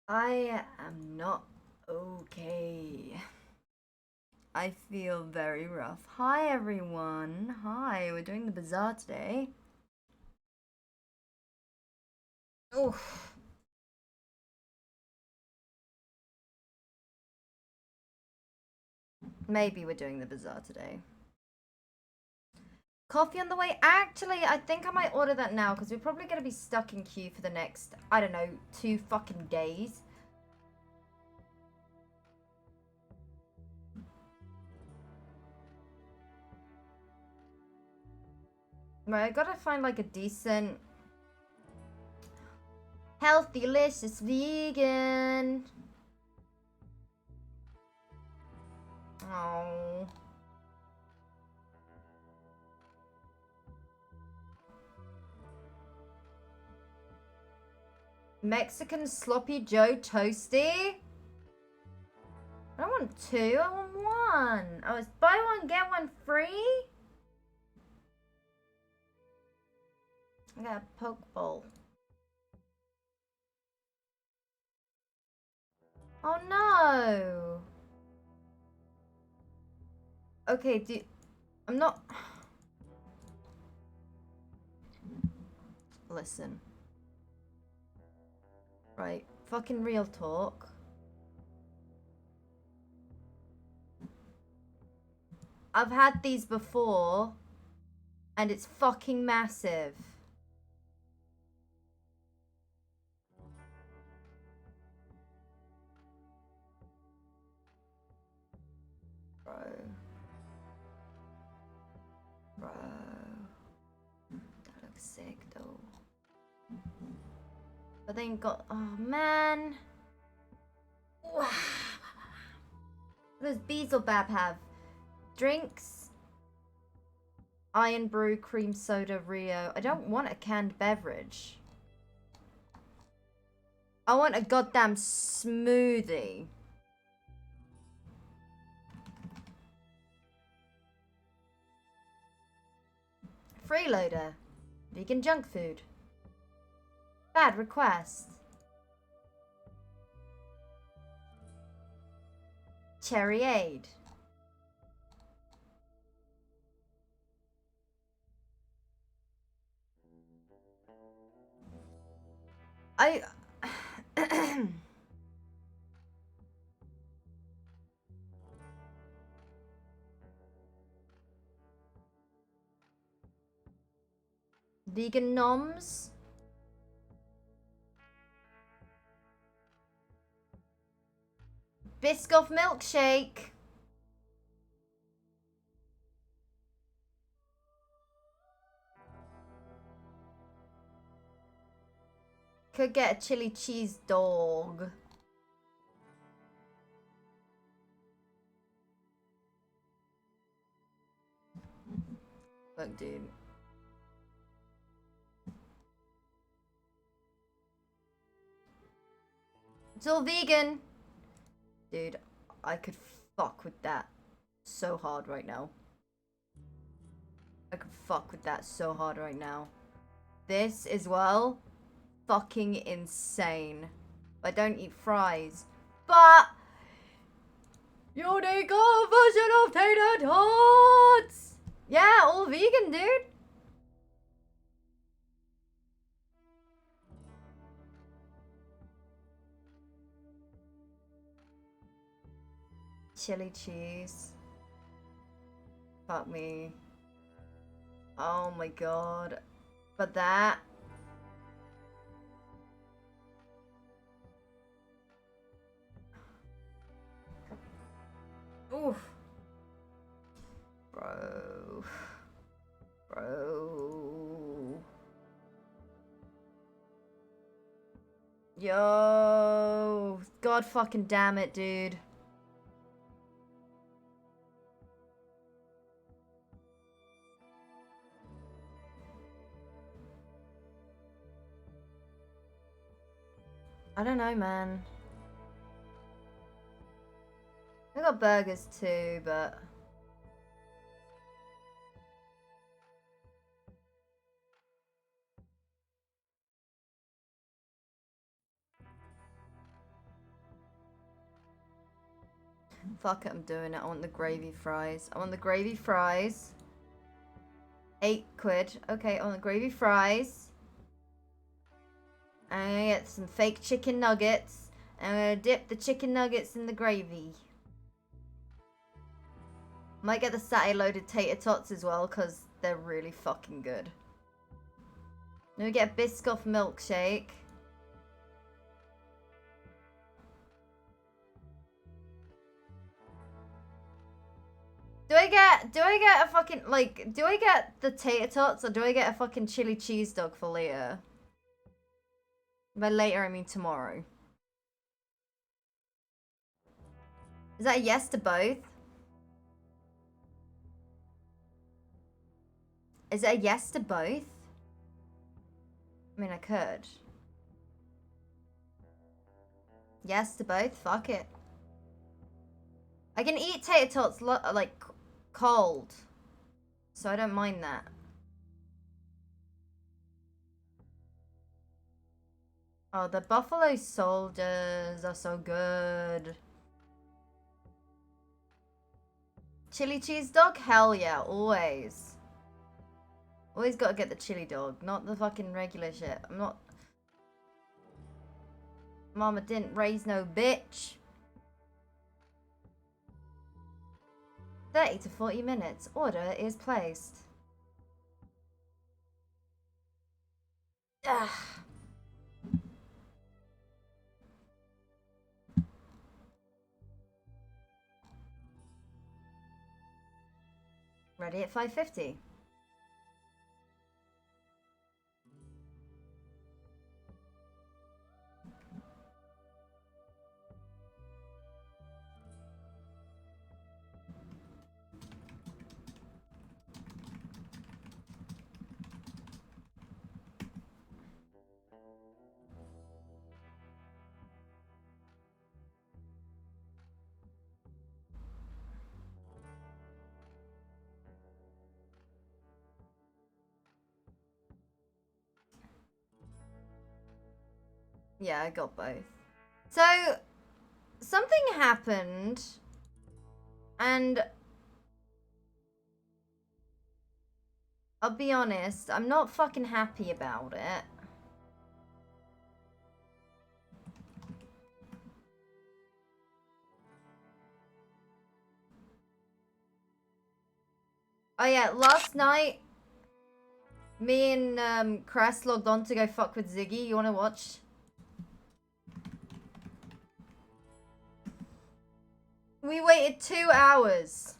I am not okay. I feel very rough. Hi everyone. Hi, we're doing the bazaar today. Oof. Maybe we're doing the bazaar today. Coffee on the way. Actually, I think I might order that now because we're probably going to be stuck in queue for the next, I don't know, 2 fucking days. Right, I gotta find like a decent, healthy, delicious vegan. Oh. Mexican sloppy Joe toasty? I don't want 2, I want 1. Oh, it's buy one, get one free? I got a poke bowl. Oh no! Okay, I'm not... Listen. Right, fucking real talk. I've had these before, and it's fucking massive. Bro. Bro. That looks sick, though. But then got... Oh, man. What does Beelzebub have? Drinks? Iron Brew, Cream Soda, Rio. I don't want a canned beverage. I want a goddamn smoothie. Freeloader. Vegan junk food. Bad request. Cherryade. I... Vegan noms. Biscoff milkshake. Could get a chili cheese dog. Look, dude. It's all vegan. Dude, I could fuck with that so hard right now. I could fuck with that so hard right now. This as well, fucking insane. I don't eat fries, but unique version of tater tots. Yeah, all vegan, dude. Chili cheese. Fuck me. Oh my god. But that. Oof. Bro. Bro. Yo. God fucking damn it, dude. I don't know, man. I got burgers too, but... Fuck it, I'm doing it. I want the gravy fries. I want the gravy fries. £8. Okay, I want the gravy fries. I'm gonna get some fake chicken nuggets. I'm gonna dip the chicken nuggets in the gravy. Might get the satay loaded tater tots as well, because they're really fucking good. Then we get a Biscoff milkshake. Do I get a fucking, like, do I get the tater tots or do I get a fucking chili cheese dog for later? By later, I mean tomorrow. Is that a yes to both? Is it a yes to both? I mean, I could. Yes to both? Fuck it. I can eat tater tots, like, cold. So I don't mind that. Oh, the buffalo soldiers are so good. Chili cheese dog? Hell yeah, always. Always gotta get the chili dog, not the fucking regular shit. I'm not... Mama didn't raise no bitch. 30 to 40 minutes. Order is placed. Ugh. Ready at 5:50. Yeah, I got both. So, something happened, and I'll be honest, I'm not fucking happy about it. Oh yeah, last night, me and Cress logged on to go fuck with Ziggy. You wanna watch? We waited 2 hours.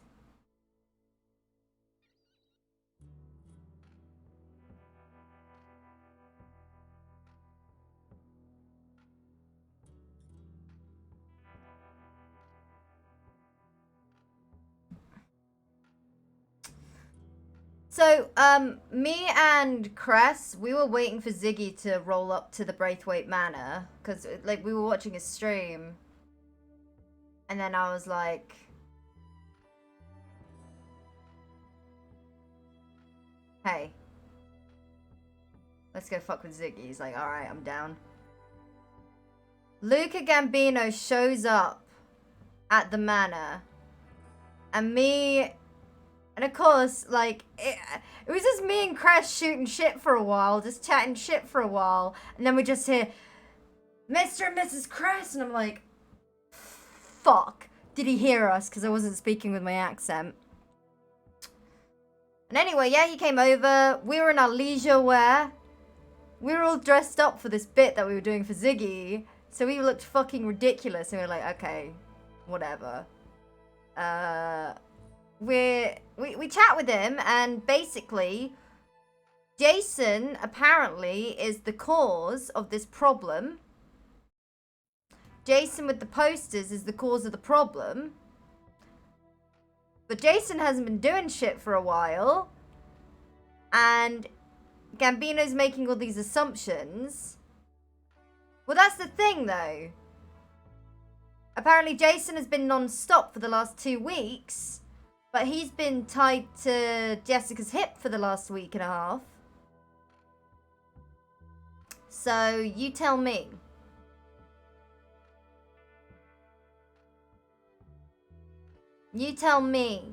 So, me and Cress, we were waiting for Ziggy to roll up to the Braithwaite Manor, because, like, we were watching his stream. And then I was like... Hey. Let's go fuck with Ziggy. He's like, alright, I'm down. Luca Gambino shows up at the manor. And me... And of course, like, it was just me and Cress shooting shit for a while, just chatting shit for a while, and then we just hear, Mr. and Mrs. Cress, and I'm like, fuck. Did he hear us? Because I wasn't speaking with my accent. And anyway, yeah, he came over. We were in our leisure wear. We were all dressed up for this bit that we were doing for Ziggy, so we looked fucking ridiculous, and we were like, okay, whatever. We chat with him, and basically Jason apparently is the cause of this problem. Jason with the posters is the cause of the problem. But Jason hasn't been doing shit for a while. And Gambino's making all these assumptions. Well, that's the thing, though. Apparently Jason has been non-stop for the last 2 weeks. But he's been tied to Jessica's hip for the last week and a half. So, you tell me. You tell me.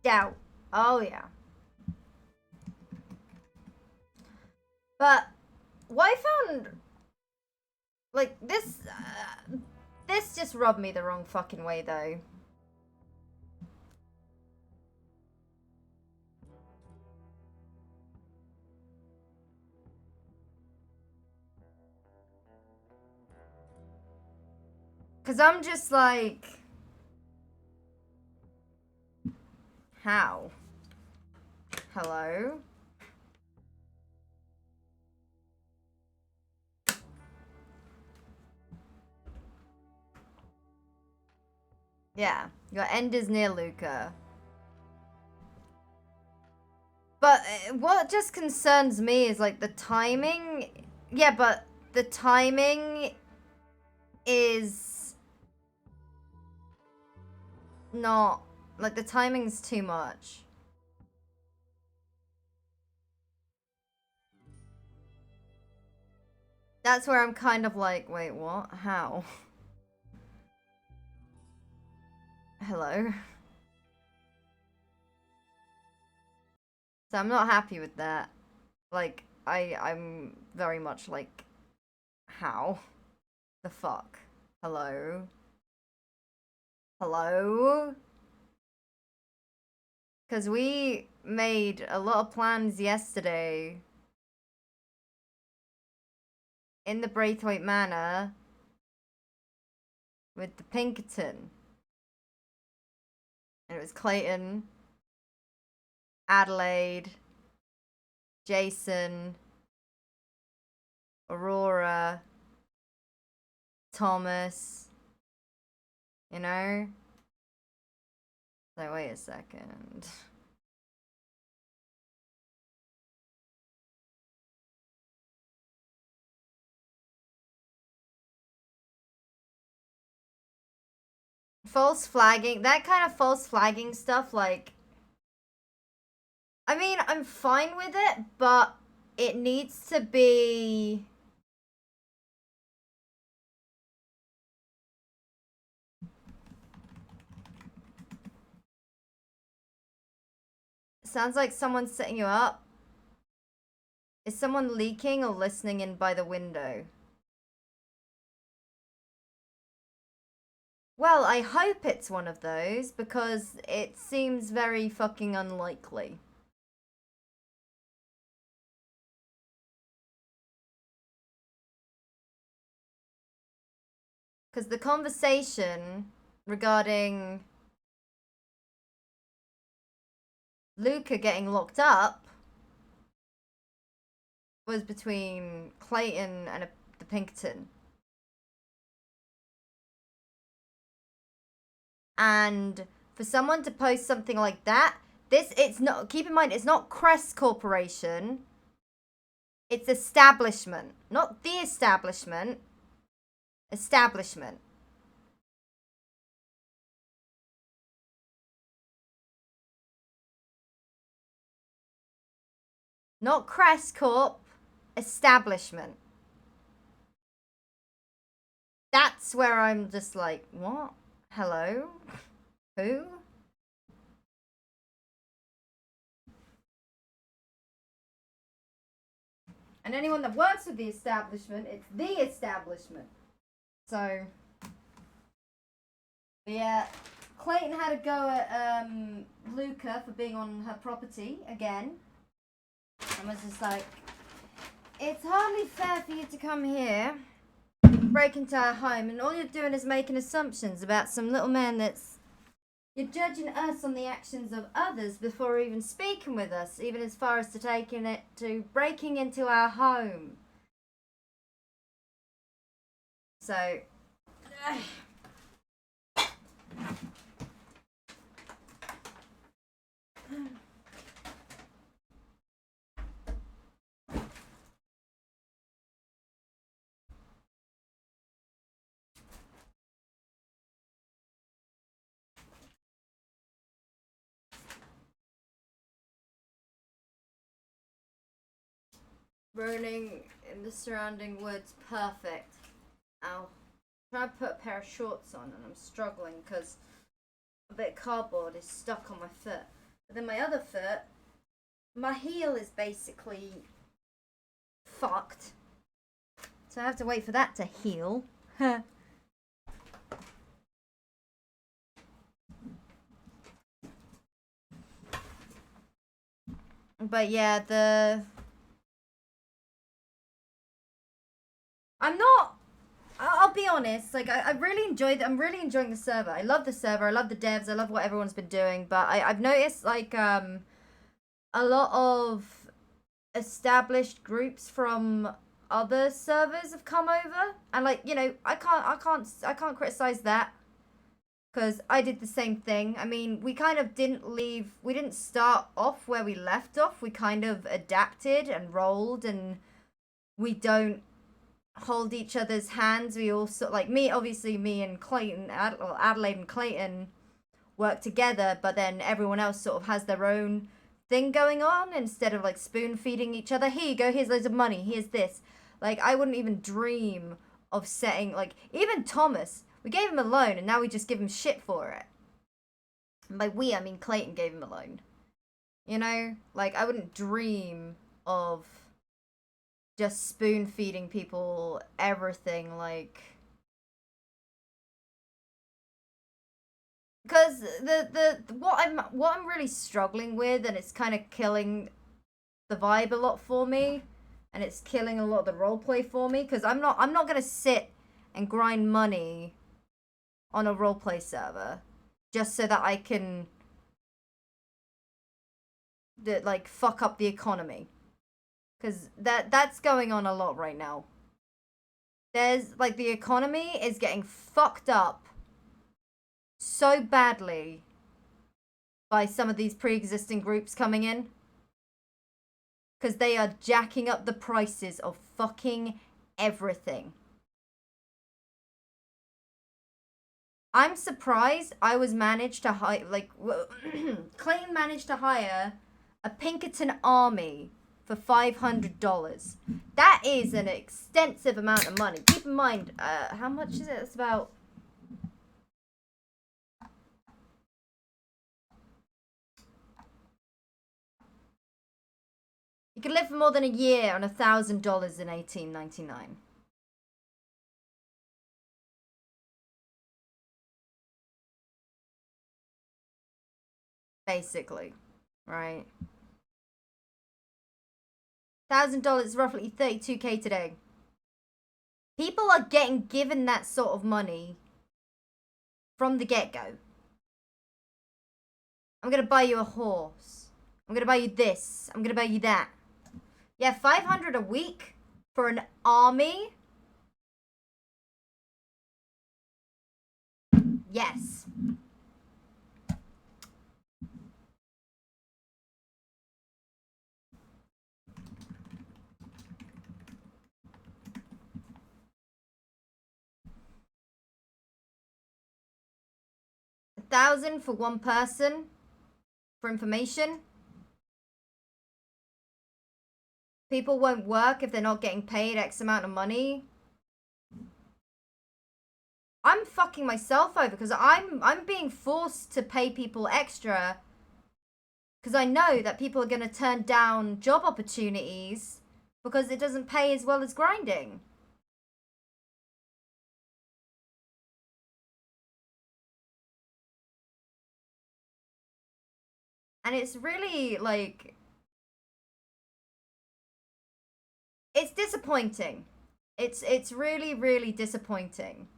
Doubt. Oh, yeah. But what I found, like, this just rubbed me the wrong fucking way, though. Because I'm just like, how? Hello? Yeah, your end is near, Luca. But what just concerns me is, like, the timing. Yeah, but the timing is not, like, the timing's too much. That's where I'm kind of like, wait, what? How? Hello? So I'm not happy with that. Like, I'm very much like, how? The fuck? Hello? Hello? Because we made a lot of plans yesterday in the Braithwaite Manor with the Pinkerton. And it was Clayton, Adelaide, Jason, Aurora, Thomas, you know? So wait a second. False flagging, that kind of false flagging stuff, like, I mean, I'm fine with it, but it needs to be... Sounds like someone's setting you up. Is someone leaking or listening in by the window? Well, I hope it's one of those, because it seems very fucking unlikely. Because the conversation regarding Luca getting locked up was between Clayton and the Pinkerton. And for someone to post something like that, it's not, keep in mind, it's not Cress Corporation. It's establishment. Not the establishment. Establishment. Not Cress Corp. Establishment. That's where I'm just like, what? Hello? Who? And anyone that works with the establishment, it's the establishment. So, yeah, Clayton had a go at Luca for being on her property again. And was just like, it's hardly fair for you to come here, break into our home, and all you're doing is making assumptions about some little man that's... You're judging us on the actions of others before even speaking with us, even as far as to taking it to breaking into our home. So... Roaming in the surrounding woods, perfect. Ow. trying to put a pair of shorts on and I'm struggling because a bit of cardboard is stuck on my foot. But then my other foot, my heel is basically fucked. So I have to wait for that to heal. But yeah, I'll be honest, like I really I'm really enjoying the server. I love the server, I love the devs, I love what everyone's been doing, but I've noticed like a lot of established groups from other servers have come over, and like, you know, I can't criticize that because I did the same thing. I mean, we kind of we didn't start off where we left off. We kind of adapted and rolled, and we don't hold each other's hands. We also, like, obviously me and Clayton, Adelaide and Clayton work together, but then everyone else sort of has their own thing going on instead of like spoon feeding each other. Here you go, here's loads of money, here's this. Like, I wouldn't even dream of setting, like, even Thomas, we gave him a loan and now we just give him shit for it. And by we, I mean Clayton gave him a loan. You know? Like, I wouldn't dream of just spoon feeding people everything, like, because what I'm really struggling with, and it's kind of killing the vibe a lot for me, and it's killing a lot of the roleplay for me, because I'm not gonna sit and grind money on a roleplay server just so that I can like fuck up the economy, because that's going on a lot right now. There's like, the economy is getting fucked up so badly by some of these pre-existing groups coming in, because they are jacking up the prices of fucking everything. I'm surprised I was managed to hire, like, Clayton managed to hire a Pinkerton army for $500. That is an extensive amount of money. Keep in mind, how much is it? It's about... You could live for more than a year on $1,000 in 1899. Basically, right? $1,000, roughly 32k today. People are getting given that sort of money from the get-go. I'm gonna buy you a horse. I'm gonna buy you this. I'm gonna buy you that. Yeah, 500 a week for an army? Yes. $1,000 for one person for information. People won't work if they're not getting paid X amount of money. I'm fucking myself over because I'm being forced to pay people extra because I know that people are going to turn down job opportunities because it doesn't pay as well as grinding. And it's really, like, it's disappointing. It's really, really disappointing.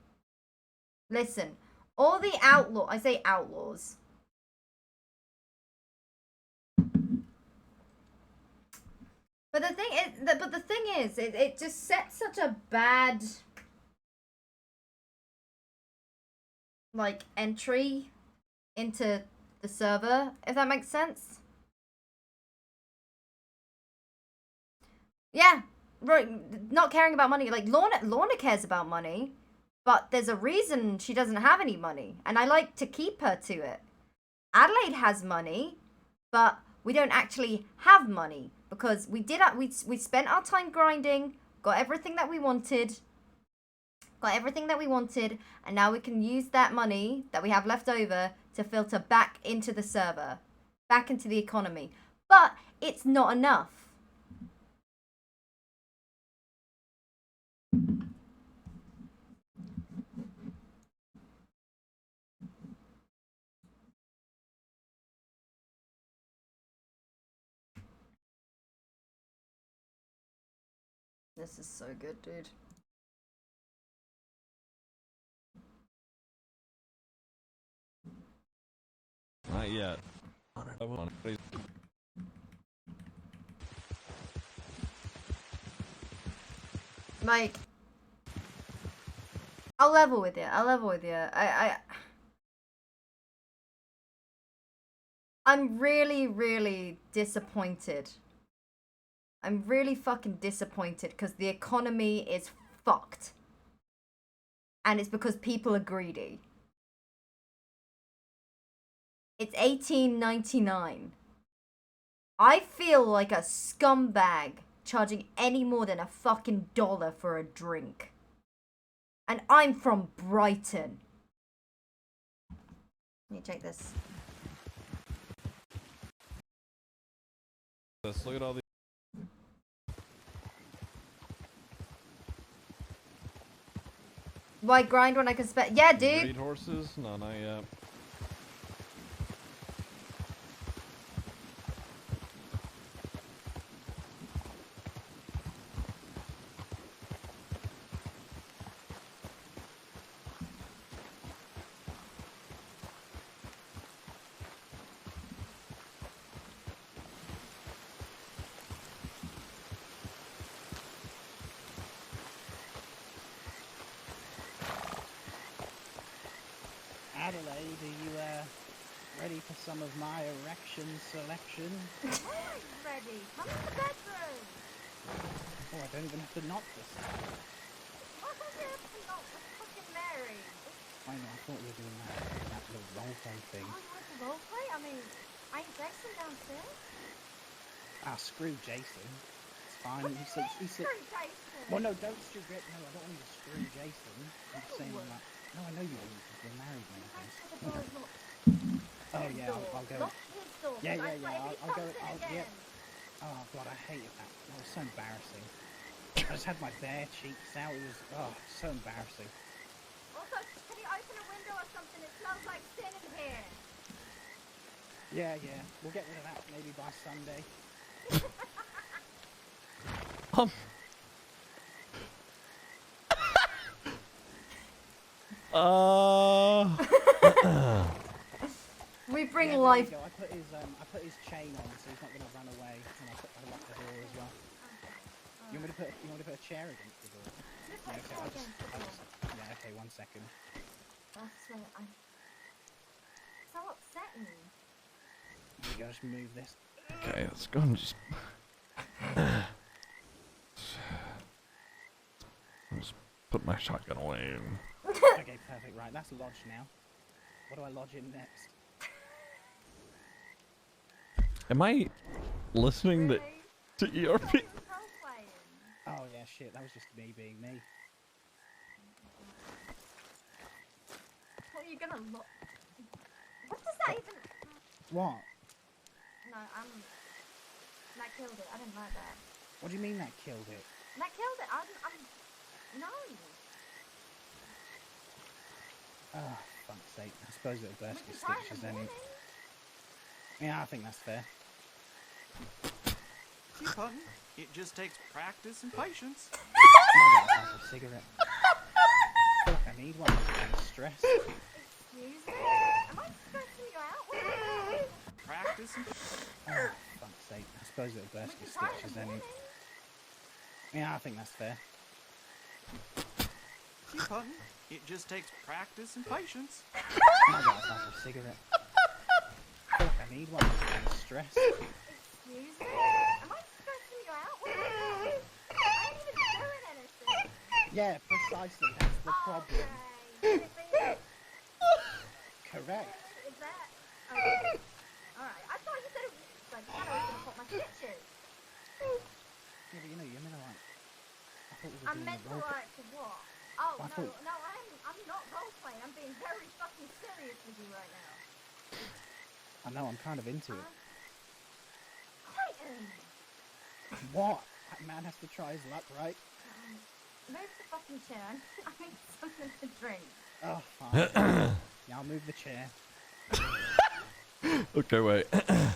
Listen, all the I say outlaws. But the thing is, it just sets such a bad, like, entry into the server, if that makes sense. Yeah, right. Not caring about money. Like, Lorna cares about money, but there's a reason she doesn't have any money, and I like to keep her to it. Adelaide has money, but we don't actually have money because we spent our time grinding, got everything that we wanted, Got everything that we wanted, and now we can use that money that we have left over to filter back into the server, back into the economy. But it's not enough. This is so good, dude. Not yet. Like, I'll level with you. I'm really, really disappointed. I'm really fucking disappointed because the economy is fucked. And it's because people are greedy. It's $18.99. I feel like a scumbag charging any more than a fucking $1 for a drink. And I'm from Brighton. Let me check this. Let's look at all the. Why grind when I can spend? Yeah, dude. Breed horses? No, not yet. Adelaide, are you ready for some of my erection selection? Ready. Come in the bedroom. Oh, I don't even have to knock this time. Why don't you have to knock with fucking Mary? I know, I thought we were doing that little roleplay thing. Oh, you want to roleplay? I mean, ain't Jason downstairs? Ah, screw Jason. It's fine. What do you mean, screw Jason? Well, no, don't screw Jason. No, I don't want you to screw Jason. I'm just saying that. No, I know you won't because we're married and everything. Oh yeah, I'll go. Lock his door. Yeah, I'll go. Again. Oh god, I hated that. That was so embarrassing. I just had my bare cheeks out. It was so embarrassing. Also, can you open a window or something? It smells like sin in here. Yeah, we'll get rid of that maybe by Sunday. We bring yeah, life. I put his chain on so he's not going to run away, and I locked the door as well. You want me to put a chair against the door? Yeah, okay, I'll just, yeah, okay, 1 second. That's so so upsetting. There you go, just move this. Okay, let's go and just. Just put my shotgun away. Okay, perfect. Right, that's lodged now. What do I lodge in next? Am I listening to ERP? Oh yeah, shit. That was just me being me. What are you gonna look? What does that even? What? No, that killed it. I didn't like that. What do you mean that killed it? That killed it. No. Oh, fuck's sake. I suppose it'll burst your stitches then. Yeah, I think that's fair. See, Putton, it just takes practice and patience. I gotta have a cigarette. I feel like I need one. I'm stressed. Excuse me? Am I stressing you out? What are you doing? Practice and Oh, fuck's sake. I suppose it'll burst your stitches then. Yeah, I think that's fair. See, Putton, it just takes practice and patience. I gotta have a cigarette. I feel like I need one. I'm stressed. Excuse me? Am I stressing you out? What are you doing? I ain't even doing anything. Yeah, precisely. That's the problem. Okay. Correct. Is that? Okay. Alright. I thought you said it was like, I was gonna put my stitches. Yeah, but you know, you're meant to like. I thought we were I'm doing meant the to role. like to what? Oh, I no, thought- no, I'm not role-playing. I'm being very fucking serious with you right now. I know, I'm kind of into it. Clayton! What? That man has to try his luck, right? Move the fucking chair. I need something to drink. Oh, fine. Yeah, I'll move the chair. Okay, wait. I fucking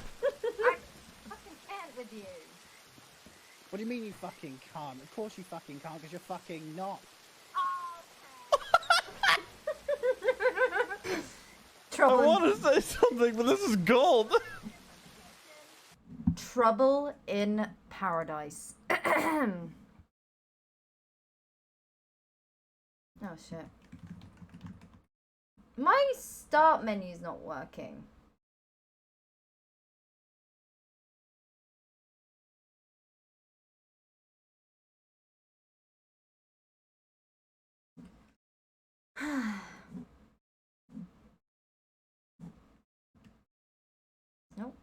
can't with you. What do you mean you fucking can't? Of course you fucking can't, because you're fucking not. I Trouble. want to say something, but this is gold. Trouble in paradise. Oh shit. My start menu's not working. Nope.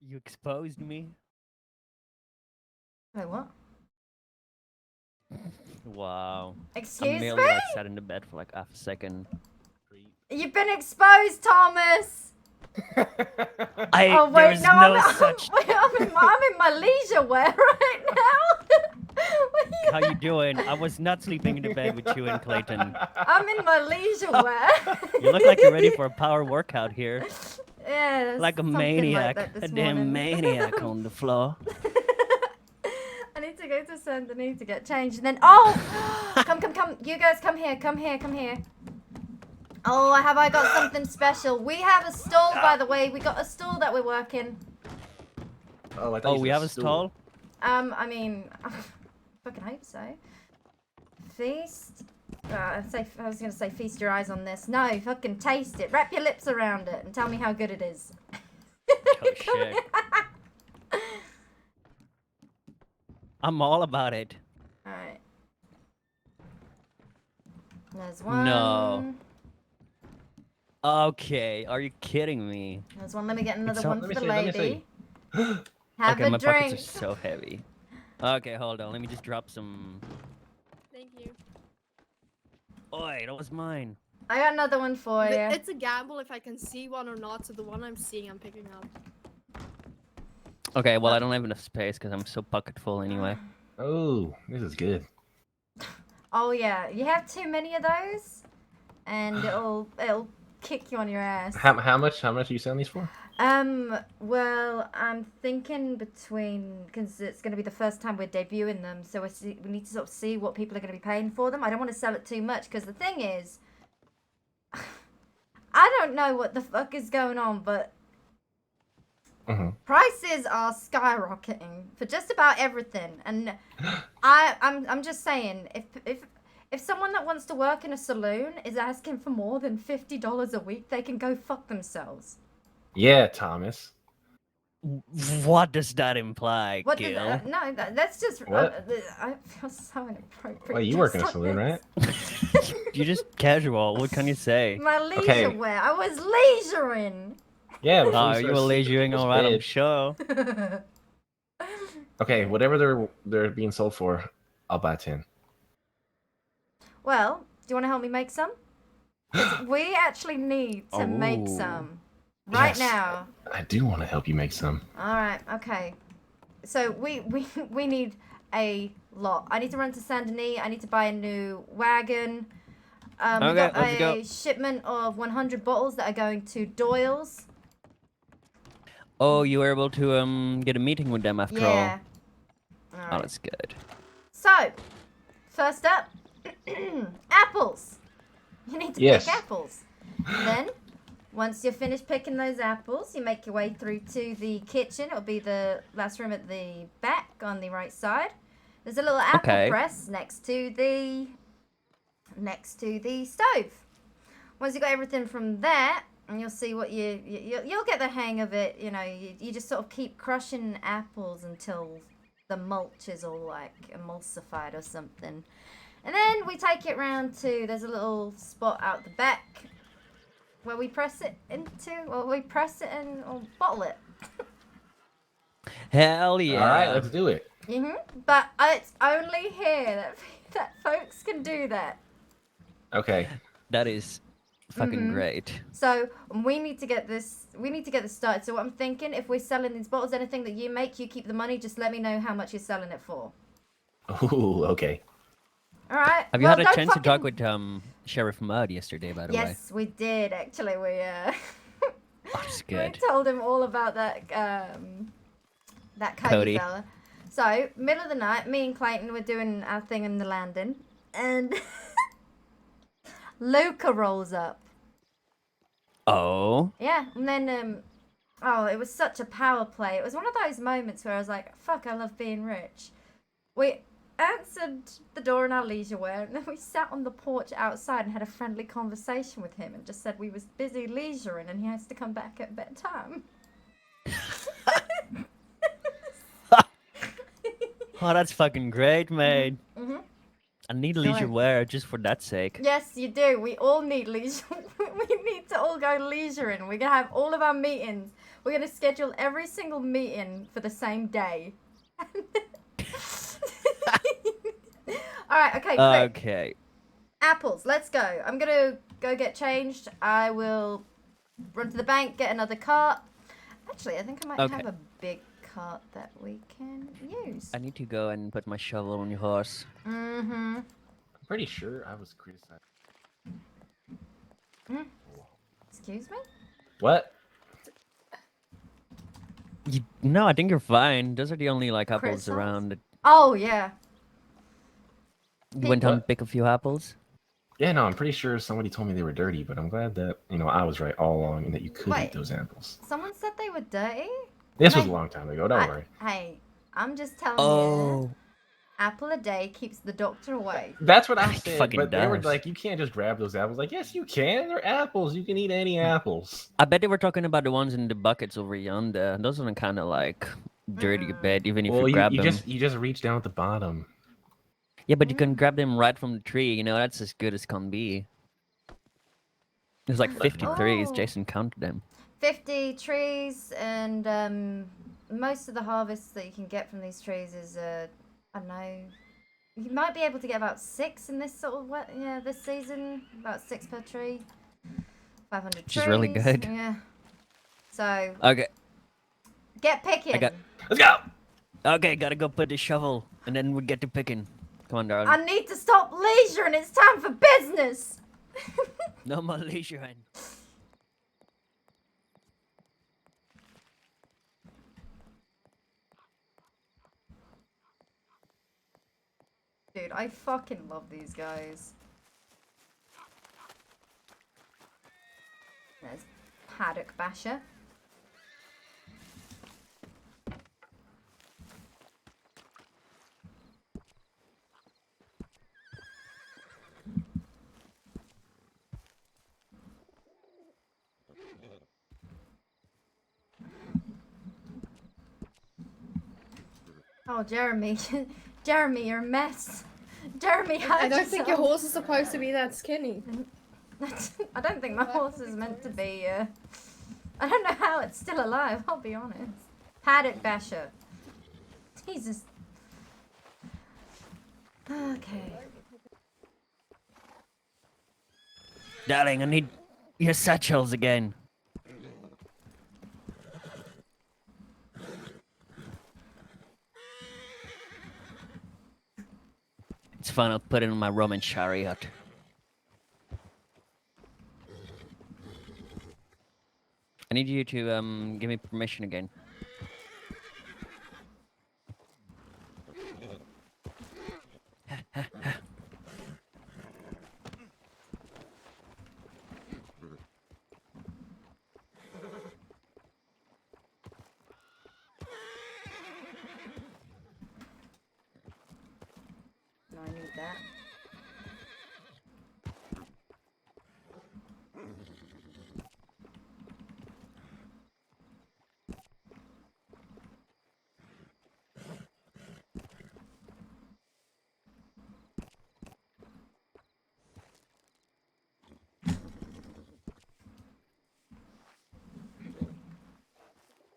You exposed me? Wait, what? Wow. I Excuse merely me? like sat in the bed for like half a second. You've been exposed, Thomas! Oh wait, There's no, no I'm, such. I'm in my leisure wear right now. How you doing? I was not sleeping in the bed with you and Clayton. I'm in my leisure wear. You look like you're ready for a power workout here. Yeah, Like a something maniac. Like that this a damn morning. maniac on the floor. I need to go to Saint Denis to get changed, and then come, you guys come here. Oh, have I got something special? We have a stall, by the way. We got a stall that we're working. Oh, I thought Oh, you we said have a stool. stall? I mean, fucking hope so. Feast. I was gonna say feast your eyes on this. No, fucking taste it. Wrap your lips around it and tell me how good it is. Oh shit. I'm all about it. Alright. There's one. No. Okay, are you kidding me? There's one. Let me get another It's all- one for let the me see, lady. Have Okay, a my drink. pockets are so heavy. Okay, hold on. Let me just drop some. Thank you. Oi, that was mine. I got another one for you. It's a gamble if I can see one or not, so the one I'm seeing I'm picking up. Okay, well I don't have enough space because I'm so pocket full anyway. Oh, this is good. Oh yeah, you have too many of those, and it'll kick you on your ass. How much are you selling these for? Well, I'm thinking because it's going to be the first time we're debuting them, so we need to sort of see what people are going to be paying for them. I don't want to sell it too much, because the thing is, I don't know what the fuck is going on, but prices are skyrocketing for just about everything, and I'm just saying, if someone that wants to work in a saloon is asking for more than $50 a week, they can go fuck themselves. Yeah, Thomas. What does that imply, What Gil? did no? That's just. What? I feel so inappropriate. Well, you work in a just saloon, like right? You're just casual. What can you say? My leisure Okay. wear. I was leisuring. Yeah. Oh, you were leisuring all right, I'm sure. Okay, whatever they're being sold for, I'll buy 10. Well, do you want to help me make some? 'Cause we actually need to make Oh. some right Yes. now. I do want to help you make some. All right. Okay. So we need a lot. I need to run to Saint Denis. I need to buy a new wagon. We Okay, got let's a go. shipment of 100 bottles that are going to Doyle's. Oh, you were able to get a meeting with them after Yeah. all. All Oh, right. that's good. So, first up, apples. You need to Yes. pick apples. Then, once you're finished picking those apples, you make your way through to the kitchen. It'll be the last room at the back on the right side. There's a little apple Okay. press next to the stove. Once you got everything from there, and you'll see what you'll get the hang of it. You know, you just sort of keep crushing apples until the mulch is all like emulsified or something. And then we take it round to, there's a little spot out the back where we press it into, or we press it in, or bottle it. Hell yeah. All right, let's do it. But it's only here that that folks can do that. Okay. That is fucking great. So we need to get this. We need to get this started. So what I'm thinking, if we're selling these bottles, anything that you make, you keep the money. Just let me know how much you're selling it for. Ooh, okay. All right. Have you well, had a don't chance to talk fucking- with Sheriff Mudd yesterday, by the way? Yes, we did actually. We That's we good. told him all about that that Cody Cody. fella. So middle of the night, me and Clayton were doing our thing in the landing, and Luca rolls up. Oh. Yeah, and then oh, it was such a power play. It was one of those moments where I was like, "Fuck, I love being rich." We answered the door in our leisure wear, and then we sat on the porch outside and had a friendly conversation with him, and just said we was busy leisuring and he has to come back at bedtime. Oh, that's fucking great, mate. Mm-hmm. I need leisure Right. wear just for that sake. Yes, you do. We all need leisure. We need to all go leisuring. We're gonna have all of our meetings. We're gonna schedule every single meeting for the same day. All right. Okay. Quick. Okay. Apples. Let's go. I'm gonna go get changed. I will run to the bank, get another cart. Actually, I think I might Okay. have a big cart that we can use. I need to go and put my shovel on your horse. Mm-hmm. I'm pretty sure I was criticized. Excuse me? What? No, I think you're fine. Those are the only like apples Criticized? around. Oh yeah. You went on What? to pick a few apples. Yeah, no, I'm pretty sure somebody told me they were dirty, but I'm glad that, I was right all along and that you could Wait. eat those apples. Someone said they were dirty. This was Hey. a long time ago, don't worry. Hey, I'm just telling Oh. you. Apple a day keeps the doctor away. That's what I It said, fucking but they were does. like, you can't just grab those apples. Like, yes, you can. They're apples. You can eat any apples. I bet they were talking about the ones in the buckets over yonder. Those are kind of like dirty a bit, even if Well, you grab them. you just reach down at the bottom. Yeah, but you can grab them right from the tree. You know, that's as good as can be. There's like 50 trees. Oh. Jason counted them. 50 trees, and most of the harvests that you can get from these trees is, I don't know, you might be able to get about 6 in this sort of this season. About 6 per tree. 500 Which trees. is really good. Yeah. So, Okay, get picking. Let's go. okay, gotta go put the shovel, and then we get to picking. Come on, darling. I need to stop leisure and it's time for business. No more leisure, hen. Dude, I fucking love these guys. There's Paddock Basher. Oh, Jeremy. Jeremy, you're a mess. Jeremy, I don't think your horse is supposed to be that skinny. I don't think my horse is meant to be, I don't know how it's still alive, I'll be honest. Paddock Basher. Jesus. Okay. Darling, I need your satchels again. It's fine, I'll put it in my Roman chariot. I need you to give me permission again. No, I need that.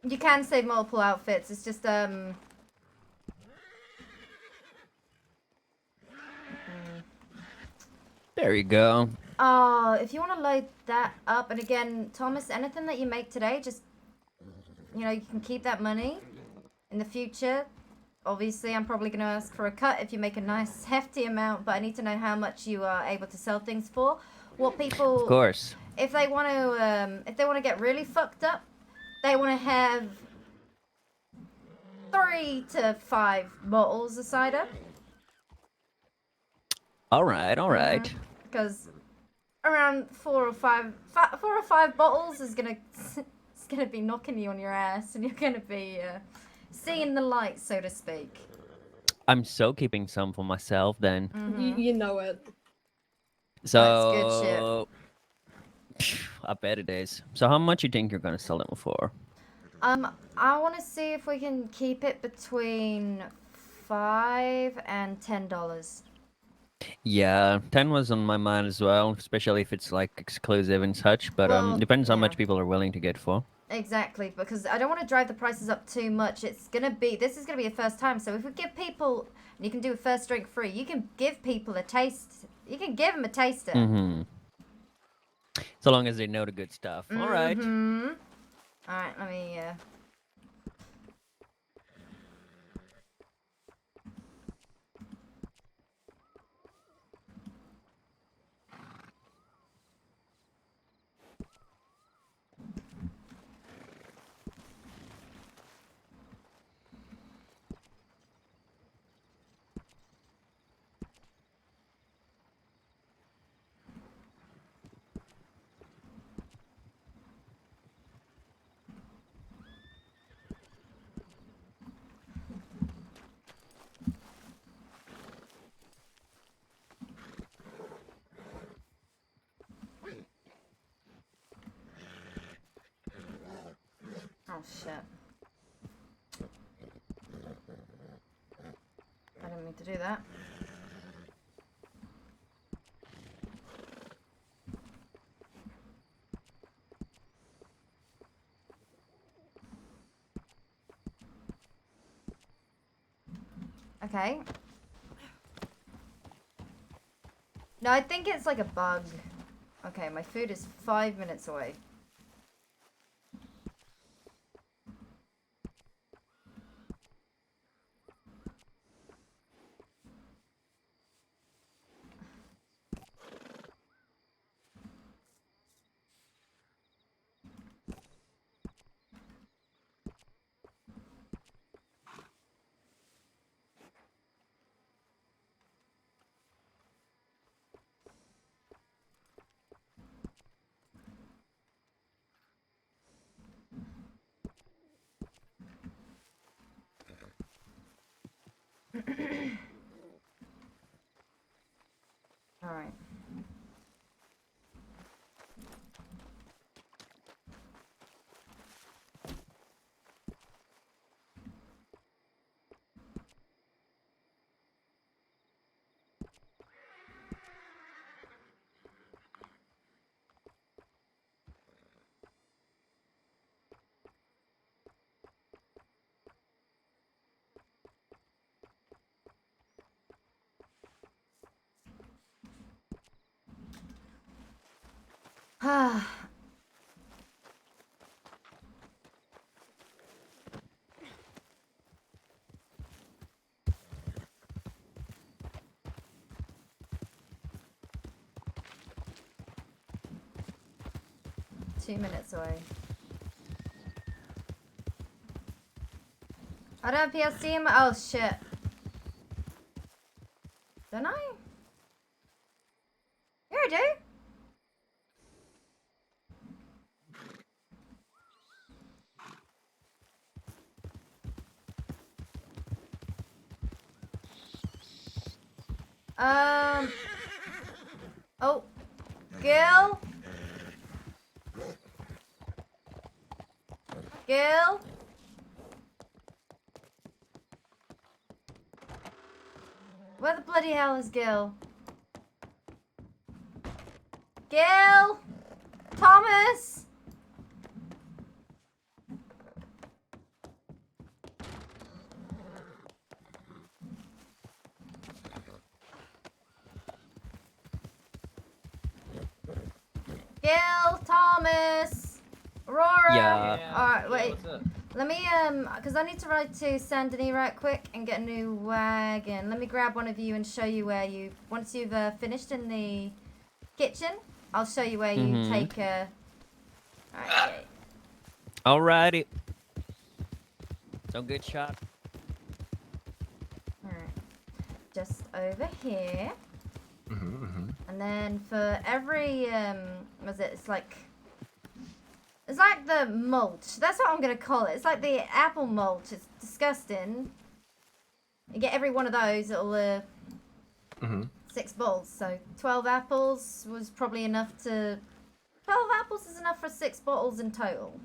You can save multiple outfits. It's just There you go. Oh, if you want to load that up, and again, Thomas, anything that you make today, just, you know, you can keep that money in the future. Obviously, I'm probably going to ask for a cut if you make a nice, hefty amount, but I need to know how much you are able to sell things for. What people... Of course. If they want to get really fucked up, they want to have 3 to 5 bottles of cider. All right. Because around 4 or 5 bottles is gonna it's gonna be knocking you on your ass, and you're gonna be seeing the light, so to speak. I'm so keeping some for myself then. You know it. So I bet it is. So how much you think you're gonna sell them for? I want to see if we can keep it between $5 and $10. Yeah, 10 was on my mind as well, especially if it's like exclusive and such, but Well, depends how yeah. much people are willing to get for. Exactly, because I don't want to drive the prices up too much. This is gonna be a first time, so if we give people, and you can do a first drink free, you can give people a taste. You can give them a taster. Mm-hmm. So long as they know the good stuff. All right. All right, let me. Oh shit. I didn't mean to do that. Okay. No, I think it's like a bug. Okay, my food is 5 minutes away. All right. Ah. 2 minutes away. I don't have PLC in my... Oh, shit. Don't I? Yeah, I do. Oh. Gil? Gil? Where the bloody hell is Gil? Gil? Thomas? Gil, Thomas, Aurora. Yeah. Alright, wait. What's up? Let me, because I need to ride to Saint Denis right quick and get a new wagon. Let me grab one of you and show you where you, once you've finished in the kitchen, I'll show you where you take, alright. Alrighty. So good shot. Alright. Just over here. Mm-hmm. And then for every, was it, it's like the mulch. That's what I'm gonna call it. It's like the apple mulch. It's disgusting. You get every one of those, it'll, 6 balls. So 12 apples was probably enough to... 12 apples is enough for 6 bottles in total.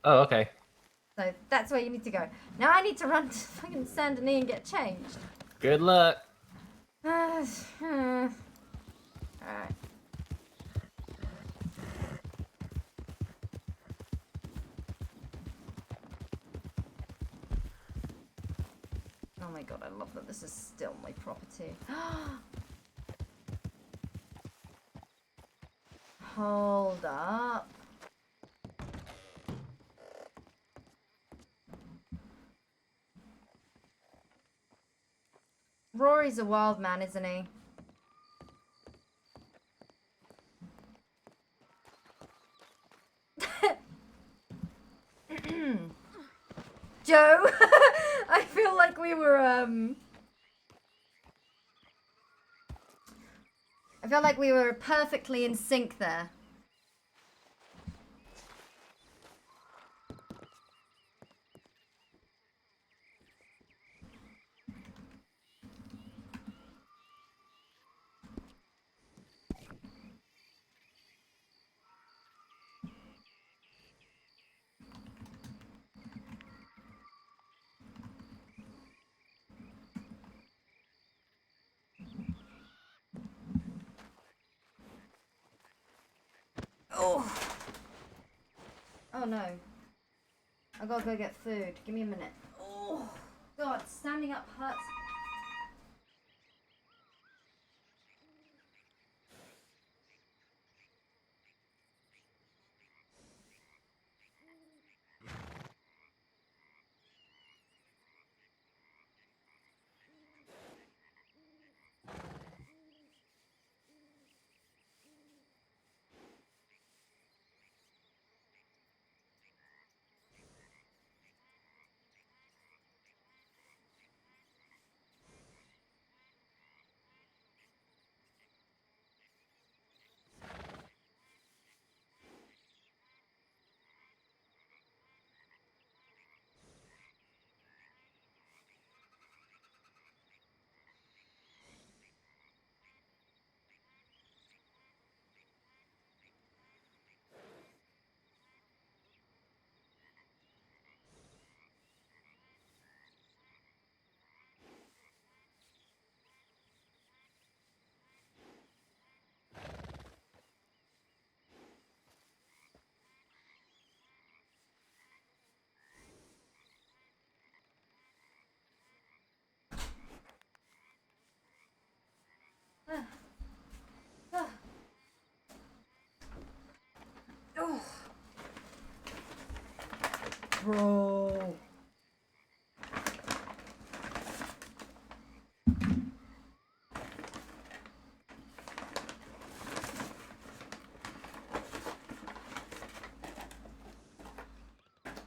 Oh, okay. So that's where you need to go. Now I need to run to fucking Saint Denis and get changed. Good luck. Alright. Oh my god, I love that this is still my property. Hold up. Rory's a wild man, isn't he? Joe, I feel like we were, I feel like we were perfectly in sync there. Oh. Oh no. I gotta go get food. Give me a minute. Oh. God, standing up hurts. Oh. Bro.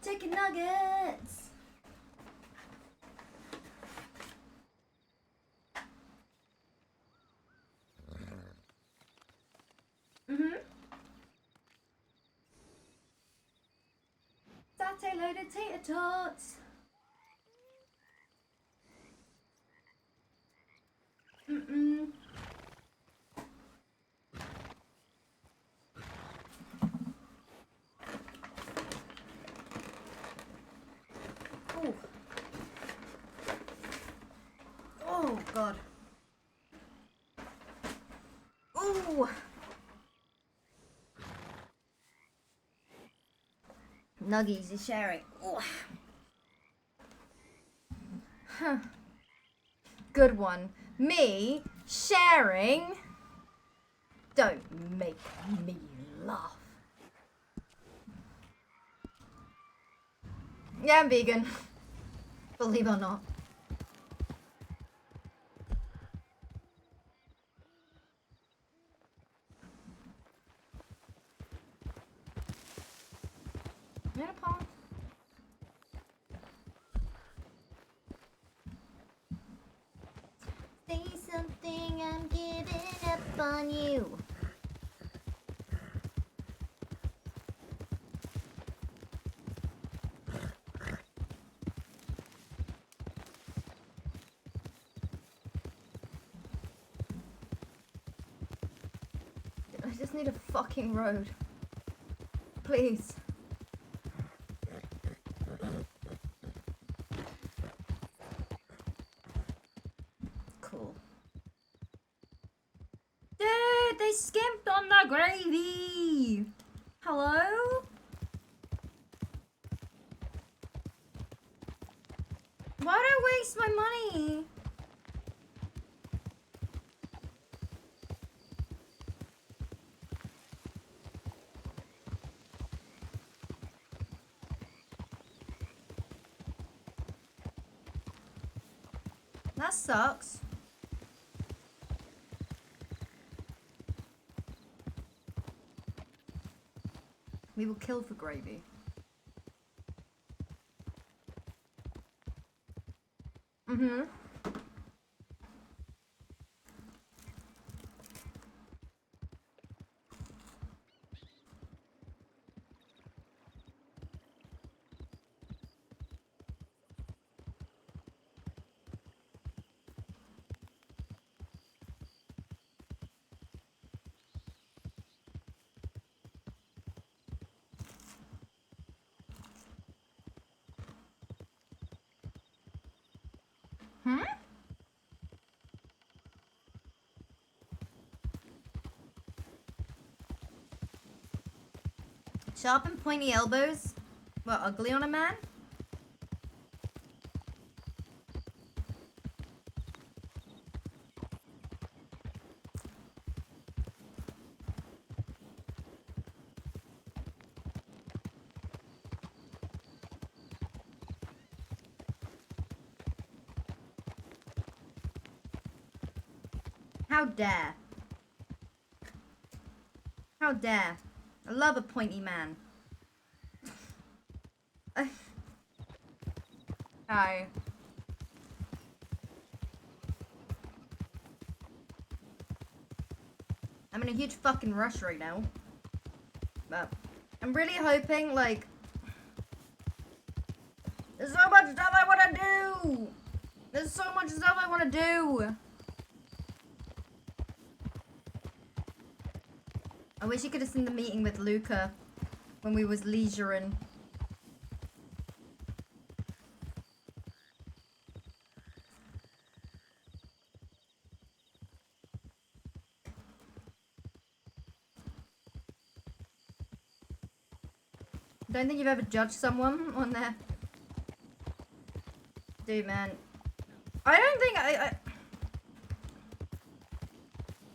Chicken nuggets. Satay loaded tater tots. Ooh. Oh god. Ooh. Nuggies is sharing. Ooh. Huh. Good one. Me sharing. Don't make me laugh. Yeah, I'm vegan. Believe it or not. Yeah, Paul. Say something, I'm giving up on you. I just need a fucking road. Please. Cool. Dude, they skimped on the gravy. Hello? Why'd I waste my money? That sucks. We will kill for gravy. Mm-hmm. Hmm? Sharp and pointy elbows were ugly on a man? How dare. How dare. I love a pointy man. Hi. I'm in a huge fucking rush right now. But I'm really hoping, like... There's so much stuff I want to do! There's so much stuff I want to do! I wish you could have seen the meeting with Luca when we was leisuring. Don't think you've ever judged someone on their... Dude, man. I don't think I...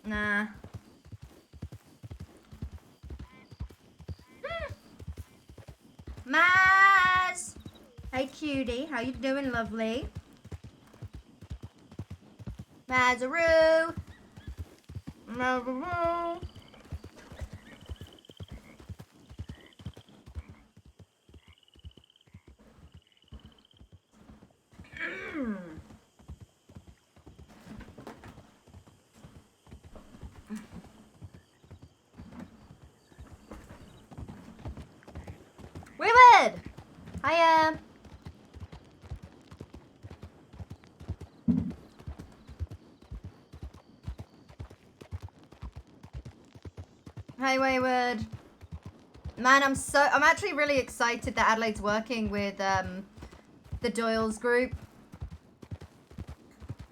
Nah. Maz! Hey, cutie. How you doing, lovely? Mazaroo! Mazaroo! Wibbid! Hiya! Hi, Wayward. Man, I'm actually really excited that Adelaide's working with the Doyle's group.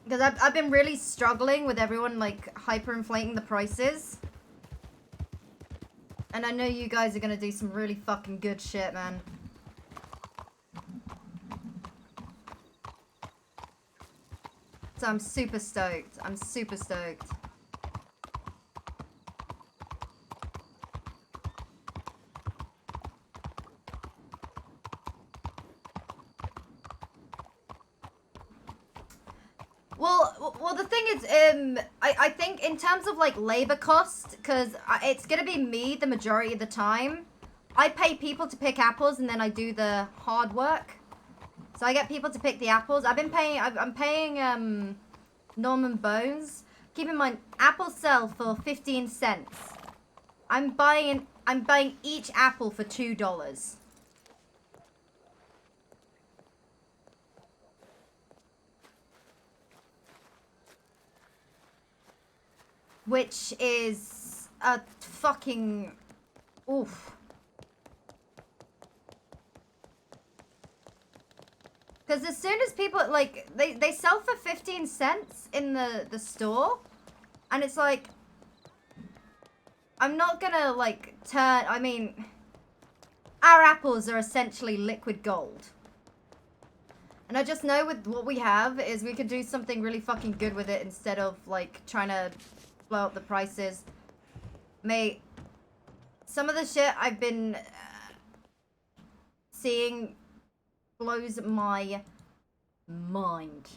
Because I've been really struggling with everyone like hyperinflating the prices. And I know you guys are gonna do some really fucking good shit, man. So I'm super stoked. I'm super stoked. Well, the thing is, I think in terms of like labor cost, because it's gonna be me the majority of the time. I pay people to pick apples, and then I do the hard work. So I get people to pick the apples. I'm paying Norman Bones. Keep in mind, apples sell for 15 cents. I'm buying each apple for $2. Which is a fucking oof. Because as soon as people, like, they sell for 15 cents in the store. And it's like, I'm not gonna, like, I mean, our apples are essentially liquid gold. And I just know with what we have is we could do something really fucking good with it instead of, like, trying to blow up the prices. Mate, some of the shit I've been seeing blows my mind.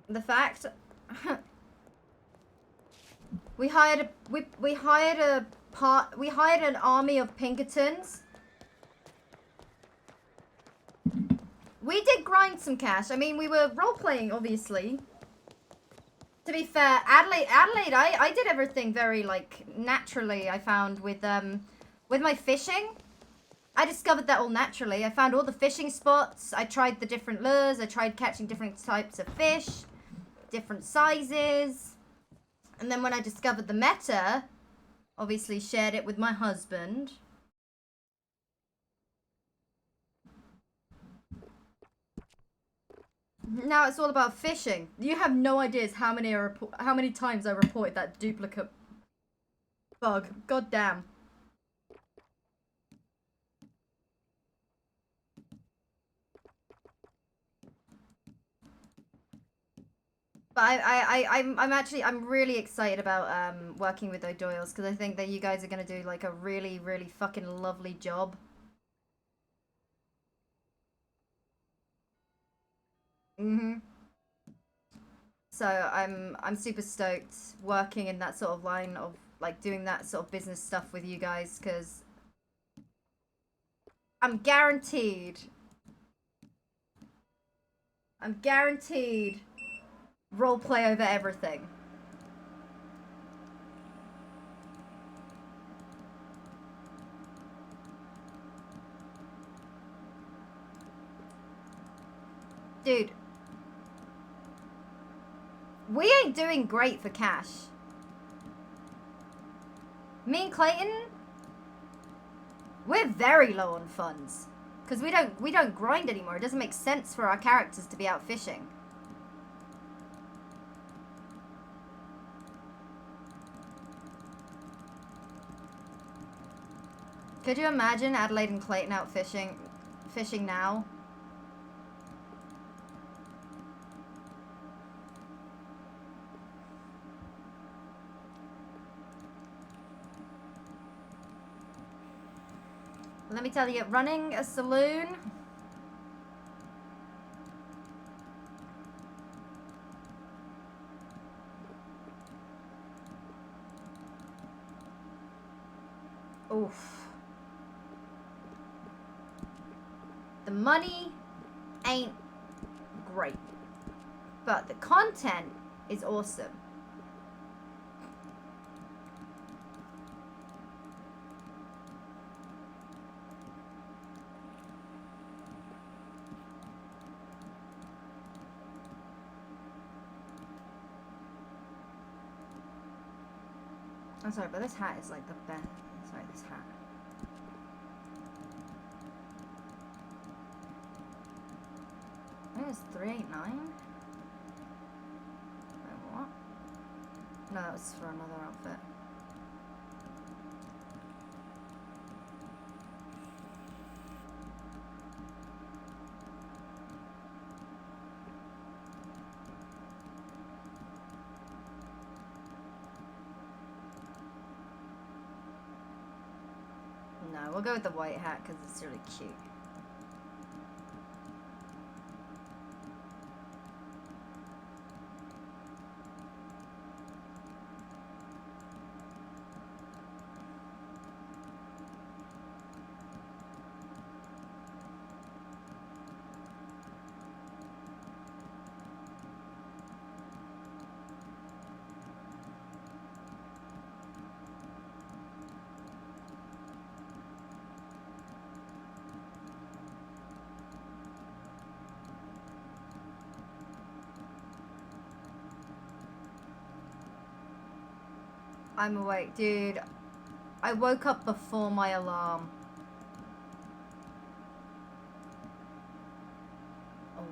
The fact we hired an army of Pinkertons. We did grind some cash. I mean, we were role-playing, obviously. To be fair, Adelaide, I did everything very, like, naturally, I found, with my fishing. I discovered that all naturally. I found all the fishing spots. I tried the different lures. I tried catching different types of fish, different sizes. And then when I discovered the meta, obviously shared it with my husband. Now it's all about fishing. You have no ideas how many times I reported that duplicate bug. God damn. But I'm really excited about working with O'Doyle's because I think that you guys are gonna do like a really, really fucking lovely job. So I'm super stoked working in that sort of line of like doing that sort of business stuff with you guys because I'm guaranteed roleplay over everything. Dude. We ain't doing great for cash. Me and Clayton, we're very low on funds. Because we don't grind anymore. It doesn't make sense for our characters to be out fishing. Could you imagine Adelaide and Clayton out fishing now? Let me tell you, running a saloon. Oof. The money ain't great, but the content is awesome. I'm sorry, but this hat is like the best. Sorry, this hat. I think it's 389. Wait, what? No, that was for another outfit. we'll go with the white hat because it's really cute. I'm awake, dude. I woke up before my alarm. Oh.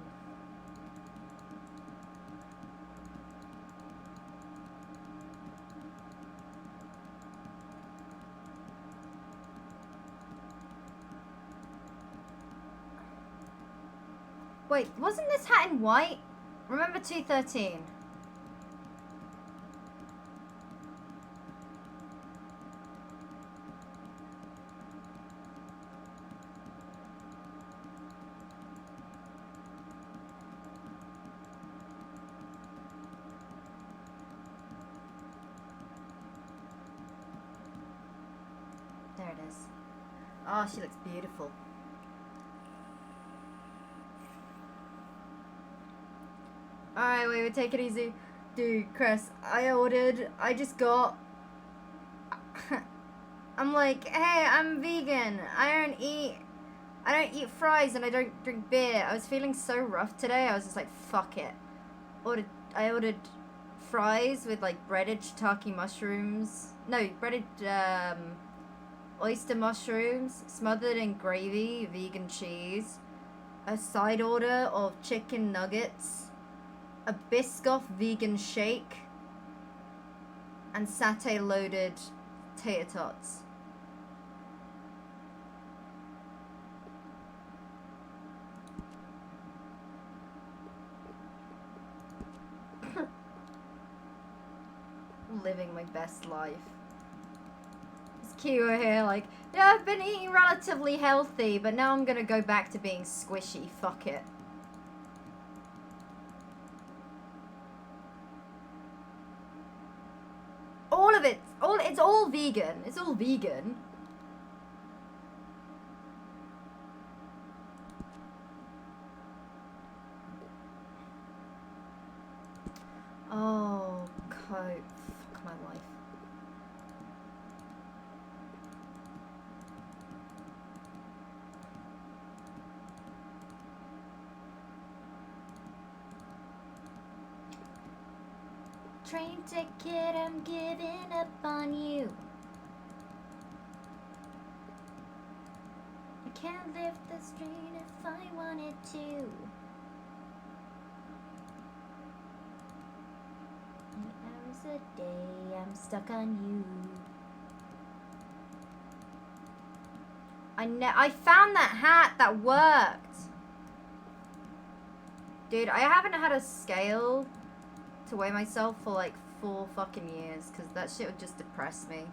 Wait, wasn't this hat in white? Remember 213? There it is. Oh, she looks beautiful. Alright, wait, take it easy. Dude, Cress, I just got... I'm like, hey, I'm vegan. I don't eat fries and I don't drink beer. I was feeling so rough today, I was just like, fuck it. I ordered fries with like breaded shiitake mushrooms. No, breaded, oyster mushrooms smothered in gravy, vegan cheese, a side order of chicken nuggets, a Biscoff vegan shake, and satay loaded tater tots. Living my best life. Kiwo here, like, yeah, I've been eating relatively healthy, but now I'm gonna go back to being squishy. Fuck it. All of it, it's all vegan. It's all vegan. Oh, cope. Fuck my life. Train ticket, I'm giving up on you. I can't lift the strain if I wanted to. 8 hours a day, I'm stuck on you. I found that hat that worked. Dude, I haven't had a scale to weigh myself for like 4 fucking years, because that shit would just depress me.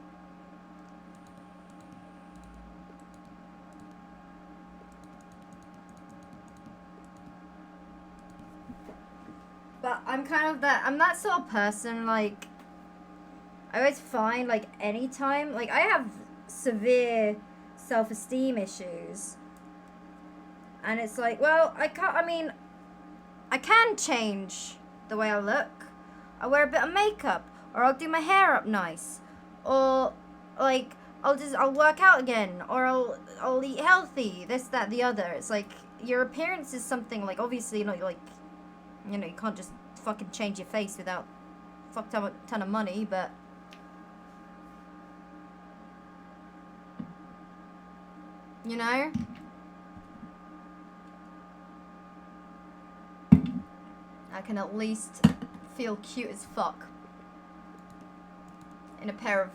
But I'm kind of I'm that sort of person, like, I always find, like, anytime, like, I have severe self-esteem issues, and it's like, well, I can change the way I look. I'll wear a bit of makeup, or I'll do my hair up nice, or like I'll work out again, or I'll eat healthy, this, that, the other. It's like, your appearance is something, like, obviously, you know, like, you know, you can't just fucking change your face without a fuck ton of money, but you know, I can at least feel cute as fuck in a pair of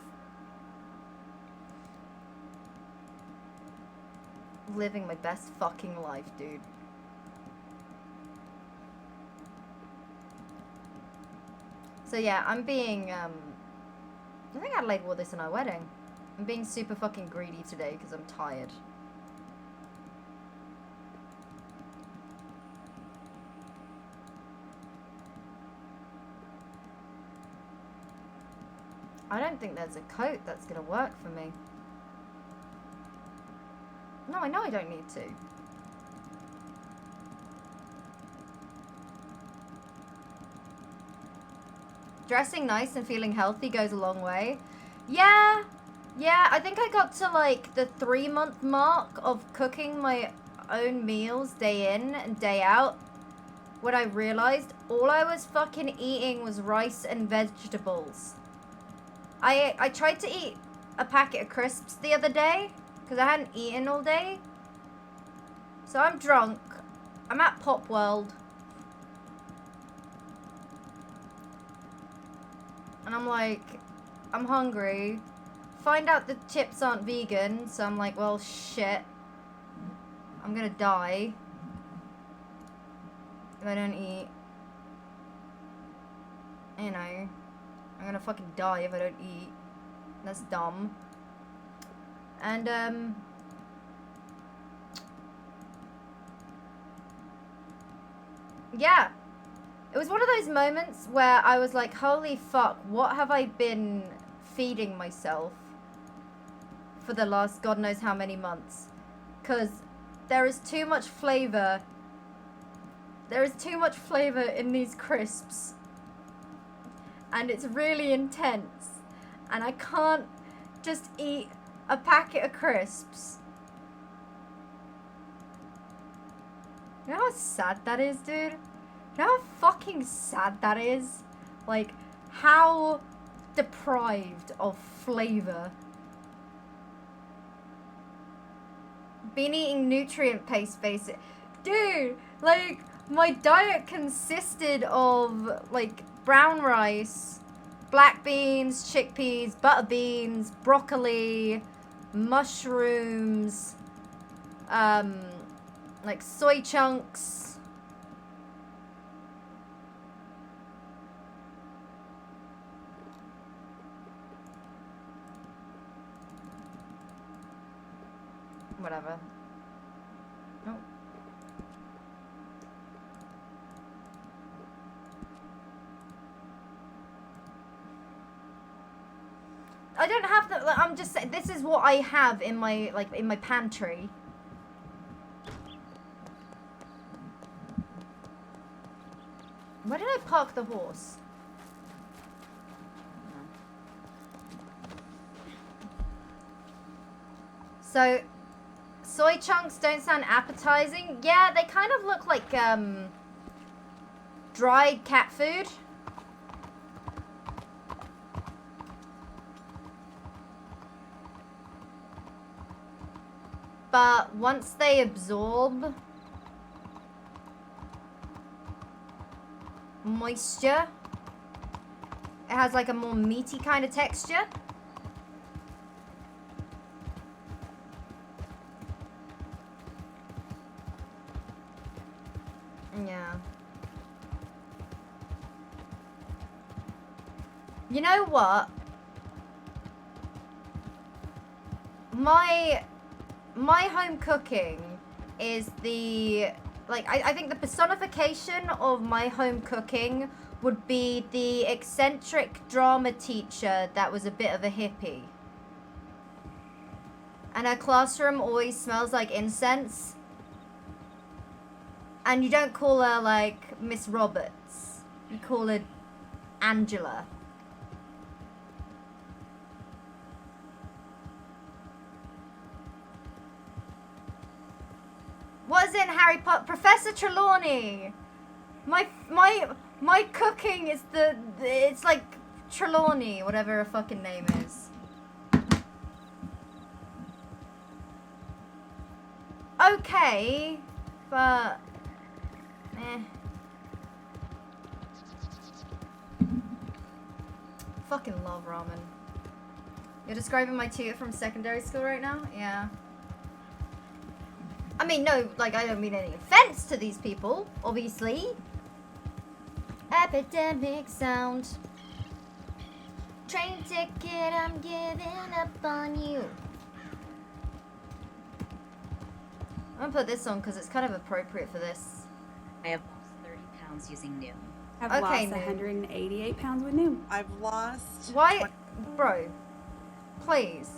living my best fucking life, dude. So yeah, I'm being I think Adelaide wore this in our wedding. I'm being super fucking greedy today because I'm tired. I don't think there's a coat that's gonna work for me. No, I know I don't need to. Dressing nice and feeling healthy goes a long way. Yeah, I think I got to like the 3-month mark of cooking my own meals day in and day out when I realized all I was fucking eating was rice and vegetables. I tried to eat a packet of crisps the other day because I hadn't eaten all day. So I'm drunk. I'm at Pop World. And I'm like, I'm hungry. Find out the chips aren't vegan, so I'm like, well, shit. I'm gonna die if I don't eat. You know, I'm gonna fucking die if I don't eat. That's dumb. And, yeah. It was one of those moments where I was like, holy fuck, what have I been feeding myself for the last God knows how many months? Because there is too much flavor. There is too much flavor in these crisps. And it's really intense. And I can't just eat a packet of crisps. You know how sad that is, dude? You know how fucking sad that is? Like, how deprived of flavor. Been eating nutrient paste, basic. Dude, like, my diet consisted of, like, brown rice, black beans, chickpeas, butter beans, broccoli, mushrooms, like soy chunks. Whatever. Oh. I don't have the, like, I'm just saying, this is what I have in my, like, in my pantry. Where did I park the horse? So, soy chunks don't sound appetizing. Yeah, they kind of look like, dried cat food. But once they absorb moisture, it has like a more meaty kind of texture. Yeah. You know what? My home cooking is the, like, I think the personification of my home cooking would be the eccentric drama teacher that was a bit of a hippie. And her classroom always smells like incense. And you don't call her, like, Miss Roberts. You call her Angela. What is it in Harry Potter? Professor Trelawney. My cooking is it's like Trelawney, whatever her fucking name is. Okay, but fucking love ramen. You're describing my tutor from secondary school right now? Yeah. I mean, no, like, I don't mean any offense to these people, obviously. Epidemic sound. Train ticket, I'm giving up on you. I'm gonna put this on because it's kind of appropriate for this. I have lost 30 pounds using Noom. I've Okay, lost Noom. 188 pounds with Noom. I've lost. Why, bro? Please.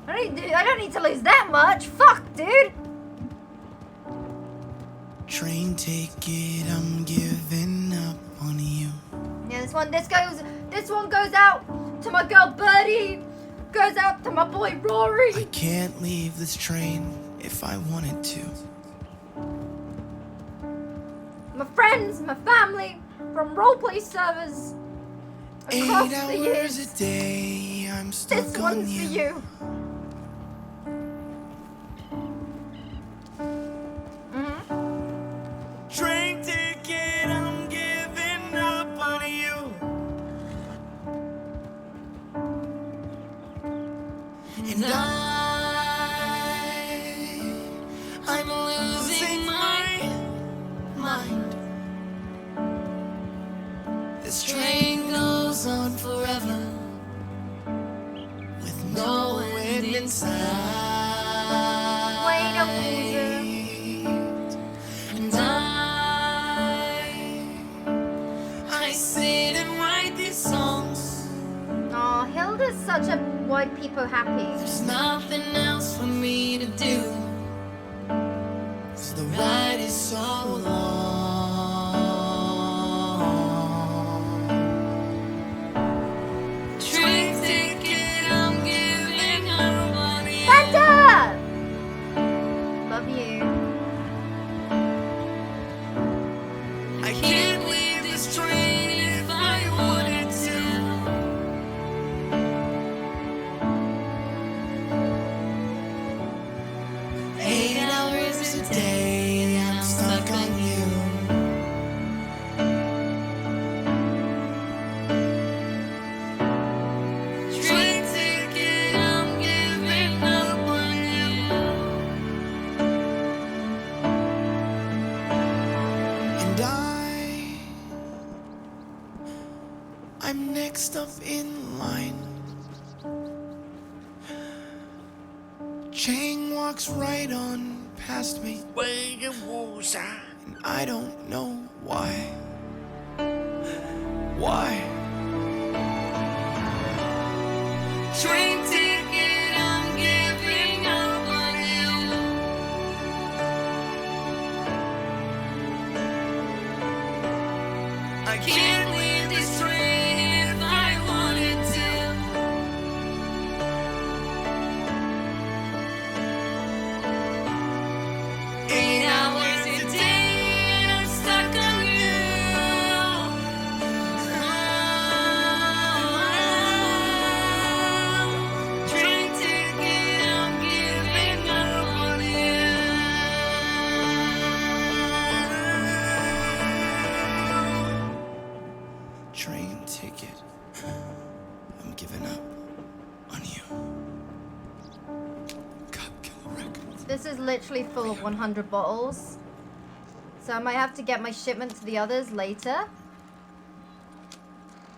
I don't need to lose that much. Fuck, dude. Train ticket, I'm giving up on you. Yeah, this one goes out to my girl Birdie. Goes out to my boy Rory. I can't leave this train if I wanted to. My friends, my family, from roleplay servers across 8 the hours years. a day, I'm stuck This on one's you. for you. Train ticket, I'm giving up on you. And I'm losing my mind. This train goes on forever with no end in sight. Wait a loser. And I sit and write these songs. Aw, Hilda's such a white people happy. There's nothing else for me to do. 'Cause the ride is so long. Train ticket, I'm giving up on you. Fanta! Love you. I can't leave this train if I wanted to. Eight hours a day, I'm stuck on you. Train ticket, I'm giving up on you. And I'm next up in line. Chang walks right on past me. And I don't know why. Why? Train ticket, I'm giving up on you. I can't leave this train if I wanted to. 8 hours a day, and I'm stuck on you. Train ticket, I'm giving up on you. Train ticket, I'm giving up on you. Cop Killer Records. This is literally full of 100 bottles. So I might have to get my shipment to the others later.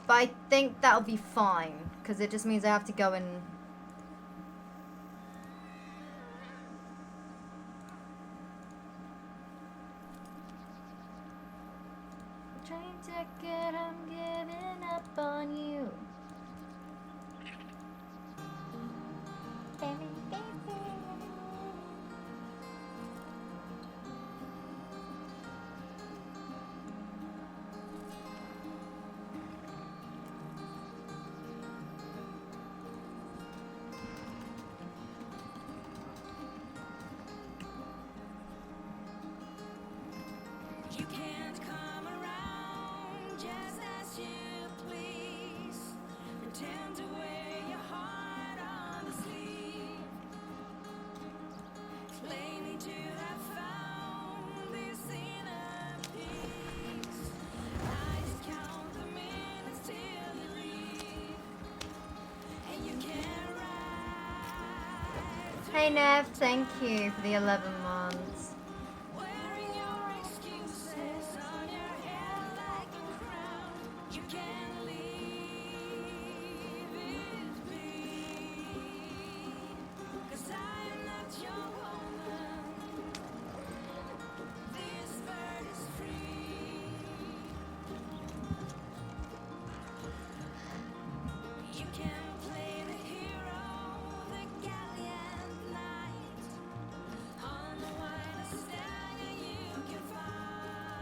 But I think that'll be fine. Because it just means I have to go and... Train ticket, I'm giving up on you. You can't come around just as you please. Hey Nev, thank you for the 11 months.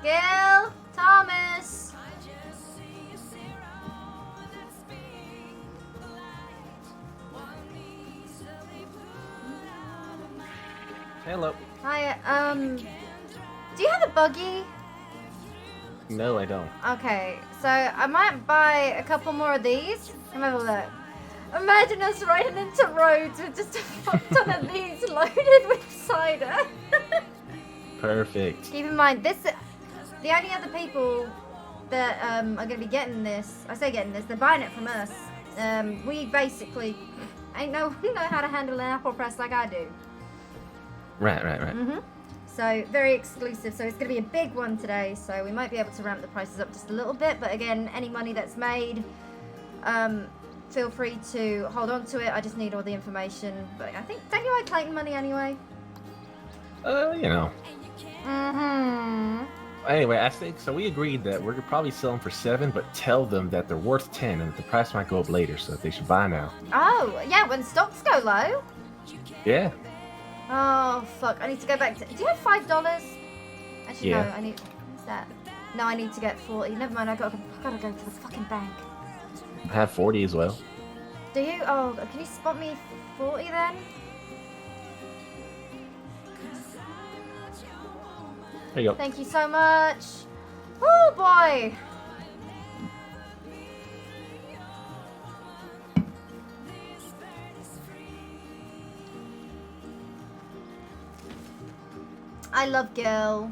Gil, Thomas. Hello. Hi, do you have a buggy? No, I don't. Okay, so I might buy a couple more of these. Come have a look. Imagine us riding into Rhodes with just a fuck ton of these loaded with cider. Perfect. Keep in mind, the only other people that are going to be getting this, I say getting this, they're buying it from us. We basically know how to handle an apple press like I do. Right. So very exclusive. So it's going to be a big one today. So we might be able to ramp the prices up just a little bit. But again, any money that's made, feel free to hold on to it. I just need all the information. But I think, don't you like Clayton money anyway? You know. Mm-hmm. Anyway, I think so. We agreed that we're gonna probably sell them for 7, but tell them that they're worth 10 and that the price might go up later, so that they should buy now. Oh, yeah, when stocks go low. Yeah. Oh, fuck. I need to go back to... Do you have $5? Actually, Yeah. no, I need... What's that? No, I need to get 40. Never mind, I gotta go to the fucking bank. I have 40 as well. Do you? Oh, can you spot me 40 then? There you go. Thank you so much. Oh, boy. I love Gil.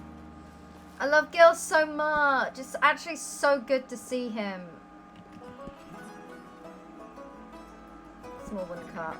I love Gil so much. It's actually so good to see him. Small wooden cart.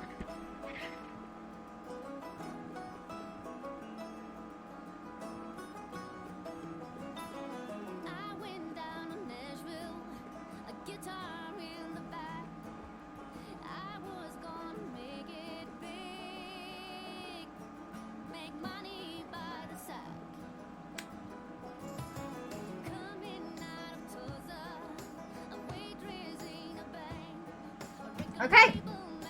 Okay,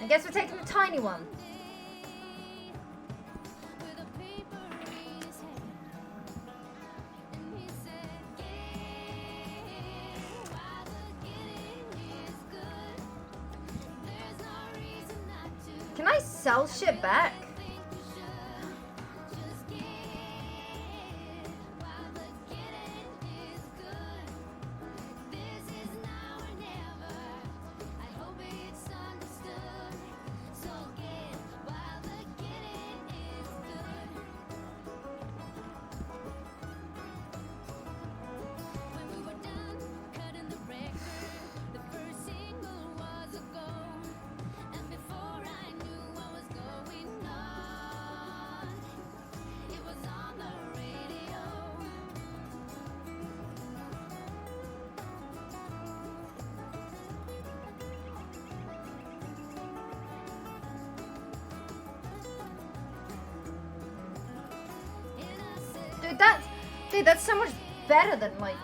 I guess we're taking the tiny one. Can I sell shit back? Dude, that's so much better than like.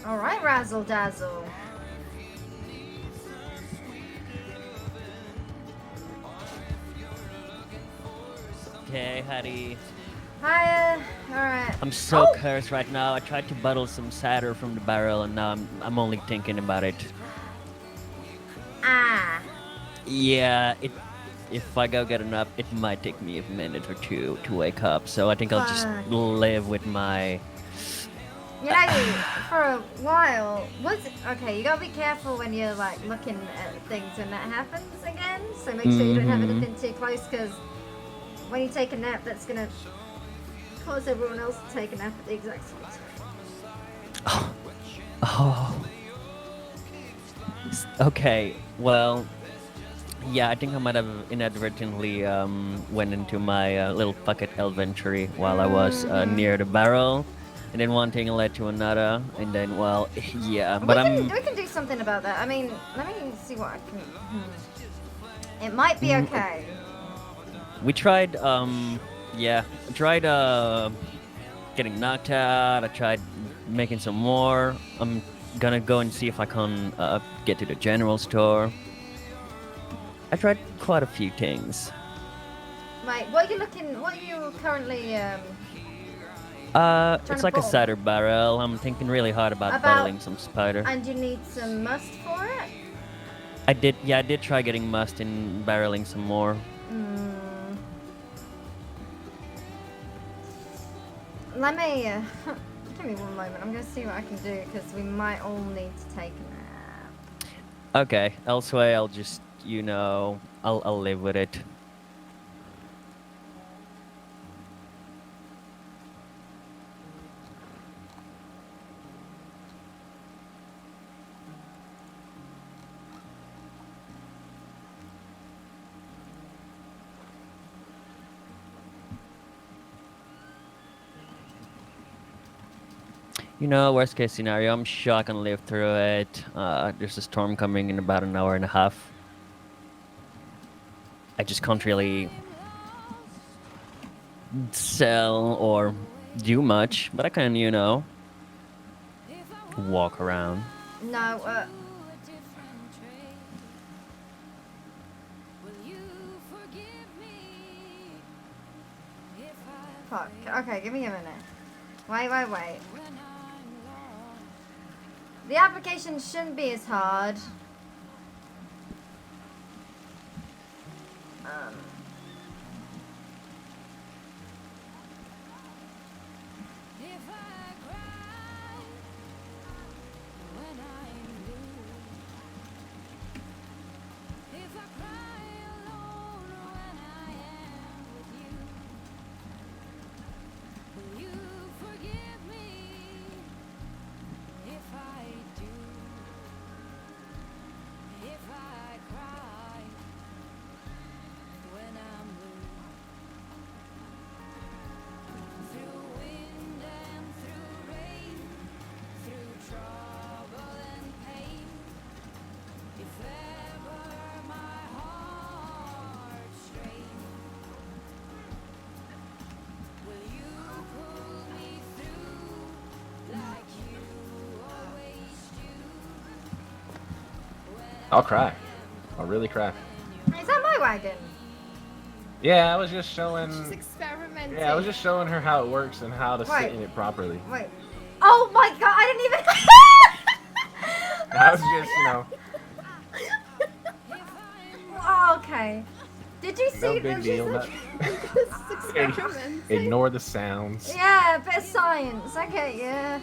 Alright, Razzle Dazzle. Okay, Hattie. Hiya. Alright. I'm so Oh! cursed right now. I tried to bottle some cider from the barrel, and now I'm only thinking about it. Ah. Yeah, if I go get enough, it might take me a minute or two to wake up. So I think I'll just Fuck. live with my. You know, for a while, okay, you gotta be careful when you're like looking at things when that happens again. So make sure you don't have anything too close, because when you take a nap, that's gonna cause everyone else to take a nap at the exact same time. Oh. Okay, well, yeah, I think I might have inadvertently went into my little pocket inventory while I was near the barrel, and then one thing led to another, and then, well, yeah, but we can do something about that. I mean, let me see what I can. It might be okay. We tried, yeah, I tried getting knocked out. I tried making some more. I'm gonna go and see if I can get to the general store. I tried quite a few things. Right, what are you currently It's to like a bottle? cider barrel. I'm thinking really hard about bottling some cider. And you need some must for it? I did try getting must and barreling some more. Let me, give me one moment. I'm gonna see what I can do, because we might all need to take a nap. Okay, elsewhere I'll just, you know, I'll live with it. You know, worst case scenario, I'm sure I can live through it. There's a storm coming in about an hour and a half. I just can't really sell or do much, but I can, you know, walk around. No, fuck. Okay, give me a minute. Wait. The application shouldn't be as hard. I'll cry. I'll really cry. Is that my wagon? Yeah, I was just showing. She's experimenting. Yeah, I was just showing her how it works and how to sit in it properly. Wait. Oh my god, I didn't even. I was just, you know. Oh, okay. Did you see No big deal. Ignore the sounds. Yeah, a bit of science. Okay, yeah.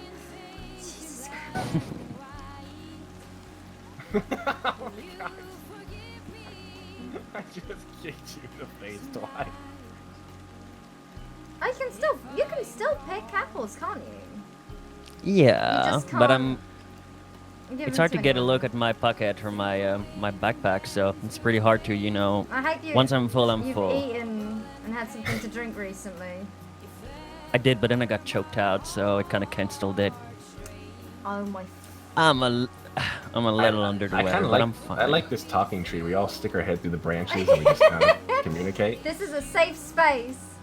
Jesus Christ. Oh my God. I just kicked you in the face twice. You can still pick apples, can't you? Yeah, just but can't it's hard to get a look at my pocket or my my backpack, so it's pretty hard to, you know. I hope once I'm full, I'm full. You've eaten and had something to drink recently. I did, but then I got choked out, so it kind of cancelled it. Oh my. I'm a little under the weather, but I'm fine. I like this talking tree. We all stick our head through the branches and we just kind of communicate. This is a safe space.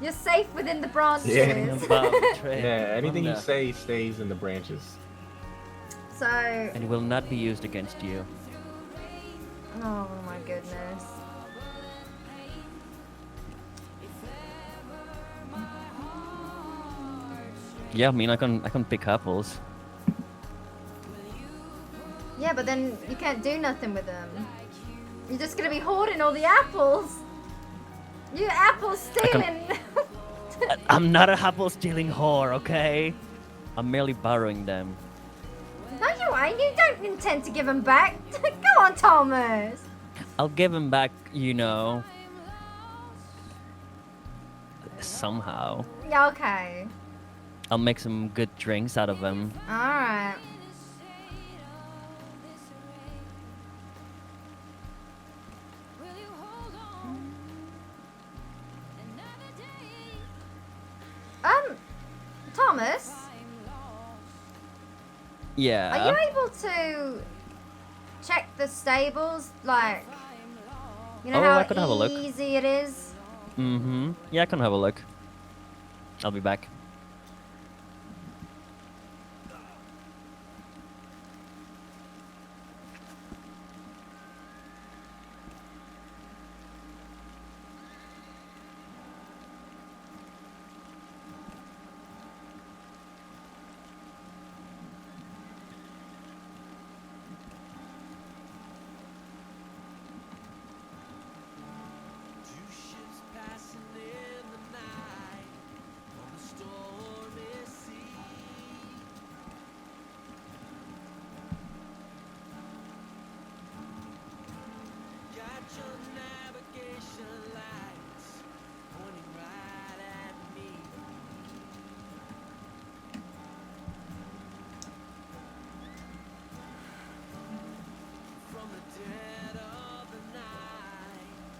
You're safe within the branches. Yeah, anything you say stays in the branches. So, And it will not be used against you. oh my goodness. Yeah, I mean, I can pick apples. Yeah, but then you can't do nothing with them. You're just gonna be hoarding all the apples. You apple stealing. I'm not a apple stealing whore, okay? I'm merely borrowing them. No, you ain't. You don't intend to give them back. Go on, Thomas. I'll give them back, you know. Somehow. Yeah, okay. I'll make some good drinks out of them. Alright. Thomas? Yeah. Are you able to check the stables? Like, you know Oh, how I could have a look. easy it is? Mm-hmm. Yeah, I can have a look. I'll be back.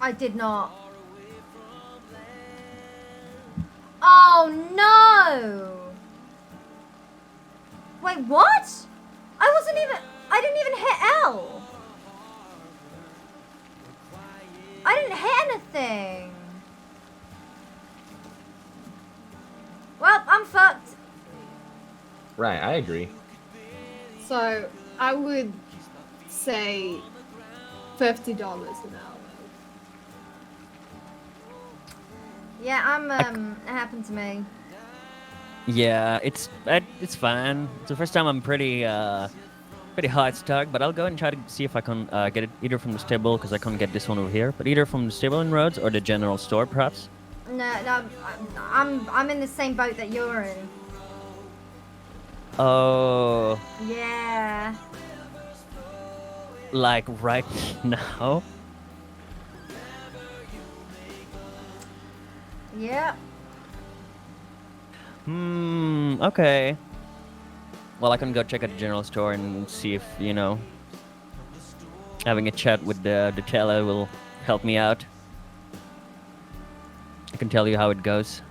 I did not. Oh no! Wait, what? I didn't even hit L. I didn't hit anything. Well, I'm fucked. Right, I agree. So I would say $50 an hour. Yeah, it happened to me. Yeah, it's fine. It's the first time I'm pretty hard stuck, but I'll go and try to see if I can get it either from the stable, because I can't get this one over here, but either from the stable in Rhodes or the general store, perhaps. No, I'm in the same boat that you're in. Oh, Yeah. like right now? Yep. Okay. Well, I can go check at the general store and see if, you know, having a chat with the teller will help me out. I can tell you how it goes.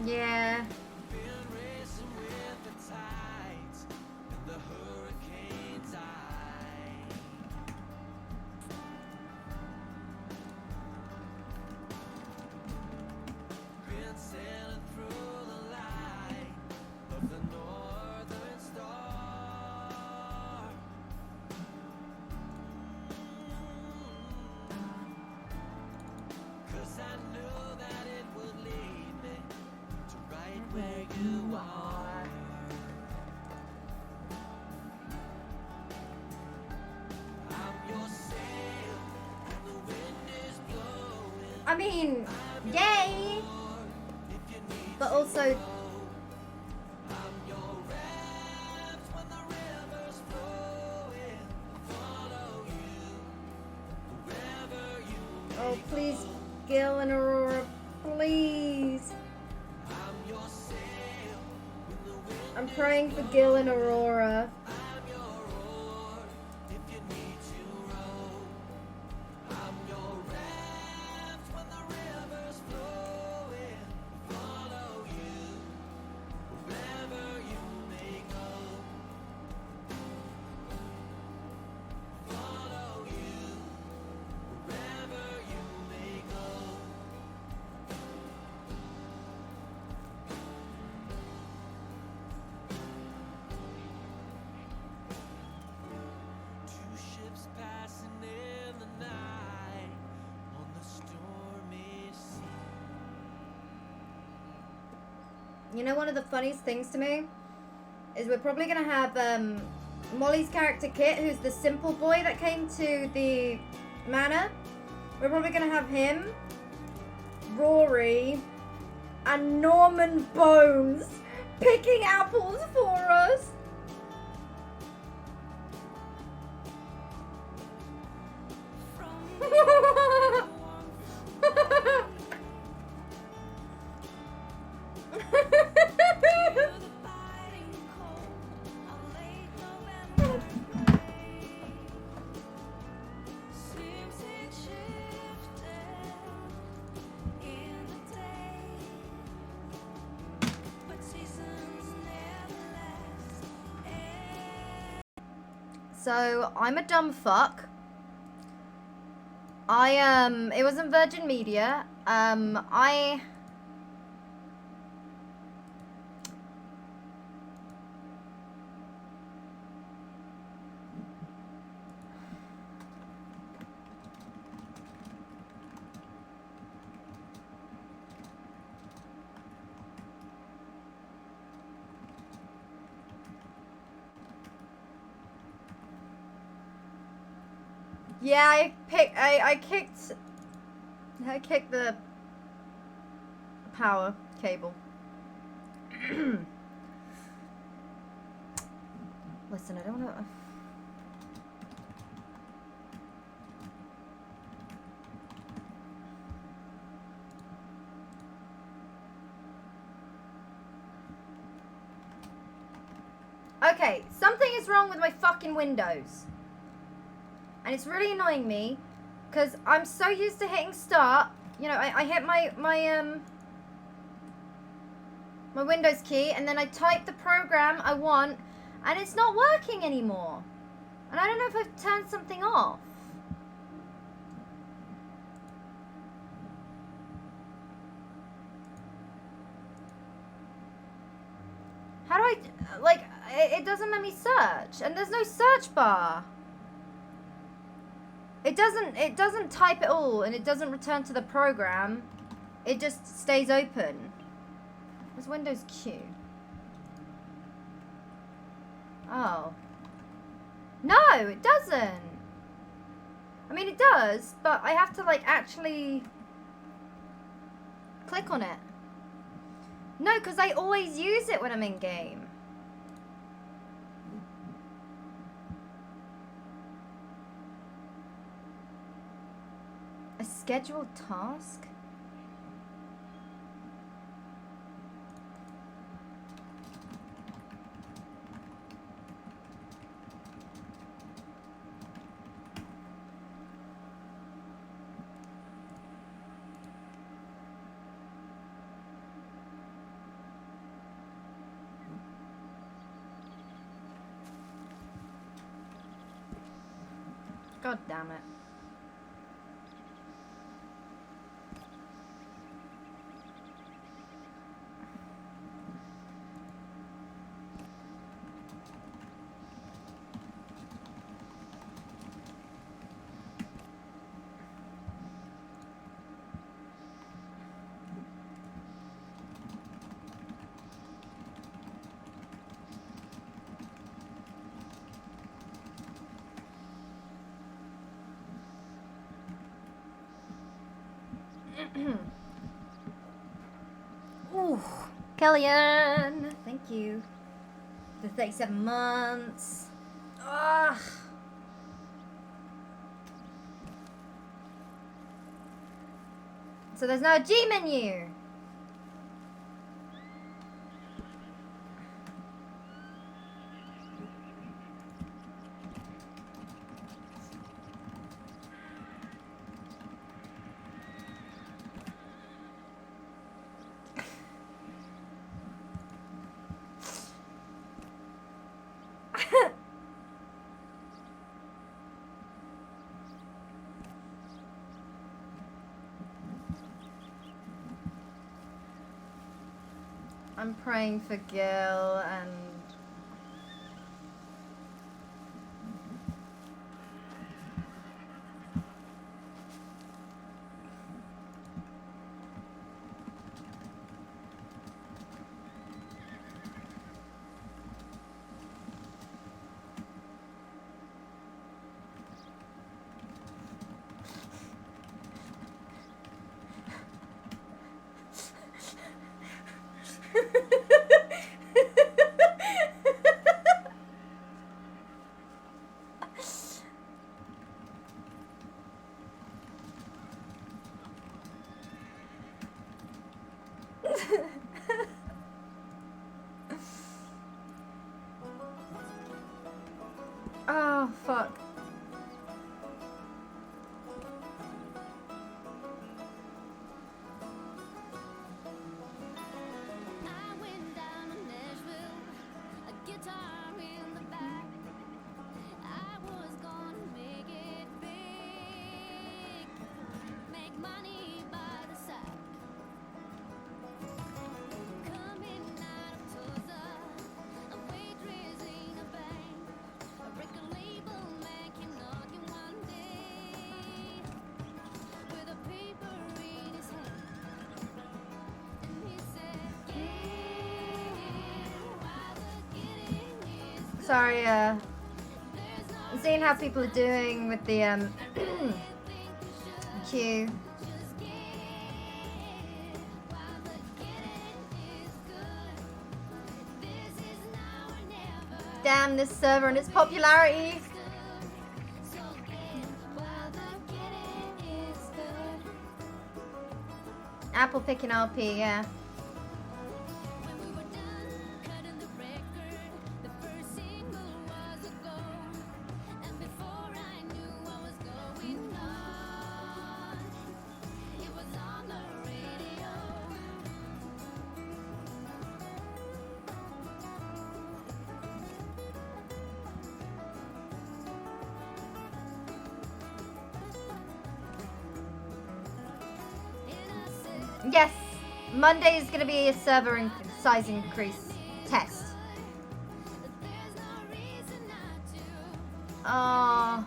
Yeah. I mean, yay! But also... Oh, please, Gil and Aurora, please. I'm praying for Gil and Aurora. You know, one of the funniest things to me is we're probably gonna have Molly's character Kit, who's the simple boy that came to the manor. We're probably gonna have him, Rory, and Norman Bones picking apples for us. So, I'm a dumb fuck. It wasn't Virgin Media. Yeah, I kicked the power cable. Listen, I don't want to. Okay, something is wrong with my fucking Windows. And it's really annoying me, because I'm so used to hitting start. You know, I hit my Windows key, and then I type the program I want, and it's not working anymore. And I don't know if I've turned something off. How do I, like, it doesn't let me search, and there's no search bar. It doesn't type at all, and it doesn't return to the program. It just stays open. Where's Windows Q? Oh. No, it doesn't. I mean, it does, but I have to, like, actually click on it. No, because I always use it when I'm in game. A scheduled task? God damn it. Ooh, Kellyanne, thank you. The 37 months. Ugh. So there's no G menu. I'm praying for Gil and Oh, fuck. Sorry, I'm seeing how people are doing with the queue. Damn this server and its popularity. Apple picking LP, yeah. Yes, Monday is going to be a server size increase test. Oh.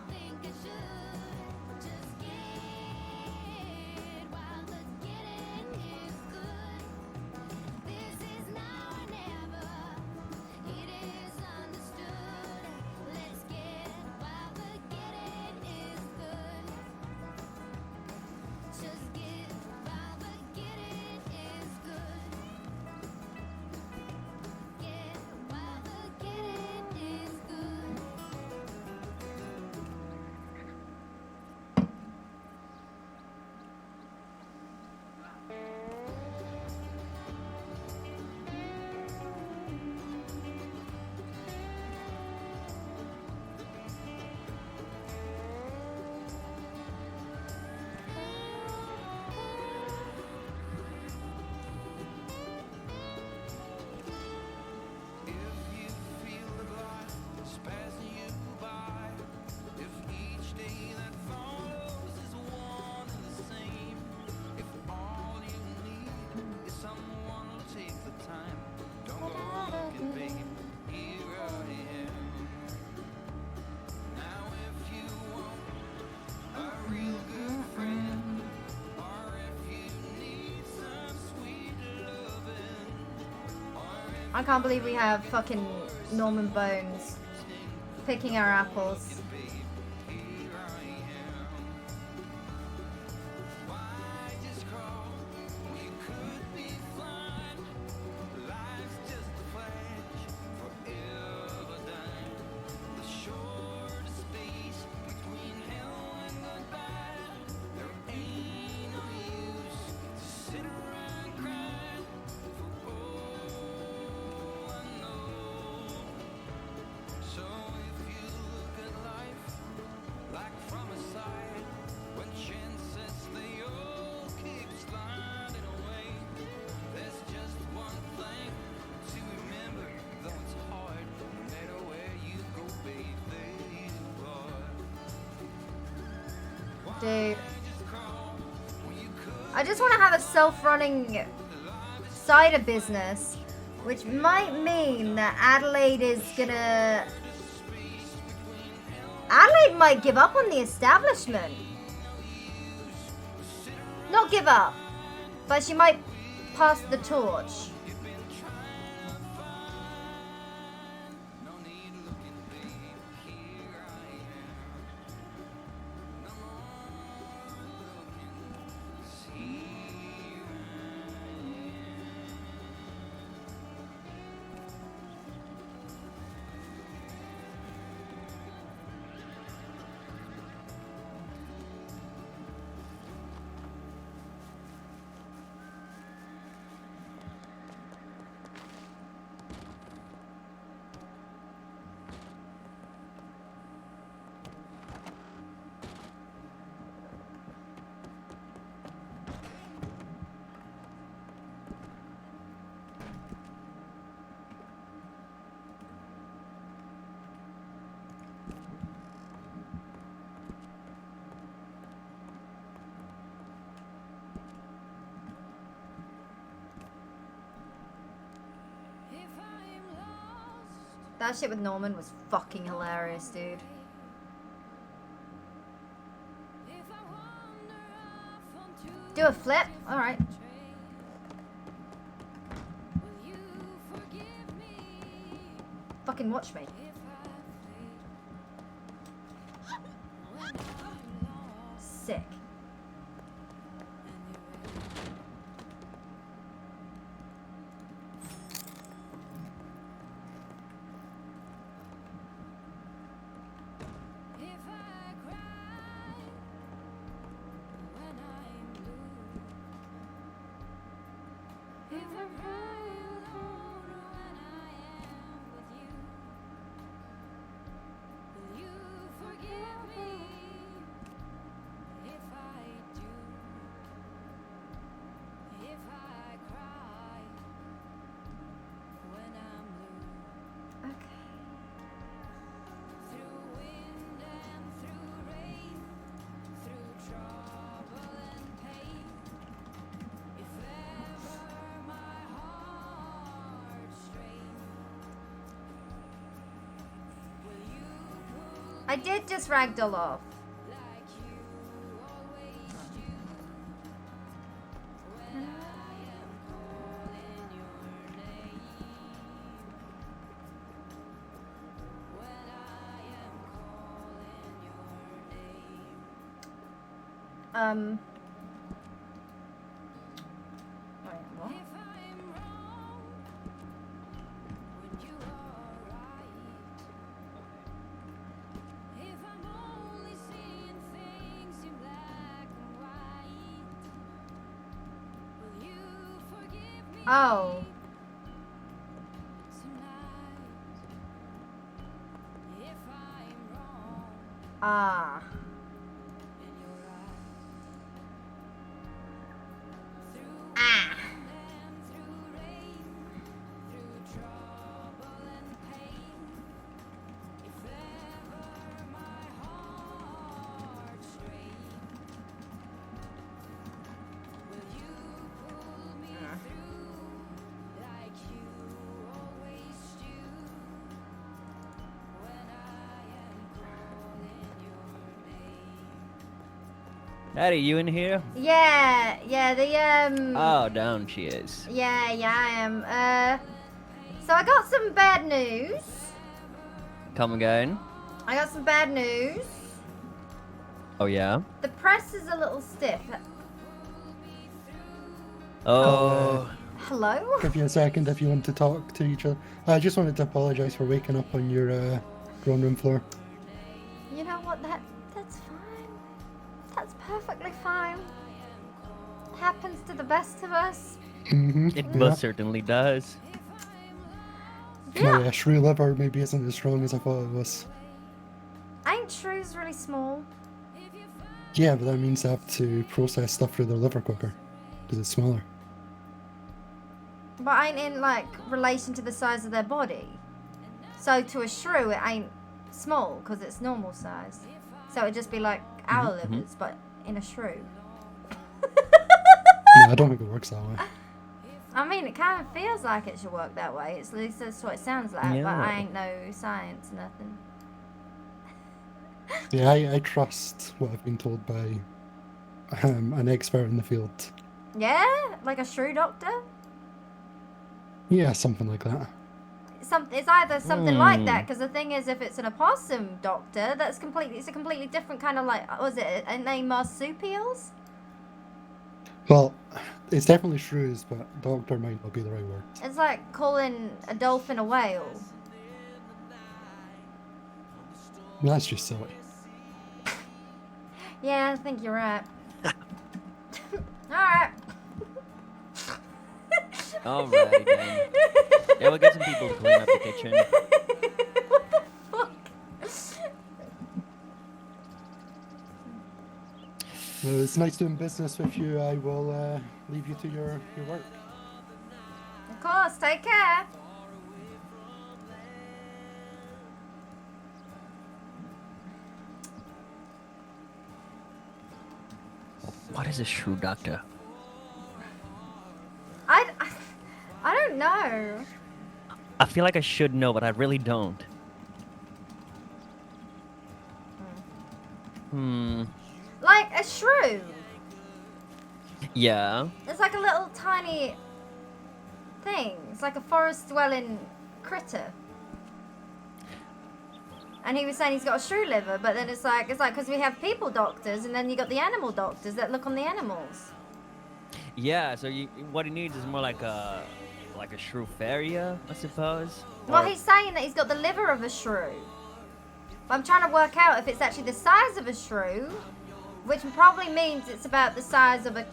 I can't believe we have fucking Norman Bones picking our apples. Dude. I just want to have a self-running cider business, which might mean that Adelaide is gonna... Adelaide might give up on the establishment. Not give up, but she might pass the torch. That shit with Norman was fucking hilarious, dude. Do a flip? Alright. Fucking watch me. Sick. I did just ragdoll off. Wait, what? Oh. Ah. Ah. Daddy, you in here? Yeah, Oh, down she is. Yeah, I am. So I got some bad news. Come again. I got some bad news. Oh, yeah? The press is a little stiff. Oh. Hello? Give you a second if you want to talk to each other. I just wanted to apologise for waking up on your grown room floor. You know what? That's fine. That's perfectly fine. Happens to the best of us. It most certainly does. Yeah. My shrew liver maybe isn't as strong as I thought it was. Ain't shrews really small? Yeah, but that means they have to process stuff through their liver quicker because it's smaller. But ain't in like relation to the size of their body. So to a shrew it ain't small because it's normal size. So it'd just be like our livers, but in a shrew. No, I don't think it works that way. I mean, it kind of feels like it should work that way. At least that's what it sounds like, but Yeah. I ain't no science, nothing. Yeah, I trust what I've been told by an expert in the field. Yeah? Like a shrew doctor? Yeah, something like that. It's either something like that, because the thing is, if it's an opossum doctor, it's a completely different kind of like, was it a name marsupials? Well, it's definitely shrews, but doctor might not be the right word. It's like calling a dolphin a whale. That's just silly. Yeah, I think you're right. Alright. Alrighty then. Yeah, we'll get some people to clean up the kitchen. What the fuck? Well, it's nice doing business with you. I will leave you to your work. Of course, take care. What is a shrew doctor? I don't know. I feel like I should know, but I really don't. Like a shrew. Yeah. It's like a little tiny thing. It's like a forest-dwelling critter. And he was saying he's got a shrew liver, but then it's like because we have people doctors, and then you got the animal doctors that look on the animals. Yeah, so what he needs is more like a shrew farrier, I suppose. Well, Or- he's saying that he's got the liver of a shrew. But I'm trying to work out if it's actually the size of a shrew, which probably means it's about the size of a...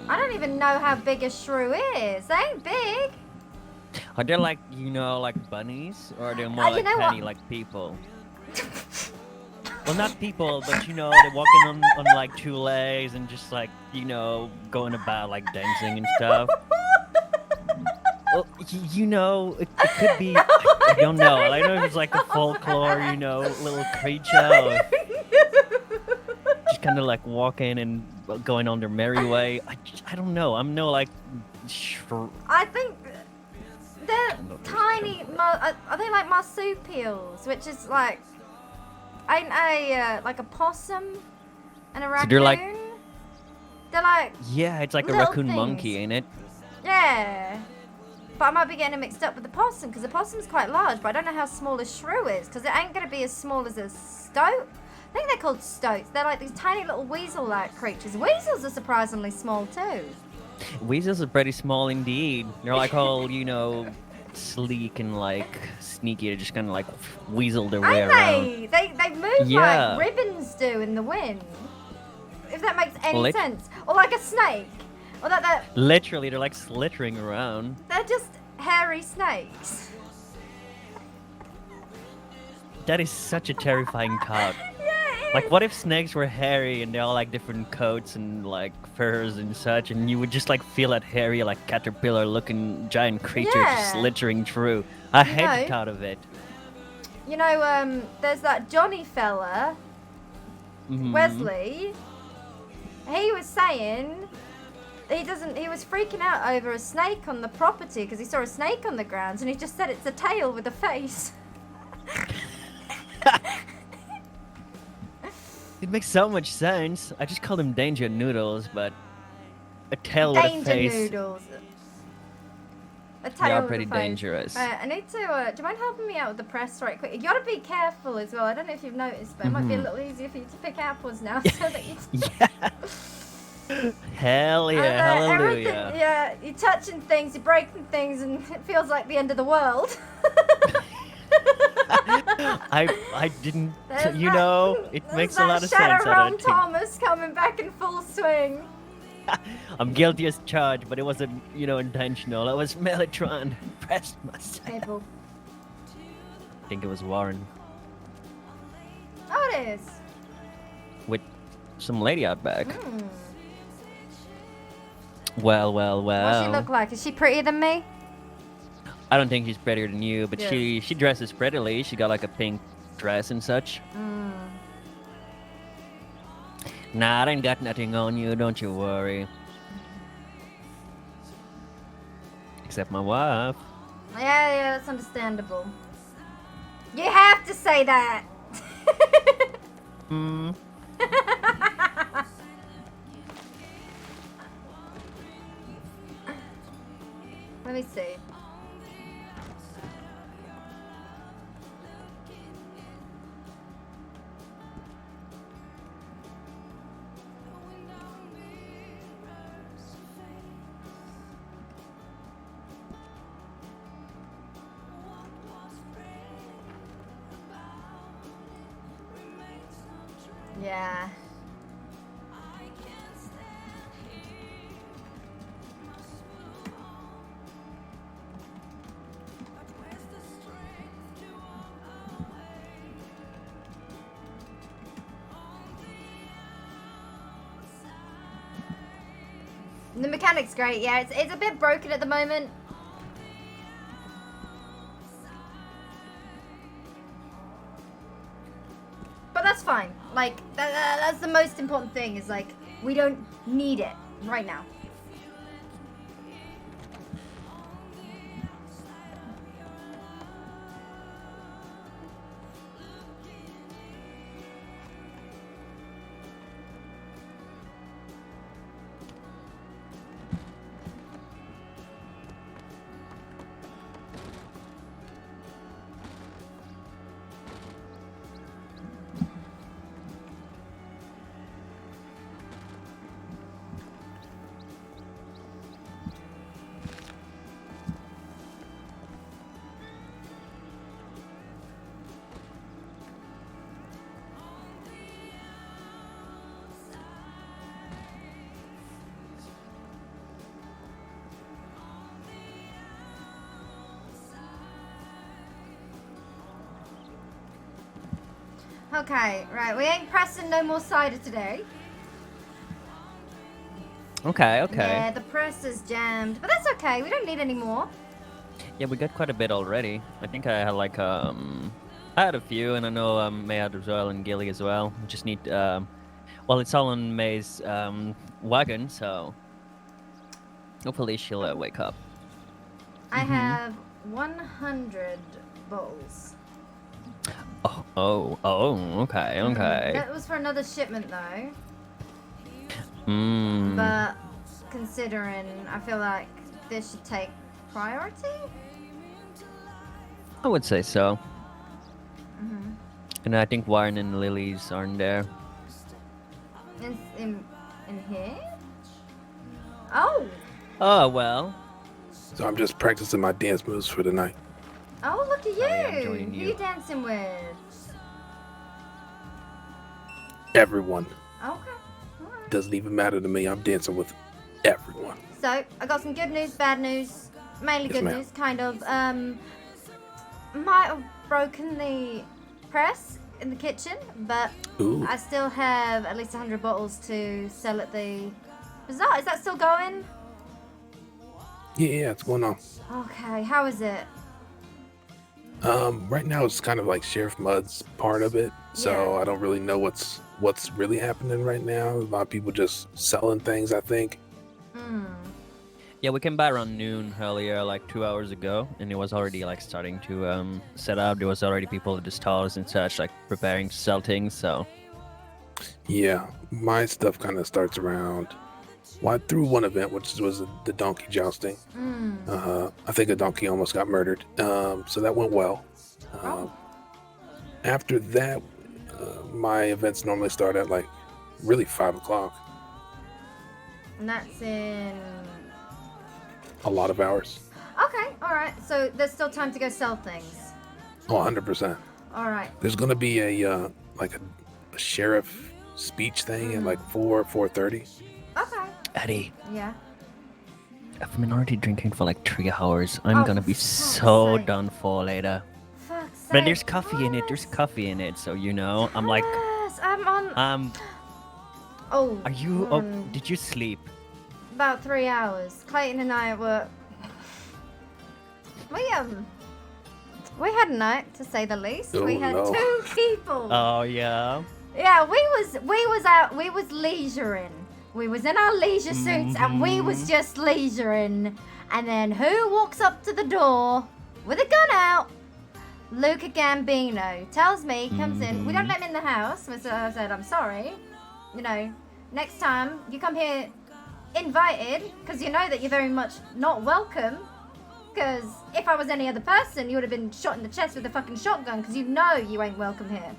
I don't even know how big a shrew is. They ain't big. Are they like, like bunnies? Or are they more You like know what? tiny, like people? Well, not people, but they're walking on like two legs and just like, going about like dancing and stuff. Well, it could be, I don't know. I don't know if it's like a folklore, little creature. Or just kind of like walking and going on their merry way. I don't know. I'm no like... I think they're tiny, are they like marsupials, which is like, ain't like a possum and a raccoon? So they're like... They're like... Yeah, it's like a little raccoon things. monkey, ain't it? Yeah. But I might be getting it mixed up with the possum, because the possum's quite large, but I don't know how small a shrew is, because it ain't going to be as small as a stoat. I think they're called stoats. They're like these tiny little weasel-like creatures. Weasels are surprisingly small, too. Weasels are pretty small indeed. They're like all, sleek and like sneaky. They just kind of like weasel their way around. Ain't they? They move Yeah. like ribbons do in the wind. If that makes any Lit- sense. Or like a snake. Or that Literally, they're like slittering around. they're just hairy snakes. That is such a terrifying thought. Yeah, it is. Like, what if snakes were hairy and they all like different coats and like furs and such, and you would just like feel that hairy, like caterpillar-looking giant creature just Yeah. slithering through? I hate know- the thought of it. You know, there's that Johnny fella, Mhm. Wesley. He was saying he was freaking out over a snake on the property because he saw a snake on the grounds, and he just said it's a tail with a face. It makes so much sense. I just call them danger noodles, but a tail with a Danger face. noodles. A They tail are with pretty a face. dangerous. I need to. Do you mind helping me out with the press right quick? You gotta be careful as well. I don't know if you've noticed, but it might be a Mhm. little easier for you to pick apples now. So that you... Hell yeah, everything, hallelujah. yeah, you're touching things, you're breaking things, and it feels like the end of the world. I didn't, There's it there's makes a that lot of Shadow sense. I Realm don't think. Thomas coming back in full swing. I'm guilty as charged, but it wasn't, intentional. I was Mellotron. Pressed myself. People. I think it was Warren Oh, it is. with some lady out back. Hmm. Well. What does she look like? Is she prettier than me? I don't think she's prettier than you, but Yes. she dresses prettily. She got like a pink dress and such. Mm. Nah, I ain't got nothing on you. Don't you worry. Except my wife. Yeah, that's understandable. You have to say that. Hmm. Let me see. Yeah. The mechanic's great, yeah. It's a bit broken at the moment. But that's fine. Like, that's the most important thing is, like, we don't need it right now. Okay, right. We ain't pressing no more cider today. Okay, okay. Yeah, the press is jammed, but that's okay. We don't need any more. Yeah, we got quite a bit already. I think I had like I had a few, and I know May had as well, and Gilly as well. We just need well, it's all on May's wagon, so hopefully she'll wake up. I have 100 bottles. Oh, okay, okay. That was for another shipment though. Mm. But considering, I feel like this should take priority. I would say so. Mm-hmm. And I think Warren and Lily's aren't there. In here? Oh. Oh well. So I'm just practicing my dance moves for the night. Oh, look at you. yeah, I'm joining Who you. you dancing with? Everyone. Okay. Alright. Doesn't even matter to me. I'm dancing with everyone. So, I got some good news, bad news. Mainly Yes, good ma'am. news, kind of. Might have broken the press in the kitchen, but Ooh. I still have at least 100 bottles to sell at the bazaar. Is that still going? Yeah, it's going on. Okay, how is it? Right now it's kind of like Sheriff Mudd's part of it, so Yeah. I don't really know what's really happening right now. A lot of people just selling things, I think. Yeah, we came by around noon earlier, like 2 hours ago, and it was already like starting to set up. There was already people at the stalls and such, like preparing to sell things. So Yeah, my stuff kind of starts around. Well, I threw one event, which was the donkey jousting. I think a donkey almost got murdered, so that went well. After that, my events normally start at like really 5 o'clock. And that's in... A lot of hours. Okay, alright. So there's still time to go sell things. Oh, 100%. Alright. There's gonna be a like a sheriff speech thing at like 4:30. Okay. Eddie, Yeah. I've been already drinking for like 3 hours. I'm Oh, gonna be for so fuck's sake. done for later. Fuck's But sake. there's coffee in it. There's coffee in it, so you know. I'm like, Yes, I'm on... Oh. are you? Oh, did you sleep? About 3 hours. Clayton and I were... We had a night, to say the least. Oh, we had no. 2 people. Oh yeah. Yeah, we was out, we was leisuring. We was in our leisure suits and we was just leisuring. And then who walks up to the door with a gun out? Luca Gambino tells me, comes in. We don't let him in the house. So I said, I'm sorry. You know, next time you come here invited, because you know that you're very much not welcome. Because if I was any other person, you would have been shot in the chest with a fucking shotgun, because you know you ain't welcome here.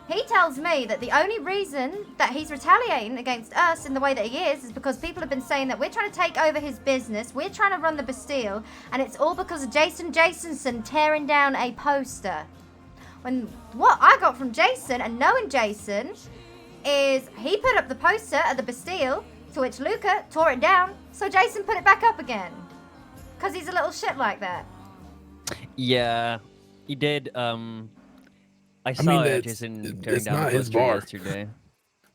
He tells me that the only reason that he's retaliating against us in the way that he is because people have been saying that we're trying to take over his business, we're trying to run the Bastille, and it's all because of Jason Jasonson tearing down a poster. When what I got from Jason, and knowing Jason, is he put up the poster at the Bastille, to which Luca tore it down, so Jason put it back up again. Because he's a little shit like that. Yeah, he did. I saw mean, Jason tearing it's down not the his poster bar. yesterday.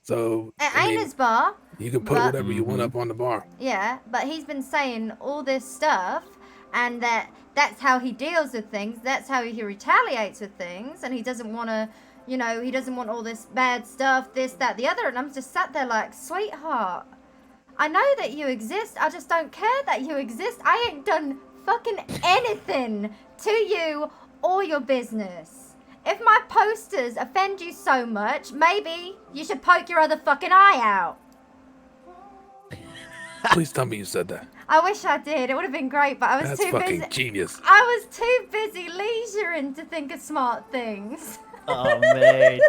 So It I ain't mean, his bar. you can put but- whatever you want up on the bar. Yeah, but he's been saying all this stuff, and that's how he deals with things. That's how he retaliates with things, and he doesn't want to, you know, he doesn't want all this bad stuff, this, that, the other. And I'm just sat there like, sweetheart, I know that you exist. I just don't care that you exist. I ain't done fucking anything to you or your business. If my posters offend you so much, maybe you should poke your other fucking eye out. Please tell me you said that. I wish I did. It would have been great, but I was That's too fucking busy. genius. I was too busy leisuring to think of smart things. Oh, mate.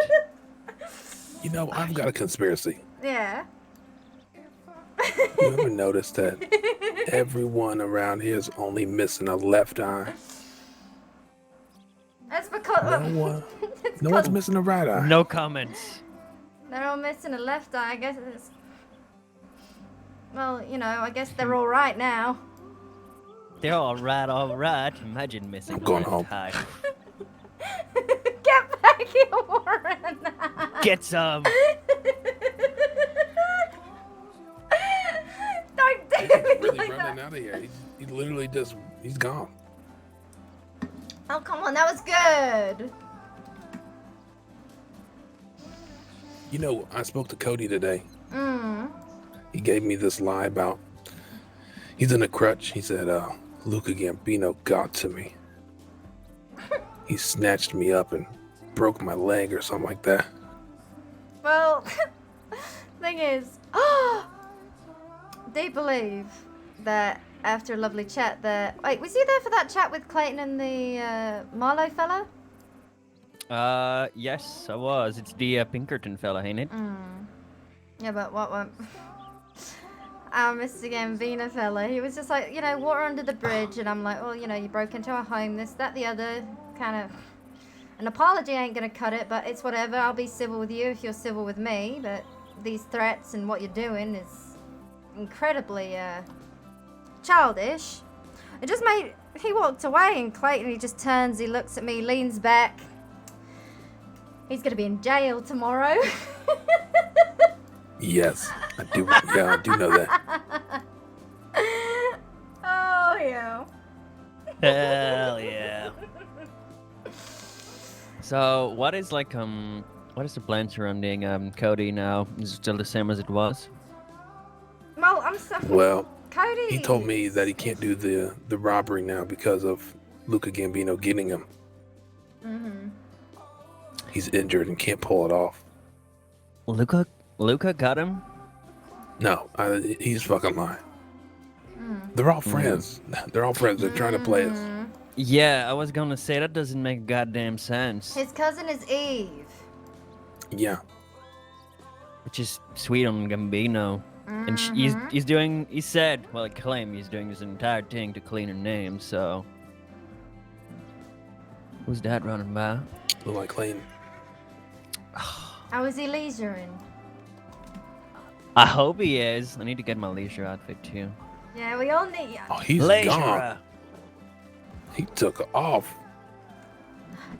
You know, I've got a conspiracy. Yeah. You ever notice that everyone around here is only missing a left eye? That's because No one's missing a right eye. No comments. they're all missing a left eye. I guess it's... Well, you know, I guess they're all right now. They're all right, all right. Imagine missing I'm going a home. left eye. Get back you, Warren. Get some. Don't do He's me really like running that. out of here. He literally just, he's gone. Oh, come on, that was good. You know, I spoke to Cody today. Mm. He gave me this lie about, he's in a crutch. He said, Luca Gambino got to me. He snatched me up and broke my leg or something like that. Well, thing is, they believe that after a lovely chat that... Wait, was you there for that chat with Clayton and the Marlowe fella? Yes, I was. It's the Pinkerton fella, ain't it? Yeah, but what our Mr. Gambino fella, he was just like, you know, water under the bridge, and I'm like, well, you know, you broke into our home, this, that, the other, kind of... An apology ain't gonna cut it, but it's whatever. I'll be civil with you if you're civil with me, but these threats and what you're doing is incredibly, childish. It just made... He walked away, and Clayton, he just turns, he looks at me, leans back. He's gonna be in jail tomorrow. Yes, I do. Yeah, I do know that. Oh, yeah. Hell yeah. So, what is like what is the plan surrounding Cody now? Is it still the same as it was? Well, I'm so... Well, Cody... he told me that he can't do the robbery now because of Luca Gambino getting him. Mm-hmm. He's injured and can't pull it off. Luca got him? No, he's fucking lying. They're all friends. They're all friends. They're trying to play us. Yeah, I was gonna say that doesn't make goddamn sense. His cousin is Eve. Yeah. Which is sweet on Gambino. And he's doing, he said, well, I claim he's doing this entire thing to clean her name, so. Who's that running by? Look like clean. How is he leisuring? I hope he is. I need to get my leisure outfit too. Yeah, we all need... Oh, he's leisure. gone. He took off.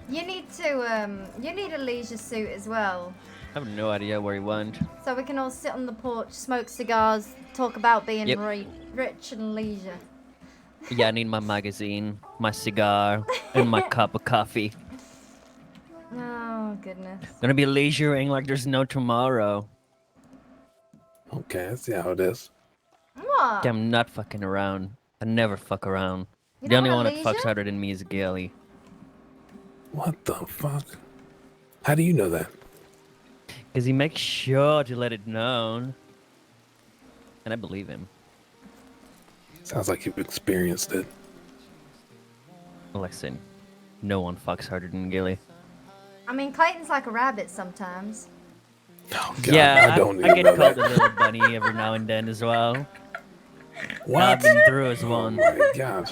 You need to, you need a leisure suit as well. I have no idea where he went. So we can all sit on the porch, smoke cigars, talk about being Yep. rich and leisure. Yeah, I need my magazine, my cigar, and my cup of coffee. Oh, goodness. Gonna be leisuring like there's no tomorrow. Okay, I see how it is. What? I'm not fucking around. I never fuck around. You The don't only one want that fucks leisure? harder than me is Gilly. What the fuck? How do you know that? Because he makes sure to let it known. And I believe him. Sounds like you've experienced it. Listen, no one fucks harder than Gilly. I mean, Clayton's like a rabbit sometimes. Oh, God, Yeah, I don't I even get know called that. a little bunny every now and then as well. What? I've been through as Oh one. my God.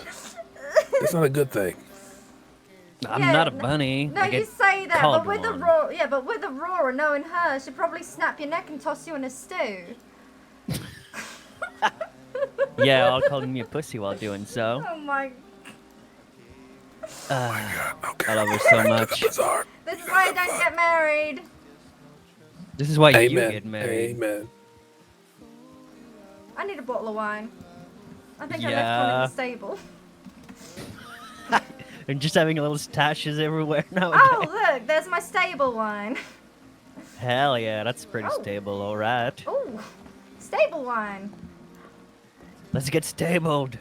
That's not a good thing. I'm Yeah, not a bunny. No, I you get say that, called but with one. Aurora, yeah, but with Aurora knowing her, she'd probably snap your neck and toss you in a stew. Yeah, all calling me a pussy while doing so. Oh my! Okay. I love her so much. This is why I don't get married. This is why you Amen. get married. Amen. I need a bottle of wine. I think I left one in Yeah. the stable. And just having little stashes everywhere now. Oh, look, there's my stable wine. Hell yeah, that's pretty Oh. stable, alright. Ooh, stable wine. Let's get stabled.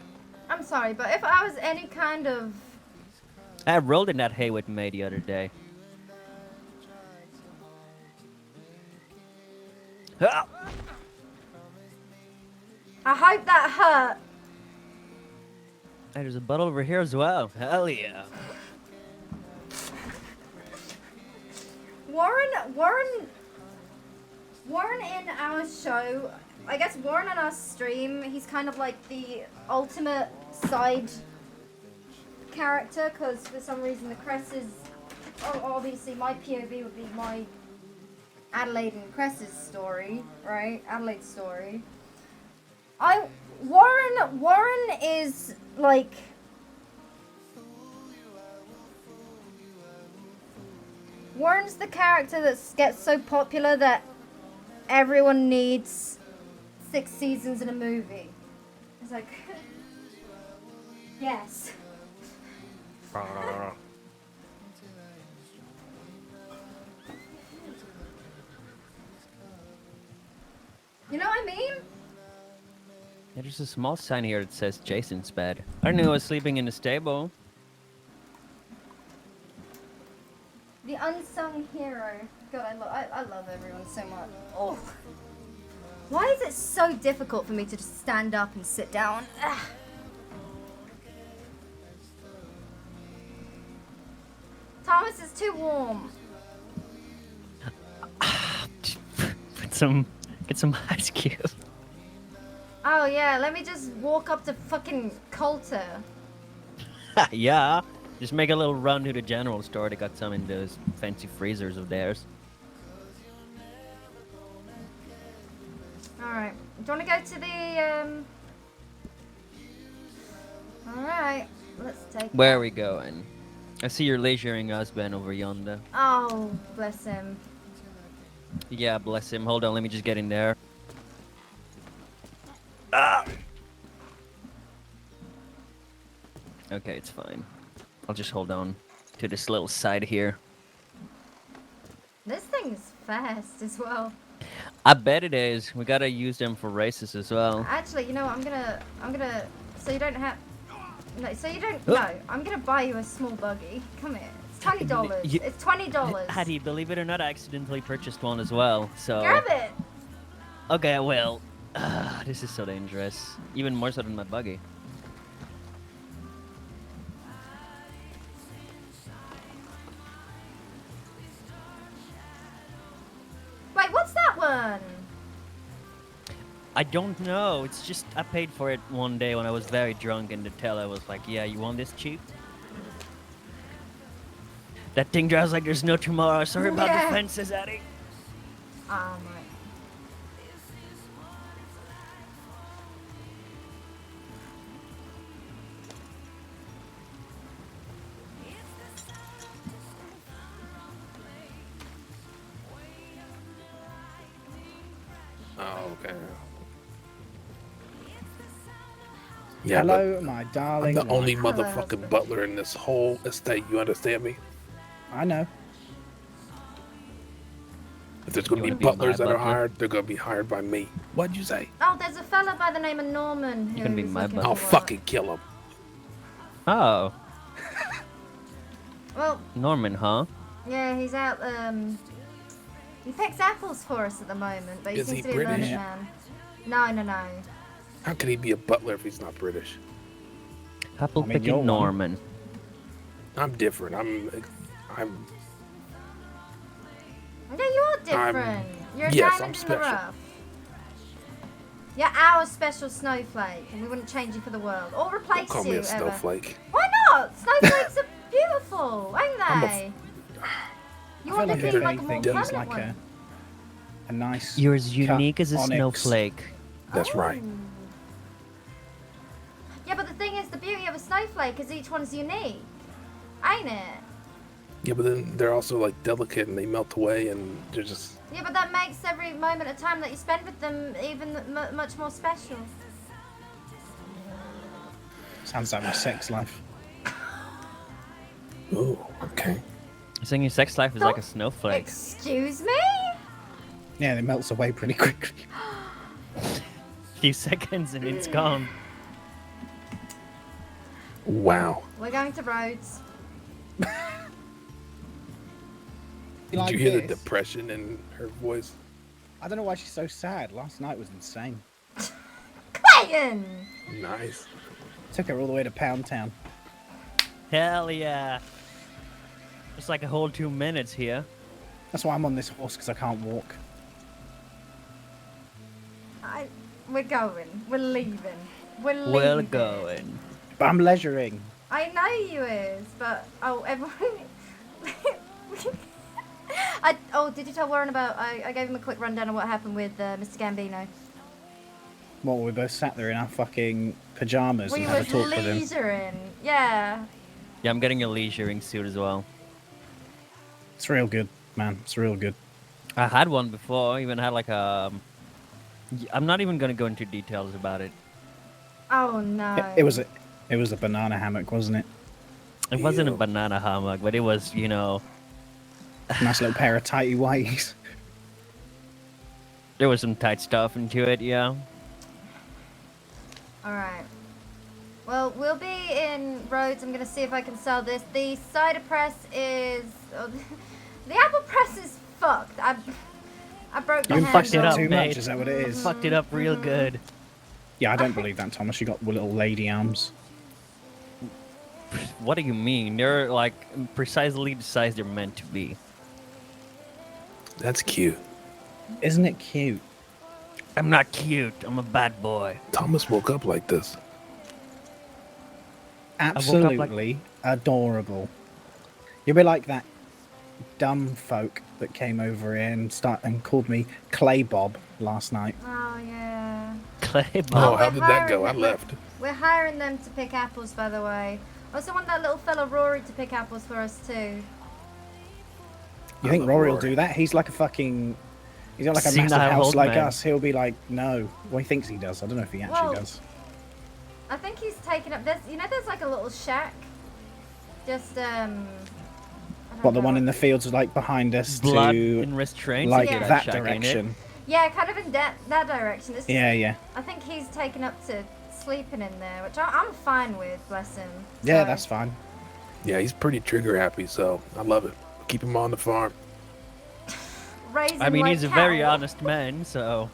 I'm sorry, but if I was any kind of... I rolled in that hay with May the other day. Ah! I hope that hurt. Hey, there's a bottle over here as well. Hell yeah. Warren in our show, I guess Warren on our stream, he's kind of like the ultimate side character, because for some reason the Cress is, oh, obviously my POV would be my Adelaide and Cress's story, right? Adelaide's story. Warren is like, Warren's the character that gets so popular that everyone needs 6 seasons in a movie. It's like, yes. You know what I mean? Yeah, there's a small sign here that says Jason's bed. I didn't know he was sleeping in the stable. The unsung hero. God, I love everyone so much. Oh. Why is it so difficult for me to just stand up and sit down? Ugh. Thomas is too warm. Get some ice cubes. Oh yeah, let me just walk up to fucking Coulter. Yeah. Just make a little run to the general store. They got some in those fancy freezers of theirs. Alright. Do you want to go to the, Alright. Let's take Where are we going? I see your leisuring husband over yonder. Oh, bless him. Yeah, bless him. Hold on, let me just get in there. Ah! Okay, it's fine. I'll just hold on to this little side here. This thing's fast as well. I bet it is. We gotta use them for races as well. Actually, you know what? I'm gonna, so you don't have, no, so you don't, no, I'm gonna buy you a small buggy. Come here. It's $20. It's $20. Hattie, believe it or not, I accidentally purchased one as well, so... Grab it! Okay, well... this is so dangerous. Even more so than my buggy. Wait, what's that one? I don't know. It's just I paid for it one day when I was very drunk, and the teller was like, "Yeah, you want this cheap?" That thing drives like there's no tomorrow. Sorry about the fences, Eddie. Oh my. Oh, okay. Yeah, Hello, but my darling. I'm the only wife. motherfucking butler in this whole estate. You understand me? I know. If there's going to be butlers that are hired, they're going to be hired by me. What'd you say? Oh, there's a fella by the name of Norman. You can be my butler. I'll fucking kill him. Oh. Well. Norman, huh? Yeah, he's out. He picks apples for us at the moment, but he Is seems he to be a British? British man. No. How can he be a butler if he's not British? Apple you're picking one. Norman. I'm different. I'm Yeah, you're different. You're a yes, diamond I'm in the special. rough. You're our special snowflake, and we wouldn't change you for the world or replace Don't call you me a ever. snowflake. Why not? Snowflakes are beautiful, ain't I'm they? You I want feel to like be if like a more anything, he's permanent like one? a nice. You're as unique cut as a onyx. snowflake. That's right. Yeah, but the thing is, the beauty of a snowflake is each one's unique, ain't it? Yeah, but then they're also like delicate and they melt away and they're just. Yeah, but that makes every moment of time that you spend with them even much more special. Sounds like my sex life. Ooh, okay. You're saying your sex life is like a snowflake. Excuse me? Yeah, it melts away pretty quickly. Few seconds and it's gone. Wow. We're going to Rhodes. Did you hear the depression in her voice? I don't know why she's so sad. Last night was insane. Clayton! Nice. Took her all the way to Pound Town. Hell yeah. It's like a whole 2 minutes here. That's why I'm on this horse, because I can't walk. We're going. We're leaving. We're leaving. We're going. But I'm leisuring. I know you is, but everyone. Did you tell Warren about? I gave him a quick rundown of what happened with Mr. Gambino. Well, we both sat there in our fucking pajamas We and were had a talk with him. leisuring. Yeah. Yeah, I'm getting a leisuring suit as well. It's real good, man. It's real good. I had one before. I even had like a. I'm not even gonna go into details about it. Oh no. It was a banana hammock, wasn't it? It wasn't a banana hammock, but it was, you know, Nice little pair of tighty whities. there was some tight stuff into it. Yeah. All right. Well, we'll be in Rhodes. I'm gonna see if I can sell this. The cider press is. Oh, the apple press is fucked. I broke the You handle. fucked it up mate. much, is that what it is? Fucked it up real good. Yeah, I don't believe that, Thomas. You got little lady arms. What do you mean? They're like precisely the size they're meant to be. That's cute. Isn't it cute? I'm not cute. I'm a bad boy. Thomas woke up like this. Absolutely adorable. You'll be like that dumb folk that came over here and called me Clay Bob last night. Oh yeah. Clay Oh, Bob. how did that go? I left. We're hiring them to pick apples, by the way. I also want that little fella Rory to pick apples for us too. You think love Rory will Rory. do that? He's like a fucking... He's got like a Senile massive house old like man. us. He'll be like, no. Well, he thinks he does. I don't know if he actually Well, does. I think he's taken up. There's like a little shack. Just I don't What, the know. one in the fields like behind us Blood to and restraints. like Yeah. that shack, ain't it? direction? Yeah, kind of in that direction. This is- Yeah. I think he's taken up to sleeping in there, which I'm fine with. Bless him. Yeah, So, that's fine. Yeah, he's pretty trigger happy, so I love it. Keep him on the farm. raising I mean, like he's a very cattle. honest man, so.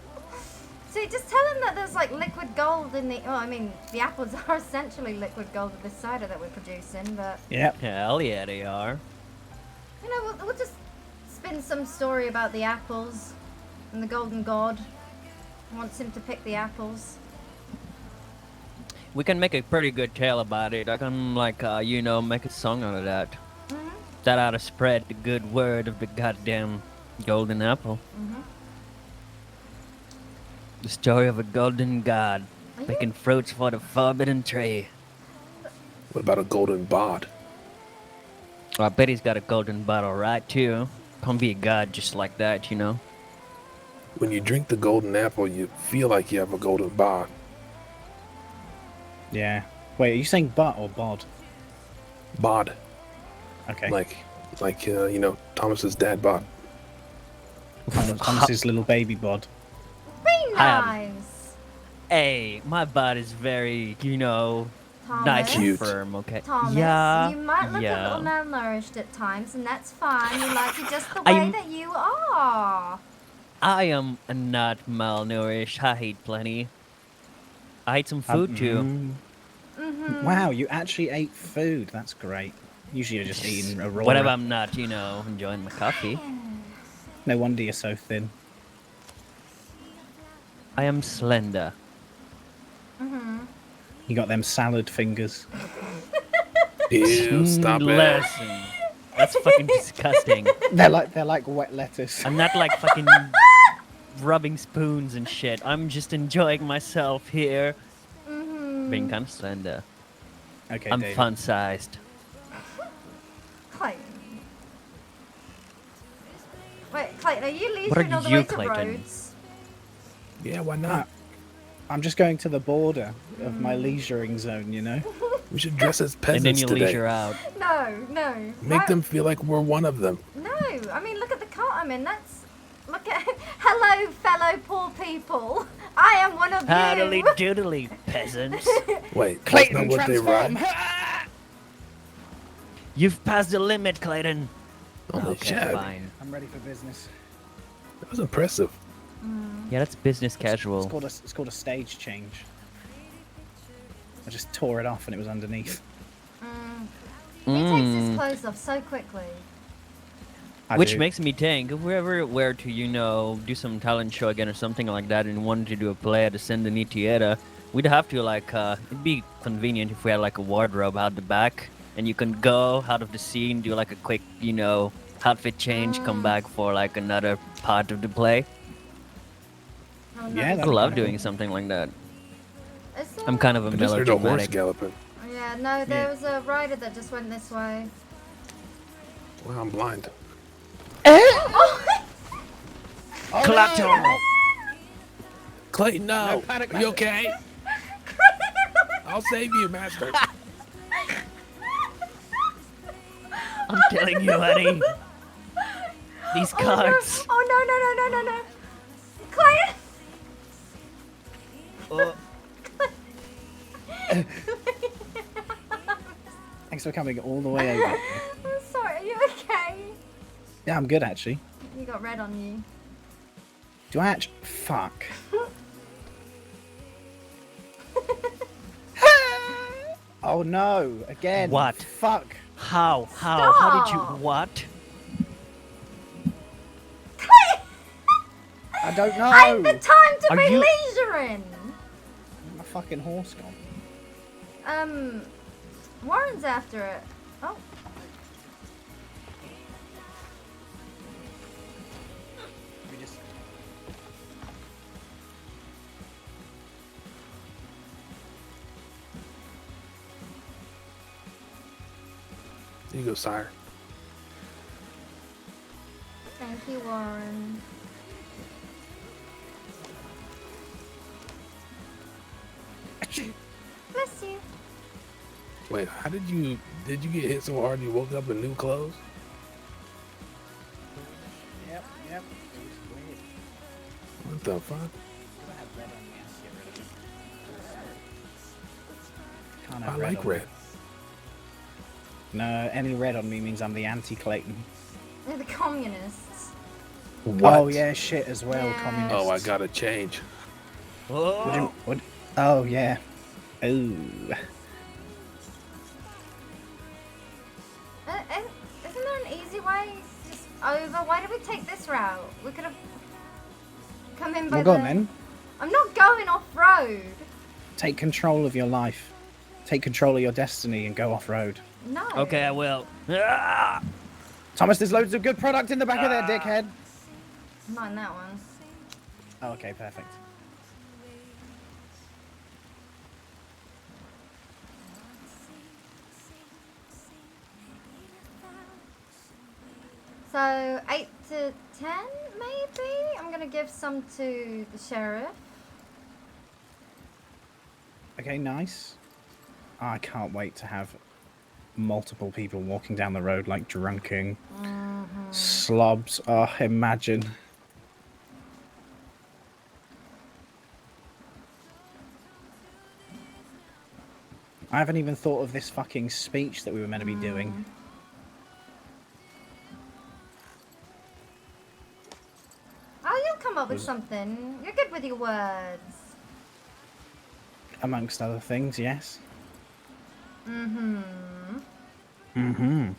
See, just tell him that there's like liquid gold in the. Well, I mean, the apples are essentially liquid gold with this cider that we're producing, but Yep. Hell yeah, they are. you know, we'll just spin some story about the apples and the golden god wants him to pick the apples. We can make a pretty good tale about it. I can, like, you know, make a song out of that. Mhm. That ought to spread the good word of the goddamn golden apple. Mhm. The story of a golden god Are you- picking fruits for the forbidden tree. What about a golden bod? Oh, I bet he's got a golden bottle, right, too. Can't be a god just like that, you know? When you drink the golden apple, you feel like you have a golden bod. Yeah. Wait, are you saying butt or bod? Bod. Okay. Like you know, Thomas's dad bod. Thomas's little baby bod. Be I nice, Hey, my bod is very, you know, Thomas. nice and Cute. firm, okay? Thomas, Yeah, you might look yeah. a little malnourished at times, and that's fine. We like you just the way I'm- that you are. I am not malnourished. I eat plenty. I ate some food, too. Mm-hmm. Wow, you actually ate food. That's great. Usually you're just eating a raw. Whatever, I'm not, you know, enjoying my coffee. No wonder you're so thin. I am slender. Mm-hmm. You got them salad fingers. Ew, stop it. Listen. That's fucking disgusting. They're like wet lettuce. I'm not like fucking rubbing spoons and shit. I'm just enjoying myself here. Mm-hmm. Being kind of slender. Okay, I'm David. fun-sized. Clayton. Wait, Clayton, are you What are leaving all the you, way to Clayton? Rhodes? Yeah, why not? I'm just going to the border of my leisuring zone, you know? We should dress as And peasants then you today. leisure out. No. Make Why- them feel like we're one of them. No, I mean, look at the cart I'm in. Look at. Hello, fellow poor people. I am one of Howdly you. doodly, peasants. Wait, that's Clayton, not what they transform! ride. You've passed the limit, Clayton. Holy Okay, shit. fine. I'm ready for business. That was impressive. Yeah, that's business casual. It's called a stage change. I just tore it off and it was underneath. He takes his clothes off so quickly. Which do. makes me think, if we ever were to, you know, do some talent show again or something like that and wanted to do a play at the Sendini Theater, we'd have to, like, it'd be convenient if we had, like, a wardrobe out the back and you can go out of the scene, do, like, a quick, you know, outfit change, come back for, like, another part of the play. Oh, Yeah, I that'd be love kinda doing cool. something like that. Is there- I'm kind of a I just heard a horse melodramatic. galloping. Yeah, no, there was a rider that just went this way. Well, I'm blind. Oh, Clapped no! him. Clayton, no. No panic, Are you master. okay? I'll save you, master. I'm telling you, Eddie. These cards. Oh no, no, no, no, no, no. Clayton! Thanks for coming all the way over. I'm sorry, are you okay? Yeah, I'm good actually. You got red on you. Do I actually? Fuck. Oh no! Again. What? Fuck. How? How did you? Stop. What? I don't know. I ain't the time to Are be you- leisuring. My fucking horse gone. Warren's after it. Oh. We just. There you go, sire. Thank you, Warren. Bless you. Wait, how did you get hit so hard you woke up in new clothes? Yep. It was weird. What the fuck? I had red on me. I can't I have like on red. me. No, any red on me means I'm the anti-Clayton. They're the communists. What? Oh yeah, shit as well, Yeah. communists. Oh, I gotta change. What? Oh yeah. Ooh. Isn't there an easy way? Just over. Why did we take this route? We could have come in by Well, go the... on then. I'm not going off road. Take control of your life. Take control of your destiny and go off-road. No. Okay, I will. Ah! Thomas, there's loads of good product in the back of there, dickhead. Not in that one. Oh, okay, perfect. So 8 to 10, maybe. I'm gonna give some to the sheriff. Okay, nice. I can't wait to have multiple people walking down the road like drunken slobs. Oh, imagine. I haven't even thought of this fucking speech that we were meant to be doing. Oh, you'll come up with something. You're good with your words. Amongst other things, yes. Mm-hmm. Mm-hmm.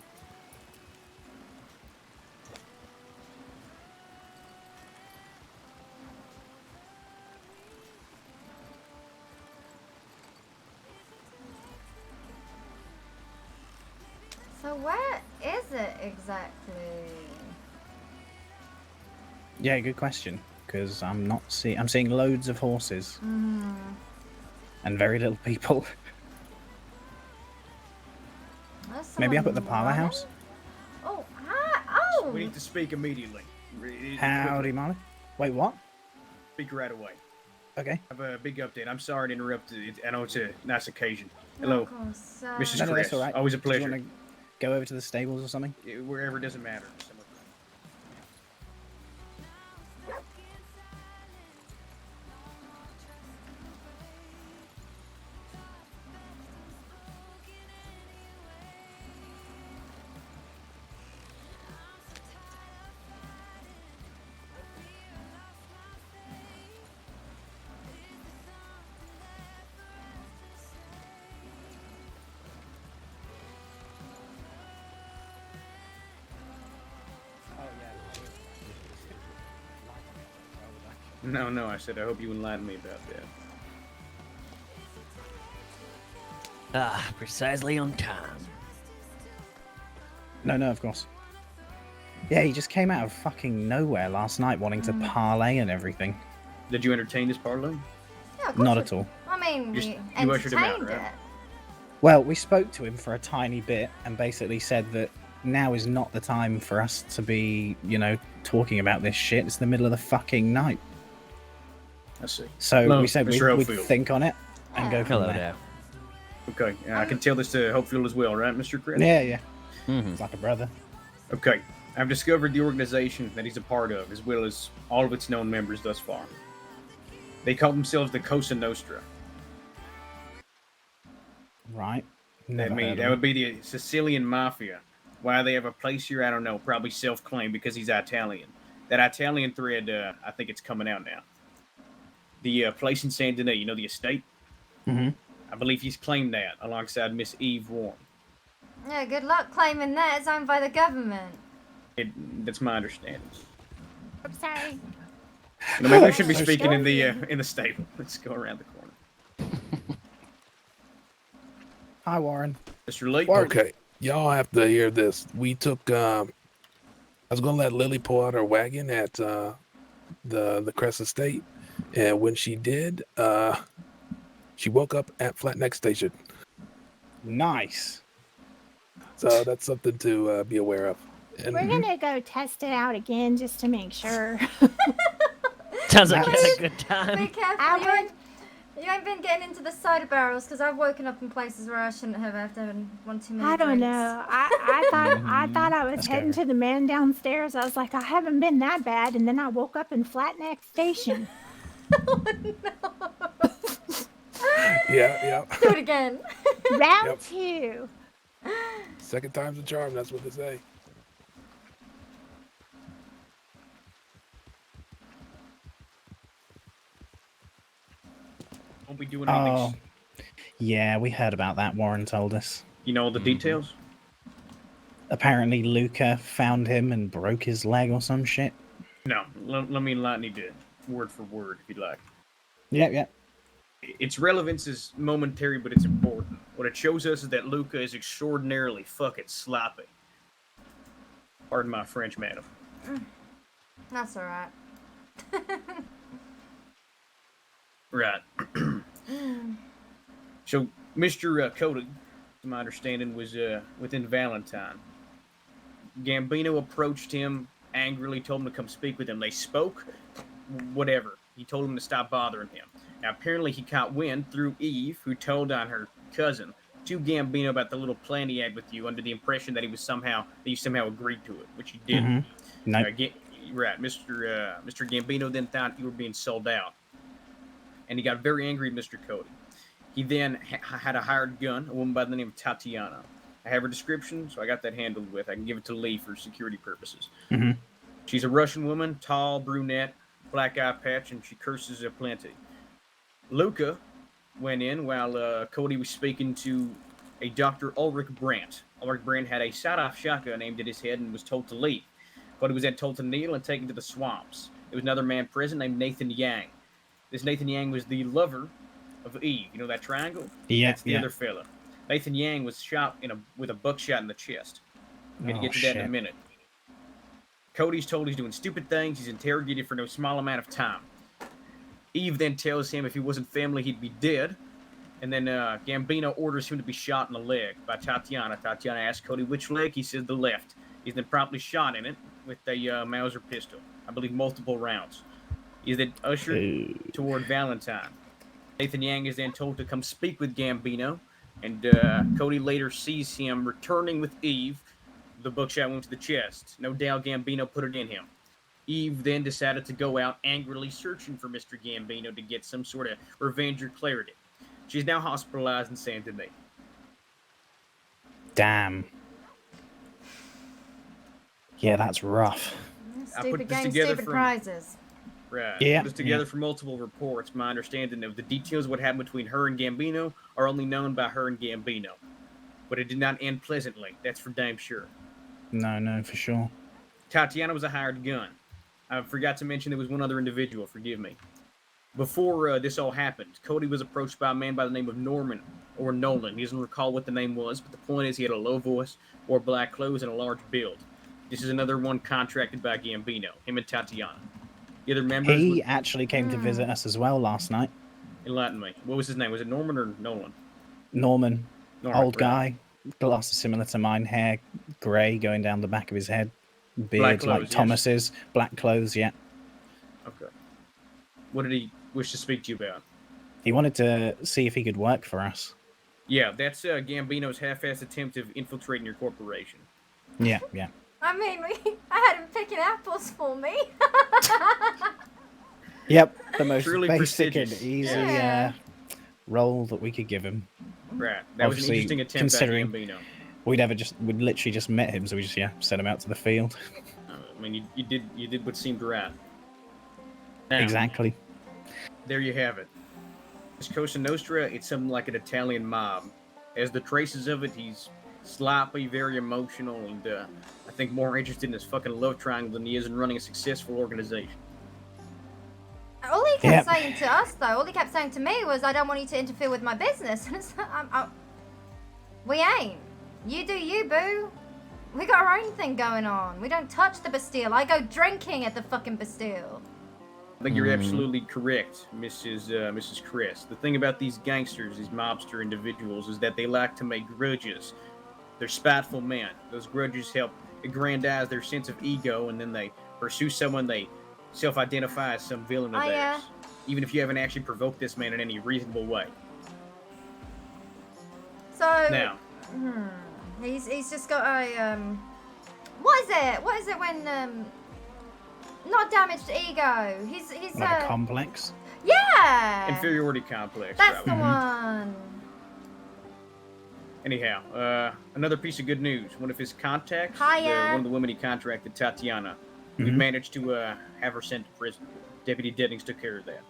So where is it exactly? Yeah, good question. Because I'm not seeing. I'm seeing loads of horses and very little people. Maybe up at the parlor house. Oh, hi. Oh. We need to speak immediately. Howdy, Molly. Wait, what? Speak right away. Okay. I have a big update. I'm sorry to interrupt. I know it's a nice occasion. No, Hello, of course, Mrs. No, Cress. that's all right. Always a Did you pleasure. wanna go over to the stables or something? Wherever doesn't matter. No, I said I hope you enlighten me about that. Ah, precisely on time. No, of course. Yeah, he just came out of fucking nowhere last night wanting to parlay and everything. Did you entertain this parlay? Yeah, of course Not we- at all. I mean, Just- we you ushered him out, entertained right? it. Well, we spoke to him for a tiny bit and basically said that now is not the time for us to be, talking about this shit. It's the middle of the fucking night. I see. So Hello, we said Mr. we'd Hopefield. think on it and go from Hello there. there. Okay, I can tell this to Hopefield as well, right, Mr. Chris? Yeah. Mm-hmm. It's like a brother. Okay, I've discovered the organization that he's a part of, as well as all of its known members thus far. They call themselves the Cosa Nostra. Right. That would be the Sicilian Mafia. Why they have a place here, I don't know. Probably self-claimed because he's Italian. That Italian thread, I think it's coming out now. The place in Saint Denis, the estate? Mm-hmm. I believe he's claimed that alongside Miss Eve Warren. Yeah, good luck claiming that. It's owned by the government. That's my understanding. I'm sorry. Maybe we should be speaking in the stable. Let's go around the corner. Hi, Warren. Mr. Lee. Okay, y'all have to hear this. We took. I was gonna let Lily pull out her wagon at the Cress Estate, and when she did, she woke up at Flatneck Station. Nice. So that's something to be aware of. And We're gonna go test it out again just to make sure. Sounds like you had a good Be time. careful. You ain't been getting into the cider barrels because I've woken up in places where I shouldn't have after having one too many I don't drinks. know. I thought I was heading to the man downstairs. I was like, I haven't been that bad, and then I woke up in Flatneck Station. Oh, no. yeah. Do it again. Round 2. Second time's a charm. That's what they say. Won't be doing anything. Oh, yeah, we heard about that. Warren told us. You know all the details? Apparently, Luca found him and broke his leg or some shit. No. Let me enlighten you to word for word, if you'd like. Yeah. Its relevance is momentary, but it's important. What it shows us is that Luca is extraordinarily fucking sloppy. Pardon my French, madam. That's alright. Right. So, Mr. Cody, to my understanding, was within Valentine. Gambino approached him, angrily told him to come speak with him. They spoke, whatever. He told him to stop bothering him. Now, apparently he caught wind through Eve, who told on her cousin, to Gambino about the little plan he had with you, under the impression that you somehow agreed to it, which he didn't. Mm-hmm. No. Right, Mr. Gambino then thought you were being sold out, and he got very angry at Mr. Cody. He then had a hired gun, a woman by the name of Tatiana. I have her description, so I got that handled with. I can give it to Lee for security purposes. Mm-hmm. She's a Russian woman, tall, brunette, black eye patch, and she curses plenty. Luca went in while Cody was speaking to a Dr. Ulrich Brandt. Ulrich Brandt had a sawed-off shotgun aimed at his head and was told to leave. Cody was then told to kneel and taken to the swamps. There was another man present named Nathan Yang. This Nathan Yang was the lover of Eve. You know that triangle? Yeah. That's the other fella. Nathan Yang was shot with a buckshot in the chest. I'm going to get to that in a minute. Cody's told he's doing stupid things. He's interrogated for no small amount of time. Eve then tells him if he wasn't family, he'd be dead. And then Gambino orders him to be shot in the leg by Tatiana. Tatiana asks Cody which leg. He says the left. He's then promptly shot in it with a Mauser pistol. I believe multiple rounds. He's then ushered toward Valentine. Nathan Yang is then told to come speak with Gambino. And Cody later sees him returning with Eve. The buckshot went to the chest. No doubt Gambino put it in him. Eve then decided to go out angrily searching for Mr. Gambino to get some sort of revenge or clarity. She's now hospitalized in Saint Denis. Damn. Yeah, that's rough. Stupid games, stupid prizes. Right. Yeah. Put this together from multiple reports. My understanding of the details of what happened between her and Gambino are only known by her and Gambino. But it did not end pleasantly. That's for damn sure. No, for sure. Tatiana was a hired gun. I forgot to mention there was one other individual. Forgive me. Before this all happened, Cody was approached by a man by the name of Norman or Nolan. He doesn't recall what the name was, but the point is he had a low voice, wore black clothes, and a large build. This is another one contracted by Gambino, him and Tatiana. The other members... He actually came to visit us as well last night. Enlighten me. What was his name? Was it Norman or Nolan? Norman. Old guy. glasses similar to mine, hair grey going down the back of his head, beard Black clothes, like yes. Thomas's, black clothes, yeah. Okay. What did he wish to speak to you about? He wanted to see if he could work for us. Yeah, that's Gambino's half-assed attempt of infiltrating your corporation. Yeah, yeah. I mean, I had him picking apples for me. Yep, the most Truly basic and prestigious. easy Yeah. role that we could give him. Right. That was an Obviously, interesting attempt considering by Gambino. we'd literally just met him, so we just sent him out to the field. I mean, you did what seemed right. Now, Exactly. there you have it. This Cosa Nostra, it's something like an Italian mob. As the traces of it, he's sloppy, very emotional, and I think more interested in his fucking love triangle than he is in running a successful organization. All he kept saying to us, though, all he kept saying to me was, I don't want you to interfere with my business. And it's like, we ain't. You do you, boo. We got our own thing going on. We don't touch the Bastille. I go drinking at the fucking Bastille. I think you're absolutely correct, Mrs. Cress. The thing about these gangsters, these mobster individuals, is that they like to make grudges. They're spiteful men. Those grudges help aggrandize their sense of ego, and then they pursue someone they self-identify as some villain of theirs. Even if you haven't actually provoked this man in any reasonable way. So Now, he's just got a what is it when not damaged ego. He's like a complex. Yeah. inferiority complex. That's the probably. one. Anyhow, another piece of good news. One of his contacts, Hiya. one of the women he contracted, Tatiana, we Mhm. managed to have her sent to prison. Deputy Deddings took care of that.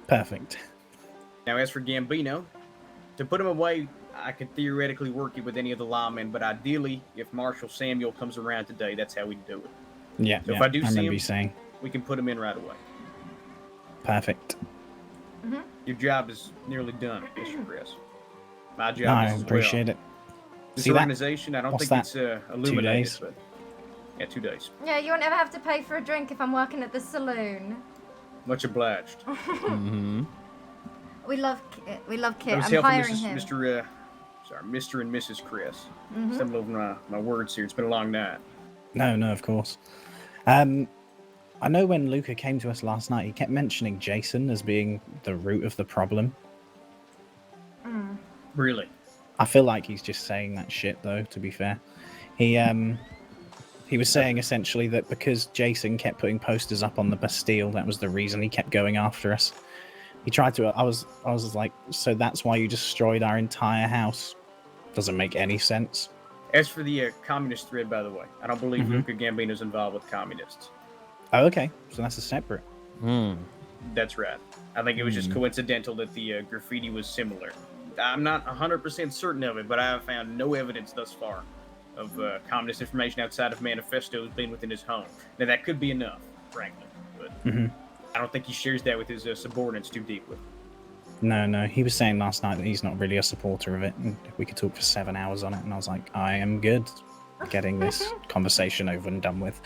Perfect. Now, as for Gambino, to put him away, I could theoretically work it with any of the lawmen, but ideally, if Marshal Samuel comes around today, that's how we do it. Yeah, So yeah. if I do see remember him, you saying. we can put him in right away. Perfect. Your job is nearly done, Mr. Cress. My job No, I is as appreciate well. it. This See that? organization, I don't What's think that? it's 2 illuminated, days? but yeah, 2 days. Yeah, you won't ever have to pay for a drink if I'm working at the saloon. Much obliged. Mm-hmm. We love Kit. I was I'm helping hiring him. Mr. and Mrs. Cress. Mhm. Stumbling over my words here. It's been a long night. No, of course. I know when Luca came to us last night, he kept mentioning Jason as being the root of the problem. Really? I feel like he's just saying that shit, though, to be fair. He was saying essentially that because Jason kept putting posters up on the Bastille, that was the reason he kept going after us. He tried to. I was like, so that's why you destroyed our entire house? Doesn't make any sense. As for the communist thread, by the way, I don't believe Mhm. Luca Gambino's involved with communists. Oh, okay. So that's a separate. That's right. I think it was just coincidental that the graffiti was similar. I'm not 100% certain of it, but I have found no evidence thus far of communist information outside of manifestos being within his home. Now, that could be enough, frankly, but I don't think he shares that with his subordinates too deeply. No. He was saying last night that he's not really a supporter of it, and we could talk for 7 hours on it. And I was like, I am good getting this conversation over and done with.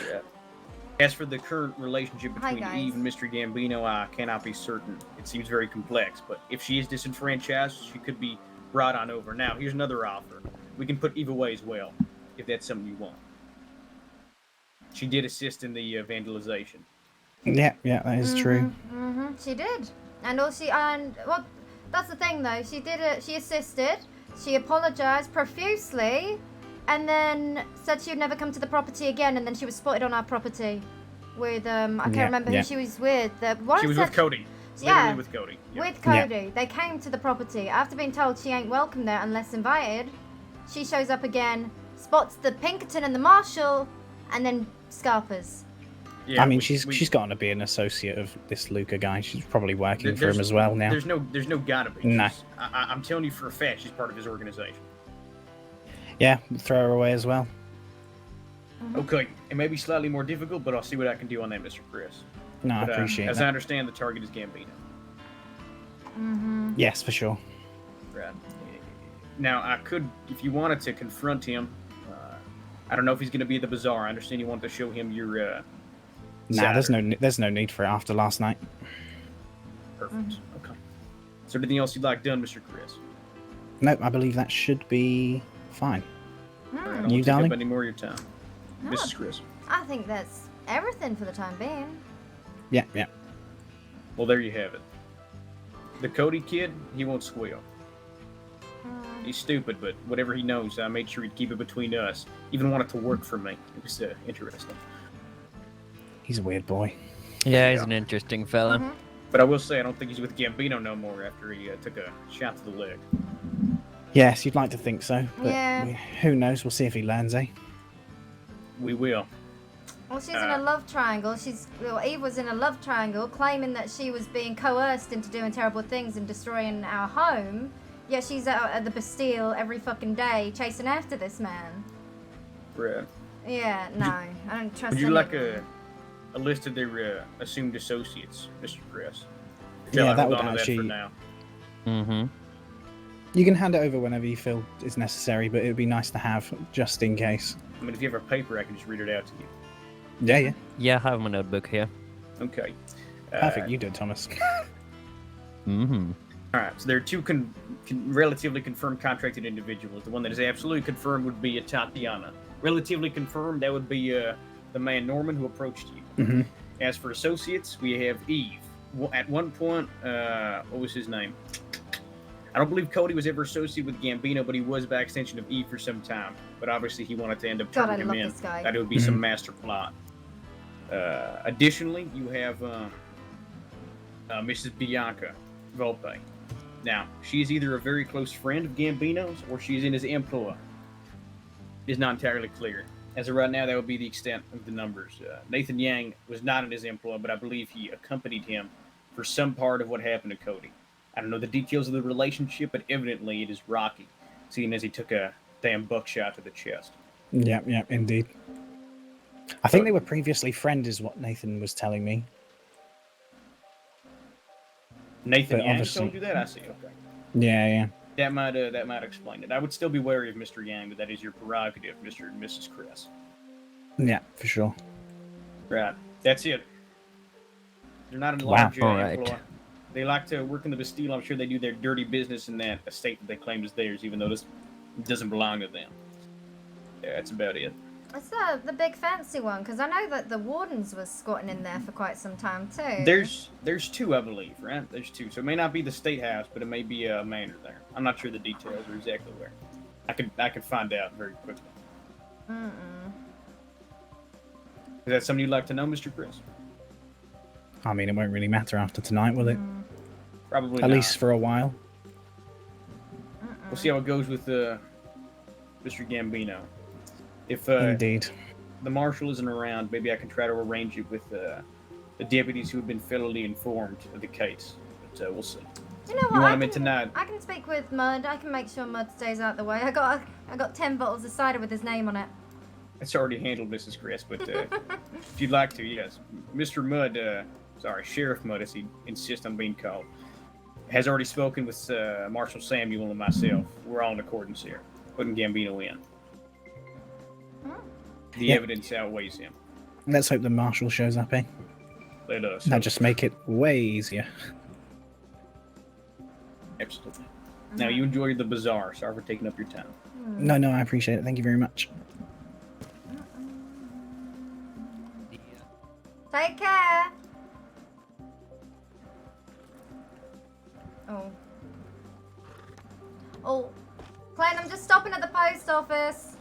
Yeah. As for the current relationship Hi, between guys. Eve and Mr. Gambino, I cannot be certain. It seems very complex, but if she is disenfranchised, she could be brought on over. Now, here's another offer. We can put Eve away as well, if that's something you want. She did assist in the vandalization. Yeah, that is true. She did, and well, that's the thing though. She did it. She assisted. She apologized profusely, and then said she would never come to the property again. And then she was spotted on our property with I can't remember who she was with. She was with Cody. Yeah, Literally with Cody. Yeah. with Cody. They came to the property after being told she ain't welcome there unless invited. She shows up again, spots the Pinkerton and the Marshal, and then Scarpers. Yeah, I mean, she's got to be an associate of this Luca guy. She's probably working for him as well now. There's no gotta be. No. I'm telling you for a fact, she's part of his organization. Yeah, throw her away as well. Okay, it may be slightly more difficult, but I'll see what I can do on that, Mr. Chris. No, I But, appreciate as that. I understand, the target is Gambino. Yes, for sure. Right. Now, I could, if you wanted to confront him, I don't know if he's going to be at the bazaar. I understand you want to show him your. Nah, there's no need for it after last night. Perfect. Okay. Is there anything else you'd like done, Mr. Chris? No, I believe that should be fine. I don't Hmm. want You, to take up darling? any more of your time. No. Mrs. Chris. I think that's everything for the time being. Yeah, yeah. Well, there you have it. The Cody kid, he won't squeal. He's stupid, but whatever he knows, I made sure he'd keep it between us. Even wanted to work for me. It was interesting. He's a weird boy. Yeah, he's an interesting fella. Mm-hmm. But I will say, I don't think he's with Gambino no more after he took a shot to the leg. Yes, you'd like to think so, but Yeah. who knows? We'll see if he learns, eh? We will. Well, she's in a love triangle. Eve was in a love triangle, claiming that she was being coerced into doing terrible things and destroying our home. Yet she's out at the Bastille every fucking day, chasing after this man. Right. Yeah, no, I don't trust. Would you any like of a list of their assumed associates, Mr. Chris? Yeah, that would hold on to actually. that for now. Mm-hmm. You can hand it over whenever you feel is necessary, but it would be nice to have just in case. I mean, if you have a paper, I can just read it out to you. Yeah, yeah. Yeah, I have my notebook here. Okay. Perfect. You did, Thomas. Mm-hmm. All right. So there are two relatively confirmed contracted individuals. The one that is absolutely confirmed would be Tatiana. Relatively confirmed, that would be the man Norman who approached you. Mm-hmm. As for associates, we have Eve. At one point, what was his name? I don't believe Cody was ever associated with Gambino, but he was by extension of Eve for some time. But obviously, he wanted to end up God, turning I him love in. this guy. That it would be some master plot. Additionally, you have Mrs. Bianca Volpe. Now, she is either a very close friend of Gambino's or she is in his employ. It is not entirely clear. As of right now, that would be the extent of the numbers. Nathan Yang was not in his employ, but I believe he accompanied him for some part of what happened to Cody. I don't know the details of the relationship, but evidently it is rocky, seeing as he took a damn buckshot to the chest. Yeah, yeah, indeed. I think they were previously friends, is what Nathan was telling me. Nathan But Yang obviously- told you that? I see. Okay. Yeah, yeah. That might explain it. I would still be wary of Mr. Yang, but that is your prerogative, Mr. and Mrs. Cress. Yeah, for sure. Right. That's it. They're not in Wow. large All right. employ. They like to work in the Bastille. I'm sure they do their dirty business in that estate that they claim is theirs, even though this doesn't belong to them. Yeah, that's about it. It's the big fancy one, because I know that the Wardens was squatting in there for quite some time too. There's two, I believe, right? There's two. So it may not be the State House, but it may be a manor there. I'm not sure the details or exactly where. I could find out very quickly. Is that something you'd like to know, Mr. Chris? I mean, it won't really matter after tonight, will it? Probably At not. least for a while. We'll see how it goes with Mr. Gambino. If Indeed. the marshal isn't around, maybe I can try to arrange it with the deputies who have been thoroughly informed of the case. But we'll see. You know You what? want him in tonight? I can speak with Mud. I can make sure Mud stays out the way. I got 10 bottles of cider with his name on it. It's already handled, Mrs. Chris, but if you'd like to, yes. Mr. Mudd, Sheriff Mudd, as he insists on being called, has already spoken with Marshal Samuel and myself. We're all in accordance here, putting Gambino in. The Yep. evidence outweighs him. Let's hope the marshal shows up, eh? Let us. That'll just make it way easier. Absolutely. Now, you enjoy the bazaar. Sorry for taking up your time. No, I appreciate it. Thank you very much. Take care. Oh, Glenn, I'm just stopping at the post office.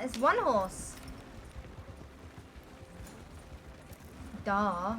It's one horse. Duh.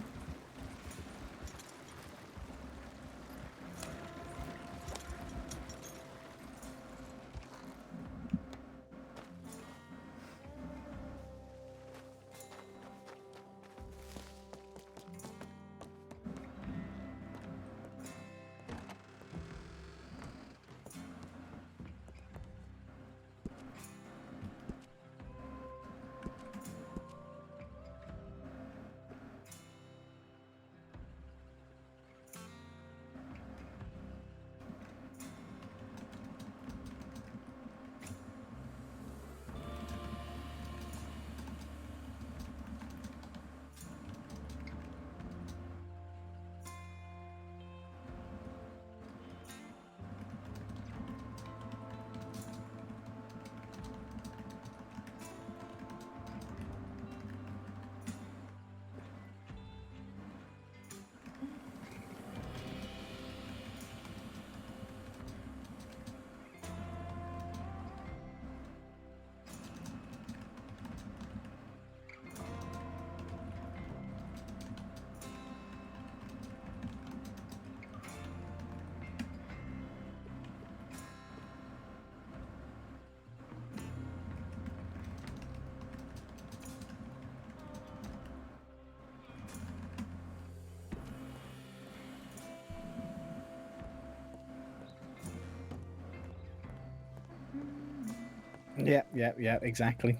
Yeah, exactly.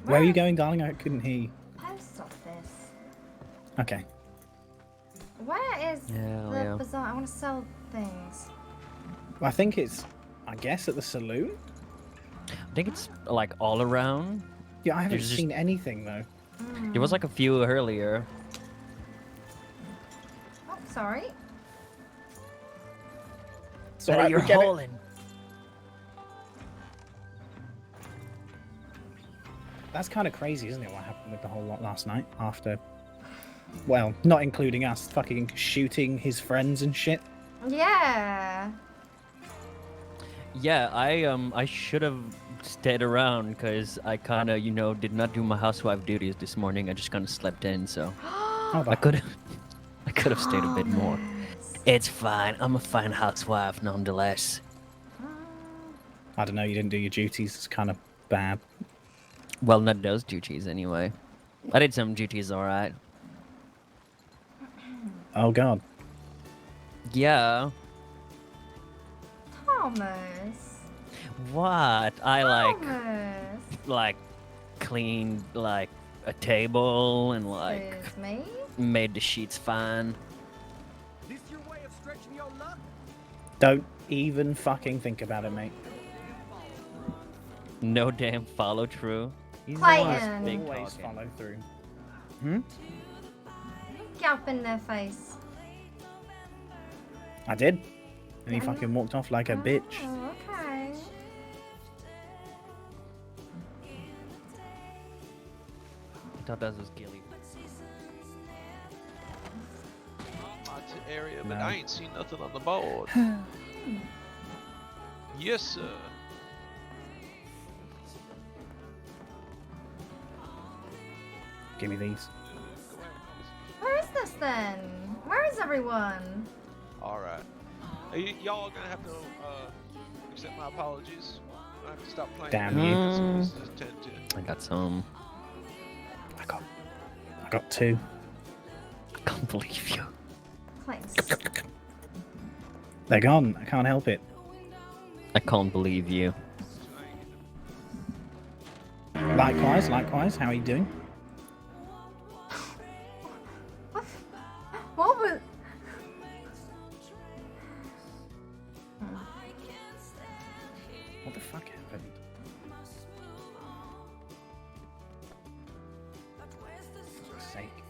Where are you going, darling? I couldn't hear you. Post office. Okay. Where is Yeah, the yeah. bazaar? I want to sell things. Well, I think it's, I guess, at the saloon? I think it's like all around. Yeah, I haven't There's just- seen anything, though. There was like a few earlier. Oh, sorry. It's alright, you're we get it. hauling. That's kind of crazy, isn't it, what happened with the whole lot last night after... Well, not including us fucking shooting his friends and shit. Yeah. Yeah, I should have stayed around because I kind of, did not do my housewife duties this morning. I just kind of slept in, so I could have stayed a bit more. It's fine. I'm a fine housewife, nonetheless. I don't know, you didn't do your duties. It's kind of bad. Well, not those duties anyway. I did some duties, all right. Oh god. Yeah. Thomas. What? I Thomas. like cleaned like a table and like Excuse me? made the sheets fine. This your way of stretching your luck? Don't even fucking think about it, mate. No damn follow through. He's Clayton. big always talking. follow through. Hmm? Gap in their face. I did. And he fucking walked off like a bitch. Oh, okay. Thought that was Gilly. Area, but No. I ain't seen nothing on the board. Yes, sir. Give me these. Where is this then? Where is everyone? All right. Y'all gonna have to accept my apologies. I have to stop playing. Damn you. So this is 10-10. I got some. I got two. I can't believe you. Clayton. They're gone. I can't help it. I can't believe you. Likewise, likewise. How are you doing? What was... What the fuck happened? For fuck's sake.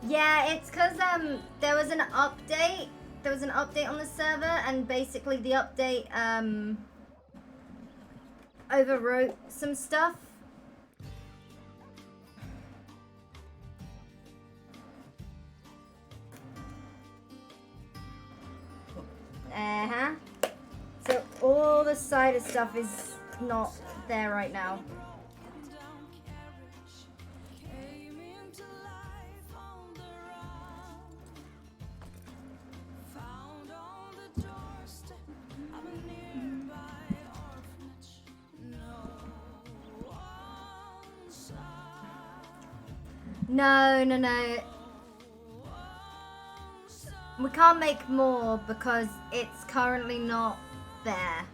Yeah, it's because there was an update. There was an update on the server, and basically the update overwrote some stuff. So all the cider stuff is not there right now. No. We can't make more because it's currently not there.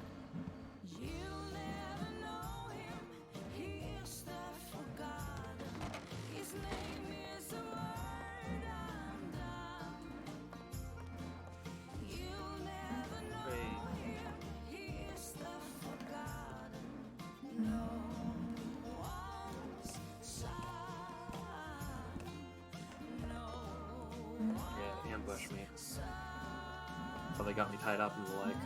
Yeah, ambush me. So they got me tied up in the leg.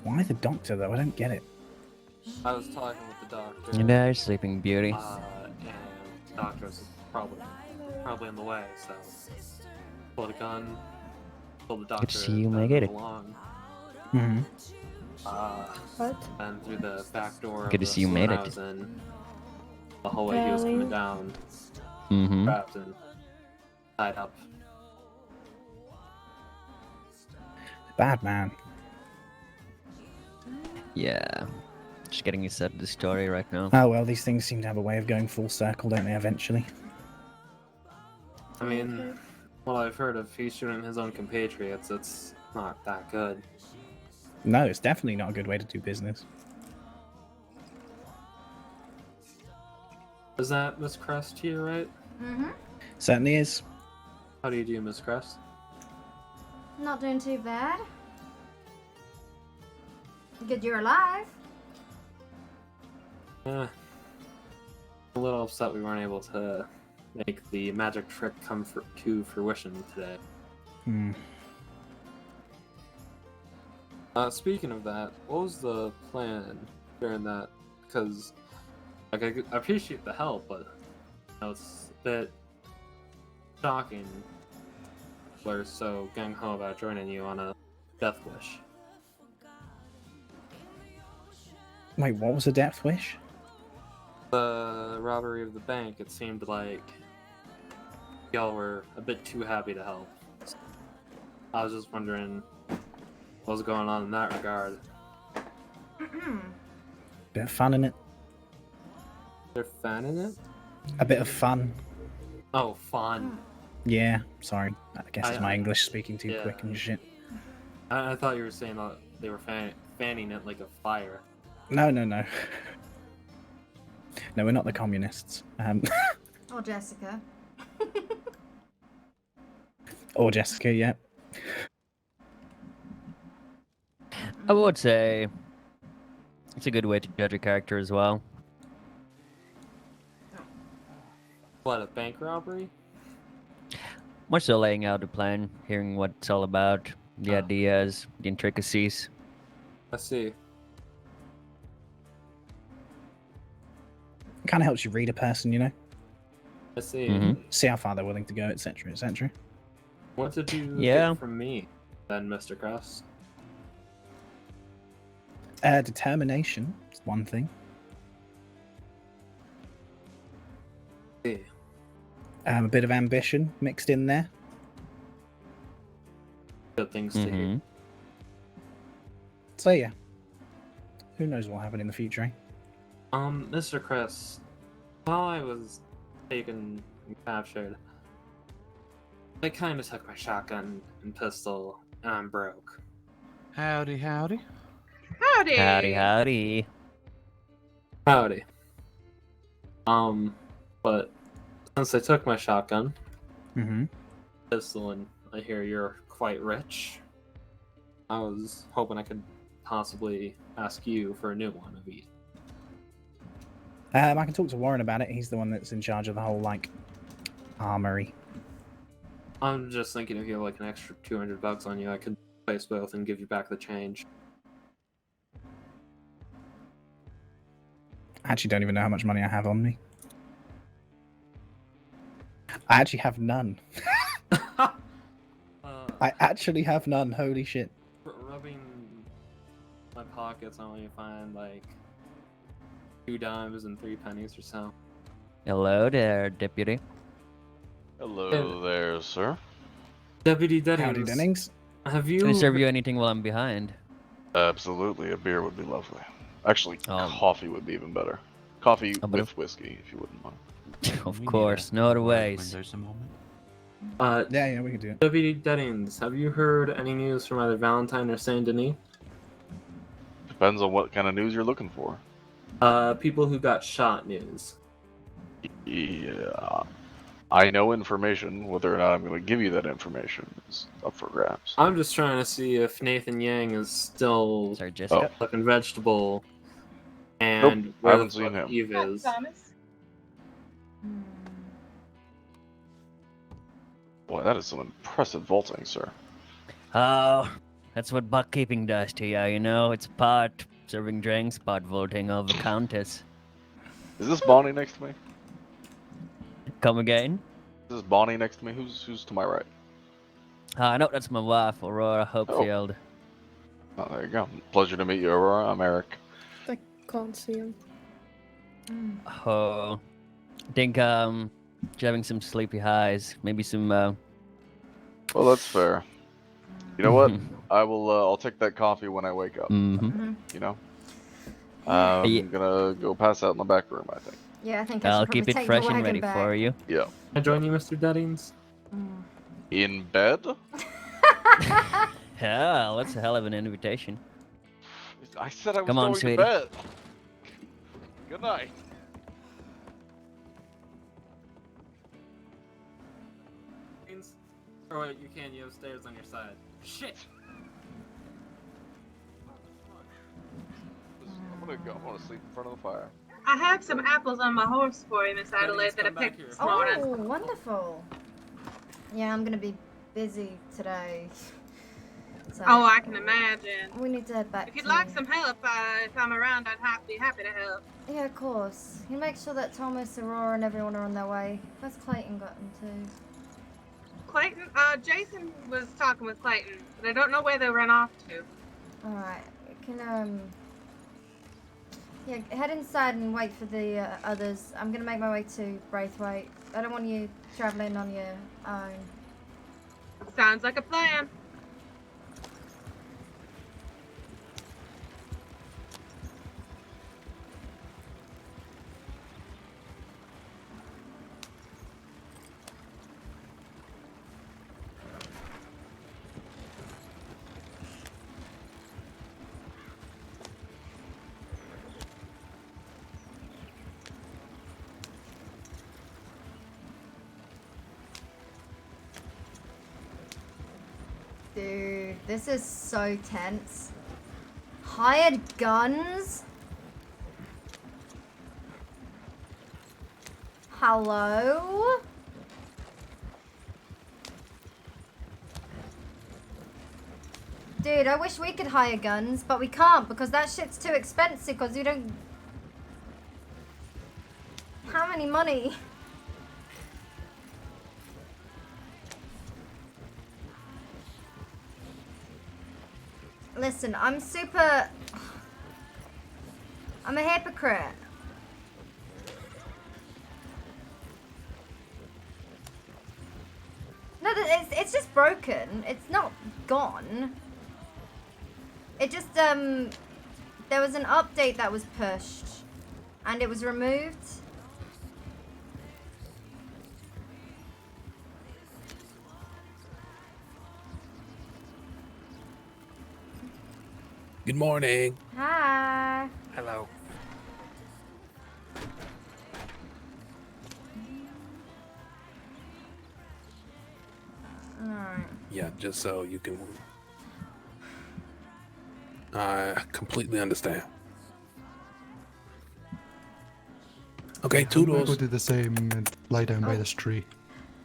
Why the doctor though? I don't get it. I was talking with the doctor. And there's Sleeping Beauty. And the doctor was probably in the way, so pulled a gun, told the doctor Good to see you to make move it. along. What? And through the back door Good to of the see you saloon made I it. was in, the hallway he was coming down, trapped and tied up. Bad man. Yeah. Just getting you set the story right now. Oh well, these things seem to have a way of going full circle, don't they, eventually? I mean, well, I've heard of he's shooting his own compatriots. It's not that good. No, it's definitely not a good way to do business. Is that Miss Crest to you, right? Mm-hmm. Certainly is. How do you do, Miss Crest? Not doing too bad. Good you're alive. Yeah. A little upset we weren't able to make the magic trick come to fruition today. Speaking of that, what was the plan during that? Because like, I appreciate the help, but you know, it's a bit shocking we're so gung-ho about joining you on a death wish. Wait, what was a death wish? The robbery of the bank, it seemed like y'all were a bit too happy to help. I was just wondering what was going on in that regard. Bit of fun in it. They're fan in it? A bit of fun. Oh, fun. Yeah, sorry. I guess it's my English speaking too quick and shit. I thought you were saying that they were fanning it like a fire. No. No, we're not the communists. Or Jessica. Or Jessica, yeah. I would say it's a good way to judge a character as well. What, a bank robbery? More so laying out the plan, hearing what it's all about, the ideas, the intricacies. I see. It kind of helps you read a person, you know? I see. See how far they're willing to go, etc., etc. What did you Yeah. get from me, then, Mr. Cross? Determination is one thing. Yeah. A bit of ambition mixed in there. Good things to hear. So yeah, who knows what will happen in the future, eh? Mr. Cress, while I was taken and captured, they kind of took my shotgun and pistol, and I'm broke. Howdy, howdy. Howdy. Howdy, howdy. Howdy. But since they took my shotgun, pistol, and I hear you're quite rich, I was hoping I could possibly ask you for a new one of each. I can talk to Warren about it. He's the one that's in charge of the whole, like, armory. I'm just thinking if you have like an extra $200 on you, I could place both and give you back the change. I actually don't even know how much money I have on me. I actually have none. I actually have none. Holy shit. Rubbing my pockets, I only find like 2 dimes and 3 pennies or so. Hello there, deputy. Hello there, sir. Deputy Dennings. Howdy, Dennings. Have you... Can I serve you anything while I'm behind? Absolutely, a beer would be lovely. Actually, coffee would be even better. Coffee with whiskey, if you wouldn't mind. Of course, no other ways. Yeah, we can do it. Deputy Deadings, have you heard any news from either Valentine or Saint Denis? Depends on what kind of news you're looking for. People who got shot news. Yeah. I know information. Whether or not I'm going to give you that information is up for grabs. I'm just trying to see if Nathan Yang is still looking vegetable and Nope, I where haven't the seen fuck him. Eve is. Boy, that is some impressive vaulting, sir. Oh, that's what bookkeeping does to you, you know? It's part serving drinks, part voting of the countess. Is this Bonnie next to me? Come again? This is Bonnie next to me. Who's to my right? No, that's my wife, Aurora Hopefield. Oh, there you go. Pleasure to meet you, Aurora. I'm Eric. I can't see him. Oh, I think she's having some sleepy highs. Maybe some. Well, that's fair. You know what? I will. I'll take that coffee when I wake up. Mhm. You know. I'm Yeah. gonna go pass out in the back room, I think. Yeah, I think I I'll should probably keep it take fresh the and wagon ready back. for you. Yeah. Can I join you, Mr. Deadings? In bed? Yeah, that's a hell of an invitation. I said I was Come on, going sweetie. to bed. Good night. Or you can, you have stairs on your side. Shit! I'm gonna sleep in front of the fire. I have some apples on my horse for you, Miss Adelaide, that I picked this morning. Oh, wonderful. Yeah, I'm gonna be busy today. So Oh, I can imagine. we need to head back. If you'd to... like some help, if I'm around, be happy to help. Yeah, of course. You make sure that Thomas, Aurora, and everyone are on their way. Where's Clayton gotten to? Clayton, Jason was talking with Clayton, but I don't know where they ran off to. Alright, can, yeah, head inside and wait for the others. I'm gonna make my way to Braithwaite. I don't want you traveling on your own. Sounds like a plan. Dude, this is so tense. Hired guns? Hello? Dude, I wish we could hire guns, but we can't because that shit's too expensive because we don't... How many money? Listen, I'm a hypocrite. No, it's just broken. It's not gone. It just, there was an update that was pushed. And it was removed. Good morning. Hi. Hello. Alright. Yeah, just so you can. I completely understand. Okay, I'm gonna go toodles. do the same and lie down by this tree.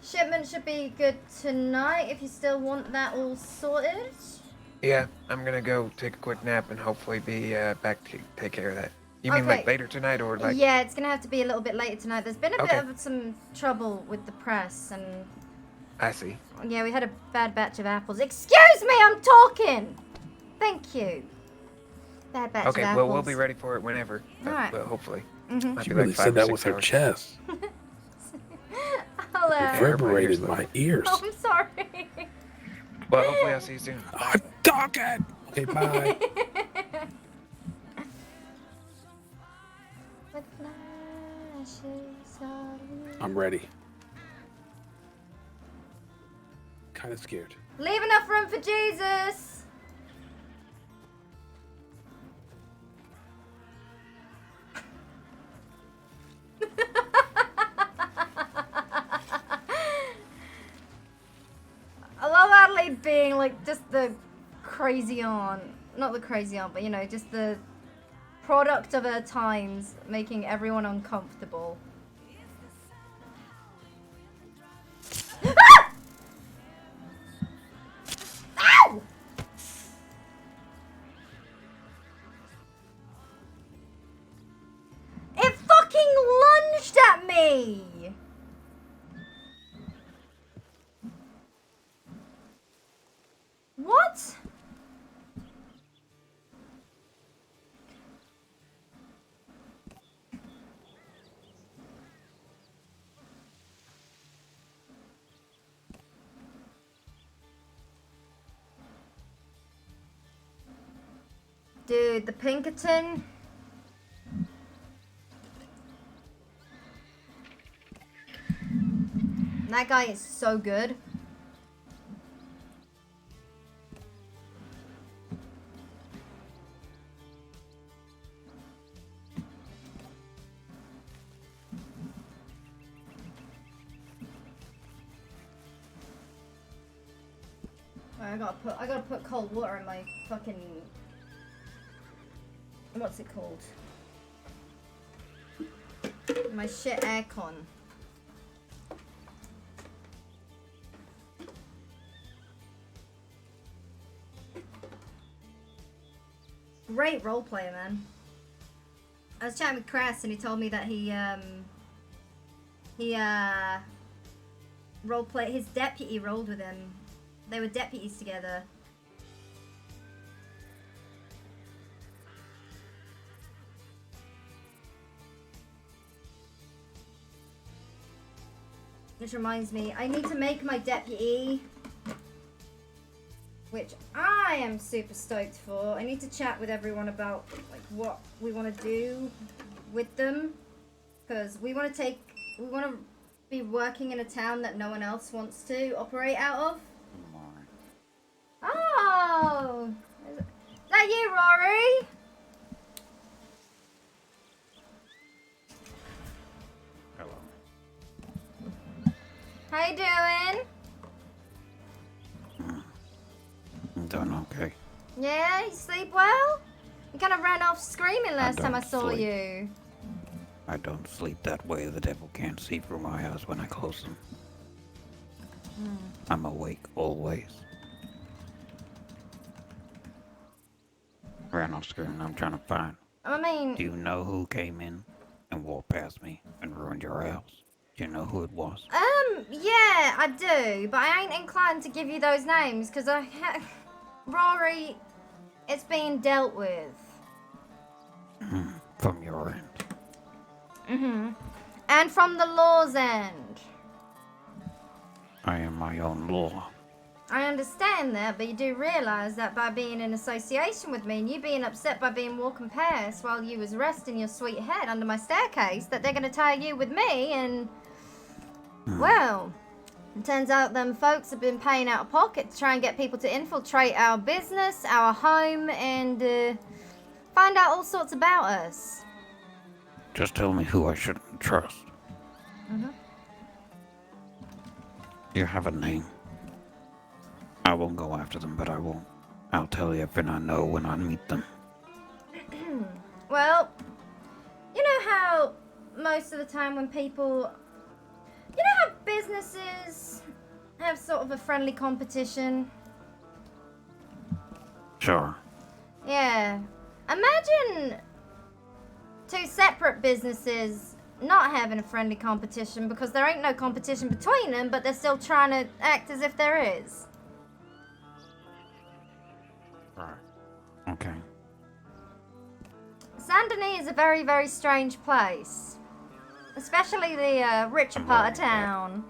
Shipment should be good tonight if you still want that all sorted. Yeah, I'm gonna go take a quick nap and hopefully be back to take care of that. You mean like Okay. later tonight or like? Yeah, it's gonna have to be a little bit later tonight. There's been a Okay. bit of some trouble with the press, and I see. yeah, we had a bad batch of apples. Excuse me, I'm talking. Thank you. Bad batch Okay, of well apples. we'll be ready for it whenever. Alright. But hopefully. Mhm. Might She be really like said 5 or that 6 with her hours. chest. Hello. Reverberated my ears. Oh, I'm sorry. Well, hopefully I'll see you soon. I'm talking. Okay, bye. With flowers I'm ready. Kind of scared. Leave enough room for Jesus. I love Adelaide being like just the crazy aunt. Not the crazy aunt, but you know, just the product of her times, making everyone uncomfortable. Ah! Ow! It fucking lunged at me! What? Dude, the Pinkerton. That guy is so good. I gotta put cold water in my fucking, what's it called? My shit aircon. Great roleplay, man. I was chatting with Cress and he told me that he roleplay, his deputy rolled with him. They were deputies together. Which reminds me, I need to make my deputy, which I am super stoked for. I need to chat with everyone about like what we want to do with them, because we want to be working in a town that no one else wants to operate out of. Oh, is that you, Rory? How you doing? I'm doing okay. Yeah, you sleep well? You kind of ran off screaming last time I saw sleep. you. I don't sleep that way. The devil can't see through my eyes when I close them. I'm awake always. Ran off screaming. I'm trying to find. I mean... Do you know who came in and walked past me and ruined your house? Do you know who it was? Yeah, I do, but I ain't inclined to give you those names, because Rory, it's being dealt with. From your end. And from the law's end. I am my own law. I understand that, but you do realise that by being in association with me and you being upset by being walking past while you was resting your sweet head under my staircase, that they're going to tie you with me and... Well, it turns out them folks have been paying out of pocket to try and get people to infiltrate our business, our home, and find out all sorts about us. Just tell me who I shouldn't trust. You have a name. I won't go after them, but I won't. I'll tell you everything I know when I meet them. Well, you know how most of the time when people... You know how businesses have sort of a friendly competition? Sure. Yeah. Imagine two separate businesses not having a friendly competition because there ain't no competition between them, but they're still trying to act as if there is. Right. Okay. Saint-Denis is a very, very strange place. Especially the richer part of town.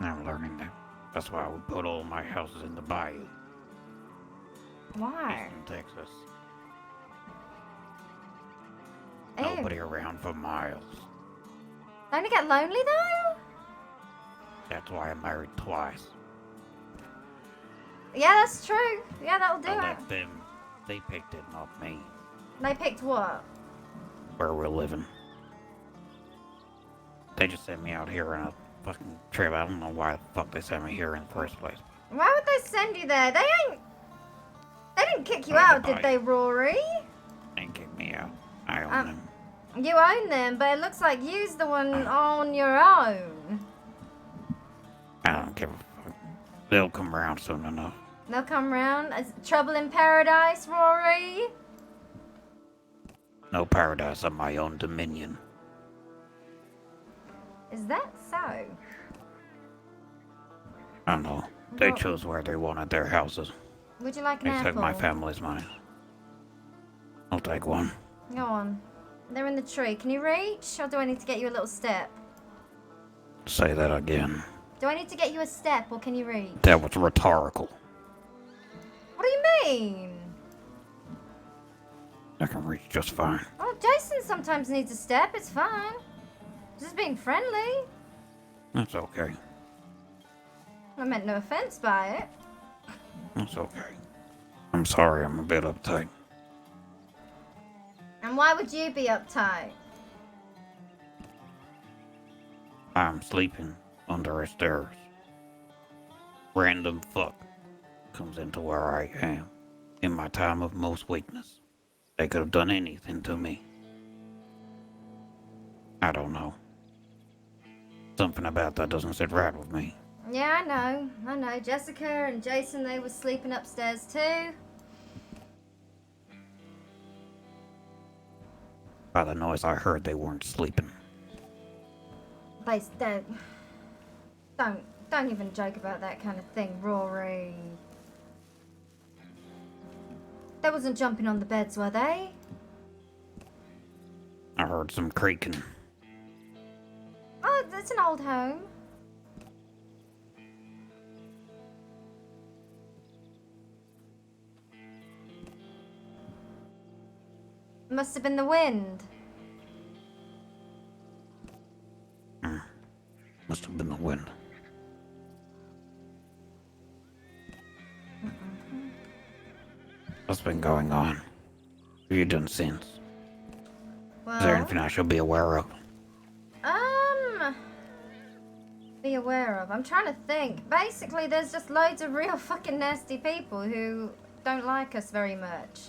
I'm learning that. That's why I would put all my houses in the bayou. Why? In Texas. Ew. Nobody around for miles. Don't you get lonely though? That's why I married twice. Yeah, that's true. Yeah, that'll do I it. let them. They picked it, not me. They picked what? Where we're living. They just sent me out here on a fucking trip. I don't know why the fuck they sent me here in the first place. Why would they send you there? They didn't kick you out, did they, Rory? They didn't kick me out. I own them. You own them, but it looks like you's the one on your own. I don't give a fuck. They'll come around soon enough. They'll come round. Is trouble in paradise, Rory? No paradise on my own dominion. Is that so? I don't know. They chose where they wanted their houses. Would you like an They took apple? my family's money. I'll take one. Go on. They're in the tree. Can you reach, or do I need to get you a little step? Say that again. Do I need to get you a step, or can you reach? That was rhetorical. What do you mean? I can reach just fine. Oh, Jason sometimes needs a step. It's fine. Just being friendly. That's okay. I meant no offense by it. That's okay. I'm sorry, I'm a bit uptight. And why would you be uptight? I'm sleeping under a stairs. Random fuck comes into where I am in my time of most weakness. They could have done anything to me. I don't know. Something about that doesn't sit right with me. Yeah, I know. Jessica and Jason, they were sleeping upstairs too. By the noise I heard, they weren't sleeping. They don't even joke about that kind of thing, Rory. They wasn't jumping on the beds, were they? I heard some creaking. Oh, that's an old home. Must have been the wind. Must have been the wind. What's been going on? What have you done since? Well, Is there anything I should be aware of? be aware of. I'm trying to think. Basically, there's just loads of real fucking nasty people who don't like us very much.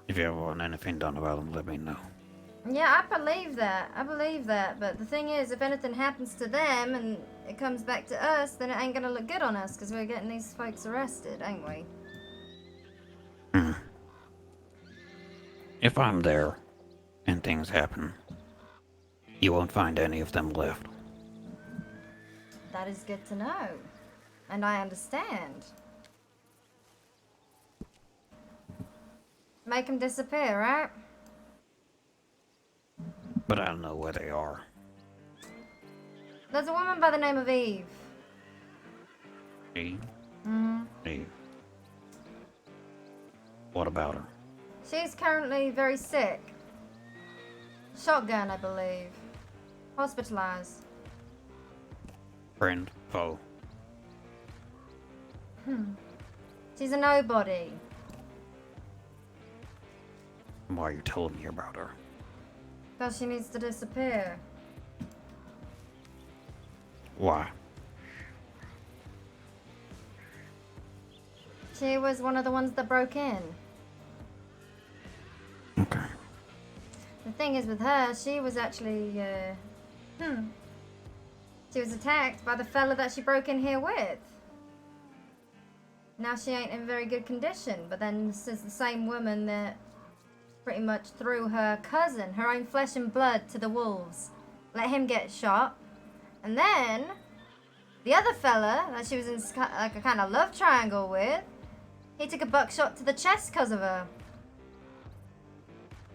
If you ever want anything done about them, let me know. Yeah, I believe that. But the thing is, if anything happens to them and it comes back to us, then it ain't gonna look good on us because we're getting these folks arrested, ain't we? If I'm there and things happen, you won't find any of them left. That is good to know. And I understand. Make them disappear, right? But I don't know where they are. There's a woman by the name of Eve. Eve? Mm-hmm. Eve. What about her? She's currently very sick. Shotgun, I believe. Hospitalized. Friend? Foe? She's a nobody. Why are you telling me about her? Because she needs to disappear. Why? She was one of the ones that broke in. Okay. The thing is with her, she was actually, she was attacked by the fella that she broke in here with. Now she ain't in very good condition, but then this is the same woman that pretty much threw her cousin, her own flesh and blood, to the wolves. Let him get shot. And then, the other fella that she was in like a kind of love triangle with, he took a buckshot to the chest because of her.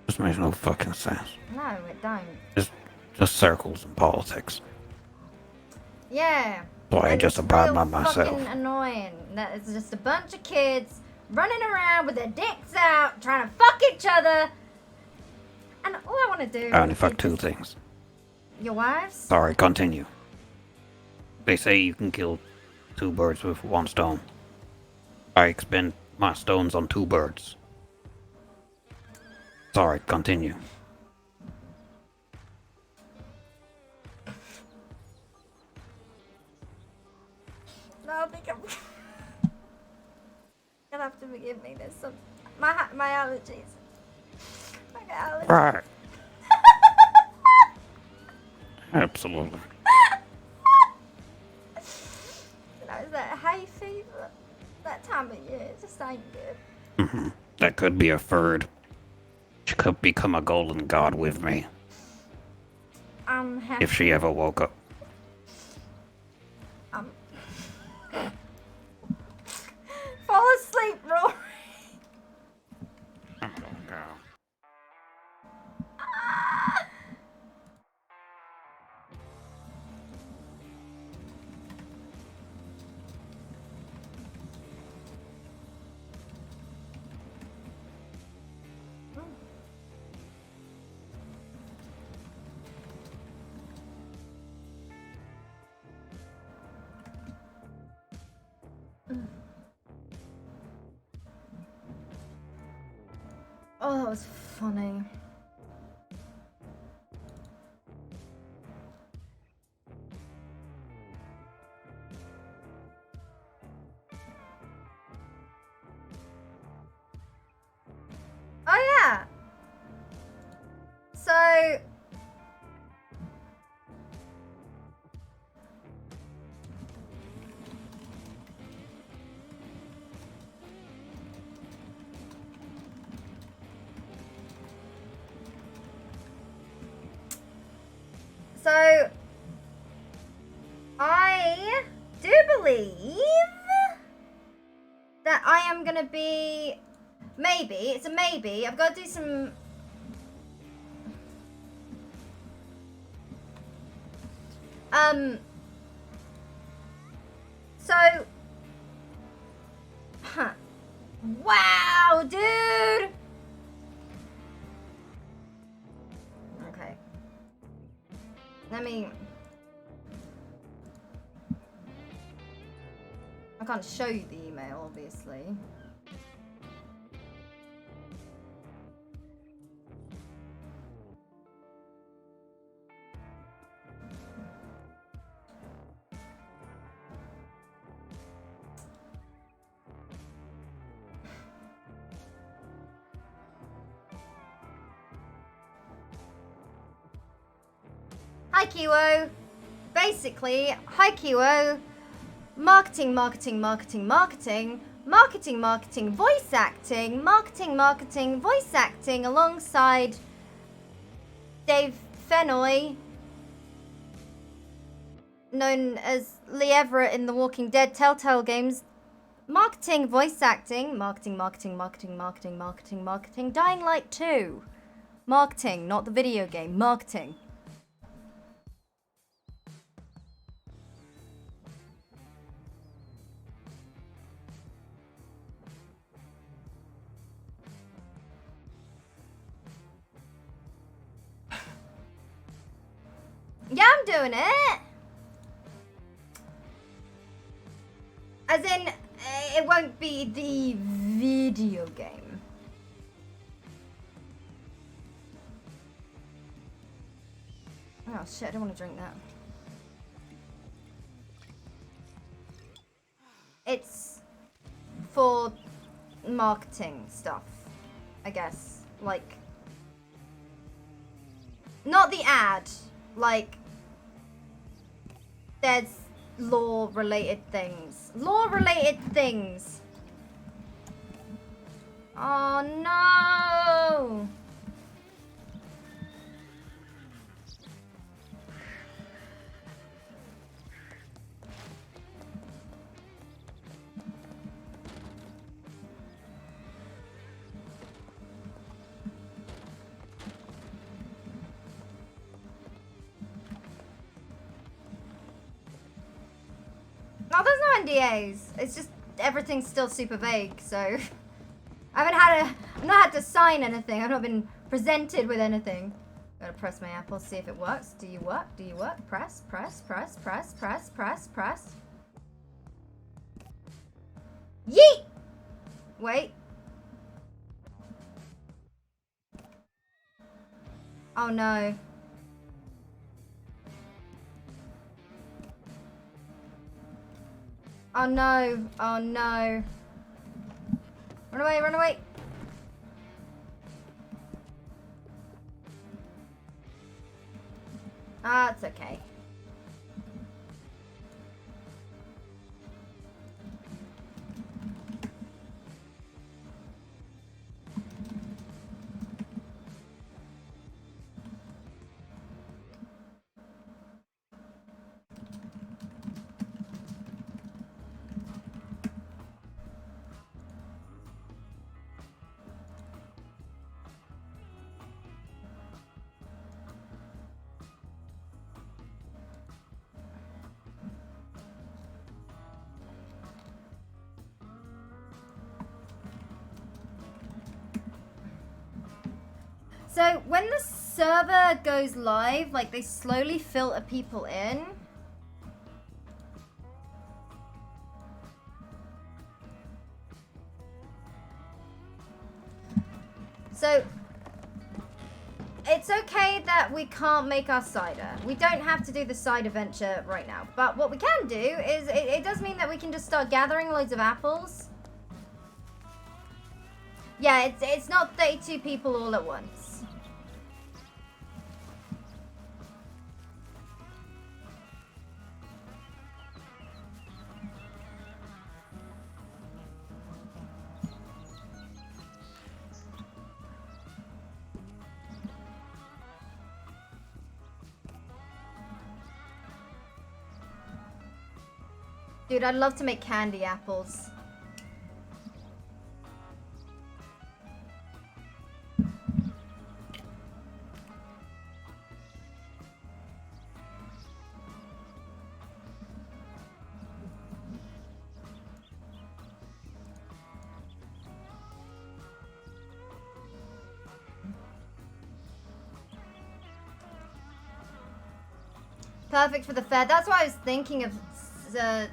This makes no fucking sense. No, it don't. Just circles and politics. Yeah. Boy, I And just it's abide real by myself. fucking annoying. That it's just a bunch of kids running around with their dicks out, trying to fuck each other. And all I want to do I only is fuck two just- things. Your wives? Sorry, continue. They say you can kill 2 birds with 1 stone. I expend my stones on 2 birds. Sorry, continue. No, I think I'm gonna have to forgive me. There's some my allergies. I got allergies. Right. Absolutely. You know, it's that hay fever. That time of year, it just ain't good. That could be a third. She could become a golden god with me I'm happy. if she ever woke up. Fall asleep, Rory. I'm gonna go. Oh, that was funny. Oh yeah. So I do believe that I am gonna be, maybe, it's a maybe, I've got to do some, so, wow, dude! Okay. Let me... I can't show you the email, obviously. Hi, Kiwo. Basically, hi, Kiwo. Marketing, marketing, marketing, marketing, marketing, marketing, voice acting, marketing, marketing, voice acting alongside Dave Fennoy, known as Lee Everett in the Walking Dead Telltale games. Marketing, voice acting, marketing, marketing, marketing, marketing, marketing, marketing, Dying Light 2. Marketing, not the video game, marketing. Yeah, I'm doing it. As in, it won't be the video game. Oh shit, I don't want to drink that. It's for marketing stuff, I guess. Like, not the ad. Like, there's law-related things. Law-related things. Oh no! No, there's no NDAs. It's just everything's still super vague, so I've not had to sign anything. I've not been presented with anything. Gotta press my apple, see if it works. Do you work? Do you work? Press, press, press, press, press, press, press. Yeet! Wait. Oh no. Oh no. Oh no. Run away, run away. Ah, it's okay. So when the server goes live, like they slowly filter people in. So it's okay that we can't make our cider. We don't have to do the cider venture right now. But what we can do is it does mean that we can just start gathering loads of apples. Yeah, it's not 32 people all at once. Dude, I'd love to make candy apples. Perfect for the fair. That's why I was thinking of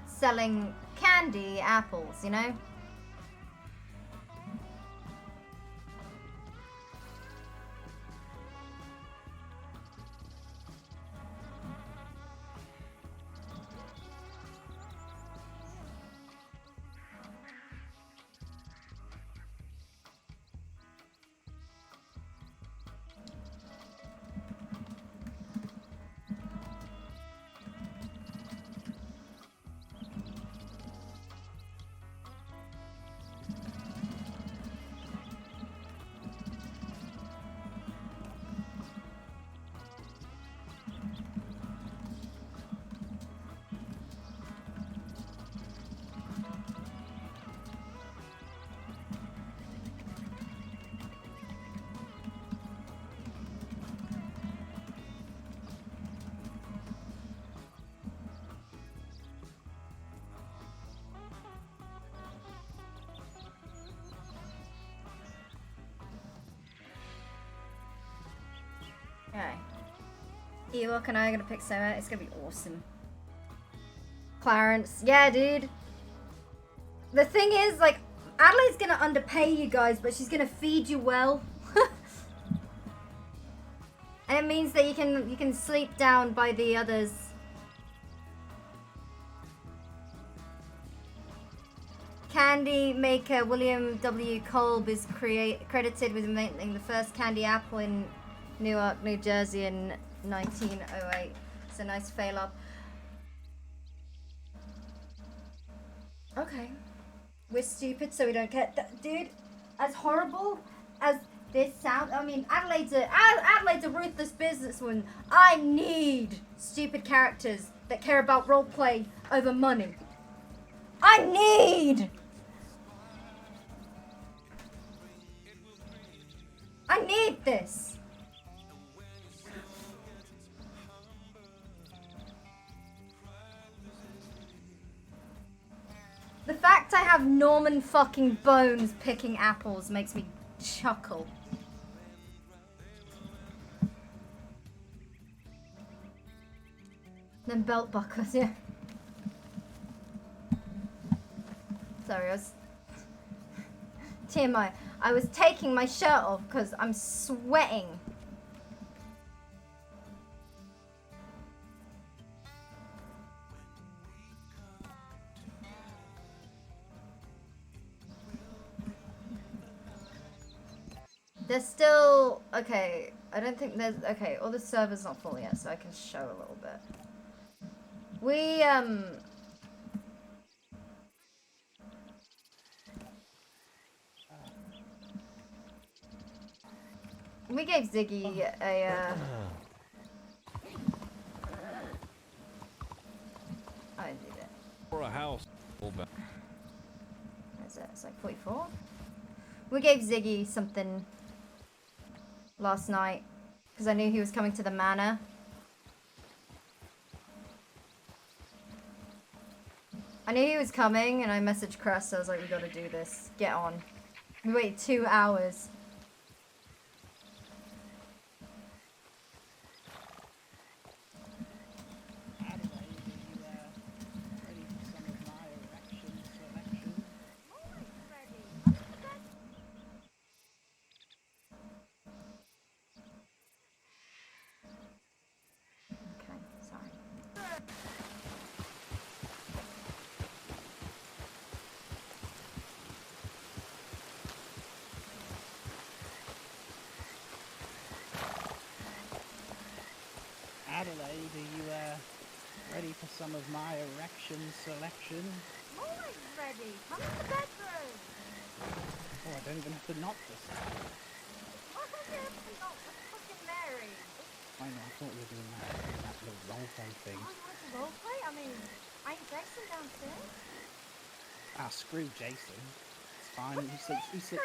selling candy apples, you know? Okay. Ewok and I are gonna pick Soma. It's gonna be awesome. Clarence. Yeah, dude. The thing is, like, Adelaide's gonna underpay you guys, but she's gonna feed you well. And it means that you can sleep down by the others. Candy maker William W. Kolb is credited with inventing the first candy apple in Newark, New Jersey in 1908. It's a nice fail up. Okay. We're stupid, so we don't get that. Dude, as horrible as this sounds, I mean, Adelaide's a ruthless businesswoman. I need stupid characters that care about roleplay over money. I need this. The fact I have Norman fucking Bones picking apples makes me chuckle. then belt buckles, yeah. Sorry, I was... TMI. I was taking my shirt off because I'm sweating. There's still... Okay, I don't think there's... Okay, all the server's not full yet, so I can show a little bit. We gave Ziggy a, I didn't do that. For a house. What is it? It's like 44? We gave Ziggy something last night, because I knew he was coming to the manor. I knew he was coming, and I messaged Cress, so I was like, we gotta do this. Get on. We waited 2 hours. Okay, sorry. Adelaide, are you ready for some of my erection selection? Always ready. Come in the bedroom. Oh, I don't even have to knock this time. Why don't you have to knock with fucking Mary? I know, I thought you were doing that little roleplay thing. Oh, you want to roleplay? I mean, ain't Jason downstairs? Ah, screw Jason. It's fine. You said, Screw Jason.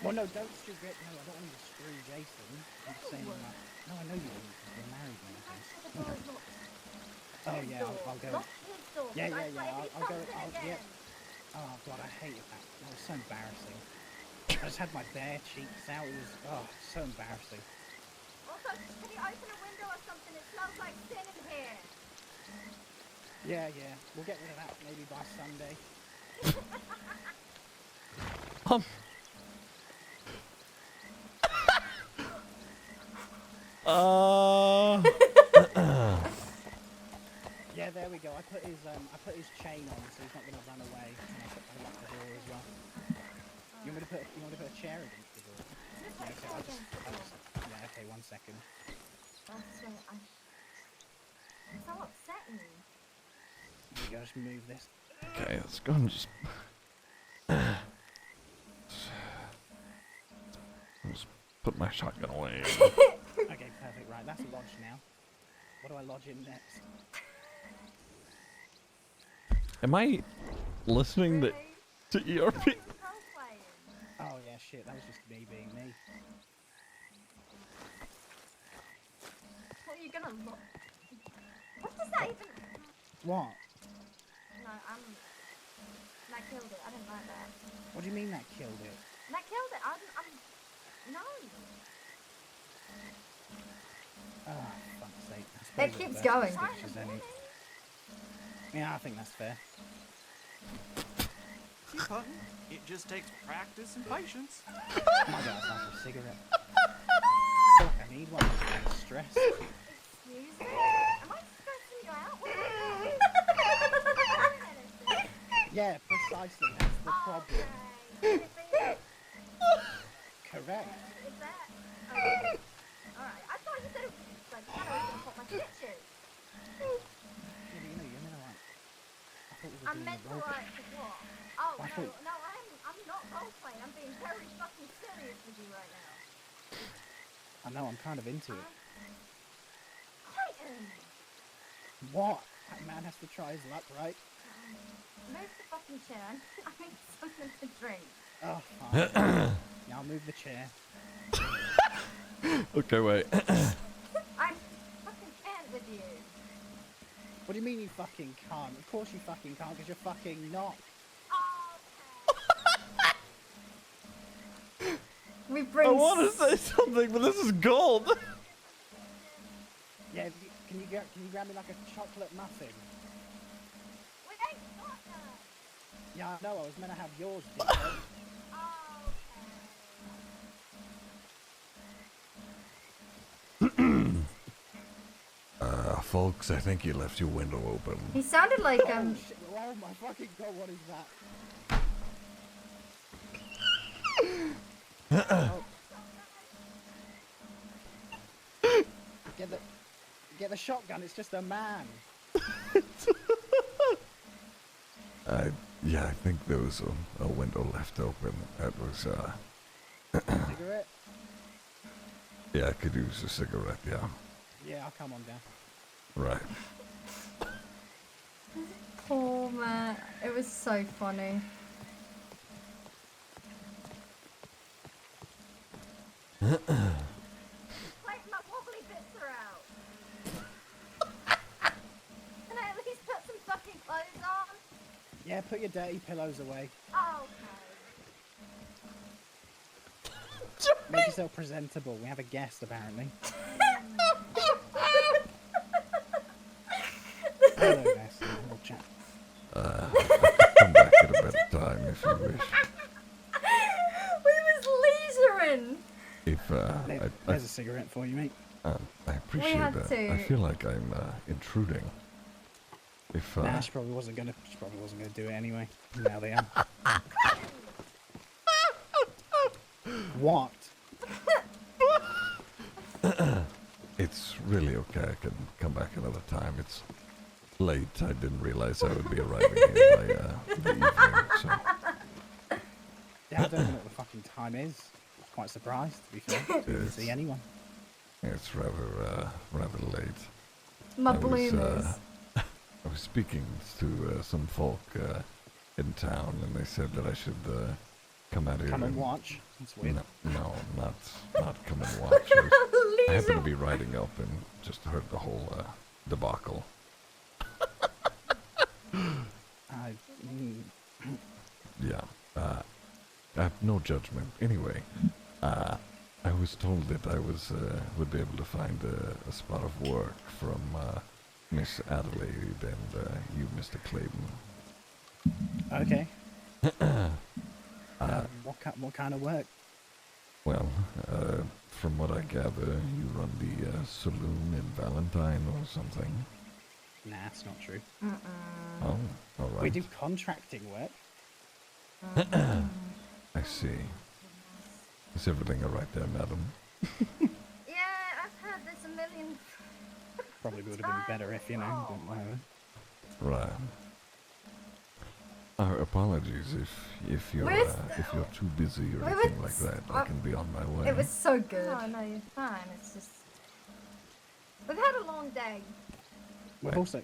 Well, no, don't screw Jason. No, I don't want you to screw Jason. I'm just saying that. No, I know you wouldn't because we're married now. Make sure the door's locked. Oh, yeah, I'll go. Lock his door. Yeah, because I yeah, swear if he I'll go. comes in again. Oh, God, I hated that. That was so embarrassing. I just had my bare cheeks out. It was, so embarrassing. Also, can you open a window or something? It smells like sin in here. Yeah, we'll get rid of that maybe by Sunday. Yeah, there we go. I put his chain on, so he's not going to run away. And I locked the door as well. You want me to put a chair against the door? Yeah, okay, 1 second. That's so upsetting. There we go. Just move this. Okay, let's go and just. Let's put my shotgun away. Okay, perfect. Right, that's lodged now. What do I lodge in next? Am I listening to ERP? Oh yeah, shit. That was just me being me. What are you gonna look? What does that even? What? No, that killed it. I didn't like that. What do you mean that killed it? That killed it. No. Oh, fuck's sake. I suppose It it's keeps best going. stitches any- Yeah, I think that's fair. Keep hunting. It just takes practice and patience. Oh my God, it's like a cigarette. I feel like I need one. I'm stressed. Excuse me? Am I stressing you out? What are you doing? Yeah, precisely. That's the problem. Okay. Correct. Is that? Okay. Alright. I thought you said it was like, I was gonna put my stitches. Yeah, but you know what? I thought we were I'm doing meant the to role like what? Oh I no, thought- no, I'm not roleplaying. I'm being very fucking serious with you right now. I know, I'm kind of into it. Clayton! What? That man has to try his luck, right? Move the fucking chair. I need something to drink. Oh, fine. Yeah, I'll move the chair. Okay, wait. I fucking can't with you. What do you mean you fucking can't? Of course you fucking can't, because you're fucking not. We bring. I want to say something, but this is gold. Yeah, can you you grab me like a chocolate muffin? We ain't got that. Yeah, I know. I was meant to have yours. Dickhead. Folks, I think you left your window open. He sounded like Oh, shit. Oh my fucking god! What is that? Oh. Get the shotgun. It's just a man. Yeah, I think there was a window left open. That was Cigarette? Yeah, I could use a cigarette. Yeah. Yeah, I'll come on down. Right. Poor man. It was so funny. Like my wobbly bits are out. Can I at least put some fucking clothes on? Yeah, put your dirty pillows away. Oh, Make yourself presentable. We have a guest, apparently. Hello there, sir. We'll chat. I could come back at a better time if you wish. We was lasering. If There's a cigarette for you, mate. I appreciate had that. to. I feel like I'm intruding. If Nah, she probably wasn't gonna do it anyway. Now they are. What? It's really okay. I can come back another time. It's late. I didn't realize I would be arriving here by the evening. So. Yeah, I don't know what the fucking time is. I was quite surprised, to be fair. Didn't see anyone. It's rather late. My I was, bloomers. I was speaking to some folk in town, and they said that I should come out here. Come and watch. That's weird. No, not come and watch. I happened to be riding up and just heard the whole debacle. Yeah. I have no judgment. Anyway, I was told that I would be able to find a spot of work from Miss Adelaide and you, Mr. Clayton. Okay. What kind of work? Well, from what I gather, you run the saloon in Valentine or something. Nah, that's not true. Oh, all right. We do contracting work. I see. Is everything all right there, madam? Yeah, I've heard this a million. Probably would have been better if, you know, didn't whatever. Right. Apologies if you're too busy or anything like that. I can be on my way. It was so good. Oh no, you're fine. It's just we've had a long day. Well, also,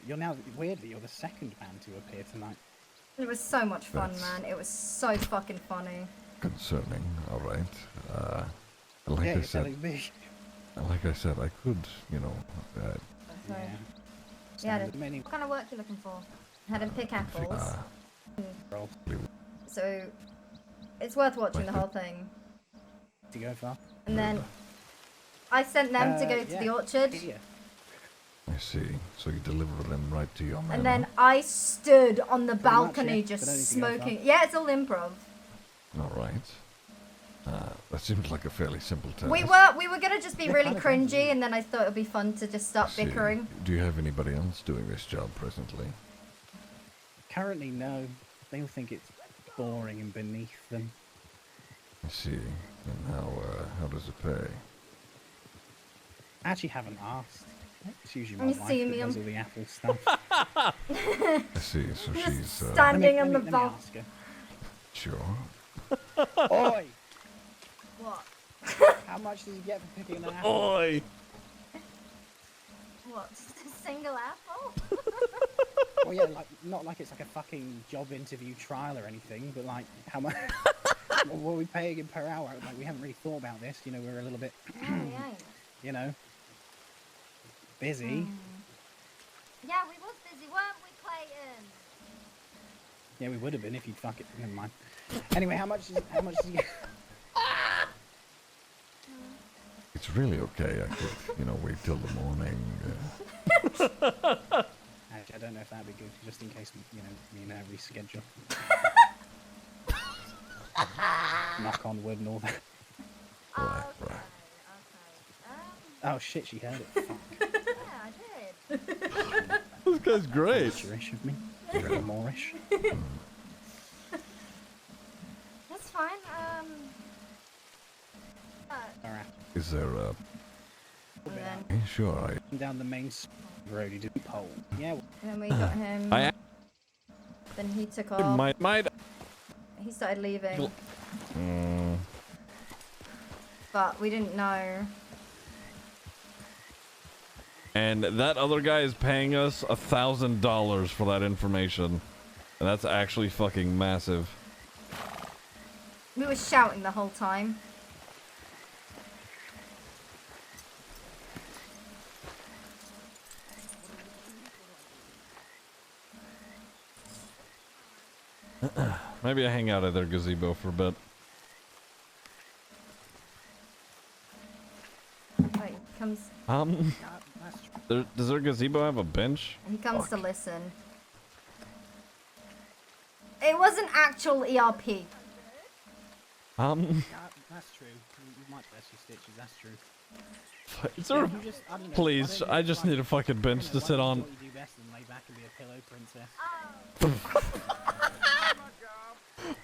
weirdly, you're the second man to appear tonight. It was so much fun, That's man. It was so fucking funny. Concerning, all right. Like Yeah, I you're said, telling me. like I said, I could, you know. Okay. Yeah. What kind of work you looking for? Had him pick apples. So it's worth watching the whole thing. To go far. And then I sent them to go to yeah. the orchard. Yeah. I see. So you deliver them right to your man. And then I stood on the Pretty much, balcony yeah. just They don't need to go smoking. far. Yeah, it's all improv. All right. That seems like a fairly simple task. We were gonna just be really cringy, and then I thought it'd be fun to just start See. bickering. Do you have anybody else doing this job presently? Currently, no. They all think it's boring and beneath them. I see. And how does it pay? I actually haven't asked. It's usually my Let me wife see, that does Liam. all the apple stuff. I see. So Just she's standing on the let me balcony. ask her. sure. Oi! What? How much does he get for picking an apple? Oi! What? Just a single apple? Well, yeah, like not like it's like a fucking job interview trial or anything, but like how much? What are we paying him per hour? Like we haven't really thought about this. You know, we're a little bit, you know, busy. Yeah, we was busy, weren't we, Clayton? Yeah, we would have been if you'd fuck it. Never mind. Anyway, how much does he get? it's really okay. I could, you know, wait till the morning. Actually, I don't know if that'd be good, just in case, you know, me and her reschedule. Knock on wood and all that. Right, right. Oh shit, she heard it. Fuck. Yeah, I did. This guy's great. Amateurish of me. Very Moorish. That's fine. Alright. Is there a... Then, Are you sure? Down the main road, he did a pole. Yeah. then we got him. Then he took off. Might. He started leaving. Mm. But we didn't know. And that other guy is paying us $1,000 for that information. And that's actually fucking massive. We were shouting the whole time. Maybe I hang out at their gazebo for a bit. Wait, comes. Does their gazebo have a bench? He comes to listen. It wasn't actual ERP. That's true. You might bless your stitches, that's true. Is there please, I just need a fucking bench to sit on. You do best than lay back and be a pillow princess.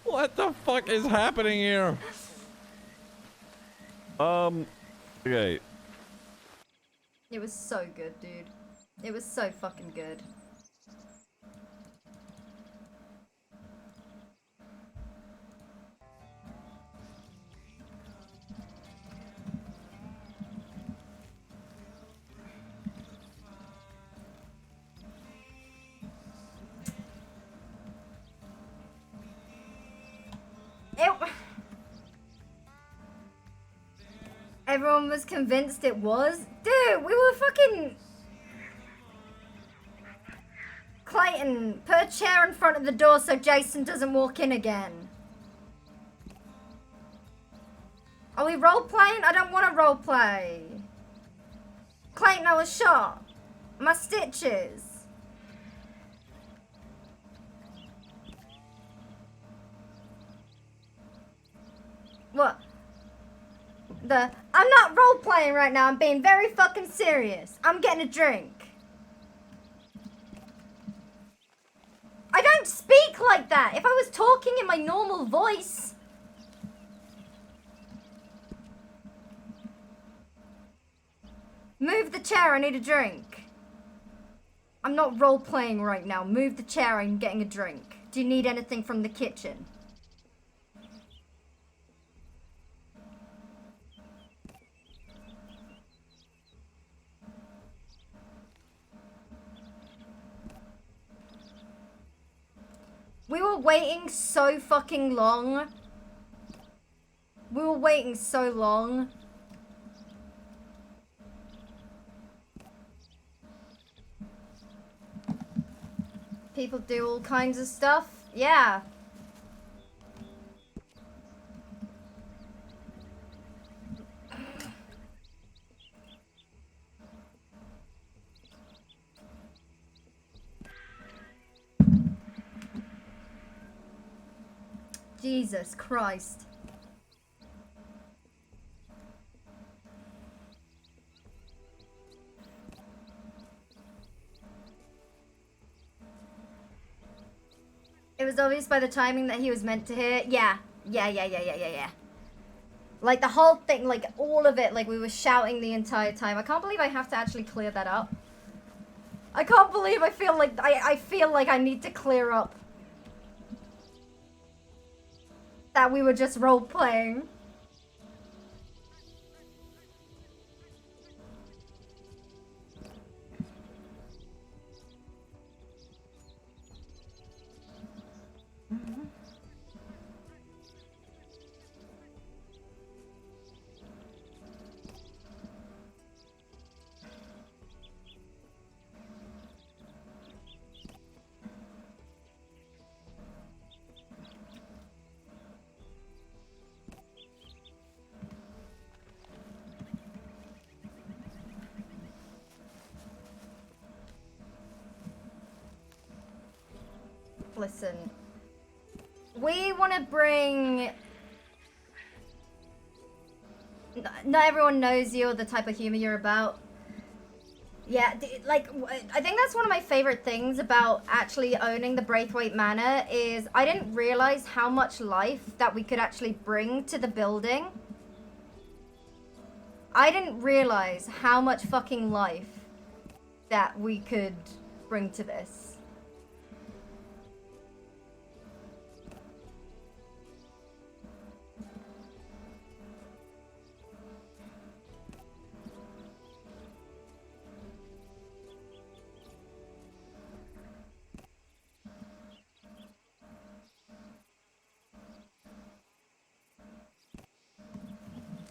What the fuck is happening here? Okay. It was so good, dude. It was so fucking good. Everyone was convinced it was. Dude, we were fucking... Clayton, put a chair in front of the door so Jason doesn't walk in again. Are we role-playing? I don't want to role-play. Clayton, I was shot. My stitches. What? I'm not role-playing right now. I'm being very fucking serious. I'm getting a drink. I don't speak like that. If I was talking in my normal voice. Move the chair. I need a drink. I'm not role-playing right now. Move the chair. I'm getting a drink. Do you need anything from the kitchen? We were waiting so fucking long. We were waiting so long. People do all kinds of stuff. Yeah. Jesus Christ. It was obvious by the timing that he was meant to hit. Yeah. Like the whole thing, like all of it, like we were shouting the entire time. I can't believe I have to actually clear that up. I can't believe I feel like I need to clear up that we were just role-playing. listen. We want to bring... Not everyone knows you or the type of humor you're about. Yeah, like, I think that's one of my favorite things about actually owning the Braithwaite Manor is I didn't realize how much life that we could actually bring to the building. I didn't realize how much fucking life that we could bring to this.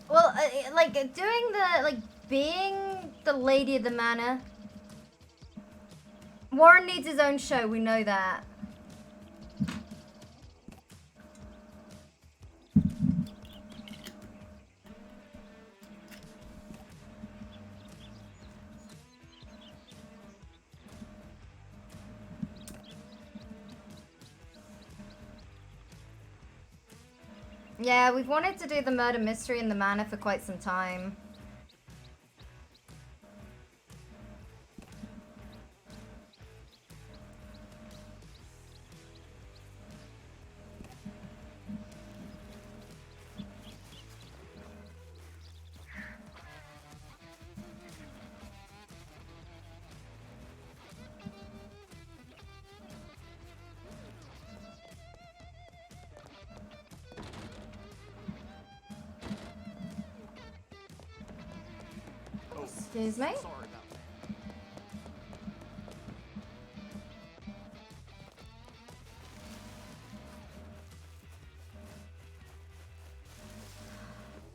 Well, like, being the lady of the manor. Warren needs his own show, we know that. Yeah, we've wanted to do the murder mystery in the manor for quite some time. Excuse me?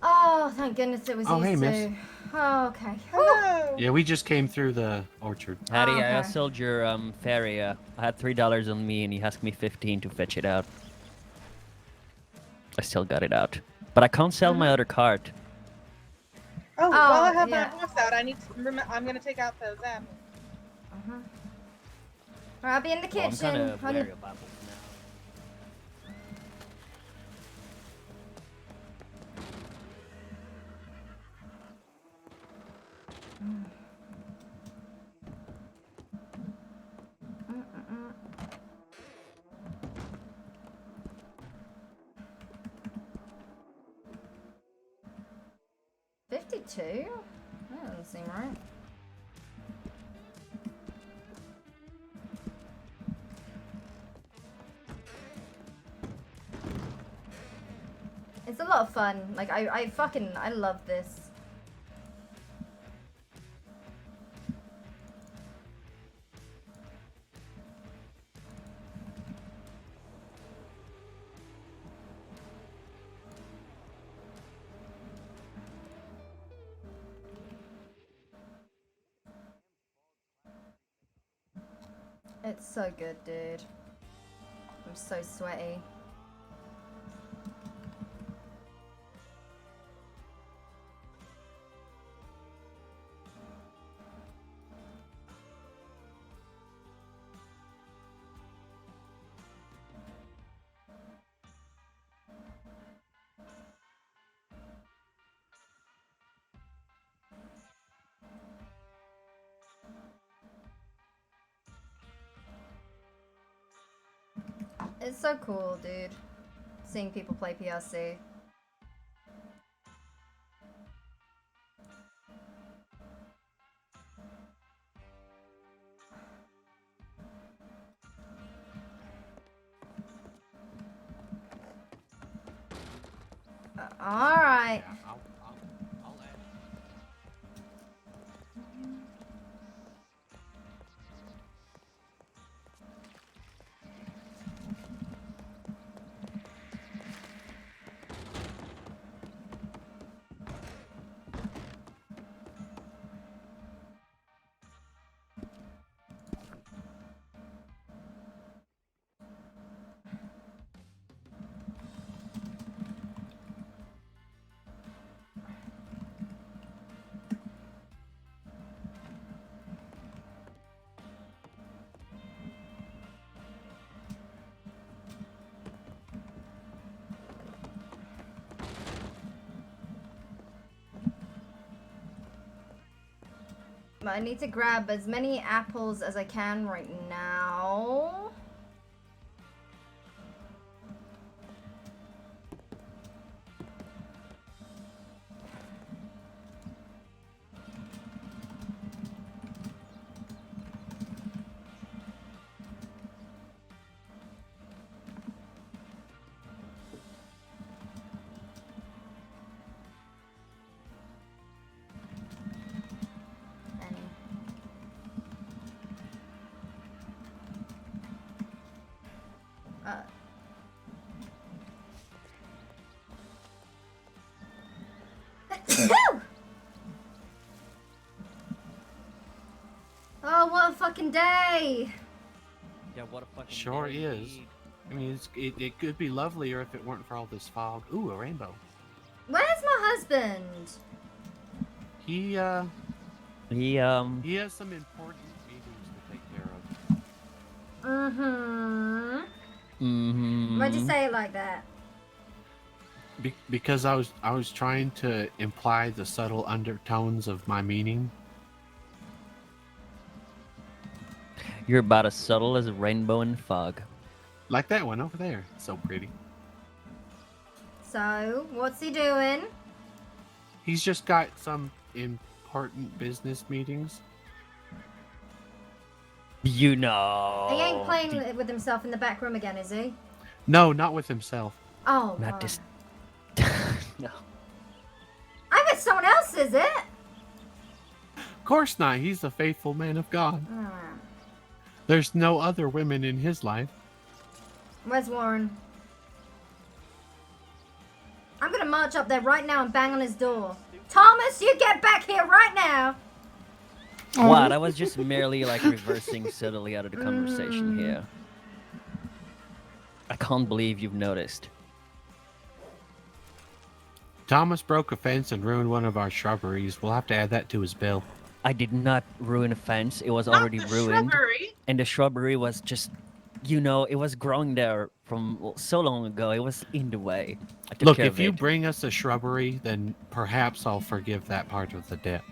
Oh, thank goodness it was Oh, you hey, two. miss. Oh, okay. Hello. Yeah, we just came through the orchard. Hattie, okay. I sold your ferry. I had $3 on me, and he asked me 15 to fetch it out. I still got it out, but I can't sell my other cart. Oh, while I have yeah. my voice out, I need to I'm gonna take out those apples. Alright, I'll be in the Well, I'm kitchen. kind of wary of apples now. $52? That doesn't seem right. It's a lot of fun. Like, I love this. It's so good, dude. I'm so sweaty. It's so cool, dude. Seeing people play PRC. Alright. I need to grab as many apples as I can right now. Oh, what a fucking day! Yeah, what a fucking Sure day is. indeed. I mean, it could be lovelier if it weren't for all this fog. Ooh, a rainbow. Where's my husband? He He has some important meetings to take care of. Why'd you say it like that? Because I was trying to imply the subtle undertones of my meaning. You're about as subtle as a rainbow in fog. Like that one over there. So pretty. So, what's he doing? He's just got some important business meetings. You know. He ain't playing with himself in the back room again, is he? No, not with himself. Oh, Not God. this. No. I bet someone else is it! Of course not. He's a faithful man of God. Hmm. There's no other women in his life. Where's Warren? I'm gonna march up there right now and bang on his door. Thomas, you get back here right now! What? I was just merely like reversing subtly out of the conversation here. I can't believe you've noticed. Thomas broke a fence and ruined one of our shrubberies. We'll have to add that to his bill. I did not ruin a fence. It was Not already the ruined. shrubbery. And the shrubbery was just, you know, it was growing there from so long ago. It was in the way. I took Look, care if of you it. bring us a shrubbery, then perhaps I'll forgive that part of the debt.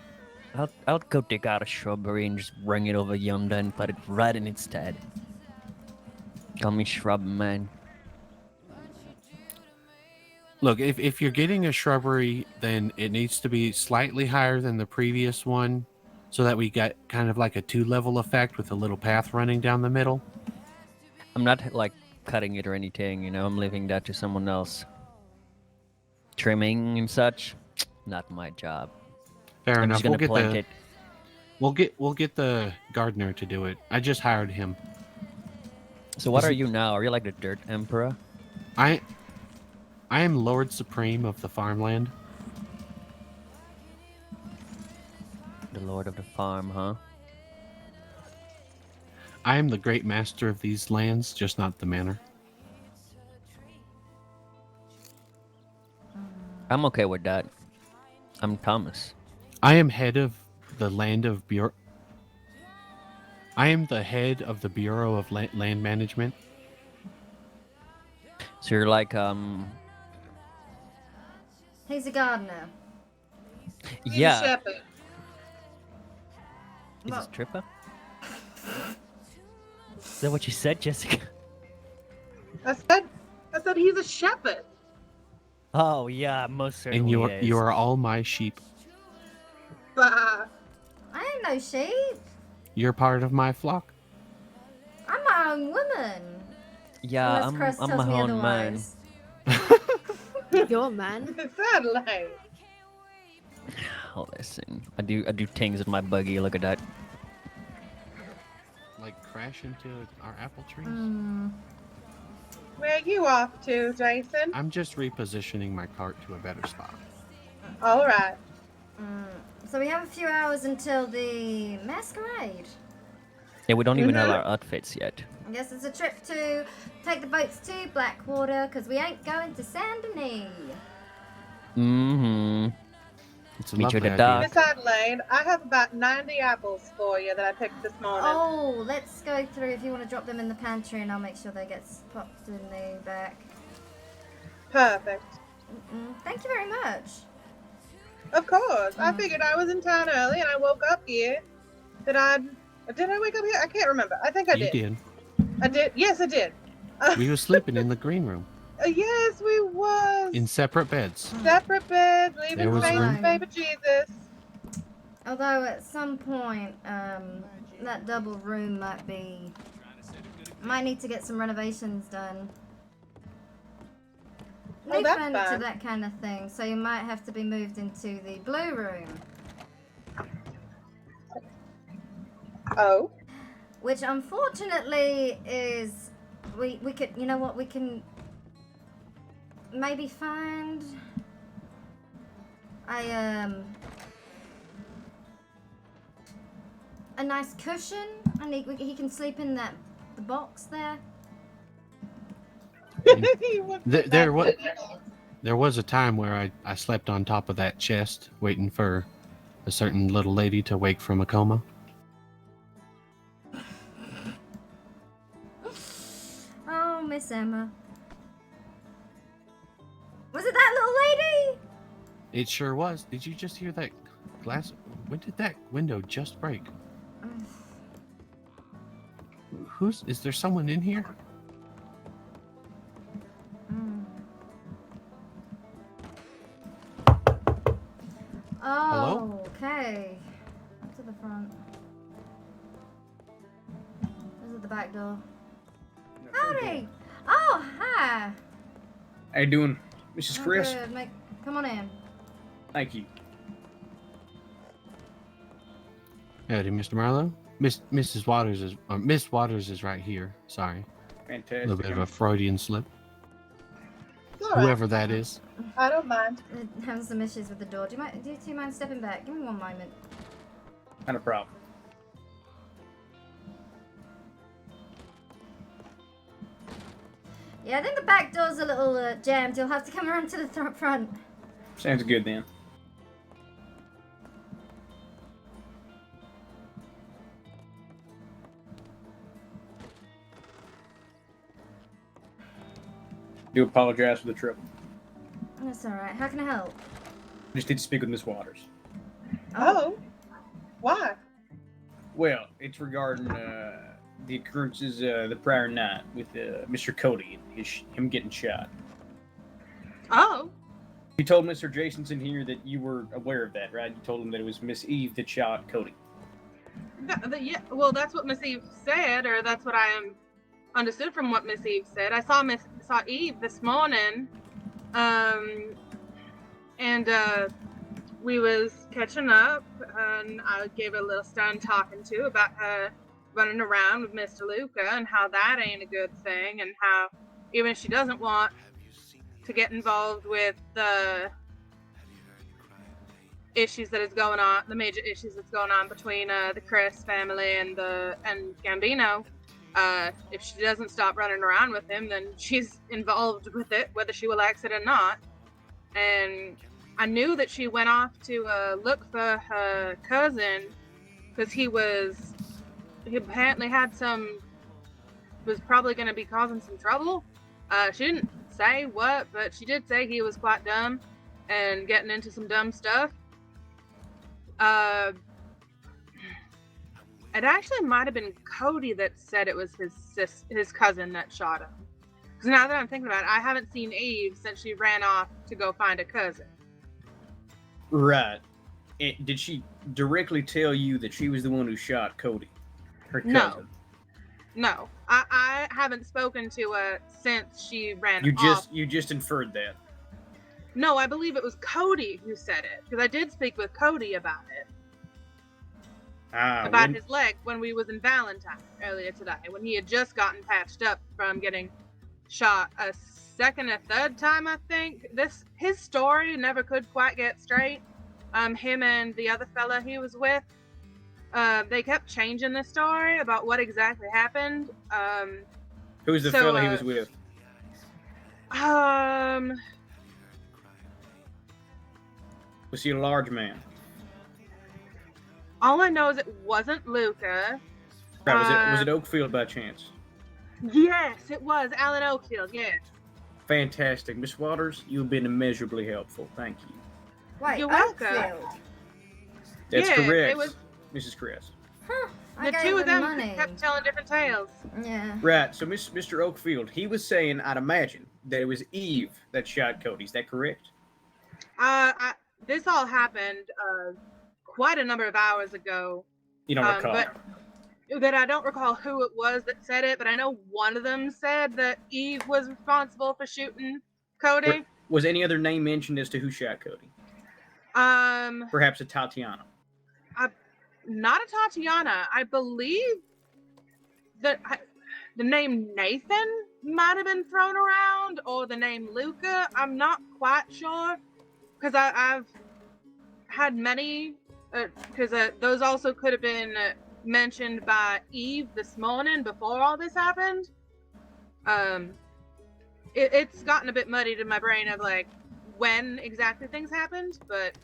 I'll go dig out a shrubbery and just bring it over yonder and put it right in its stead. Call me shrub man. Look, if you're getting a shrubbery, then it needs to be slightly higher than the previous one, so that we get kind of like a 2-level effect with a little path running down the middle. I'm not like cutting it or anything, you know, I'm leaving that to someone else. Trimming and such, not my job. Fair I'm enough. just gonna plant it. We'll get the gardener to do it. I just hired him. So what are you now? Are you like the Dirt Emperor? I am Lord Supreme of the farmland. The Lord of the Farm, huh? I am the great master of these lands, just not the manor. I'm okay with that. I'm Thomas. I am head of the land of Bureau. I am the head of the Bureau of Land Management. So you're like, He's a gardener. He's yeah. a shepherd. Is this Tripper? Is that what you said, Jessica? I said he's a shepherd. Oh yeah, most certainly And you are all my sheep. I ain't no sheep. You're part of my flock. I'm my own woman. Yeah, Unless Cress I'm tells my me own man. otherwise. Your man. Sadly. Oh, listen, I do things with my buggy. Look at that. Like crash into our apple trees. Where are you off to, Jason? I'm just repositioning my cart to a better spot. All right. So we have a few hours until the masquerade. Yeah, we don't even have our outfits yet. I guess it's a trip to take the boats to Blackwater because we ain't going to Saint Denis. Mm-hmm. It's a Meet you at lovely the idea. dock. Miss Adelaide, I have about 90 apples for you that I picked this morning. Oh, let's go through if you want to drop them in the pantry and I'll make sure they get popped in the back. Perfect. Thank you very much. Of course. I figured I was in town early and I woke up here. Did I wake up here? I can't remember. I think I You did. did. I did. Yes, I did. We were sleeping in the green room Yes, we was. in separate beds. Separate beds, There leaving was space room. for baby Jesus. Although at some point, that double room might need to get some renovations done. Oh, New that's furniture, fine. that kind of thing. So you might have to be moved into the blue room. Oh. Which unfortunately is, we could, you know what, we can maybe find a nice cushion, and he can sleep in the box there. There was a time where I slept on top of that chest, waiting for a certain little lady to wake from a coma. Oh, Miss Emma. Was it that little lady? It sure was. Did you just hear that glass? When did that window just break? Is there someone in here? Oh, Hello? okay. Up to the front. This is the back door. Howdy! Oh, hi! How you doing, Mrs. I'm Chris? good. Come on in. Thank you. Howdy, Mr. Marlowe. Mrs. Waters is Miss Waters is right here. Sorry. Fantastic. A little bit of a Freudian slip. It's all right. Whoever that is. I don't mind. Having some issues with the door. Do you two mind stepping back? Give me one moment. Not a problem. Yeah, I think the back door's a little jammed. You'll have to come around to the front. Sounds good then. Do apologize for the trouble. That's alright. How can I help? I just need to speak with Miss Waters. Oh. Why? Well, it's regarding the occurrences the prior night with Mr. Cody and him getting shot. Oh. You told Mr. Jasonson here that you were aware of that, right? You told him that it was Miss Eve that shot Cody. Yeah, well, that's what Miss Eve said, or that's what I understood from what Miss Eve said. I saw Eve this morning, and we was catching up, and I gave her a little stern talking to about her running around with Mr. Luca and how that ain't a good thing, and how even if she doesn't want to get involved with the issues that is going on, the major issues that's going on between the Cress family and Gambino. If she doesn't stop running around with him, then she's involved with it, whether she will likes it or not. And I knew that she went off to look for her cousin because he apparently was probably going to be causing some trouble. She didn't say what, but she did say he was quite dumb and getting into some dumb stuff. It actually might have been Cody that said it was his cousin that shot him. Because now that I'm thinking about it, I haven't seen Eve since she ran off to go find a cousin. Right. Did she directly tell you that she was the one who shot Cody? Her cousin? No. I haven't spoken to her since she ran off. You just inferred that. No, I believe it was Cody who said it. Because I did speak with Cody about it. About his leg when we was in Valentine earlier today, when he had just gotten patched up from getting shot a second or third time, I think. His story never could quite get straight. Him and the other fella he was with, they kept changing the story about what exactly happened. Who's the fella he was with? Was he a large man? All I know is it wasn't Luca. Right, was it Oakfield by chance? Yes, it was Alan Oakfield. Yes. Fantastic, Miss Waters. You've been immeasurably helpful. Thank you. Wait, you're welcome. Oakfield. That's Yeah, correct, it was Mrs. Cress. I The gave two of them money. kept telling different tales. Yeah. Right. So, Mr. Oakfield, he was saying, I'd imagine, that it was Eve that shot Cody. Is that correct? This all happened quite a number of hours ago. You don't recall. But that I don't recall who it was that said it, but I know one of them said that Eve was responsible for shooting Cody. Was any other name mentioned as to who shot Cody? Perhaps a Tatiana. Not a Tatiana. I believe that the name Nathan might have been thrown around, or the name Luca. I'm not quite sure, because I've had many, because those also could have been mentioned by Eve this morning before all this happened. It's gotten a bit muddied in my brain of like when exactly things happened, but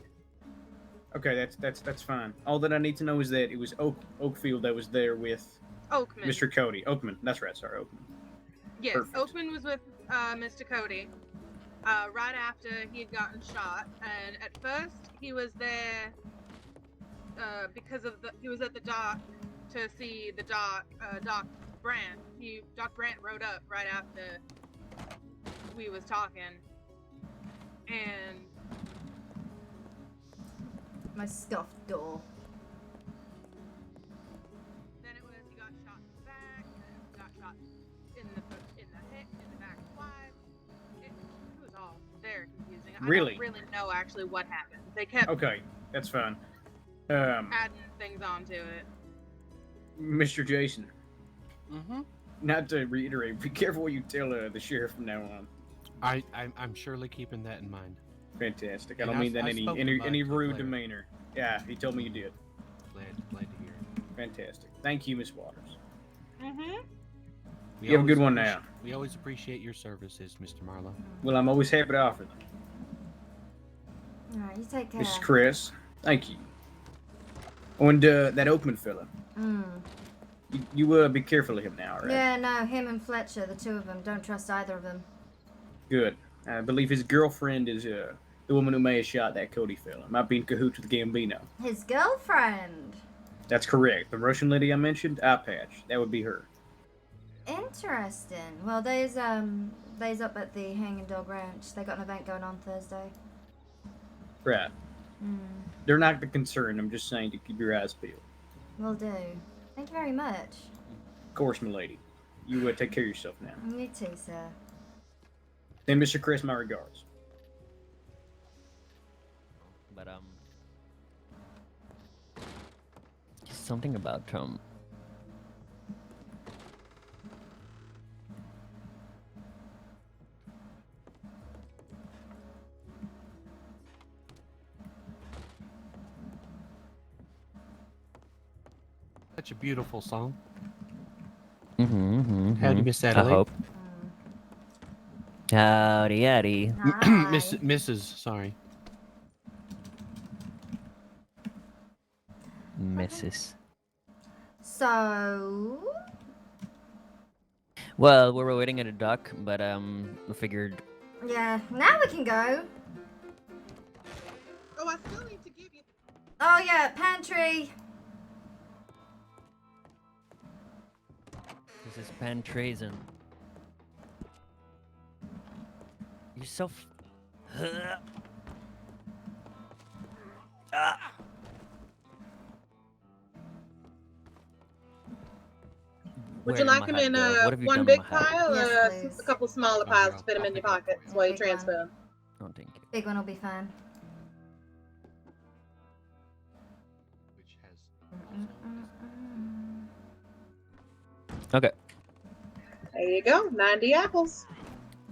Okay, that's fine. All that I need to know is that it was Oakfield that was there with Oakman. Mr. Cody. Oakman. That's right. Sorry, Oakman. Yes, Perfect. Oakman was with Mr. Cody right after he had gotten shot, and at first he was there because of he was at the dock to see the Doc Brandt. Doc Brandt rode up right after we was talking, and my stuffed doll. Then it was he got shot in the back, and he got shot in the head, in the back twice. It was all very confusing. Really? I don't really know actually what happened. They kept Okay, that's fine. adding things onto it. Mr. Jason. Mm-hmm. Not to reiterate, be careful what you tell the sheriff from now on. I'm surely keeping that in mind. Fantastic. I And don't mean that I any spoke to any Mike rude later. demeanor. Yeah, he told me you did. Glad to hear it. Fantastic. Thank you, Miss Waters. Mm-hmm. You have a good one now. We always appreciate your services, Mr. Marlowe. Well, I'm always happy to offer them. Alright, you take care. Mrs. Cress, thank you. And that Oakman fella, you be careful of him now, right? Yeah, no, him and Fletcher, the two of them. Don't trust either of them. Good. I believe his girlfriend is the woman who may have shot that Cody fella. Might be in cahoots with Gambino. His girlfriend. That's correct. The Russian lady I mentioned, Eye Patch. That would be her. Interesting. Well, they's up at the Hanging Dog Ranch. They got an event going on Thursday. Right. They're not the concern. I'm just saying to keep your eyes peeled. Will do. Thank you very much. Of course, my lady. You take care of yourself now. You too, sir. Then, Mr. Chris, my regards. But something about Such a beautiful song. Mm-hmm. Howdy, Miss I Adelaide. hope. Howdy, howdy. Mrs. Sorry. Mrs. So... Well, we were waiting at a dock, but we figured. Yeah, now we can go. Oh, I still need to give you... Oh yeah, pantry. This is pan treason. You're so. Would you like them in one big pile, or a couple smaller piles to fit them in your pockets while you transfer them? Oh, thank you. Big one will be fine. Okay. There you go, 90 apples.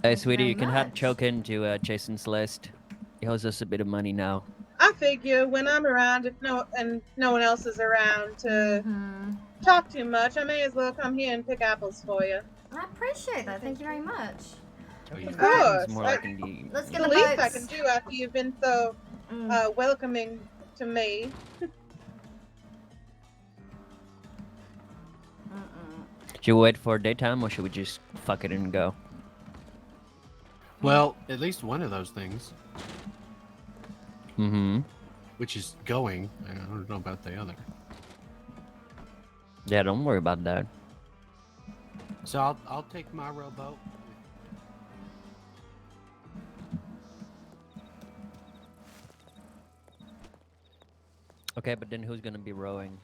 Hey, sweetie, you can add choke into Jason's list. He owes us a bit of money now. I figure when I'm around, if no one else is around to talk too much, I may as well come here and pick apples for you. I appreciate that. Thank you very much. Of course. More like indeed. Let's It's get the the least I boats. can do after you've been so welcoming to me. Should we wait for daytime, or should we just fuck it and go? Well, at least one of those things. Mm-hmm. Which is going. I don't know about the other. Yeah, don't worry about that. So I'll take my rowboat. Okay, but then who's gonna be rowing?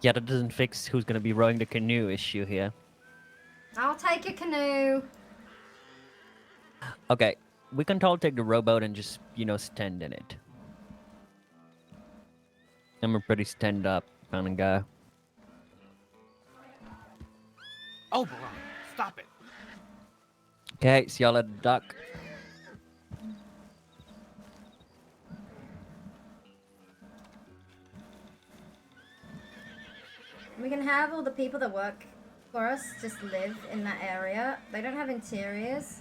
Yeah, that doesn't fix who's gonna be rowing the canoe issue here. I'll take a canoe. Okay, we can all take the rowboat and just, stand in it. I'm a pretty stand-up kind of guy. Oh, Brian, stop it. Okay, see y'all at the dock. We can have all the people that work for us just live in that area. They don't have interiors.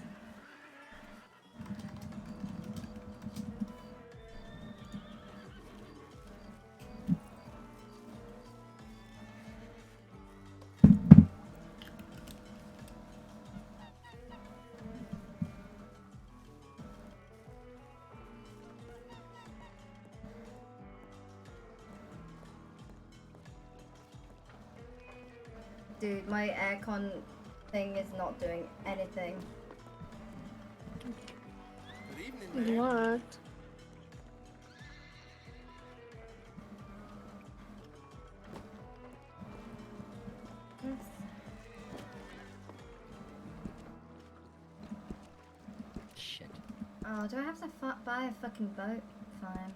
Dude, my aircon thing is not doing anything. What? Shit. Oh, do I have to buy a fucking boat? Fine.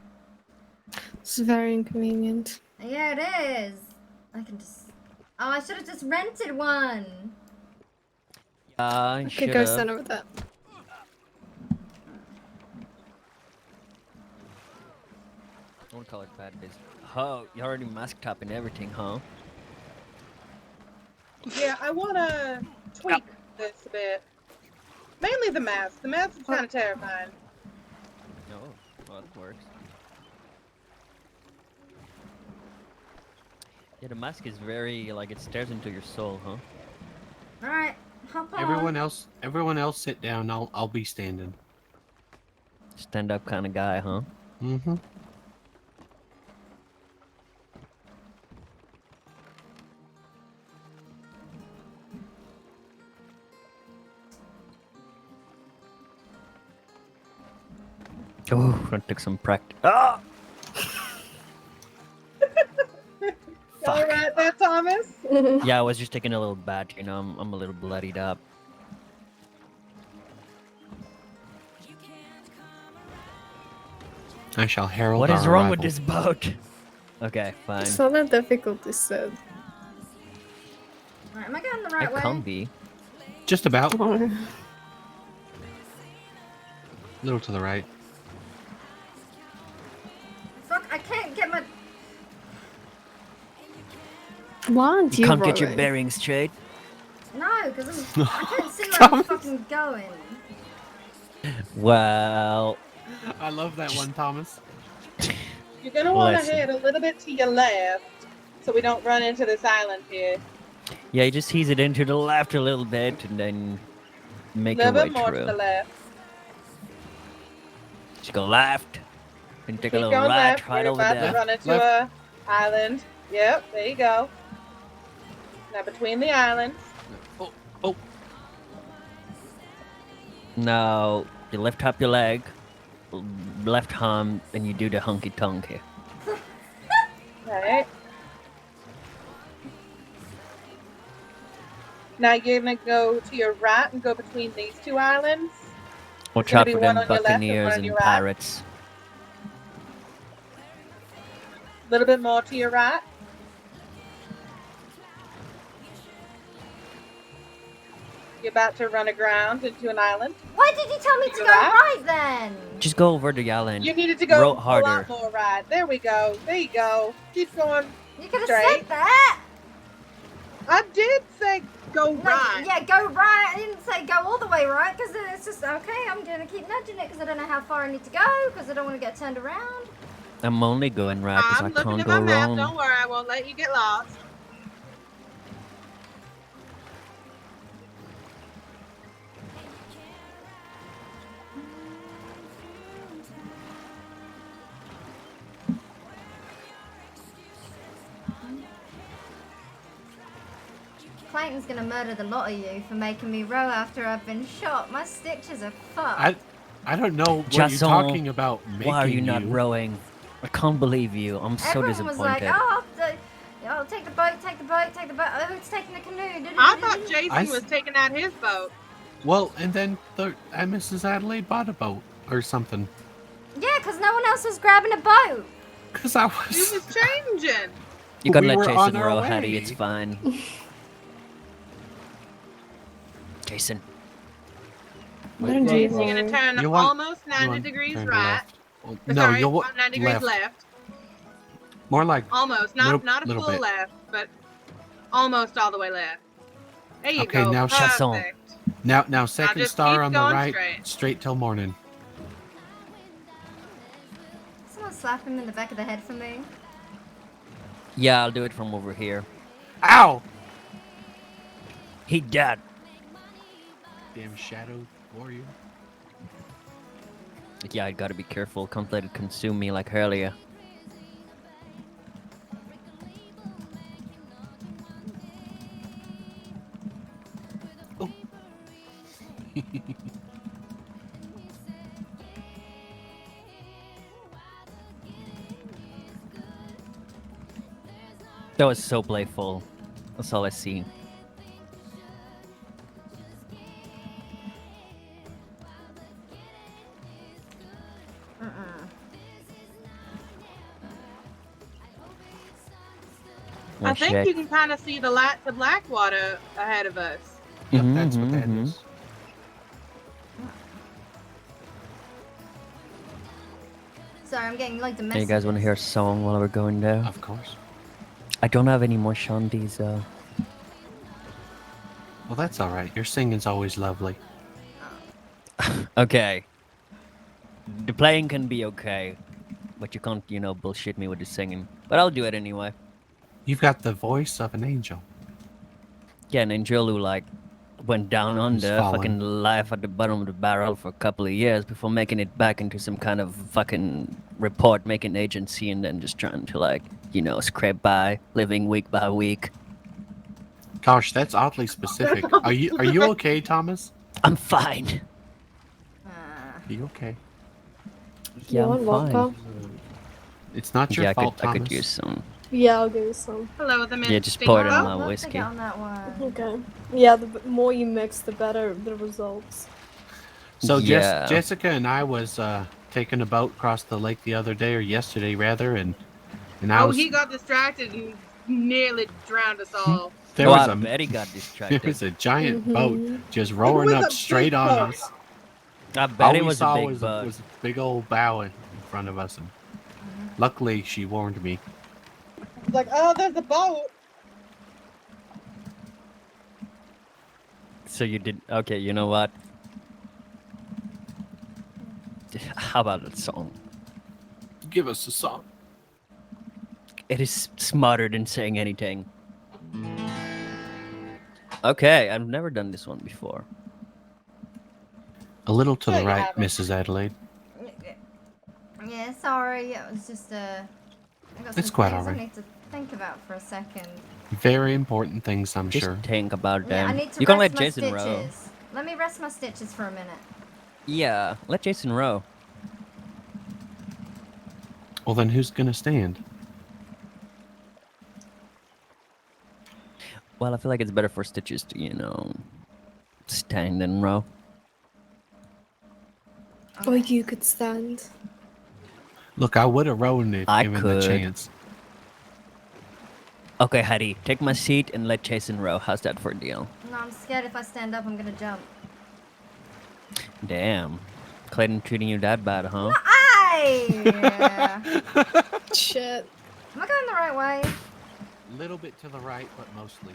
It's very inconvenient. Yeah, it is. I can just... Oh, I should have just rented one. I Okay, should go have. stand over that. What color pad it is? Oh, you already masked up and everything, huh? Yeah, I want to tweak this a bit. Mainly the mask. The mask is kind of terrifying. No, well, that works. Yeah, the mask is very, it stares into your soul, huh? Alright, hop on. Everyone else sit down. I'll be standing. Stand-up kind of guy, huh? Mm-hmm. Oh, I took some practice. Ah! All right there, Thomas? Yeah, I was just taking a little bat, I'm a little bloodied up. I shall herald What is our wrong with arrival. this boat? Okay, fine. It's not that difficult, they said. Alright, am I going the right It way? can be. Just about. Oh. A little to the right. Fuck, I can't get my... Why aren't you Can't get your rowing? bearings straight. No, because I can't see where I'm fucking going. Well, I love that one, Thomas. You're going to want to Listen. head a little bit to your left so we don't run into this island here. yeah, you just ease it into the left a little bit and then A make your little way bit more through. to the left. Just go left and take a Keep little going right, left. right We're over about there. to run into a island. Yep, there you go. Now between the islands. Now, you lift up your leg, left arm, and you do the hunky tonk here. Right. Now you're gonna go to your right and go between these two islands. Watch gonna out be for one them on your left and one buccaneers on and your right. pirates. A little bit more to your right. You're about to run aground into an island. Why did you tell me to go right then? Just go over the island. You needed to go Row a harder. lot more right. There we go. There you go. Keep going. You could have straight. said that. I did say go right. Yeah, go right. I didn't say go all the way right because it's just okay. I'm gonna keep nudging it because I don't know how far I need to go because I don't want to get turned around. I'm only going right because I I'm looking can't at go my map. wrong. Don't worry, I won't let you get lost. Clayton's gonna murder the lot of you for making me row after I've been shot. My stitches are fucked. I don't know what Jason, you're talking about. Why are you not you. rowing? I can't believe you. I'm so Everyone was like, disappointed. oh, take the boat, take the boat, take the boat. Oh, it's taking the canoe. I thought Jason was taking out his boat. Well, and then Mrs. Adelaide bought a boat or something. Yeah, because no one else was grabbing a boat. Because I He was. was changing. You gotta We let were Jason on our row, way. Hattie. It's fine. Jason. Where did You're you gonna turn You want- almost you 90 want degrees turn right. left. Well, no, Sorry, you'll 90 degrees left. left. More like Almost, not a little full bit. left, but almost all the way left. There you Okay, go. now Perfect. Now second just star keep on the going right, straight. till morning. Someone slap him in the back of the head for me. Yeah, I'll do it from over here. Ow! He dead. Damn shadow warrior. Yeah, I gotta be careful. Can't let it consume me like earlier. Oh. That was so playful. That's all I see. I think you can kind of see the lights of Blackwater ahead of us. Yep, that's what that is. Sorry, I'm getting like the Hey, message. you guys want to hear a song while we're going there? Of course. I don't have any more shanties, though. Well, that's all right. Your singing's always lovely. Okay. The playing can be okay, but you can't, bullshit me with the singing. But I'll do it anyway. You've got the voice of an angel. Yeah, an angel who, went down under, fallen. fucking life at the bottom of the barrel for a couple of years before making it back into some kind of fucking report-making agency and then just trying to, scrape by, living week by week. Gosh, that's oddly specific. Are you okay, Thomas? I'm fine. Are you okay? Yeah, You I'm want vodka? fine. It's not your fault, I Thomas. could use some. Yeah, I'll give you some. Hello, the Yeah, just pour it in my whiskey. On that one. Okay. Yeah, the more you mix, the better the results. So Yeah. Jessica and I was taking a boat across the lake the other day, or yesterday rather, and I was. He got distracted and nearly drowned us all. There was I a bet he got distracted. There was a giant Mhm. boat just rowing was up a straight big on boat. us. I bet All it we was a saw big was boat. was a big old bow in front of us, and luckily she warned me. Like, oh, there's a boat. So you did. Okay, you know what? How about that song? Give us a song. It is smarter than saying anything. Okay, I've never done this one before. A little to Yeah, the you right, haven't. Mrs. Adelaide. Yeah, sorry. It was just I got It's some quite things alright. I need to think about for a second. Very important things, I'm Just sure. think about Yeah, I them. need to You can rest let my Jason row. stitches. Let me rest my stitches for a minute. Yeah, let Jason row. Well, then who's gonna stand? Well, I feel like it's better for Stitches to, stand than row. Or you could stand. Look, I would have rowed if I given could. the chance. Okay, Hattie, take my seat and let Jason row. How's that for a deal? No, I'm scared if I stand up, I'm gonna jump. Damn. Clayton treating you that bad, huh? Shit. Am I going the right way? Little bit to the right, but mostly.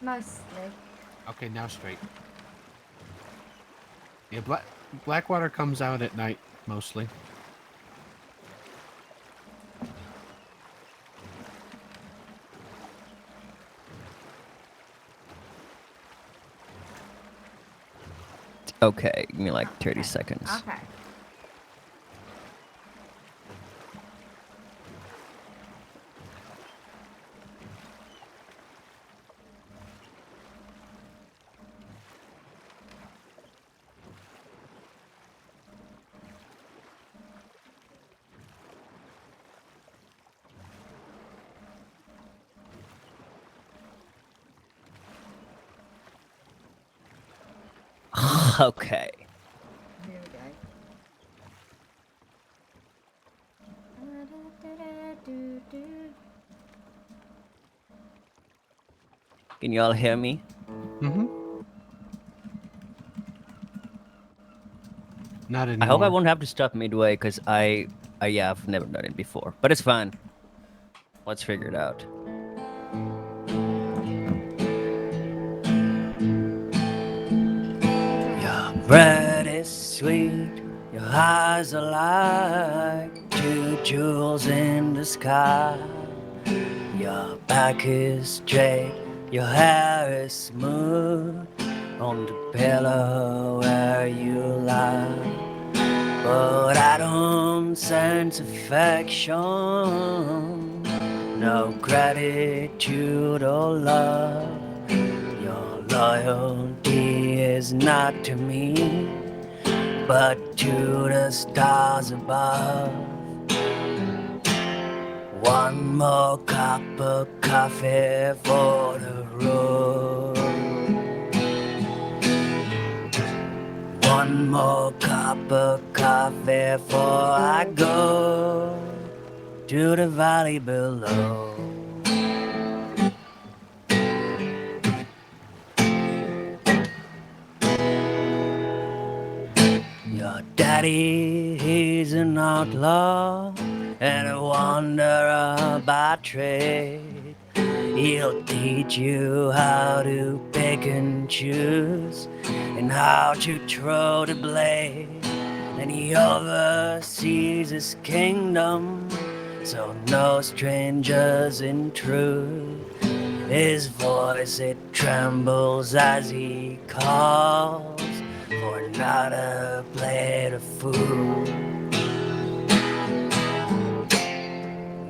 Mostly. Okay, now straight. Yeah, Blackwater comes out at night, mostly. Okay, give me like 30 seconds. Okay. Okay. Here we go. Can you all hear me? Mm-hmm. Not I hope I anymore. won't have to stop midway because yeah, I've never done it before, but it's fine. Let's figure it out. Your bread is sweet, your eyes are like 2 jewels in the sky. Your back is straight, your hair is smooth on the pillow where you lie. But I don't sense affection, no gratitude or love. Your loyalty is not to me, but to the stars above. One more cup of coffee for the road. One more cup of coffee before I go to the valley below. Your daddy, he's an outlaw and a wanderer by trade. He'll teach you how to pick and choose and how to throw the blade. And he oversees his kingdom, so no strangers intrude. His voice, it trembles as he calls for another plate of food.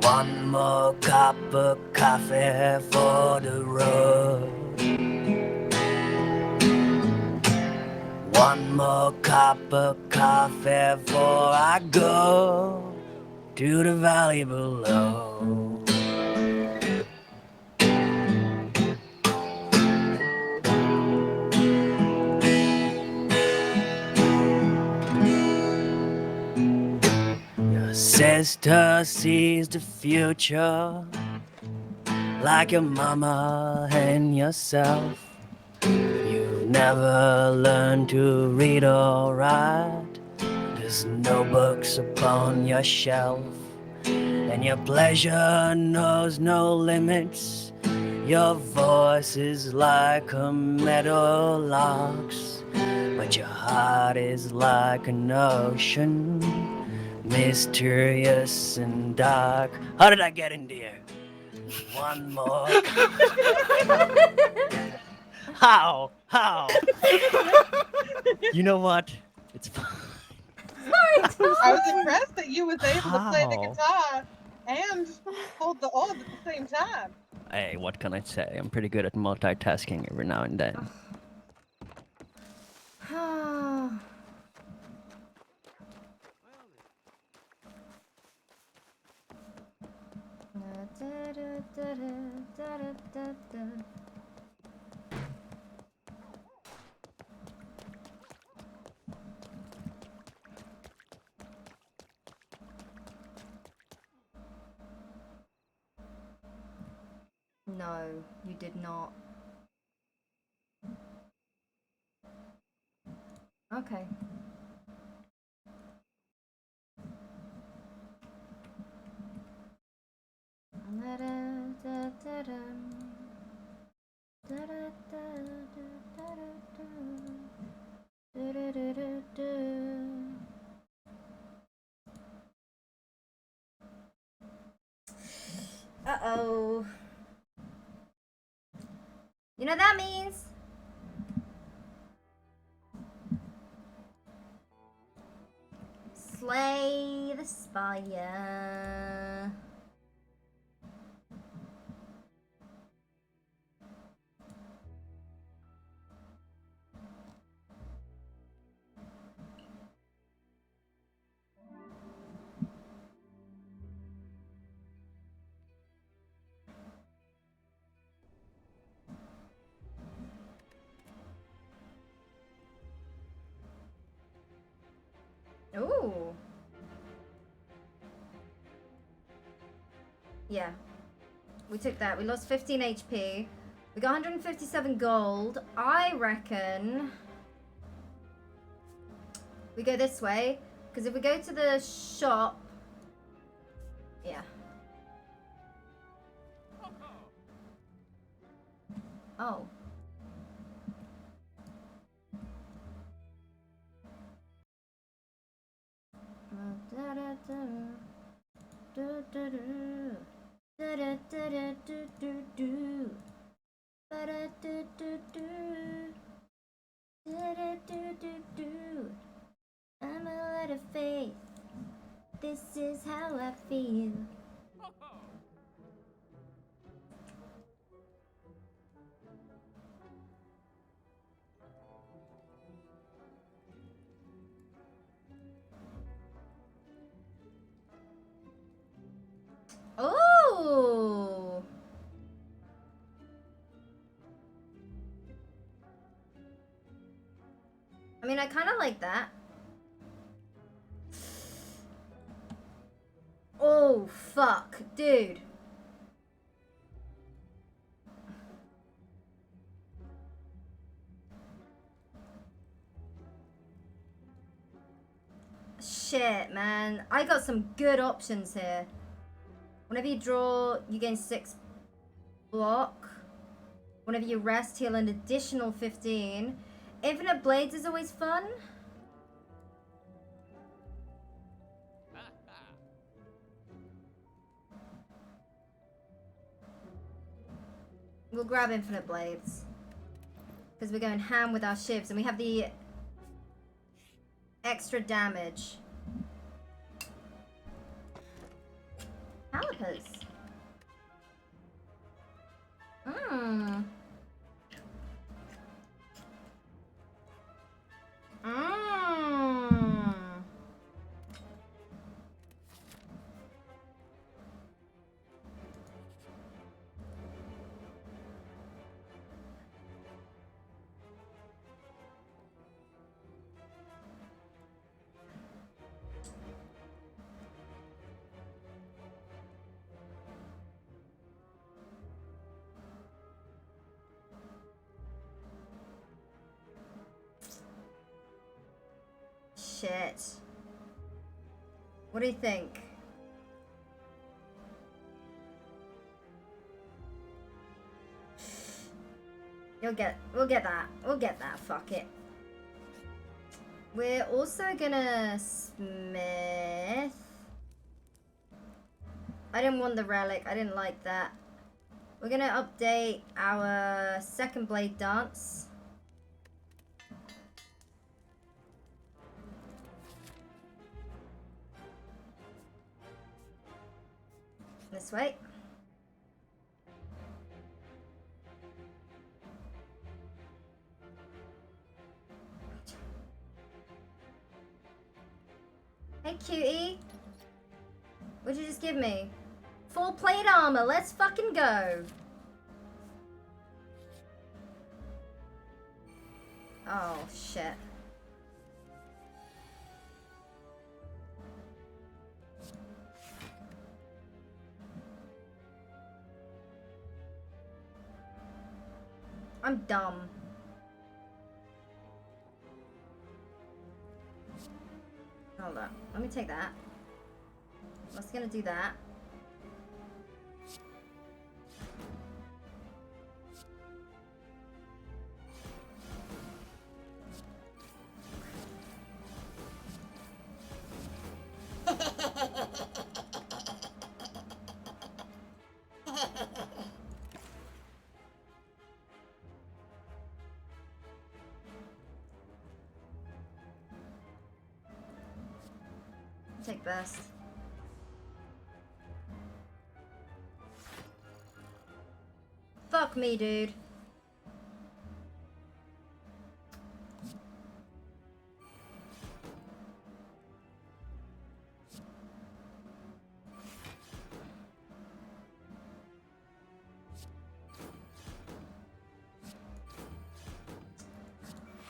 One more cup of coffee for the road. One more cup of coffee before I go to the valley below. Your sister sees the future like your mama and yourself. You've never learned to read or write. There's no books upon your shelf, and your pleasure knows no limits. Your voice is like a meadow lark's, but your heart is like an ocean, mysterious and dark. How did I get in there? One more. How? You know what? It's fine. I was impressed that you was able to play the How? guitar and hold the oars at the same time. Hey, what can I say? I'm pretty good at multitasking every now and then. No, you did not. Okay. Uh-oh. You know what that means? Slay the spire. Yeah. We took that. We lost 15 HP. We got 157 gold. I reckon we go this way. Because if we go to the shop... Yeah. Oh. I'm a lot of faith. This is how I feel. Oh! I mean, I kind of like that. Oh, fuck. Dude. Shit, man. I got some good options here. Whenever you draw, you gain 6 block. Whenever you rest, heal an additional 15. Infinite Blades is always fun. We'll grab Infinite Blades. Because we're going ham with our shivs. And we have the extra damage. Calipers. Mmm. Mmm. Shit. What do you think? We'll get that. We'll get that. Fuck it. We're also gonna smith. I didn't want the relic. I didn't like that. We're gonna update our second blade dance. This way. Hey, cutie. What'd you just give me? Full plate armor. Let's fucking go. Oh, shit. I'm dumb. Hold up. Let me take that. I was gonna do that. Take best. Fuck me, dude.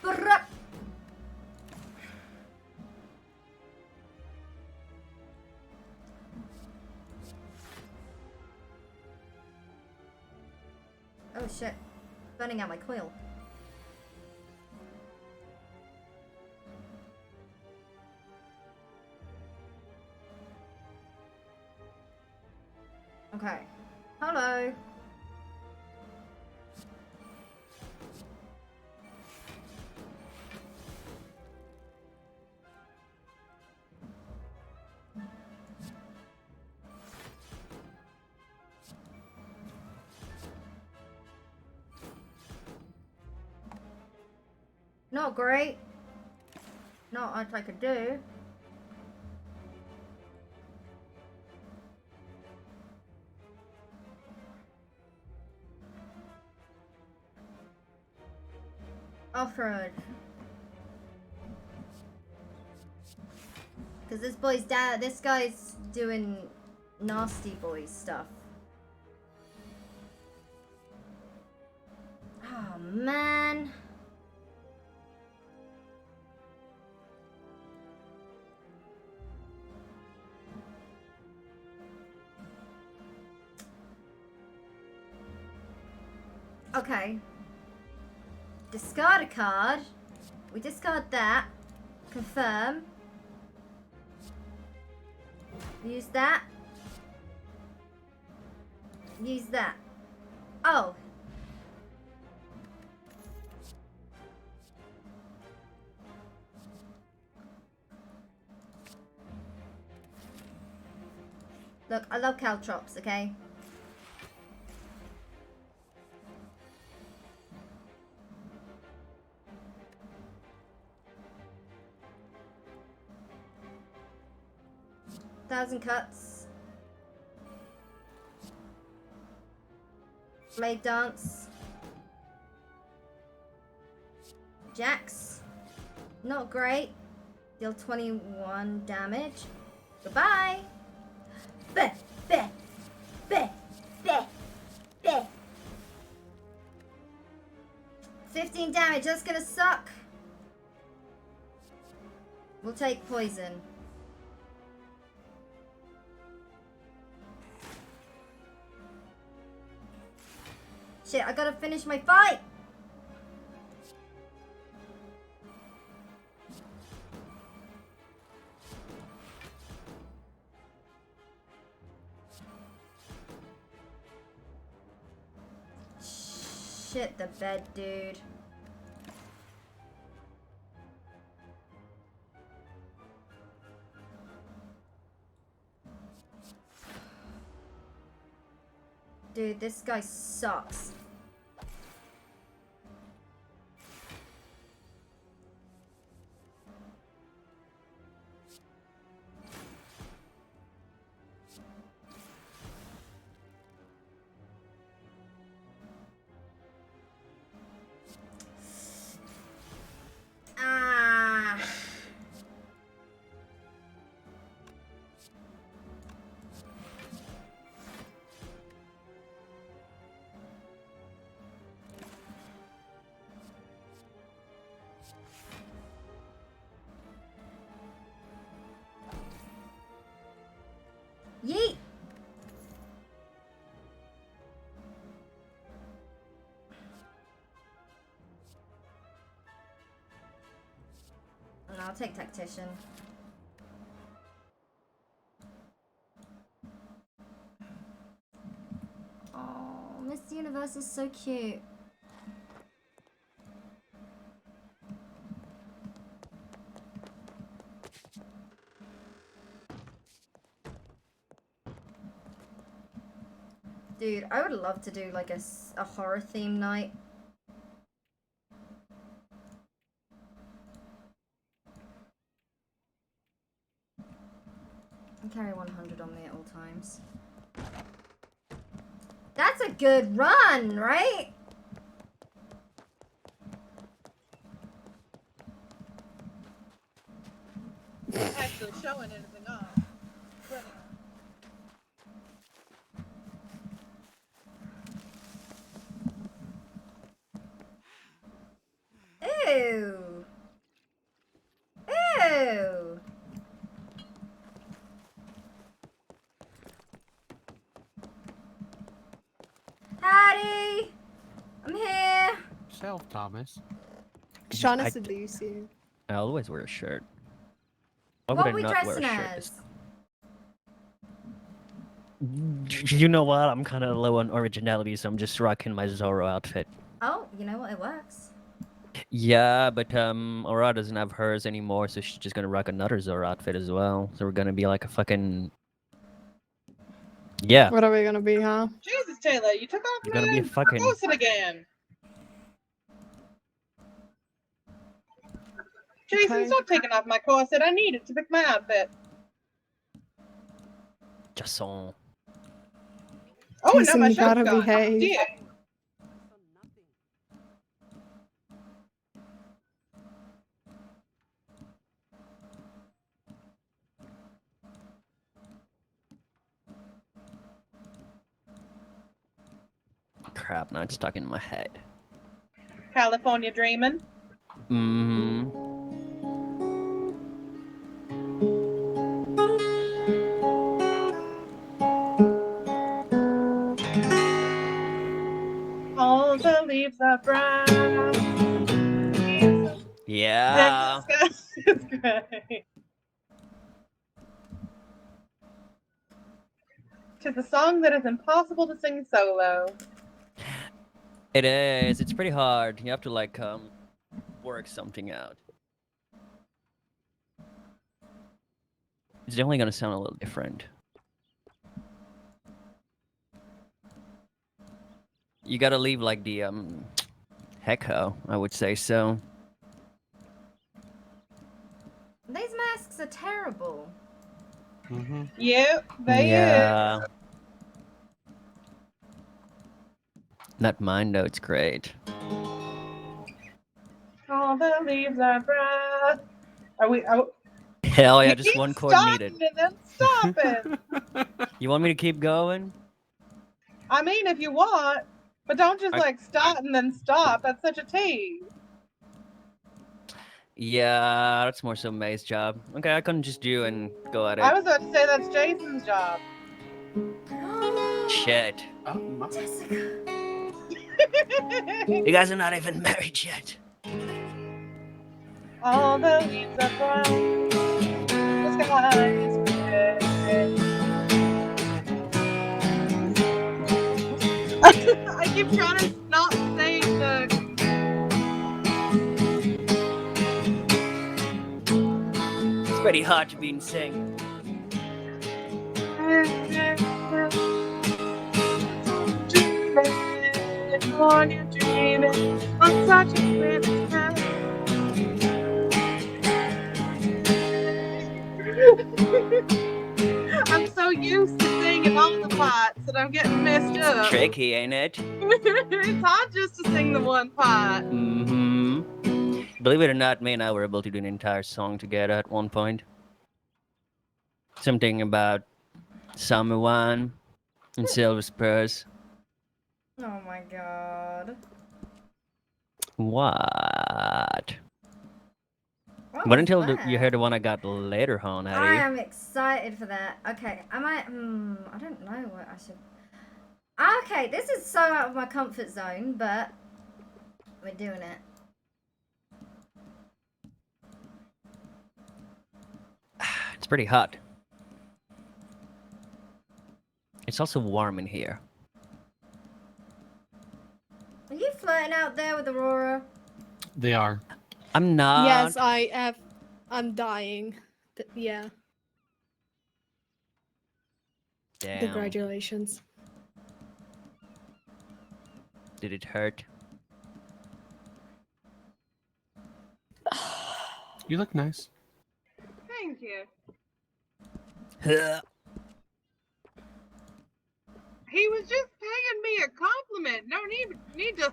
Brrrr. Oh shit. Burning out my coil. Okay. Hello. Not great. Not much I could do. Off-road. Because this guy's doing nasty boy stuff. Oh, man. Okay. Discard a card. We discard that. Confirm. Use that. Use that. Oh. Look, I love caltrops, okay? Thousand cuts. Blade dance. Jacks. Not great. Deal 21 damage. Goodbye. Beh, beh, beh, beh, beh. 15 damage. That's gonna suck. We'll take poison. Shit, I gotta finish my fight! Shit the bed, dude. Dude, this guy sucks. Ah. Yeet. And I'll take tactician. Oh, Miss Universe is so cute. Dude, I would love to do like a horror theme night. I carry 100 on me at all times. That's a good run, right? Actually showing anything off. Ew. Ew. Howdy. Thomas. Trying to I- seduce you. I always wear a shirt. Why What would are we I not wear a dressing shirt? as? You know what? I'm kind of low on originality, so I'm just rocking my Zorro outfit. Oh, you know what? It works. Yeah, but Aurora doesn't have hers anymore, so she's just gonna rock another Zorro outfit as well. So we're gonna be like a fucking yeah. What are we gonna be, huh? Jesus, Taylor, you took off You're gonna be a fucking corset again. Jason, Okay. stop taking off my corset. I need it to pick my outfit. Jason. Oh, and now Jason, my you shirt's gotta gone. behave. Dear. Crap, now it's stuck in my head. California dreaming. Mm-hmm. All the leaves are brown. Yeah. It's great. Tis a song that is impossible to sing solo. It is. It's pretty hard. You have to like work something out. It's definitely gonna sound a little different. You gotta leave like the echo, I would say so. These masks are terrible. Mm-hmm. Yep, they Yeah. Not mine though, it's great. All the leaves are brown. Are we? Hell yeah, You just keep one chord needed. stopping and then stopping. You want me to keep going? I mean, if you want, but don't just like stop and then stop. That's such a tease. Yeah, that's more so May's job. Okay, I couldn't just do and go at it. I was about to say that's Jason's job. Shit. Jessica. You guys are not even married yet. All the leaves are brown. The sky is gray. I keep trying to not say the. It's pretty hard to be in sync. California dreaming on such a pretty night. I'm so used to singing all the parts that I'm getting messed up. Tricky, ain't it? It's hard just to sing the one part. Mm-hmm. Believe it or not, May and I were able to do an entire song together at one point. Something about summer wine and silver spurs. Oh my god. What? What But was until that? you heard the one I got later on, I Hattie. am excited for that. Okay, I might. I don't know what I should. Okay, this is so out of my comfort zone, but we're doing it. It's pretty hot. It's also warm in here. Are you flirting out there with Aurora? They are. I'm not. Yes, I have. I'm dying. Yeah. Damn. Congratulations. Did it hurt? You look nice. Thank you. He was just paying me a compliment. No need to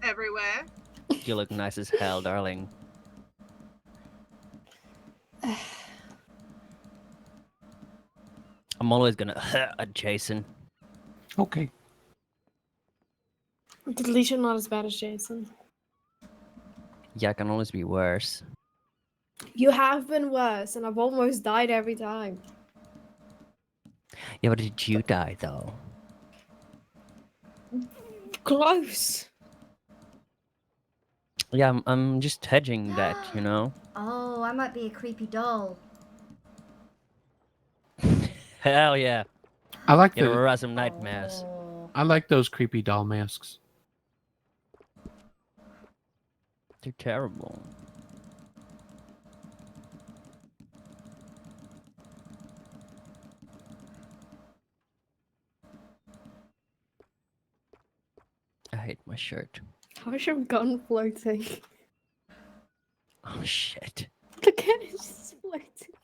everywhere. You look nice as hell, darling. I'm always gonna at Jason. Okay. At least you're not as bad as Jason. Yeah, I can always be worse. You have been worse, and I've almost died every time. Yeah, but did you die though? Close. Yeah, I'm just hedging that, you know? Oh, I might be a creepy doll. Hell yeah. I like Get the. some nightmares. I like those creepy doll masks. They're terrible. I hate my shirt. How's your gun floating? Oh shit. Look at it, it's just floating.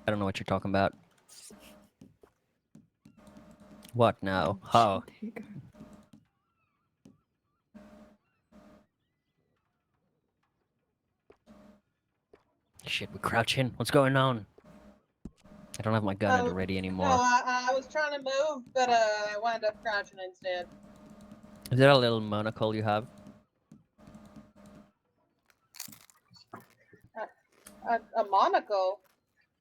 I don't know what you're talking about. What now? Oh. There you go. Shit, we're crouching. What's going on? I don't have my gun at the ready anymore. No, I was trying to move, but I wound up crouching instead. Is there a little monocle you have? A monocle?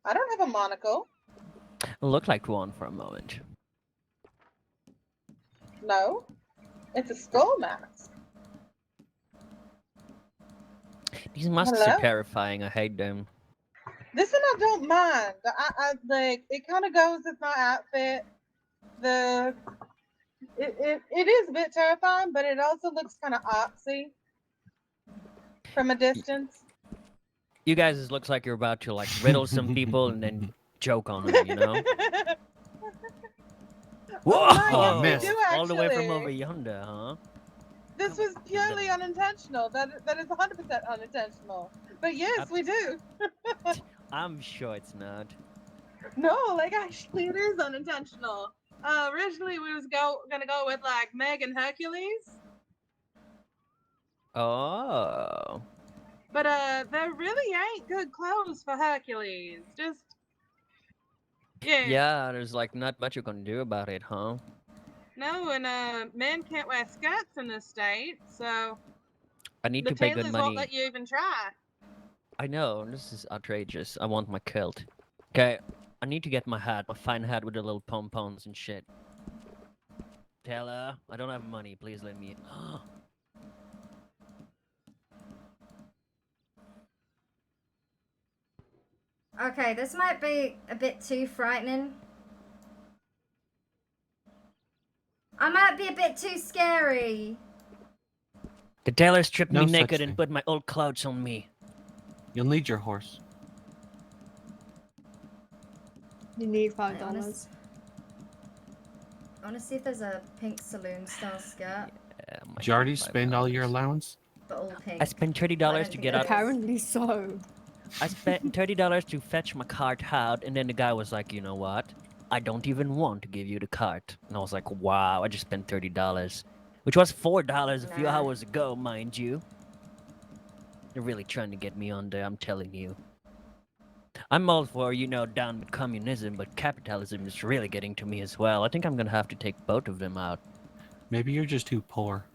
I don't have a monocle. It looked like one for a moment. No, it's a skull mask. These masks Hello? are terrifying. I hate them. This one I don't mind. I like it. Kind of goes with my outfit. It is a bit terrifying, but it also looks kind of artsy from a distance. You guys, it looks like you're about to like riddle some people and then joke on them, you know? Whoa! Oh, yes, we do, All the way from actually. over yonder, huh? This was purely unintentional. That is 100% unintentional. But yes, we do. I'm sure it's not. No, like actually, it is unintentional. Originally we was gonna go with like Meg and Hercules, Oh. but there really ain't good clothes for Hercules. Just yeah. Yeah, there's like not much you can do about it, huh? No, and men can't wear skirts in this state, so I need the to pay good tailors won't money. let you even try. I know, this is outrageous. I want my kilt. Okay, I need to get my hat, my fine hat with the little pom-poms and shit. Taylor, I don't have money. Please let me. Okay, this might be a bit too frightening. I might be a bit too scary. The tailor stripped No me such naked and thing. put my old clothes on me. You'll need your horse. You need I $5. want to see if there's a pink saloon style skirt. Did you already spend all your allowance? But all pink. I spent $30 to get out. Apparently so. I spent $30 to fetch my cart out, and then the guy was like, you know what? I don't even want to give you the cart. And I was like, wow, I just spent $30. Which was $4 a few hours ago, mind you. They're really trying to get me on there, I'm telling you. I'm all for, you know, down with communism, but capitalism is really getting to me as well. I think I'm gonna have to take both of them out. Maybe you're just too poor.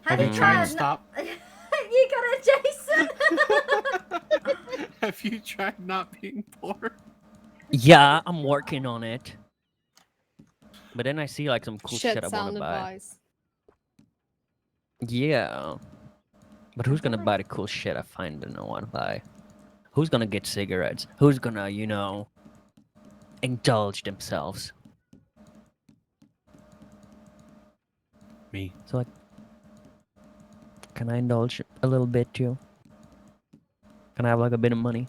Have you tried to tried stop? You got it, Jason! Have you tried not being poor? Yeah, I'm working on it. But then I see like some cool shit I sound wanna buy. advice. Yeah. But who's gonna buy the cool shit I find and I wanna buy? Who's gonna get cigarettes? Who's gonna, you know, indulge themselves? Me. So can I indulge a little bit too? Can I have like a bit of money?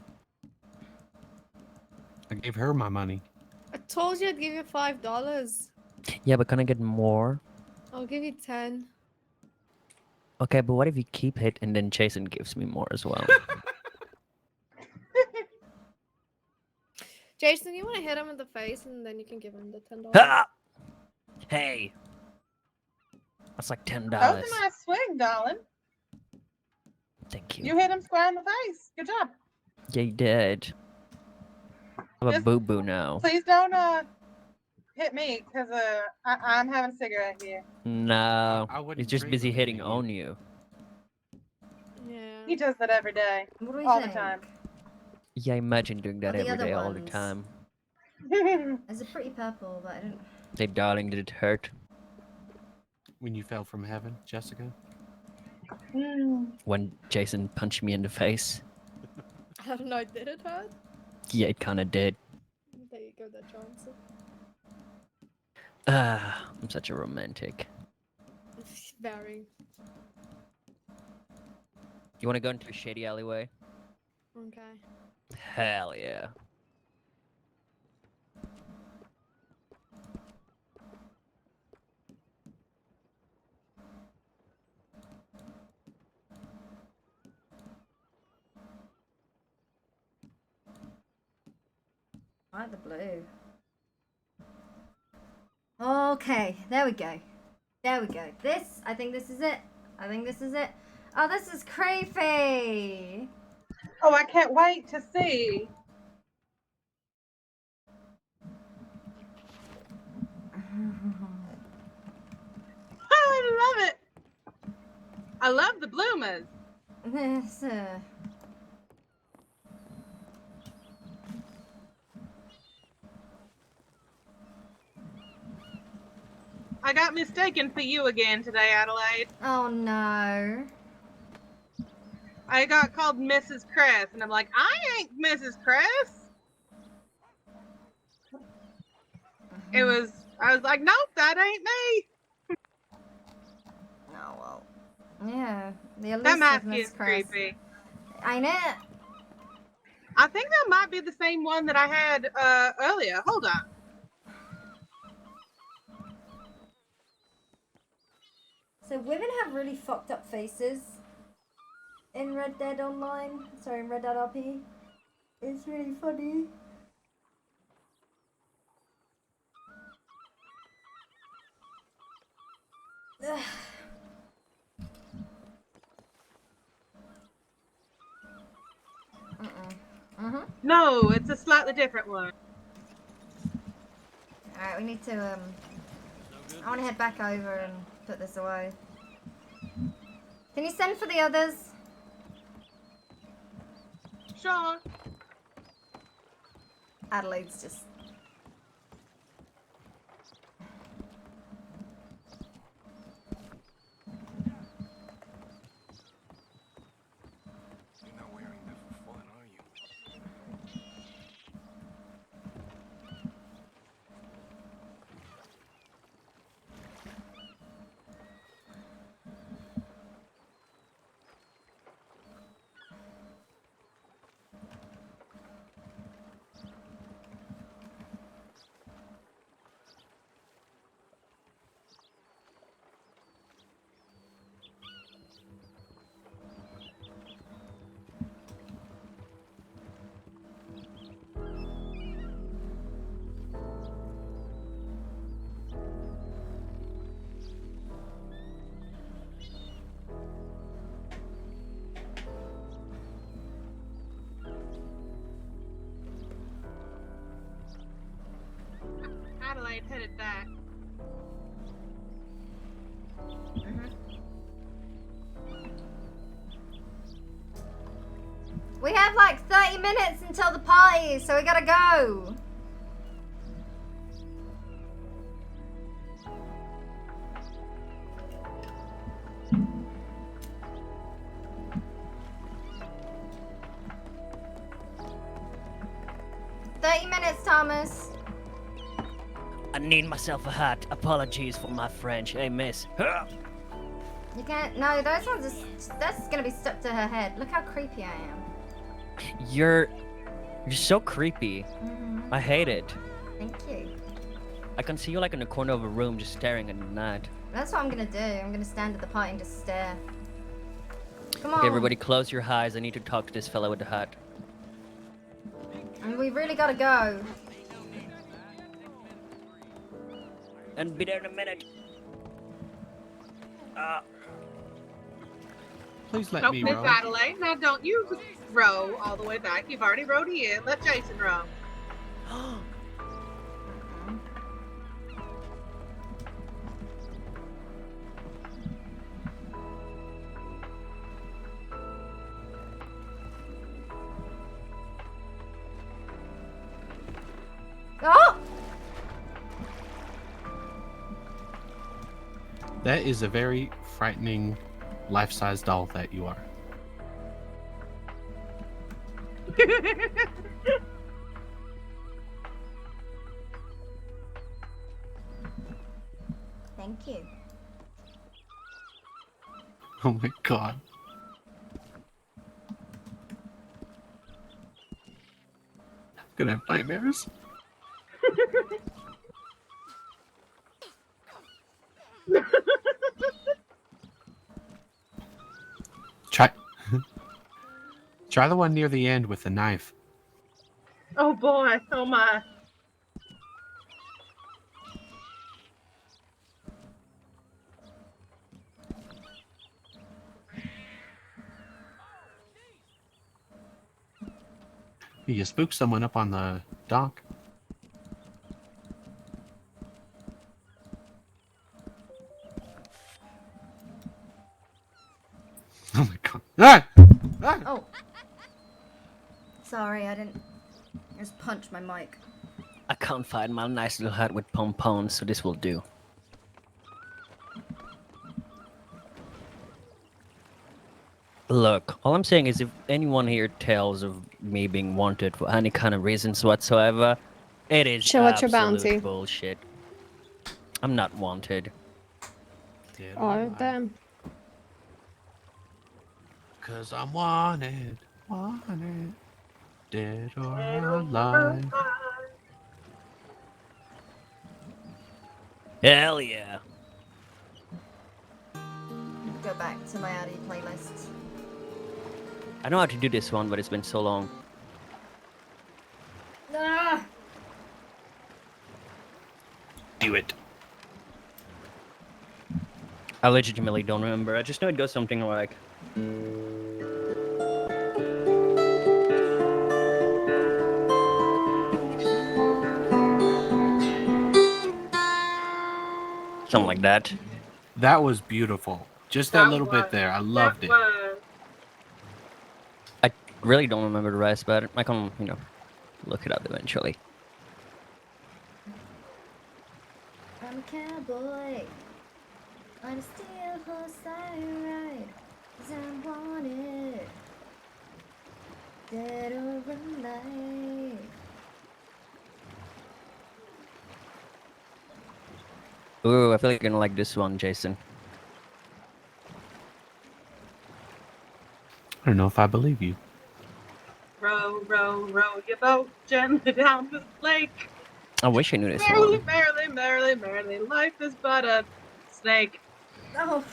I gave her my money. I told you I'd give you $5. Yeah, but can I get more? I'll give you 10. Okay, but what if you keep it and then Jason gives me more as well? Jason, you want to hit him in the face and then you can give him the $10. Ah! Hey! That's like $10. That was a nice swing, darling. Thank you. You hit him square in the face. Good job. Yeah, you did. I have a Just- boo-boo now. Please don't hit me, because I'm having a cigarette here. No, I wouldn't he's just dream busy of hitting hitting you. on you. Yeah. He does that every day. What do we all think? the time. Yeah, imagine doing that What are the every day, other all the ones? time. It's a pretty purple, but I don't. Hey, darling, did it hurt? when you fell from heaven, Jessica? When Jason punched me in the face. I don't know, did it hurt? Yeah, it kind of did. There you go, that Johnson. I'm such a romantic. Very. You want to go into a shady alleyway? Okay. Hell yeah. I like the blue. Okay, there we go. There we go. I think this is it. I think this is it. Oh, this is creepy. Oh, I can't wait to see. I love it. I love the bloomers. This, I got mistaken for you again today, Adelaide. Oh no. I got called Mrs. Cress, and I'm like, I ain't Mrs. Cress. I was like, nope, that ain't me. Oh well. Yeah, the That mask elusiveness is Cress. creepy. I know. I think that might be the same one that I had earlier. Hold on. So women have really fucked up faces in Red Dead Online. Sorry, in Red Dead RP. It's really funny. Ugh. No, it's a slightly different one. Alright, we need to, I want to head back over and put this away. Can you send for the others? Sure. Adelaide's just... You're not wearing that for fun, are you? Adelaide headed back. We have like 30 minutes until the party, so we gotta go. Thomas. I need myself a hat. Apologies for my French. Hey, miss. You can't. No, those ones are. That's gonna be stuck to her head. Look how creepy I am. You're so creepy. Mhm. I hate it. Thank you. I can see you like in the corner of a room just staring at the night. That's what I'm gonna do. I'm gonna stand at the party and just stare. Come on. Okay, everybody close your eyes. I need to talk to this fella with the hat. And we really gotta go. And be there in a minute. Please let Nope, me Miss row. Adelaide. Now don't you row all the way back. You've already rowed here. Let Jason row. Oh! That is a very frightening life-size doll that you are. Thank you. Oh my god. I'm gonna have nightmares. Try the one near the end with the knife. Oh boy, oh my. You spooked someone up on the dock. Oh my god. Ah! Ah! Oh. Sorry, I didn't. I just punched my mic. I can't find my nice little hat with pompons, so this will do. Look, all I'm saying is if anyone here tells of me being wanted for any kind of reasons whatsoever, it is Show us your absolute bounty. bullshit. I'm not wanted. Oh, damn. Cause I'm wanted, dead or alive. Hell yeah. Go back to my Addy playlist. I know how to do this one, but it's been so long. Ah! Do it. I legitimately don't remember. I just know it goes something like... something like that. That was beautiful. Just that little bit there. I loved it. I really don't remember the rest, but I can, you know, look it up eventually. I'm a cowboy on a steel horse I ride, 'cause I'm wanted, dead or alive. Ooh, I feel like you're gonna like this one, Jason. I don't know if I believe you. Row, row, row your boat gently down the lake. I wish I knew this Merrily, one. merrily, merrily, merrily, life is but a snake. Oh.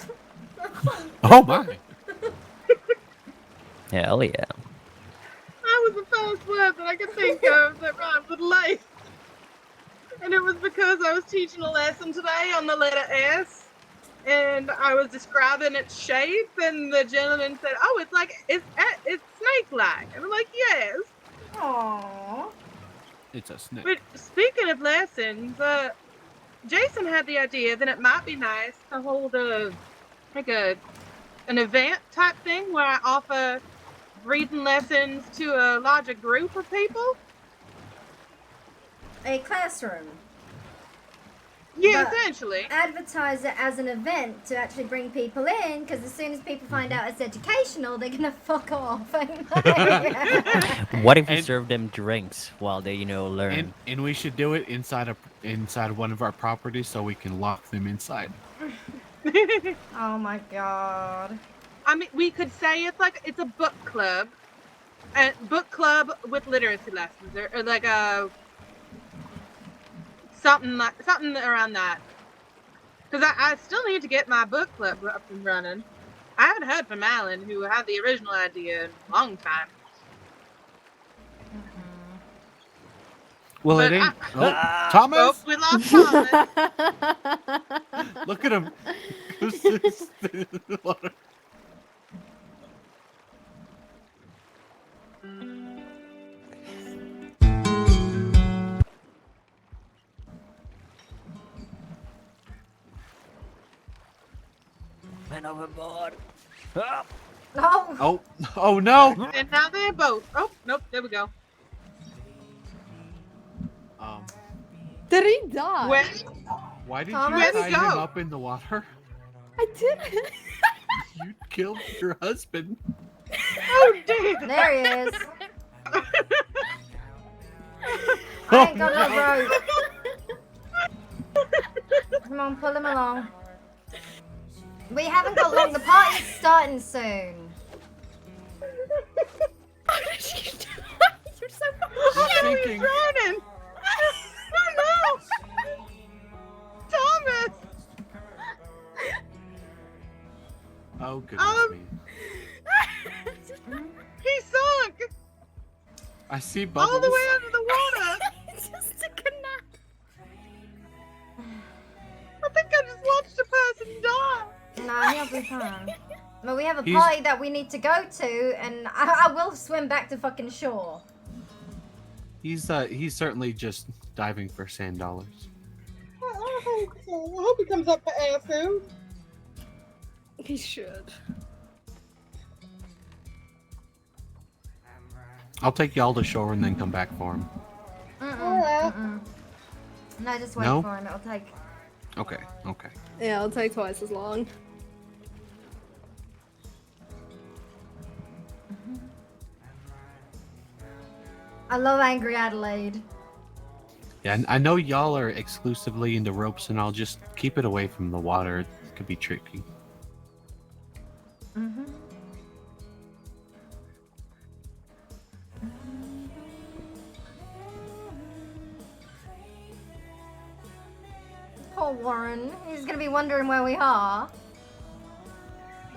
Oh my. Hell yeah. That was the first word that I could think of that rhymes with life. And it was because I was teaching a lesson today on the letter S. And I was describing its shape, and the gentleman said, "Oh, it's like it's snake-like." And I'm like, "Yes." Aww. It's a snake. But speaking of lessons, Jason had the idea that it might be nice to hold an event type thing where I offer reading lessons to a larger group of people. A classroom. Yeah, But essentially. Advertise it as an event to actually bring people in, because as soon as people find out it's educational, they're gonna fuck off. What if we serve them drinks while they, you know, learn? And we should do it inside one of our properties so we can lock them inside. Oh my god. I mean, we could say it's a book club, with literacy lessons, or like a something around that. Because I still need to get my book club up and running. I haven't heard from Alan, who had the original idea in a long time. Well, But it ain't. I- Thomas! Oh, we lost Thomas. Look at him. Man overboard. Oh. No. Oh no! And now they're both. Oh, nope, there we go. Did he die? When, Why did Thomas? you Where'd he tie him go? up in the water? I didn't. You killed your husband. Oh, damn. There he is. I ain't got no rope. Come on, pull him along. We haven't got long. The party's starting soon. You're so Oh, no, he's drowning. Oh, no. Thomas. Oh, goodness me. He sunk I see bubbles. all the way under the water. Just took a nap. I think I just watched a person die. Nah, he'll be fine. But we have a He's- party that we need to go to, and I will swim back to fucking shore. He's certainly just diving for sand dollars. I hope so. I hope he comes up for air soon. He should. I'll take y'all to shore and then come back for him. No, just wait No? for him. It'll take. Okay, okay. Yeah, it'll take twice as long. I love Angry Adelaide. Yeah, and I know y'all are exclusively into ropes, and I'll just keep it away from the water. It could be tricky. Poor Warren. He's gonna be wondering where we are.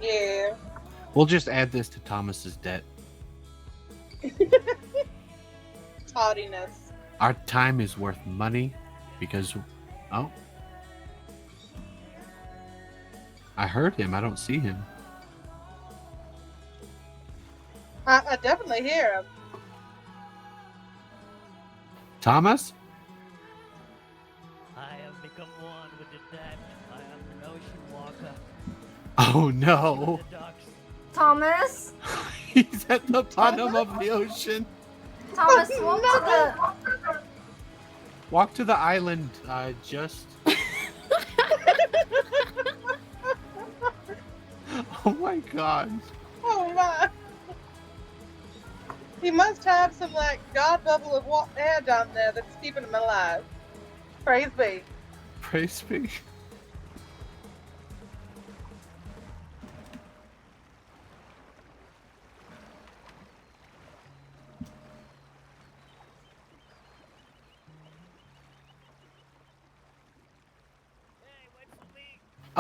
Yeah. We'll just add this to Thomas's debt. Tardiness. Our time is worth money because... Oh. I heard him. I don't see him. I definitely hear him. Thomas? I have become one with the dead. I am an ocean walker. Oh no. Thomas? He's at the bottom of the ocean. Thomas, walk to the... Walk to the island, just... Oh my god. Oh my. He must have some like god bubble of air down there that's keeping him alive. Praise be. Praise be.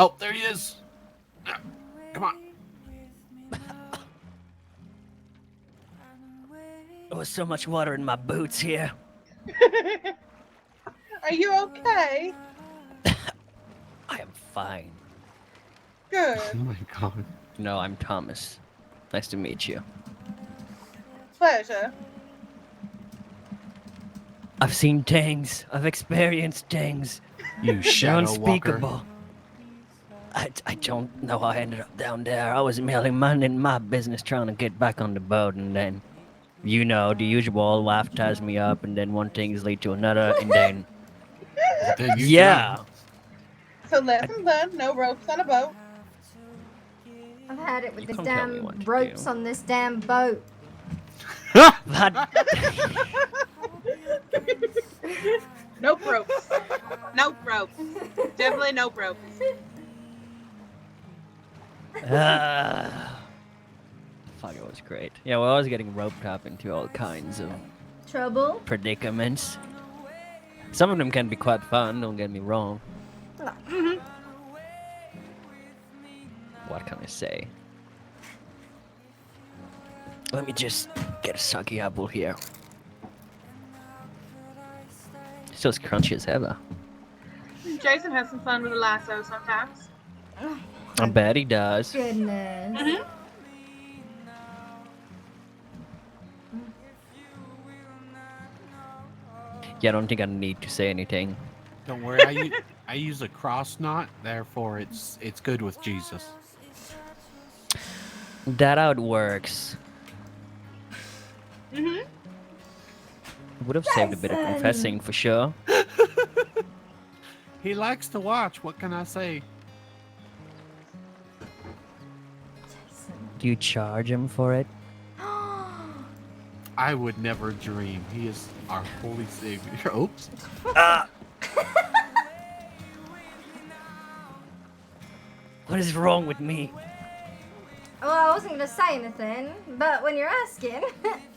Oh, there he is. Come on. There was so much water in my boots here. Are you okay? I am fine. Good. Oh my god. No, I'm Thomas. Nice to meet you. Pleasure. I've seen things. I've experienced things. You shadow walker. Unspeakable. I don't know how I ended up down there. I was merely minding my business trying to get back on the boat, and then, you know, the usual life ties me up, and then one thing leads to another, and then... yeah. So lesson learned, no ropes on a boat. I've had it with You the can't tell me damn what to ropes do. on this damn boat. Nope ropes. Nope ropes. Definitely nope ropes. Fuck, it was great. Yeah, well, I was getting roped up into all kinds of Trouble? predicaments. Some of them can be quite fun, don't get me wrong. What can I say? Let me just get a soggy apple here. Still as crunchy as ever. Jason has some fun with a lasso sometimes. I bet he does. Goodness. Yeah, I don't think I need to say anything. Don't worry, I use a cross knot, therefore it's good with Jesus. That how it works. Would have saved a bit of confessing for sure. He likes to watch, what can I say? Do you charge him for it? I would never dream. He is our holy savior. Oops. What is wrong with me? Well, I wasn't gonna say anything, but when you're asking,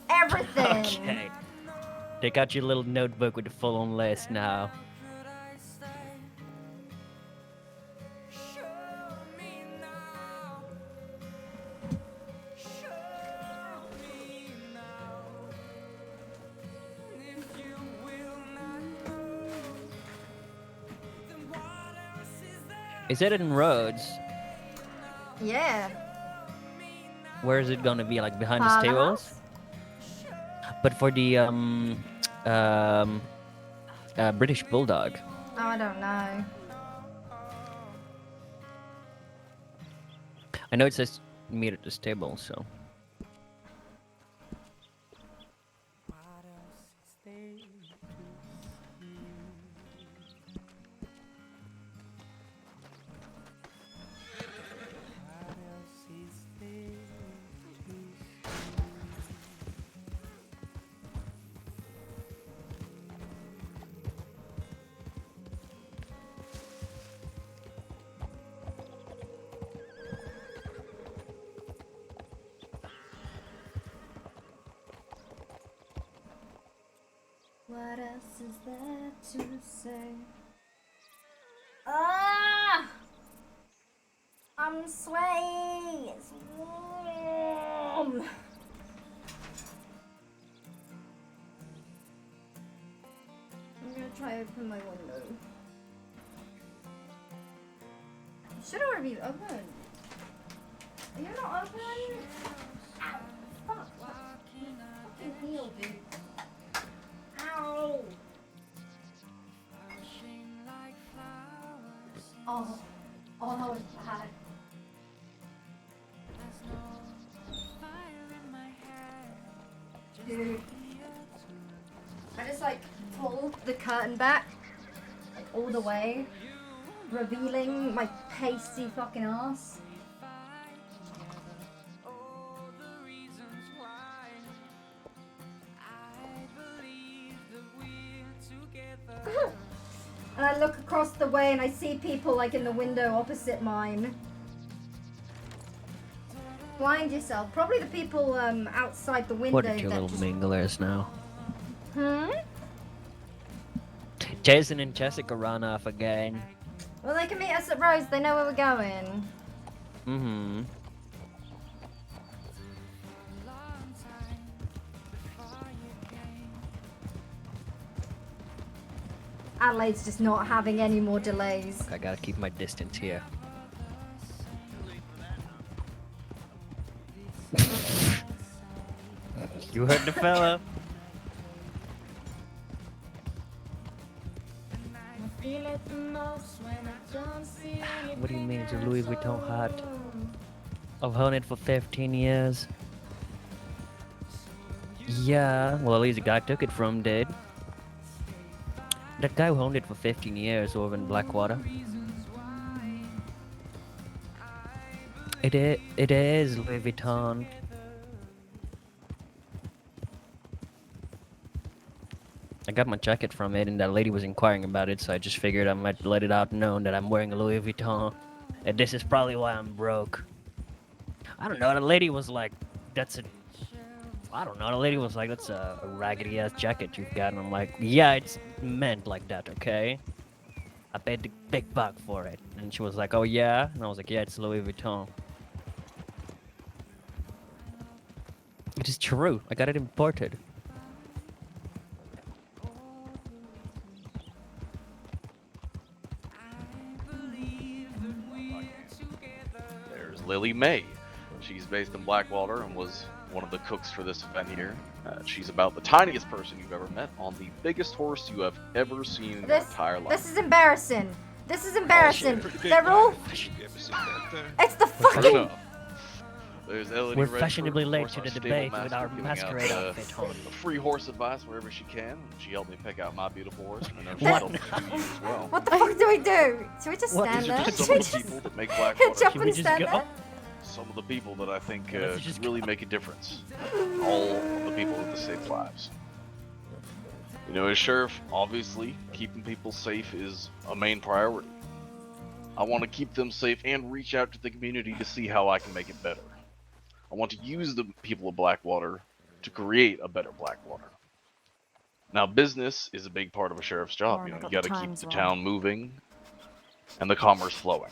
everything. Okay. Take out your little notebook with the full-on list now. Is it in Rhodes? Yeah. Where is it gonna be? Like behind the Parlor stables? But for the British Bulldog. Oh, I don't know. I know it says meet at the stable, so. What else is there to say? Ah! I'm sweaty. It's warm. I'm gonna try to open my window. It should already be open. Are you not open? Ow! Fuck! Fucking heel, dude. Ow! Oh, that was bad. Dude. I just like pulled the curtain back, like all the way, revealing my pasty fucking ass. And I look across the way and I see people like in the window opposite mine. Blind yourself. Probably the people outside the window. What are two that little just... minglers now? Hmm? Jason and Jessica ran off again. Well, they can meet us at Rhodes. They know where we're going. Mm-hmm. Adelaide's just not having any more delays. I gotta keep my distance here. You heard the fella. What do you mean it's a Louis Vuitton hat? I've owned it for 15 years. Yeah, well at least the guy I took it from did. That guy who owned it for 15 years over in Blackwater. It is Louis Vuitton. I got my jacket from it and that lady was inquiring about it, so I just figured I might let it out known that I'm wearing a Louis Vuitton. And this is probably why I'm broke. I don't know, the lady was like, I don't know, the lady was like, that's a raggedy ass jacket you've got, and I'm like, yeah, it's meant like that, okay? I paid the big buck for it. And she was like, oh yeah? And I was like, yeah, it's Louis Vuitton. It is true, I got it imported. There's Lily May. She's based in Blackwater and was one of the cooks for this event here. She's about the tiniest person you've ever met on the biggest horse you have ever seen in your entire life. This is embarrassing. This is embarrassing. They're all... It's the fucking... There's Elodie We're Redford, fashionably of late course, to our the stable debate master, with our giving masquerade out, outfit on. free horse advice wherever she can. She helped me pick out my beautiful horse, and I know What? she'll help you as well. What the fuck do we do? Should we just stand there? Some Should we of the just people that make Blackwater. jump and stand there? some of the people that I think could really make a difference. All of the people in the state's lives. You know, as sheriff, obviously, keeping people safe is a main priority. I want to keep them safe and reach out to the community to see how I can make it better. I want to use the people of Blackwater to create a better Blackwater. Now, business is a big part of a sheriff's job. You know, you got to keep the town moving and the commerce flowing.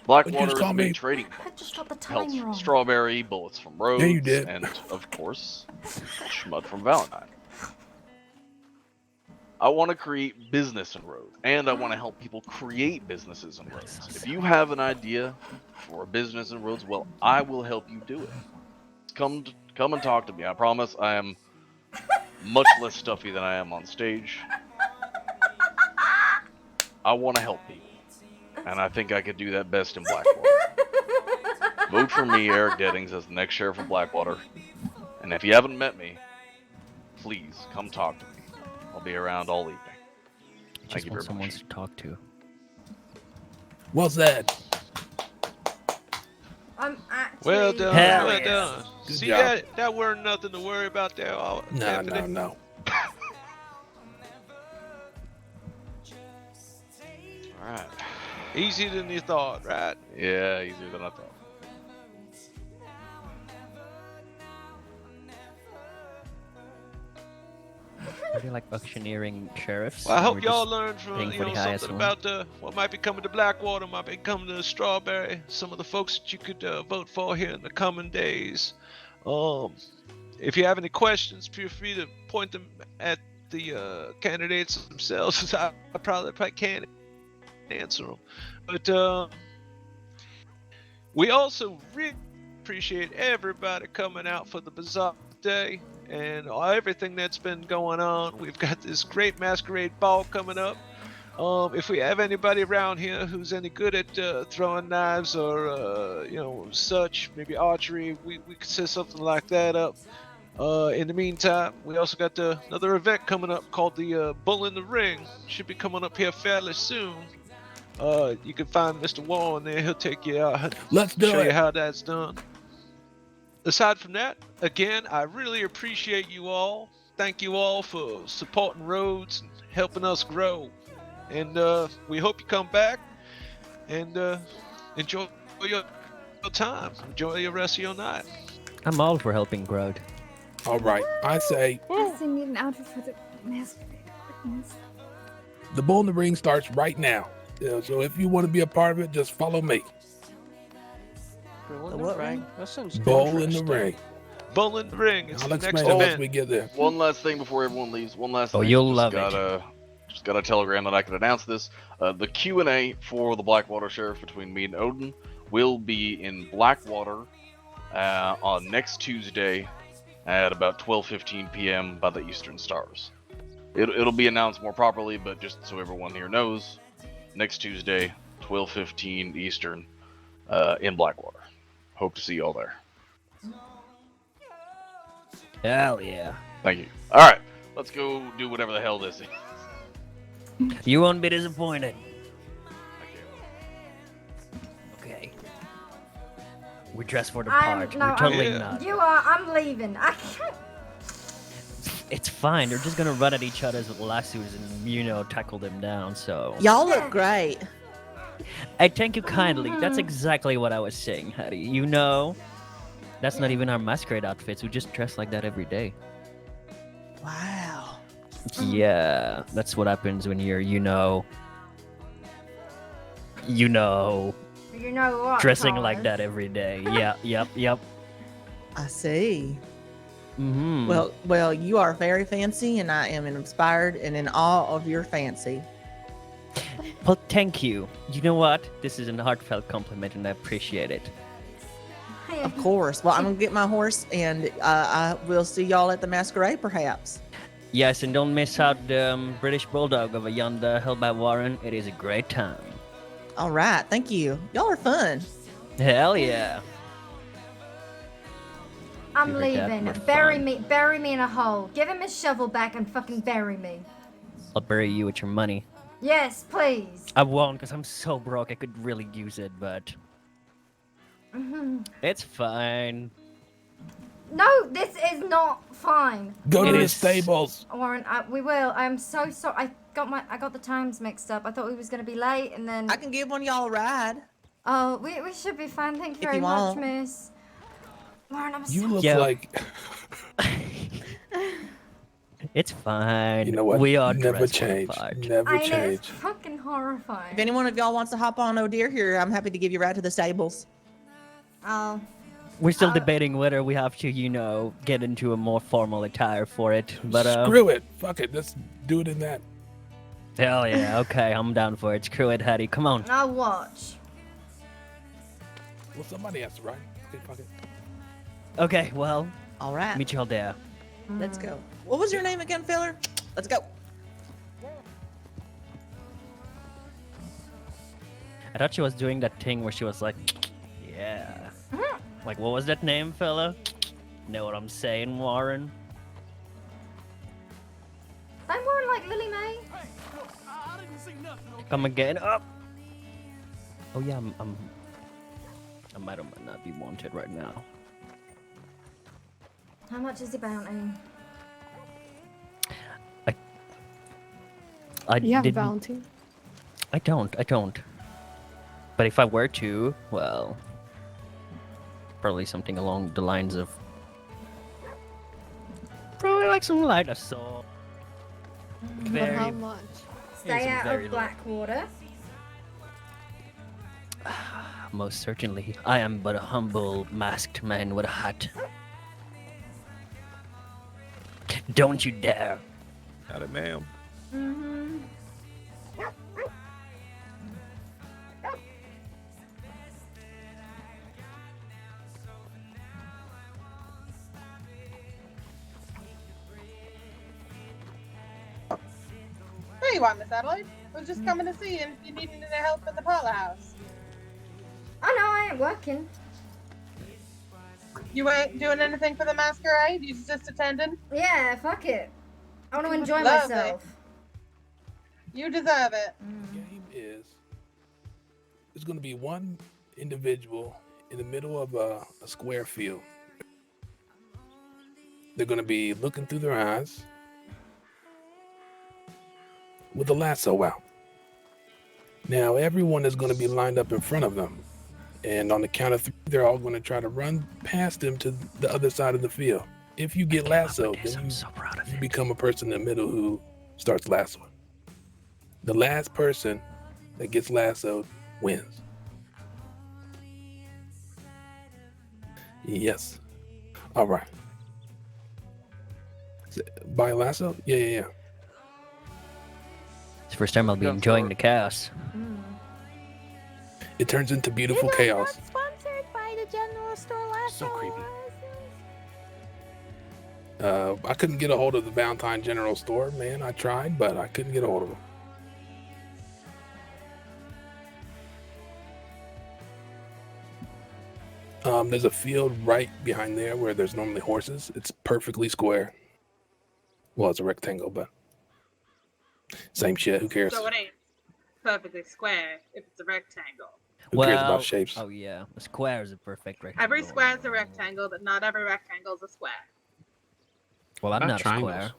Blackwater is a big trading post. Pelts Strawberry, bullets from Rhodes, Yeah, you did. and of course, Schmud from Valentine. I want to create business in Rhodes, and I want to help people create businesses in Rhodes. If you have an idea for a business in Rhodes, well, I will help you do it. Come and talk to me. I promise I am much less stuffy than I am on stage. I want to help people, and I think I could do that best in Blackwater. Vote for me, Eric Deddings, as the next sheriff of Blackwater. And if you haven't met me, please come talk to me. I'll be around all evening. Thank you very much. Someone to talk to. Well said. I'm actually... Well done. Hell Well yeah. done. Good See, job. that weren't nothing to worry about there. No. Alright. Easier than you thought, right? Yeah, easier than I thought. I do like auctioneering sheriffs. Well, I and hope we're y'all just learned from paying for the highest something one. about what might be coming to Blackwater, might be coming to Strawberry. Some of the folks that you could vote for here in the coming days. If you have any questions, feel free to point them at the candidates themselves. I probably can't answer them, but we also really appreciate everybody coming out for the bazaar today and everything that's been going on. We've got this great masquerade ball coming up. If we have anybody around here who's any good at throwing knives or such, maybe archery, we could set something like that up. In the meantime, we also got another event coming up called the Bull in the Ring. Should be coming up here fairly soon. You can find Mr. Warren there. He'll take you out. Let's do show it. you how that's done. Aside from that, again, I really appreciate you all. Thank you all for supporting Rhodes and helping us grow. And we hope you come back and enjoy your time. Enjoy the rest of your night. I'm all for helping grow. All right, I say I still need an outfit for the masquerade. the Bull in the Ring starts right now. So if you want to be a part of it, just follow me. The what ring? That sounds Bull in the interesting. Ring. Bull in the Ring. It's I'll the next explain it once event. we get there. One last thing before everyone leaves. One last Oh, thing. you'll Just love got Just got a telegram that I could announce this. The Q&A for the Blackwater Sheriff between me and Odin will be in Blackwater on next Tuesday at about 12:15 p.m. by the Eastern Stars. It'll be announced more properly, but just so everyone here knows, next Tuesday, 12:15 Eastern, in Blackwater. Hope to see you all there. Hell yeah. Thank you. All right, let's go do whatever the hell this is. You won't be disappointed. Okay. We're dressed for the part. We're totally not. You are. I'm leaving. I can't. It's fine. They're just gonna run at each other with lassos and, tackle them down, so... Y'all look great. I thank you kindly. That's exactly what I was saying, Hattie. That's not even our masquerade outfits. We just dress like that every day. Wow. Yeah, that's what happens when you're, You know what? dressing like Thomas? that every day. Yeah, yep. I see. Mm-hmm. Well, you are very fancy, and I am inspired and in awe of your fancy. Well, thank you. You know what? This is a heartfelt compliment, and I appreciate it. Of course. Well, I'm gonna get my horse, and I will see y'all at the masquerade, perhaps. Yes, and don't miss out the British Bulldog over yonder, held by Warren. It is a great time. All right. Thank you. Y'all are fun. Hell yeah. I'm Give her that leaving. much Bury me in a hole. Give him his shovel back and fucking bury me. I'll bury you with your money. Yes, please. I won't, because I'm so broke. I could really use it, but... It's fine. No, this is not fine. Go to It the is- stables. Warren, we will. I'm so sorry. I got the times mixed up. I thought we was gonna be late, and then. I can give one of y'all a ride. Oh, we should be fine. Thank you If very you much, want. Miss. Warren, I'm You so look Yeah. like It's fine. you know what? We are Never dressed for the change. part. Never I know, it's change. fucking horrifying. If any one of y'all wants to hop on O'Dear here, I'm happy to give you a ride to the stables. Oh. We're still debating whether we have to, get into a more formal attire for it. But Screw it. Fuck it. Let's do it in that. Hell yeah. Okay, I'm down for it. Screw it, Hattie. Come on. I'll watch. Well, somebody has to ride. Okay, fuck it. Okay, well. All right. Meet y'all there. Let's go. What was your name again, filler? Let's go. I thought she was doing that thing where she was like, yeah. Like, what was that name, fella? Know what I'm saying, Warren? I'm Warren like Lily May. Come again up. Oh yeah, I might or might not be wanted right now. How much is the bounty? I You have a didn't- bounty? I don't. But if I were to, well, probably something along the lines of probably like some light assault. But how much? Stay out very of low. Blackwater. Most certainly, I am but a humble masked man with a hat. Don't you dare! Got it, ma'am. Mm-hmm. There you are, Miss Adelaide. I was just coming to see if you needed any help in the parlor house. Oh no, I ain't working. You ain't doing anything for the masquerade? You just attending? Yeah, fuck it. I want to enjoy Lovely. myself. You deserve it. Game is there's going to be one individual in the middle of a square field. They're going to be looking through their eyes with a lasso out. Now, everyone is going to be lined up in front of them. And on the count of 3, they're all going to try to run past them to the other side of the field. If you get lassoed, then you become a person in the middle who starts lassoing. The last person that gets lassoed wins. Yes. All right. By lasso? Yeah. It's the first time I'll be enjoying the chaos. It turns into beautiful chaos. Sponsored by the general store last So creepy. I couldn't get a hold of the Valentine General Store, man. I tried, but I couldn't get a hold of them. There's a field right behind there where there's normally horses. It's perfectly square. Well, it's a rectangle, but same shit. Who cares? So it ain't perfectly square if it's a rectangle. Who cares about shapes? Oh yeah, a square is a perfect rectangle. Every square is a rectangle, but not every rectangle is a square. Well, I'm About not a triangles. square.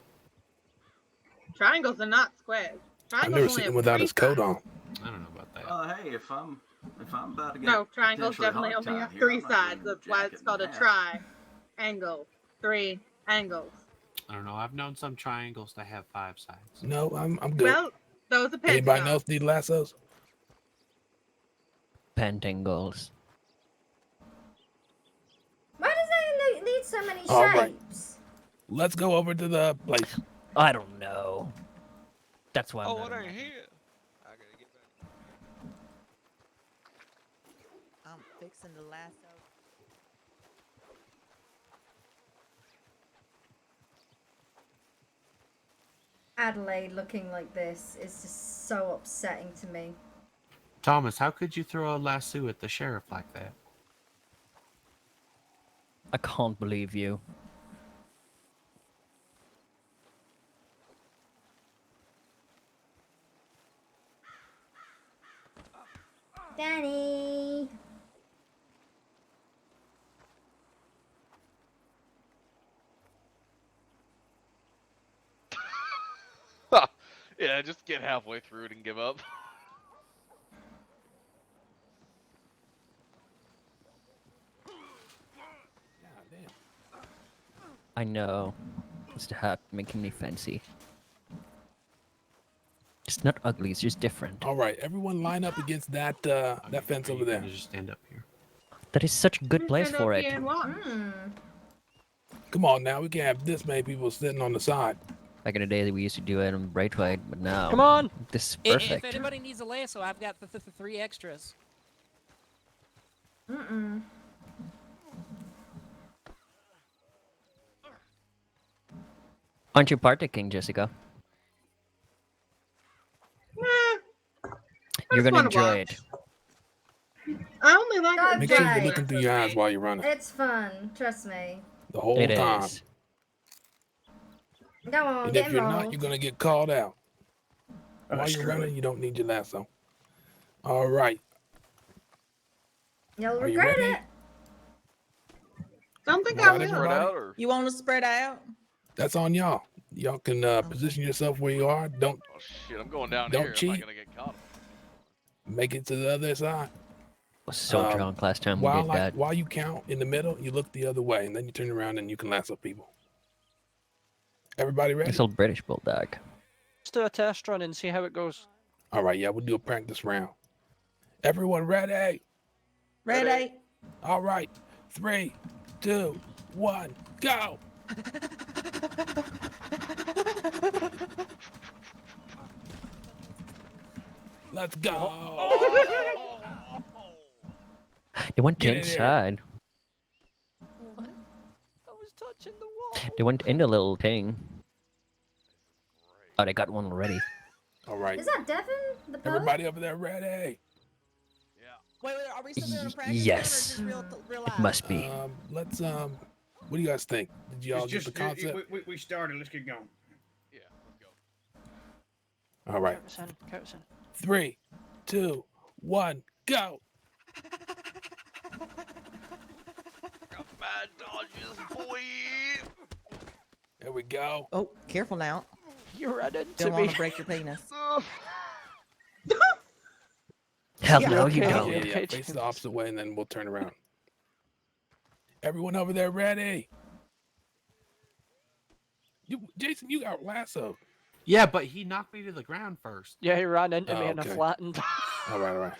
Triangles are not squares. I've Triangles never only seen have him without 3 his coat sides. on. I don't know about that. Hey, if I'm about to get No, triangles potentially definitely only hogtied have here, 3 I might sides. be That's why it's jacking called a in half. triangle. 3 angles. I don't know. I've known some triangles that have 5 sides. No, I'm good. Well, those are Anybody pentagons. else need lassos? Pentangles. Why does it need so many shapes? All right. Let's go over to the place. I don't know. That's why. Oh, I'm it not ain't here. I'm fixing the lasso. Adelaide looking like this is just so upsetting to me. Thomas, how could you throw a lasso at the sheriff like that? I can't believe you. Danny. Yeah, just get halfway through it and give up. I know. It's making me fancy. It's not ugly, it's just different. All right, everyone line up against that that fence over there. Just stand up here. That is such a good place for it. Come on now, we can't have this many people sitting on the side. Back in the day, we used to do it on Braithwaite, but now... Come on! This is If perfect. anybody needs a lasso, I've got the 3 extras. Aren't you part of King, Jessica? You're gonna enjoy it. I only like Go Make sure play. you're looking through your eyes while you're running. It's fun, trust me. The whole It time. is. Go on, And get if you're involved. not, you're gonna get called out. While you're screw running, you don't need your lasso. All right. You'll Are you regret ready? it. Don't think All I right, will. everybody? You want to spread out? That's on y'all. Y'all can position yourself where you are. Don't Oh shit, I'm going down Don't here. I'm cheat. not gonna get caught. make it to the other side. I was so drunk last time we did that. While you count in the middle, you look the other way, and then you turn around and you can lasso people. Everybody ready? It's a British bulldog. Let's do a test run and see how it goes. All right, yeah, we'll do a practice round. Everyone ready? Ready? All right, 3, 2, 1, go! Let's go! They went Get in there. inside. I was touching the wall. They went in the little thing. Oh, they got one already. All right. Is that Devin? The poet? Everybody over there ready? Wait, are we still doing a practice Yes. run or just real It must be. Let's what do you guys think? Did y'all get the concept? We started. Let's get going. Yeah, let's go. All right. Curtis. 3, 2, 1, go! Bad dodges, boy. There we go. Oh, careful now. You ran into Don't want me. to break your penis. Hell Yeah, no, okay. you Yeah, don't. yeah, face the opposite way, and then we'll turn around. Everyone over there ready? Jason, you got lasso. Yeah, but he knocked me to the ground first. Yeah, he ran into me Oh, and I okay. flattened. All right.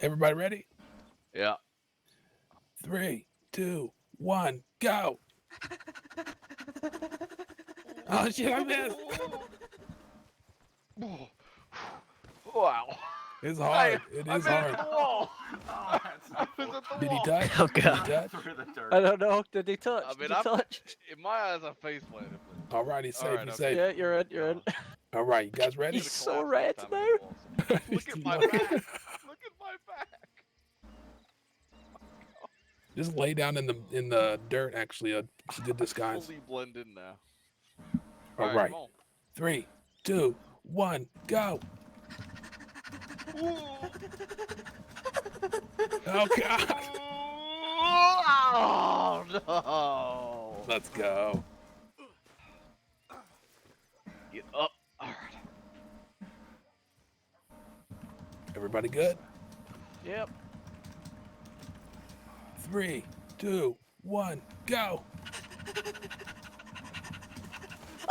Everybody ready? Yeah. 3, 2, 1, go! Oh shit, I missed. Wow. It's hard. It is hard. Did he touch? Oh, Did God. he touch? I don't know. Did he touch? I mean, Did he touch? in my eyes, I face planted. All right, he's safe. He's safe. Yeah, you're in. You're in. All right, you guys ready? He's so red now. Look at my back. Look at my back. Just lay down in the dirt. Actually, it's a good disguise. Fully blend in now. All right. come on. 3, 2, 1, go! Oh God! Oh no! Let's go. Get up. All right. Everybody good? Yep. 3, 2, 1, go!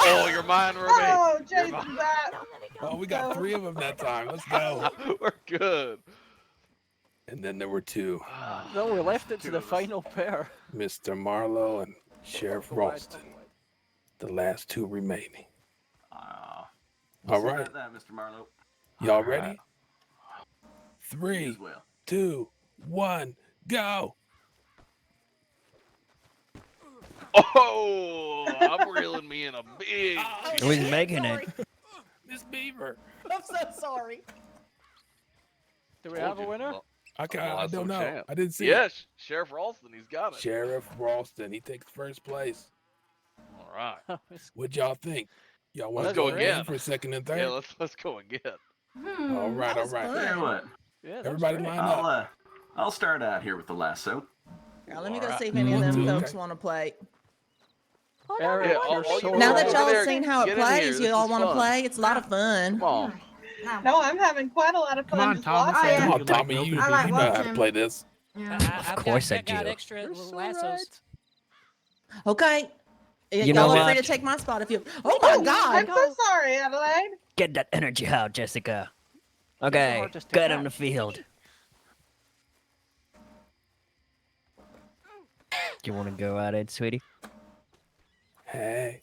Oh, you're mine, Ruby. Oh, You're Jason's mine. back. Oh, we got 3 of them that time. Let's go. We're good. And then there were 2. No, we left it to the final pair. Mr. Marlowe and Sheriff Ralston. The last 2 remaining. All right. That, Mr. Marlowe. Y'all ready? 3, 2, 1, go! Oh, I'm reeling me in a big. Who's making it? Miss Beaver. I'm so sorry. Do we have a winner? I don't know. Champ. I didn't see Yes, Sheriff Ralston, he's got it. it. Sheriff Ralston, he takes first place. All right. What y'all think? Y'all want to Let's go go again again. for second and third? Yeah, let's go and get. All right, all right. Tell you what, Yeah, Everybody line up. I'll start out here with the lasso. Now, let me go Alright. see if any of them Okay. folks want to play. Eric, you're so Now that right. y'all have seen how it plays, you all want to play? It's a lot of fun. Come on. No, I'm having quite a lot of fun. Come on, just Thomas. watching. Come on, Tommy, you I like know how to watching. play this. Of course I got do. extra little lassos. Okay. You know Y'all are free what? to take my spot if you. Oh my I'm God! so sorry, Adelaide. Get that energy out, Jessica. Okay, get on the field. You want to go at it, sweetie? Hey.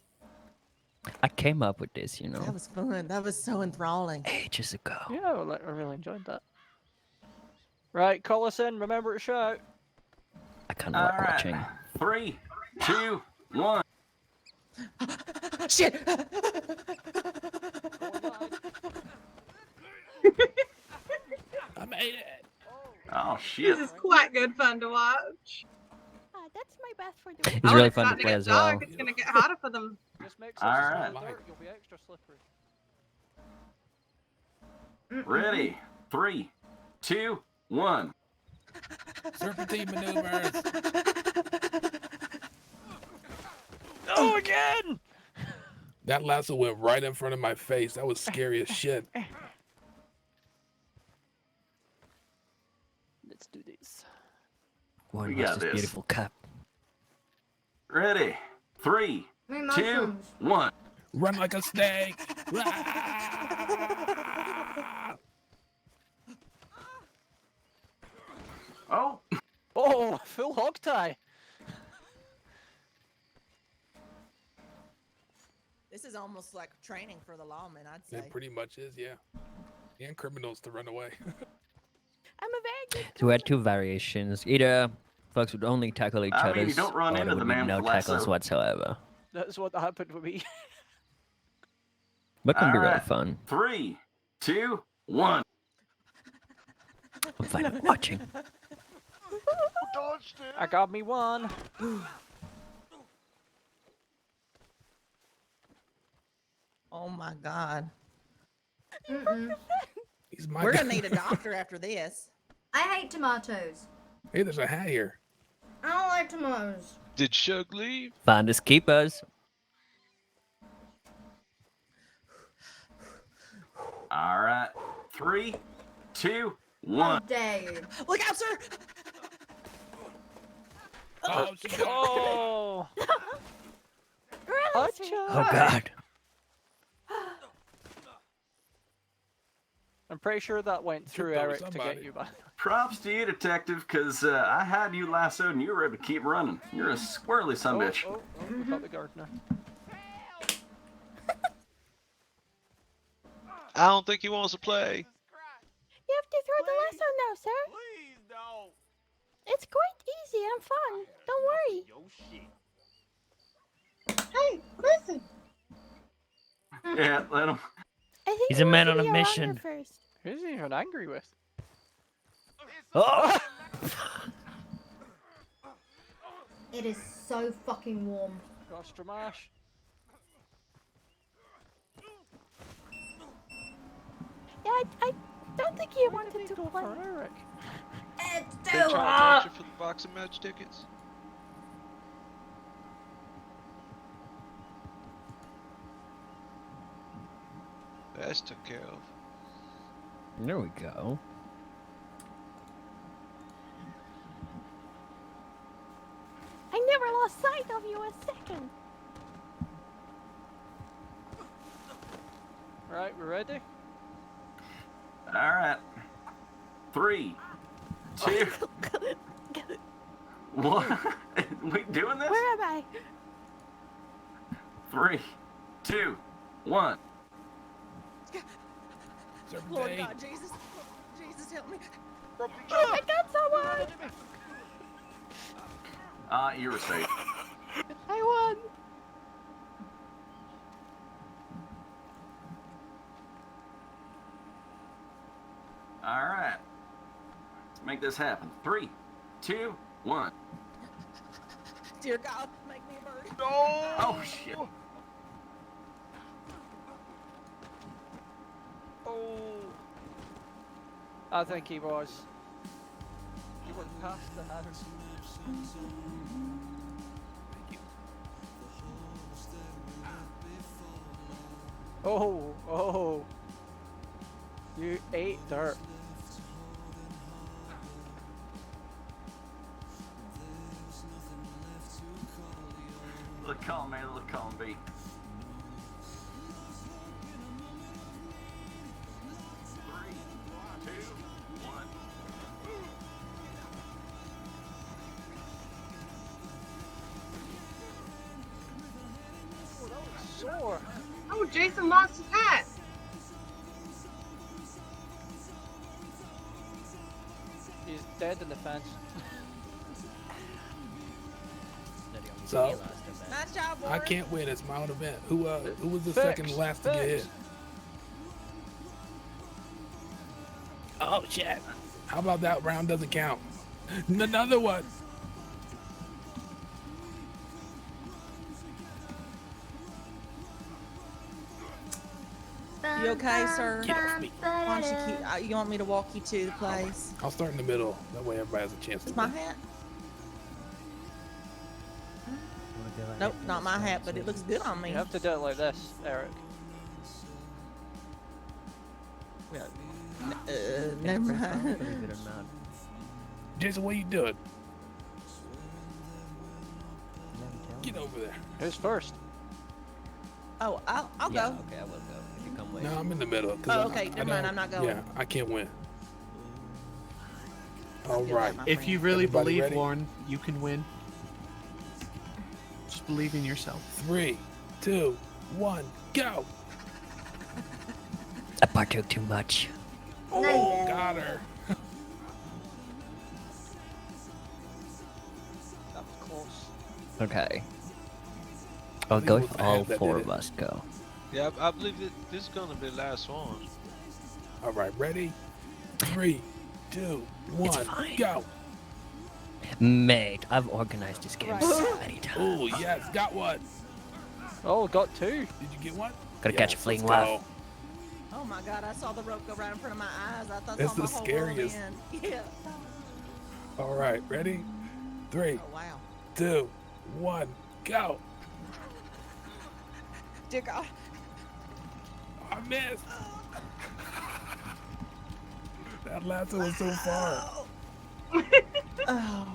I came up with this, you know, That was fun. That was so enthralling. ages ago. Yeah, I really enjoyed that. Right, call us in. Remember to shout. I kind of like watching. 3, 2, 1. Shit! I made it. Oh shit! This is quite good fun to watch. That's my best for doing. It's really fun to play as well. Dark. It's gonna get hotter for them. Just make All such a right. small dirt, you'll be extra slippery. Ready? 3, 2, 1. Serpentine maneuvers. Oh, again! That lasso went right in front of my face. That was scary as shit. Let's do this. One We was got this this. beautiful cup. Ready? 3, Me 2, mushrooms. 1. Run like a snake. Oh! Oh, full hog tie. This is almost like training for the lawmen, I'd say. It pretty much is, yeah. And criminals to run away. I'm a very good. So we had two variations. Either folks would only tackle each I mean, other, you don't run or into there the would be man no with the tackles lasso. whatsoever. That's what happened with me. But can be really Alright. fun. 3, 2, 1. I'm fine with watching. I got me one. Oh my God. He's my We're guy. gonna need a doctor after this. I hate tomatoes. Hey, there's a hat here. I don't like tomatoes. Did Shug leave? Finders keepers. All right. 3, 2, How 1. dare you? Look out, sir! Oh, she got Oh! Really? sir? Oh God. I'm pretty sure that went through Tripped over Eric to somebody. get you back. Props to you, detective, because I had you lassoed and you were able to keep running. You're a squirrely sumbitch. Oh, we got the gardener. I don't think he wants to play. You have to throw the lasso now, sir. Please don't. It's quite easy and fun. Don't worry. Hey, listen. Yeah, let him. I think He's he a man wants on to a be around mission. here first. Who's he even angry with? Oh! It is so fucking warm. Got Stramash. Yeah, I don't think he wanted to Go play. for Eric. It's They too trying to hot. touch you for the boxing match tickets? That's took care of. There we go. I never lost sight of you a second. Right, we're ready? All right. 3, 2, 1. We doing this? Where am I? 3, 2, 1. Lord God, Jesus. Jesus, help me. I got someone. You were safe. I won. All right. Let's make this happen. 3, 2, 1. Dear God, make me a bird. No! Oh, shit. Oh! I think he was. You were past the hat. Oh. You ate dirt. Little column A, little column B. Sore. Oh, Jason lost his hat. He's dead in the fence. So Nice job, boy. I can't win. It's my own event. Who was the Fix, second last to get fix. hit? Oh shit. How about that round doesn't count? Another one. You okay, sir? Get off me. Why don't you keep? You want me to walk you to the place? I'll start in the middle. That way everybody has a chance to It's my win. hat. Nope, not my hat, but it looks good on me. You have to do it like this, Eric. Never mind. Jason, what are you doing? Get over there. Who's first? Oh, I'll go. Okay, I will go. If you come later. No, I'm in the middle. 'Cause Oh, okay, never mind, I'm not going. Yeah, I can't win. All right. If you really Everybody believe, ready? Lauren, you can win. Just believe in yourself. 3, 2, 1, go. I partook too much. Oh, got her. That was close. Okay. I'll think go it was if the all hand that 4 did of it. us go. Yeah, I believe that this is gonna be the last one. All right, ready? 3, 2, 1, go. Mate, I've organized this game so many times. Oh, yes, got one. Oh, got 2. Did you get one? Gotta catch a Yes, fleeing let's laugh. go. Oh my God, I saw the rope go right in front of my eyes. I thought It's saw my the whole scariest. world end. Yeah. All right, ready? 3, Oh wow. 2, 1, go. Dear God. I missed. That lasso was so far. Oh,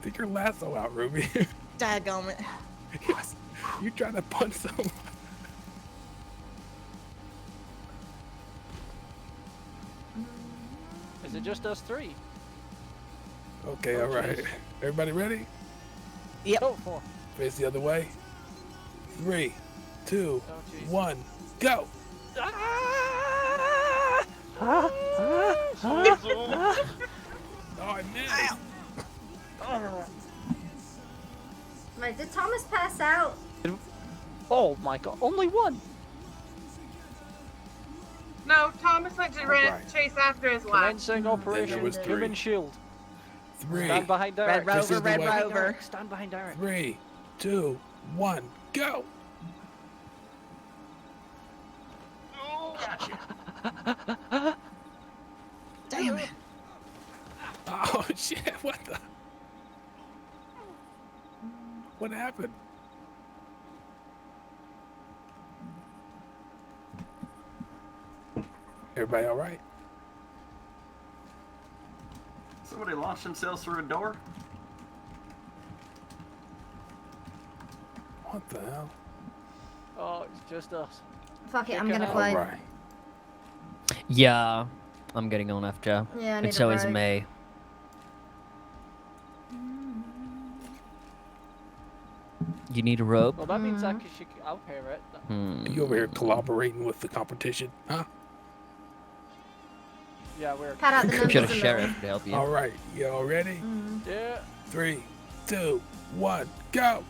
Take your lasso out, Ruby. daggone it. Yes. You trying to punch someone. Is it just us 3? Okay, Oh, all right. jeez. Everybody ready? Yep. Oh, 4. Face the other way. 3, 2, Oh, jeez. 1, go. Oh, I missed. Wait, did Thomas pass out? Oh my God, only 1. No, Thomas went to Alright. chase after his wife. Commencing Operation was 3. Human Shield. 3, Stand behind Derek. Red This is Rover, the Red way. Rover. Stand behind Derek. 3, 2, 1, go. Damn it. Oh shit! What the? What happened? Everybody all right? Somebody launched themselves through a door? What the hell? Oh, it's just us. Fuck it, I'm Check it gonna out. play. All right. Yeah, I'm getting on after. Yeah, I And need so a is break. May. You need a rope? Well, that means I should out here, right? Hmm. You over here collaborating with the competition, huh? Yeah, we're. Cut out the numbers Should a have little. sheriff to help you. All right, you all ready? Yeah. 3, 2, 1, go.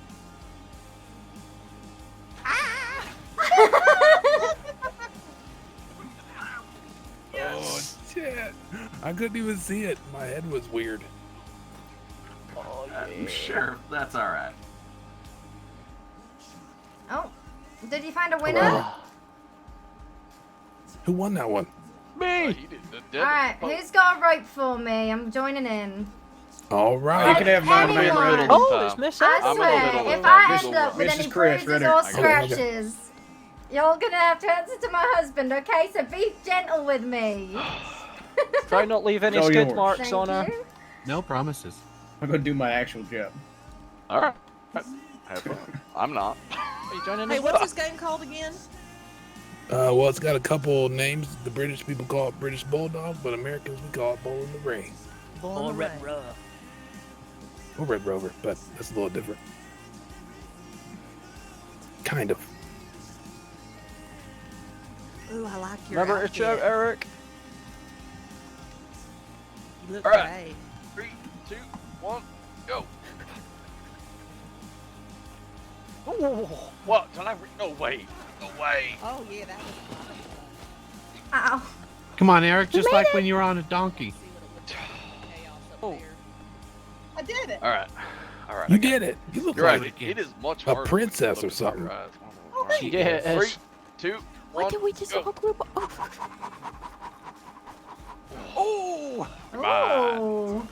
Oh shit! I couldn't even see it. My head was weird. Oh, Sure, that's alright. Oh, did you find a winner? Who won that one? Me! Alright, who's got a rope for me? I'm joining in. All right. You can have mine in the middle this Oh, it's Miss I I'm swear, in the middle if this I time. end up with Mrs. any Chris, bruises right or here. scratches, You're gonna have to answer to my husband, okay? So be gentle with me. Try not leave any It's all skid yours. marks Thank on her. you. No promises. I'm gonna do my actual job. All right. Have fun. I'm not. Are you joining Hey, us? what's this game called again? Well, it's got a couple names. The British people call it British Bulldog, but Americans we call it Bull in the Ring. Bull in the Ring. Or Red Rover, but that's a little different. Kind of. Ooh, I like your Remember to shout, outfit. Eric. You look All right. great. 3, 2, 1, go. Oh, What? Can I? No way. No way. Oh yeah, that was. Ow. Come on, Eric, just like when you were on a donkey. Oh. I did it. All right. All right. You did it. You look You're like right. It is much a harder. princess or something. Yeah, 3, 2, 1. Why did we just go. all group? Oh. Oh.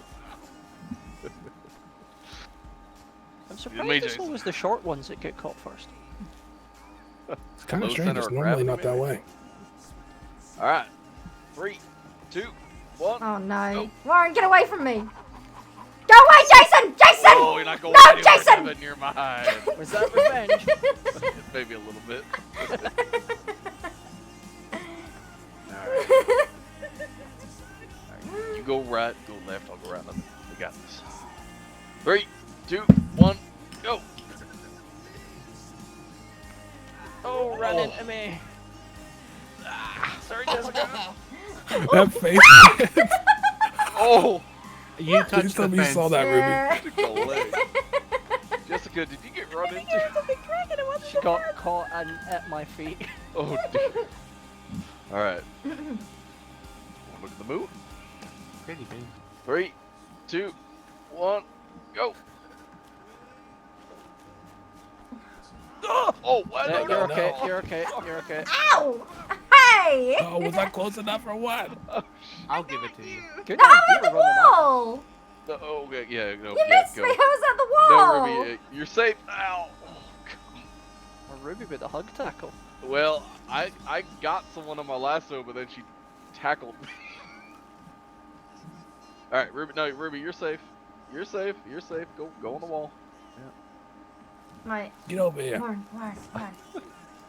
I'm surprised it's always the short ones that get caught first. It's kind of Low strange. center It's of normally gravity, not that maybe? way. All right. 3, 2, 1. Oh no. Go. Warren, get away from me. Go away, Jason! Jason! Oh, you're not going No, anywhere, Jason! Kevin, you're mine. Was that revenge? Maybe a little bit. Alright, you go right, go left, I'll go right. We got this. 3, 2, 1, go. Oh, run into me. Sorry, Jessica. That face. Oh! You Please touched tell the me you fence. saw that, Ruby. Yeah. Took the leg. Jessica, did you get run into? She got caught and at my feet. Oh, dear. Alright. Look at the move. Pretty big. 3, 2, 1, go. Oh, what? Yeah, No, you're no, okay. no. You're okay. You're okay. Ow! Hey! Oh, was I close enough or what? I'll give it to you. Good No, I'm idea at the running out. wall! No, oh, okay, yeah, no, You yeah, missed go. me, I was at the No, wall! Ruby, you're safe now. Or Ruby with the hug tackle. Well, I got someone on my lasso, but then she tackled me. All right, Ruby. No, Ruby, you're safe. You're safe. You're safe. Go on the wall. Right. Get over here. Warren.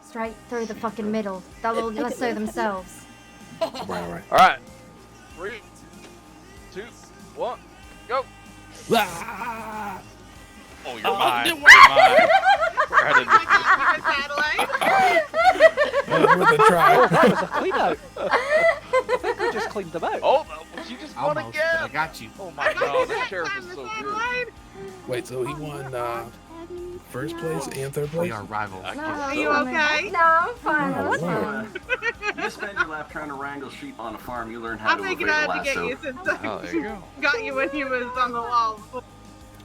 Straight through the fucking middle. They'll all lasso themselves. Right. All right. 3, 2, 1, go. Ah! Oh, you're mine. You're mine. Right in Worth a try. Oh, that was a clean out. I think we just cleaned them out. Oh, no, you just won Almost, again. but I got you. Oh my God, this sheriff is so good. Wait, so he won first place and third We place? are rivals. No, Are you okay? No, I'm fine. Oh, That's wow. fine. You spend your life trying to wrangle sheep on a farm. You learn how I'm to thinking evade I a had to get lasso. you since Oh, there you go. got you when you was on the wall.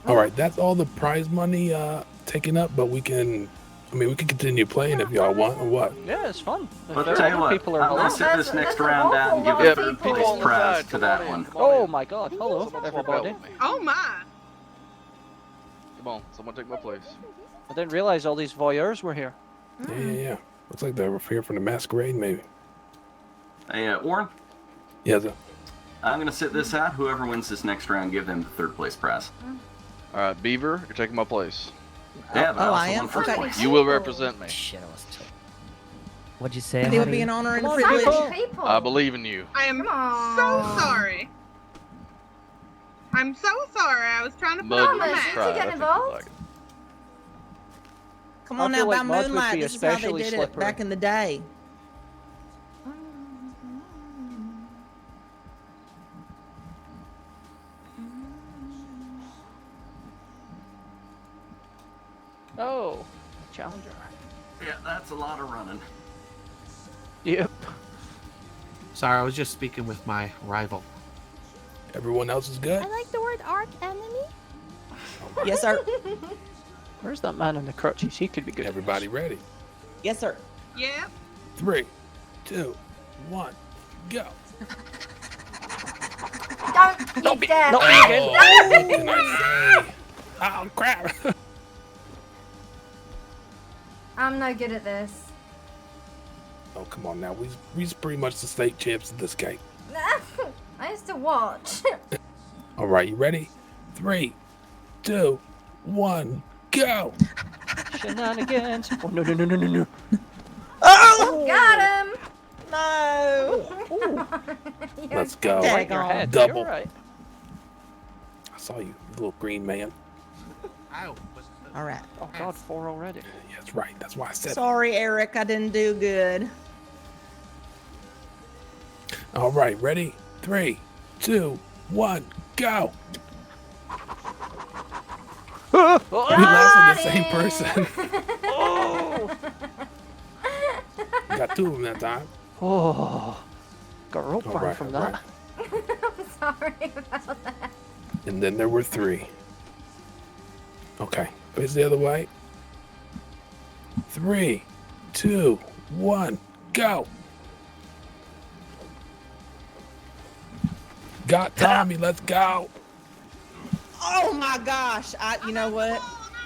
All right, that's all the prize money taken up, but we can continue playing if y'all want or what. Yeah, it's fun. But If tell you what, people are I'm going to involved. sit this next round out and give Yeah, a third people place on the prize side, to come that on in, one. come on Oh in. my God! Hello, Someone swap out everybody. with me. Oh my. Come on, someone take my place. I didn't realize all these voyeurs were here. Yeah. Looks like they were here from the masquerade, maybe. Hey, Warren, Yeah, so I'm going to sit this out. Whoever wins this next round, give them the third place prize. All right, Beaver, you're taking my place. Yeah, but Oh, I I also am? won first Okay. place. You will represent me. Shit, I was What'd you say? I think it would honey? be an honor and a Come on, privilege. people. I believe in you. I am Come on. so sorry. I'm so sorry. I was trying to put Mud on the was match. tried. get I think involved? you'd like it. Come I on feel now, like by mud would moonlight. be This is how they especially did it slippery. back in the day. Oh, challenger. Yeah, that's a lot of running. Yep. Sorry, I was just speaking with my rival. everyone else is good? I like the word arch enemy. Yes, sir. Where's that man in the crutches? He could be good. Everybody ready? Yes, sir. Yep. 3, 2, 1, go. Don't you dare. Not me again. Oh, what can I say? Oh, crap. I'm no good at this. Oh, come on now. We's pretty much the state champs of this game. I used to watch. All right, you ready? 3, 2, 1, go! Shenanigans. Oh, no. Oh! Got him! No! Let's go. Right in your head. Double. You're right. I saw you, little green man. Ow. All right. Oh, God, 4 already. Yeah, that's right. That's why I said Sorry, Eric. I didn't do good. it. All right, ready? 3, 2, 1, go! We lost on the same person. Got 2 of them that time. Oh, got rope burn Alright, from alright. that. I'm sorry about that. And then there were 3. Okay, face the other way. 3, 2, 1, go! Got Tommy, let's go! Oh my gosh! You know what?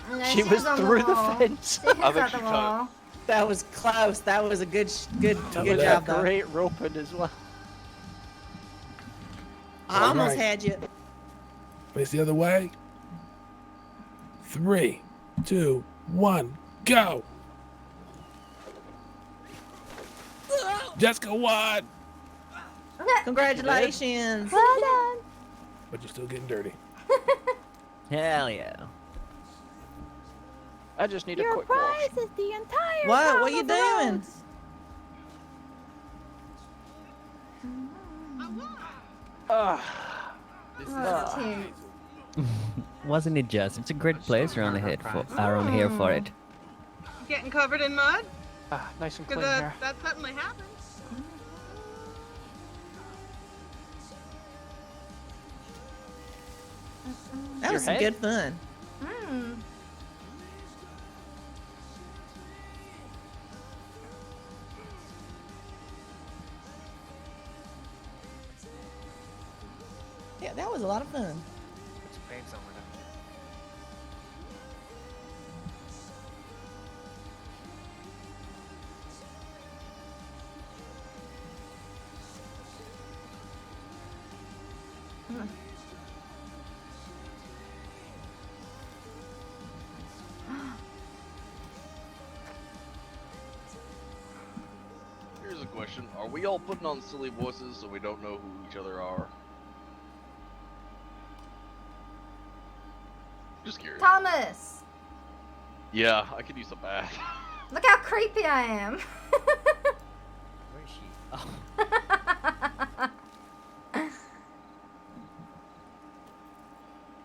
No, She was on through the wall. fence. She was I think at she the cut it. wall. That was close. That was a good That good was job, a though. great roping as well. I almost Alright. had you. Face the other way. 3, 2, 1, go! Jessica won! Congratulations! Well done. But you're still getting dirty. Hell yeah. I just need Your a quick wash. prize is the entire What? town What you of doing? Rhodes. That's cute. Wasn't it just? It's a great place around here for it. Getting covered in mud? Nice and clean Because here. that suddenly happens. That was some good fun. Hmm. Yeah, that was a lot of fun. Put some paint somewhere now. Here's a question. Are we all putting on silly voices so we don't know who each other are? Just curious. Thomas, Yeah, I could use a bath. look how creepy I am. Where is she?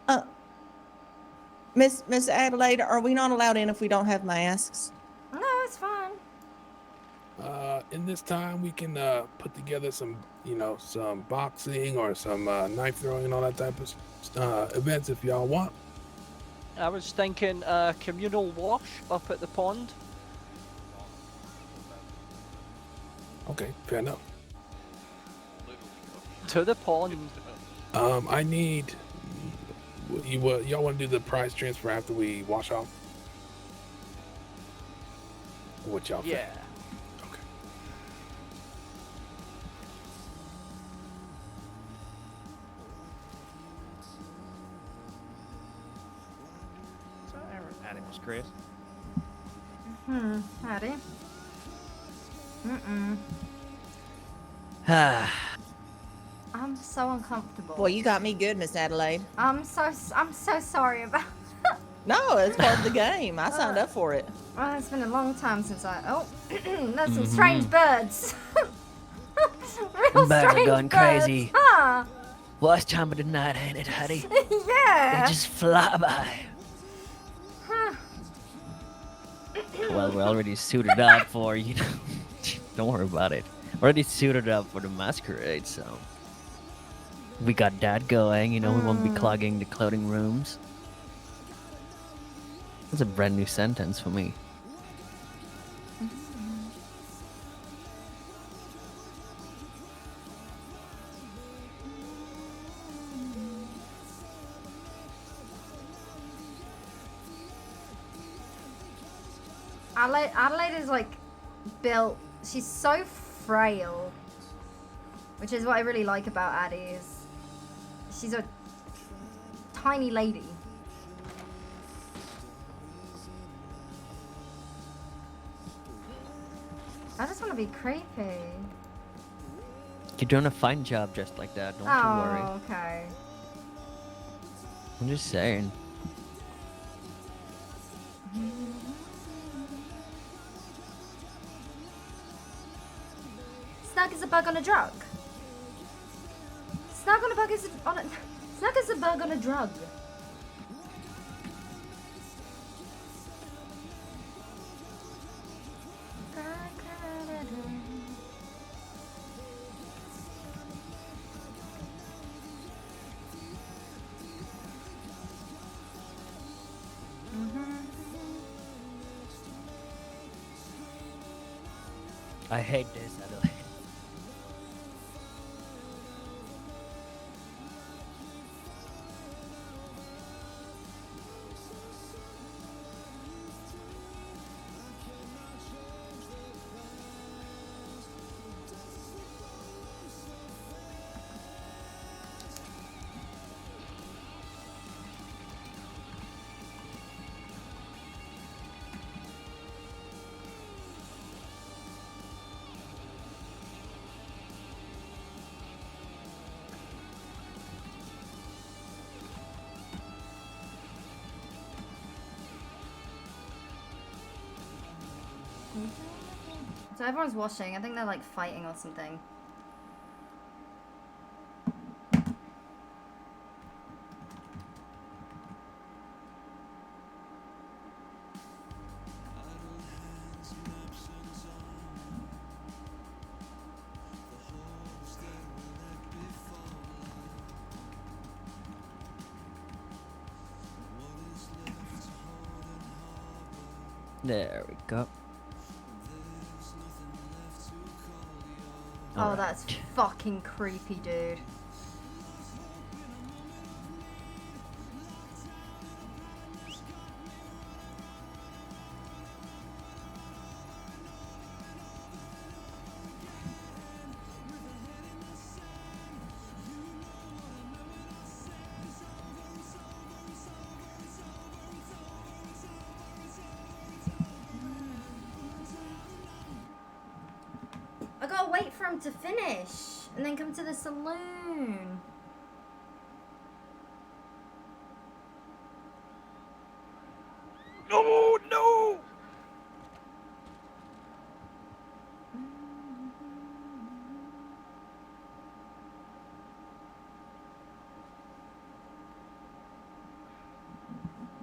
Oh. Miss Adelaide, are we not allowed in if we don't have masks? No, it's fine. In this time, we can put together some, some boxing or some knife throwing and all that type of events if y'all want. I was thinking communal wash up at the pond. Okay, fair enough. To the pond. I need. Y'all want to do the prize transfer after we wash off? What y'all think? Yeah. Okay. So, animals, Chris. Howdy. I'm so uncomfortable. Boy, you got me good, Miss Adelaide. I'm so sorry about. No, it's part of the game. I signed up for it. Well, it's been a long time since I. Oh, that's some strange birds. Real Birds are strange going birds, crazy. Huh? Worst time of the night, ain't it, Hattie? Yeah. They just fly by. Huh. Well, we're already suited up for, don't worry about it. Already suited up for the masquerade, so. We got that going, we won't be clogging the clothing rooms. That's a brand new sentence for me. Adelaide is like built she's so frail, which is what I really like about Addie. Is she's a tiny lady. I just want to be creepy. You're doing a fine job dressed like that. Don't you worry. Oh, okay. I'm just saying. Snug is a bug on a drug. Snug on a bug is on a Snug is a bug on a drug. I hate this, Adelaide. So everyone's washing. I think they're like fighting or something. There we go. Oh, that's fucking creepy, dude. I gotta wait for him to finish and then come to the saloon. No, no!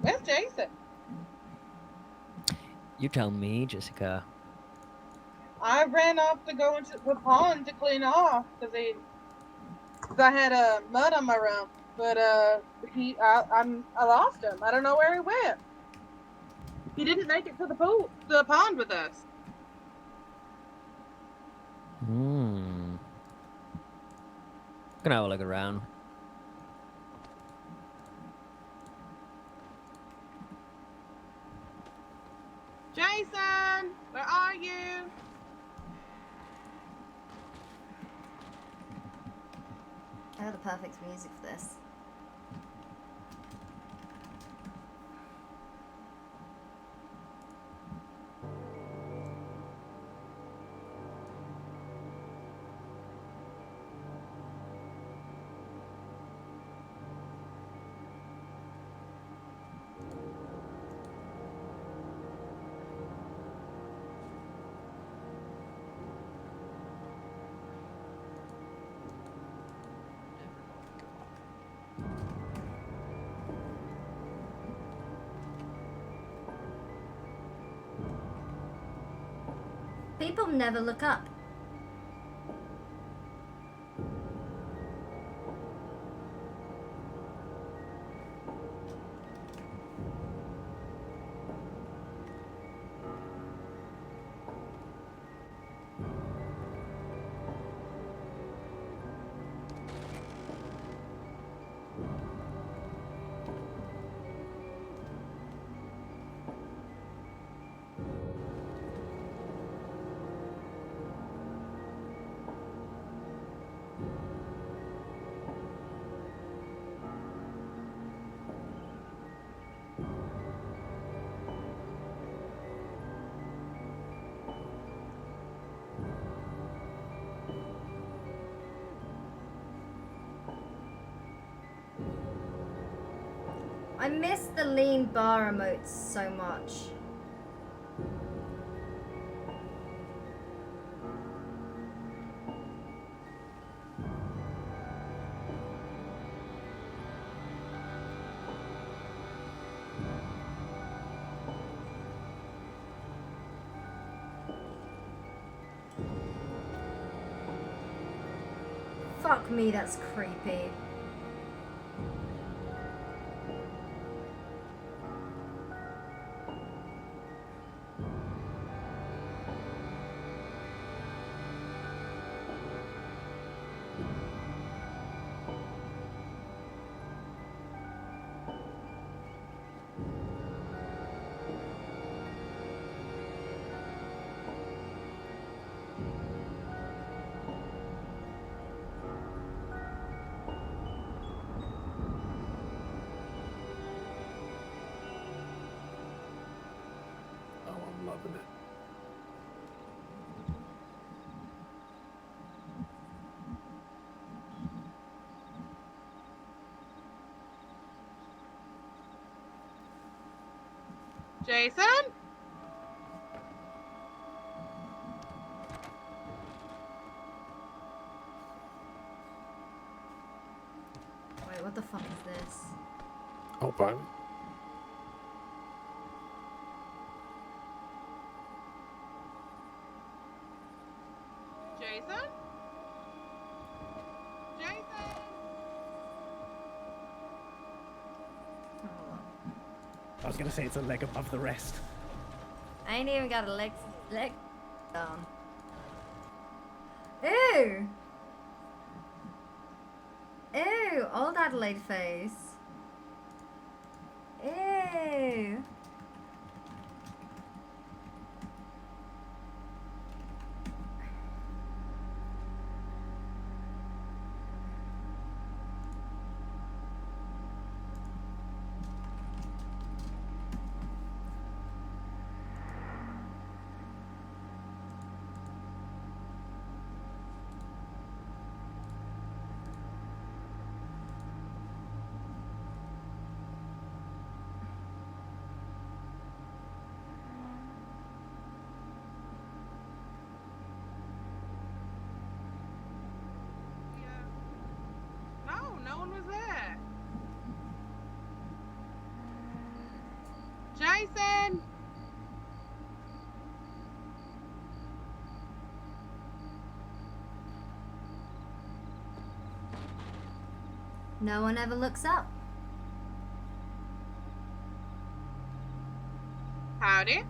Where's Jason? You tell me, Jessica. I ran off to go into the pond to clean off because I had mud on my rump, but I lost him. I don't know where he went. He didn't make it to the pond with us. Gonna have a look around. Jason, where are you? I have the perfect music for this. People never look up. I miss the lean bar emotes so much. Fuck me, that's creepy. Oh, I'm loving it. Jason? Wait, what the fuck is this? Oh, pardon. Jason? Jason? I was gonna say it's a leg above the rest. I ain't even got a leg down. Ew! Ew, old Adelaide face. Ew. No, no one was there. Jason! No one ever looks up. Howdy.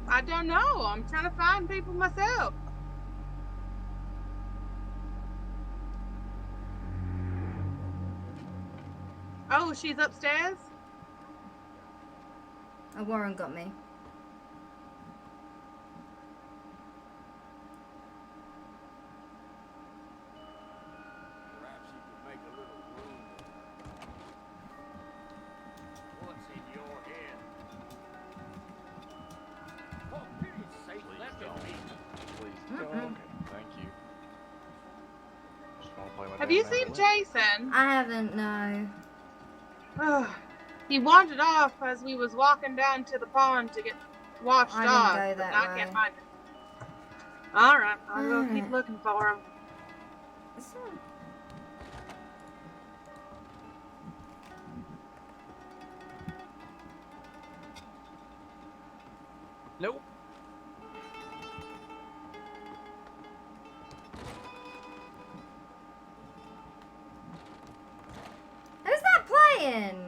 I don't know. I'm trying to find people myself. Oh, she's upstairs? Oh, Warren got me. Perhaps you could make a little room. What's in your head? For pity's sake, let me be. Please don't. Thank you. Just wanna play my Have damn you seen mandolin. Jason? I haven't, no. He wandered off as we was walking down to the pond to get washed I didn't off, go but that now I way. can't find him. Alright, I'll go keep looking for him. Nope. Who's that playing?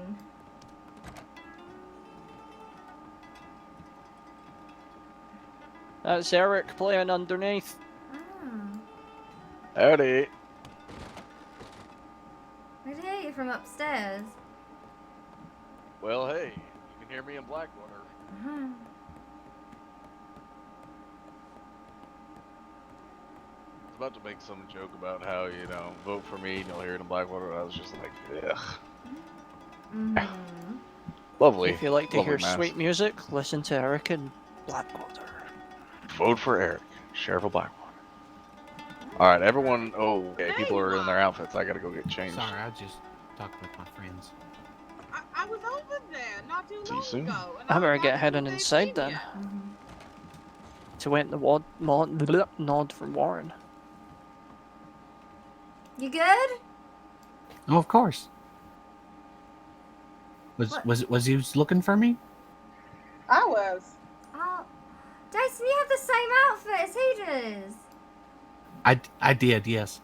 That's Eric playing underneath. Howdy. I could hear you from upstairs. Well, hey, you can hear me in Blackwater. Uh-huh. I was about to make some joke about how, you know, vote for me and you'll hear it in Blackwater. I was just like, ugh. Lovely. If you like to Lovely hear mass. sweet music, listen to Eric in Blackwater. Vote for Eric, Sheriff of Blackwater. All right, everyone. Oh, okay. People are in their outfits. I gotta go get changed. Sorry, I was just talking with my friends. I was over there not too See you soon. ago. And I better was get asking heading if they'd inside seen then. ya. To wait the nod from Warren. You good? Oh, of course. What? Was he looking for me? I was. Oh, Jason, you have the same outfit as he does. I did, yes.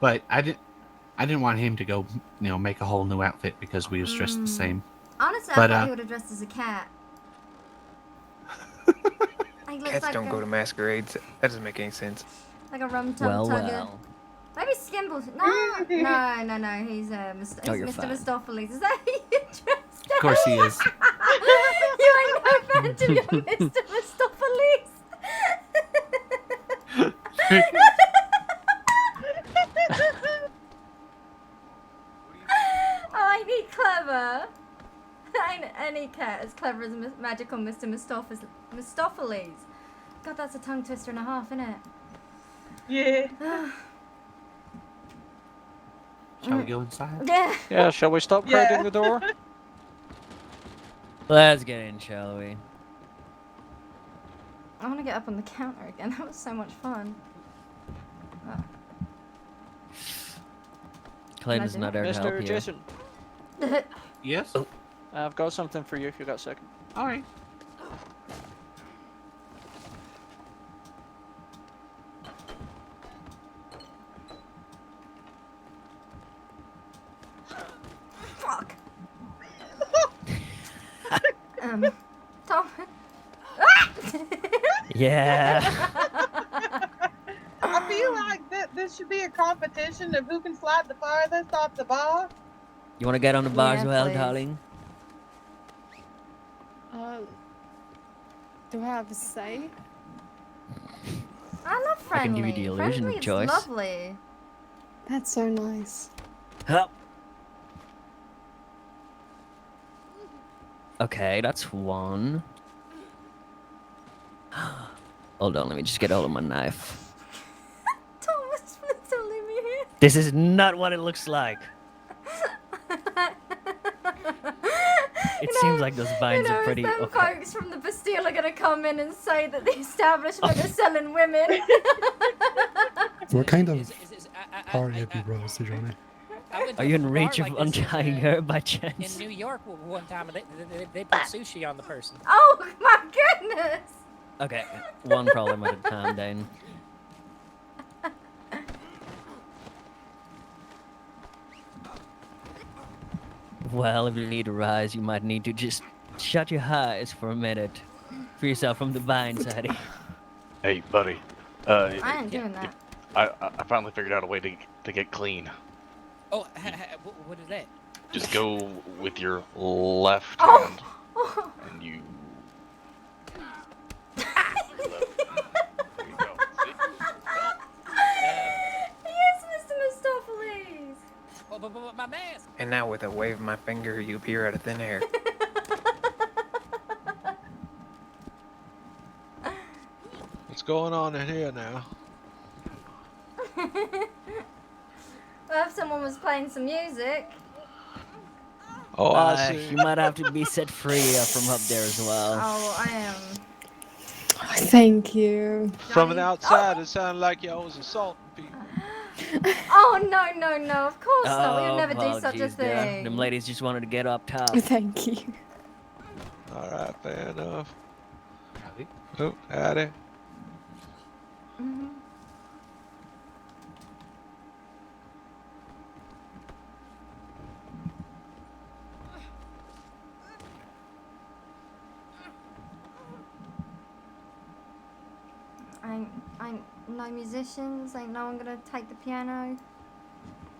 But I didn't want him to go, make a whole new outfit because we was dressed the same. Honestly, But, I thought he would have dressed as a cat. He looks Cats like don't go to masquerades. That doesn't make any sense. like a rum tum tugger. Maybe Skimble. No. He's Oh, you're Mr. fine. Mistopheles. Is that who you dressed Of course he is. You ain't no phantom, you're Mr. Mistopheles. Oh, ain't he clever? Ain't any cat as clever as magical Mr. Mistopheles. God, that's a tongue twister and a half, isn't it? Yeah. Shall we go inside? Yeah. Yeah, shall we stop crowding the door? Let's get in, shall we? I want to get up on the counter again. That was so much fun. Oh. Clayton is not there to help Mr. you. Jason, Yes? I've got something for you if you got a second. Alright. Fuck. Tom. Yeah. I feel like this should be a competition of who can slide the farthest off the bar. You want to get on the bar as well, please. darling? Do I have a say? I love I can friendly. give you the illusion Friendly of is choice. lovely. That's so nice. Hup. Okay, that's one. Hold on, let me just get hold of my knife. Thomas, please don't leave me here. This is not what it looks like. It seems like those vines are pretty. Them Okay. folks from the Bastille are gonna come in and say that the establishment is selling women. What kind of party have you brought us to, Johnny? Are you in reach of untying her by chance? In New York, one time they put sushi on the person. Oh my goodness! Okay, one problem at a time, then. Well, if you need to rise, you might need to just shut your eyes for a minute. Free yourself from the vines, Eddie. Hey, buddy. I ain't doing that. I finally figured out a way to get clean. Oh, what is that? Just go with your left Oh. hand, and you. Yes, Mr. Mistopheles. Oh, my mask. And now with a wave of my finger, you appear out of thin air. What's going on in here now? Well, if someone was playing some music. Oh, I see. You might have to be set free from up there as well. Oh, I am. Thank you. From the outside, it sounded like y'all was assaulting people. Oh, no. Of course not. We would never do such a apologies there. thing. Them ladies just wanted to get up top. Thank you. All right, fair enough. Oh, howdy. Mhm. Ain't no musicians. Ain't no one gonna take the piano.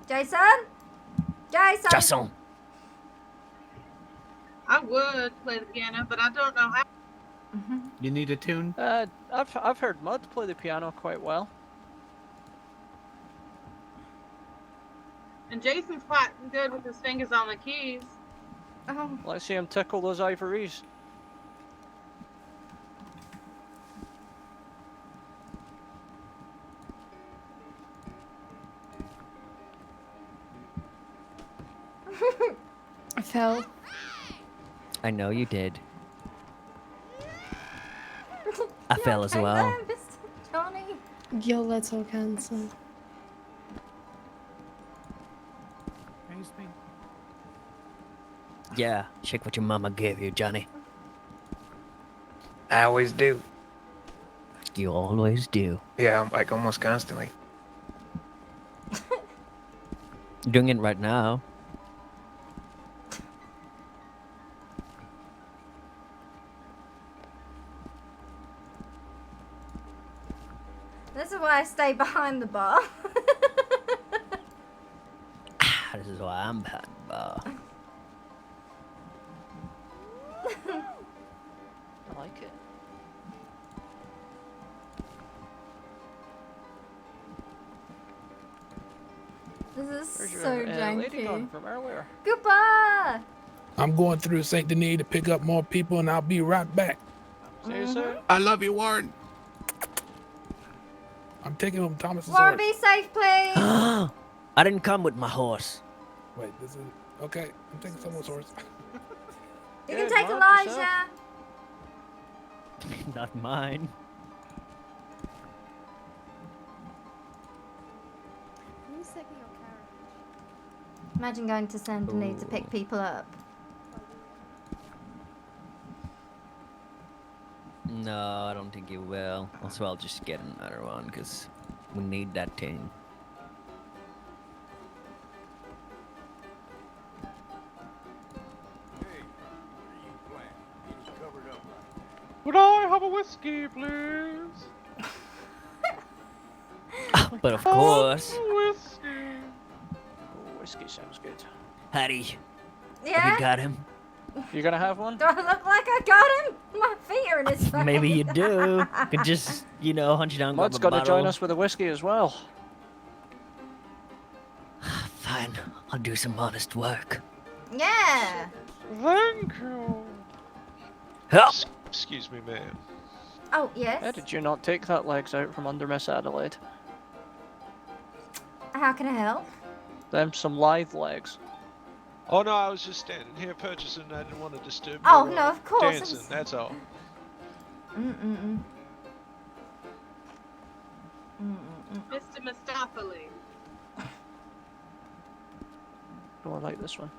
Jason. Jason. I would play the piano, but I don't know how. You need a tune? I've heard Mud play the piano quite well. And Jason's quite good with his fingers on the keys. Oh. Let's see him tickle those ivories. I fell. I know you did. I fell as well. Mr. Johnny. Your little cancer. Yeah, check what your mama gave you, Johnny. I always do. You always do. Yeah, like almost constantly. You're doing it right now. This is why I stay behind the bar. This is why I'm behind the bar. I like it. This is Where's your so lady gone janky. from earlier? Goodbye. I'm going through Saint Denis to pick up more people, and I'll be right back. See you soon. I love you, Warren. I'm taking him Thomas's Warren, horse. be safe, please. I didn't come with my horse. Wait, this is okay. I'm taking someone's horse. You Good, can take mark Elijah. yourself. Not mine. Imagine going to Saint Denis to pick people up. No, I don't think you will. Also, I'll just get another one because we need that thing. Would I have a whiskey, please? But of course. Whiskey. Oh, whiskey sounds good. Hattie, have Yeah? you got him? You gonna have one? Do I look like I got him? My feet are in his face. Maybe you do. Could just, you know, hunch down, grab Mud's a gonna bottle. join us with a whiskey as well. Fine, I'll do some honest work. Yeah. Thank you. Help! Excuse me, ma'am. Oh, yes. How did you not take that legs out from under Miss Adelaide? How can I help? Them some lithe legs. Oh no, I was just standing here purchasing. I didn't want to disturb Oh, your, no, of course, dancing. it's- That's all. Mm-mm-mm. Mr. Mustafali. Oh, I like this one.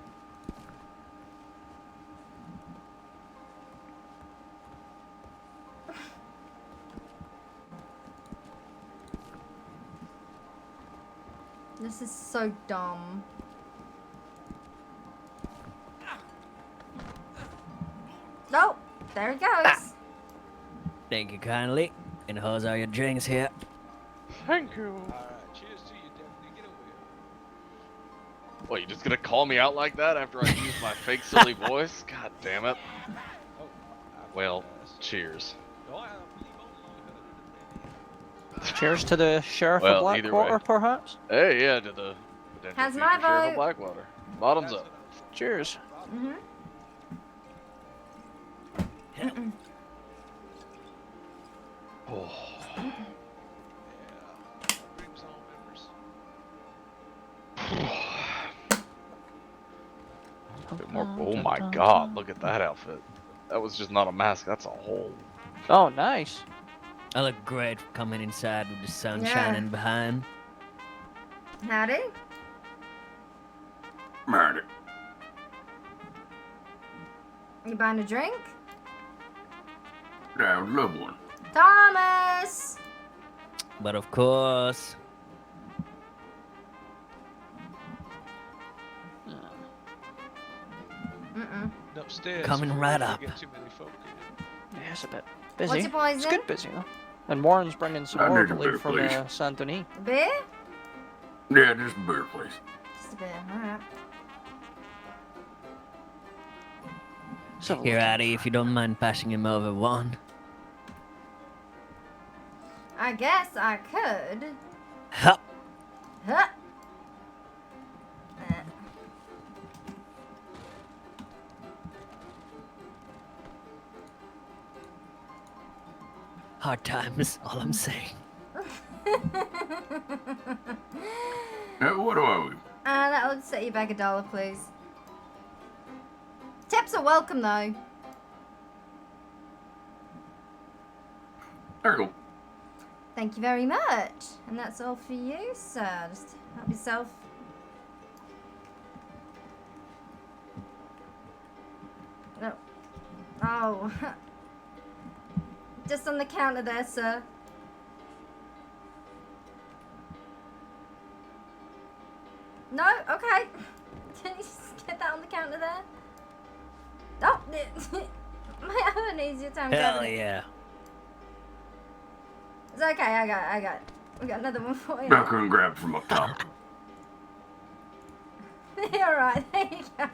This is so dumb. Nope. There he goes. Thank you kindly. And how's all your drinks here? Thank you. Alright, cheers to you, Deputy. Get over here. What, you just gonna call me out like that after I use my fake silly voice? God damn it. Well, cheers. Cheers to the Sheriff Well, of either Blackwater, way. perhaps? Hey, yeah, to the potential Has future my Sheriff of vote. Blackwater. Bottoms up. Cheers. Mm-hmm. Oh. A bit more. Oh my god, look at that outfit. That was just not a mask, that's a hole. Oh, nice. I look great coming inside with the sun Yeah. shining behind. Howdy. Murder. You buying a drink? I would love one. Thomas! But of course. Mm-mm. Upstairs. Coming before right we up. Get too many folk in. Yeah, it's a bit busy. What's your poison? It's good busy, though. And Warren's bringing some I more, I need a believe, beer, from please. Saint Denis. A beer? Yeah, just a beer, please. Just a beer. Alright. So Here, Addy, if you don't mind passing him over one. I guess I could. Hup. Huh. Hard times, all I'm saying. What do I owe you? That'll set you back $1, please. Tips are welcome though. There you go. Thank you very much. And that's all for you, sir. Just help yourself. No. Oh. Just on the counter there, sir. No? Okay. Can you just get that on the counter there? Oh! Might have an easier time Hell grabbing it. yeah. It's okay, I got it. We got another one for you. I couldn't grab from up top. Alright, there you go.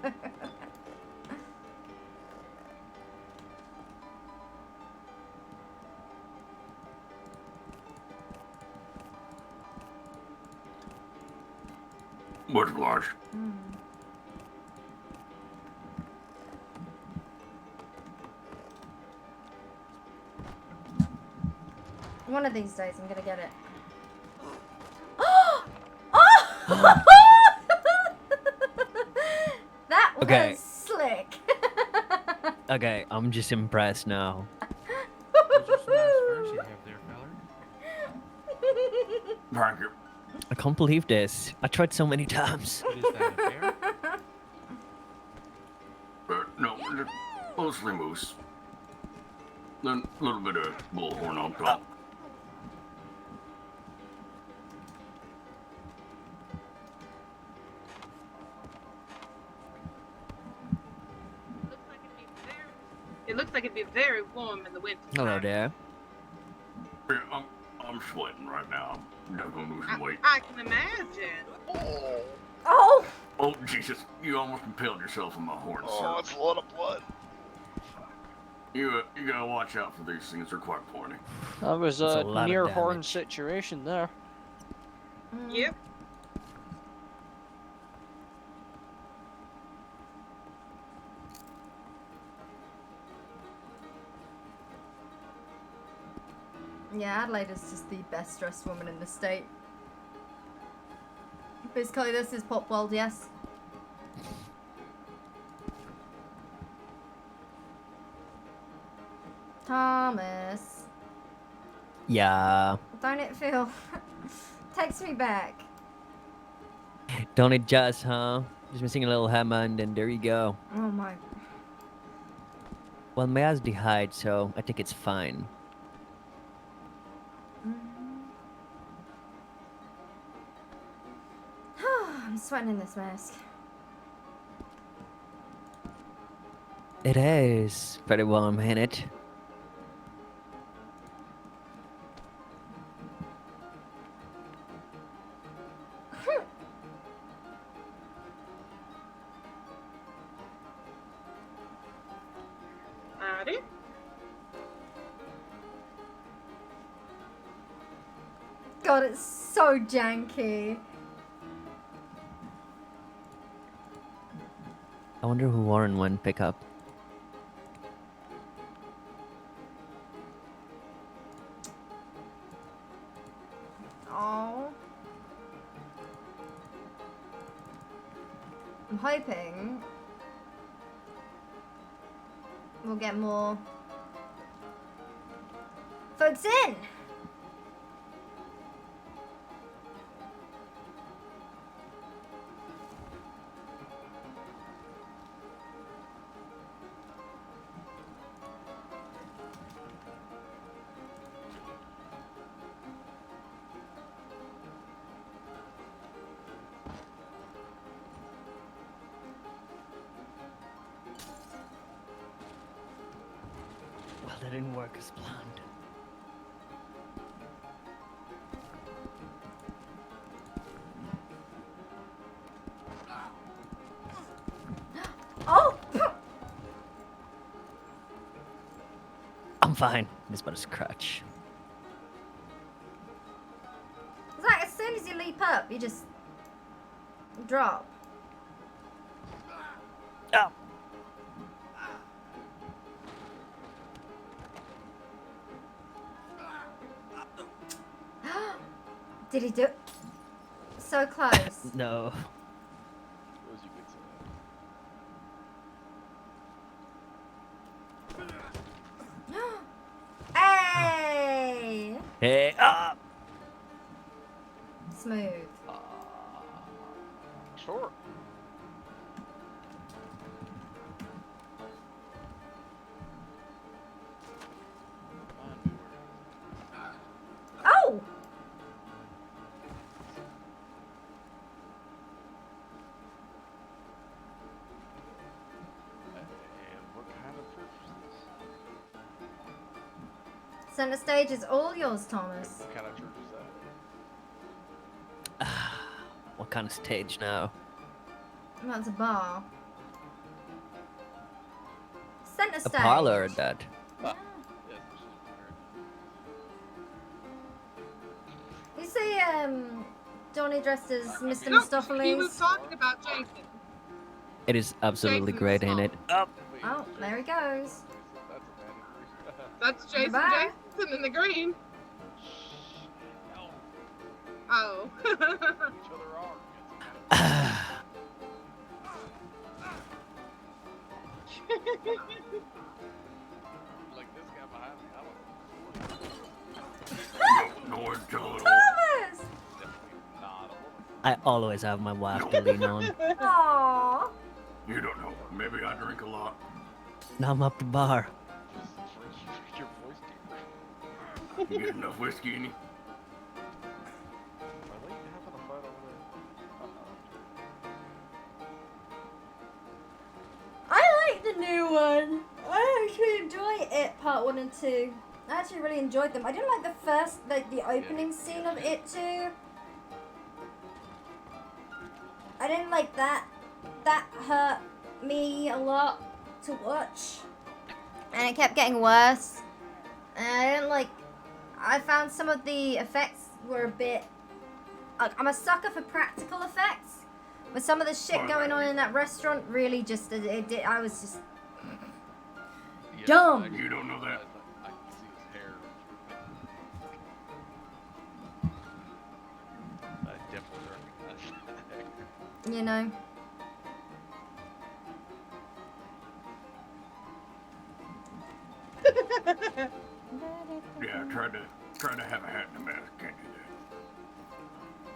Much obliged. One of these days I'm gonna get it. That was Okay. slick. Okay, I'm just impressed now. Thank you. I can't believe this. I tried so many times. No, just mostly moose. Then a little bit of bullhorn on top. It looks like it'd be very warm in the winter. Hello there. Yeah, I'm sweating right now. I'm definitely losing weight. I can imagine. Oh! Oh, Jesus. You almost impaled yourself on my horn, sir. Oh, it's a lot of blood. You gotta watch out for these things. They're quite pointy. That was That's a a lot of near horn damage. situation there. Yep. Yeah, Adelaide is just the best dressed woman in the state. Basically, this is Pop World, yes. Thomas, Yeah. don't it feel? Text me back. Don't it just, huh? Just missing a little hammer and then there you go. Oh my. Well, my ass dehydrated, so I think it's fine. I'm sweating in this mask. It is very warm, ain't it? Howdy. God, it's so janky. I wonder who Warren went pick up. Oh. I'm hoping we'll get more folks in. Well, that didn't work as planned. Oh! I'm fine. It's but a scratch. It's like as soon as you leap up, you just drop. Oh. Did he do it? So close. No. Hey, up! Smooth. Sure. Oh! And what kind of church is this? Center stage is all yours, Thomas. What kind of church is that? What kind of stage now? That's a bar. Center A stage. parlor or that? You see, Johnny dressed as Mr. No, Mistopheles? he was talking about Jason. It is absolutely great, ain't it? Up! Oh, there he goes. That's Jason Goodbye. Jason in the green. Oh. Like this guy behind me, No one tell it all. Thomas! I always have my wife to lean on. Aww. You don't know. Maybe I drink a lot. Now I'm up to bar. Your voice deep. You get enough whiskey in you? Are they having a fight over there? I like the new one. I actually enjoy it, part 1 and 2. I actually really enjoyed them. I didn't like the first, like the opening scene of it 2. I didn't like that. That hurt me a lot to watch. And it kept getting worse. And I didn't like, I found some of the effects were a bit, like, I'm a sucker for practical effects. But some of the shit going on in that restaurant really just, I was just dumb. You don't know that. I can see his hair. I definitely recognize that. You know. Yeah, try to have a hat and a mask. Can't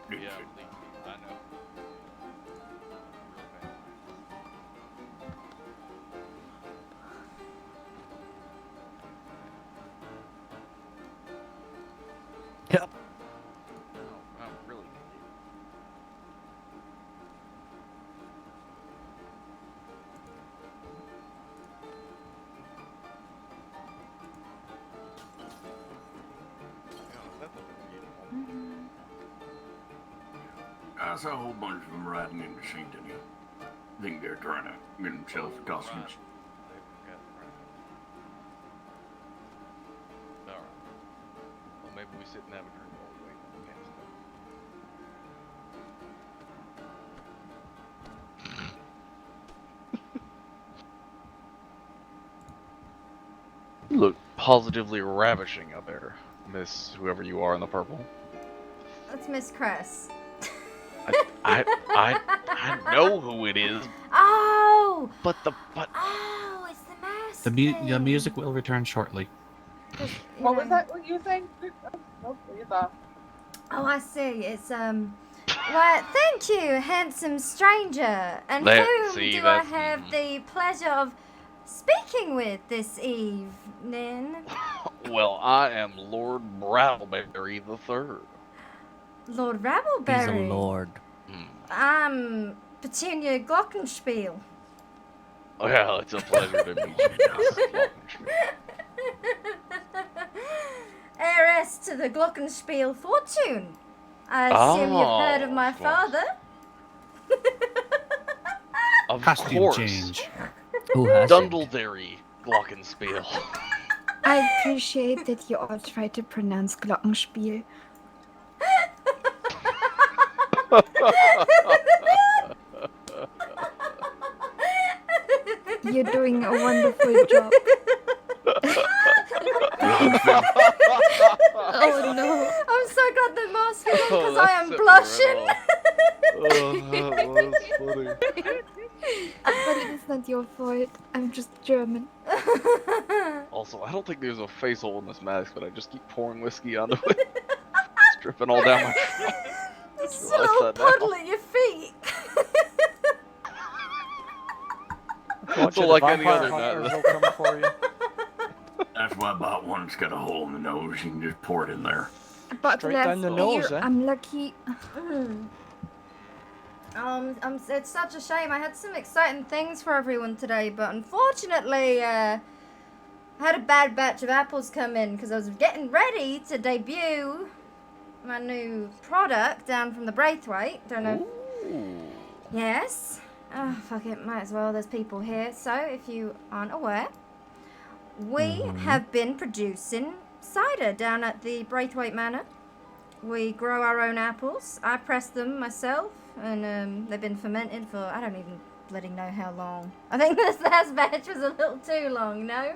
do that. Yeah, I know. Yep. Oh, really? I saw a whole bunch of them riding into St. Denis. I think they're trying to get themselves costumes. Alright. Well, maybe we sit and have a drink while we wait on the cast. You look positively ravishing out there, Miss whoever you are in the purple. That's Miss Cress. I know who it is, Oh! but Oh, it's the mask. The music will return shortly. What was that? What you saying? Oh, Oh, I see. It's Well, thank you, handsome stranger. And Let's whom see, do I that's- have the pleasure of speaking with this evening? Well, I am Lord Brattleberry III. Lord Rabbleberry. He's a lord. I'm Petunia Glockenspiel. Well, it's a pleasure to meet you, Miss Glockenspiel. Heiress to the Glockenspiel fortune. I assume you've heard of my of course. father. Of Costume course. change. Who hasn't? Dundleberry Glockenspiel. I appreciate that you all try to pronounce Glockenspiel. You're doing a wonderful job. Oh no. I'm so glad the mask is on because Oh, I that am set me blushing. right off. Oh, that was funny. But it's not your fault. I'm just German. Also, I don't think there's a face hole in this mask, but I just keep pouring whiskey onto it. It's dripping all down my front. It's a Realize little that now. puddle at your feet. So like any other nut. Will come for you. That's why I bought one that's got a hole in the nose. You can just pour it in there. But Straight down the nose, eh? I'm lucky. It's such a shame. I had some exciting things for everyone today, but unfortunately, I had a bad batch of apples come in because I was getting ready to debut my new product down from the Braithwaite. Don't know. Yes. Oh, fuck it. Might as well. There's people here. So, if you aren't aware, we have been producing cider down at the Braithwaite Manor. We grow our own apples. I press them myself, and they've been fermented for, I don't even bloody know how long. I think this last batch was a little too long, you know?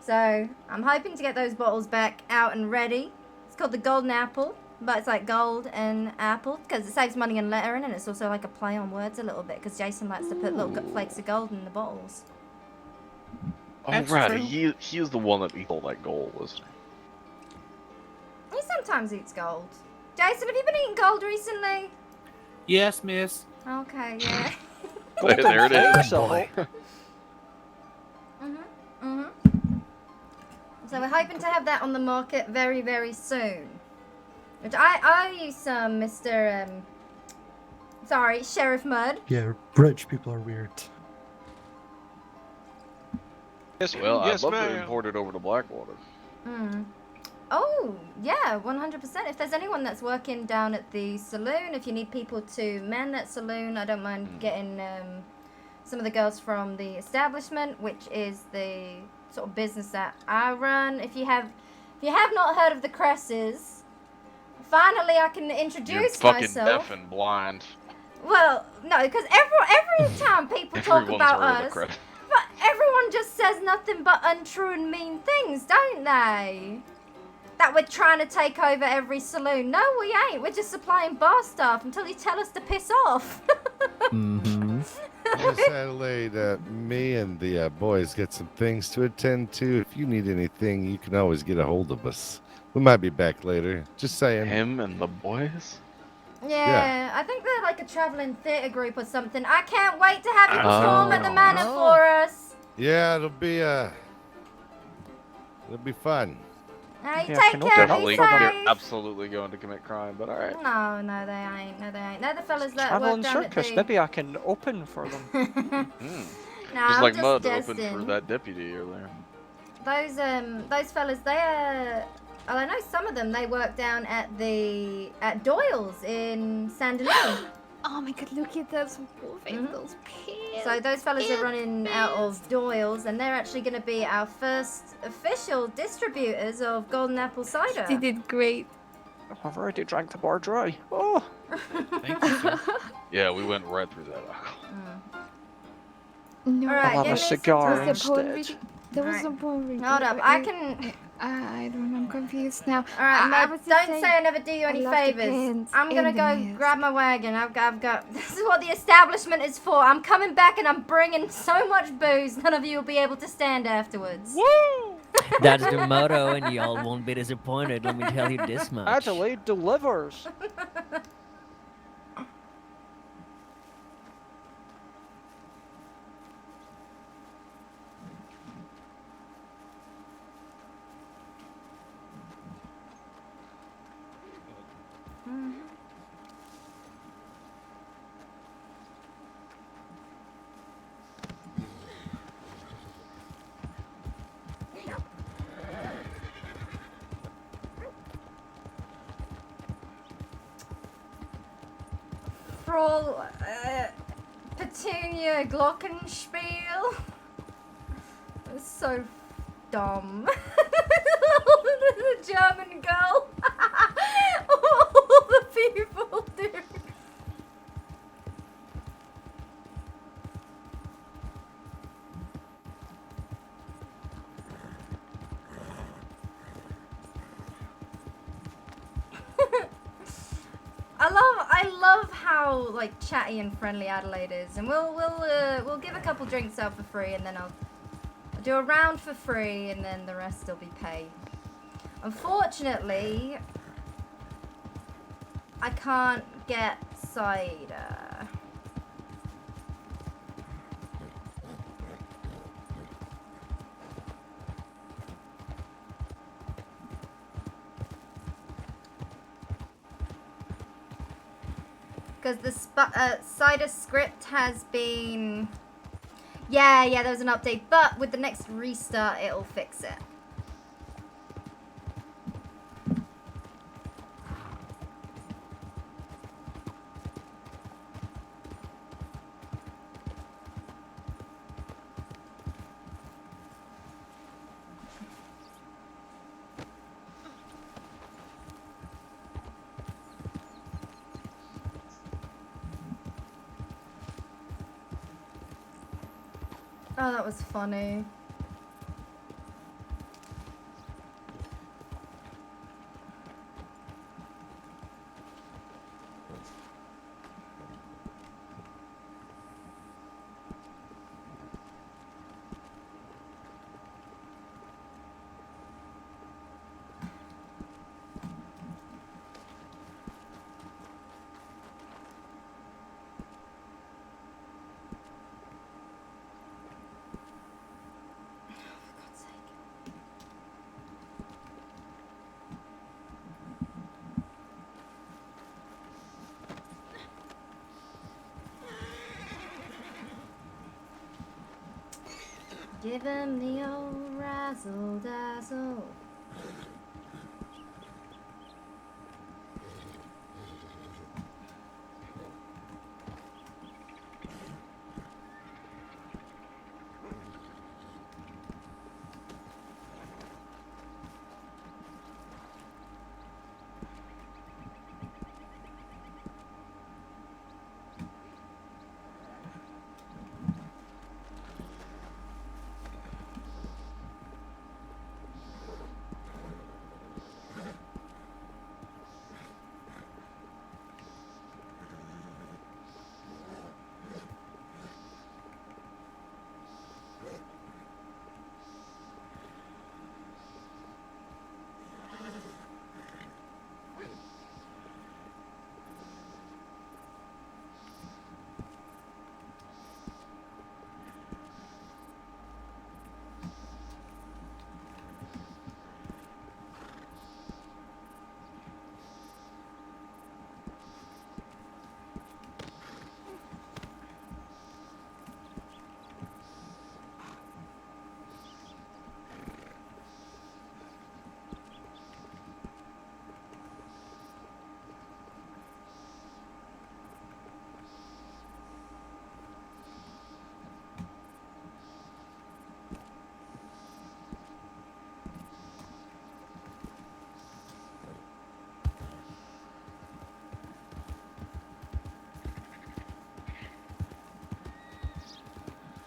So, I'm hoping to get those bottles back out and ready. It's called the Golden Apple, but it's like gold and apple, because it saves money in lettering, and it's also like a play on words a little bit, because Jason likes to put little flakes of gold in the bottles. Oh, That's right. true. He is the one that eats all that gold, wasn't he? He sometimes eats gold. Jason, have you been eating gold recently? Yes, miss. Okay, yeah. There it is. So we're hoping to have that on the market very, very soon. Which I use some, Mr. Sorry, Sheriff Mudd. Yeah, rich people are weird. Yes, Well, yes, I'd love to ma'am. import it over to Blackwater. Oh, yeah, 100%. If there's anyone that's working down at the saloon, if you need people to man that saloon, I don't mind getting some of the girls from the establishment, which is the sort of business that I run. If you have not heard of the Cresses, finally I can You're introduce fucking myself. deaf and blind. Well, no, because every time people talk Everyone's about heard of the us, Cress. but everyone just says nothing but untrue and mean things, don't they? That we're trying to take over every saloon. No, we ain't. We're just supplying bar staff until you tell us to piss off. Miss Adelaide, me and the boys got some things to attend to. If you need anything, you can always get a hold of us. We might be back later. Just saying. Him and the boys? Yeah, I think they're like a traveling theatre group or something. I can't wait to have you perform at the manor for us. Yeah, it'll be fun. Hey, take care, Definitely, be they're safe. absolutely going to commit crime, but alright. No, they ain't. No, they ain't. They're the fellas that Traveling work down at circus. the... Maybe I can open for them. Nah, Just I'm like just Mud opened for jesting. that deputy earlier. Those fellas, well, I know some of them, they work down at Doyle's in Saint Denis. Oh my god, look at those those pants. So those fellas are running out of Doyle's, and they're actually going to be our first official distributors of Golden Apple cider. They did great. I've already drank the bar dry. Oh. Thank you, sir. Yeah, we went right through that. No, All right, I'll have give a me some cigar time. instead. There was Alright. a point where Hold up, I can... I don't know, I'm confused now. Alright, I Mud, was just don't saying, say I never do you I any love the favors. pants I'm gonna and the go nails. grab my wagon. I've got. This is what the establishment is for. I'm coming back and I'm bringing so much booze, none of you will be able to stand afterwards. Woo! That's the motto, and y'all won't be disappointed. Let me tell you this much. Adelaide delivers. Frau Petunia Glockenspiel. It's so dumb. The German girl. All the people do. I love how like chatty and friendly Adelaide is, and we'll give a couple drinks out for free, and then I'll I'll do a round for free and then the rest will be paid. Unfortunately, I can't get cider. Because the cider script has been... Yeah, there was an update, but with the next restart, it'll fix it. Oh, that was funny. Give him the old razzle dazzle.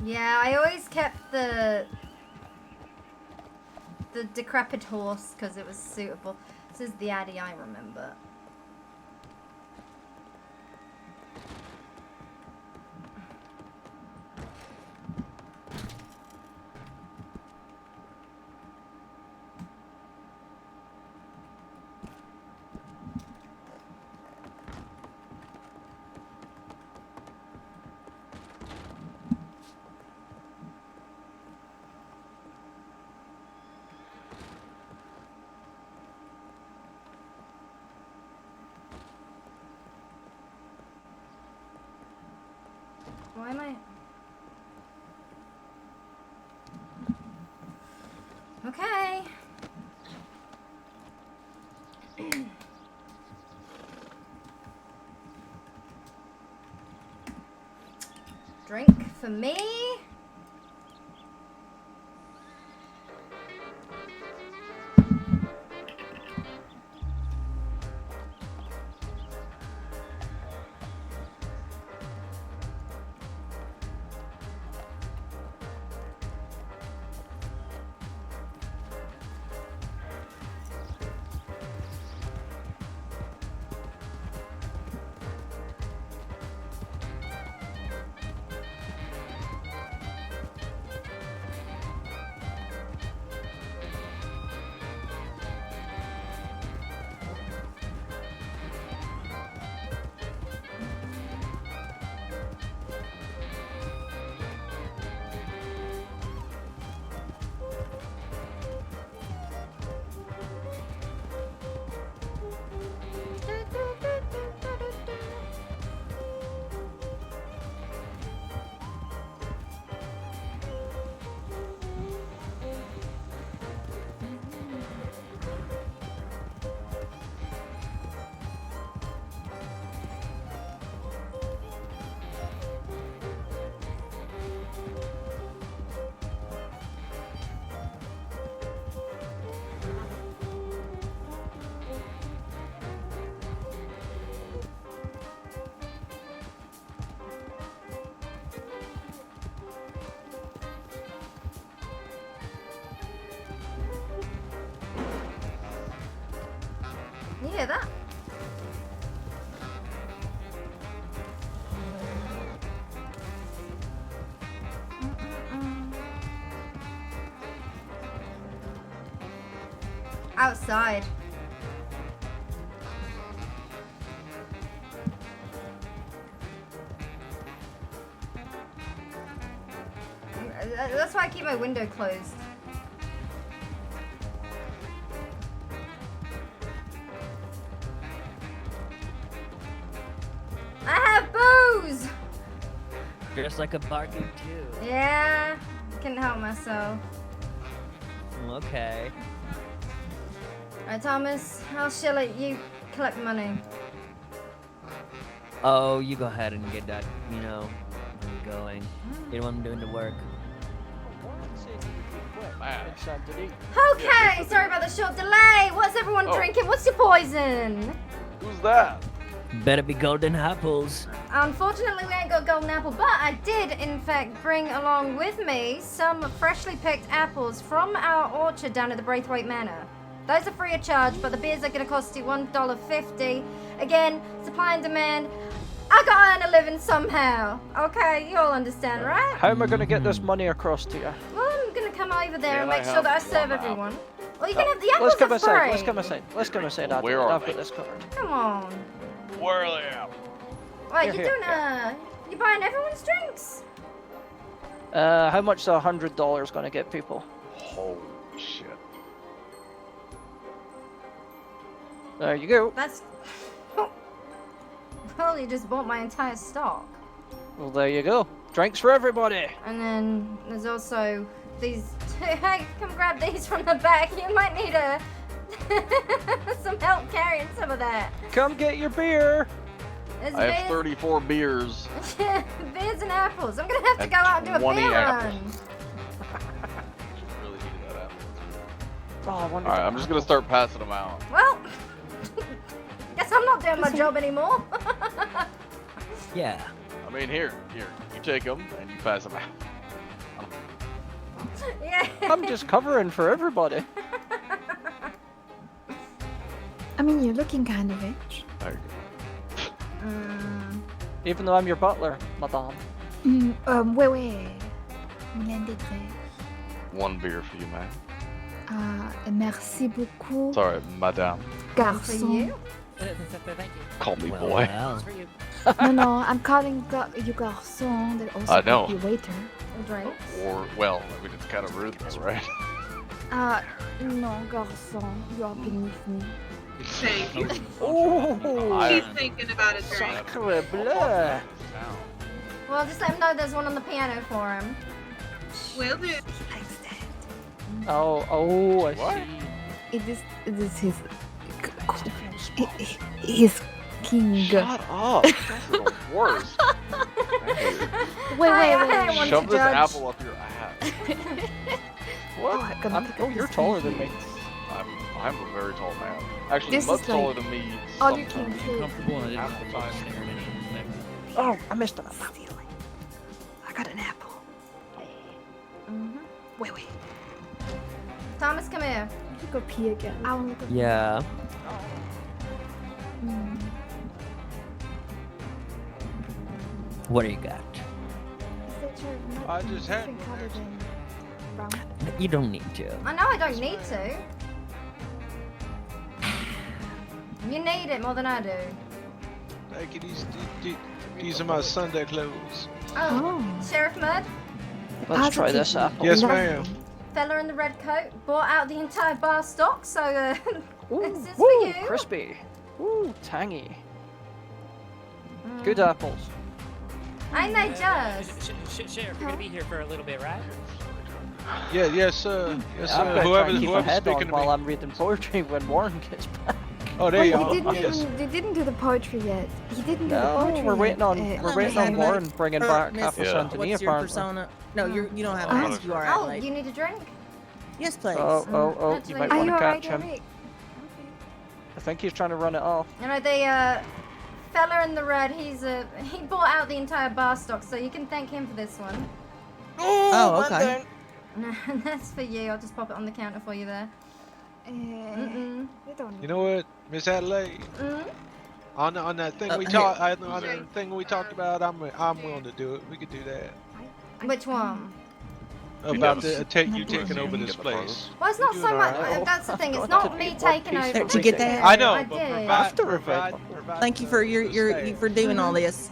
Yeah, I always kept the decrepit horse because it was suitable. This is the Addy I remember. Why am I... Okay. Drink for me. You hear that? Outside. That's why I keep my window closed. I have booze! Just like a barking too. Yeah, couldn't help myself. Okay. Alright, Thomas, I'll shall let you collect money. Oh, you go ahead and get that, going. You don't want him doing the work. Okay, sorry about the short delay. What's everyone drinking? What's your poison? Who's that? Better be golden apples. Unfortunately, we ain't got golden apple, but I did, in fact, bring along with me some freshly picked apples from our orchard down at the Braithwaite Manor. Those are free of charge, but the beers are going to cost you $1.50. Again, supply and demand. I gotta earn a living somehow. Okay, you all understand, right? How am I going to get this money across to you? Well, I'm going to come over there and Can I make sure that I have serve one everyone. Well, you can have the apples Let's come for inside. free. Let's come inside. Let's come inside. Where are I've they? got this covered. Come on. Where are they at? What, Here, you here, doing you buying everyone's drinks? How much is $100 going to get people? Holy shit. There you go. That's... Well, you just bought my entire stock. Well, there you go. Drinks for everybody. And then there's also these... Hey, come grab these from the back. You might need some help carrying some of that. Come get your beer. There's I have 34 beers. beers and apples. I'm gonna have to And go out and do a 20 beer apples. run. Really needed that apple. Oh, I wonder. Alright, I'm just gonna start passing them out. Well, guess I'm not doing my job anymore. Yeah. I mean, here, you take them and you pass them out. Yeah. I'm just covering for everybody. I mean, you're looking kind of rich. There you Even though I'm your butler, madame. Ouais, ouais. Moulin des Grès. go. One beer for you, man. Merci beaucoup. Sorry, madame. Garçon. Thank you. Call me boy. It's for you. No, I'm calling you garçon. That also I know. could be waiter. Drinks? Or, well, I mean, it's kind of rude though, right? No, garçon. You are beneath me. Thank you. Oh, He's thinking about a drink. sacre bleu. Well, just let him know there's one on the piano for him. Will do. Oh, I What? see. It is his his king. Shut up. That's the worst. Wait. Shove this apple up your ass. What? You're taller than me. I'm a very tall man. Actually, This much is taller like than me. all you sometimes. can do. Comfortable and I Half the time. Oh, I missed it. I got an apple. Wait. Thomas, come here. You go pee again. I want to go. Yeah. What do you got? I just had You don't need to. I know I don't need to. You need it more than I do. Thank you. These are my Sunday clothes. Oh, Sheriff Mudd, Let's try this apple. Yes, ma'am. fella in the red coat, bought out the entire bar stock, so this is for Woo, you. crispy. Woo, tangy. Good apples. Ain't they just? Sheriff, you're gonna be here for a little bit, right? Yeah, yes, sir. Yes, I'm sir. gonna try and keep my Whoever's head on speaking to while me. I'm reading poetry when Warren gets back. Oh, there you Well, are. Yes. they didn't do the poetry yet. He didn't do the No, poetry we're waiting yet. on Warren bringing back Miss, Apple Santini What's your apparently. persona? No, you don't have a Oh, mask. You are oh, Adelaide. you need a drink? Yes, please. Oh, you Actually- might Are want you to alright, catch him. Eric? I think he's trying to run it off. You know, the fella in the red, he bought out the entire bar stock, so you can thank him for this one. Oh, okay. That's for you. I'll just pop it on the counter for you there. I don't You know what, Miss Adelaide? On that thing we talked on the thing we talked about, I'm willing to do it. We could do that. Which one? About you taking over this place. Well, it's not so much. That's the thing. It's not me taking over. Did you get that? I know. I But did. Thank you for you for doing all this.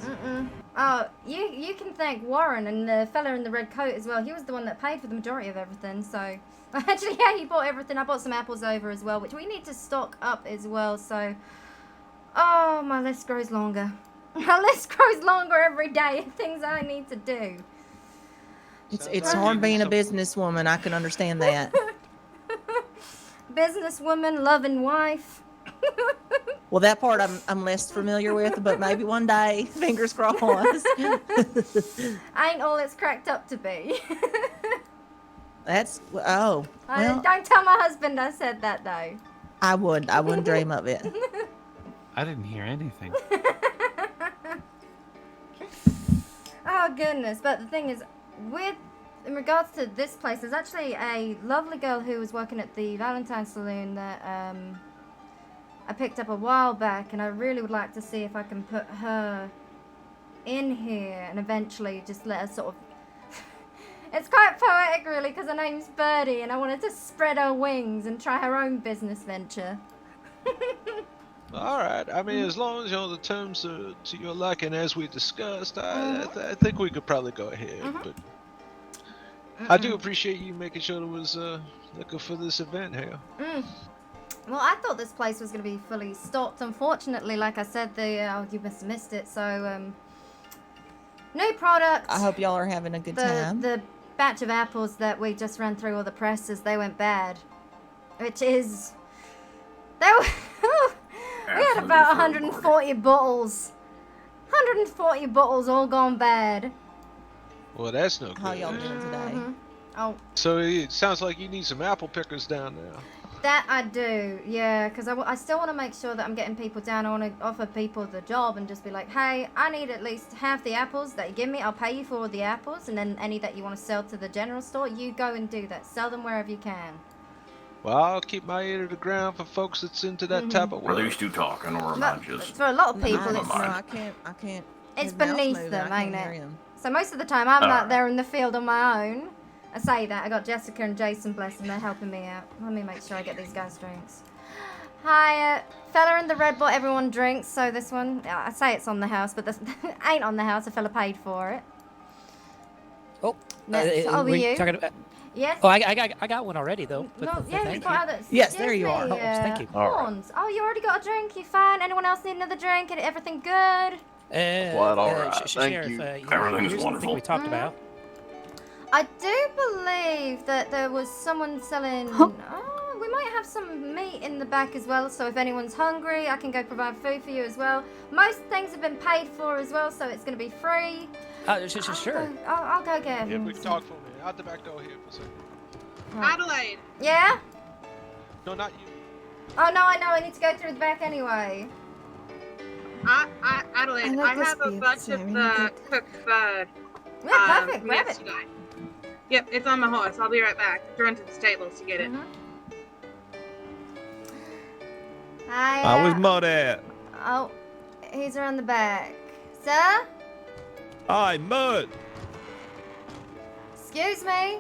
Oh, you can thank Warren and the fella in the red coat as well. He was the one that paid for the majority of everything. So, actually, yeah, he bought everything. I bought some apples over as well, which we need to stock up as well. So, oh, my list grows longer. My list grows longer every day. Things I need to do. It's hard being a businesswoman. I can understand that. Businesswoman, loving wife. Well, that part I'm less familiar with, but maybe one day, fingers crossed. Ain't all it's cracked up to be. That's well. Don't tell my husband I said that though. I wouldn't dream of it. I didn't hear anything. Oh goodness! But the thing is, in regards to this place, there's actually a lovely girl who was working at the Valentine Saloon that I picked up a while back, and I really would like to see if I can put her in here and eventually just let her sort of... It's quite poetic really, because her name's Birdie, and I wanted to spread her wings and try her own business venture. All right. I mean, as long as the terms are to your liking, as we discussed, I think we could probably go ahead. But I do appreciate you making sure there was liquor for this event here. Well, I thought this place was going to be fully stocked. Unfortunately, like I said, you must have missed it. So, new product. I hope y'all are having a good time. The batch of apples that we just ran through all the presses, they went bad. Which is... we had about 140 bottles. 140 bottles all gone bad. Well, that's no good. How y'all doing today? Oh. So it sounds like you need some apple pickers down there. That I do, yeah, because I still want to make sure that I'm getting people down. I want to offer people the job and just be like, hey, I need at least half the apples that you give me. I'll pay you for all the apples, and then any that you want to sell to the general store, you go and do that. Sell them wherever you can. Well, I'll keep my ear to the ground for folks that's into that type of work. Are these two talking, or am I just... For a lot of people, No, I can't. It's his mouth's beneath moving, them, I ain't can't hear it? him. So most of the time, I'm out there in the field on my own. I say that. I got Jessica and Jason, bless them. They're helping me out. Let me make sure I get these guys drinks. Hi, fella in the red bought everyone drinks. So this one, I say it's on the house, but this ain't on the house. A fella paid for it. Oh, Next, over you. Yes. Oh, I got one already though. No, yeah, thank you got others. Yes, there you are. Excuse me, Thank you. Horns. Oh, you already got a drink. You fine? Anyone else need another drink? Everything good? What? All right. Thank Sheriff, you. here's Everything's something wonderful. we talked about. I do believe that there was someone selling... Oh, we might have some meat in the back as well, so if anyone's hungry, I can go provide food for you as well. Most things have been paid for as well, so it's going to be free. Sure. I'll go get Yeah, we can talk for a minute. Out the back door here for a second. Adelaide. Yeah? No, not you. Oh, no, I know. I need to go through the back anyway. Adelaide, I have a bunch of the cooked food. Yeah, perfect. Grab it. yesterday. Yep, it's on my horse. I'll be right back. Run to the stables to get it. Hi. Where's Mud at? Oh, he's around the back. Sir? Hi, Mud. Excuse me?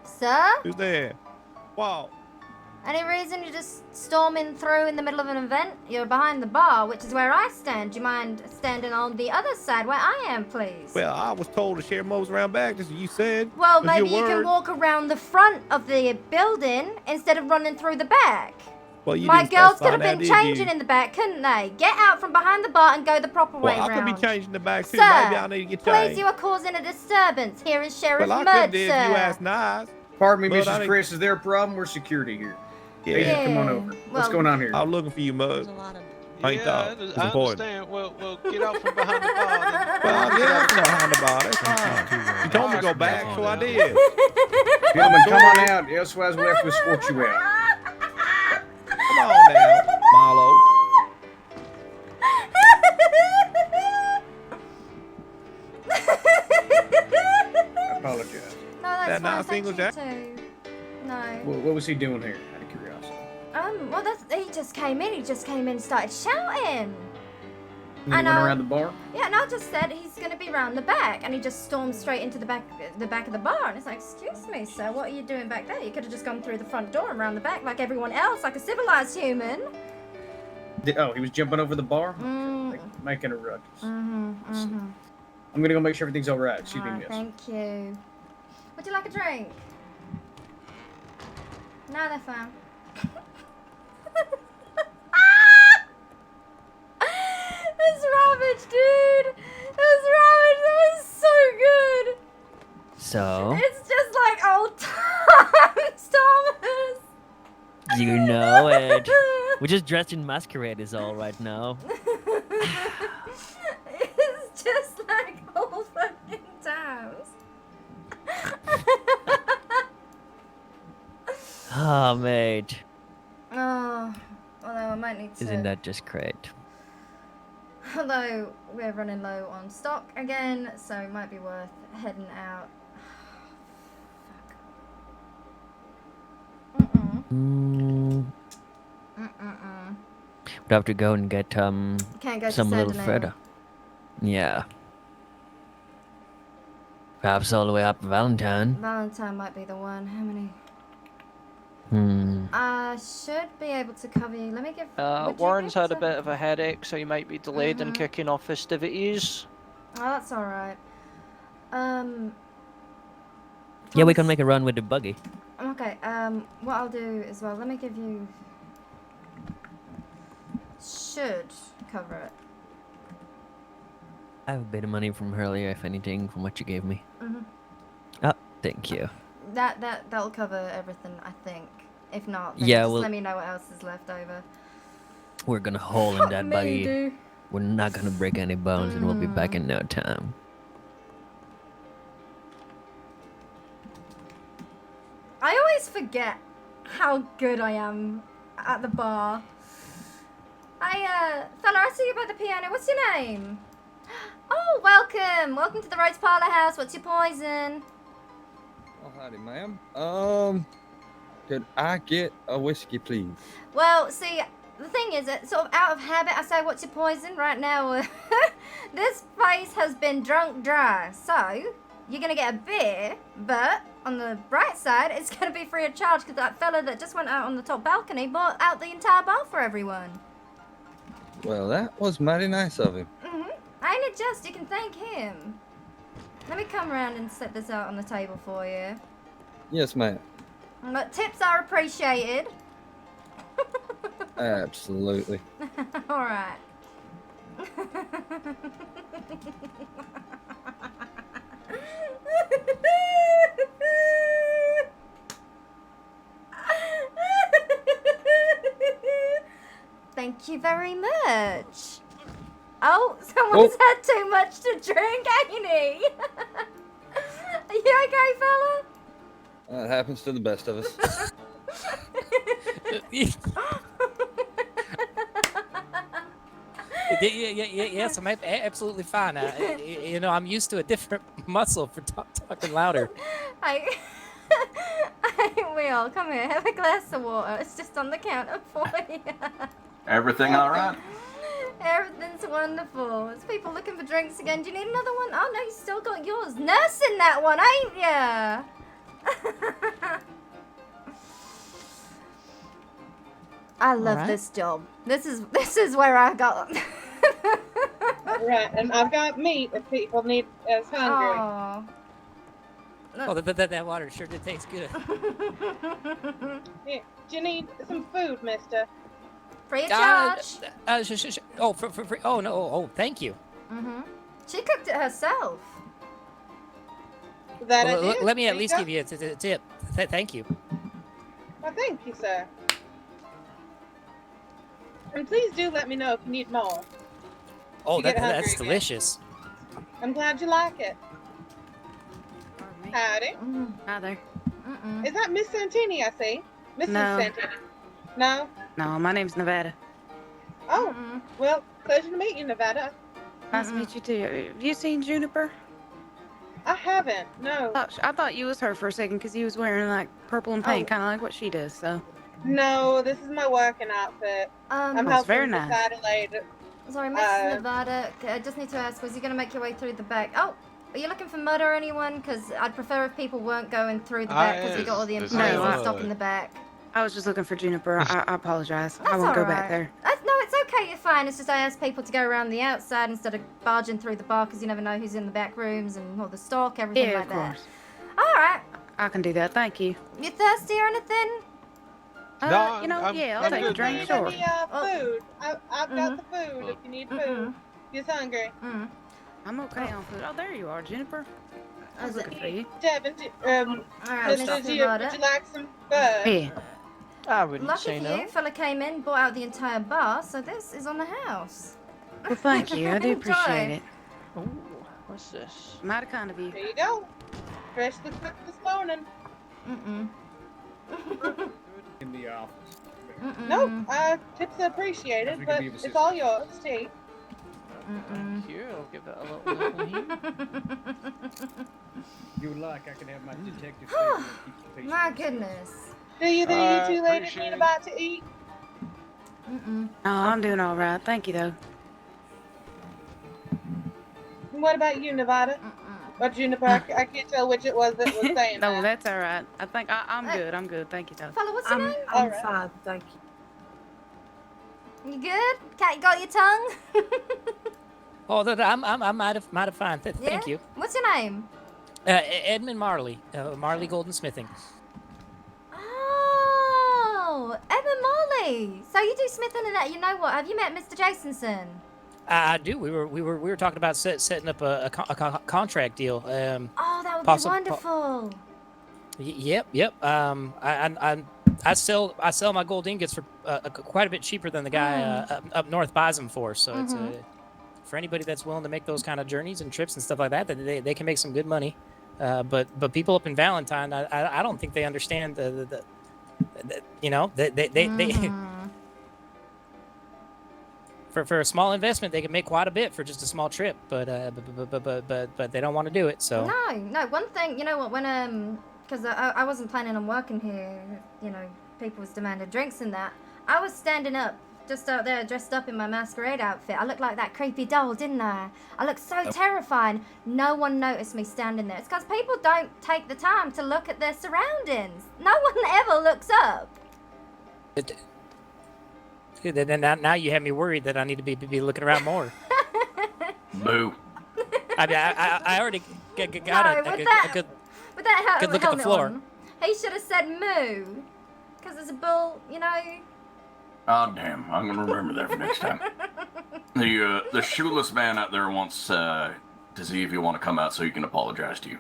Sir? Who's there? Wow. Any reason you're just storming through in the middle of an event? You're behind the bar, which is where I stand. Do you mind standing on the other side where I am, please? Well, I was told to share mows around back, just as you said. Well, That's maybe your you can word. walk around the front of the building instead of running through the back. Well, you My didn't girls specify could have now, been did changing you? in the back, couldn't they? Get out from behind the bar and go the proper way Well, I round. could be changing the back too. Sir, Maybe I need to get please, changed. you are causing a disturbance. Here is Sheriff Well, I Mudd, could do sir. if you asked nice. Pardon me, But I Mrs. didn't- Chris, is there a problem? We're security here. Yeah. Hey, come on over. What's going on here? I was looking for you, Mud. I ain't thought. It's I important. understand. Well, get out from behind the bar. Then. Well, I'll get out from behind the bar. That's fine. You told me to go back, so I did. Gentlemen, come on out. Elsewise, we'll have to escort you out. Come on now, Milo. I apologize. No, that's That fine. nice Thank English you accent? too. No. What was he doing here, out of curiosity? Well, he just came in. He just came in and started shouting. And he went around the bar? Yeah, and I just said he's gonna be round the back, and he just stormed straight into the back of the bar. And it's like, excuse me, sir, what are you doing back there? You could have just gone through the front door and round the back like everyone else, like a civilized human. He was jumping over the bar? Making a ruckus. I'm gonna go make sure everything's alright. Excuse me, miss. Thank you. Would you like a drink? No, they're fine. That's rubbish, dude. That's rubbish. That was so good. So, It's just like old times, Thomas. you know it. We're just dressed in masquerade is all right now. It's just like old fucking times. Oh, mate. Oh, although I might need to. Isn't that just great? Although we're running low on stock again, so it might be worth heading out. We'd have to go and get Can't go to some little Sentinel. Freda. Yeah. Perhaps all the way up to Valentine. Valentine might be the one. How many? Hmm. I should be able to cover you. Let me give. would you Warren's be able had a to- bit of a headache, so he might be delayed in kicking off festivities. Oh, that's all right. Yeah, we can make a run with the buggy. Okay. What I'll do as well. Let me give you. Should cover it. I have a bit of money from earlier, if anything, from what you gave me. Mhm. Oh, thank you. That'll cover everything, I think. If not, then Yeah, just well- let me know what else is left over. We're gonna haul in Fuck that me, buggy. dude. We're not gonna break any bones, and we'll be back in no time. I always forget how good I am at the bar. Fella, I see you by the piano. What's your name? Oh, welcome. Welcome to the Rhodes Parlor House. What's your poison? Oh, howdy, ma'am. Could I get a whiskey, please? Well, see, the thing is, that sort of out of habit, I say, what's your poison? Right now, this place has been drunk dry. So, you're going to get a beer, but on the bright side, it's going to be free of charge because that fella that just went out on the top balcony bought out the entire bar for everyone. Well, that was mighty nice of him. Ain't it just? You can thank him. Let me come around and set this out on the table for you. Yes, ma'am. But tips are appreciated. Absolutely. All right. Thank you very much. Oh, someone's had too much to drink, ain't he? Are you okay, fella? That happens to the best of us. Yes, I'm absolutely fine. You know, I'm used to a different muscle for talking louder. I will. Come here, have a glass of water. It's just on the counter for you. Everything all right? Everything's wonderful. There's people looking for drinks again. Do you need another one? Oh, no, you still got yours. Nursing that one, ain't ya? I love Alright. this job. This is where I got. Right, and I've got meat if people need is hungry. Aw. Oh, that water sure did taste good. Yeah. Do you need some food, mister? Free of charge. Oh, for free. Oh no. Oh, thank you. She cooked it herself. That Well, I did. let me at There you least go. give you a tip. Thank you. Well, thank you, sir. And please do let me know if you need more. Oh, You get hungry that's again. delicious. I'm glad you like it. Howdy. Hi there. Is that Miss Santini I see? Mrs. No. Santini? No? No, my name's Nevada. Oh, well, pleasure to meet you, Nevada. Nice to meet you too. Have you seen Juniper? I haven't. No. I thought you was her for a second because you was wearing like purple and pink, kind of like what she does. So. No, this is my working outfit. I'm That's helping very Miss nice. Adelaide. Sorry, Miss Nevada. I just need to ask, was you going to make your way through the back? Oh, are you looking for mud or anyone? Because I'd prefer if people weren't going through the back because we got all the employees and stuff in the back. I was just looking for Juniper. I apologize. That's I won't go all back right. there. No, it's okay. You're fine. It's just I asked people to go around the outside instead of barging through the bar because you never know who's in the back rooms and all the stock, everything Yeah, like of that. course. All right. I can do that. Thank you. You thirsty or anything? I'll take a drink. Need Sure. any food? I've got the food if you need food. You're hungry. I'm okay on food. Oh, there you are, Juniper. I was looking for you. Devin, Alright, Mr. Miss G, Nevada. would you like some food? Yeah. I wouldn't Lucky say for no. you, fella came in, bought out the entire bar, so this is on the house. Well, thank you. I do appreciate it. Ooh, what's this? Mighty kind of you. There you go. Freshly cooked this morning. In the office. Nope, tips are appreciated, but it's all yours. Take. Here, I'll give that a little here. You would like, I can have my detective stay here and keep the peace. My goodness. Do you think you two ladies need about to eat? Oh, I'm doing all right. Thank you, though. What about you, Nevada? Or Juniper? I can't tell which it was that was saying No, that. that's all right. I think I'm good. I'm good. Thank you, though. Fella, what's your name? I'm fine, thank you. You good? Cat, you got your tongue? Oh, I might have fine. Thank you. What's your name? Edmund Marley, Marley Golden Smithing. Oh, Emma Molly. So you do smithing and that. You know what? Have you met Mr. Jasonson? I do. We were talking about setting up a contract deal. Oh, that would be wonderful. Yep. I sell my gold ingots for quite a bit cheaper than the guy up north buys them for. So it's for anybody that's willing to make those kind of journeys and trips and stuff like that, they can make some good money. But people up in Valentine, I don't think they understand the you know they for a small investment they can make quite a bit for just a small trip, but they don't want to do it. So No. One thing, you know what? When because I wasn't planning on working here. You know, people was demanding drinks and that. I was standing up just out there dressed up in my masquerade outfit. I looked like that creepy doll, didn't I? I looked so terrifying. No one noticed me standing there. It's because people don't take the time to look at their surroundings. No one ever looks up. Now you have me worried that I need to be looking around more. Boo. I mean, I already got a good With that good look at the floor. on, he should have said moo. Because it's a bull, you know. Oh, damn. I'm going to remember that for next time. The shoeless man out there wants to see if you want to come out so he can apologize to you.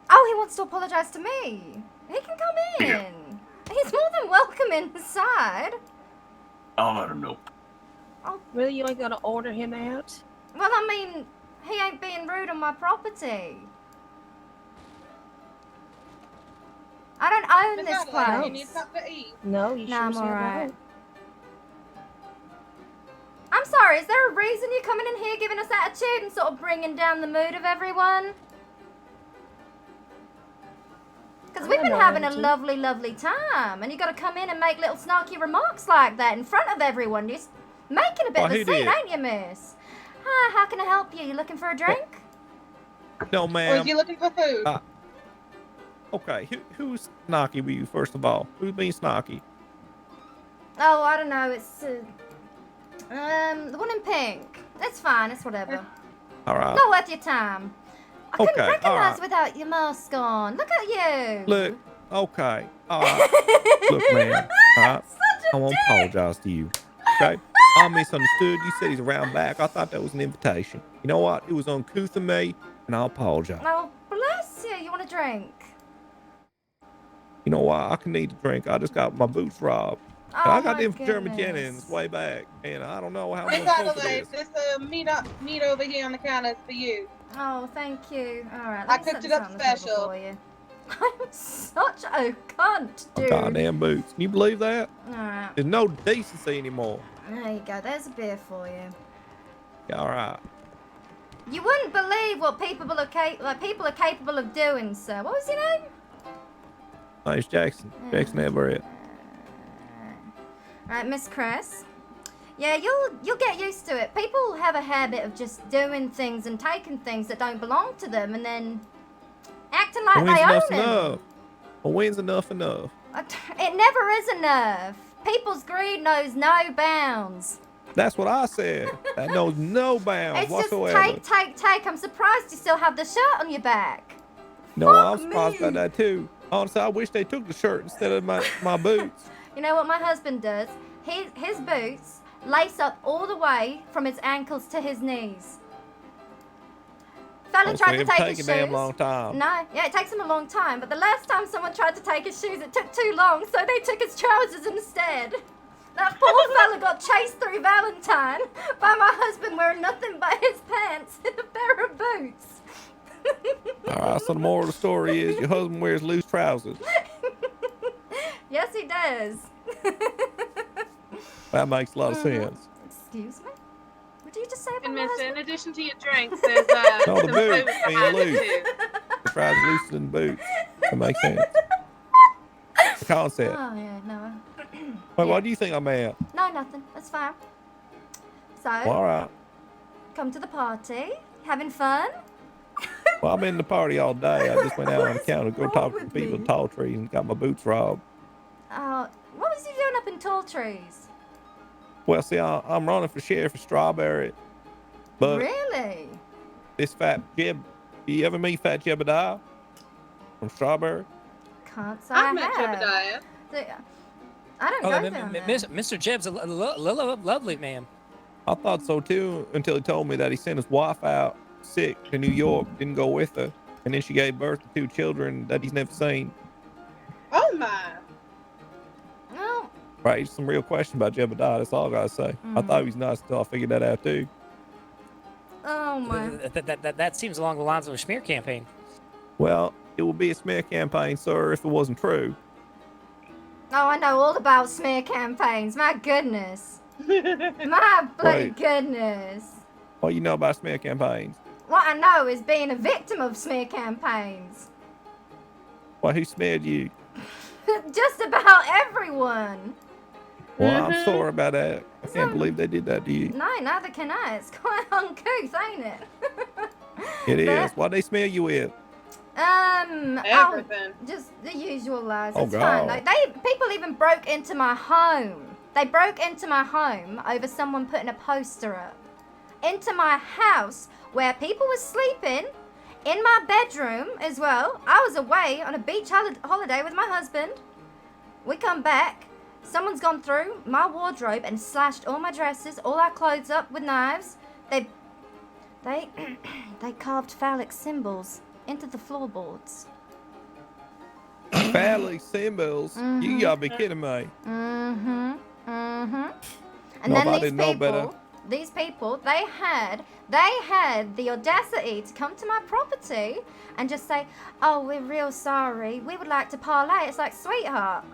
Oh, he wants to apologize to me. He can come in. Yeah. He's more than welcome inside. I'll let him know. Oh, really? You ain't gonna order him out? Well, I mean, he ain't being rude on my property. I don't own this place. You need something to eat. No, you Nah, I'm sure alright. I'm sorry, is there a reason you're coming in here giving us attitude and sort of bringing down the mood of everyone? Because we've been having a lovely, lovely time, and you got to come in and make little snarky remarks like that in front of everyone. You're just making a bit of a scene, ain't you, miss? Hi, how can I help you? You looking for a drink? No, Or ma'am. is you looking for food? Okay, who's snarky with you, first of all? Who's being snarky? Oh, I don't know. It's the one in pink. It's fine. It's whatever. All right. Not worth your time. I couldn't Okay, recognize alright. without your mask on. Look at you. Look, okay, all right. Look, man, all right. I want to apologize to you, okay? I misunderstood. You said he's around back. I thought that was an invitation. You know what? It was uncouth of me, and I apologize. Oh, bless you. You want a drink? You know what? I can need a drink. I just got my boots robbed. Oh, I got my them from Jeremy goodness. Jennings way back, and I don't know how Miss much it Adelaide, is. this meat over here on the counter is for you. Oh, thank you. All right. I let me cooked set it up this on the table special. for you. I'm such a cunt, dude. Goddamn boots. Can you believe that? All right. There's no decency anymore. There you go. There's a beer for you. Yeah, all right. You wouldn't believe what people are capable of doing, sir. What was your name? My name's Jackson. Jackson Everett. Right, Miss Cress. Yeah, you'll get used to it. People have a habit of just doing things and taking things that don't belong to them, and then acting like they own them. Enough? Well, when's enough enough? It never is enough. People's greed knows no bounds. That's what I said. That knows no bounds It's whatsoever. just take. I'm surprised you still have the shirt on your back. No, I'm surprised about that too. Honestly, I wish they took the shirt instead of my boots. You know what my husband does? His boots lace up all the way from his ankles to his knees. Fella tried to take his shoes. A damn long time. No, yeah, it takes him a long time. But the last time someone tried to take his shoes, it took too long, so they took his trousers instead. That poor fella got chased through Valentine by my husband wearing nothing but his pants and a pair of boots. All right, so the moral of the story is your husband wears loose trousers. Yes, he does. That makes a lot of sense. Excuse me? What did you just say about And my miss, husband? in addition to your drinks, there's No, some the food boots being behind loose. it too. The trousers looser than the boots. That makes sense. The concept. Oh, yeah, no. Wait, what do you think I'm at? No, nothing. That's fine. So, Well, all right. come to the party. Having fun? Well, I've been in the party all day. I just went out on the counter to go talk to the people at Tall Trees and got my boots robbed. What was you doing up in Tall Trees? Well, see, I'm running for sheriff of Strawberry. But Really? this Fat Jeb, you ever meet Fat Jebediah from Strawberry? Can't say I've I met have. Jebediah. I don't go down there. Mr. Jebb's a lovely man. I thought so too until he told me that he sent his wife out sick to New York, didn't go with her, and then she gave birth to 2 children that he's never seen. Oh my. No. Right, some real question about Jebediah. That's all I gotta say. I thought he was nice until I figured that out too. Oh my. That seems along the lines of a smear campaign. Well, it would be a smear campaign, sir, if it wasn't true. Oh, I know all about smear campaigns. My goodness. My bloody Wait. goodness. What you know about smear campaigns? What I know is being a victim of smear campaigns. Why, who smeared you? Just about everyone. Well, I'm sorry about that. I can't believe they did that to you. No, neither can I. It's quite uncouth, ain't it? It is. Why they smear you with? Everything. Just the usual lies. Oh, It's fine. God. Like, people even broke into my home. They broke into my home over someone putting a poster up. Into my house where people were sleeping. In my bedroom as well. I was away on a beach holiday with my husband. We come back. Someone's gone through my wardrobe and slashed all my dresses, all our clothes up with knives. They carved phallic symbols into the floorboards. Phallic symbols? You gotta be kidding me. And No, then I didn't know better. these people, they had the audacity to come to my property and just say, "Oh, we're real sorry. We would like to parlay." It's like, sweetheart,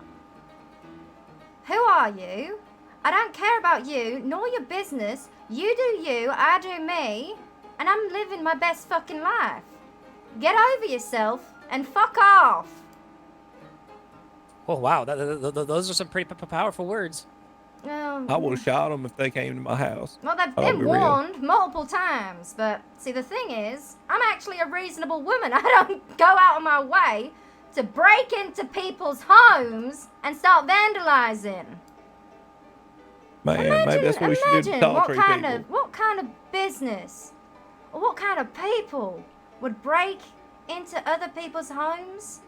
who are you? I don't care about you, nor your business. You do you, I do me, and I'm living my best fucking life. Get over yourself and fuck off. Oh wow, those are some pretty powerful words. I would have shot them if they came to my house. Well, they've I'll been be real. warned multiple times, but see, the thing is, I'm actually a reasonable woman. I don't go out of my way to break into people's homes and start vandalizing. Man, maybe that's what we should do to Tall Tree people. What kind of business or what kind of people would break into other people's homes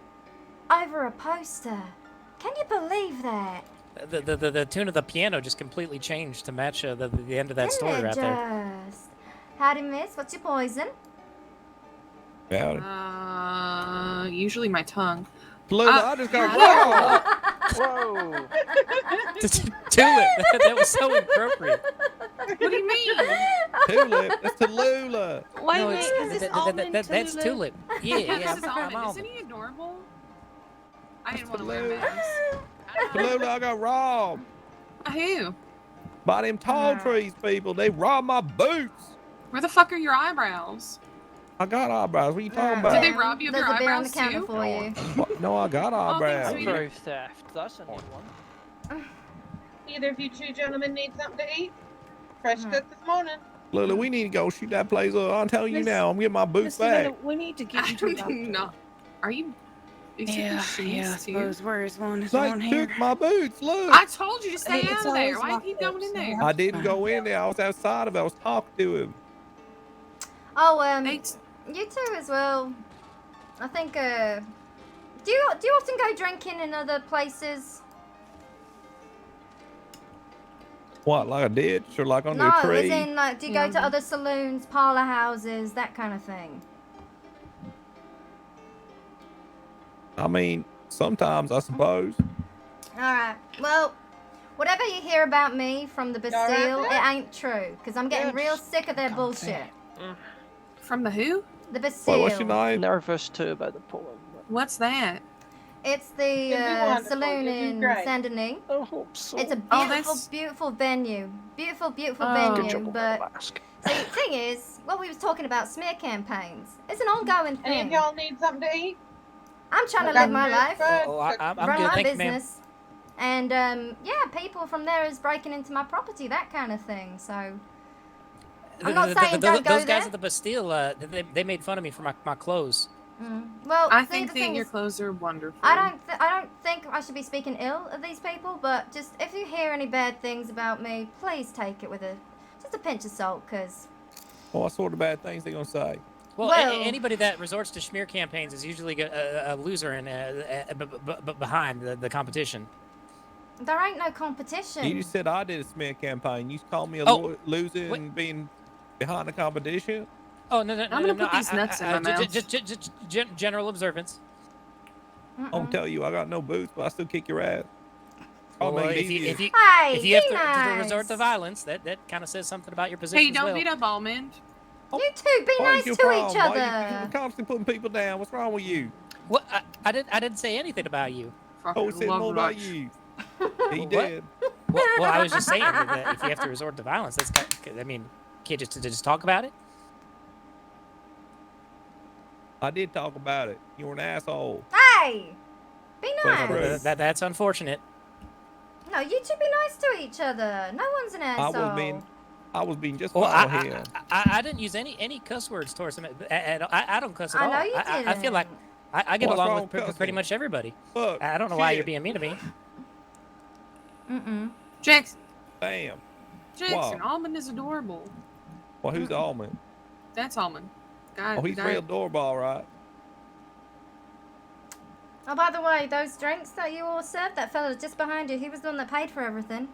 over a poster? Can you believe that? The tune of the piano just completely changed to match the end of that story right there. Just. Howdy, miss. What's your poison? Howdy. Usually my tongue. I just got Whoa! Tulip, that was so inappropriate. What do you mean? Tulip, that's Tallulah. Wait, No, wait, it's- is this almond that's Tulip. Yeah, yeah. This is I'm almond. almond. Isn't he adorable? I didn't want to wear a mask. Tallulah, I got robbed Who? by them Tall Trees people. They robbed my boots. Where the fuck are your eyebrows? I got eyebrows. What are you talking Did about? they rob you of There's your a beer on eyebrows the counter too? for you. What? No, I got eyebrows. Eyebrow theft. That's a new one. Either of you two gentlemen need something to eat? Fresh cooked this morning. Lily, we need to go shoot that place up. I'm telling you now, I'm getting my boots Mr. back. Villa, we need to get you to a doctor. No. Are you basically Yeah, shoes I too? suppose. Where is one? Is They one here? took my boots. Look. I told you to stay Hey, out it's of there. always Why you locked keep up, going in so there? I didn't go in there. I was outside of it. I was talking to him. Oh, you too as well. I think, do you often go drinking in other places? What, like a ditch or like under No, a tree? as in, like, do you go to other saloons, parlor houses, that kind of thing? I mean, sometimes I suppose. Alright, well, whatever you hear about me from the Bastille, it ain't true, because I'm getting real sick of their bullshit. From the who? The Bastille. What's your name? Nervous too about the poem. What's that? It's the saloon in Saint Denis. It's a beautiful, beautiful venue. Beautiful, beautiful venue. But see, the thing is, what we was talking about smear campaigns. It's an ongoing thing. Any of y'all need something to eat? I'm trying to live my life, I'm run good, my thank you, ma'am. business, and yeah, people from there is breaking into my property, that kind of thing. So I'm not saying don't go those guys there. at the Bastille, they made fun of me for my clothes. Well, I see, think the thing your is, clothes are wonderful. I don't think I should be speaking ill of these people, but just if you hear any bad things about me, please take it with just a pinch of salt, because. Oh, what sort of bad things they gonna say? Well, Well- anybody that resorts to smear campaigns is usually a loser and behind the competition. There ain't no competition. You just said I did a smear campaign. You called me a Oh, loser and being behind the competition? Oh no! I'm gonna put these nuts in my mouth. Just general observance. I'll tell you, I got no boots, but I still kick your ass. I'll Well, make it if you easier. have be to nice. resort to violence, that kind of says something about your position. Hey, as don't well. beat up Almond. You two be Why nice you to from? each Why other. you constantly putting people down? What's wrong with you? What? I didn't say anything about you. Oh, he said more about you. He What? did. Well, I was just saying that if you have to resort to violence, that's I mean, can't just talk about it. I did talk about it. You were an asshole. Hey, be That's nice. true. That's unfortunate. No, you two be nice to each other. No one's an asshole. I was being just Well, fine with him. I didn't use any cuss words towards him. I don't cuss at I all. know you I feel like I get What's wrong along with with pretty cussing? much everybody. Look, I don't know why shit. you're being mean to me. Jackson. Damn. Jackson, Wow. Almond is adorable. Well, who's the almond? That's Almond. God, Oh, he's real doorball, right? Oh, by the way, those drinks that you all served, that fella just behind you, he was the one that paid for everything.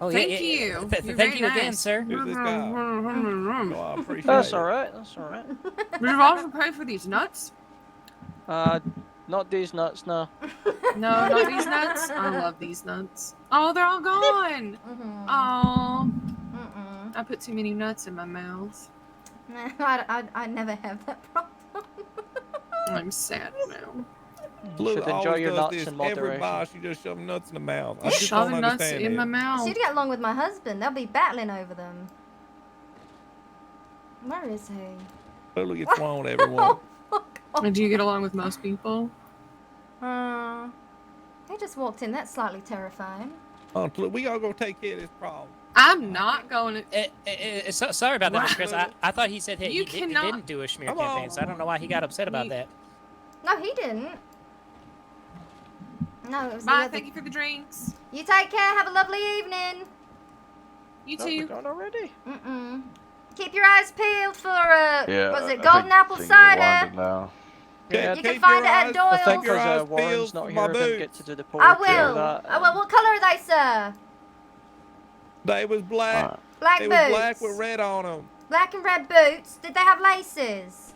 Oh, Thank yeah, you. yeah. You're Thank very you again, nice. sir. Who's this guy? Oh, I appreciate That's it. all right. That's all right. Would you also pay for these nuts? Not these nuts, no. No, not these nuts. I love these nuts. Oh, they're all gone. Oh, I put too many nuts in my mouth. I never have that problem. I'm sad now. Look, should enjoy always your does nuts this. in moderation. Everybody, she just shoving nuts in the mouth. I You're just don't shoving nuts understand in it. my mouth. She'd get along with my husband. They'll be battling over them. Where is he? Lily gets along with everyone. And do you get along with most people? He just walked in. That's slightly terrifying. Look, we gotta go take care of this problem. I'm not going to. Sorry about that, What? Mr. Chris. I thought he said You he cannot- didn't do a smear Come campaign, on. so I don't know why he got upset about that. No, he didn't. No, it was the Bye. other. Thank you for the drinks. You take care. Have a lovely evening. You Oh, we're too. gone already? Keep your eyes peeled for Yeah. was I it golden think apple things are cider? winding now. Yeah, You can find it at I Doyle's. think your because eyes Warren's peeled not for here, my I didn't boots. get to do the poll. I will. That, I will. What color are they, sir? They was black. Black They boots. was black with red on them. Black and red boots. Did they have laces?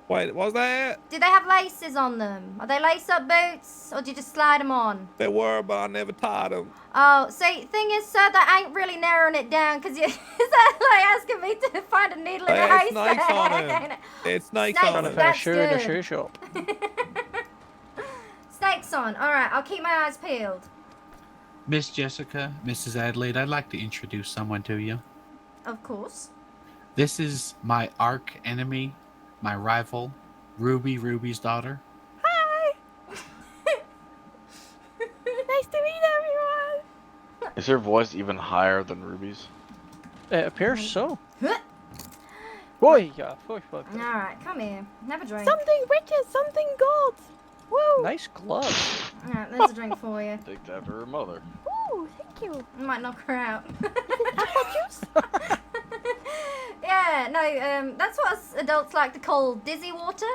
Wait, what's that? Did they have laces on them? Are they lace-up boots, or did you just slide them on? They were, but I never tied them. Oh, see, thing is, sir, that ain't really narrowing it down, because is that like asking me to find a needle in They a had haystack? snakes on them. They had snakes Snakes, on them. that's shoe in a good. shoe shop. Snakes on. All right, I'll keep my eyes peeled. Miss Jessica, Mrs. Adelaide, I'd like to introduce someone to you. Of course. This is my arch enemy, my rival, Ruby's daughter. Hi. Nice to meet everyone. Is her voice even higher than Ruby's? It appears so. Boy, yeah, Alright, come here. Have a drink. Something riches, something gold. Woo. Nice gloves. Alright, there's a drink for you. Named after her mother. Ooh, thank you. I might knock her out. Apple juice? Yeah, no, that's what us adults like to call dizzy water.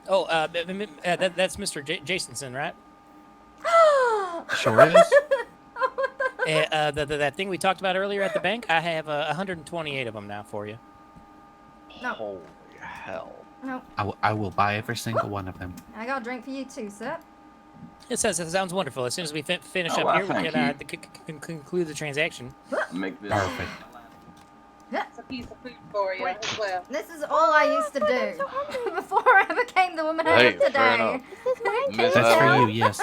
Oh, that's Mr. Jasonson, right? Sure is. That thing we talked about earlier at the bank, I have 128 of them now for you. No. Holy hell. No, I will buy every single one of them. I got a drink for you too, sir. It sounds wonderful. As soon as we finish Oh, up well, here, we thank can conclude the transaction. Make this. Perfect. That's a piece of food for you as well. This is all I used to do before I became the woman I Hey, am today. fair enough. This is my Miss That's for Adelaide, you, yes.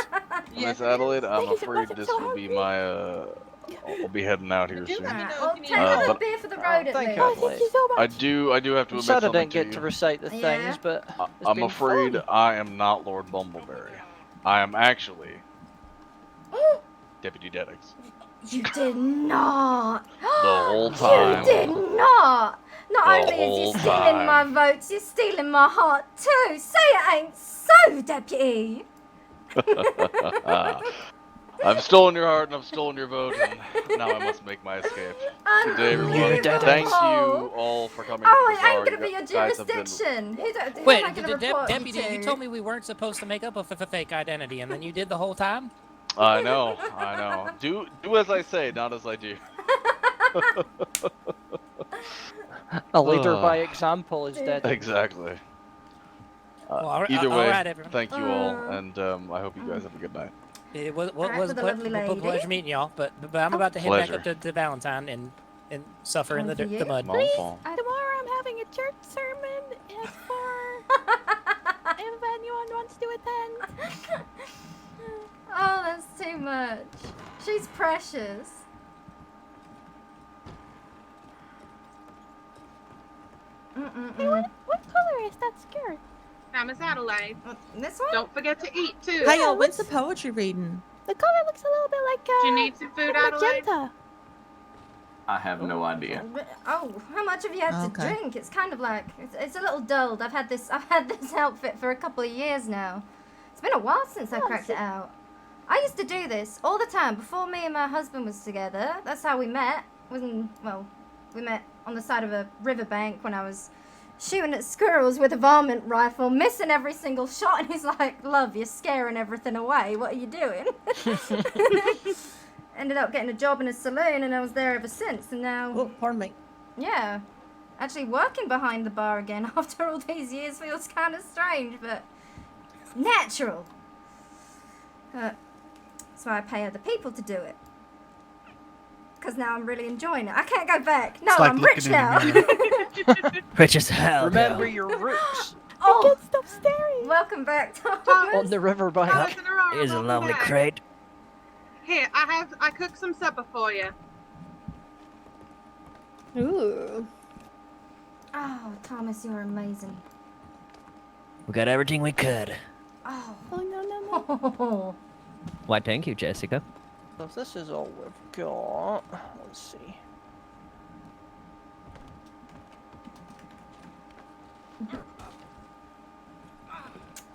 Miss Adelaide, I'm afraid this will be my, I'll be heading out here soon. I'll take a but beer for the road at thank least. you. Oh, thank you so much. I do have to I'm admit sad I something didn't get to to you. recite the Yeah. things, but it's I'm been afraid fun. I am not Lord Bumbleberry. I am actually Deputy Dedix. You did not. The whole time. You did not. Not The only is whole you stealing my time. votes, you're stealing my heart too. Say it ain't so, Deputy. I've stolen your heart and I've stolen your vote, and now I must make my escape. Good day, everyone. Unbelievable. Thank you all for coming Oh, to it the ain't bar. gonna be your You guys have been jurisdiction. Who Wait, am I gonna report Deputy, you you to? told me we weren't supposed to make up a fake identity, and then you did the whole time? I know. Do as I say, not as I do. A leader by example is dead. Exactly. Well, Either all way, right, everyone. thank you all, and I hope you guys have a good night. It was Alright, a with the lovely lady. pleasure meeting y'all, but I'm about to head back Pleasure. up to Valentine and suffer in the Time for you. mud. Mom, phone. Tomorrow I'm having a church sermon. It's for if anyone wants to attend. Oh, that's too much. She's precious. Hey, what color is that skirt? Now, Miss Adelaide, This one? don't forget to eat too. Hey, y'all, when's the poetry reading? The color looks a little bit like Do you need some food, Adelaide? magenta. I have no idea. Oh, how much have you had to Okay. drink? It's kind of like it's a little dulled. I've had this outfit for a couple of years now. It's been a while since I cracked it out. I used to do this all the time before me and my husband was together. That's how we met. We met on the side of a riverbank when I was shooting at squirrels with a varmint rifle, missing every single shot, and he's like, "Love, you're scaring everything away. What are you doing?" Ended up getting a job in a saloon, and I was there ever since. And now, Oh, pardon me. yeah, actually working behind the bar again after all these years feels kind of strange, but natural. That's why I pay other people to do it. Because now I'm really enjoying it. I can't go back. No, It's like I'm rich looking in now. a mirror. Rich as hell. Remember your roots Oh, Can't stop staring. welcome back, on Thomas. the riverbank. Thomas and Aurora, Here's a welcome lovely back. crate. Here, I cooked some supper for you. Ooh. Oh, Thomas, you're amazing. We got everything we could. Oh, Oh no no no. oh. Why, thank you, Jessica. So if this is all we've got, let's see.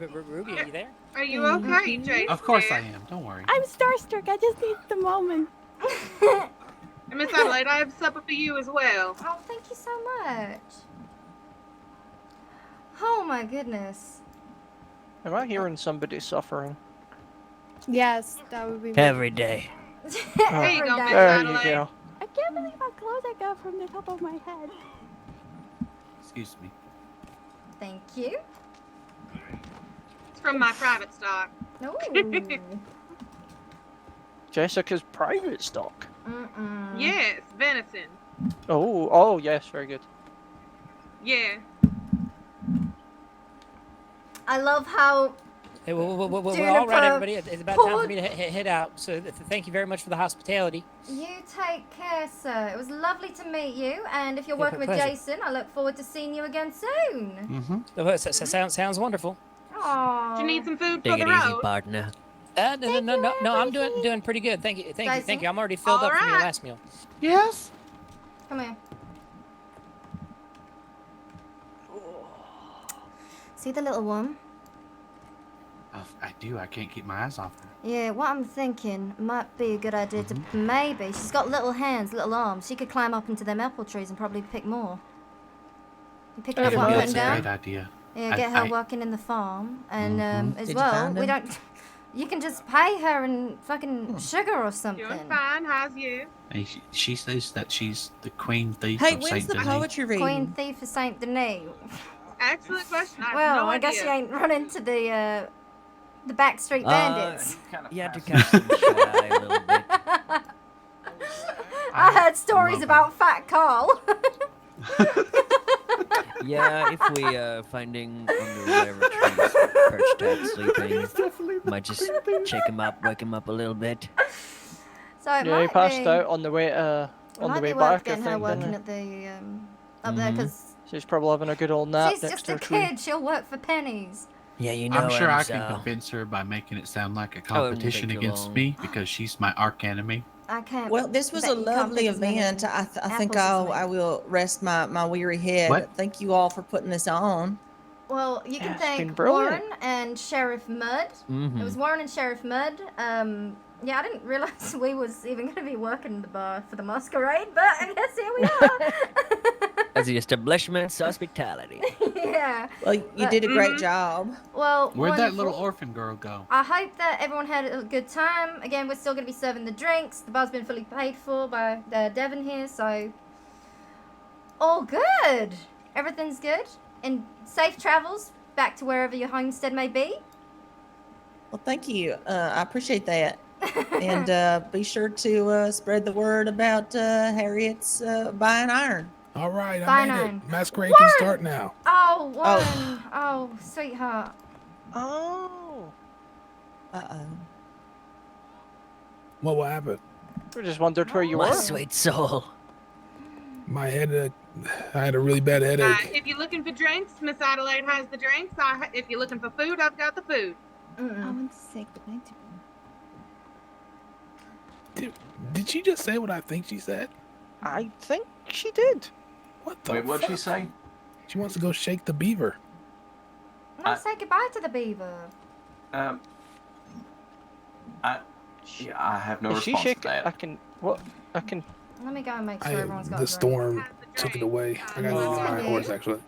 Ruby, are you there? Are you okay, Jason? Of course I am. Don't worry. I'm starstruck. I just need the moment. And Miss Adelaide, I have supper for you as well. Oh, thank you so much. Oh my goodness. Am I hearing somebody suffering? Yes, that would be. Every day. There you go, Miss There you Adelaide. go. I can't believe how close I got from the top of my head. Excuse me. Thank you. It's from my private stock. No. Jessica's private stock. Yes, venison. Oh, yes, very good. Yeah. I love how Hey, well, Doing all a right, pub. everybody. It's about time for me to head out. So thank you very much for the hospitality. You take care, sir. It was lovely to meet you, and if you're Yeah, working with pleasure. Jason, I look forward to seeing you again soon. Mm-hmm. Sounds wonderful. Aww. Do you need some food Take for it the easy, road? partner. No. I'm doing pretty good. Thank you. I'm already filled up from your last meal. Yes. Come here. See the little one? Oh, I do. I can't keep my eyes off her. Yeah, what I'm thinking might be a good idea to maybe. She's got little hands, little arms. She could climb up into them apple trees and probably pick more. You picking up what I'm putting down? That's a great idea. Yeah, get her working in the farm, and as Did you well, find we him? don't. You can just pay her in fucking sugar or something. Doing fine. How's you? And she says that she's the queen thief Hey, of when's Saint the Denis. poetry reading? Queen thief of Saint Denis. Excellent question. I have Well, no I guess idea. you ain't run into the Backstreet Bandits. You had to catch them shy a little bit. I heard stories about Fat Carl. Yeah, if we finding under whatever trees perched at sleeping, might just check him up, wake him up a little bit. So it Yeah, he might passed be, out on the way it on the might way be worth back. I getting her think. working Didn't at the up there because She's probably having a good old nap she's next just to a her tree. kid. She'll work for pennies. Yeah, you know I'm sure him, I so. can convince her by making it sound like a Oh, it won't competition take you against long. me because she's my arch enemy. I can't. Well, this was bet a you can't lovely pick as many event. I think apples as me. I will rest my weary head. What? Thank you all for putting this on. Well, you can Yeah, it's been thank brilliant. Warren and Sheriff Mudd. It was Warren and Sheriff Mudd. Yeah, I didn't realize we was even going to be working the bar for the masquerade, but I guess here we are. As the establishment's hospitality. Yeah. Well, you But- did a great job. Well, Where'd that little wonderful. orphan girl go? I hope that everyone had a good time. Again, we're still going to be serving the drinks. The bar's been fully paid for by Devon here, so all good. Everything's good. And safe travels back to wherever your homestead may be. Well, thank you. I appreciate that. And be sure to spread the word about Harriet's buying iron. All right, I Fine made iron. it. Masquerade Warren! can start now. Oh, Warren. Oh, sweetheart. Oh. Uh-oh. What will happen? We just wondered where you My were. sweet soul. My head, I had a really bad headache. If you're looking for drinks, Miss Adelaide has the drinks. If you're looking for food, I've got the food. I want to say goodnight to Did she just say what I think she said? I think she did. What the Wait, what'd she fuck? say? She wants to go shake the beaver. No, say goodbye to the beaver. I have no Is she response to shaking? that. I can. Let me go and make sure everyone's got The a drink. storm took it away. I gotta use my horse actually.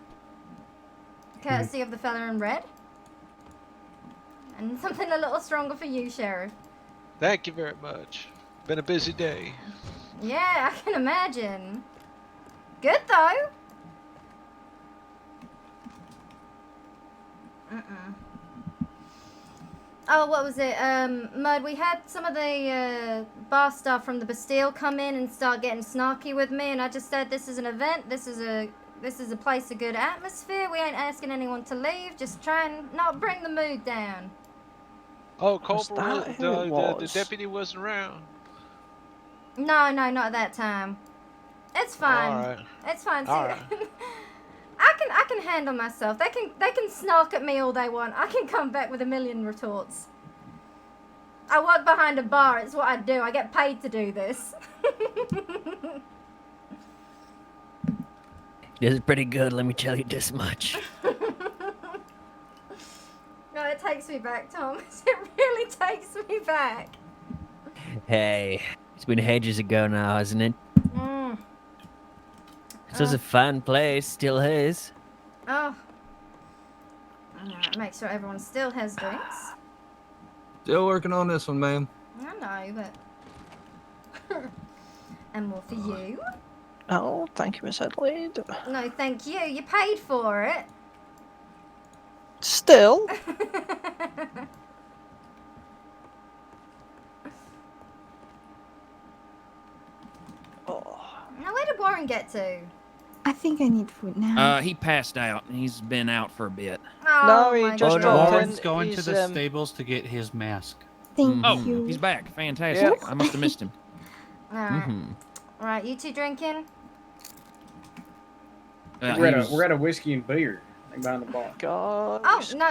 Courtesy of the fella in red. And something a little stronger for you, Sheriff. Thank you very much. Been a busy day. Yeah, I can imagine. Good though. Oh, what was it? Mud, we had some of the bar staff from the Bastille come in and start getting snarky with me, and I just said this is an event, this is a place of good atmosphere, we ain't asking anyone to leave, just try and not bring the mood down. Oh, Was Corporal, that who it the was? deputy wasn't around. No, not at that time. It's fine. Alright. It's fine. See, Alright. I can handle myself. They can snark at me all they want. I can come back with a million retorts. I work behind a bar. It's what I do. I get paid to do this. This is pretty good, let me tell you this much. No, it takes me back, Thomas. It really takes me back. Hey, it's been ages ago now, hasn't it? Mm. This was a fun place, still is. Oh. Alright, make sure everyone still has drinks. Still working on this one, ma'am. I know, but... And more for you. Oh, thank you, Miss Adelaide. No, thank you. You paid for it. Still. Now, where did Warren get to? I think I need food now. He passed out, and he's been out for a bit. No, he just dropped in. Warren's going to He's, the stables to get his mask. Thank Oh, you. he's back. Fantastic. I must have missed him. Alright. Alright, you two drinking? We're at a whiskey and beer behind the bar. God. Oh, no,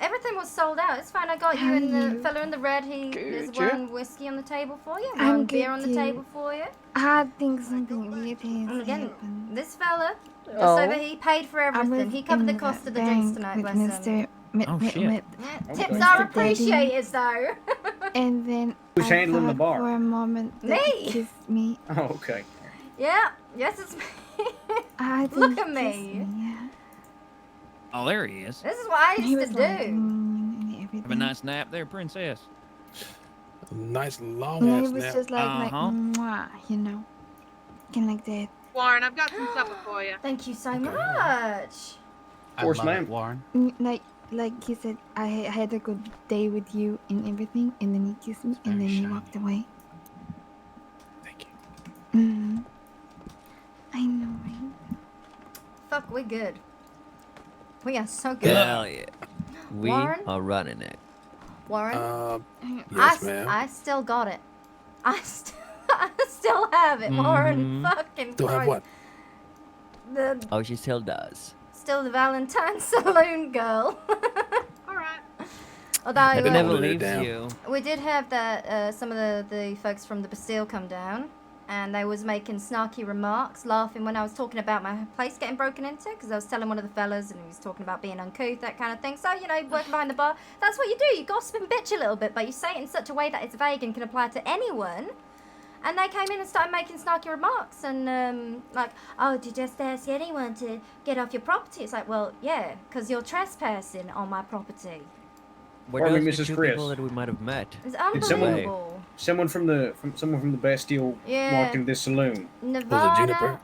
everything was sold out. It's fine. I got you How and are the you? fella in the red. There's Good, yeah. one whiskey on the table for you, I'm one beer good on the too. table for you. I think something weird And has again, happened. this fella, just Oh. over, he paid for I everything. was He covered the in cost of the bank drinks tonight, with bless him. Mr. Oh, shit. Yeah, tips Mr. are Daddy. appreciated, though. And then Who's I handling the thought bar? for a moment that he Me. kissed me. Oh, okay. Yeah, yes, it's me. I think Look he at me. kissed yeah. Oh, there he is. This is what I He used was to like, do. and everything. Have a nice nap there, princess. Nice long Yeah, ass it was nap. just like, Uh-huh. mwah, you know. Kind of like that. Warren, I've got some supper for you. Thank you so much. I Course, love ma'am. it, Warren. Like he said, I had a good day with you and everything, and then he kissed me, and then he walked away. Thank you. I know, right? Fuck, we good. We are so good. Hell yeah. We Warren? are running it. Warren, Yes, ma'am. I still got it. I still have it, Warren. Fucking Still have Christ. what? Oh, she still does. Still the Valentine Saloon girl. Alright. Although It been never holding it leaves down. you. we did have that some of the folks from the Bastille come down, and they was making snarky remarks, laughing when I was talking about my place getting broken into, because I was telling one of the fellas, and he was talking about being uncouth, that kind of thing. So, you know, working behind the bar, that's what you do. You gossip and bitch a little bit, but you say it in such a way that it's vague and can apply to anyone. And they came in and started making snarky remarks, and like, oh, did you just ask anyone to get off your property? It's like, well, yeah, because you're trespassing on my property. Were Pardon me, those the Mrs. two Chris. people that we might have met? It's Did someone- unbelievable. Someone from the Bastille Yeah. walked into this saloon. Nevada. Juniper?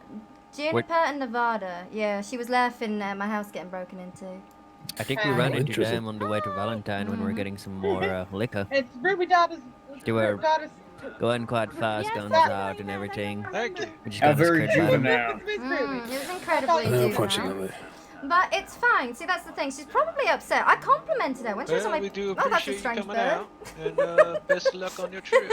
Juniper and Nevada. Yeah, she was laughing at my house getting broken into. I think we ran into interesting. them on the way to Valentine when we were getting some more liquor. It's Ruby Daughter's. They were Daughter's. going quite fast, Yes, guns that's out and right, everything. Thank you. We just How got very scared by them. juvenile. It was incredibly juvenile. Unfortunately. But it's fine. See, that's the thing. She's probably upset. I complimented her when she was Well, like, we do oh, that's a appreciate you strange coming bird. out, and best of luck on your trip.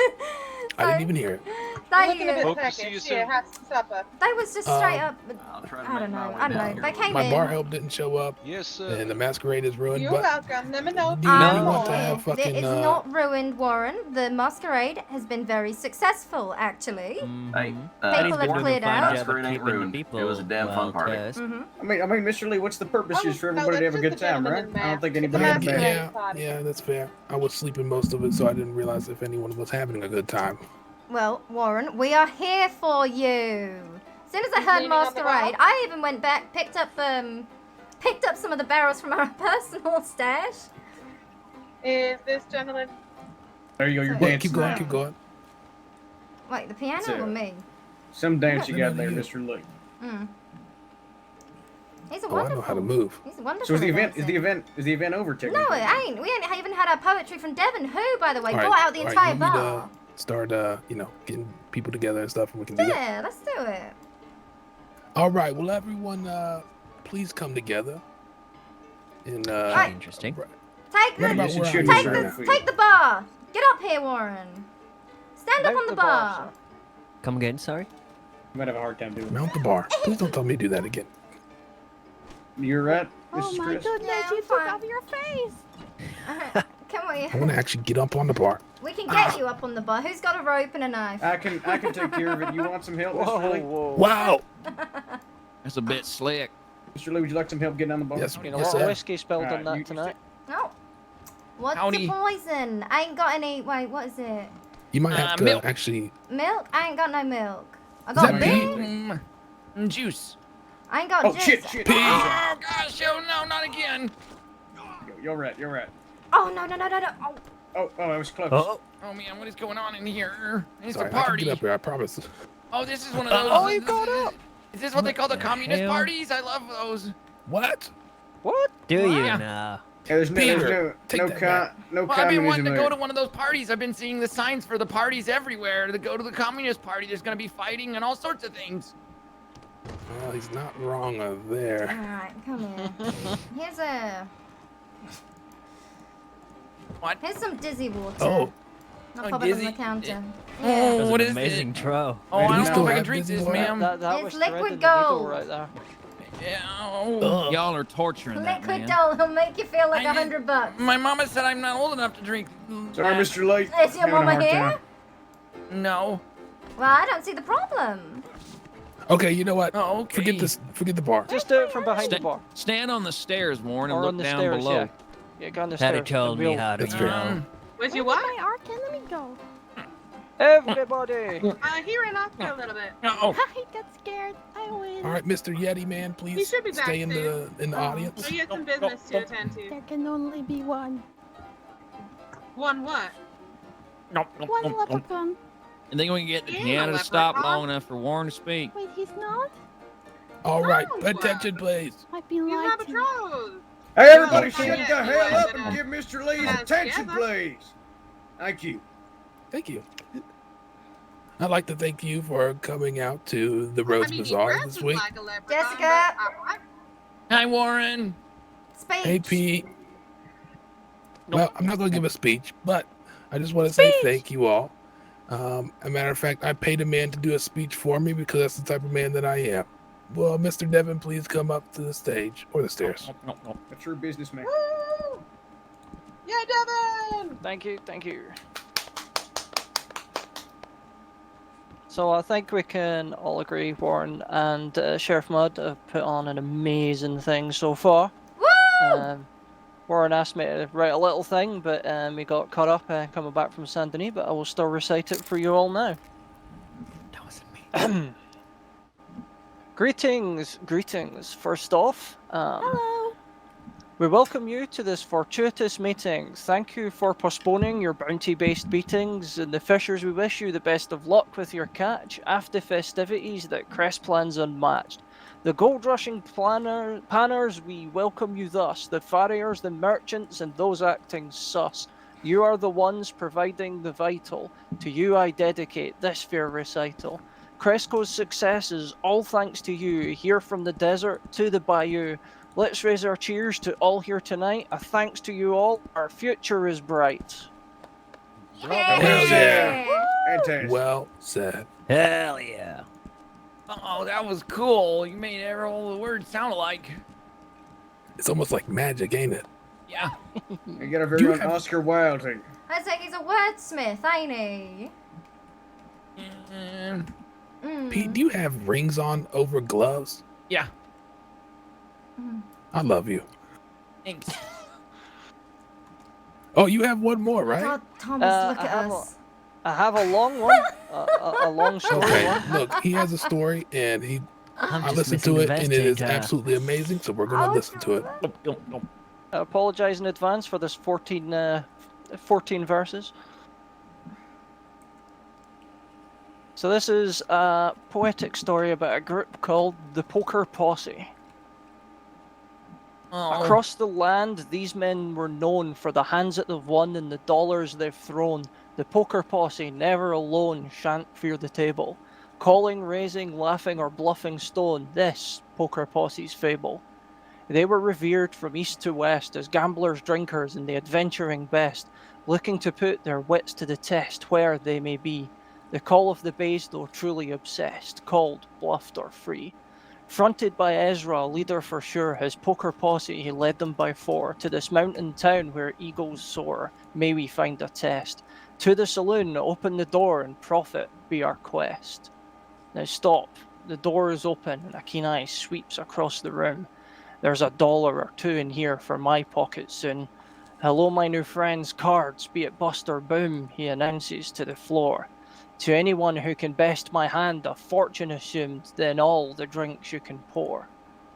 I didn't even hear it. Looking a bit Hope to see you peckish. soon. Yeah, have some supper. They was just straight up. I'll try to I make don't my know. way I don't down know. here. They came My in. bar help didn't show up, Yes, sir. and the masquerade is ruined. You're But welcome. Let me know if do you you need really want to more. have fucking? It's not ruined, Warren. The masquerade has been very successful, actually. Hey, People have Warren, cleared the out. masquerade ain't ruined. It was a damn fun party. Mm-hmm. I mean, Mr. Lee, what's the purpose? Just for no, everybody to have that's a just good a time, right? gentleman I don't think anybody The had a bad. masquerade. Yeah, party. yeah, that's fair. I was sleeping most of it, so I didn't realize if anyone was having a good time. Well, Warren, we are here for you. As soon as I You heard cleaning up the masquerade, bar? I even went back, picked up some of the barrels from our personal stash. Is this gentleman? There you go. You're Well, dancing Keep going, now. keep going. Wait, the piano So- or me? Some dance you No, got no, there, you. Mr. Lee. Mm. He's a Oh, I wonderful. know how to move. He's a wonderful. So is the event? dancer. Is the event over? No, Technically? it ain't. We ain't even had our poetry from Devon, who, by the way, All right, bought out the all right, entire you need to bar. Start, getting people together and stuff, and we can do that. Yeah, let's do it. All right. Well, everyone, please come together. And Right. Interesting. Take Right the, about should where shoot I this am right right now. take the bar. Get up here, Warren. Stand up Mount on the the bar, bar. Come again, sorry? You might have a hard time doing Mount the bar. Please don't tell me to do that again. it. You're right, Oh Mrs. my Chris. goodness, Yeah, you I'm took fine. off your face. Can we? I want to actually get up on the bar. We can get you up on the bar. Who's got a rope and a knife? I can take care of it. You want some help, Mr. Whoa, Lee? whoa. Wow. That's a bit slick. Mr. Lee, would you like some help getting on the bar? Yes, You know, yes, a lot of sir. whiskey spilled on Alright, that you- tonight. No. What's Howdy. your poison? I ain't got any. Wait, what is it? You might have to milk. actually. Milk? I ain't got no milk. I Is got that beer. pee? Juice. I ain't got Oh juice. shit! Oh gosh, oh no, not again. You're right. Oh no. Oh. Oh, that was close. Oh man, what is going on in here? It's Sorry, a I can party. get up here. I promise. Oh, this is one of those. Oh, you got up. Is this what they call the the communist hell? parties? I love those. What? What? Do you Yeah. now? Yeah, there's Peter, take that back. no Well, I've been wanting communism to go there. to one of those parties. I've been seeing the signs for the parties everywhere. To go to the communist party, there's gonna be fighting and all sorts of things. Well, he's not wrong there. Alright, come here. Here's some dizzy water. Oh. I'll pop it on the counter. Oh, what is amazing it? tro. Oh, I don't know if I can drink this, ma'am. That It's was liquid threading the needle gold. right there. Yeah, oh, y'all are torturing that Liquid man. gold, he'll make you feel like $100. My mama said I'm not old enough to drink. Sorry, Mr. Late. Is your mama here? No. Well, I don't see the problem. Okay, you know what? Oh, okay. Forget this. Forget the bar. Just do it from behind the bar. Stand on the stairs, Warren, and Or look on the down stairs, below. yeah. Yeah, go on the Daddy stairs. told me how to, That's you fair. know. Was you what? My arch enemy go? Everybody! He ran off for a little bit. Oh. I got scared. I win. All right, Mr. Yeti Man, He please should be back stay in soon. the audience. So you had some business to attend to. There can only be one. One what? One leprechaun. And then we can get the Yeah, piano to stop leprechaun. long enough for Warren to speak. Wait, he's not? All right, No. attention, please. I've been He's lied not to. betrothed. Hey, everybody, Oh, shut yeah, the he hell was up in and a- give Mr. Lee's Yeah, attention, together. please. Thank you. Thank you. I'd like to thank you for coming out to the Rhodes he Bazaar dresses this week. like a leprechaun, Jessica! but Hi, Warren. Speech. Hey, Pete. Well, I'm not going to give a speech, but I just want to say thank you all. A matter of fact, I paid a man to do a speech for me because that's the type of man that I am. Well, Mr. Devin, please come up to the stage or the stairs. A true businessman. Woo! Yeah, Devin! Thank you, thank you. So I think we can all agree Warren and Sheriff Mudd have put on an amazing thing so far. Woo! Warren asked me to write a little thing, but we got caught up coming back from Saint Denis, but I will still recite it for you all now. That was amazing. Greetings, greetings. First off, Hello. we welcome you to this fortuitous meeting. Thank you for postponing your bounty-based beatings, and the fishers, we wish you the best of luck with your catch after festivities that Cress plans unmatched. The gold-rushing panners, we welcome you thus, the farriers, the merchants, and those acting sus. You are the ones providing the vital. To you I dedicate this fair recital. Cresco's success is all thanks to you, here from the desert to the bayou. Let's raise our cheers to all here tonight. A thanks to you all. Our future is bright. Hell yeah. Fantastic. Well said. Hell yeah. Oh, that was cool. You made all the words sound alike. It's almost like magic, ain't it? Yeah. You got a very own Oscar Wilde thing. I think he's a wordsmith, ain't he? Pete, do you have rings on over gloves? Yeah. I love you. Thanks. Oh, you have one more, right? God, Thomas, look at us. I have a long one, a long story Okay, one. look, he has a story, and I just listened to missing it, the and it is vestige, absolutely amazing. So we're gonna listen to it. I apologize in advance for this 14 verses. So this is a poetic story about a group called the Poker Posse. Oh. Across the land, these men were known for the hands that they've won and the dollars they've thrown. The Poker Posse, never alone, shan't fear the table. Calling, raising, laughing, or bluffing stone, this Poker Posse's fable. They were revered from east to west as gamblers, drinkers, and the adventuring best, looking to put their wits to the test where they may be. The call of the bays, though truly obsessed, called, bluffed, or free. Fronted by Ezra, a leader for sure, his Poker Posse, he led them by four, to this mountain town where eagles soar, may we find a test. To the saloon, open the door, and profit be our quest. Now stop, the door is open, and a keen eye sweeps across the room. There's $1 or two in here for my pocket soon. Hello, my new friends, cards, be it bust or boom, he announces to the floor. To anyone who can best my hand, a fortune assumed, then all the drinks you can pour.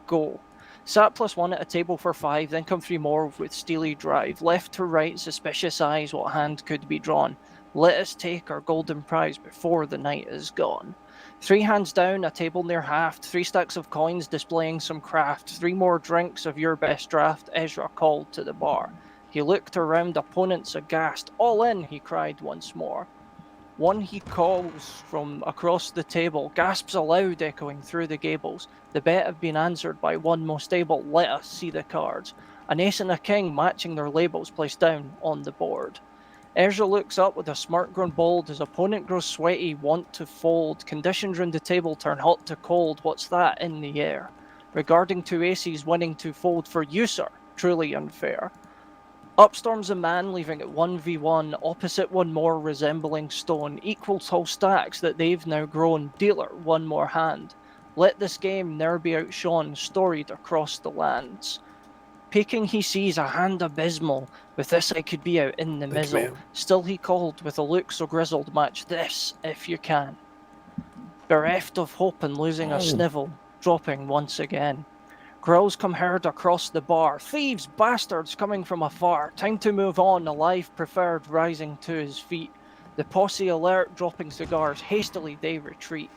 Go. Sat +1 at a table for 5, then come 3 more with steely drive. Left to right, suspicious eyes, what hand could be drawn? Let us take our golden prize before the night is gone. 3 hands down, a table near half, 3 stacks of coins displaying some craft, 3 more drinks of your best draft, Ezra called to the bar. He looked around, opponents aghast. All in, he cried once more. One he calls from across the table, gasps aloud echoing through the gables. The bet have been answered by one most able. Let us see the cards. An ace and a king matching their labels placed down on the board. Ezra looks up with a smirk grown bold. His opponent grows sweaty, want to fold. Conditions round the table turn hot to cold. What's that in the air? Regarding two aces winning to fold for you, sir. Truly unfair. Up storms a man, leaving it 1v1. Opposite one more, resembling stone. Equal tall stacks that they've now grown. Dealer, one more hand. Let this game ne'er be outshone, storied across the lands. Peking he sees a hand abysmal. With this I could be out in the mizzle. Still he called with a look so grizzled. Match this, if you can. Bereft of hope and losing a snivel. Dropping once again. Growls come heard across the bar. Thieves, bastards coming from afar. Time to move on, a life preferred rising to his feet. The posse alert, dropping cigars. Hastily they retreat.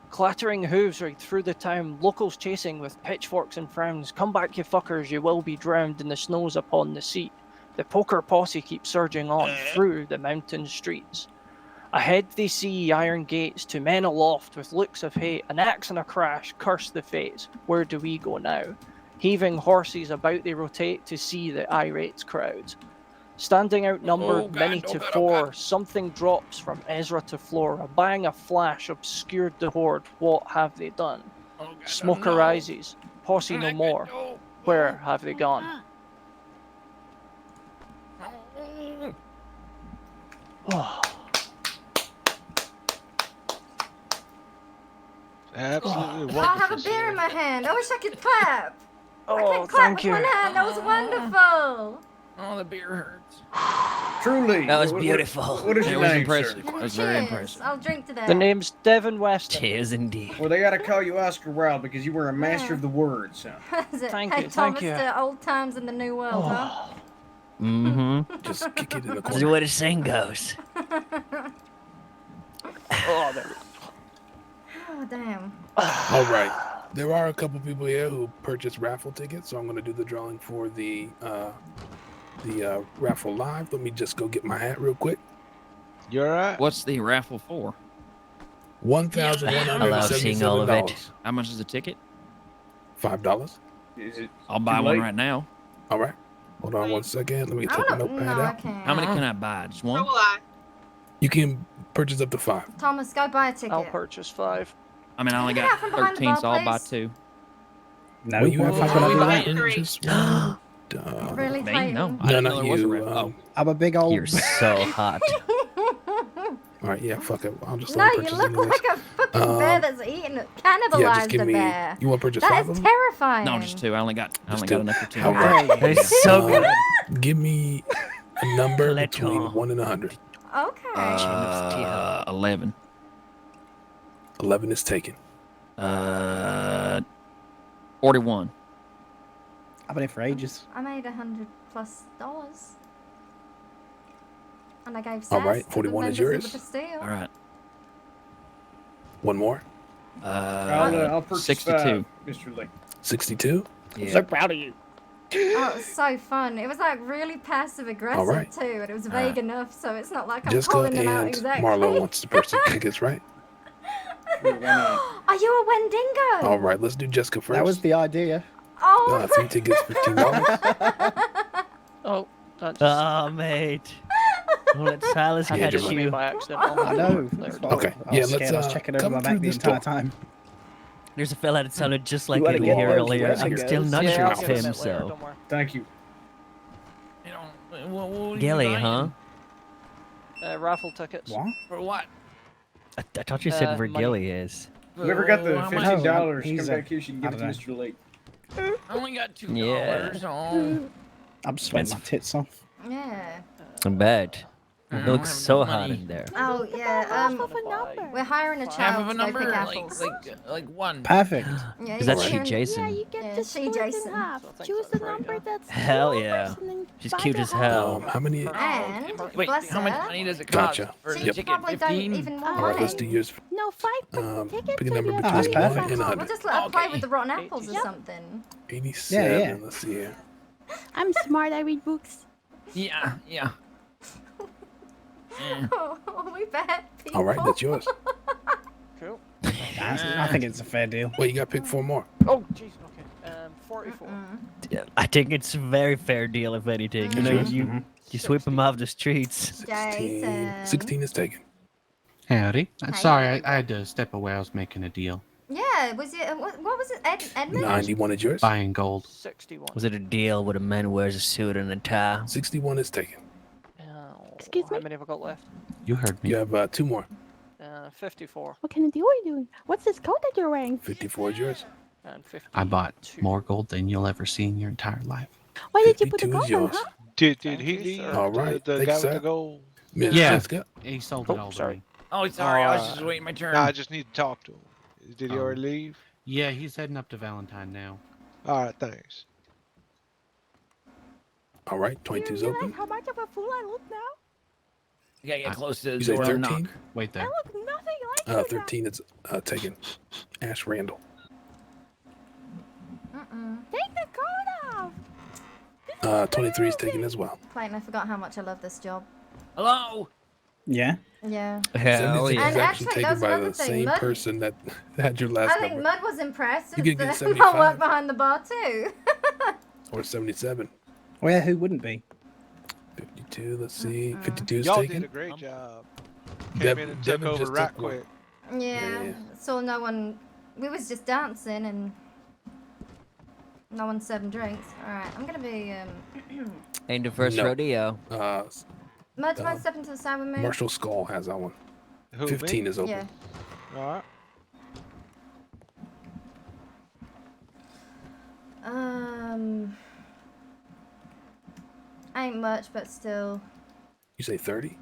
Clattering hooves right through the town. Locals chasing with pitchforks and frowns. Come back you fuckers, you will be drowned in the snows upon the seat. The poker posse keeps surging on through the mountain streets. Ahead they see iron gates, two men aloft with looks of hate, an axe and a crash, curse the fates. Where do we go now? Heaving horses about they rotate to see the irate crowd. Standing outnumbered many to four, something drops from Ezra to floor. A bang, a flash obscured the horde. What have they done? Smoke arises, posse no more. Where have they gone? Absolutely Oh, I have a beer in my hand. I wish I could clap. I can't clap thank with you. one hand. That was wonderful. Oh, the beer hurts. Truly. That was beautiful. What is It your was name, impressive. sir? It was very Cheers. impressive. I'll drink to that. The name's Devin Weston. Cheers indeed. Well, they gotta call you Oscar Wilde because you were a master of the words. Huh? Is it? Thank Hey, you, thank Thomas, you. to old times in the new world, huh? Mm-hmm. Just kick it in the That's corner. the way the saying goes. Oh, there we go. Oh, damn. All right. There are a couple people here who purchased raffle tickets, so I'm going to do the drawing for the raffle live. Let me just go get my hat real quick. You alright? What's the raffle for? I love seeing all of it. $1,177. How much is the ticket? $5. Is it I'll buy too one late? right now. All right. Hold on one second. Let me take my notepad No, I out. can't. How many can I buy? Just So one? will I. You can purchase up to 5. Thomas, go buy a ticket. I'll purchase 5. I mean, I only Can you got get out from behind the 13, so bar, I'll buy please? 2. No, Well, you have well, to we buy buy three. just one. Really, Me? Clayton? No, I No, didn't know not there was a you. raffle. Oh, I'm a big old. You're so hot. All right, yeah, fuck it. I'll just No, let you purchase look anyways. like a fucking bear that's cannibalized Yeah, just give a me. bear. You want to purchase That 5 is of them? terrifying. no, just 2. I only got two. enough for 2. All right. That is so good. Give me a number Let's between go. 1 and 100. Okay. 11. 11 is taken. 41. I've been here for ages. I made $100+ and I gave All right, sass to 41 the is members yours. of the Bastille. All right. One more. I'll purchase 62. 5, Mr. Lee. 62. I'm so proud of you. Oh, it was so fun. It was like really passive aggressive All right. too, and it was vague enough, so it's not like I'm Jessica calling them out and exactly. Marlo wants to purchase tickets, right? Are you a Wendigo? All right, let's do Jessica first. That was the idea. Oh, 3 tickets, $15. Oh, that's. Oh, mate. Let Silas Yeah, catch just- you. by accident. I know. That's why Okay, I was yeah, scared. let's I was checking over come my through back the this entire door. time. There's a fella that sounded just like wanna him get here those earlier. I'm Westinghouse? still not Yeah, sure I'll it's give it him, later, so. don't worry. Thank you. You know, what are Gilly, you huh? buying? Raffle tickets. What? For what? I thought you said where money. Gilly is. Whoever got the How much? $15, he's come a- back here. She can give I it to don't Mr. Lee. I only got $2. Yeah. Oh. I'm sweating my tits off. yeah. I bet. I It don't looks have so enough hot money. in there. Oh yeah. Half of a number. We're hiring a Half child of a to go number, pick like apples. like 1. Perfect. Yeah, Is that you're she hiring- Jason? Yeah, you get Yeah, to she split Jason. in half. Choose the number that's Hell yours yeah. and then She's buy cute the as half. hell. How many? And Wait, bless how much her, money does it cost Gotcha. for she a Yep. ticket? probably don't 15? even want All right, let's money. do yours. No, 5 tickets. Pick a so number you have between that's to perfect. 1 and We'll 100. just let her play Okay. with the rotten apples or something. 87. Yeah. Let's see here. I'm smart. I read books. Yeah, yeah. we bad people. All right, that's yours. Cool. I think it's a fair deal. Well, you got to pick 4 more. Oh, jeez. Okay. 44. Yeah, I think it's a very fair deal, if anything. You know, you sweep them off the streets. 16 is taken. Howdy. How Sorry, you I had to step away. I was making a deal. Yeah, was it? What was it? Edmund? 91 is yours. Buying gold. 61. Was it a deal where a man wears a suit and a tie? 61 is taken. Excuse me? How many have I got left? You heard me. You have 2 more. 54. What kind of deal are you doing? What's this coat that you're wearing? 54 is yours. And 50. I bought more gold than you'll ever see in your entire life. Why did you put the 52 is gold on, yours. huh? Did he leave? All right. The Thank guy you, with the sir. gold? Miss Yeah. Jessica. He sold it all to me. Oh, sorry. I was just waiting my turn. Nah, I just need to talk to him. Did he already leave? Yeah, he's heading up to Valentine now. All right, thanks. All right, Do you 22's realize open. how much of a fool I look now? You gotta get close to the You say door and 13? knock. Wait I there. look nothing like you 13 is taken. Ash Randall. now. Take the coat off. 23 is taken as well. Clayton, I forgot how much I love this job. Hello. Yeah. Yeah. Hell 76 yeah. is And actually actually, taken that's by another the thing. same Mud- person that had your last I think number. Mud was impressed You with could get my 75. work behind the bar too. Or 77. Well, yeah, who wouldn't be? 52, let's see. 52 is Y'all taken. did a great job. Came Deb- in and Devin took over just right took one. quick. Yeah. So no one. We was just dancing and no one serving drinks. All right, I'm gonna be. Ain't the first No. rodeo. Mud, do you mind stepping to the side with me? Marshall Skull has that one. Who, 15 me? is open. Yeah. All right. Ain't much, but still. You say 30?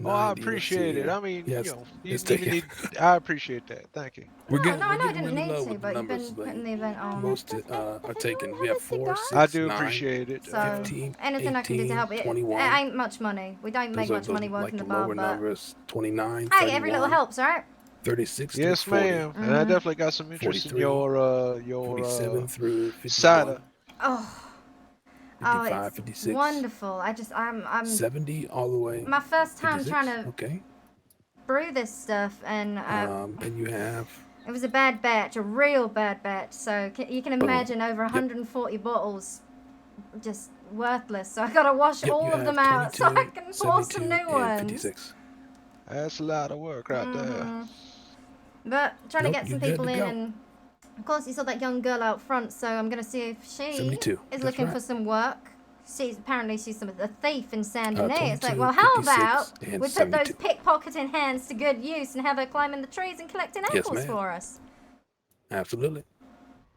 Oh, I 90, let's appreciate see it. here. I mean, Yes, you know, it's you taken. need, I appreciate that. Thank you. We're No, getting, no, I we're know I getting didn't really need low to, with the but you've numbers. been putting the event on. Most are taken. We have 4, 6, I do 9, appreciate it. So 15, anything I can do to 18, help it. 21. It ain't much money. We don't make Those are much money the, working like the the bar, lower but numbers. 29, hey, every little 31, helps, alright? 36 through Yes, 40. ma'am. And I definitely got some interest in 43, your 47 through 51. cider. Oh, 55, it's 56. wonderful. I'm 70 all the way. my first time 56, trying to Okay. brew this stuff, and And you have it was a bad batch, a real bad batch. So you can imagine over 140 bottles just worthless. So I gotta wash Yep, all you of them have out so I 22, can pour some 72, new and ones. 56. That's a lot of work right there. But trying Nope, to get some you're good people to in, go. and of course you saw that young girl out front. So I'm gonna see if she 72, is that's looking right. for some work. Apparently she's a thief in Saint Denis. It's like, 22, well, how 56, about and we put those 72. pickpocketing hands to good use and have her climbing the trees and collecting Yes, apples ma'am. for us? Absolutely.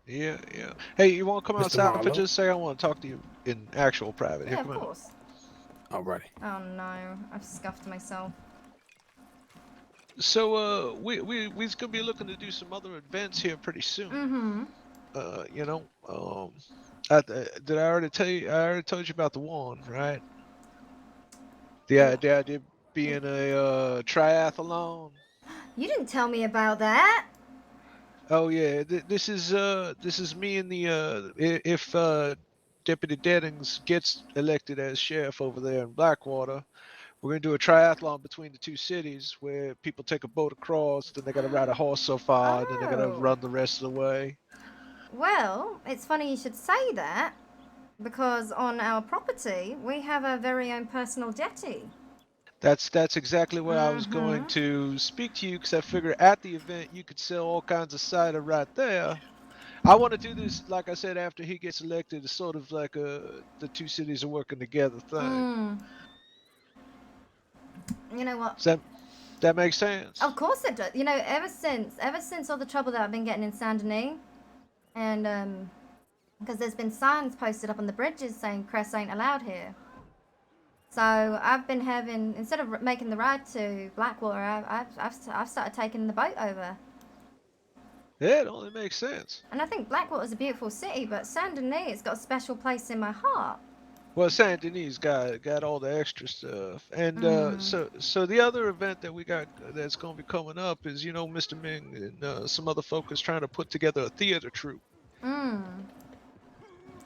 Yeah, yeah. Hey, you want to come Mr. outside for Marlowe? just a second? I want to talk to you in actual private. Here, Yeah, of come on. course. Alrighty. Oh no, I've scuffed myself. So, we's gonna be looking to do some other events here pretty soon. Mm-hmm. You know, did I already tell you? I already told you about the one, right? The idea being a triathlon. You didn't tell me about that. Oh yeah, this is me and the if Deputy Deddings gets elected as sheriff over there in Blackwater, we're gonna do a triathlon between the two cities where people take a boat across, then they gotta ride a horse so far, then they gotta Oh. run the rest of the way. Well, it's funny you should say that, because on our property we have our very own personal jetty. That's exactly what I was going to speak to you, because I figure at the event you could sell all kinds of cider right there. I want to do this, like I said, after he gets elected. It's sort of like the two cities are working together thing. You know what? Does that make sense? Of course it does. You know, ever since all the trouble that I've been getting in Saint Denis, and because there's been signs posted up on the bridges saying Cress ain't allowed here. So I've been having, instead of making the ride to Blackwater, I've started taking the boat over. Yeah, it only makes sense. And I think Blackwater's a beautiful city, but Saint Denis has got a special place in my heart. Well, Saint Denis got all the extra stuff, and so the other event that we got that's going to be coming up is, you know, Mr. Ming and some other folk is trying to put together a theater troupe.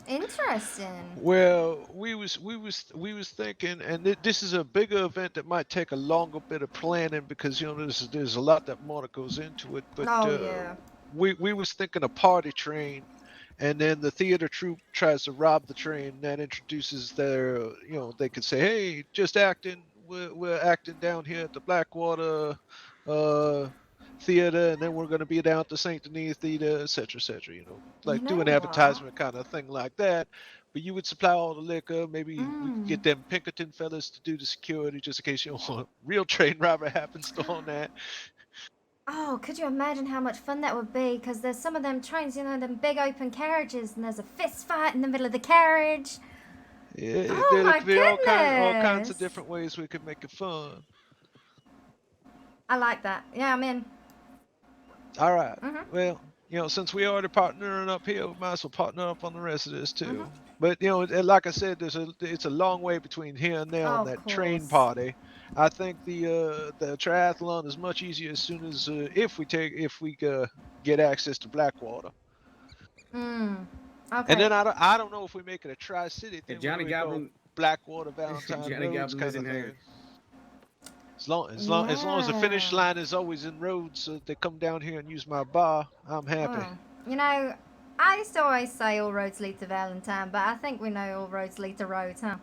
Interesting. Well, we was thinking, and this is a bigger event that might take a longer bit of planning because there's a lot that more that goes into it. But Oh, yeah. we was thinking a party train, and then the theater troupe tries to rob the train. That introduces their, they could say, hey, just acting. We're acting down here at the Blackwater theater, and then we're going to be down at the Saint Denis theater, etc., etc. Like do an advertisement kind of thing like that. But you would supply all the liquor. Maybe we could get them Pinkerton fellas to do the security, just in case a real train robber happens to on that. Oh, could you imagine how much fun that would be? Because there's some of them trains, them big open carriages, and there's a fist fight in the middle of the carriage. Yeah, Oh there my could be all kinds of goodness. different ways we could make it fun. I like that. Yeah, I'm in. All right. Well, since we already partnering up here, we might as well partner up on the rest of this too. But like I said, it's a long way between here and there on that train party. I think the triathlon is much easier as soon as if we get access to Blackwater. Okay. And then I don't know if we make it a tri-city thing. Johnny Goblin, Blackwater, Valentine, Johnny Rhodes Goblin kind is in of here. thing. As long as the finish line is always in Rhodes, so they come down here and use my bar, I'm happy. I used to always say all roads lead to Valentine, but I think we know all roads lead to Rhodes, huh?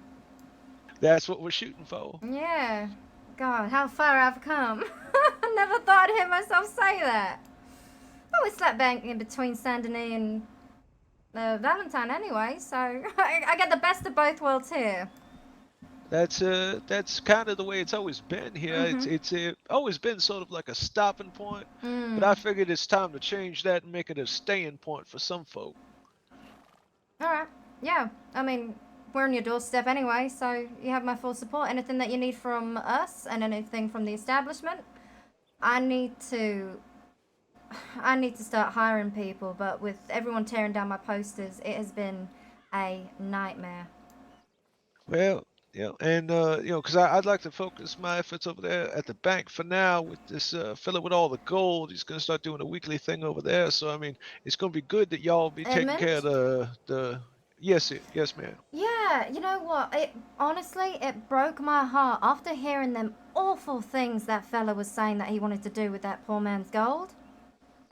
That's what we're shooting for. Yeah. God, how far I've come. I never thought I'd hear myself say that. I always slept back in between Saint Denis and Valentine anyway, so I get the best of both worlds here. That's kind of the way it's always been here. It's always been sort of like a stopping point, but I figured it's time to change that and make it a staying point for some folk. All right. Yeah. I mean, we're on your doorstep anyway, so you have my full support. Anything that you need from us and anything from the establishment, I need to start hiring people, but with everyone tearing down my posters, it has been a nightmare. Well, and because I'd like to focus my efforts over there at the bank for now with this fella with all the gold. He's gonna start doing a weekly thing over there. So I mean, it's gonna be good that y'all be taking care of the. Yes, ma'am. Yeah, you know what? Honestly, it broke my heart after hearing them awful things that fella was saying that he wanted to do with that poor man's gold.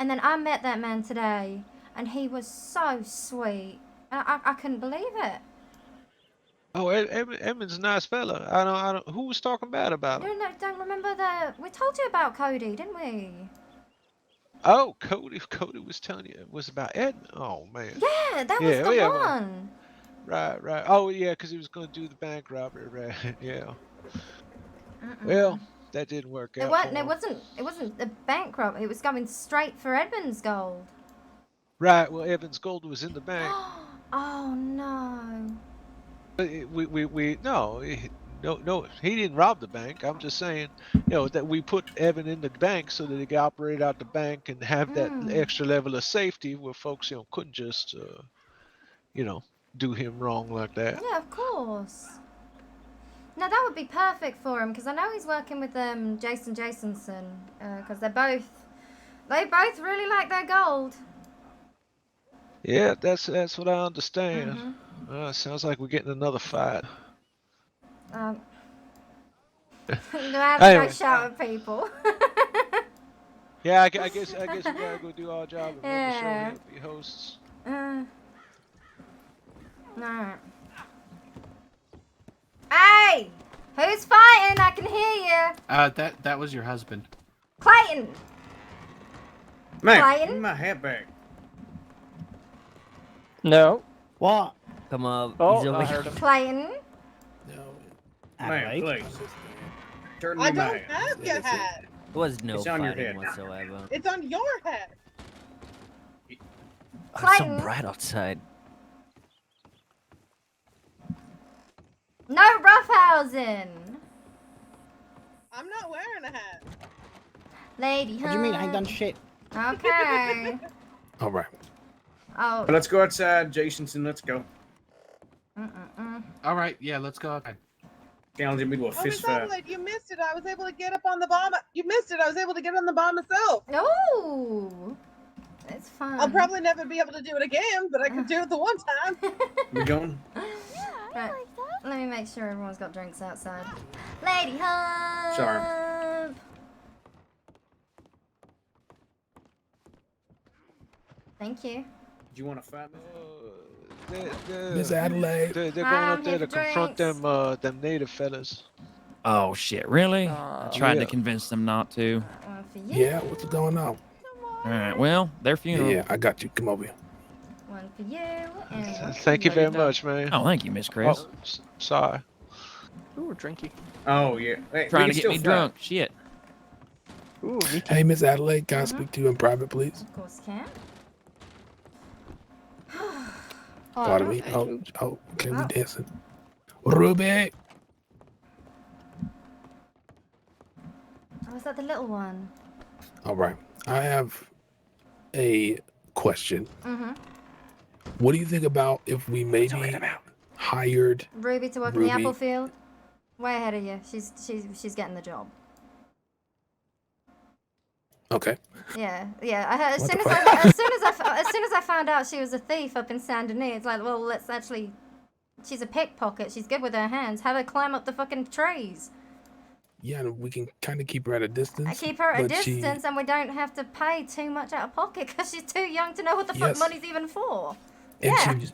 And then I met that man today, and he was so sweet. I couldn't believe it. Oh, Edmund's a nice fella. I don't. Who was talking bad about him? No, don't remember we told you about Cody, didn't we? Oh, Cody was telling you it was about Edmund. Oh man. Yeah, that was the one. Right. Oh yeah, because he was going to do the bank robbery. Right. Yeah. Well, that didn't work out. It wasn't the bank robbery. It was going straight for Edmund's gold. Right. Well, Edmund's gold was in the bank. Oh no. No, he didn't rob the bank. I'm just saying, that we put Evan in the bank so that he could operate out the bank and have that extra level of safety where folks, couldn't just, do him wrong like that. Yeah, of course. Now that would be perfect for him because I know he's working with Jason Jasonson because they both really like their gold. Yeah, that's what I understand. Sounds like we're getting another fight. Do I have to go shout at people? Yeah, I guess we gotta go do our job and run the show here, be hosts. Alright. Hey! Who's fighting? I can hear you. That was your husband. Clayton! Man, Clayton? give me my hat back. No. What? Come on. Oh, he's over I here. heard him. Clayton? Man, please. Turn me I my don't hat. have your hat. There was no It's on your fighting head. whatsoever. It's on your hat. Oh, there's some bright outside. No roughhousing! I'm not wearing a hat. Lady, What do you mean? I ain't done shit. Okay. All right. Oh. Let's go outside, Jasonson. Let's go. All right, yeah, let's go outside. Challenging me to a Oh, fist Miss fight. Adelaide, you missed it. I was able to get up on the bomb. You missed it. I was able to get on the bomb myself. No. It's fun. I'll probably never be able to do it again, but I could do it the one time. We going? Right. Let me make sure everyone's got drinks outside. Lady Hump! Sorry. Thank you. Do you want to fight me? Miss Adelaide. They're going up there to confront them native fellas. Oh shit! Really? I tried to convince them not to. Yeah, what's going on? All right. Well, their funeral. Yeah, I got you. Come over here. One for you and one Thank you very much, man. Oh, thank you, Miss Chris. Oh, sorry. Ooh, we're drinky. Oh yeah. Hey, Trying to get me drunk. Shit. Ooh, me too. Hey, Miss Adelaide, can I speak to you in private, please? Of course can. Pardon me. Oh, okay, we dancing. Ruby! Oh, is that the little one? All right. I have a question. Mm-hmm. What do you think about if we maybe hired Ruby to work in the apple field? Way ahead of you. She's getting the job. Okay. Yeah. I heard, as What soon the as I found out she was a thief up in Saint Denis, it's like, well, let's actually. She's a pickpocket. She's good with her hands. Have her climb up the fucking trees. Yeah, and we can kind of keep her at a distance. I keep her at a but she- distance, and we don't have to pay too much out of pocket because she's too young to know what the fuck Yes. money's even for. And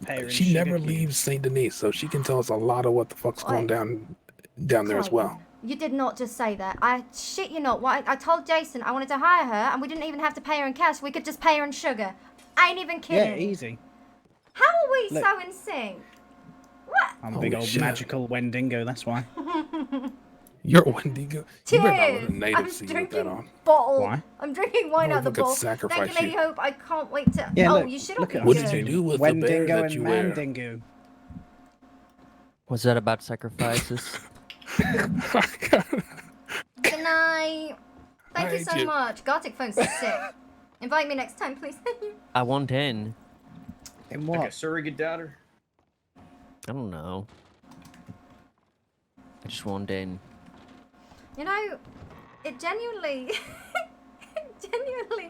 Yeah. she never leaves Saint Denis, so she can tell us a lot of what the fuck's going down there as well. You did not just say that. I shit you not. What I told Jason I wanted to hire her, and we didn't even have to pay her in cash. We could just pay her in sugar. I ain't even kidding. Yeah, easy. How are we Look. so in sync? I'm a big old magical Wendigo, that's why. You're a Wendigo. You better not let a Cheers! native I'm see you with that drinking on. bottle. Why? I'm drinking wine out the Motherfucker could bottle. sacrifice Thank you, Lady you. Hope. I can't wait to. Yeah, oh, look, you should all look be at What good. did you do with the bear Wendigo that and you wear? Mandingo. Was that about sacrifices? Good night. Thank you Hi, so Jim. much. Gothic phone's sick. Invite me next time, please. I want in. In Like what? a surrogate daughter? I don't know. I just want in. You know, it genuinely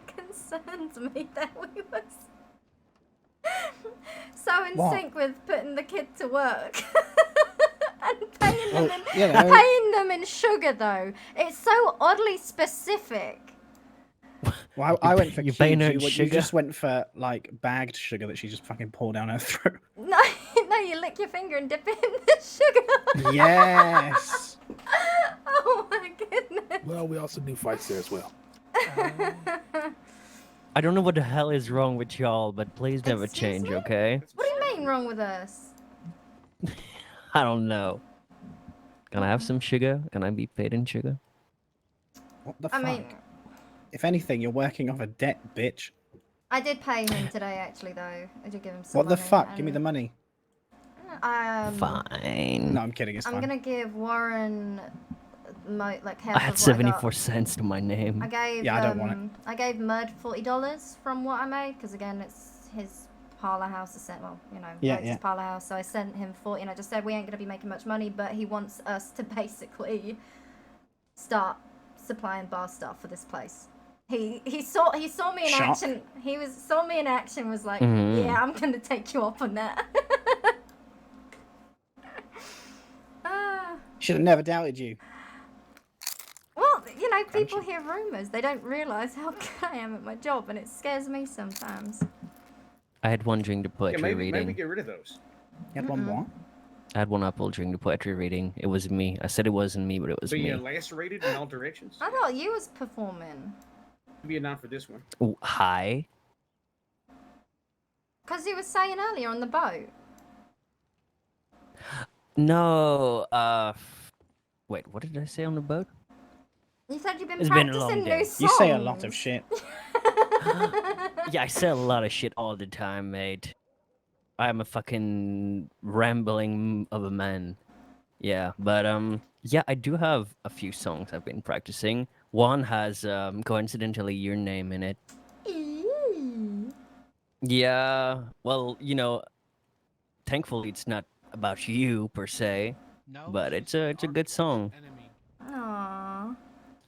concerns me that we were so in What? sync with putting the kid to work. And paying them, Well, you know- paying them in sugar, though. It's so oddly specific. Well, I went for You're paying her cubes. in You sugar? just went for like bagged sugar that she just fucking poured down her throat. No, no, you lick your finger and dip it in the sugar. Yes. Oh my goodness. Well, we also do fights there as well. I don't know what the hell is wrong with y'all, but please never Excuse change, me? okay? What do you mean wrong with us? I don't know. Can I have some sugar? Can I be paid in sugar? What the I fuck? mean, If anything, you're working off a debt, bitch. I did pay him today, actually, though. I did give him some What the money, fuck? Give me and, the money. Fine. No, I'm kidding. It's I'm fine. gonna give Warren like half I had of what 74 I got. cents to my name. I gave Yeah, I don't want it. I gave Murd $40 from what I made because again it's his parlor house. Well, you know, Yeah, Rhodes' yeah. parlor house. So I sent him 40, and I just said we ain't gonna be making much money, but he wants us to basically start supplying bar stuff for this place. He saw me in Shock. action. Saw me in action. Was like, Mhm. yeah, I'm gonna take you up on that. Ah. Should have never doubted you. Well, you know, people hear rumors. They don't realize how good I am at my job, and it scares me sometimes. I had one during the Yeah, poetry maybe reading. get rid of those. You had one what? I had one apple during the poetry reading. It was me. I said it wasn't me, but it was Be me. lacerated in all directions. I thought you was performing. Be a nod for this one. Ooh, hi. Because you were saying earlier on the boat. No, wait, what did I say on the boat? You said you've been It's been a practicing long new day. songs. You say a lot of shit. Yeah, I say a lot of shit all the time, mate. I am a fucking rambling of a man. Yeah, but yeah, I do have a few songs I've been practicing. One has coincidentally your name in it. Yeah, well, you know, thankfully it's not about you per se, but it's a good song. Aww.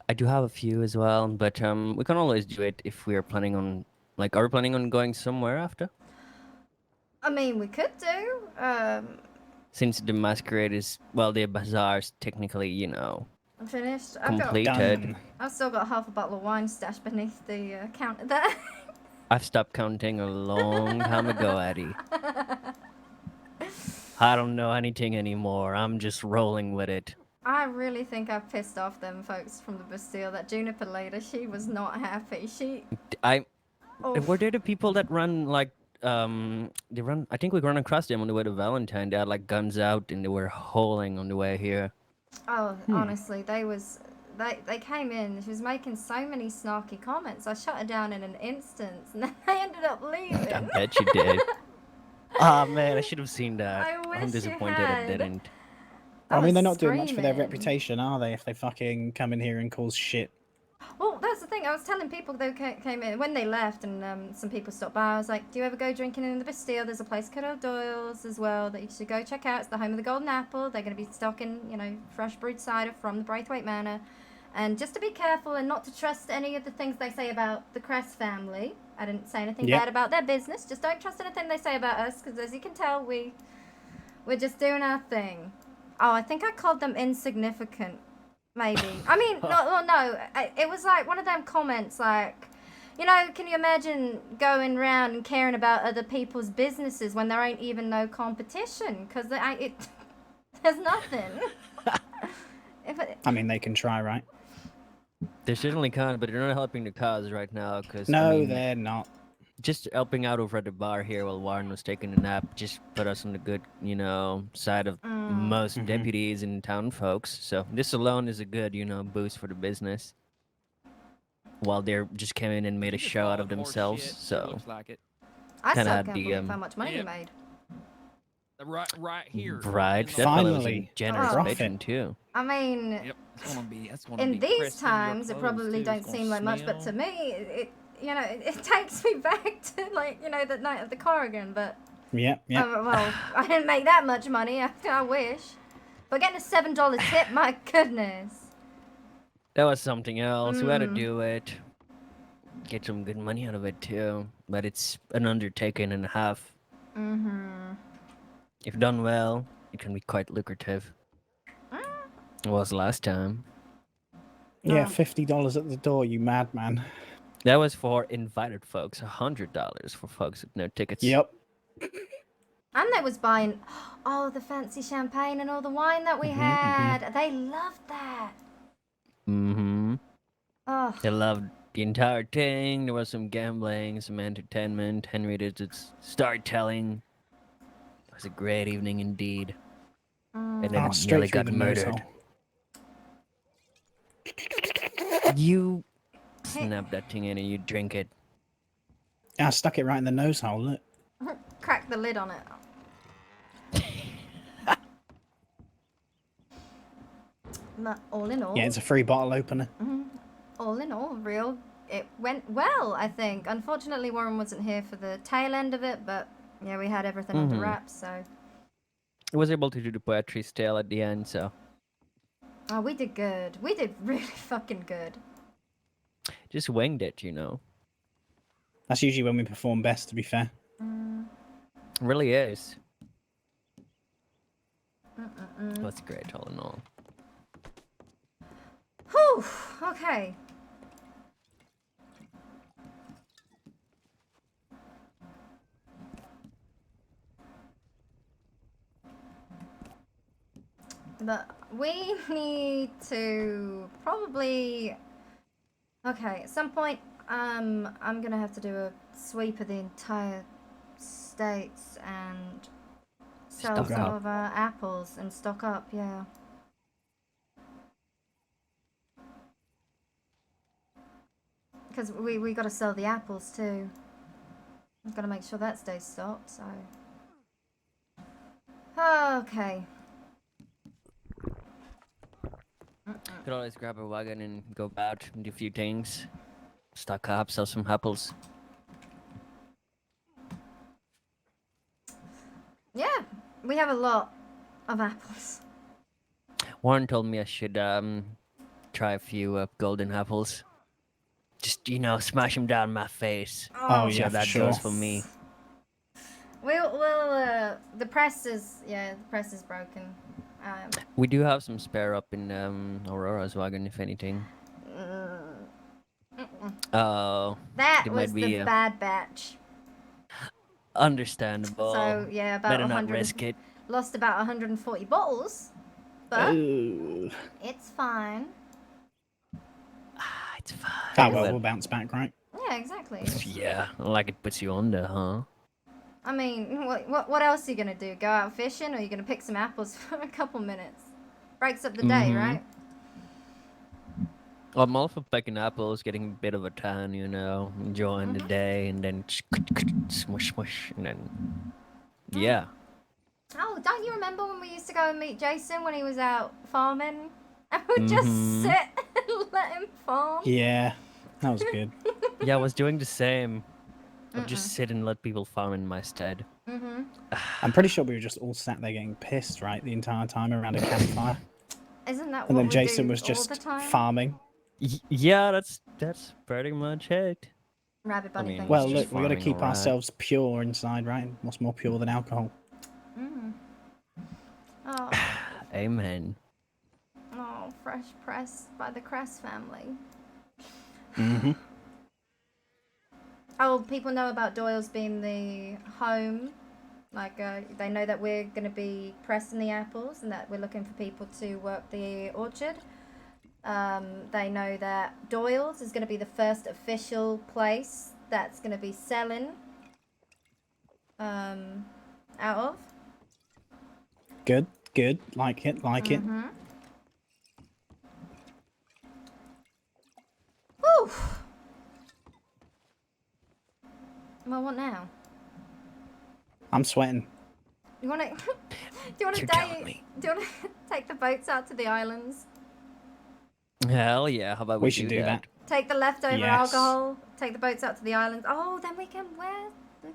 I do have a few as well, but we can always do it if we are planning on Like, are we planning on going somewhere after? I mean, we could do. Since the masquerade is, well, the bazaar's technically, you know, I'm finished. completed. I've still got half a bottle of wine stashed beneath the counter there. I've stopped counting a long time ago, Eddie. I don't know anything anymore. I'm just rolling with it. I really think I've pissed off them folks from the Bastille. That Juniper lady, she was not happy. Were there the people that run like they run? I think we run across them on the way to Valentine. They had like guns out and they were hauling on the way here. Oh, honestly, they came in. She was making so many snarky comments. I shut her down in an instant, and then they ended up leaving. I bet you did. Ah man, I should have seen that. I wish I'm you disappointed I had. didn't. I mean, they're not doing much for their screaming. reputation, are they? If they fucking come in here and cause shit. Well, that's the thing. I was telling people they came in when they left, and some people stopped by. I was like, "Do you ever go drinking in the Bastille? There's a place called O'Doyle's as well that you should go check out. It's the home of the Golden Apple. They're going to be stocking, you know, fresh brewed cider from the Braithwaite Manor, and just to be careful and not to trust any of the things they say about the Cress family. I didn't say anything bad about their business. Just don't trust anything they say about us, because as you can tell, we're just doing our thing." Oh, I think I called them insignificant. Maybe. I mean, no. It was like one of them comments like, you know, can you imagine going around and caring about other people's businesses when there ain't even no competition? Because there's nothing. I mean, they can try, right? They certainly can, but they're not helping the cause right now. Cause No, they're not. Just helping out over at the bar here while Warren was taking a nap just put us on the good, you know, side of most deputies and town folks. So this alone is a good, you know, boost for the business. While they're just came in and made a show out of themselves. So I still kinda had can't the, believe how much money we made. Right here. Right, that Finally, fellow was a generous profit. patron too. I mean, That's gonna in be these pressed into your times, it clothes, probably too. don't It's gonna seem like much, but to smell. me, it takes me back to, like, you know, the night of the Corrigan, but... Yeah. well, I didn't make that much money, I wish. But getting a $7 tip, my goodness. That was something else. We had to do it. Get some good money out of it too. But it's an undertaking and a half. If done well, it can be quite lucrative. It was last time. Yeah, $50 at the door, you madman. That was for invited folks. $100 for folks with no tickets. Yep. And they was buying, oh, the fancy champagne and all the wine that we had. They loved that. Oh. They loved the entire thing. There was some gambling, some entertainment. Henry did its storytelling. It was a great evening indeed. And then Oh, it straight nearly through got the nose murdered. hole. You snap that thing in and you drink it. I stuck it right in the nose hole, look. Crack the lid on it. But all in all... Yeah, it's a free bottle opener. All in all, it went well, I think. Unfortunately, Warren wasn't here for the tail end of it, but yeah, we had everything under wraps, so... I was able to do the poetry still at the end, so... Oh, we did good. We did really fucking good. Just winged it, you know. That's usually when we perform best, to be fair. It really is. That's great, all in all. Whew, okay. But we need to probably... Okay, at some point, I'm gonna have to do a sweep of the entire states and sell Stock some up. of our apples and stock up, yeah. Because we gotta sell the apples too. I've gotta make sure that stays stocked, so... Okay. Could always grab a wagon and go out and do a few things. Stock up, sell some apples. Yeah, we have a lot of apples. Warren told me I should try a few golden apples. just smash them down my face. Oh, See yeah, how for that sure. goes for me. The press is broken. We do have some spare up in Aurora's wagon, if anything. Oh, That it was might be the bad batch. understandable. So yeah, about Better not 100. risk it. Lost about 140 bottles, but Ooh. it's fine. It's fine. Oh, well, we'll bounce back, right? Yeah, exactly. Yeah, like it puts you under, huh? I mean, what else are you gonna do? Go out fishing, or are you gonna pick some apples for a couple minutes? Breaks up the day, right? I'm all for picking apples, getting a bit of a tan, enjoying the day, and then smush, smush, and then yeah. Oh, don't you remember when we used to go and meet Jason when he was out farming? And we'd just sit and let him farm? Yeah, that was good. Yeah, I was doing the same. I'd just sit and let people farm in my stead. I'm pretty sure we were just all sat there getting pissed, right, the entire time around a campfire. Isn't that And what then we Jason do was all just the time? farming. Yeah, that's pretty much it. Rabbit bunny thing. Well, just look, we got to farming, keep alright. ourselves pure inside, right? What's more pure than alcohol? Oh, Amen. fresh pressed by the Cress family. Mm-hmm. Oh, people know about Doyle's being the home. Like, they know that we're going to be pressing the apples and that we're looking for people to work the orchard. They know that Doyle's is going to be the first official place that's going to be selling out of. Good, good. Like it, like it. Whew. Well, what now? I'm sweating. You want to? Do you want to Do you want to take the boats out to the islands? Hell yeah! How about We should do that. Take the leftover Yes. alcohol. Take the boats out to the islands. Oh, then we can put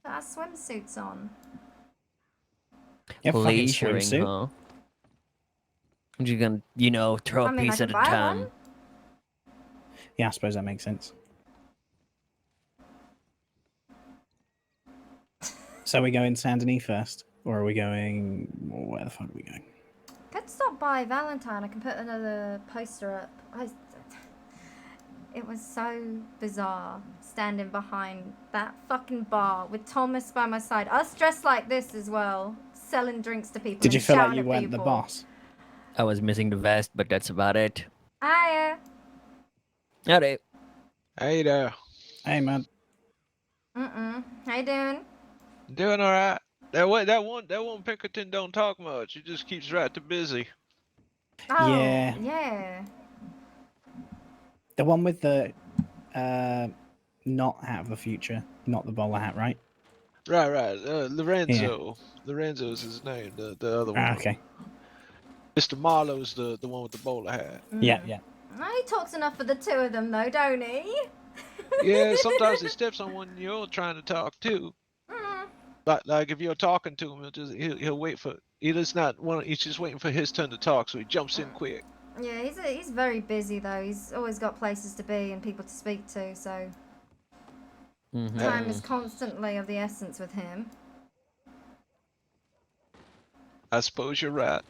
our swimsuits on. Yeah, fucking Leisuring, swimsuit. huh? You're gonna, throw I a mean, I piece could at a buy time. one. Yeah, I suppose that makes sense. So are we going Saint-Denis first? Or are we going... Where the fuck are we going? Could stop by Valentine. I can put another poster up. It was so bizarre standing behind that fucking bar with Thomas by my side. Us dressed like this as well, selling drinks to people. Did you and feel like shouting you at weren't the people. boss? I was missing the vest, but that's about it. Hiya. Howdy. Hey there. Hey, man. How you doing? Doing all right. That one Pinkerton don't talk much. He just keeps right too busy. Oh, Yeah. yeah. The one with the... not hat of the future. Not the bowler hat, right? Right. Lorenzo. Lorenzo's his name. The other one. Okay. Mr. Marlowe's the one with the bowler hat. Yeah. Oh, he talks enough for the two of them, though, don't he? Yeah, sometimes he steps on one you're trying to talk too. Like if you're talking to him, he'll wait for he's just waiting for his turn to talk, so he jumps in quick. Yeah, he's very busy though. He's always got places to be and people to speak to, so time is constantly of the essence with him. I suppose you're right.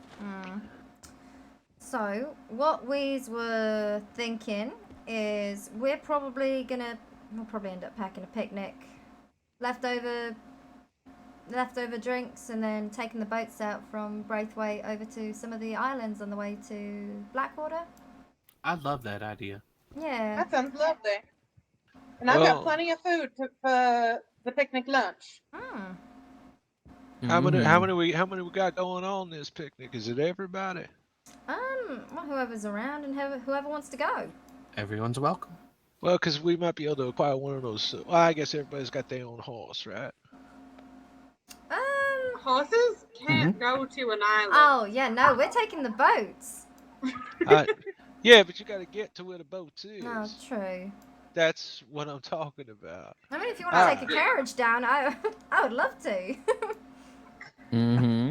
So what we were thinking is we'll probably end up packing a picnic, leftover drinks, and then taking the boats out from Braithwaite over to some of the islands on the way to Blackwater. I love that idea. Yeah. That sounds lovely. And I've got plenty of food for the picnic lunch. How many we got going on this picnic? Is it everybody? Well, whoever's around and whoever wants to go. Everyone's welcome. Well, because we might be able to acquire one of those. Well, I guess everybody's got their own horse, right? Horses can't go to an island. Oh yeah, no, we're taking the boats. Yeah, but you got to get to where the boat is. No, true. That's what I'm talking about. I mean, if you want to take a carriage down, I would love to.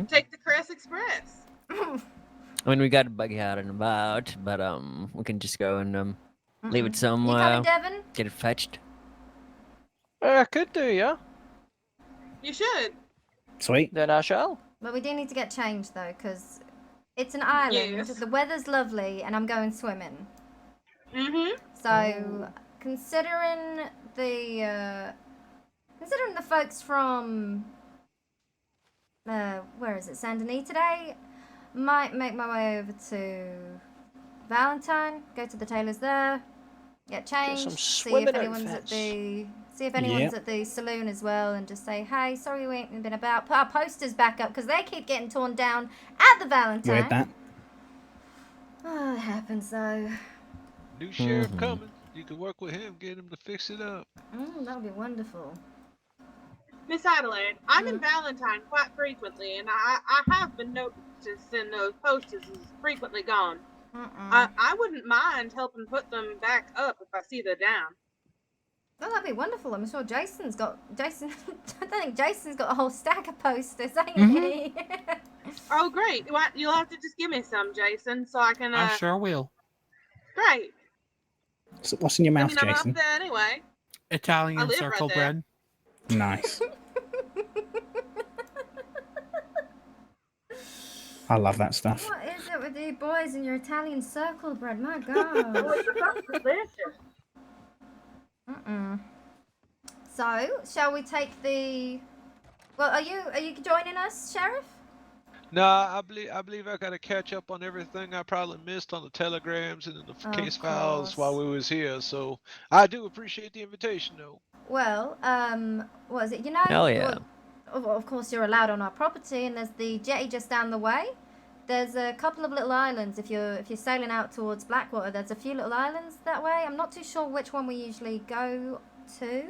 Take the Cress Express. I mean, we got a buggy out and about, but we can just go and Leave it You somewhere. coming, Devin? Get it fetched. I could do, yeah. You should. Sweet. Then I shall. But we do need to get changed though, because it's an island. Yes. The weather's lovely, and I'm going swimming. Mm-hmm. So, considering the folks from where is it, Saint Denis today, might make my way over to Valentine, go to the tailor's there, get changed, some see swimming if anyone's outfits. at the saloon as well, and just say, hey, sorry we ain't been about. Put our posters back up because they keep getting torn down at the Valentine. Weird that. Oh, it happens though. New sheriff coming. You can work with him, get him to fix it up. That would be wonderful. Miss Adelaide, I'm in Valentine quite frequently, and I have been noticing those posters is frequently gone. I wouldn't mind helping put them back up if I see they're down. Oh, that'd be wonderful. I'm sure Jason's got I think Jason's got a whole stack of posters, ain't he? Oh, great. You'll have to just give me some, Jason, so I can... I sure will. Great. So what's in your mouth, I mean, I'm Jason? up there anyway. I Italian live circle right there. bread. Nice. I love that stuff. What is it with you boys and your Italian circle bread? My God. Delicious. So, shall we take the... Well, are you joining us, Sheriff? No, I believe I gotta catch up on everything I probably missed on the telegrams and in the case files while we was here. So I do appreciate the invitation, though. Well, what is it? You know, Hell yeah. of course you're allowed on our property, and there's the jetty just down the way. There's a couple of little islands. If you're sailing out towards Blackwater, there's a few little islands that way. I'm not too sure which one we usually go to,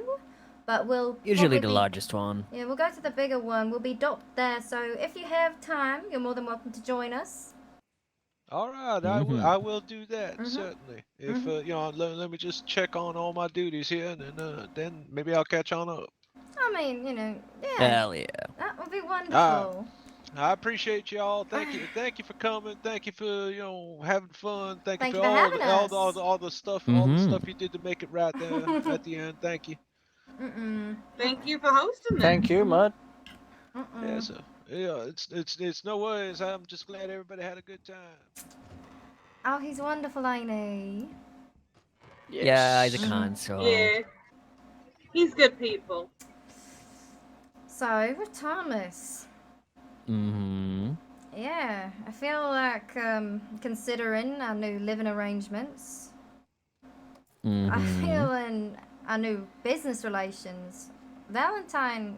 but we'll Usually the probably largest one. Yeah, we'll go to the bigger one. We'll be docked there. So if you have time, you're more than welcome to join us. All right, I will do that certainly. If let me just check on all my duties here, and then maybe I'll catch on up. I mean, yeah. Hell yeah. That would be wonderful. I appreciate y'all. Thank you for coming. Thank you for having fun. Thank you Thank for you for having us. all the stuff you did to make it right there at the end. Thank you. Thank you for hosting this. Thank you, Mud. Yeah, so it's no worries. I'm just glad everybody had a good time. Oh, he's wonderful, ain't he? Yeah, he's a console. Yeah. He's good people. So, with Thomas. Yeah, I feel like, considering our new living arrangements, I feel in our new business relations, Valentine,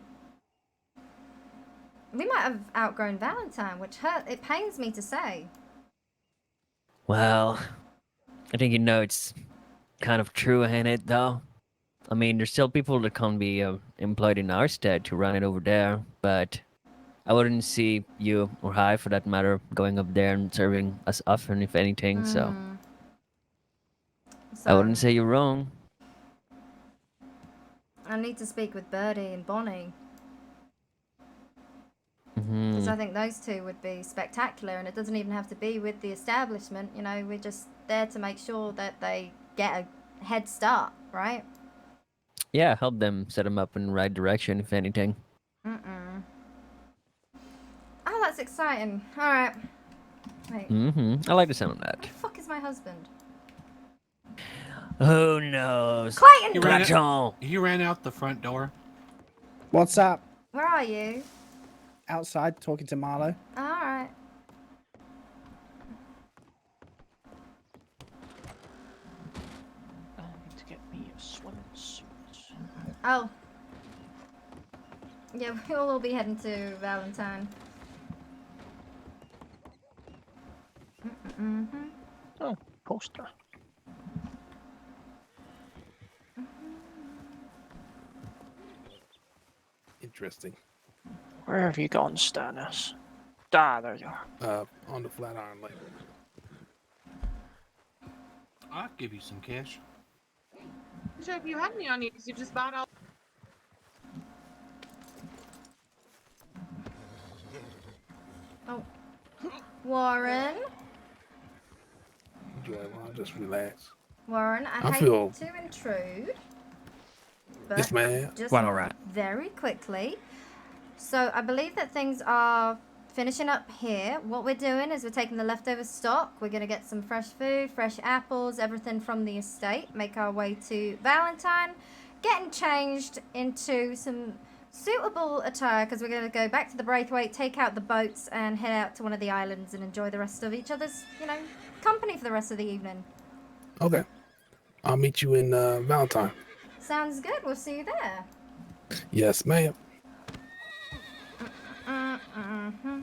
we might have outgrown Valentine, which it pains me to say. Well, I think it's kind of true, ain't it, though? I mean, there's still people that can be employed in our stead to run it over there, but I wouldn't see you, or Hi for that matter, going up there and serving us often, if anything, so I wouldn't say you're wrong. I need to speak with Birdie and Bonnie. Because I think those two would be spectacular, and it doesn't even have to be with the establishment. We're just there to make sure that they get a head start, right? Yeah, help them set them up in the right direction, if anything. Oh, that's exciting. All right. Wait. I like the sound of that. Where the fuck is my husband? Who knows? Clayton! He ran out the front door. What's up? Where are you? Outside talking to Marlo. All right. I need to get me a swimming suit. Oh. Yeah, we'll all be heading to Valentine. Oh, poster. Interesting. Where have you gone, Stannis? Ah, there you are. On the Flatiron Lake. I'll give you some cash. I'm sure if you had any on you, because you just bought all. Oh. Warren? Do I want to just relax? Warren, I I hate feel- to intrude, but Yes, ma'am. just Quite all right. very quickly. So I believe that things are finishing up here. What we're doing is we're taking the leftover stock. We're going to get some fresh food, fresh apples, everything from the estate. Make our way to Valentine, getting changed into some suitable attire because we're going to go back to the Braithwaite, take out the boats, and head out to one of the islands and enjoy the rest of each other's, company for the rest of the evening. Okay. I'll meet you in Valentine. Sounds good. We'll see you there. Yes, ma'am. Mm-hmm.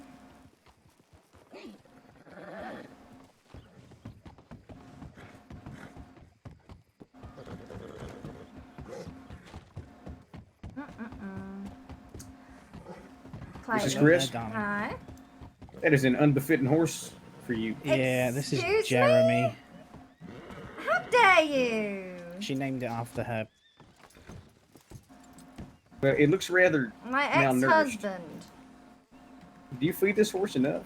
Mrs. Chris? Hi. That is an unbefitting horse for you. Yeah, this is Excuse me? Jeremy. How dare you? She named it after her. Well, it looks rather My malnourished. ex-husband. Do you feed this horse enough?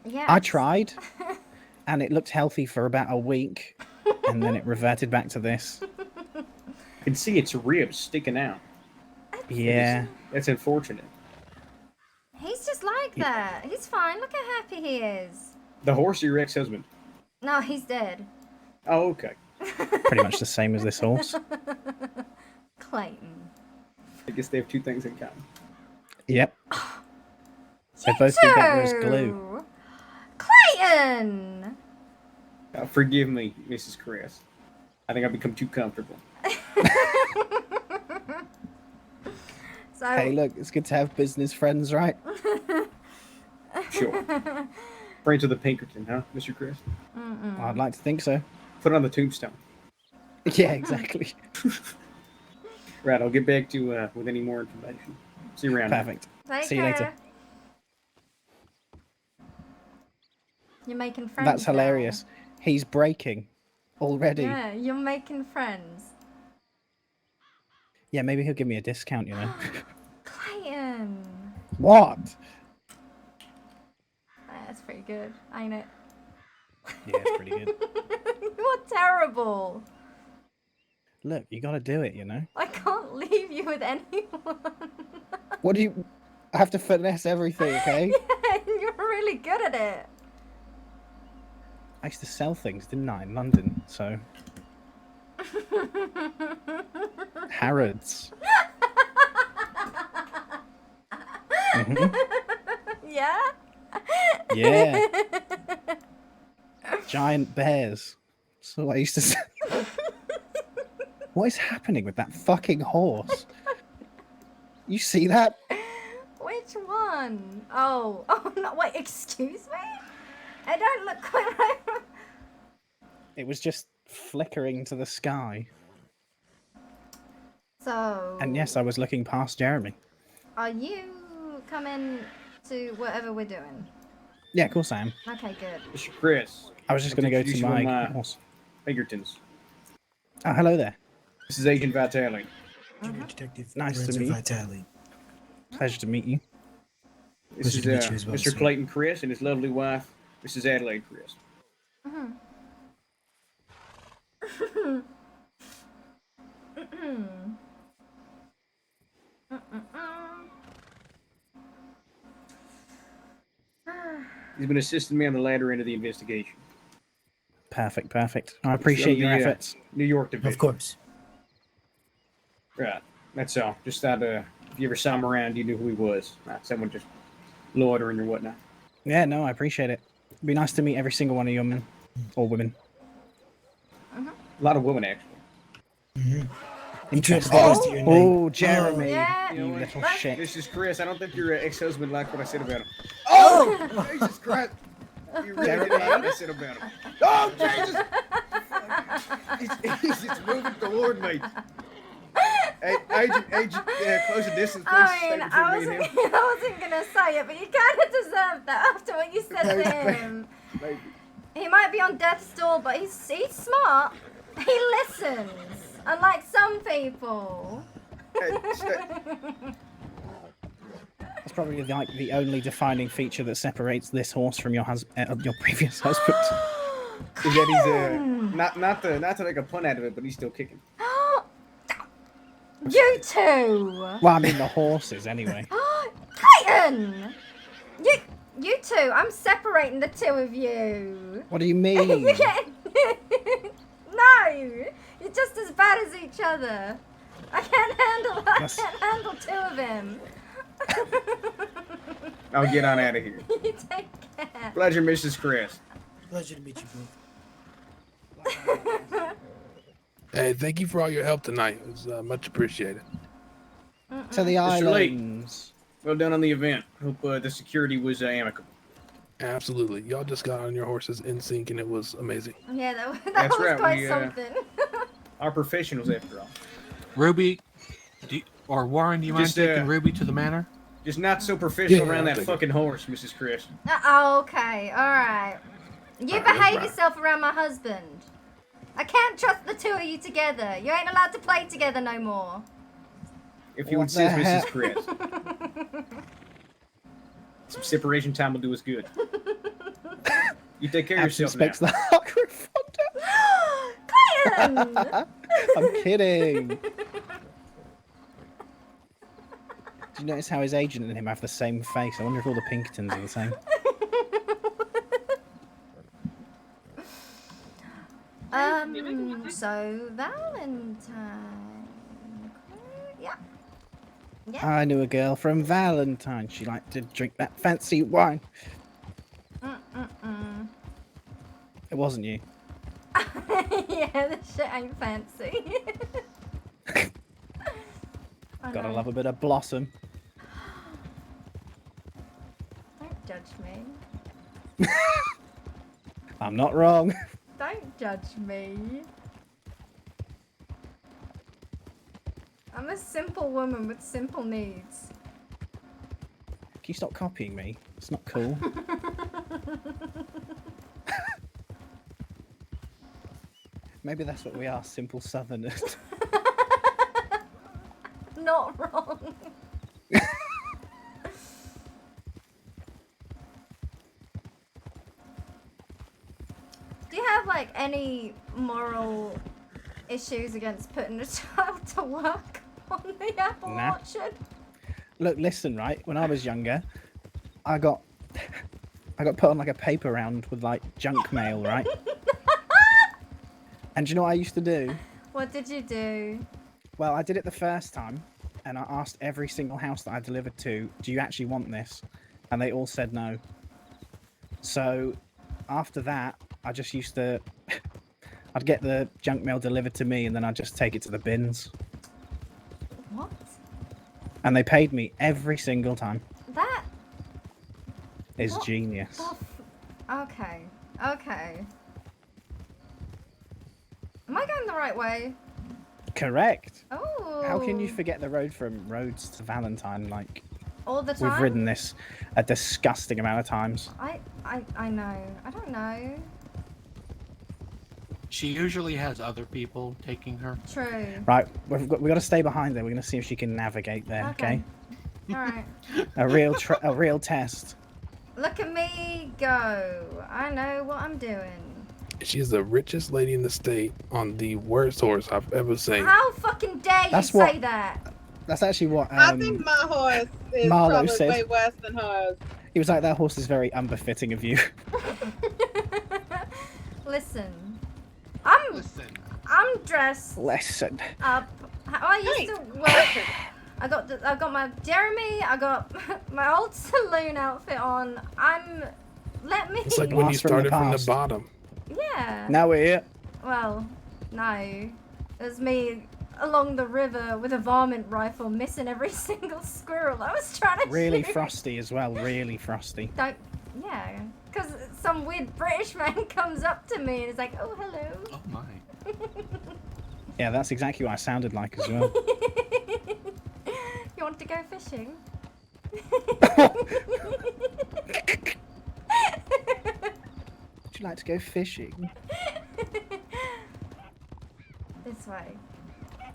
Yeah. I tried, and it looked healthy for about a week, and then it reverted back to this. I can see its ribs sticking out. Yeah. That's unfortunate. He's just like that. He's fine. Look how happy he is. The horse or your ex-husband? No, he's dead. Oh, okay. Pretty much the same as this horse. Clayton. I guess they have two things in common. Yep. They both do better as glue. Clayton! Forgive me, Mrs. Cress. I think I've become too comfortable. So, Hey, look, it's good to have business friends, right? Sure. Friends of the Pinkerton, huh, Mr. Cress? I'd like to think so. Put it on the tombstone. Yeah, exactly. Right, I'll get back to with any more information. See you around. Perfect. See you later. You're making friends. That's now. hilarious. He's breaking already. Yeah, you're making friends. Yeah, maybe he'll give me a discount, you know. Clayton. What? That's pretty good, ain't it? Yeah, it's pretty good. You're terrible. Look, you gotta do it, you know. I can't leave you with anyone. What do you... I have to finesse everything, okay? Yeah, you're really good at it. I used to sell things, didn't I, in London, so... Harrods. Yeah? Yeah. Giant bears. So I used to say... What is happening with that fucking horse? You see that? Which one? Oh, no, wait, excuse me? I don't look quite right. It was just flickering to the sky. So... And yes, I was looking past Jeremy. Are you coming to whatever we're doing? Yeah, of course I am. Okay, good. Mr. Chris. I was just going to go to my horse. Pinkertons. Oh, hello there. This is Agent Vitale. Detective Nice to Lorenzo meet you. Vitale. Pleasure to meet you. This Pleasure is to meet you as well, Mr. sir. Clayton Cress and his lovely wife, Mrs. Adelaide Cress. He's been assisting me on the latter end of the investigation. Perfect, perfect. I appreciate your efforts. New York division. Of course. Right. That's all. Just thought if you ever saw him around, you knew who he was. Not someone just loitering or whatnot. Yeah, no, I appreciate it. It'd be nice to meet every single one of you men. Or women. A lot of women, actually. Interesting. Oh, Jeremy, you little shit. This is Chris. I don't think your ex-husband liked what I said about him. Oh! Jesus Christ! You really Jeremy? didn't like what I said about him. Oh, Jesus! He's just moving toward me. Hey, agent, close the distance, please. I mean, Stay I between me and him. wasn't gonna say it, but you kind of deserve that after what you said to him. Maybe. He might be on death's door, but he's smart. He listens, unlike some people. That's probably like the only defining feature that separates this horse from your previous husband. Is that he's not to make a pun out of it, but he's still kicking. You two! Well, I mean the horses anyway. Clayton! You two, I'm separating the two of you. What do you mean? You get... No! You're just as bad as each other. I can't handle two of him. I'll get on out of here. You take care. Pleasure, Mrs. Cress. Pleasure to meet you both. Hey, thank you for all your help tonight. It was much appreciated. To the Mr. Lee, islands. well done on the event. Hope the security was amicable. Absolutely. Y'all just got on your horses in sync, and it was amazing. Yeah, that That's was right, quite we, something. Our professionals, after all. Ruby, or Warren, do you mind Just, taking Ruby to the manor? Just not so professional Yeah, around I'll that take fucking horse, Mrs. Cress. Okay, alright. You behave yourself around my husband. I can't trust the two of you together. You ain't allowed to play together no more. If you What insist, the Mrs. hell? Cress. Some separation time will do us good. You take care of yourself now. Expects the Clayton! I'm kidding. Do you notice how his agent and him have the same face? I wonder if all the Pinkertons are the same. So Valentine. Yeah. Yeah. I knew a girl from Valentine. She liked to drink that fancy wine. It wasn't you. Yeah, this shit ain't fancy. Gotta love a bit of blossom. Don't judge me. I'm not wrong. Don't judge me. I'm a simple woman with simple needs. Can you stop copying me? It's not cool. Maybe that's what we are, simple southerners. Not wrong. Do you have like any moral issues against putting a child to work on the apple Nah. orchard? Look, listen, right? When I was younger, I got put on like a paper round with like junk mail, right? And do you know what I used to do? What did you do? Well, I did it the first time, and I asked every single house that I delivered to, do you actually want this? And they all said no. So after that, I just used to... I'd get the junk mail delivered to me, and then I'd just take it to the bins. What? And they paid me every single time. That Is What genius. Okay. Okay. Am I going the right way? Correct. Oh. How can you forget the road from Rhodes to Valentine? Like, All the time? we've ridden this a disgusting amount of times. I know. I don't know. She usually has other people taking her. True. Right, we've got to stay behind there. We're going to see if she can navigate there. Okay. Alright. A real test. Look at me go. I know what I'm doing. She's the richest lady in the state on the worst horse I've ever seen. How fucking dare you That's say what- that? That's actually what I think my horse is Marlo probably said. way worse than hers. he was like, that horse is very unbefitting of you. Listen. I'm dressed Listen. up. I used to work. I got my Jeremy. I got my old saloon outfit on. Let me. It's like when you Blast from the started from the past. bottom. Yeah. Now we're here. Well, no. It was me along the river with a varmint rifle, missing every single squirrel I was trying to Really shoot. frosty as well. Really frosty. Yeah. Because some weird British man comes up to me and is like, oh, hello. Oh my. Yeah, that's exactly what I sounded like as well. You want to go fishing? Would you like to go fishing? This way.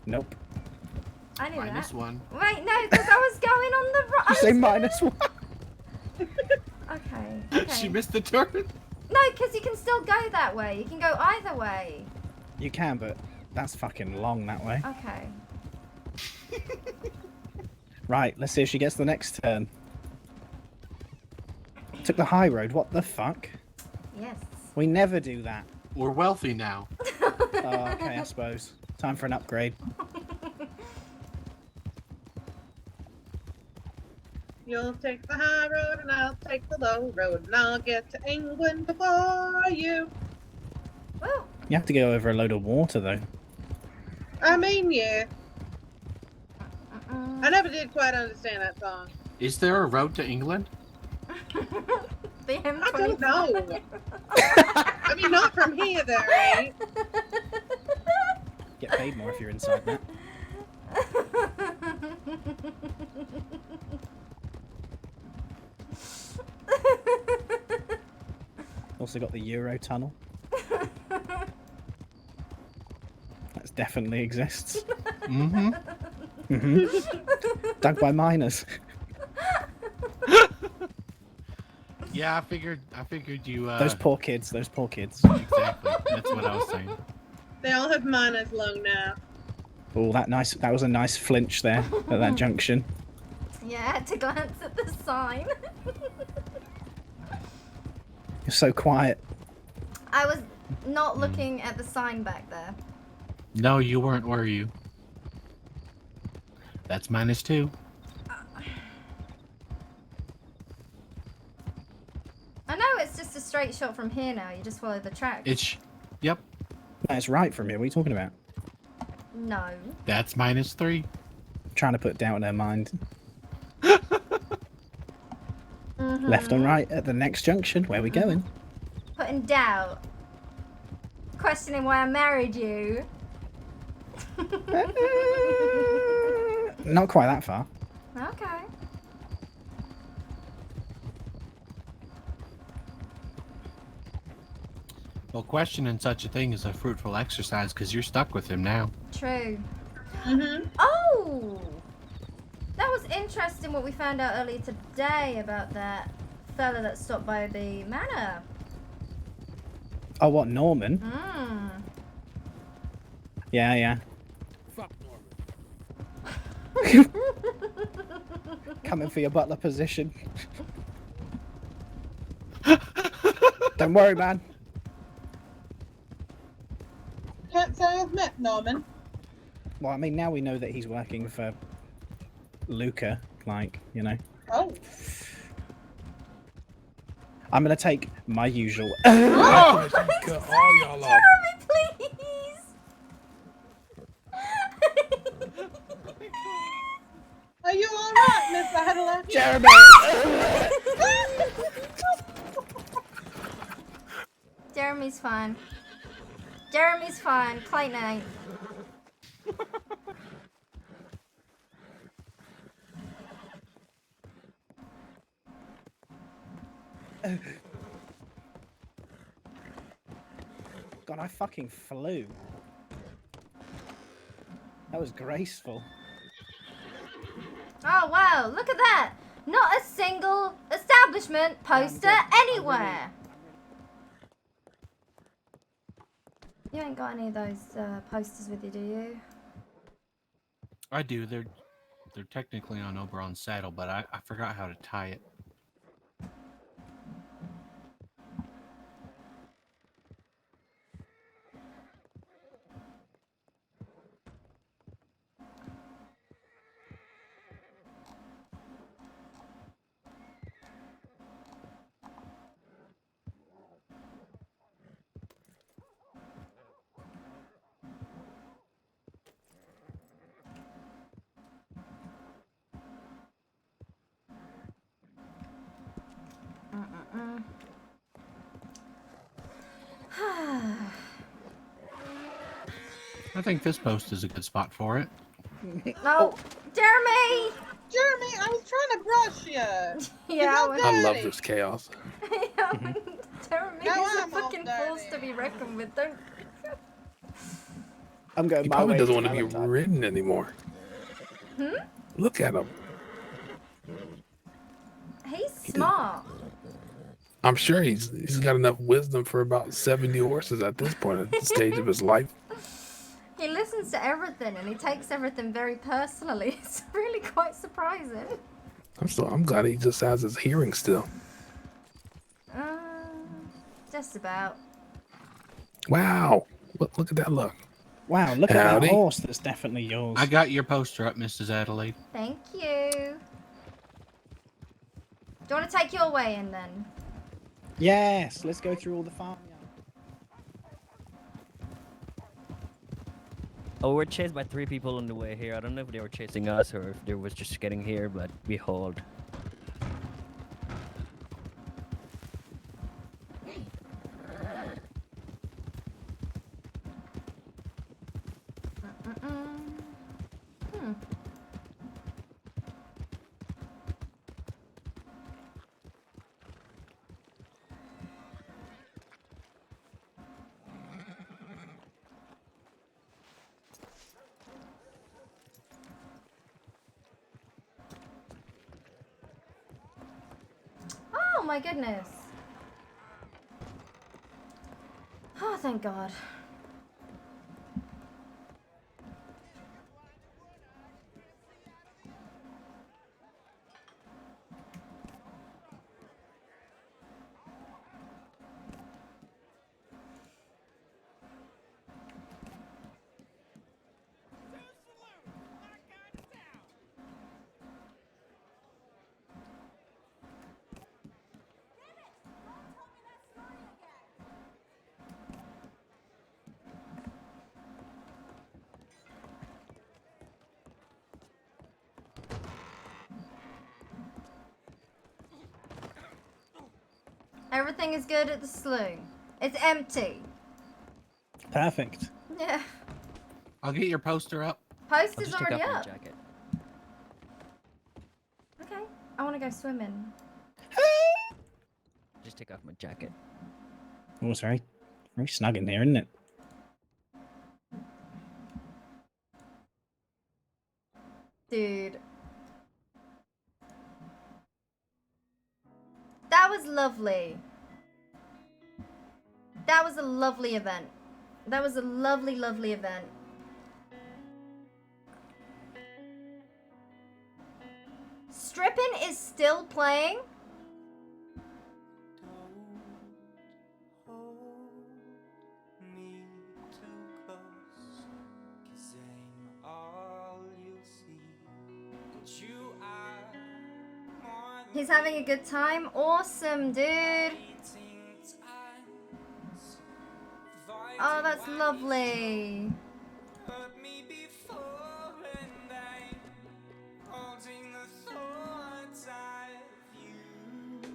Nope. I knew Minus that. one. Wait, no, because I was going on the right. You say minus one. Okay. She missed the turn. No, because you can still go that way. You can go either way. You can, but that's fucking long that way. Okay. Right, let's see if she gets the next turn. Took the high road, what the fuck? Yes. We never do that. We're wealthy now. Oh, okay, I suppose. Time for an upgrade. You'll take the high road and I'll take the low road and I'll get to England before you. You have to go over a load of water, though. I mean, yeah. I never did quite understand that song. Is there a road to England? The M25. I don't know. I mean, not from here, there, right? Get paid more if you're inside that. Also got the Euro tunnel. That definitely exists. Mm-hmm. Mm-hmm. Dug by miners. Yeah, I figured you. Those poor kids. Those poor kids. Exactly. That's what I was saying. They all have miners lung now. Oh, that was a nice flinch there at that junction. Yeah, I had to glance at the sign. You're so quiet. I was not looking at the sign back there. No, you weren't, were you? That's -2. I know it's just a straight shot from here now. You just follow the track. Yep. That's right from here. What are you talking about? No. That's -3. Trying to put doubt in her mind. Mhm. Left and right at the next junction. Where are we going? Putting doubt. Questioning why I married you. Not quite that far. Okay. Well, questioning such a thing is a fruitful exercise because you're stuck with him now. True. Mm-hmm. Oh! That was interesting what we found out earlier today about that fella that stopped by the manor. Oh, what, Norman? Mm. Yeah, yeah. Fuck Norman. Coming for your butler position. Don't worry, man. Can't say I've met Norman. Well, I mean, now we know that he's working for Luca, like, you know. Oh. I'm gonna take my usual. Oh, cut all y'all off. Jeremy, please! Are you alright, Miss Adelaide? Jeremy! Jeremy's fine. Jeremy's fine. Clayton ain't. God, I fucking flew. That was graceful. Oh wow, look at that! Not a single establishment poster anywhere! You ain't got any of those posters with you, do you? I do. They're technically on Oberon's saddle, but I forgot how to tie it. I think this post is a good spot for it. No, Jeremy! Jeremy, I was trying to brush you. Yeah, I love this chaos. Jeremy Now is a I'm all fucking dirty. force to be reckoned with. Don't. I'm going He my probably way doesn't to want to be Valentine. ridden anymore. Hmm? Look at him. He's smart. I'm sure he's got enough wisdom for about 70 horses at this point at the stage of his life. He listens to everything and he takes everything very personally. It's really quite surprising. I'm glad he just has his hearing still. Just about. Wow. Look at that look. Wow, look at Howdy. that horse that's definitely yours. I got your poster up, Mrs. Adelaide. Thank you. Do you want to take your way in then? Yes, let's go through all the farm. Oh, we're chased by 3 people on the way here. I don't know if they were chasing us or if they was just getting here, but behold. Oh my goodness. Oh, thank God. Everything is good at the saloon. It's empty. Perfect. Yeah. I'll get your poster up. Post I'll is just take already off my up. jacket. Okay. I want to go swimming. Just take off my jacket. Oh, it's very snug in here, isn't it? Dude. That was lovely. That was a lovely event. That was a lovely, lovely event. Strippin' is still playing? He's having a good time? Awesome, dude. Oh, that's lovely.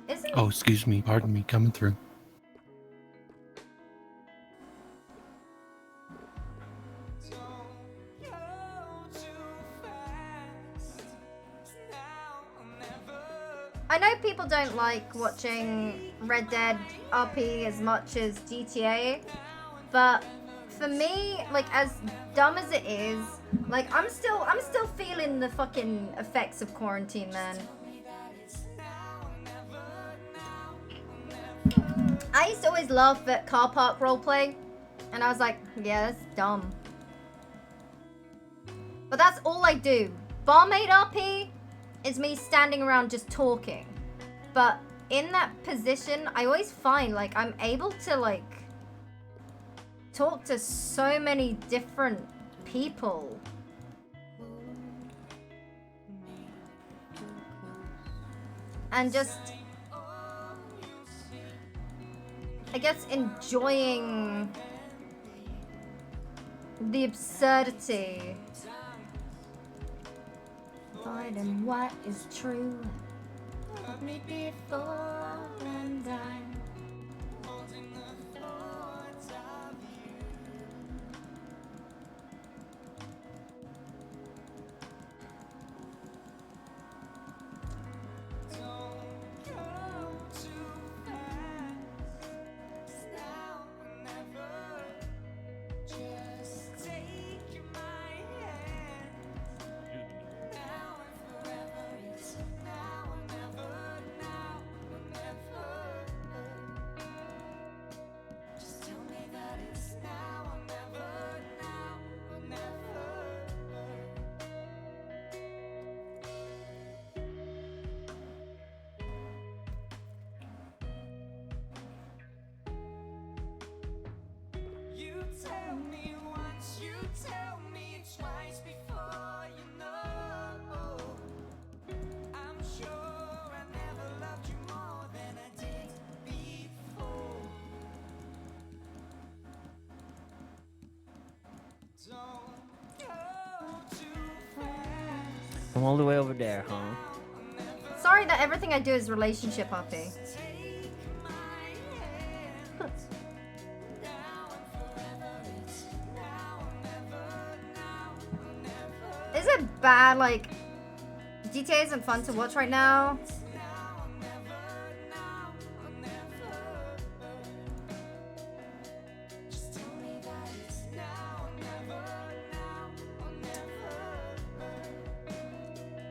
Isn't Oh, excuse me. Pardon me. Coming through. I know people don't like watching Red Dead RP as much as GTA, but for me, like, as dumb as it is, like, I'm still feeling the fucking effects of quarantine, man. I used to always laugh at car park roleplay, and I was like, yeah, that's dumb. But that's all I do. Barmaid RP is me standing around just talking. But in that position, I always find, like, I'm able to, like, talk to so many different people. And just, I guess, enjoying the absurdity. Finding what is true. Love me before and I'm holding the thoughts of you. Don't go too fast. Now or never. Just take my hand. Now and forever. It's now or never. Now or never. all the way over there, huh? Sorry that everything I do is relationship hoppy. Is it bad, like, GTA isn't fun to watch right now?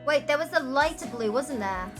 Wait, there was a lighter blue, wasn't there?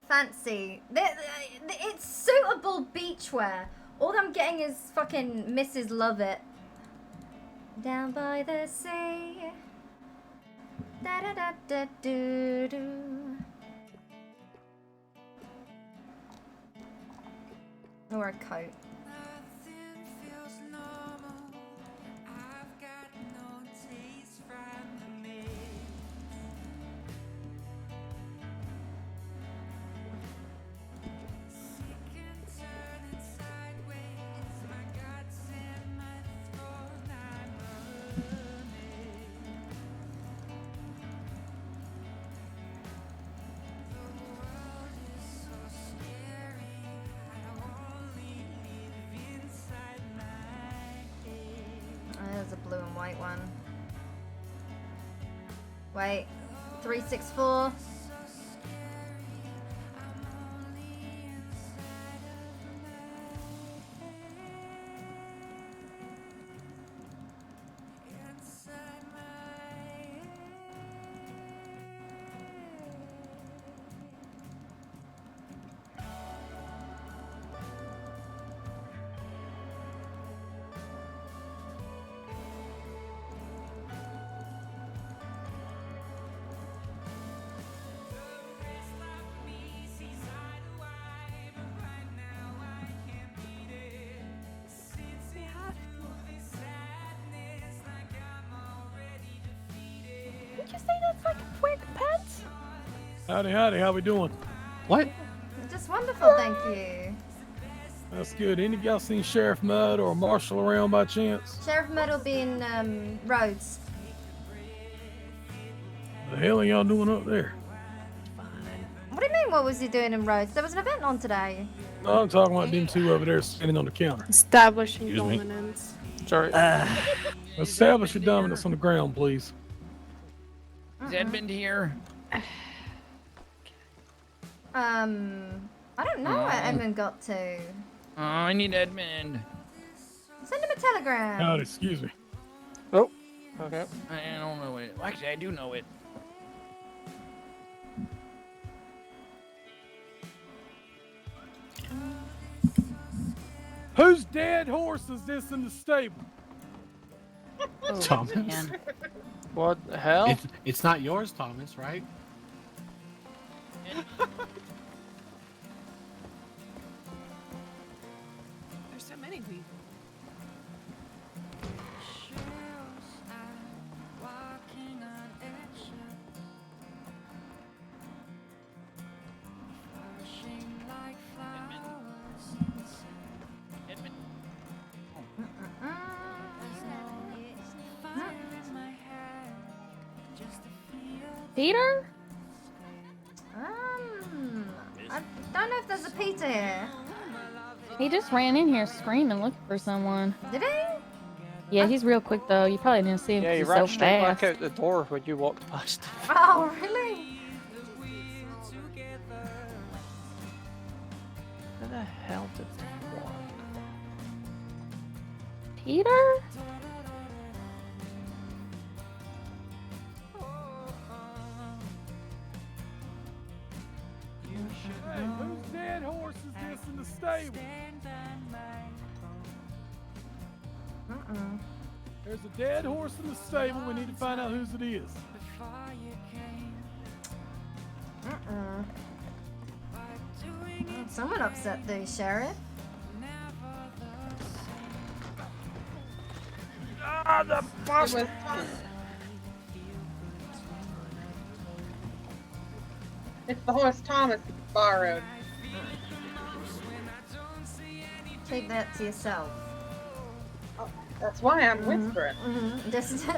Fancy. It's suitable beachwear. All I'm getting is fucking Mrs. Love It. Down by the sea. Da da da da do do. Or a coat. There's a blue and white one. Wait, 364. Did you say that's like a twig pet? Howdy, howdy, how we doing? What? Just wonderful, thank you. That's good. Any of y'all seen Sheriff Mudd or Marshall around by chance? Sheriff Mudd will be in Rhodes. The hell are y'all doing up there? What do you mean, what was he doing in Rhodes? There was an event on today. No, I'm talking about them two over there standing on the counter. Establishing Excuse me. dominance. Sorry. Establish your dominance on the ground, please. Is Edmund here? I don't know where Edmund got to. Oh, I need Edmund. Send him a telegram. Howdy, excuse me. Oh, okay. I don't know it. Actually, I do know it. Whose dead horse is this in the stable? Thomas. What the hell? It's not yours, Thomas, right? There's so many people. Peter? I don't know if there's a Peter here. He just ran in here screaming looking for someone. Did he? Yeah, he's real quick though. You probably didn't see him Yeah, because he he's ran so straight fast. back out the door when you walked past. Oh, really? Where the hell did they walk? Peter? Hey, whose dead horse is this in the stable? There's a dead horse in the stable. We need to find out whose it is. Someone upset the sheriff. Ah, the bastard! It's the horse Thomas borrowed. Take that to yourself. Oh, that's why I'm whispering. Just I'm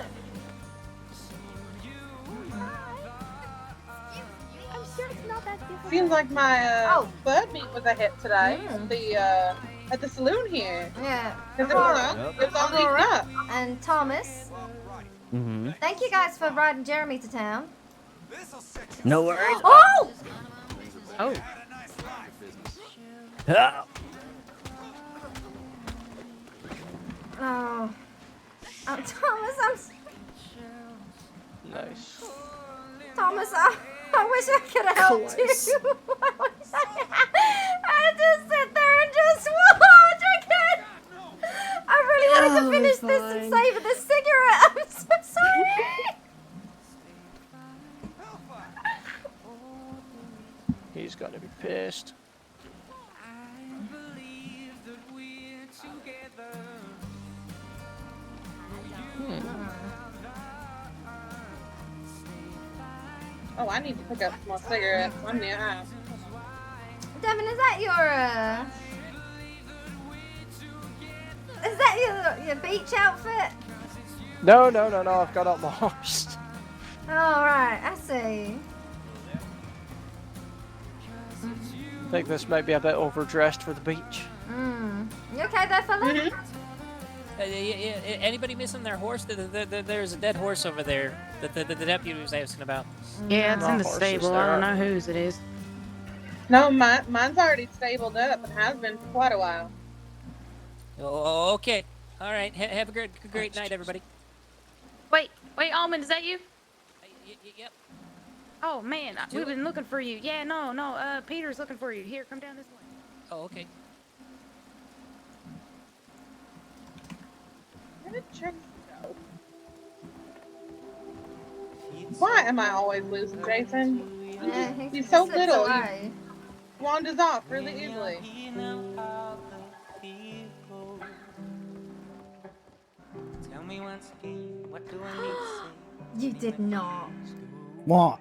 sure it's not that difficult. Seems like my bird meat was a hit today. At the saloon here. Yeah. Because it was all eaten up. And Thomas. Mm-hmm. Thank you guys for riding Jeremy to town. No worries. Oh! Oh. Ah. Oh. Thomas, Nice. Thomas, I wish I could have helped you. I just sit there and just watch. I really wanted to finish this and savor this cigarette. I'm so sorry. He's gonna be pissed. Oh, I need to pick up some more cigarettes. I'm near house. Devin, is that your beach outfit? No, I've got up my horse. Oh, right, I see. I think this might be a bit overdressed for the beach. You okay there, fella? Anybody missing their horse? There's a dead horse over there that the deputy was asking about. Yeah, it's in the horses stable. there. I don't know whose it is. No, mine's already stabled up and has been for quite a while. Oh, okay. All right. Have a great night, everybody. Wait, Almond, is that you? Yep. Oh man, we've been looking for you. Yeah, no. Peter's looking for you. Here, come down this way. Oh, okay. Where did Jason go? Why am I always losing Jason? Yeah, He's so slips little. away. He wanders off really easily. Tell me once again, what do I need to say? You did not. What?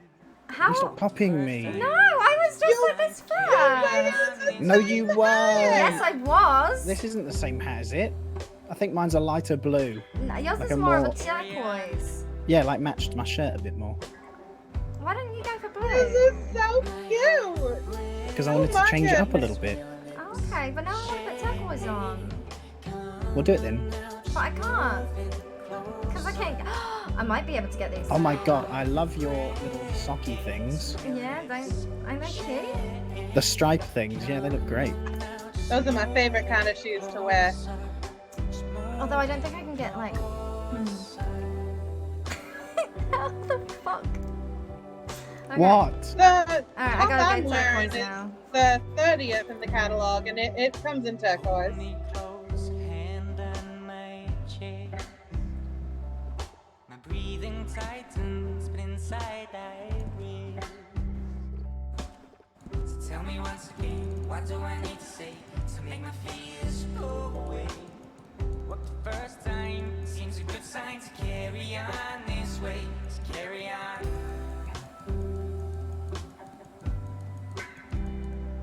How? You stop popping me. No, I was just like this fast. No, you weren't. Yes, I was. This isn't the same hat, is it? I think mine's a lighter blue. No, yours Like is a more of more- a turquoise. Yeah, like matched my shirt a bit more. Why don't you go for blue? This is so cute. Because I wanted to change it up a little bit. Oh, okay, but now I want to put turquoise on. We'll do it then. But I can't. Because I can't. I might be able to get these. Oh my god, I love your little socky things. Yeah, aren't they cute? The stripe things, yeah, they look great. Those are my favorite kind of shoes to wear. Although I don't think I can get like. How the fuck? Okay. What? The I top gotta I'm go wearing turquoise is now. the 30th in the catalog, and it comes in turquoise. My breathing tightens, but inside I breathe. So tell me once again, what do I need to say to make my fears go away? What the first time seems a good sign to carry on this way, to carry on.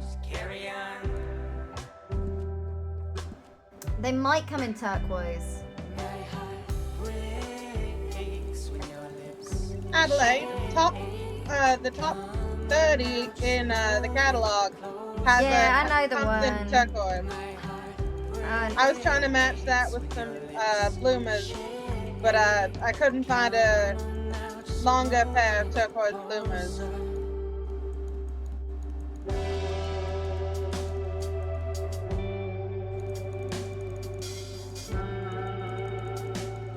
Just carry on. They might come in turquoise. Adelaide, the top 30 in the catalog has Yeah, I know the comes in one. turquoise. I was trying to match that with some bloomers, but I couldn't find a longer pair of turquoise bloomers.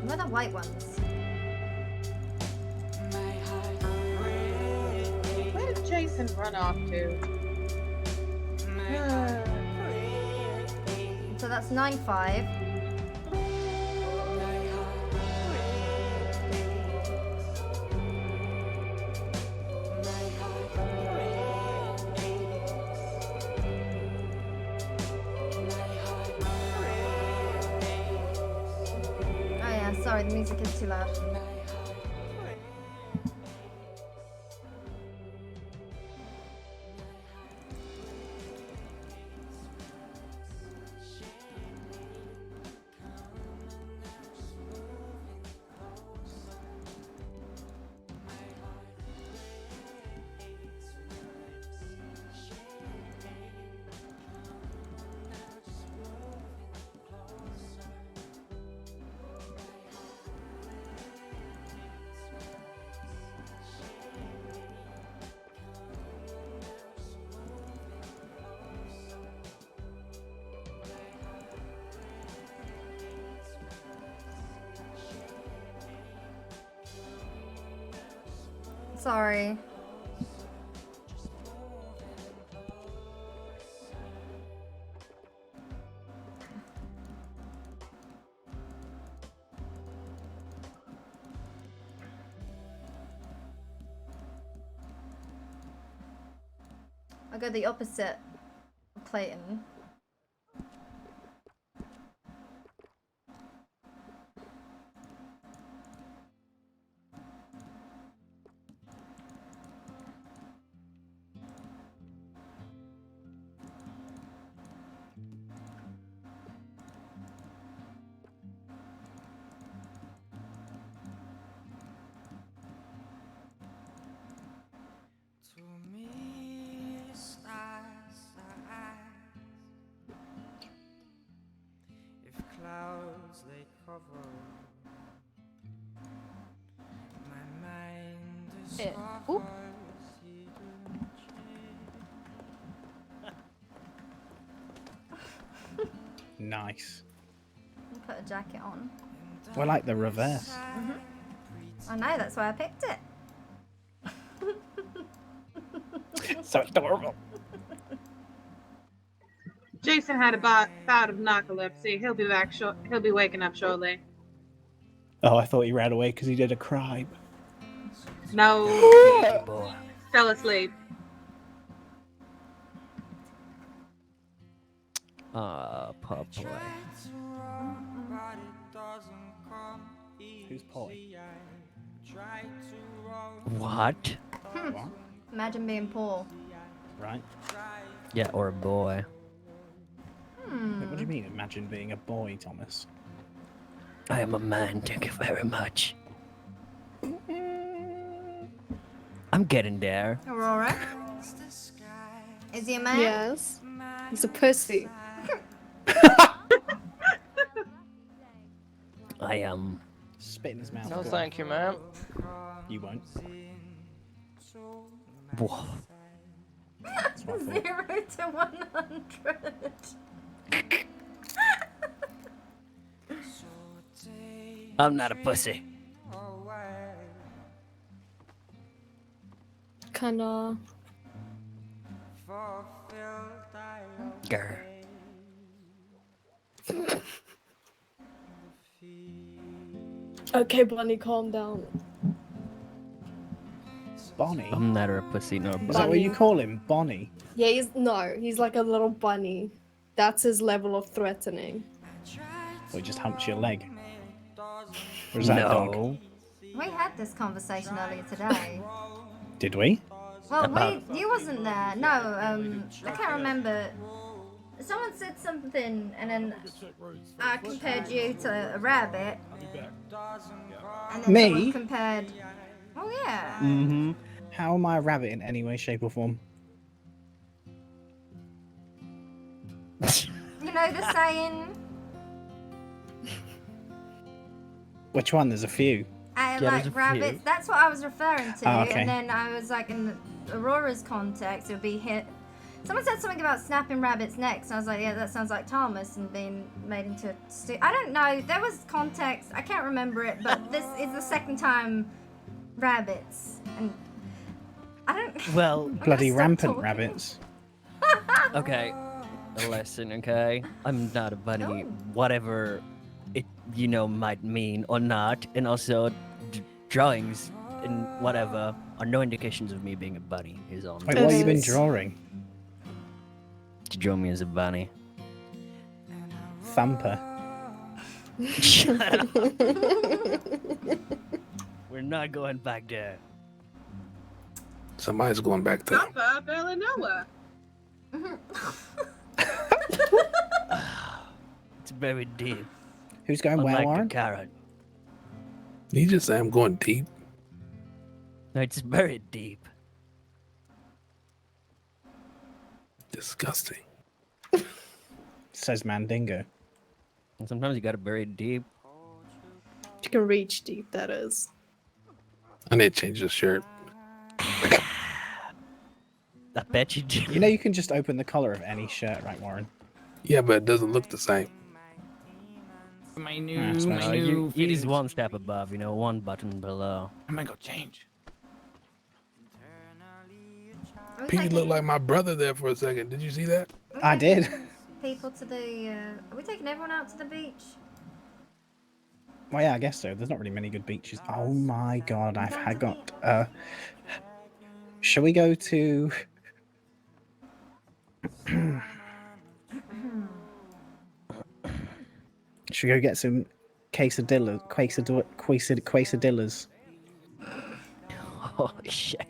Where are the white ones? Where did Jason run off to? So that's 9-5. Oh yeah, sorry, the music is too loud. Sorry. I go the opposite of Clayton. Clouds they cover. My mind discovers hidden Nice. Put a jacket on. Well, I like the reverse. I know, that's why I picked it. So adorable. Jason had a bout of narcolepsy. He'll be back. He'll be waking up shortly. Oh, I thought he ran away because he did a crime. No, fell asleep. Pop boy. Who's Polly? What? What? Imagine being Paul. Right. Yeah, or a boy. Wait, what do you mean, imagine being a boy, Thomas? I am a man, thank you very much. I'm getting there. Aurora? Is he a man? Yes. He's a pussy. I am. Spit in his mouth. No, thank you, ma'am. You won't. Whoa. 0 to 100. I'm not a pussy. Kinda. Grr. Okay, Bunny, calm down. Bonnie? I'm neither a pussy nor a Is that what you call him? Bonnie? Yeah, he's like a little bunny. That's his level of threatening. Or he just humps your leg? Or is that a dog? We had this conversation earlier today. Did we? Well, you wasn't there. No, I can't remember. Someone said something, and then I compared you to a rabbit. And then Me? someone compared. Oh yeah. Mm-hmm. How am I a rabbit in any way, shape, or form? You know the saying, Which one? There's a few. Like rabbits. That's what I was referring to. Oh, okay. And then I was like, in Aurora's context, it would be hit. Someone said something about snapping rabbits' necks. And I was like, yeah, that sounds like Thomas and being made into stew. I don't know. There was context. I can't remember it, but this is the second time rabbits. And I don't. Well, bloody rampant rabbits. Okay, a lesson, okay? I'm not a bunny, whatever it, might mean or not. And also, drawings and whatever are no indications of me being a bunny, is all. Wait, what have you been drawing? To draw me as a bunny. Thumper. Shut up. We're not going back there. Somebody's going back there. Papa, barely nowhere. It's very deep. Who's going where, Unlike a Warren? carrot. You just say I'm going deep. No, it's very deep. Disgusting. Says Mandingo. And sometimes you gotta bury it deep. You can reach deep, that is. I need to change this shirt. I bet you do. You know you can just open the collar of any shirt, right, Warren? Yeah, but it doesn't look the same. My new, He's one step above, one button below. I'm gonna go change. Pete looked like my brother there for a second. Did you see that? I did. People to the. Are we taking everyone out to the beach? Well, yeah, I guess so. There's not really many good beaches. Oh my god, I've got. Shall we go to? Should we go get some quesadillas? Oh shit.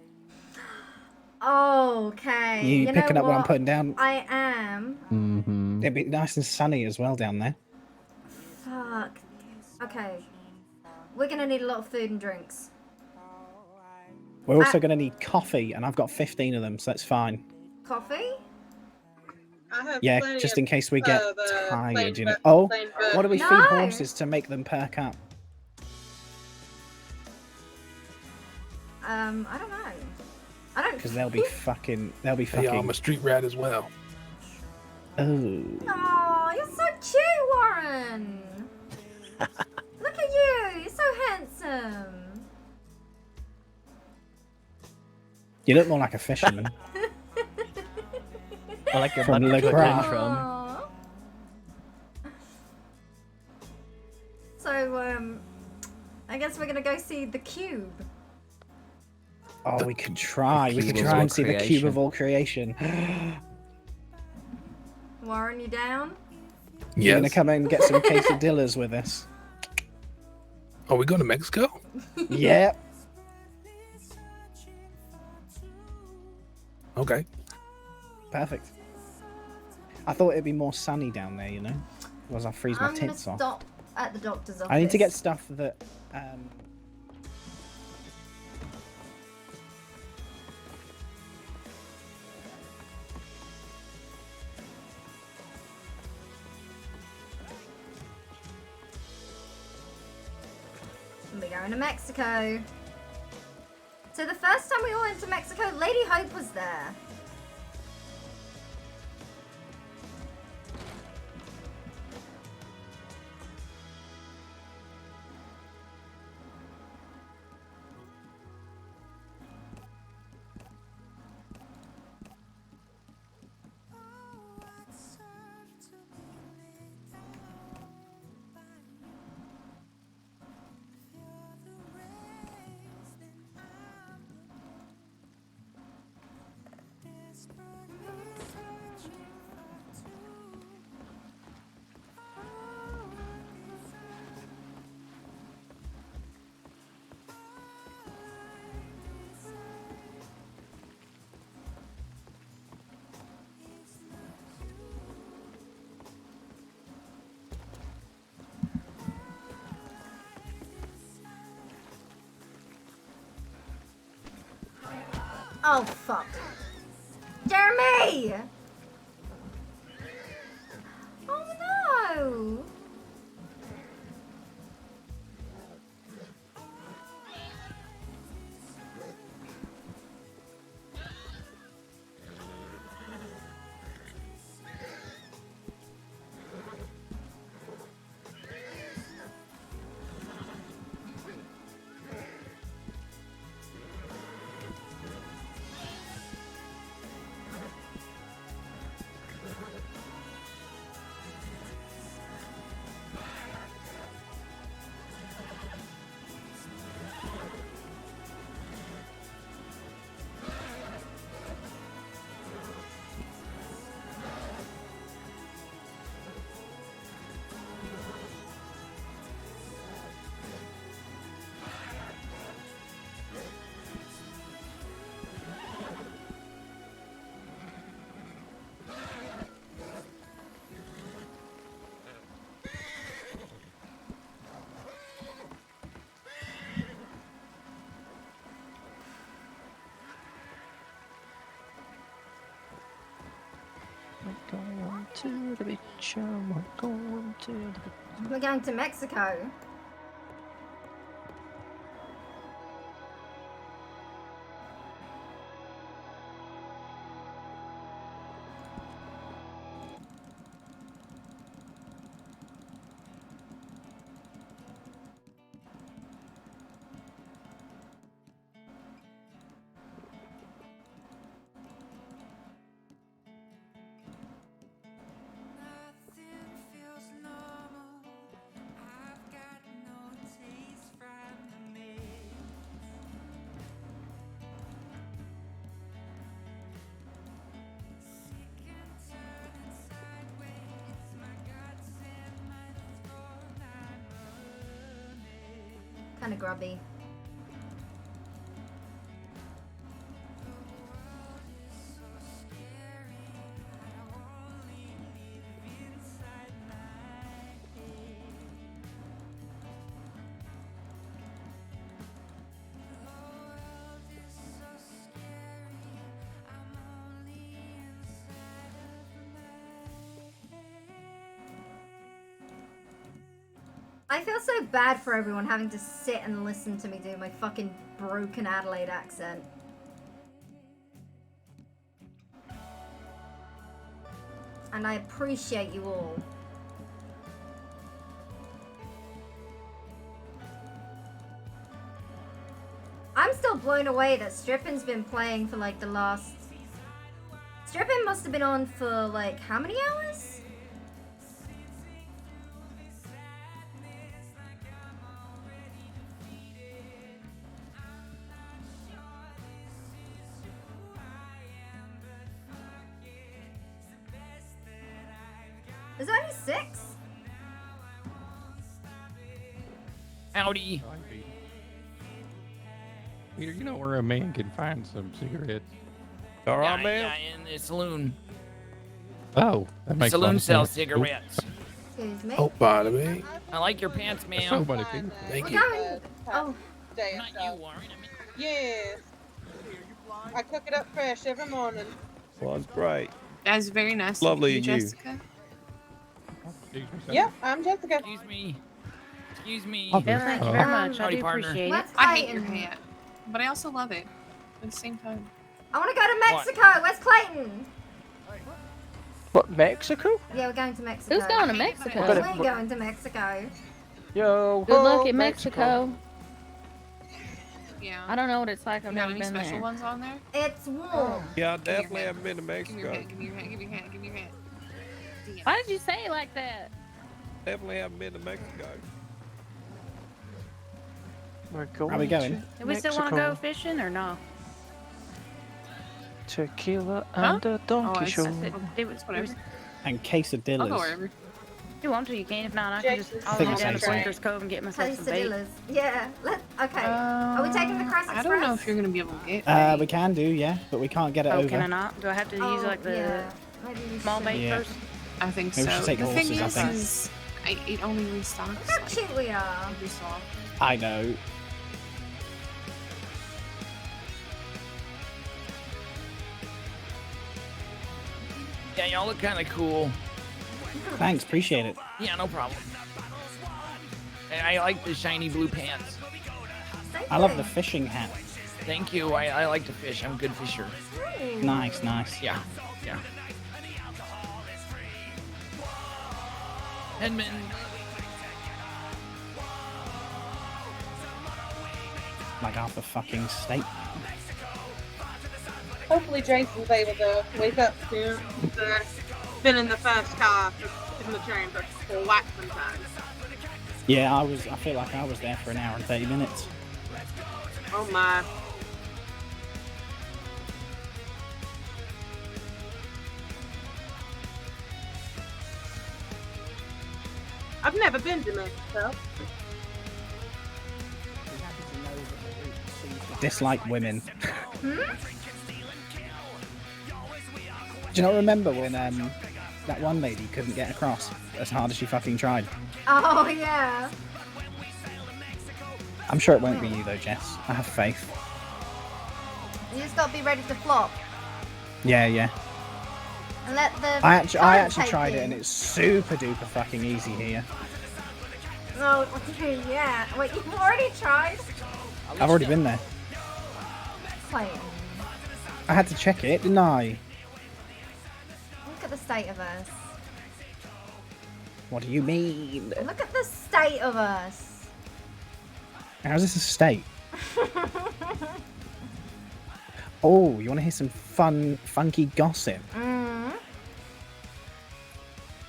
Okay. You picking know up what I'm putting down? I am. Mm-hmm. It'd be nice and sunny as well down there. Fuck. Okay. We're gonna need a lot of food and drinks. We're also going to need coffee, and I've got 15 of them, so that's fine. Coffee? I have Yeah, plenty just of, in case we get the tired, plain Oh, plain what do we No. feed horses to make them perk up? I don't know. I don't. Because they'll be fucking. Hey, I'm a street rat as well. Oh. Oh, you're so cute, Warren. Look at you. You're so handsome. You look more like a fisherman. I like your From butt Le to Gras. Aw. So, I guess we're gonna go see the cube. Oh, we could try. We could cube of try all and see the cube creation. of all creation. Warren, you down? You're gonna come and get some quesadillas with us. Are we going to Mexico? Yeah. Okay. Perfect. I thought it'd be more sunny down there, Otherwise I'll freeze my I'm gonna tits off. stop at the doctor's office. I need to get stuff that. We're going to Mexico. So the first time we all went to Mexico, Lady Hope was there. Oh, fuck. Jeremy! Oh, no! going to the beach. I'm going to the beach. We're going to Mexico. Kind of grubby. I feel so bad for everyone having to sit and listen to me do my fucking broken Adelaide accent. And I appreciate you all. I'm still blown away that Strippin's been playing for like the last... Strippin must have been on for like how many hours? Is there only 6? Howdy. Peter, you know where a man can find some cigarettes? All right, man. Yeah, in the saloon. Oh, that makes a lot Saloon of sells sense. cigarettes. Excuse me? Oh, pardon me. I like your pants, ma'am. So many people. Thank We're you. going. Oh. Day Not you, Warren. Yes. I cook it up fresh every morning. Well, that's great. That's very nice. Lovely of you. Jessica. Yep, I'm Jessica. Excuse me. Excuse me. Oh, Yeah, thank you very much. I Howdy, do partner. appreciate it. What's I hate your Clayton? hat, but I also love it at the same time. I want to go to Mexico. Where's Clayton? What, Mexico? Yeah, we're going to Mexico. Who's going to Mexico? We're going to Mexico. Yo. Good luck ho, in Mexico. Yeah. I don't know what it's like. I've You have never any been special there. ones on there? It's warm. Yeah, I definitely haven't been to Give me your Mexico. hat, give me your hat, give me your hat, give me your hat. Damn. Why did you say it like that? Definitely haven't been to Mexico. We're going Are we going? Do we still want to go fishing or no? Tequila and a donkey show. It was whatever. And quesadillas. I'll go wherever. If you want to, you can. If not, I can just. I I'll think head down to so. Blinkers Cove and get myself some bait. Quesadillas. Yeah. Okay. Are we taking the Cress Express? I don't know if you're gonna be able to get. We can do, yeah, but we can't get it Oh, over. can I not? Do I have to use like the yeah. Maybe we small should. bait Yeah. first? I think Maybe we so. should take The thing horses, I think. is, it only restocks. How cute we are. Every so often. I know. Yeah, y'all look kind of cool. Thanks, appreciate it. Yeah, no problem. And I like the shiny blue pants. I love the fishing hat. Thank you. I like to fish. I'm a good fisher. Nice, nice. Yeah, yeah. Edmund. Like half a fucking steak. Hopefully Jason's able to wake up soon. He's been in the first car in the train for quite some time. Yeah, I feel like I was there for an hour and 30 minutes. Oh my. I've never been to Mexico. Dislike women. Hmm? Do you not remember when that one lady couldn't get across as hard as she fucking tried? Oh, yeah. I'm sure it won't be you though, Jess. I have faith. You just gotta be ready to flop. Yeah, yeah. And let the I actually take tried it, you. and it's super duper fucking easy here. Oh, okay, yeah. Wait, you've already tried? I've already been there. Clayton, I had to check it, didn't I? look at the state of us. What do you mean? Look at the state of us. How's this a state? Oh, you want to hear some fun, funky gossip? Mm.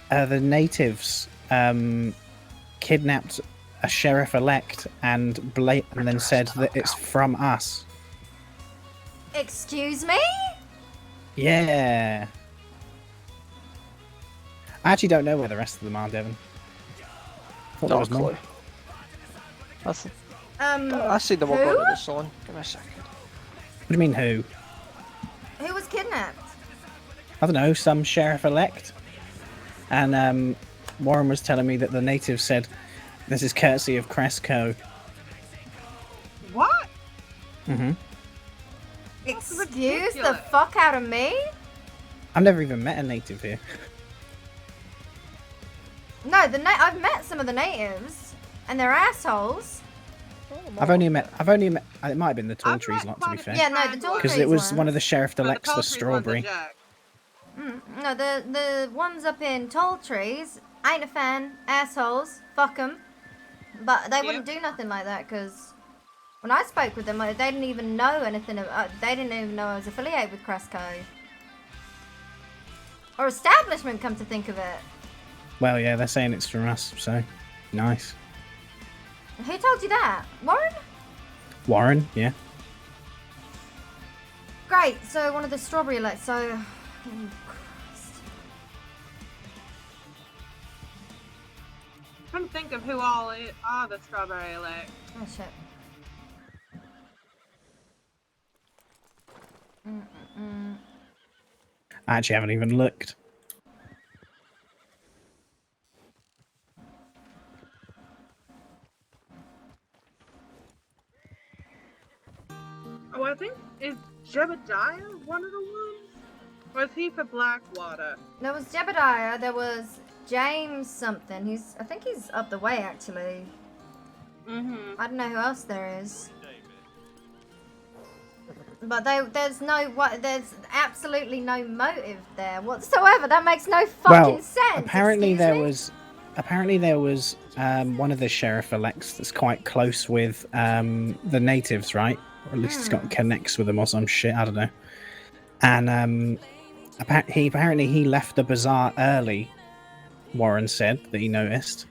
The natives kidnapped a sheriff-elect and then said that it's from us. Excuse me? Yeah. I actually don't know where the rest of them are, Devon. Thought there was more. That's I see them all who? go to the sun. Give me a second. What do you mean, who? Who was kidnapped? I don't know, some sheriff-elect. And Warren was telling me that the natives said, this is courtesy of Cresco. What? Mm-hmm. Excuse the fuck out of me? I've never even met a native here. No, I've met some of the natives, and they're assholes. I've only met, it might have been the tall trees lot, to be fair. Yeah, no, the tall trees Because it was ones. one of the sheriff-elects for Strawberry. No, the ones up in tall trees, ain't a fan, assholes, fuck them. But they wouldn't do nothing like that, because when I spoke with them, they didn't even know anything, they didn't even know I was affiliated with Cresco. Or establishment, come to think of it. Well, yeah, they're saying it's from us, so nice. Who told you that? Warren? Warren, yeah. Great, so one of the strawberry elects, so... Oh, Christ. I'm trying to think of who all are the strawberry elect. Oh, shit. I actually haven't even looked. Oh, I think, is Jebediah one of the ones? Or is he for Blackwater? There was Jebediah, there was James something. I think he's up the way, actually. Mm-hmm. I don't know who else there is. But there's absolutely no motive there whatsoever. That makes no fucking sense. Apparently excuse there me? was one of the sheriff-elects that's quite close with the natives, right? Or at least it's got connects with them or some shit. I don't know. And apparently he left the bazaar early. Warren said that he noticed.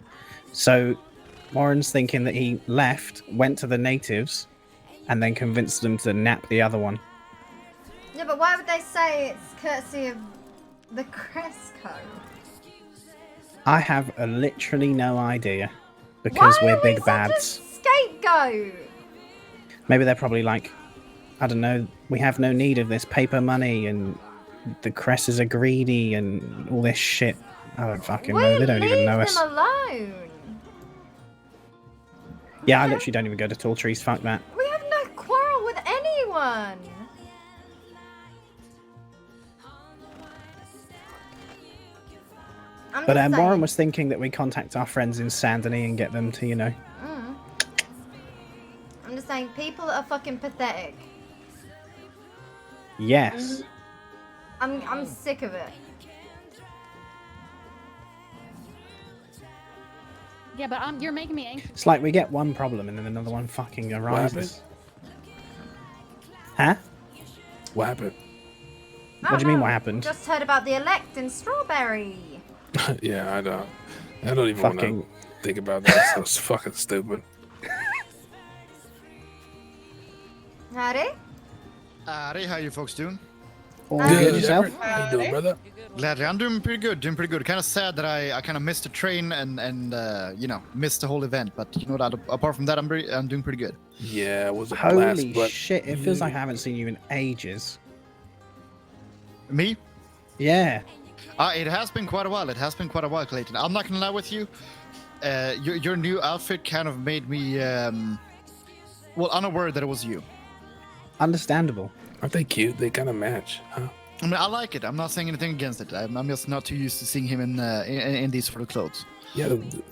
So Warren's thinking that he left, went to the natives, and then convinced them to nap the other one. Yeah, but why would they say it's courtesy of the Cresco? I have literally no idea because we're big bads. Scapegoat. Maybe they're probably like, I don't know, we have no need of this paper money and the Cresses are greedy and all this shit. I don't fucking know. They don't even know us. Leave them alone. Yeah, I literally don't even go to tall trees. Fuck that. We have no quarrel with anyone. But Warren was thinking that we contact our friends in Sandony and get them to, you know. I'm just saying, people are fucking pathetic. Yes. I'm sick of it. Yeah, but you're making me anxious. It's like we get one problem and then another one fucking arises. Huh? What happened? What do you mean, what happened? Just heard about the elect in Strawberry. Yeah, I don't even want to think about that. So it's fucking stupid. Howdy. Howdy, how you folks doing? All good yourself? How you doing, brother? Glad I'm doing pretty good, Kind of sad that I kind of missed the train and you know, missed the whole event. But you know that apart from that, I'm doing pretty good. Yeah, it was a Holy blast. But shit! It feels like I haven't seen you in ages. Me? Yeah. It has been quite a while. Clayton. I'm not gonna lie with you. Your new outfit kind of made me well unaware that it was you. Understandable. Aren't they cute? They kind of match, huh? I mean, I like it. I'm not saying anything against it. I'm just not too used to seeing him in these sort of clothes. Yeah,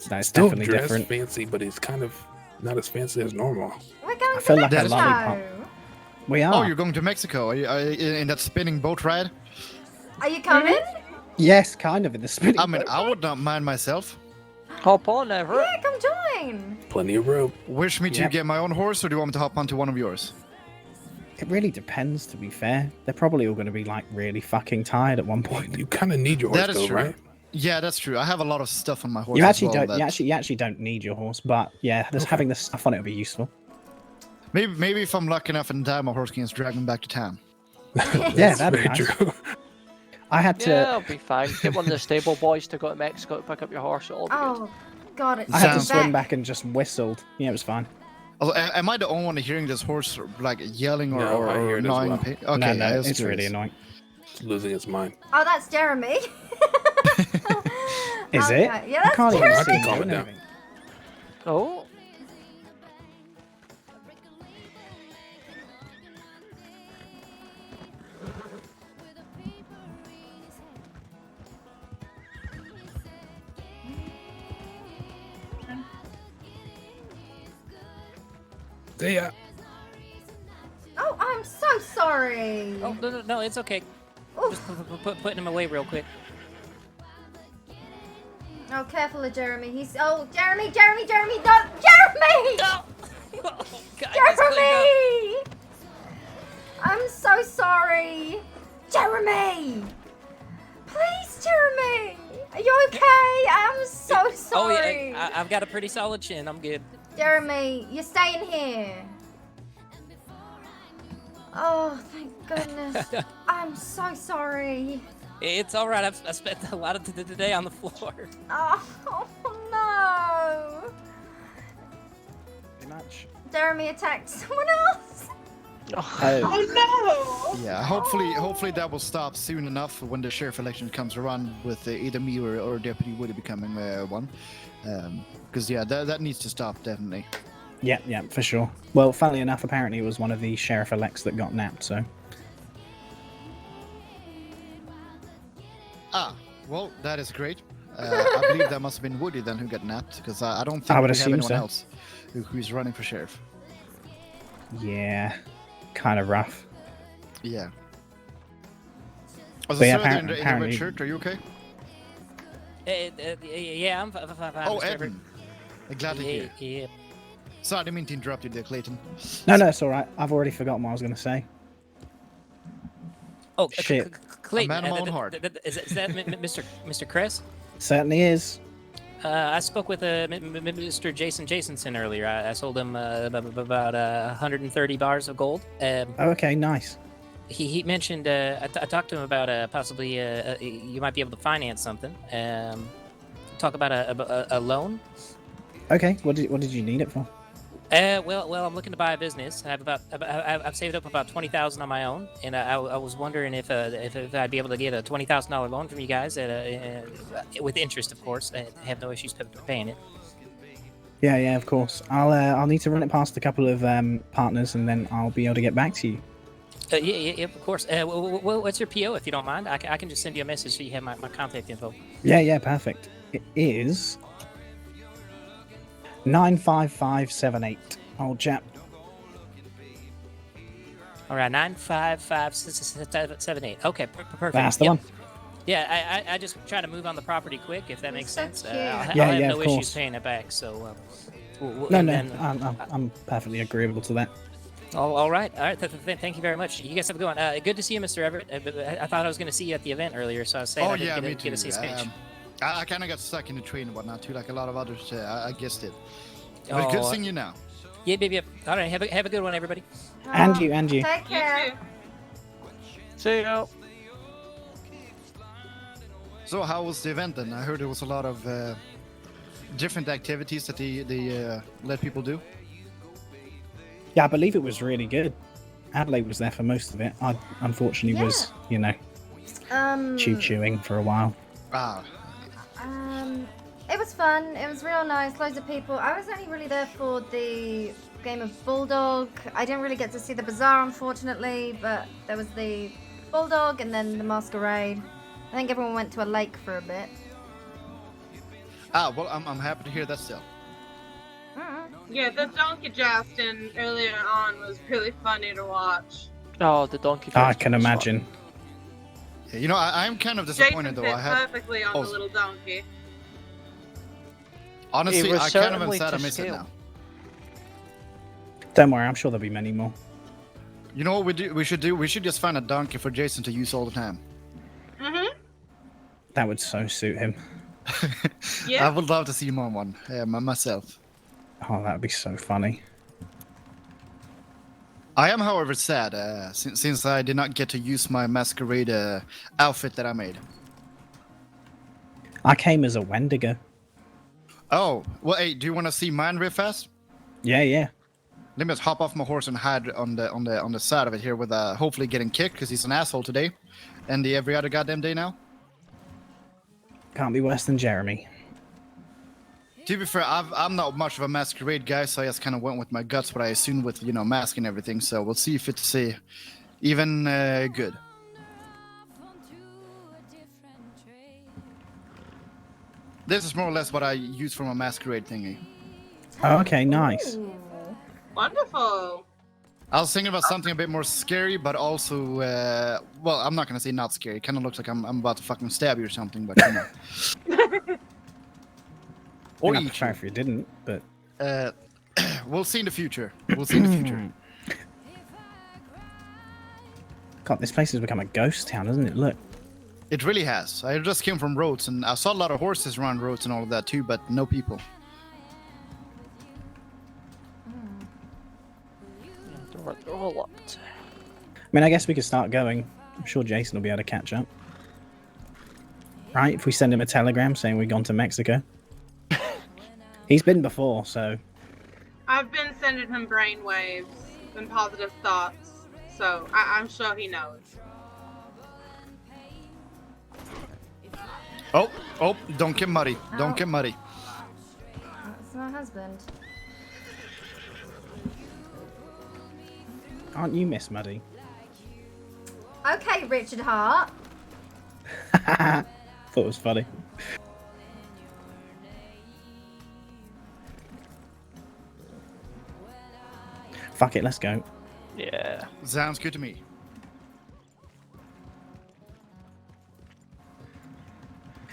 That's still definitely dressed different. fancy, but he's kind of not as fancy as normal. We're going I feel to like a Mexico. lollipop. We are. Oh, you're going to Mexico? Are you in that spinning boat ride? Are you coming? Yes, kind of in the spinning. I mean, boat. I would not mind myself. Hop on, Everett. Yeah, come join. Plenty of rope. Wish me to Yep. get my own horse, or do you want me to hop onto one of yours? It really depends, to be fair. They're probably all going to be like really fucking tired at one point. You kind of need your horse, That is though, true. right? Yeah, that's true. I have a lot of stuff on my horse. You actually as well don't. that- You actually don't need your horse, but yeah, just having the stuff on it would be useful. Maybe if I'm lucky enough and die, my horse can just drag me back to town. Yeah, that'd be very nice. true. I had to. Yeah, I'll be fine. Get one of the stable boys to go to Mexico to pick up your horse. It'll all be good. Oh, God, it's I had to Sounds- swim back and just whistled. Yeah, it was fine. Oh, am I the only one hearing this horse like yelling or, No, I or hear it as gnawing? well. Okay, no, I was it's really curious. annoying. It's losing its mind. Oh, that's Jeremy. Is Okay, it? yeah, I that's can't even Jeremy. see I him can calm doing it down. anything. Oh. See ya. Oh, I'm so sorry. Oh no, it's okay. Oof. Just putting him away real quick. Oh, careful of Jeremy. He's Jeremy, no, Jeremy! Oh, God, just cleaned Jeremy! I'm so sorry, Jeremy. Please, Jeremy. Are you okay? I'm so up. Oh sorry. yeah, I've got a pretty solid chin. I'm good. Jeremy, you're staying here. Oh, thank goodness. I'm so sorry. It's all right. I spent a lot of the day on the floor. Oh no. Pretty much. Jeremy attacked someone else. Oh. Yeah, hopefully that will stop soon enough when the sheriff election comes around with either me or Deputy Woody becoming one. Because yeah, that needs to stop definitely. Yeah, for sure. Well, funnily enough, apparently it was one of the sheriff-elects that got napped, so. Ah, well, that is great. I believe that must have been Woody then who got napped, because I don't think I would we have assume anyone so. else who's running for sheriff. Yeah, kind of rough. Yeah. But So yeah, sir, in the red apparently- shirt, are you okay? Yeah, I'm fine. Oh, Mr. Everett. Evan. Glad to hear. Yeah. Sorry, I didn't mean to interrupt you there, Clayton. No, it's all right. I've already forgotten what I was going to say. Oh, Shit. Clayton. A man of my own heart. Is that Mr. Cress? Certainly is. I spoke with Mr. Jason Jasonson earlier. I sold him about 130 bars of gold. Oh, okay, nice. He mentioned I talked to him about possibly you might be able to finance something. Talk about a loan. Okay, what did you need it for? Well, I'm looking to buy a business. I've saved up about 20,000 on my own, and I was wondering if I'd be able to get a $20,000 loan from you guys with interest, of course. I have no issues paying it. Yeah, of course. I'll need to run it past a couple of partners, and then I'll be able to get back to you. Yeah, of course. What's your PO, if you don't mind? I can just send you a message so you have my contact info. Yeah, perfect. It is 95578. Old chap. All right, 95578. Okay, perfect. That's the Yep. one. Yeah, I just try to move on the property quick, if that makes sense. cute. I'll have no of issues course. paying it back. So, No, and then- I'm perfectly agreeable to that. All right. Thank you very much. You guys have a good one. Good to see you, Mr. Everett. I thought I was going to see you at the event earlier, so I was saying I didn't get to see a speech. I kind of got stuck in the train and whatnot too, like a lot of others. I guessed it. But Oh, good seeing you now. Yeah, baby. All right. Have a good one, everybody. And you. Take care. See you. So how was the event then? I heard there was a lot of different activities that they let people do. Yeah, I believe it was really good. Adelaide was there for most of it. I unfortunately was, chewing for a while. Ah. It was fun. It was real nice. Loads of people. I was only really there for the game of Bulldog. I didn't really get to see the bazaar, unfortunately, but there was the Bulldog, and then the masquerade. I think everyone went to a lake for a bit. Ah, well, I'm happy to hear that still. Yeah, the donkey jousting earlier on was really funny to watch. Oh, the donkey. I can imagine. Yeah, you know, I'm kind of disappointed Jason though. fit I had perfectly on the little donkey. honestly, was I kind of certainly sad I to miss it scale. now. Don't worry, I'm sure there'll be many more. You know what we should do? We should just find a donkey for Jason to use all the time. That would so suit him. I would love to see him on one myself. Oh, that would be so funny. I am, however, sad since I did not get to use my masquerade outfit that I made. I came as a Wendigo. Oh, well, hey, do you want to see mine real fast? Yeah, yeah. Let me just hop off my horse and hide on the side of it here with hopefully getting kicked because he's an asshole today, and every other goddamn day now. Can't be worse than Jeremy. To be fair, I'm not much of a masquerade guy, so I just kind of went with my guts, what I assumed with, you know, mask and everything. So we'll see if it's even good. This is more or less what I use for my masquerade thingy. Oh, okay, nice. Wonderful. I was thinking about something a bit more scary, but also, well, I'm not gonna say not scary. It kind of looks like I'm about to fucking stab you or something, but you know. Or I'd prefer if you didn't, but we'll see in the future. We'll see in the future. God, this place has become a ghost town, hasn't it? Look. It really has. I just came from Rhodes, and I saw a lot of horses around Rhodes and all of that too, but no people. They're all locked. I mean, I guess we could start going. I'm sure Jason will be able to catch up. Right? If we send him a telegram saying we've gone to Mexico. He's been before, so... I've been sending him brainwaves and positive thoughts, so I'm sure he knows. Oh, don't get muddy. Don't get muddy. That's my husband. Aren't you Miss Muddy? Okay, Richard Hart. Thought it was funny. Fuck it, let's go. Yeah. Sounds good to me.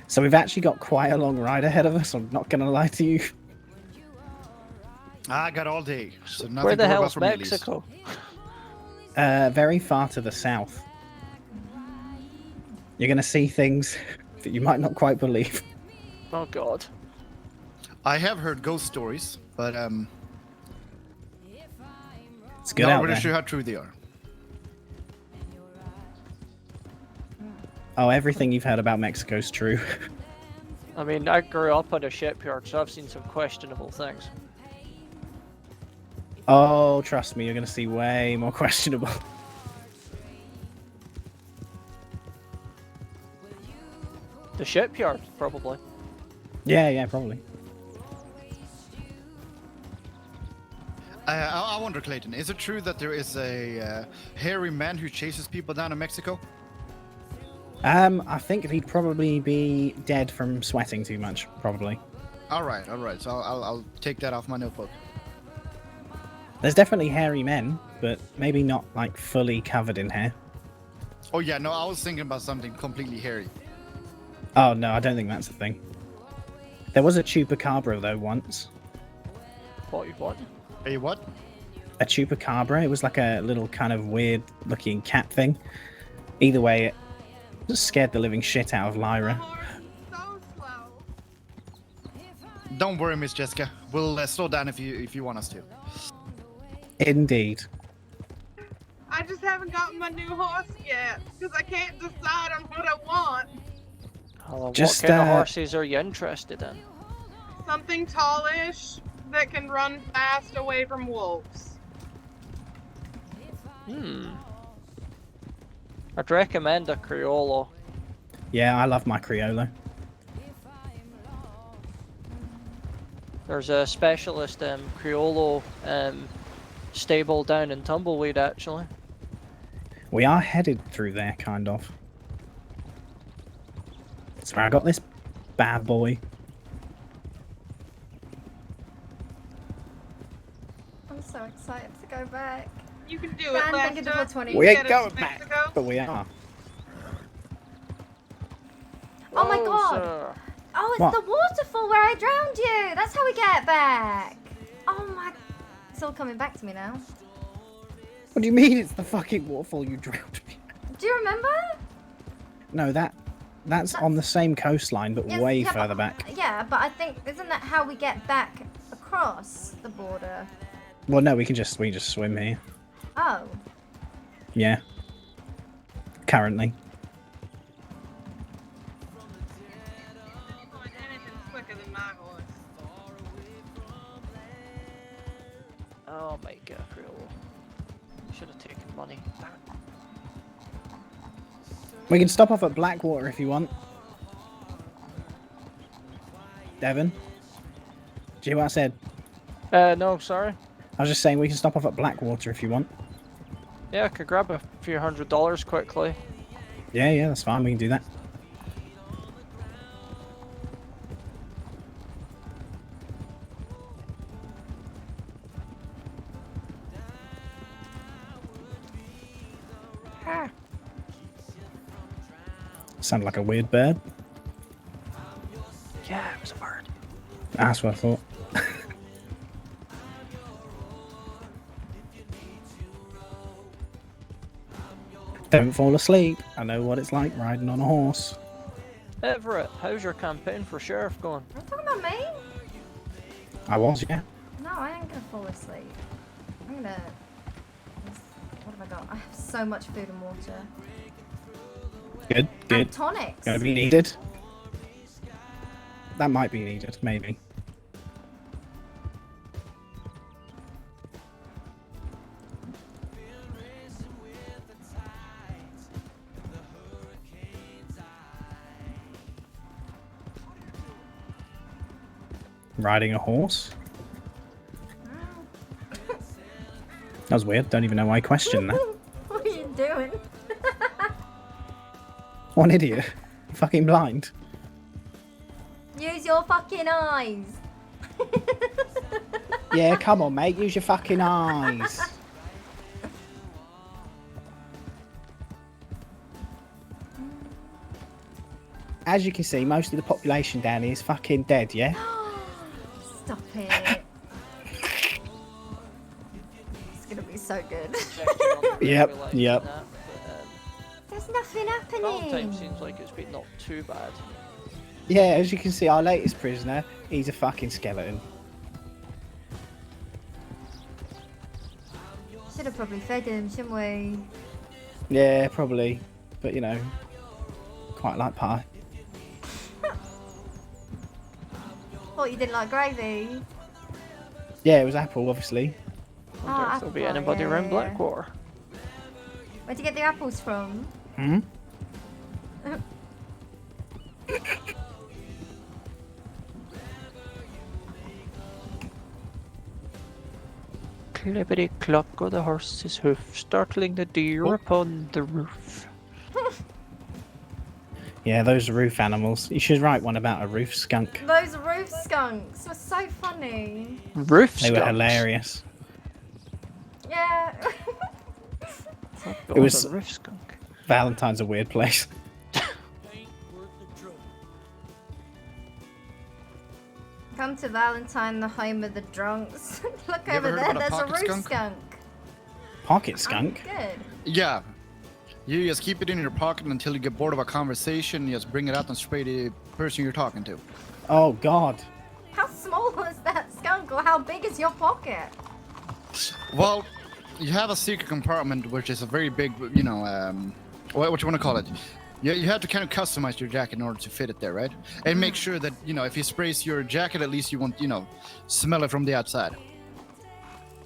So we've actually got quite a long ride ahead of us, I'm not going to lie to you. I got all day. So nothing Where the to worry hell's about for me, at least. Mexico? Very far to the south. You're going to see things that you might not quite believe. Oh god. I have heard ghost stories, but it's good not out really there. sure how true they are. Oh, everything you've heard about Mexico's true. I mean, I grew up on a shipyard, so I've seen some questionable things. Oh, trust me, you're going to see way more questionable. The shipyard, probably. Yeah, probably. I wonder, Clayton, is it true that there is a hairy man who chases people down in Mexico? I think he'd probably be dead from sweating too much, probably. All right. So I'll take that off my notebook. There's definitely hairy men, but maybe not like fully covered in hair. Oh yeah, no, I was thinking about something completely hairy. Oh no, I don't think that's a thing. There was a chupacabra though once. What? A what? A chupacabra. It was like a little kind of weird looking cat thing. Either way, it just scared the living shit out of Lyra. Don't worry, Miss Jessica. We'll slow down if you want us to. Indeed. I just haven't gotten my new horse yet, because I can't decide on what I want. Oh, Just, what kind of horses are you interested in? Something tallish that can run fast away from wolves. I'd recommend a Criollo. Yeah, I love my Criollo. There's a specialist Criollo stable down in Tumbleweed, actually. We are headed through there, kind of. That's where I got this bad boy. I'm so excited to go back. You can do Dan, it, thank you for Lester. 20. We ain't Get us going to back, Mexico. but we are. Oh my Whoa, god! sir. Oh, it's What? the waterfall where I drowned you! That's how we get back! Oh my... It's all coming back to me now. What do you mean it's the fucking waterfall you drowned me? Do you remember? No, that's on the same coastline, but Yes, way yeah, further but, back. Yeah, but I think... Isn't that how we get back across the border? Well, no, we just swim here. Oh. Yeah. Currently. Anything's quicker than my horse. Oh my god, Creole. Should have taken money. Damn it. We can stop off at Blackwater if you want. Devon? Do you hear what I said? No, sorry. I was just saying we can stop off at Blackwater if you want. Yeah, I could grab a few $100 quickly. Yeah, that's fine. We can do that. Sounded like a weird bird. Yeah, it was a bird. That's what I thought. Don't fall asleep. I know what it's like riding on a horse. Everett, how's your campaign for sheriff going? Are you talking about me? I was, yeah. No, I ain't gonna fall asleep. I'm gonna... What have I got? I have so much food and water. Good. And tonics. Gonna be needed. That might be needed, maybe. Riding a horse? That was weird. Don't even know why I questioned that. What are you doing? What an idiot. Fucking blind. Use your fucking eyes. Yeah, come on, mate. Use your fucking eyes. As you can see, most of the population down here is fucking dead, yeah? Stop it. It's gonna be so good. Yep. There's nothing happening. Valentine seems like it's been not too bad. Yeah, as you can see, our latest prisoner, he's a fucking skeleton. Should have probably fed him, shouldn't we? Yeah, probably. But, you know, quite like pie. Thought you didn't like gravy. Yeah, it was apple, obviously. Wonder if there'll be anybody around Blackwater. Where'd you get the apples from? Hmm? Clippity clop go the horse's hoof, startling the deer upon the roof. Yeah, those roof animals. You should write one about a roof skunk. Those roof skunks were so funny. Roof They were hilarious. Yeah. It was a roof skunk. Valentine's a weird place. Come to Valentine, the home of the drunks. Look You ever over heard there, about a there's a pocket roof skunk? skunk. Pocket skunk? Good. Yeah. You just keep it in your pocket until you get bored of a conversation. You just bring it out and spray the person you're talking to. Oh, God. How small is that skunk, or how big is your pocket? Well, you have a secret compartment, which is a very big, you know, what you want to call it. You have to kind of customize your jacket in order to fit it there, right? And make sure that, you know, if he sprays your jacket, at least you won't, you know, smell it from the outside.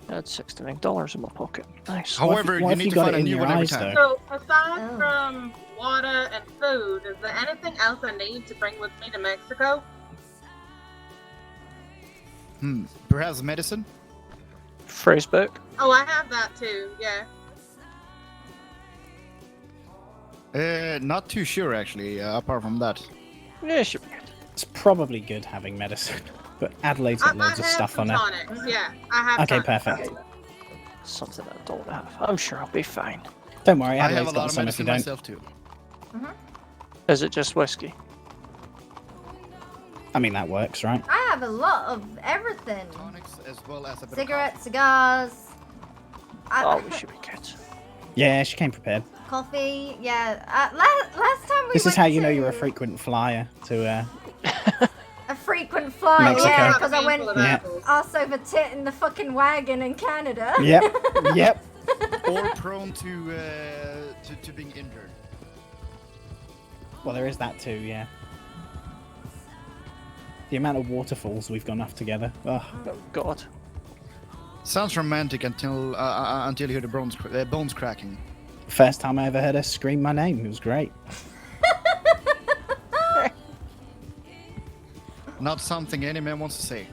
That's $69 in my pocket. Nice. However, you need to find a new one every time. So, aside from water and food, is there anything else I need to bring with me to Mexico? Perhaps medicine? Phrase book. Oh, I have that too, yeah. Not too sure actually. Apart from that. Yeah, sure. It's probably good having medicine, but Adelaide's got loads of stuff on her. Tonics. Yeah, I have. Okay, tonics. perfect. Something I don't have. I'm sure I'll be fine. Don't worry, I have Adelaide's a lot got of some if you medicine don't. myself too. Is it just whiskey? I mean, that works, right? I have a lot of everything. Tonics as well as a bit of Cigarettes, cigars. Oh, we should be good. Yeah, she came prepared. Coffee. Yeah. Last time we This is went how you know to you're a frequent flyer to a frequent flyer. Mexico. Yeah, because I went Yeah. ass over tit in the fucking wagon in Canada. Yep, yep. Or prone to being injured. Well, there is that too, yeah. The amount of waterfalls we've gone off together. Oh, God. Sounds romantic until you hear the bones cracking. First time I ever heard her scream my name. It was great. Not something any man wants to say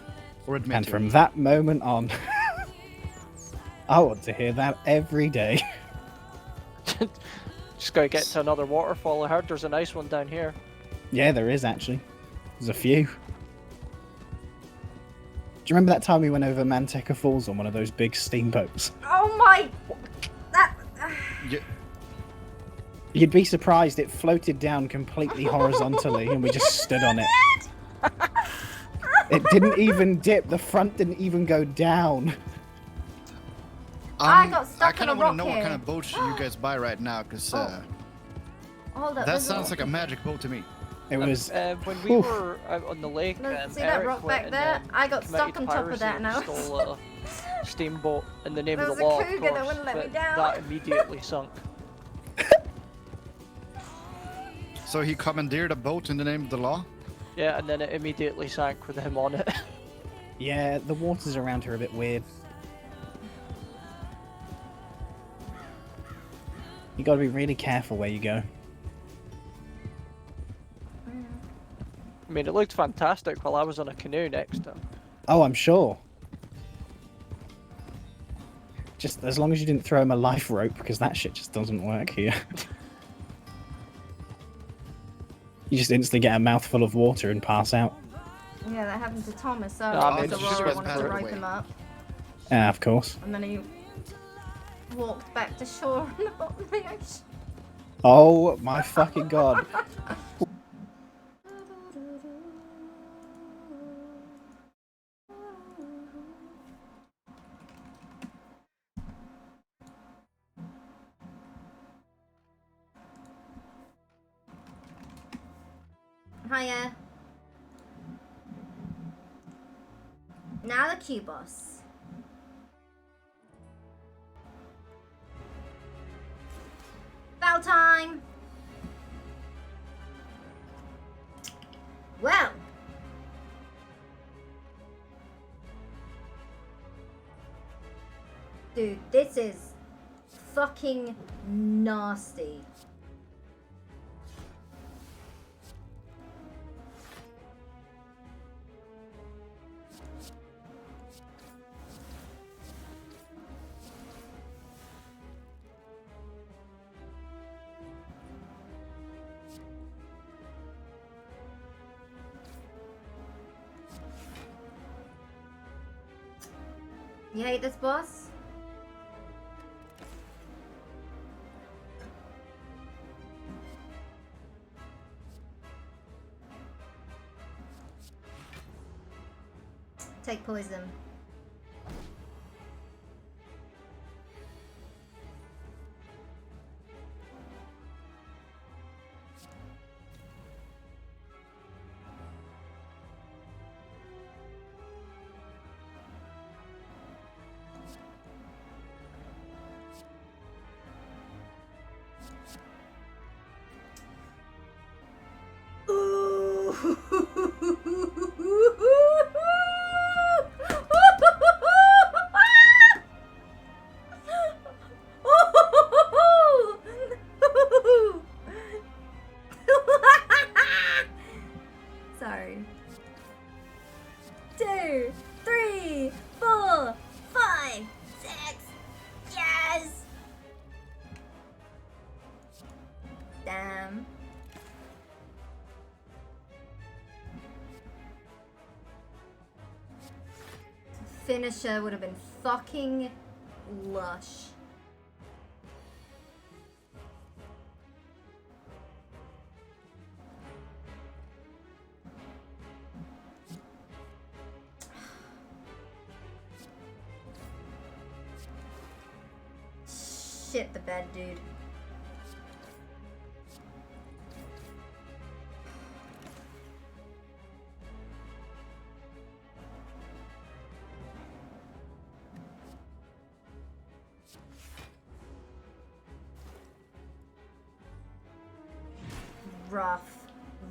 or admit And to. from that moment on, I want to hear that every day. Just gotta get to another waterfall. I heard there's a nice one down here. Yeah, there is actually. There's a few. Do you remember that time we went over Manteca Falls on one of those big steamboats? Oh my. That. You'd be surprised it floated down completely horizontally and we just stood on it. It didn't even dip. The front didn't even go down. I got stuck I kind on of a want rock to know what here. kind of boats you guys buy right now, because Hold up. that sounds like a magic boat to me. It was. When we were out on the lake, See that Eric rock went back there? and, I got committed stuck on top of piracy that and now. Stole a steamboat in the name There of was the a law, of cougar course, that wouldn't let me but down. that immediately sunk. So he commandeered a boat in the name of the law? Yeah, and then it immediately sank with him on it. Yeah, the waters around here are a bit weird. You gotta be really careful where you go. I mean, it looked fantastic while I was on a canoe next to him. Oh, I'm sure. Just as long as you didn't throw him a life rope, because that shit just doesn't work here. You just instantly get a mouthful of water and pass out. Yeah, that happened to Thomas. So I mean, the just roller went wanted to through it. rope him up, Yeah, of course. and then he walked back to shore on the bottom of the ocean. Oh my fucking god. Hiya. Now the Q boss. Bell time. Well. Dude, this is fucking nasty. You hate this boss? Take poison. Sorry. 2, 3, 4, 5, 6. Yes. finisher would have been fucking lush. Shit the bed, dude. Rough,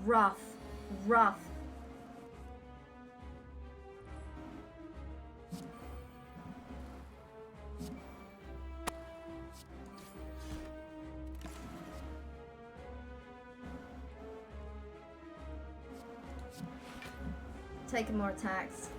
rough, rough. Taking more attacks.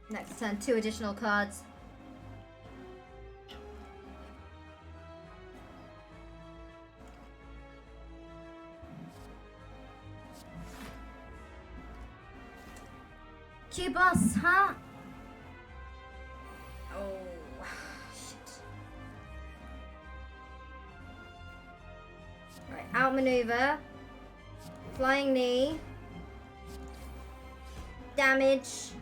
Next turn, 2 additional cards. Q-boss, huh? Oh, shit. Right, outmaneuver. Flying knee. Damage.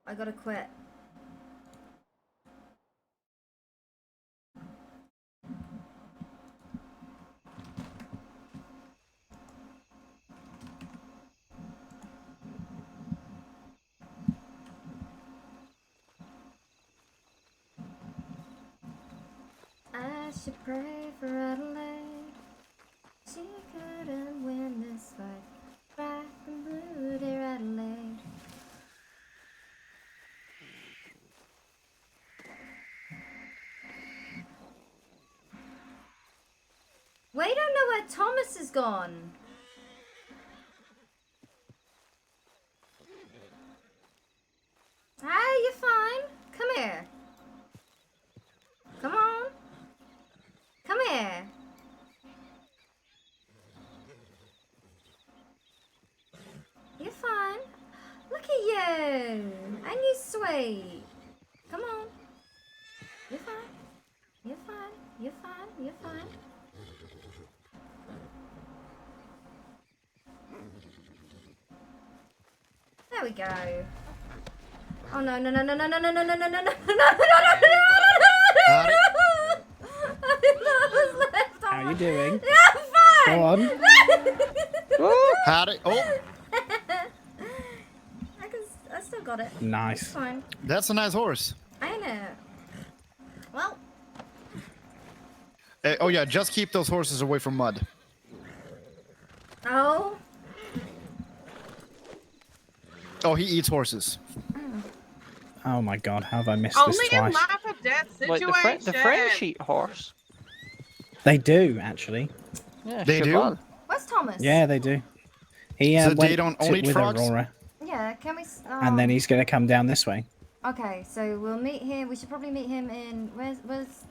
I gotta quit. I should pray for Adelaide. She couldn't win this fight. Black and blue, dear Adelaide. We don't know where Thomas has gone. Ah, you're fine. Come here. Come on. Come here. You're fine. Look at you. And you're sweet. Come on. You're fine. You're fine. You're fine. You're fine. There we go. Oh no no no no no no no no no no no no no How you doing? Yeah, fine. Go on. Howdy. Oh. I still got it. Nice. It's fine. That's a nice horse. Ain't it? Well. Oh yeah, just keep those horses away from mud. Oh. Oh, he eats horses. Oh my god, how have I missed Only this in twice? life or death Like situation. the French eat horse. They do, actually. Yeah, They do? cheval. Where's Thomas? Yeah, they do. He So went they don't only eat with frogs? Aurora, Yeah, can we... and then he's going to come down this way. Okay, so we'll meet him. We should probably meet him in... Where's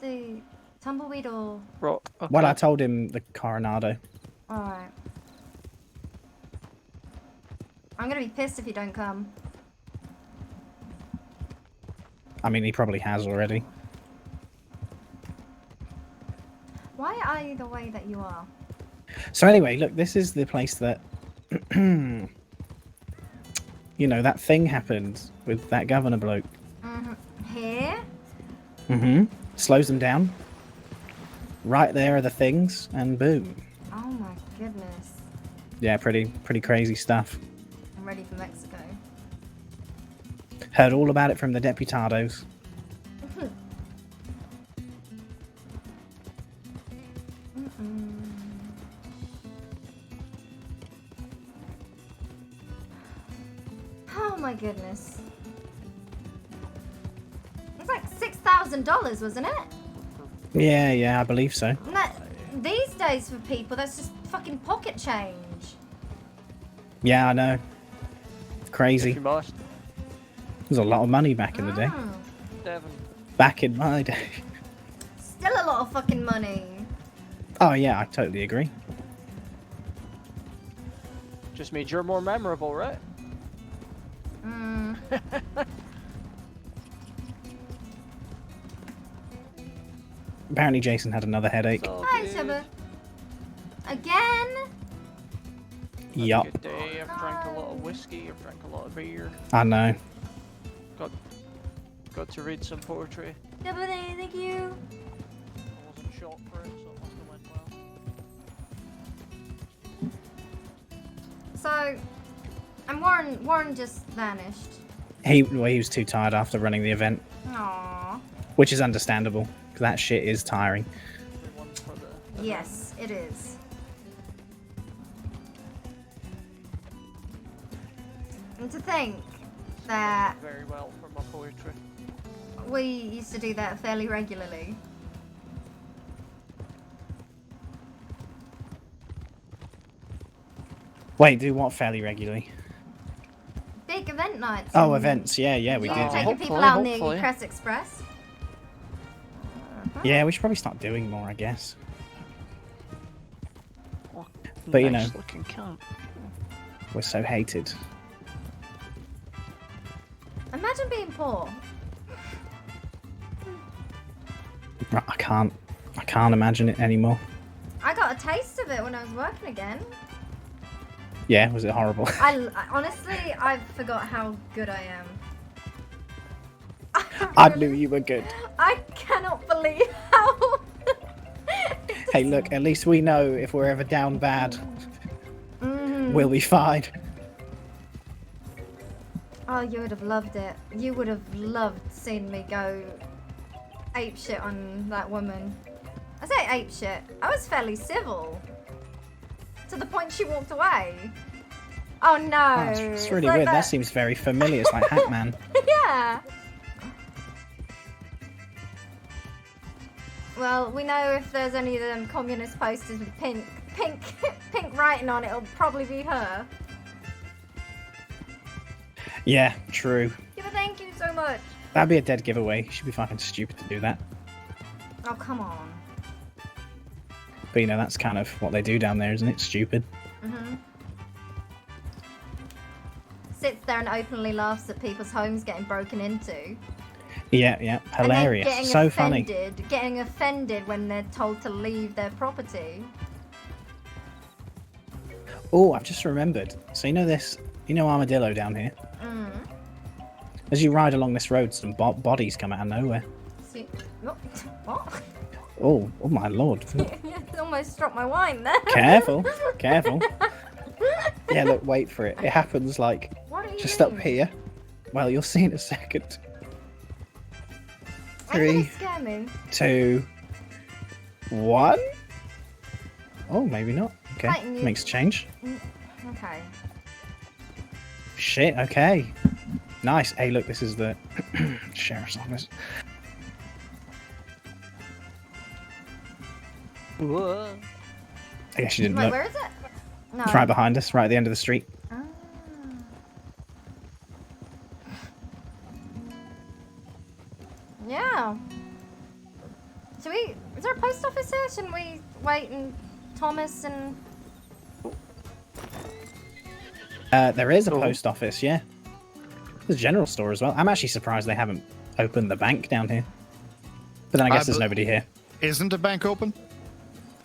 the... Tumbleweed or... Rock. Okay. Well, I told him the Coronado. Alright. I'm gonna be pissed if you don't come. I mean, he probably has already. Why are you the way that you are? So anyway, look, this is the place that... you know, that thing happened with that governor bloke. Here? Mm-hmm. Slows them down. Right there are the things, and boom. Oh my goodness. Yeah, pretty crazy stuff. I'm ready for Mexico. Heard all about it from the deputados. Oh my goodness. It's like 6,000 $1,000, wasn't it? Yeah, I believe so. And these days for people, that's just fucking pocket change. Yeah, I know. Crazy. If you must. There's a lot of money back in the day. Devon. Back in my day. Still a lot of fucking money. Oh yeah, I totally agree. Just means you're more memorable, right? Apparently Jason had another headache. Hi, Shabba. Again? Yup. Good day. I've drank a lot of whiskey. I've drank a lot of beer. I know. Got to read some poetry. Shabba, thank you. I wasn't shot for it, so it must have went well. So, and Warren just vanished. He was too tired after running the event, Aww. which is understandable because that shit is tiring. Yes, it is. And to think that Very well for my poetry. we used to do that fairly regularly. Wait, do what fairly regularly? Big event nights. Oh, and events. Yeah, we you did. taking people out near Cress Express. Yeah, we should probably start doing more, I guess. But you know, Nice looking camp. we're so hated. Imagine being poor. I can't imagine it anymore. I got a taste of it when I was working again. Yeah, was it horrible? I honestly, I forgot how good I am. I knew you were good. I cannot believe how. Hey, look, at least we know if we're ever down bad, we'll be fine. Oh, you would have loved it. You would have loved seeing me go ape shit on that woman. I say ape shit. I was fairly civil. To the point she walked away. Oh no. Oh, it's really like weird. That seems very familiar. It's like Hatman. Yeah. Well, we know if there's any of them communist posters with pink writing on it, it'll probably be her. Yeah, true. Yeah, but thank you so much. That'd be a dead giveaway. She'd be fucking stupid to do that. Oh, come on. But you know, that's kind of what they do down there, isn't it? Stupid. Sits there and openly laughs at people's homes getting broken into. Yeah, hilarious. And then So funny. Getting offended when they're told to leave their property. Oh, I've just remembered. So you know this, Armadillo down here? As you ride along this road, some bodies come out of nowhere. See, what? Oh my lord. You almost dropped my wine there. Careful. Yeah, look, wait for it. It happens like just up here. Well, you'll see in a second. Are you 3, gonna scare me? 2, 1. Oh, maybe not. Okay, Fighting you. makes a change. Okay. Shit, okay. Nice. Hey, look, this is the sheriff's office. Whoa. I guess you didn't Wait, look. where is it? No. It's right behind us, right at the end of the street. Yeah. Should we? Is there a post office here? Shouldn't we wait and Thomas and? There is a post office, yeah. There's a general store as well. I'm actually surprised they haven't opened the bank down here. But then I guess there's nobody here. Isn't the bank open?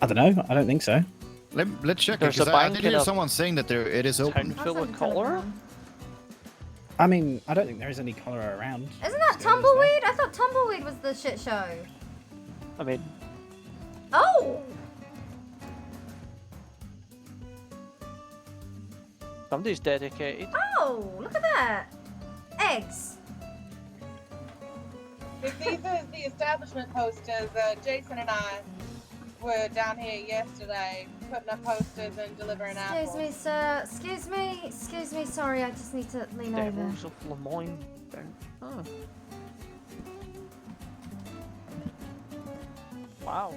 I don't know. I don't think so. Let's check it, There's a because I bank did in hear a someone saying that it is open. Town full of cholera? I mean, I don't think there is any cholera around. Isn't that Tumbleweed? I thought Tumbleweed was the shit show. I mean, Oh. somebody's dedicated. Oh, look at that. Eggs. If these are the establishment posters, Jason and I were down here yesterday putting up posters and delivering apples. Excuse me, sir. Excuse me. Excuse me. Sorry, I just need to lean over. Devils of Lemoyne. Oh. Wow.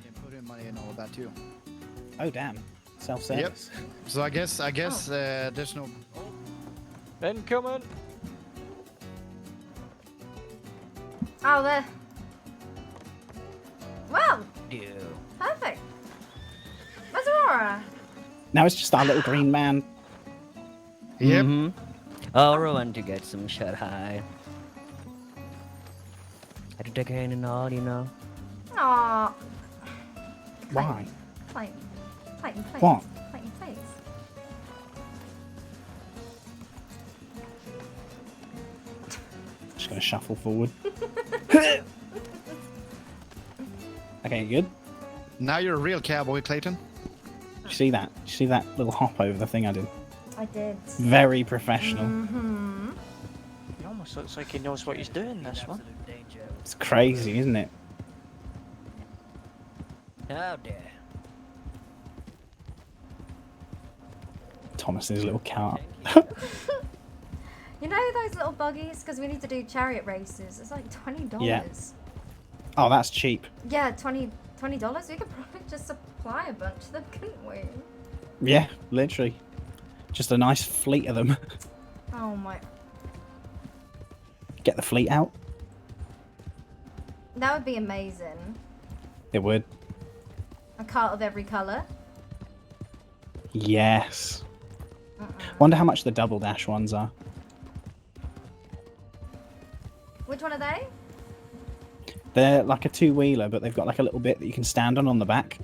And put in money and all of that too. Oh damn. Self-service. Yep. So I guess there's no. Incoming. Oh, there. Well, Yeah. perfect. Where's Aurora? Now it's just our little green man. Yep. Oh, we're going to get some shut high. At the decade and all, you know. Aw. Why? Clayton. Clayton, please. What? Clayton, please. Just gonna shuffle forward. Okay, good. Now you're a real cowboy, Clayton. You see that? You see that little hop over the thing I did? I did. Very professional. Mm-hmm. He almost looks like he knows what he's doing, this one. It's crazy, isn't it? Oh dear. Thomas's little cart. You know those little buggies? Because we need to do chariot races. It's like $20. Yeah. Oh, that's cheap. Yeah, $20. We could probably just supply a bunch of them, couldn't we? Yeah, literally. Just a nice fleet of them. Oh my. Get the fleet out. That would be amazing. It would. A cart of every colour. Yes. Wonder how much the double dash ones are. Which one are they? They're like a two-wheeler, but they've got like a little bit that you can stand on the back.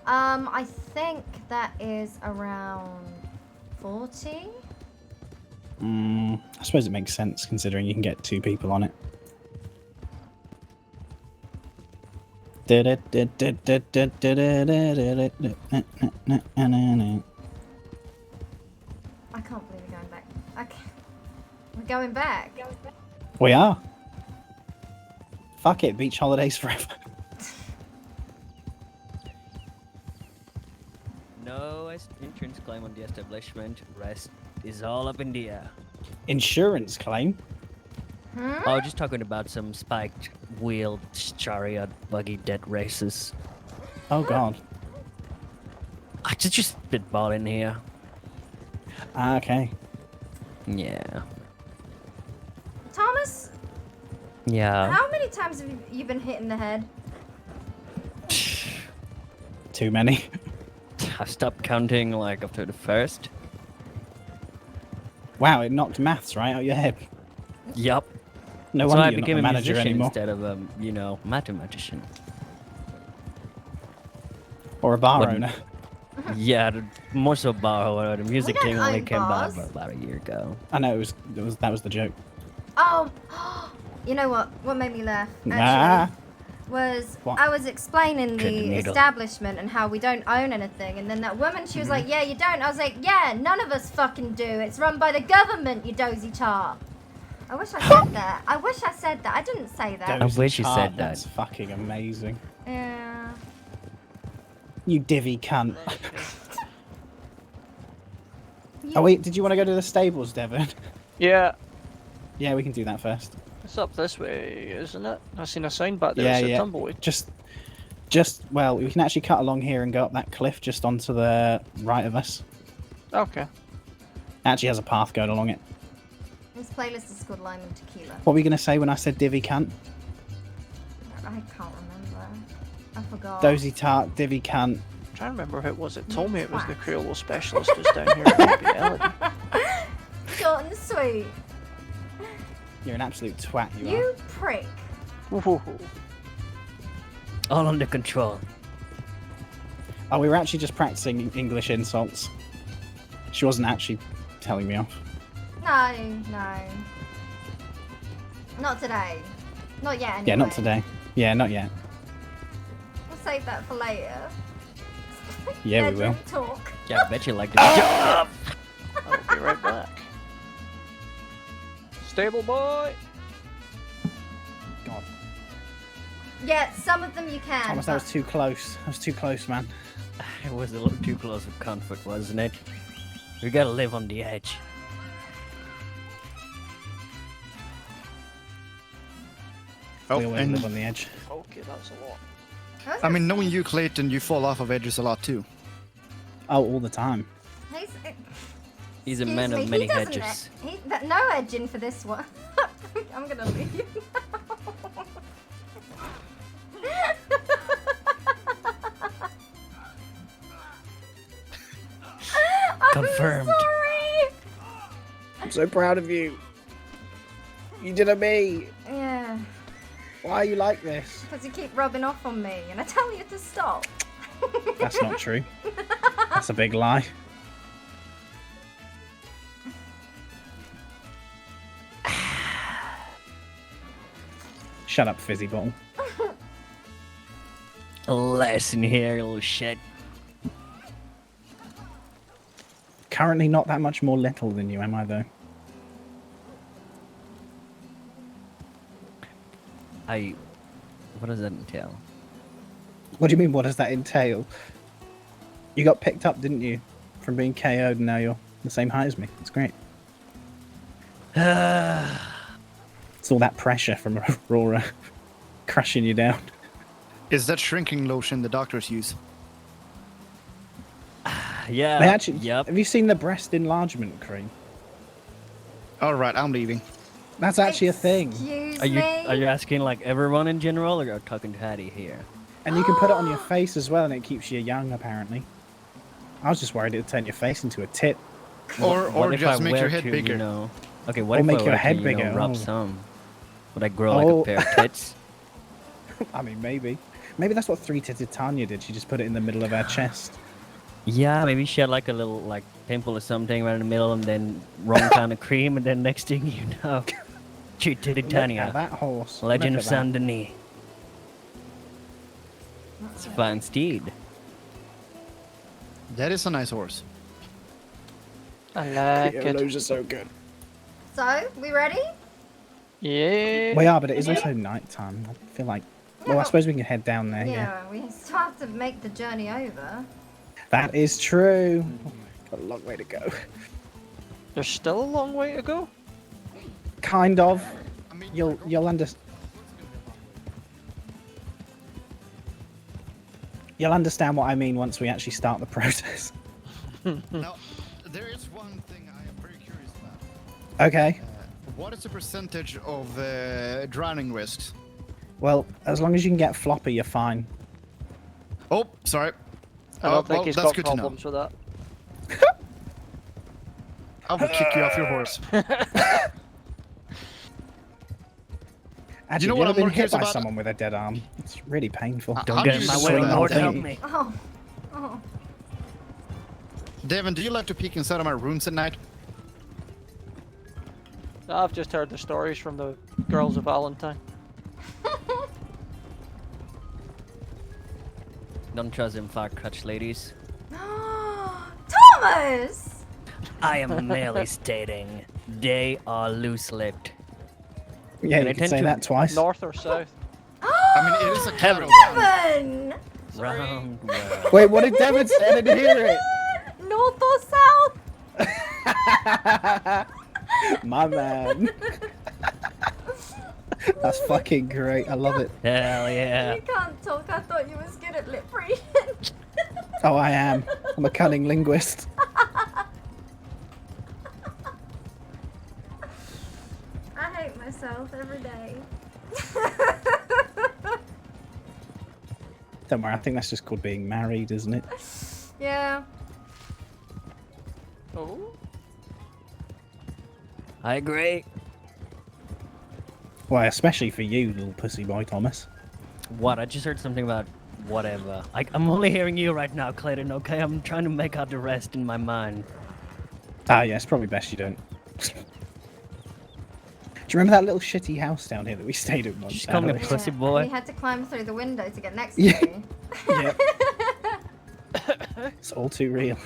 I think that is around 40. I suppose it makes sense considering you can get two people on it. I can't believe we're going back. Okay. We're going back. We are. Fuck it, beach holidays forever. No insurance claim on the establishment. Rest is all up in the air. Insurance claim? Oh, just talking about some spiked wheeled chariot buggy dead races. Oh god. I just spitball in here. Ah, okay. Yeah. Thomas, Yeah. how many times have you been hit in the head? Too many. I stopped counting like after the first. Wow, it knocked maths right out your head. Yup. No So wonder I you're not became a a manager musician anymore. instead of mathematician. Or a bar What- owner. Yeah, more so bar owner. The music don't thing only own came bars. about a year ago. I know that was the joke. Oh, you know what? What made me laugh? Nah. Actually, was What? I was explaining Couldn't the needle. establishment and how we don't own anything, and then that woman, she was Mm-hmm. like, "Yeah, you don't." I was like, "Yeah, none of us fucking do. It's run by the government, you dozy tart." I wish I said that. I wish I said that. I didn't say that. I wish you said that. That's fucking amazing. Yeah. You divvy cunt. Oh wait, did you want to go to the stables, Devon? Yeah, Yeah, we can do that first. it's up this way, isn't it? I seen a sign back there Yeah, that said yeah. Tumbleweed. Just well, we can actually cut along here and go up that cliff just onto the right of us. Okay. It actually has a path going along it. This playlist is called Lime and Tequila. What were we gonna say when I said divvy cunt? I can't remember. I forgot. Dozy tart, divvy cunt. I'm trying to remember who it was that told me it was the Creole specialist who's down here at Melody. Short and sweet. You're an absolute twat, you You prick. All under control. are. Oh, we were actually just practicing English insults. She wasn't actually telling me off. No, no. Not today. Not yet, anyway. Yeah, not today. Yeah, not yet. We'll save that for later. Yeah, we will. Bedroom talk. Yeah, I bet you like the I'll be right back. Stable boy! God. Yeah, some of them you can. Thomas, that was too close. That was too close, man. It was a little too close for comfort, wasn't it? We gotta live on the edge. Oh, We always and live on the edge. Okay, that's a lot. I mean, knowing you, Clayton, you fall off of edges a lot too. Oh, all the time. He's a Excuse man me, of many he doesn't hedges. No edging for this one. I'm gonna leave. Confirmed. Sorry. I'm so proud of you. You did a me. Yeah, Why are you like this? because you keep rubbing off on me, and I tell you to stop. That's not true. That's a big lie. Shut up, fizzy bottle. Listen here, little shit. Currently not that much more little than you, am I, though? What does that entail? What do you mean, what does that entail? You got picked up, didn't you? From being KO'd, and now you're the same height as me. It's great. It's all that pressure from Aurora crushing you down. Is that shrinking lotion the doctors use? Yeah. They actually, Yep. Have you seen the breast enlargement cream? All right, I'm leaving. That's actually a thing. Excuse Are you me. asking like everyone in general, or are you talking to Hattie here? And you can put it on your face as well, and it keeps you young, apparently. I was just worried it would turn your face into a tit. Or if just I make wear your head to, bigger. You know? Okay, what Or if make I your were head to, bigger, rub oh. some? Would I grow like a pair of tits? I mean, maybe. Maybe that's what three-titted Tanya did. She just put it in the middle of her chest. Yeah, maybe she had like a little like pimple or something right in the middle, and then wrong kind of cream, and then next thing you know, titted Look Tanya. at that horse. Legend Look of at that. Saint Denis. It's a fine steed. That is a nice horse. I like Yeah, it. those are so good. So, we ready? Yeah. We are, but it is also nighttime. I feel like... Well, I suppose we can head down there, yeah. Yeah, we still have to make the journey over. That is true. Got a long way to go. There's still a long way to go. Kind of. You'll understand. You'll understand what I mean once we actually start the process. Now, there is one thing I am very curious about. Okay. What is the percentage of drowning risks? Well, as long as you can get floppy, you're fine. Oh, sorry. I don't think well, he's that's got good to know. problems with that. I will kick you off your horse. Actually, You know have what you I'm ever more been hit curious by about? someone with a dead arm? It's really painful. Don't get in my way, Lord, help me. Oh. Oh. Devin, do you like to peek inside of my rooms at night? I've just heard the stories from the girls of Valentine. Don't trust them far crutch ladies. Thomas! I am merely stating they are loose-lipped. Yeah, And you I can tend say to- that twice. North or south? I mean, it is a Heaven. Devin! Round world. Wait, what did Devin say? I didn't hear it. North or south? My man. That's fucking great. I love it. Hell yeah. You can't talk. I thought you was good at lip reading. Oh, I am. I'm a cunning linguist. I hate myself every day. Don't worry, I think that's just called being married, isn't it? Yeah. Oh. I agree. Why, especially for you, little pussy boy, Thomas. What? I just heard something about whatever. I'm only hearing you right now, Clayton, okay? I'm trying to make out the rest in my mind. Ah, yeah, it's probably best you don't. Do you remember that little shitty house down here that we stayed in once? Just call me a Adelaide? pussy We boy. had to climb through the window to get next to Yeah. you. Yeah. It's all too real.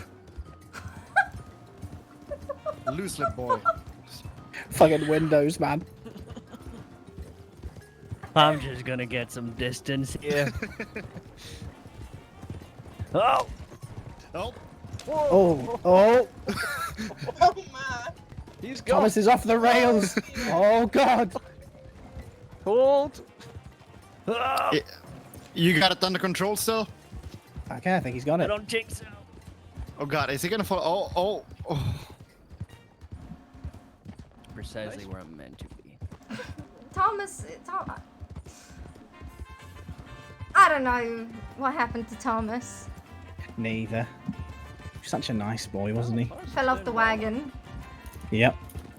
Loose lip boy. Fucking windows, man. I'm just gonna get some distance here. Oh! Oh! Oh, oh! Oh my! He's gone. Thomas is off the rails! Oh, God! Hold. You got it under control still? Okay, I think he's got it. I don't think so. Oh god, is he gonna fall? Oh. Precisely where I'm meant to be. Thomas, I don't know what happened to Thomas. Neither. Such a nice boy, wasn't he? Fell off the wagon. Yep.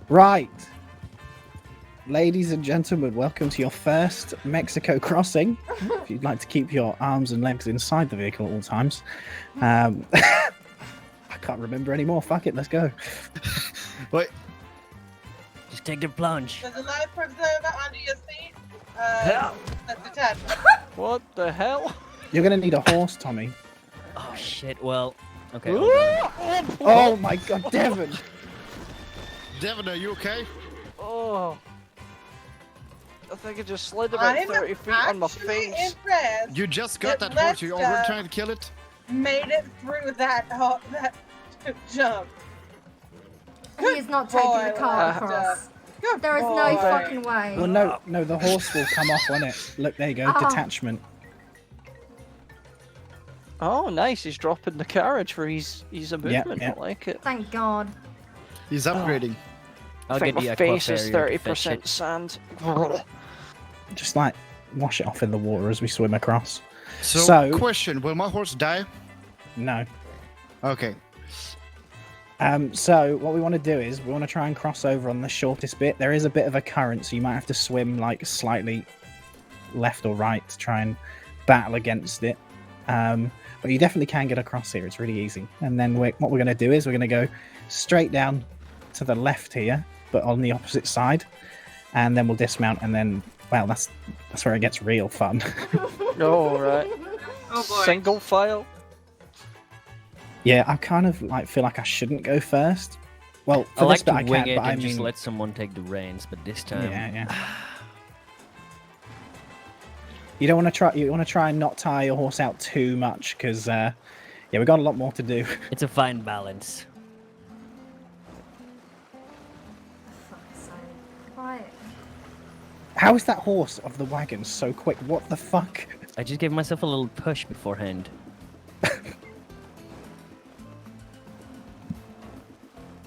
Right. Ladies and gentlemen, welcome to your first Mexico crossing. If you'd like to keep your arms and legs inside the vehicle at all times. I can't remember anymore. Fuck it, let's go. Wait. Just take the plunge. There's a life preserver under your seat. That's attached. What the hell? You're going to need a horse, Tommy. Oh shit, well, okay. Oh my god, Devon! Devon, are you okay? Oh. I think I just slid about 30 feet on my face. Impressed You just got that horse, you already trying to kill it? made it through that jump. He is not taking the car across. There is no fucking way. Well, no, the horse will come off on it. Look, there you go, detachment. Oh, nice. He's dropping the carriage for his movement. Yep. I like it. Thank God. He's upgrading. I think my face is 30% sand. Just like wash it off in the water as we swim across. So question: will my horse die? No. Okay. So what we want to do is we want to try and cross over on the shortest bit. There is a bit of a current, so you might have to swim like slightly left or right to try and battle against it. But you definitely can get across here. It's really easy. And then what we're going to do is we're going to go straight down to the left here, but on the opposite side, and then we'll dismount. And then, well, that's where it gets real fun. Oh right. Oh boy. Single file. Yeah, I kind of like feel like I shouldn't go first. Well, I for like this bit to I wing can, it but I and just mean, let someone take the reins, but this time, yeah. You don't want to try. You want to try and not tire your horse out too much, because yeah, we've got a lot more to do. It's a fine balance. Quiet. How is that horse of the wagon so quick? What the fuck? I just gave myself a little push beforehand.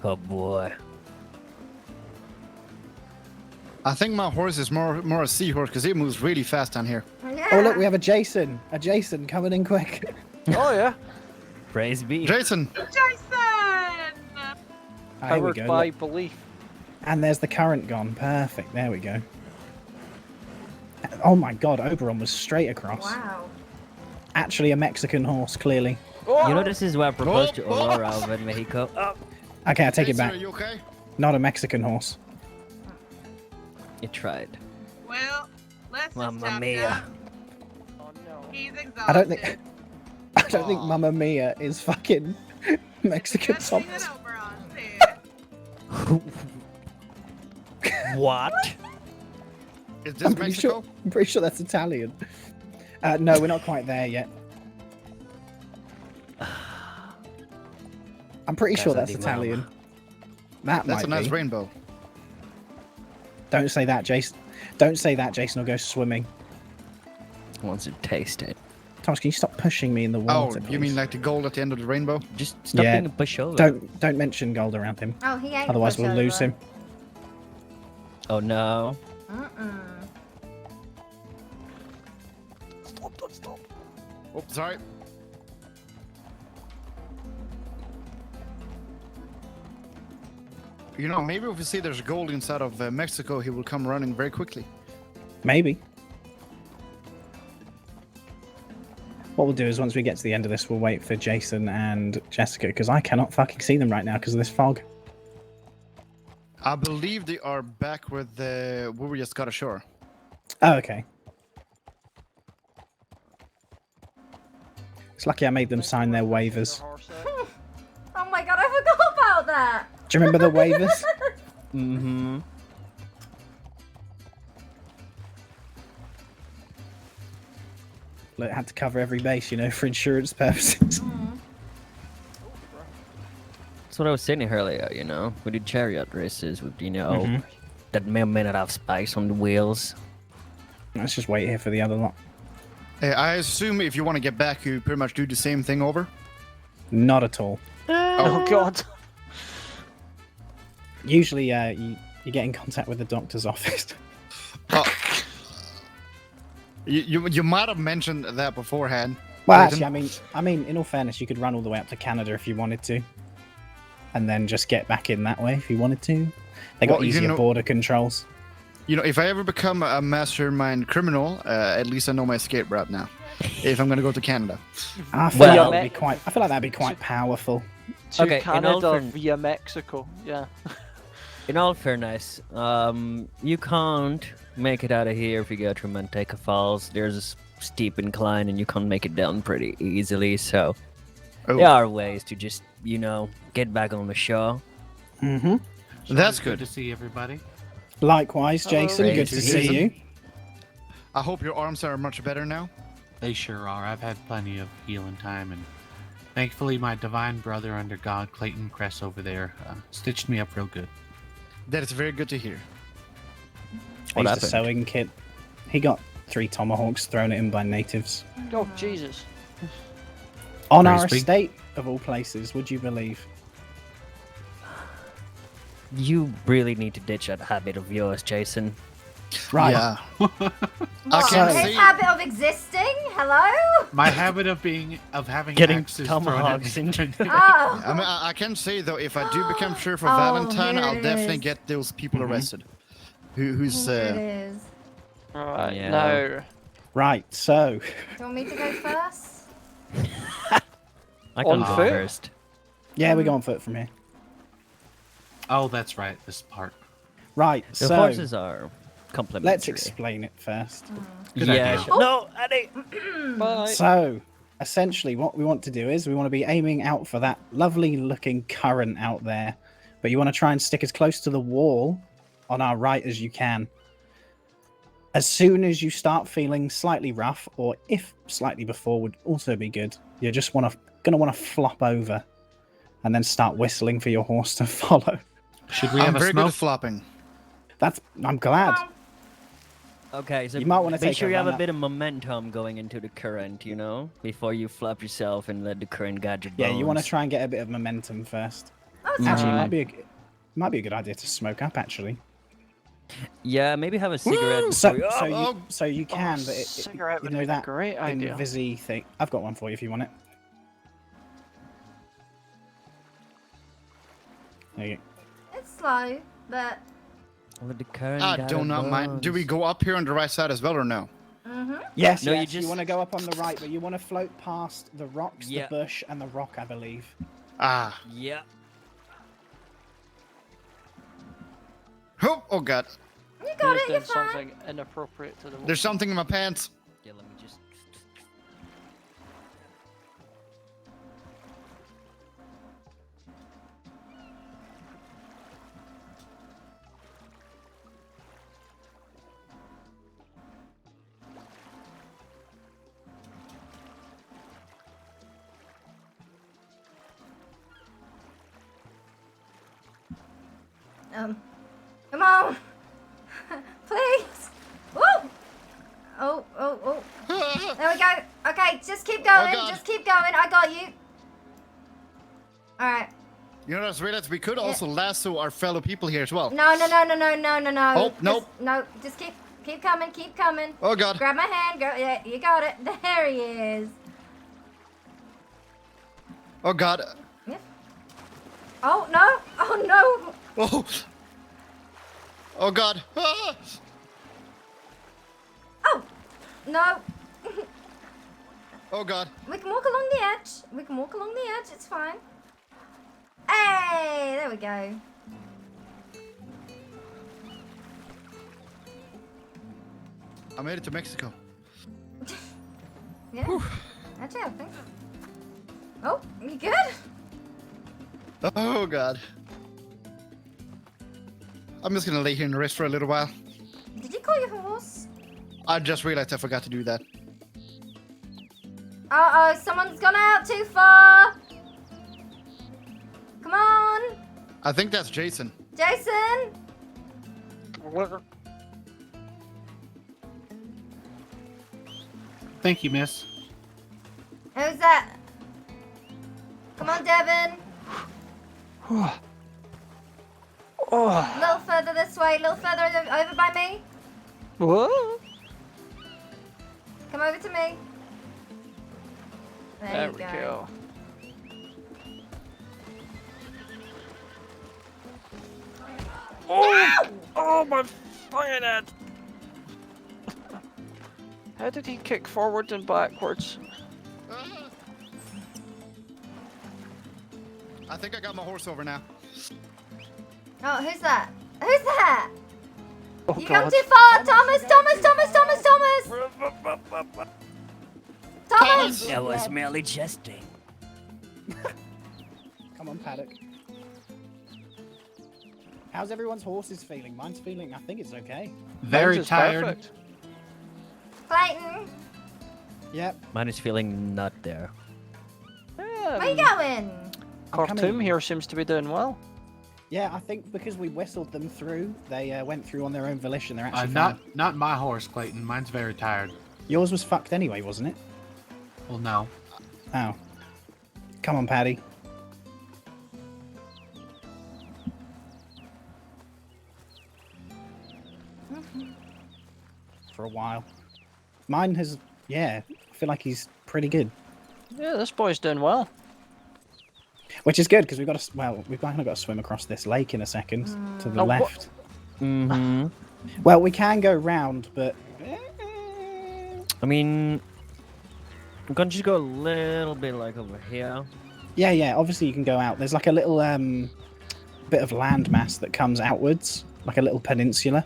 Oh boy. I think my horse is more a seahorse because it moves really fast down here. Yeah. Oh look, we have a Jason coming in quick. Oh yeah. Praise be. Jason. Jason! Here we Powered go. by Look. belief. And there's the current gone. Perfect. There we go. Oh my god, Oberon was straight across. Wow. Actually, a Mexican horse, clearly. You know, this is why I proposed to Aurora over in Mexico. Okay, I take it Jason, back. are you okay? Not a Mexican horse. You tried. Well, let's just Mamma tap mia. down. He's exhausted. I don't think Mamma Mia is fucking Mexican Just sauce. sing it over on there. What? Is this Mexico? I'm pretty sure that's Italian. No, we're not quite there yet. I'm pretty sure that's Italian. That That's might a nice be. rainbow. Don't say that, Jason. Don't say that, Jason. Will go swimming. Wants to taste it. Thomas, can you stop pushing me in the water? You mean please? like the gold at the end of the rainbow? Just stop Yeah. being a pushover. Don't mention gold around him. Oh, he ain't. Otherwise, we'll lose him. Oh no. Stop. Oops, sorry. You know, maybe if we see there's gold inside of Mexico, he will come running very quickly. Maybe. What we'll do is once we get to the end of this, we'll wait for Jason and Jessica, because I cannot fucking see them right now because of this fog. I believe they are back with the where we just got ashore. Oh, okay. It's lucky I made them sign their waivers. Oh my God, I forgot about that. Do you remember the waivers? Mm-hmm. Look, had to cover every base, you know, for insurance purposes. That's what I was saying earlier, you know. We did chariot races with, you know, that may or may not have spikes on the wheels. Let's just wait here for the other lot. I assume if you want to get back, you pretty much do the same thing over? Not at all. Oh God. Usually, you get in contact with the doctor's office. You might have mentioned that beforehand. Well, Clayton. actually, I mean, in all fairness, you could run all the way up to Canada if you wanted to, and then just get back in that way if you wanted to. They got Well, you easier know- border controls. You know, if I ever become a mastermind criminal, at least I know my escape route now. If I'm going to go to Canada. I feel Well- like that'd be quite powerful. To Okay, in all Canada fairn- via Mexico. Yeah. In all fairness, you can't make it out of here if you go through Manteca Falls. There's a steep incline and you can't make it down pretty easily, so there are ways to just, get back on the shore. Mm-hmm. That's Good good. to see everybody. Likewise, Jason. Great Good to to see see you. I hope your arms are much better now. They sure are. I've had plenty of healing time, and thankfully my divine brother under God, Clayton Cress over there, stitched me up real good. That is very good to hear. He's the sewing kit. He got 3 tomahawks thrown at him by natives. Oh Jesus. On our Crispy. estate, of all places, would you believe? You really need to ditch that habit of yours, Jason. Right. Yeah. What, can't his say- habit of existing? Hello? My habit of having Getting axes thrown at tomahawks me. into Oh. I mean, I can say though, if I do become sheriff of Oh, Valentine, here I'll it definitely is. get those people arrested. Who's Here it is. Right Yeah. now. Right, so Do you want me to go first? I can On go foot? first. yeah, we go on foot from here. Oh, that's right. This part. Right, The so horses are complimentary. let's explain it first. Good Yeah. idea. No, Eddie. Bye. So, essentially, what we want to do is we want to be aiming out for that lovely looking current out there, but you want to try and stick as close to the wall on our right as you can. As soon as you start feeling slightly rough, or if slightly before would also be good, you're just gonna want to flop over and then start whistling for your horse to follow. Should we I'm have a very good smoke? at flopping. I'm glad. Okay, so You might wanna make take sure a you have run a up. bit of momentum going into the current, before you flop yourself and let the current guide your bones. Yeah, you want to try and get a bit of momentum first. Oh, it's Actually, fine. it might be a good idea to smoke up. Actually, Yeah, maybe have a cigarette. so before you- so you can, but cigarette you would know have been a that great idea. Invisi thing. I've got one for you if you want it. There you go. It's slow, but. Let the current I guide do your not mind. Do we bones. go up here on the right side as well, or no? Yes, No, you yes. You, just- want to go up on the right, but you want to float past the rocks, Yeah. the bush, and the rock, I believe. Ah. Yeah. Oh God. You got He's it, you're done fine. something inappropriate to the There's something in my pants. Yeah, let me just. Come on. Please. Woo! Oh. There we go. Okay, just keep going. God. Just keep going. I got you. Alright. You know, I just realized we could also lasso our fellow people here as well. No. Oh, nope. No, just keep coming, keep coming. Oh God. Grab my hand, girl. Yeah, you got it. There he is. Oh God. Oh no! Oh no! Oh. Oh God. Ah! Oh no! Oh God. We can walk along the edge. We can walk along the edge. It's fine. Hey, there we go. I made it to Mexico. Yeah. Actually, I think. Oh, you good? Oh God. I'm just gonna lay here and rest for a little while. Did you call your horse? I just realized I forgot to do that. Uh oh, someone's gone out too far. Come on, I think that's Jason. Jason. Thank you, miss. Who's that? Come on, Devin. Oh. A little further this way, a little further over by me. Whoa. Come over to me. There we go. Oh! Oh, my fucking head! How did he kick forward and backwards? I think I got my horse over now. Oh, who's that? Who's that? Oh, You God. come too far, Thomas! Thomas! I was merely jesting. Come on, Paddock. How's everyone's horses feeling? Mine's feeling, I think it's okay. Very Mine's is tired. perfect. Clayton, Yep. Mine is feeling not there. where you going? Khartoum here seems to be doing well. Yeah, I think because we whistled them through, they went through on their own volition. They're actually fine. Not my horse, Clayton. Mine's very tired. Yours was fucked anyway, wasn't it? Well, no. Oh. Come on, Paddy. For a while. Mine has, yeah, I feel like he's pretty good. Yeah, this boy's doing well. Which is good because we've got to, well, we've kind of got to swim across this lake in a second to the Oh, left. Mm-hmm. Well, we can go round, but I mean, I'm gonna just go a little bit like over here. yeah, obviously you can go out. There's like a little bit of landmass that comes outwards, like a little peninsula.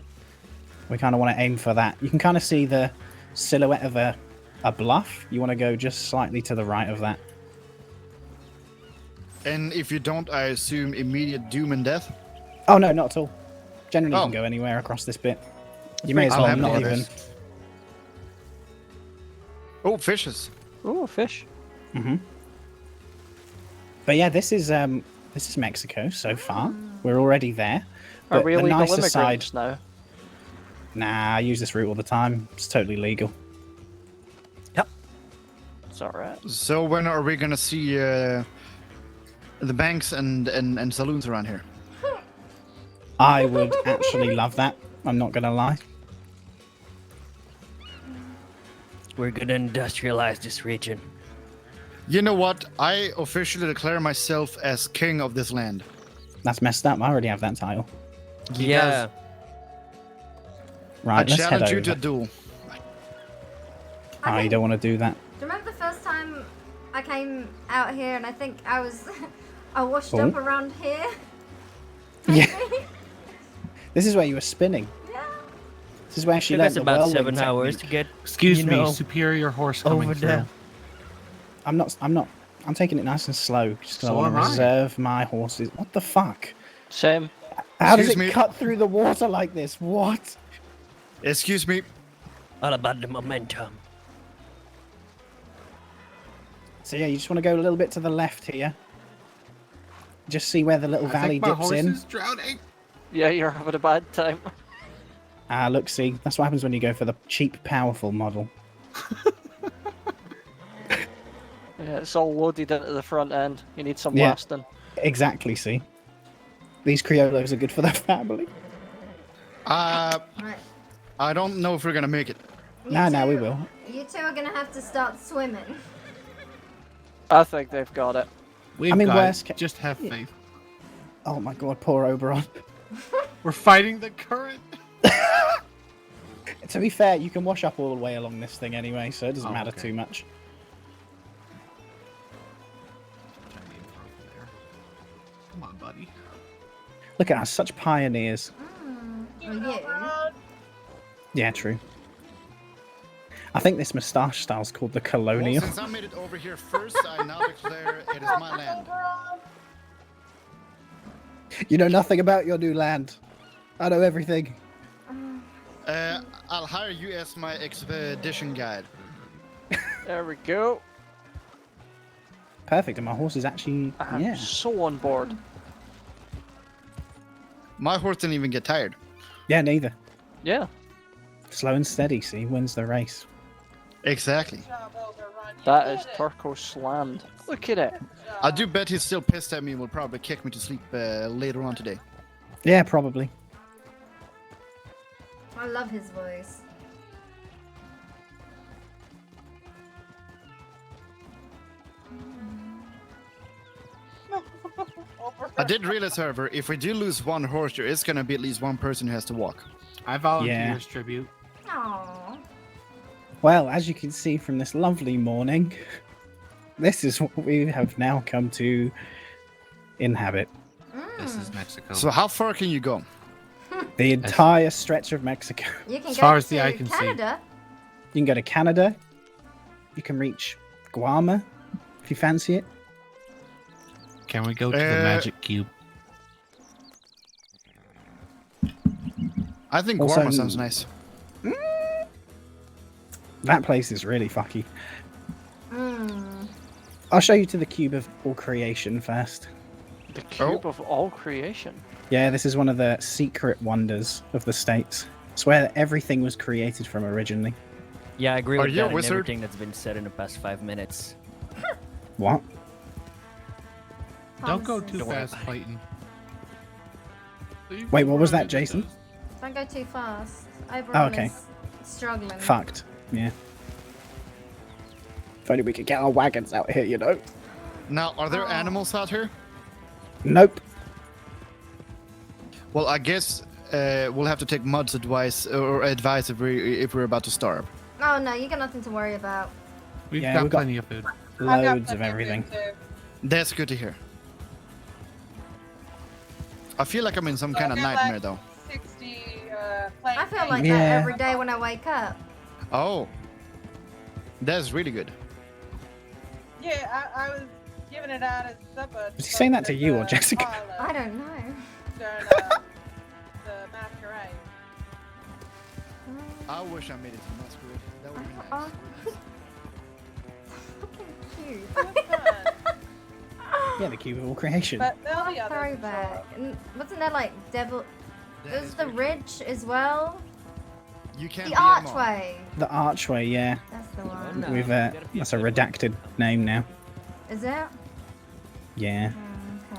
We kind of want to aim for that. You can kind of see the silhouette of a bluff. You want to go just slightly to the right of that. And if you don't, I assume immediate doom and death? Oh, no, not at all. Generally, you Oh. can go anywhere across this bit. You may as well not even... Oh, fishes. Oh, fish. Mm-hmm. But yeah, this is Mexico so far. We're already there. Are But we the illegal nicer immigrants side... now? Nah, I use this route all the time. It's totally legal. It's alright. So when are we gonna see the banks and saloons around here? I would actually love that. I'm not gonna lie. We're gonna industrialize this region. You know what? I officially declare myself as king of this land. That's messed up. I already have that title. Yeah. Right, let's head challenge over. you to a duel. Oh, you don't want to do that. Do you remember the first time I came out here and I think I was I washed Oh. up around here? Yeah. This is where you were spinning. Yeah. This is where she Took learned us the about whirlwind 7 hours to technique. get. Excuse you me, know, superior horse coming over through. there. I'm not. I'm taking it nice and slow, just 'cause I So want am to I. reserve my horses. What the fuck? Same. How does Excuse it me. cut through the water like this? What? Excuse me. All about the momentum. So yeah, you just want to go a little bit to the left here. Just see where the little I valley think my dips horse in. is drowning. Yeah, you're having a bad time. Ah, look, see, that's what happens when you go for the cheap, powerful model. Yeah, it's all loaded into the front end. You need some Yeah. lasting. Exactly. See, these Criollos are good for their family. Right. I don't know if we're gonna make it. No, we will. You two are gonna have to start swimming. I think they've got it. We've I mean, got worst it. Just have faith. Oh my god, poor Oberon. We're fighting the current. To be fair, you can wash up all the way along this thing anyway, so it doesn't matter okay. too much. Come on, buddy. Look at us, such pioneers. Are you? Yeah, true. I think this moustache style's called the Well, colonial. since I made it over here first, I now declare it is my land. You know nothing about your new land. I know everything. I'll hire you as my expedition guide. There we go. Perfect, and my horse is actually, I'm yeah. so on board. My horse didn't even get tired. Yeah, neither. Yeah. Slow and steady, see, wins the race. Exactly. That is turco slammed. Look at it. I do bet he's still pissed at me and will probably kick me to sleep later on today. Yeah, probably. I love his voice. I did realize, however, if we do lose one horse, there is going to be at least one person who has to walk. I volunteer Yeah. as tribute. Aww. Well, as you can see from this lovely morning, this is what we have now come to inhabit. This is Mexico. So how far can you go? The entire stretch of Mexico. You can As go far as to the eye can see. Canada. You can go to Canada. You can reach Guam if you fancy it. Can we go to the magic cube? I think Also- Guarma sounds nice. That place is really fucky. Mm. I'll show you to the cube of all creation first. The cube of all creation. Yeah, this is one of the secret wonders of the States. It's where everything was created from originally. Yeah, I agree Are with you a that and wizard? everything that's been said in the past 5 minutes. What? Don't go too Don't worry fast, about it. Clayton. Wait, what was that, Jason? Don't go too fast. Oh, Oberon okay. is struggling. Fucked. Yeah. If only we could get our wagons out here, you know. Now, are there animals out here? Nope. Well, I guess we'll have to take Mud's advice if we're about to starve. Oh no, you got nothing to worry about. We've Yeah, got we've got- plenty of food. Loads of everything. That's good to hear. I feel like I'm in some kind of nightmare, though. 60 I feel like Yeah. that every day when I wake up. Oh, that's really good. Yeah, I was giving it out as supper. Was he saying that to you or Jessica? I don't know. During the masquerade. I wish I made it to masquerade. That would be nice. Fucking cute. Yeah, the cube of all creation. But there'll be others. Throwback. And wasn't there like devil? There's the ridge as well. You can't The be a mom. archway. The archway, yeah. That's the one. We've that's a redacted name now. Is it? Yeah.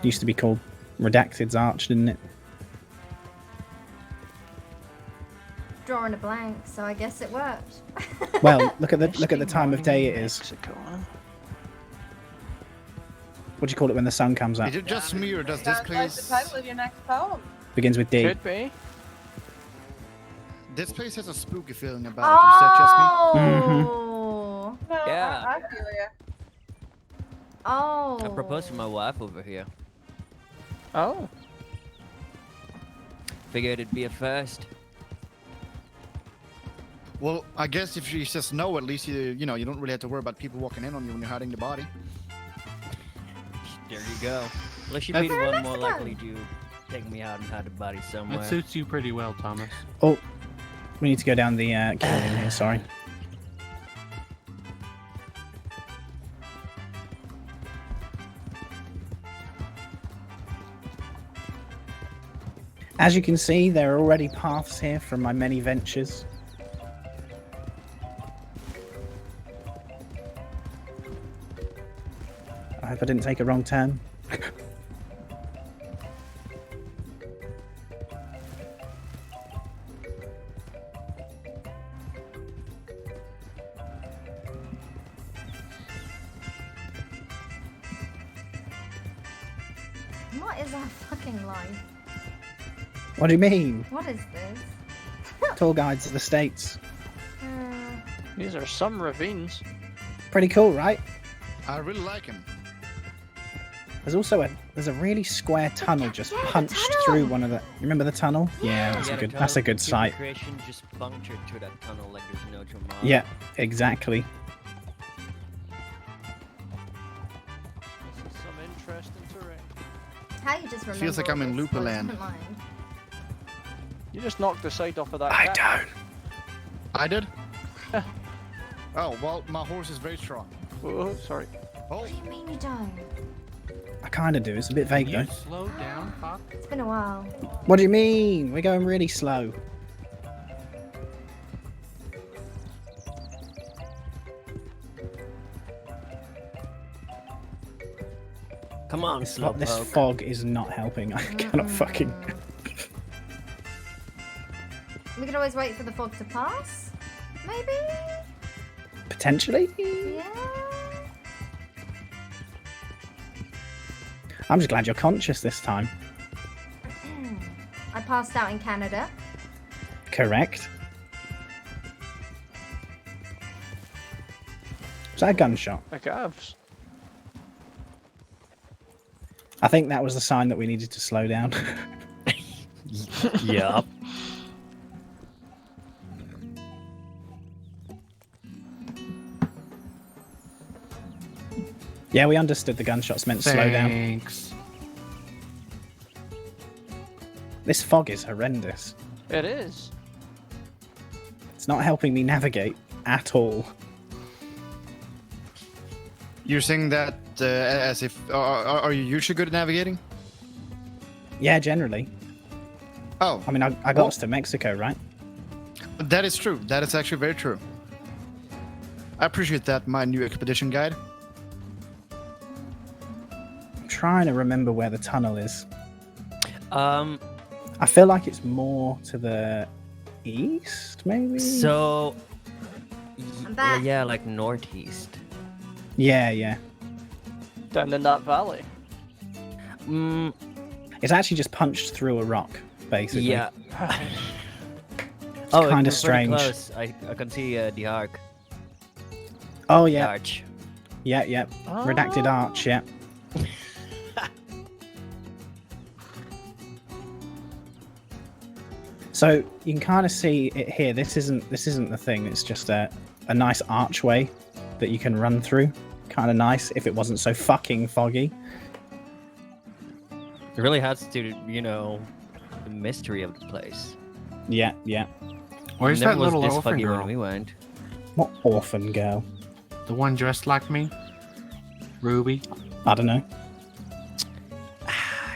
Used to be called Redacted's Arch, didn't it? Drawing a blank, so I guess it worked. Well, look at the time of day it is. Mexico, huh? What do you call it when the sun comes up? Is it just me, or does this Sounds like the place? title of your next poem. Begins with D. Could be. This place has a spooky feeling about it. Is that just me? Oh. No, Yeah. I feel you. Oh. I proposed to my wife over here. Oh. Figured it'd be a first. Well, I guess if she says no, at least you don't really have to worry about people walking in on you when you're hiding the body. There you go. Unless you'd be the one more likely to take me out and hide the body somewhere. That suits you pretty well, Thomas. Oh, we need to go down the canyon here. Sorry. As you can see, there are already paths here from my many ventures. I hope I didn't take a wrong turn. What is our fucking life? What do you mean? What is this? Tour guides of the States. These are some ravines. Pretty cool, right? I really like him. There's also there's a really square tunnel just punched through one of the. You remember the tunnel? Yeah, that's Yeah, a the good. That's a tunnel, good Cube sight. Creation just punctured through that tunnel like there's no tomorrow. Yeah, exactly. This is some interesting terrain. How you just remember? Feels like I'm in all this? Looper Oh, land. never mind. You just knocked the side off of that. I cat. don't. I did? Oh, well, my horse is very strong. Oh, sorry. Oh, What do you mean you don't? I kind of do. It's a bit vague though. Slow down, Pop. It's been a while. What do you mean? We're going really slow. Come on, This Slowpoke. fog is not helping. I cannot fucking. We could always wait for the fog to pass. Maybe? Potentially? Yeah. I'm just glad you're conscious this time. I passed out in Canada. Correct. Was that a gunshot? I calves. I think that was the sign that we needed to slow down. Yup. Yeah, we understood the gunshots meant slow down. Thanks. This fog is horrendous. It is. It's not helping me navigate at all. You're saying that as if are you usually good at navigating? Yeah, generally. Oh. I mean, I got us to Mexico, right? That is true. That is actually very true. I appreciate that, my new expedition guide. I'm trying to remember where the tunnel is. I feel like it's more to the east, maybe? So, I'm back. yeah, like northeast. Yeah. Down in that valley. It's actually just punched through a rock, basically. Yeah. It's kind of it's pretty strange. Close. I can see the arc. Oh, yeah. The arch. Yeah. Redacted arch, yeah. So you can kind of see it here. This isn't the thing. It's just a nice archway that you can run through. Kind of nice if it wasn't so fucking foggy. It really adds to, the mystery of the place. Yeah. Where's Never that was little this orphan foggy girl? when we went. What orphan girl? The one dressed like me? Ruby? I don't know.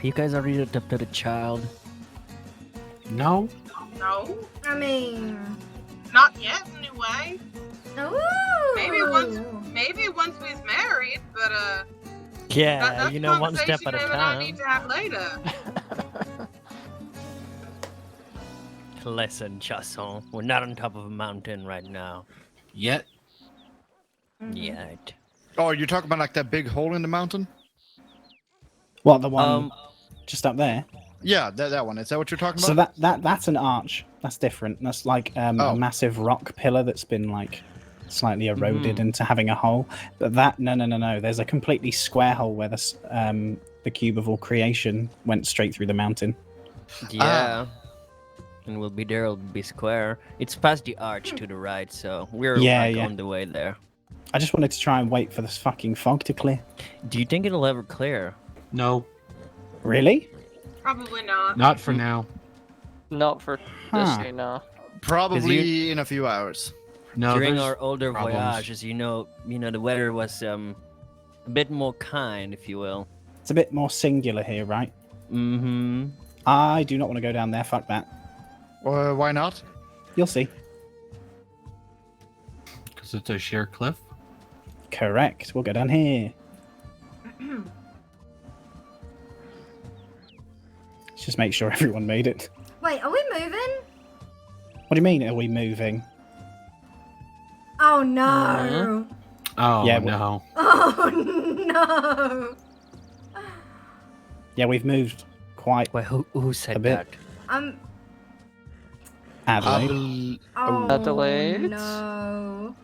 You guys already adopted a child. No? No, I mean, not yet anyway. ooh. Maybe once we's married, but Yeah, that's a one step conversation at a him and I time. need to have later. Listen, Chasson, we're not on top of a mountain right now. Yet? Yet. Oh, you're talking about like that big hole in the mountain? What, the one just up there? Yeah, that one. Is that what you're talking So about? that's an arch. That's different. That's like a massive rock pillar that's been like slightly eroded into having a hole. But that no. There's a completely square hole where the cube of all creation went straight through the mountain. Yeah. And we'll be there, it'll be square. It's past the arch to the right, so we're on the way there. I just wanted to try and wait for this fucking fog to clear. Do you think it'll ever clear? No. Really? Probably not. Not for now. Not for this day, no. Probably in a few hours. No, During there's our older problems. voyages, the weather was a bit more kind, if you will. It's a bit more singular here, right? Mm-hmm. I do not want to go down there. Fuck that. Why not? You'll see. Because it's a sheer cliff? Correct. We'll go down here. Let's just make sure everyone made it. Wait, are we moving? What do you mean, are we moving? Oh no! Oh, Yeah, no. Oh no! Yeah, we've moved quite. Wait, who said a bit. that? Adelaide. Oh Adelaide? no!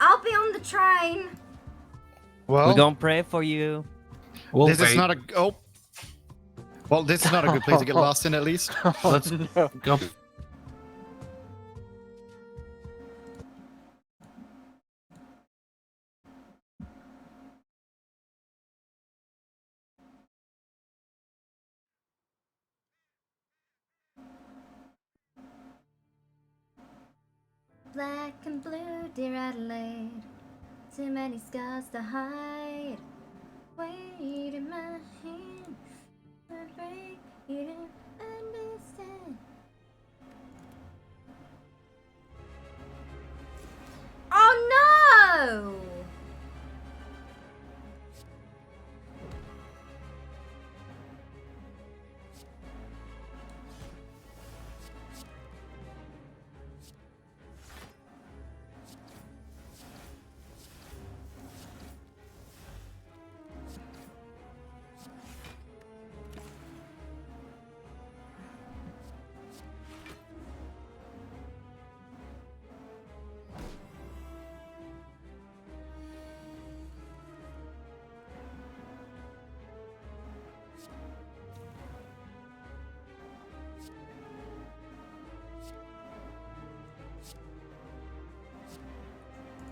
I'll be on the train. Well, We're gonna pray for you. this is not a Well, this is not a good place to get lost in, at least. Let's go. Black and blue, dear Adelaide. Too many scars to hide. Weight in my hands. I break, you don't understand. Oh no!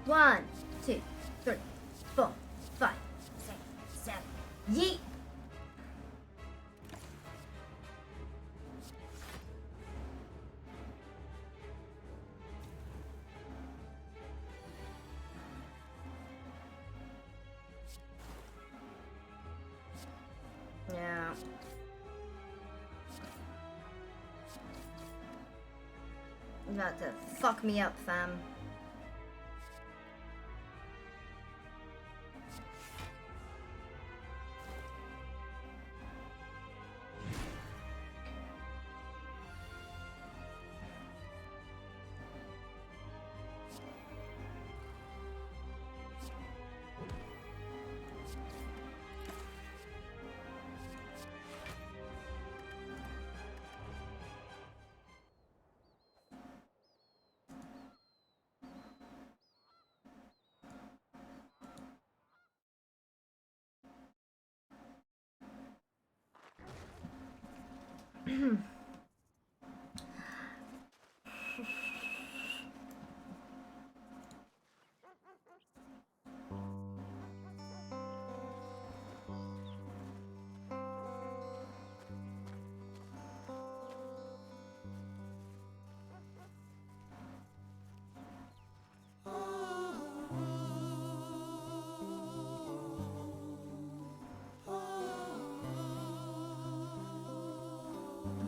1, 2, 3, 4, 5, 6, 7. Yeet! Yeah. You're about to fuck me up, fam.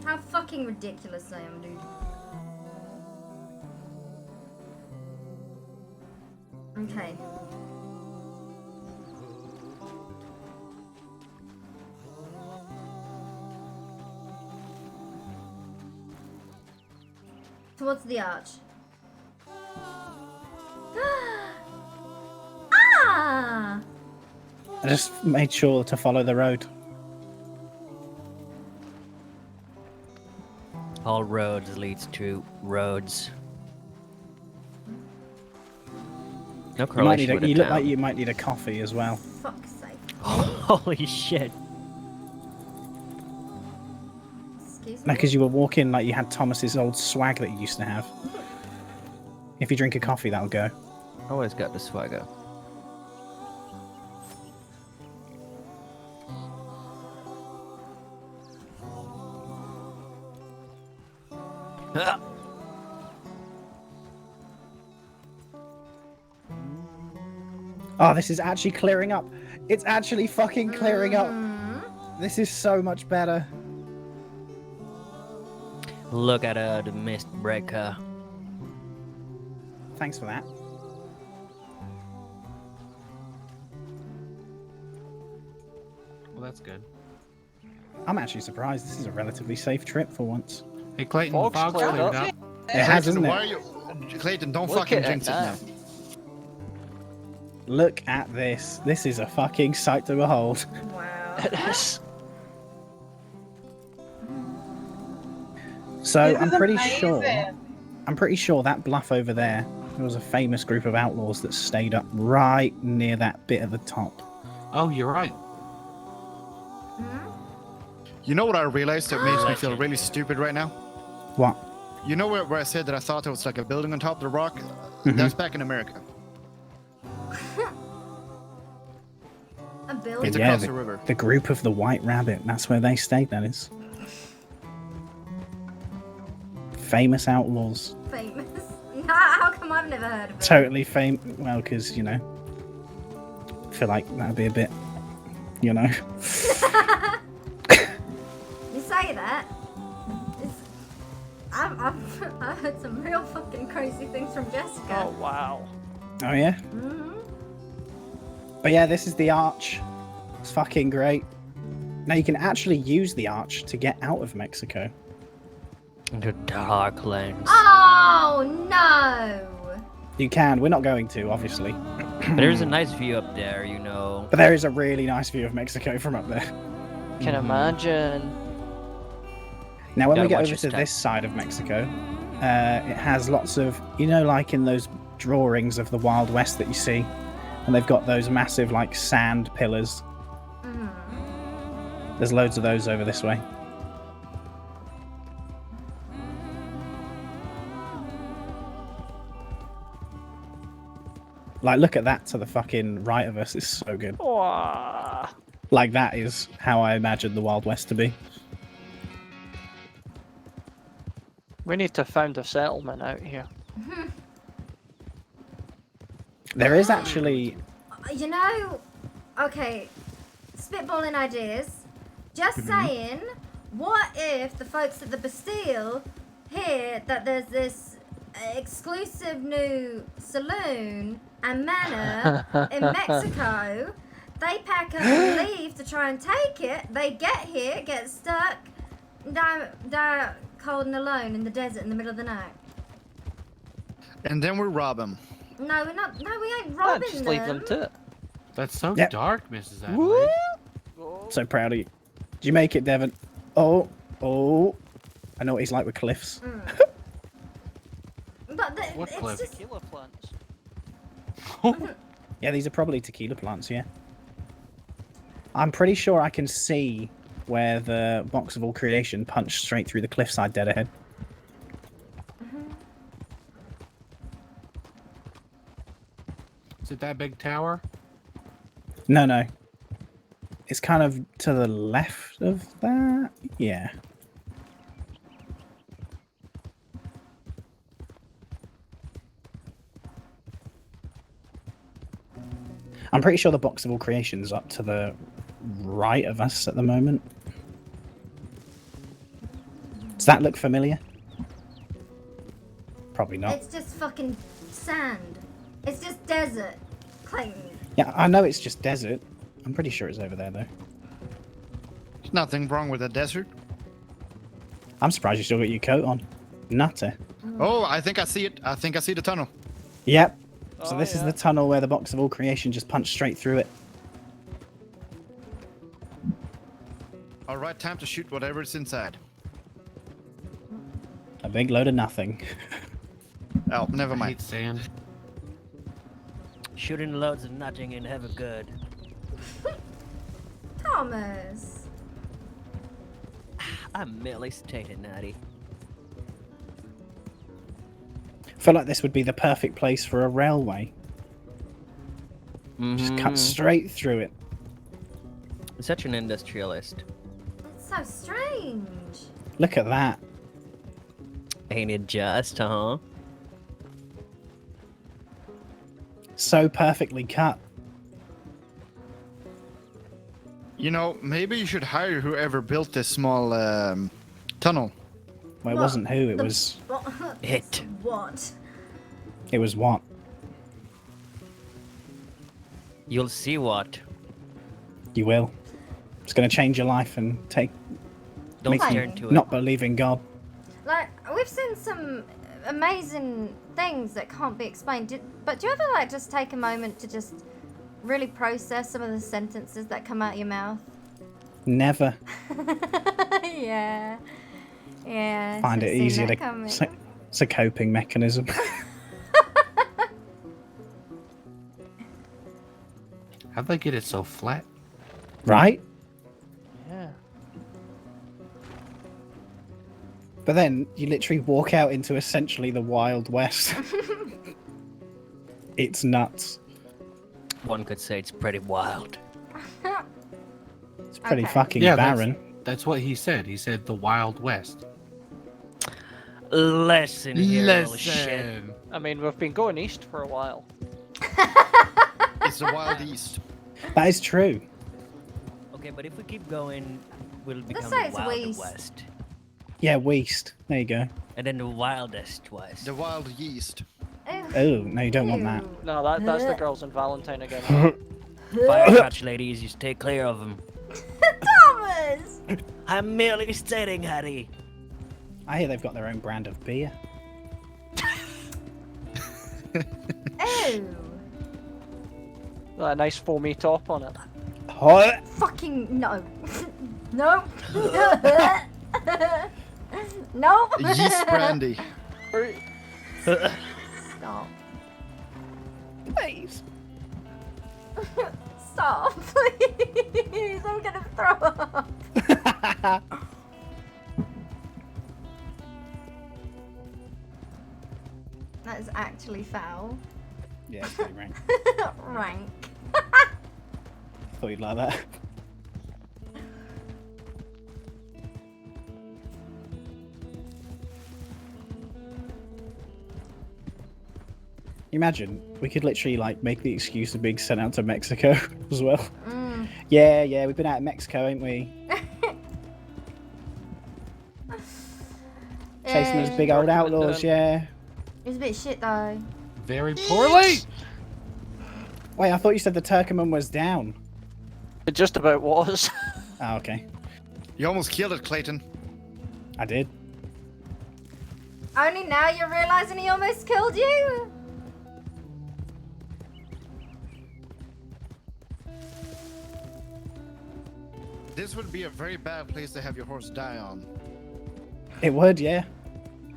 How fucking ridiculous I am, dude. Okay. Towards the arch. Ah! I just made sure to follow the road. All roads leads to Rhodes. No correlation with You a look town. like you might need a coffee as well. Fuck's sake. Holy shit. Excuse No, me? because you were walking like you had Thomas's old swag that you used to have. If you drink a coffee, that'll go. Always got the swagger. Ah. Oh, this is actually clearing up. It's actually fucking clearing up. This is so much better. Look at the mist breaker. Thanks for that. Well, that's good. I'm actually surprised. This is a relatively safe trip for once. Hey, Clayton, the fog's cleared up. It has, isn't Why are it? you... Clayton, don't Look fucking at jinx it now. that. Look at this. This is a fucking sight to behold. Wow. It is. So This is amazing. I'm pretty sure that bluff over there, there was a famous group of outlaws that stayed up right near that bit at the top. Oh, you're right. You know what I realized that makes me feel really stupid right now? What? You know where I said that I thought there was like a building on top of the rock? Mhm. That's back in America. A But building? It's yeah, across the river. the group of the White Rabbit, that's where they stayed, that is. Famous outlaws. Famous. How come I've never heard of it? Totally famous. Well, because, you know, I feel like that'd be a bit, you know. You say that. I've heard some real fucking crazy things from Jessica. Oh, wow. Oh, yeah? Mm-hmm. But yeah, this is the arch. It's fucking great. Now you can actually use the arch to get out of Mexico. The dark lands. Oh no! You can. We're not going to, obviously. But there's a nice view up there, you know. But there is a really nice view of Mexico from up there. Can imagine. Now, when we Gotta get watch over your to step. this side of Mexico, it has lots of, you know, like in those drawings of the Wild West that you see, and they've got those massive, like, sand pillars. There's loads of those over this way. Like, look at that to the fucking right of us. It's so good. Wah. Like, that is how I imagine the Wild West to be. We need to found a settlement out here. There is actually... You know, okay, spitballing ideas. Just saying, what if the folks at the Bastille hear that there's this exclusive new saloon and manor in Mexico? They pack up and leave to try and take it. They get here, get stuck, die cold and alone in the desert in the middle of the night. And then we rob them. No, we're not. No, we ain't robbing Just leave them to it. That's so Yep. dark, Mrs. Adelaide. So proud of you. Did you make it, Devon? Oh. I know what he's like with cliffs. But What it's cliff? just... Tequila plants. Yeah, these are probably tequila plants, yeah. I'm pretty sure I can see where the box of all creation punched straight through the cliffside dead ahead. Is it that big tower? No. It's kind of to the left of that. Yeah. I'm pretty sure the box of all creation's up to the right of us at the moment. Does that look familiar? Probably not. It's just fucking sand. It's just desert, Clayton. Yeah, I know it's just desert. I'm pretty sure it's over there, though. There's nothing wrong with the desert. I'm surprised you still got your coat on. Nutter. Oh, I think I see it. I think I see the tunnel. Yep. So this is the tunnel where the box of all creation just punched straight through it. All right, time to shoot whatever's inside. A big load of nothing. Oh, never I mind. hate sand. Shooting loads of nothing and have a good. Thomas. I'm merely stating, Natty. I feel like this would be the perfect place for a railway. Just cut straight through it. Such an industrialist. That's so strange. Look at that. Ain't it just, huh? So perfectly cut. You know, maybe you should hire whoever built this small tunnel. Well, it wasn't who, it was... It. What? It was what? You'll see what. You will. It's going to change your life and Don't make turn you to it. not believe in God. Like, we've seen some amazing things that can't be explained. But do you ever, like, just take a moment to just really process some of the sentences that come out your mouth? Never. Yeah. Yeah. Find it should've seen easier that to... coming. It's a coping mechanism. How'd they get it so flat? Right? Yeah. But then you literally walk out into essentially the Wild West. It's nuts. One could say it's pretty wild. It's pretty Okay. fucking Yeah, barren. That's what he said. He said the Wild West. Listen here, little shit. Listen. I mean, we've been going east for a while. It's the Wild East. That is true. Okay, but if we keep going, we'll become say the it's Wild west. West. Yeah, West. There you go. And then the Wildest West. The Wild Yeast. Oh, no, you don't want that. No, that's the girls in Valentine again. Fire crotch ladies, you stay clear of them. Thomas! I'm merely stating, Hattie. I hear they've got their own brand of beer. Ew. A nice foamy top on it. Hot. Fucking no. No. No. Yeast brandy. Stop. Please. Stop, please. I'm gonna throw up. That is actually foul. Yeah, it's pretty rank. Rank. Thought you'd like that. Imagine we could literally like make the excuse of being sent out to Mexico as well. Mm. Yeah, we've been out of Mexico, ain't we? Chasing those big old outlaws, yeah. It was a bit shit though. Very poorly. Wait, I thought you said the Turkoman was down. It just about was. Oh, okay. You almost killed it, Clayton. I did. Only now you're realizing he almost killed you? This would be a very bad place to have your horse die on. It would, yeah.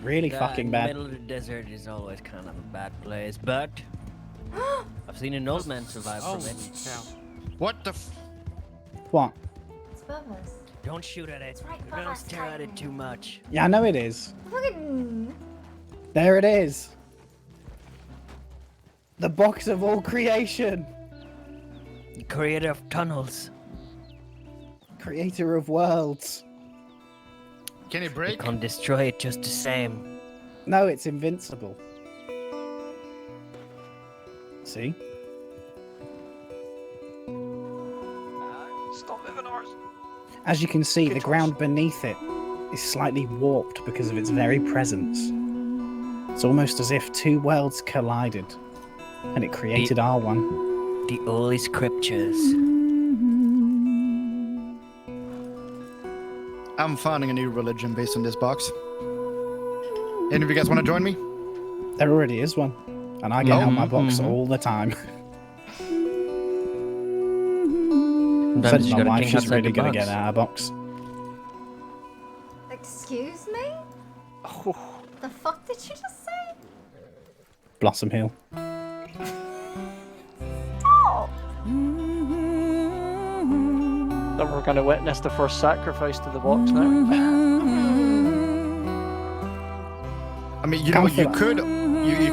Really fucking The bad. middle of the desert is always kind of a bad place, but I've seen an old man survive from it. What the f- What? It's above us. Don't shoot at it. right You're above gonna us, stare at it too much. Yeah, I know it is. Fucking. There it is. The box of all creation. The creator of tunnels. Creator of worlds. Can it break? You can't destroy it just the same. No, it's invincible. See? Stop moving ours. As you can see, the ground beneath it is slightly warped because of its very presence. It's almost as if two worlds collided, and it created our one. The Holy Scriptures. I'm founding a new religion based on this box. Any of you guys want to join me? There already is one, and I get out my box all the time. Said to my wife, she's really gonna get out of her box. Excuse me? The fuck did you just say? Blossom Hill. Oh. Then we're going to witness the first sacrifice to the box now. I mean, you know, you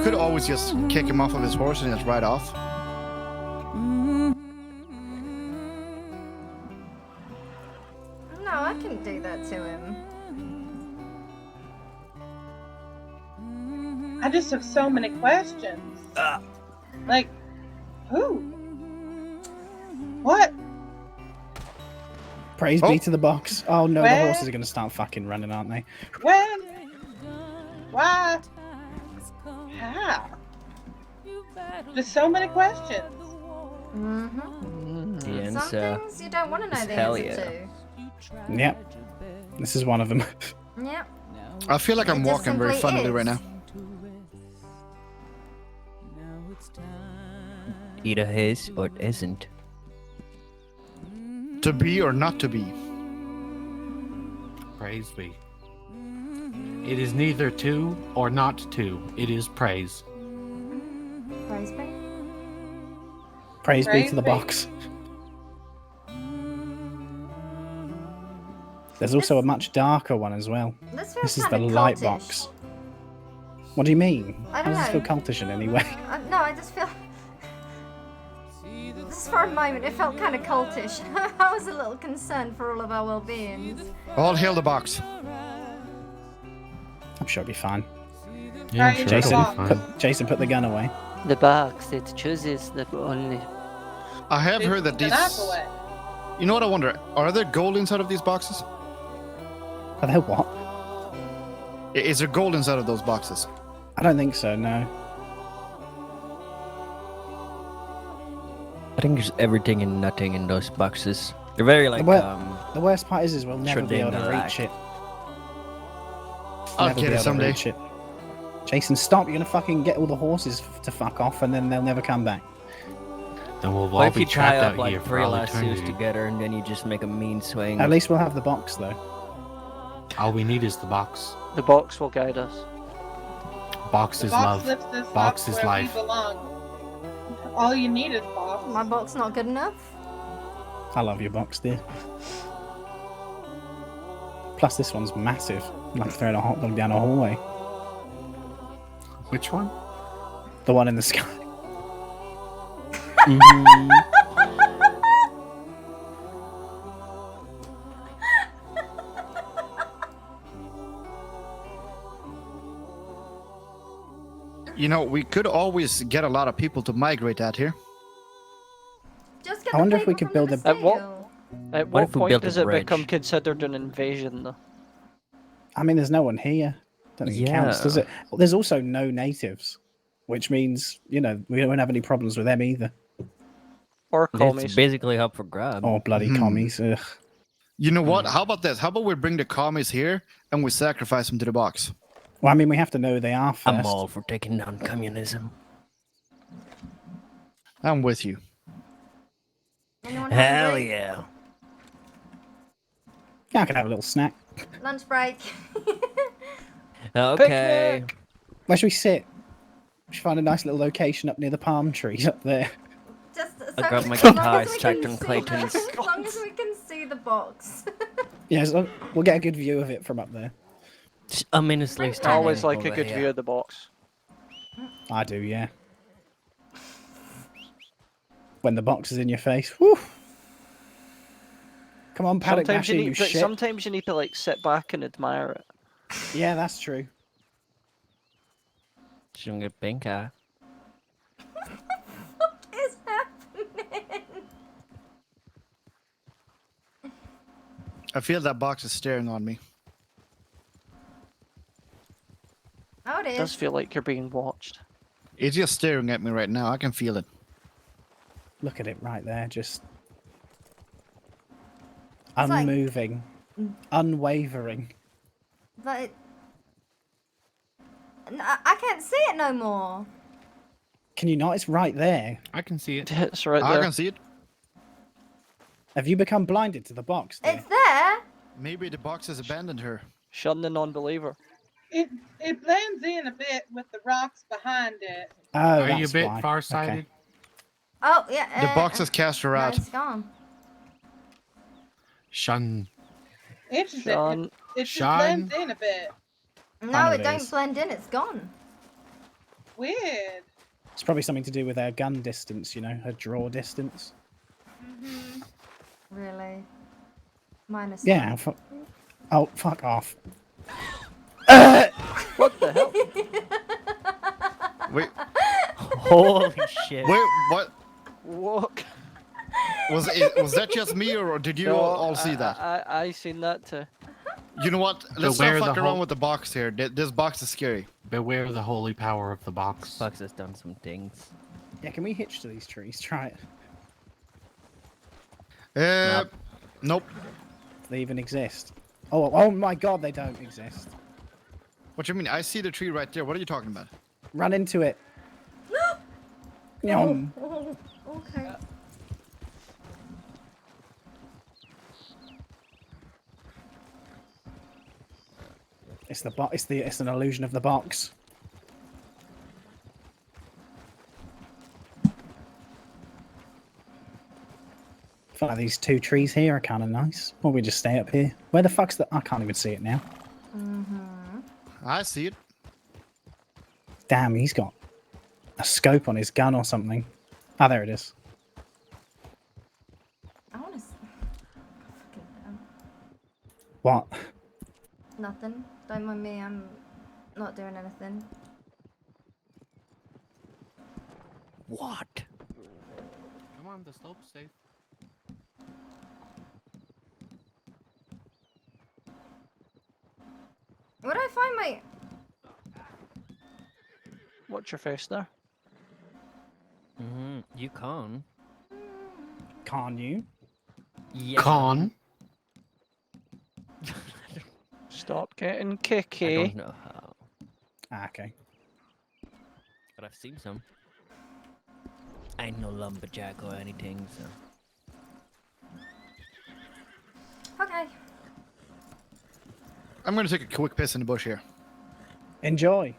could always just kick him off of his horse and just ride off. No, I couldn't do that to him. I just have so many questions. Like, who? What? Praise be to the box. Oh no, Where? the horses are gonna start fucking running, aren't they? When? Why? How? Just so many questions. Mm-hmm. The Some answer. things you don't want to know is the hell answer Yep. This is one of them. to. Yep. I feel like I'm It just walking very simply funnily is. right now. Either is or it isn't. To be or not to be. Praise be. It is neither to or not to. It is praise. Praise be. Praise be Praise to the be. box. There's also a much darker one as well. This feels This is the kinda light cultish. box. What do you mean? I How don't does this feel know. cultish in any way? No, I just feel. Just for a moment, it felt kind of cultish. I was a little concerned for all of our well-beings. All hail the box. I'm sure it'll be fine. Yeah, I'm sure Jason, it'll be fine. Jason, put the gun away. The box, it chooses the only. I have heard that The these. knife away. You know what I wonder? Are there gold inside of these boxes? Are there what? Is there gold inside of those boxes? I don't think so, no. I think there's everything and nothing in those boxes. They're very like The worst part is we'll never be able to Schrodinger's reach it. I'll Never get be it able to someday. reach it. Jason, stop! You're gonna fucking get all the horses to fuck off, and then they'll never come back. Then we'll What all if be you tie trapped up out like here for three all lassos eternity. together and then you just make a mean swing? At least we'll have the box, though. All we need is the box. The box will guide us. Box The is box love. lifts this Box is where life. we belong. All you need is box. My box not good enough? I love your box, dear. Plus, this one's massive. Like throwing a hot dog down a hallway. Which one? The one in the sky. You know, we could always get a lot of people to migrate out here. Just get I the wonder if we people could from build the a. At What what if we point built a does it become bridge? considered an invasion, though? I mean, there's no one here. Don't think it counts, does Yeah. it? Well, there's also no natives, which means we don't have any problems with them either. Or It's commies. basically up for grab. Oh, bloody commies! Ugh. You know what? How about this? How about we bring the commies here and we sacrifice them to the box? Well, I mean, we have to know who they are first. I'm all for taking down communism. I'm with you. Anyone Hell hungry? yeah. Yeah, I could have a little snack. Lunch break. Okay. Where should we sit? We should find a nice little location up near the palm trees up there. Just so I grabbed my as long guitar, as we stacked can on see Clayton's. the- As long as we can see the box. Yeah, we'll get a good view of it from up there. Ominously I standing always like a over good here. view of the box. I do, yeah. When the box is in your face. Whew. Come on, Paddock Sometimes Basher, you you need, but shit. sometimes you need to like sit back and admire it. Yeah, that's true. Shouldn't get pink eye. What is happening? I feel that box is staring on me. Oh, it It is. does feel like you're being watched. It's just staring at me right now. I can feel it. Look at it right there, just It's like- unmoving, unwavering. But I can't see it no more. Can you not? It's right there. I can see it. It's right I there. can see it. Have you become blinded to the box? Dear? It's there. Maybe the box has abandoned her. Shun the non-believer. It blends in a bit with the rocks behind it. Oh, Are you a that's bit why. farsighted? Okay. Oh yeah. The box has cast her no, out. it's gone. Shun. It just Shun. it just Shine. blends in a bit. No, know it it don't is. blend in. It's gone. Weird. It's probably something to do with her gun distance, her draw distance. Really. Minus. Yeah. Oh, fuck off. What the hell? Wait, Holy shit. wait, what? What? Was that just me or did you No, all see that? I seen that too. You know what? Let's Beware not fuck the around whole- with the box here. This box is scary. Beware the holy power of the box. Fox has done some things. Yeah, can we hitch to these trees? Try it. Nope. They even exist. Oh my god, they don't exist. What you mean? I see the tree right there. What are you talking about? Run into it. Yum. Oh, okay. It's an illusion of the box. I feel like these two trees here are kind of nice. Or we just stay up here. Where the fuck's the? I can't even see it now. I see it. Damn, he's got a scope on his gun or something. Ah, there it is. I want to. What? Nothing. Don't mind me. I'm not doing anything. What? Come on, the slope's safe. Where do I find my? What's your face there? You can. Can't you? Yeah. Con. Stop getting I kicky. don't know how, Ah, okay. but I've seen some. I ain't no lumberjack or anything, so. Okay. I'm gonna take a quick piss in the bush here. Enjoy.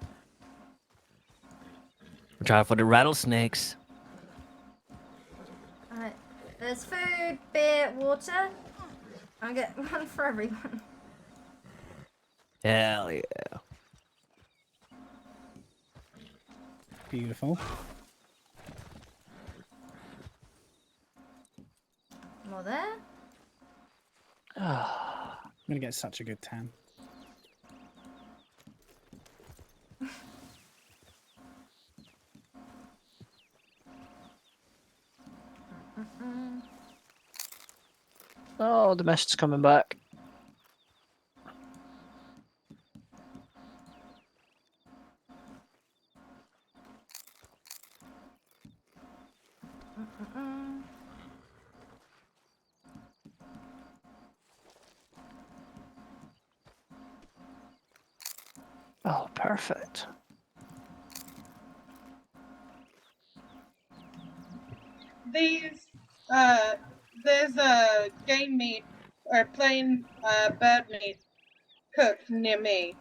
We're trying for the rattlesnakes. Alright. There's food, beer, water. I'll get one for everyone. Hell yeah. Beautiful. is such a good tan. Oh, the mist's coming back. Oh, perfect. These, there's a game meat or plain bird meat cooked near me.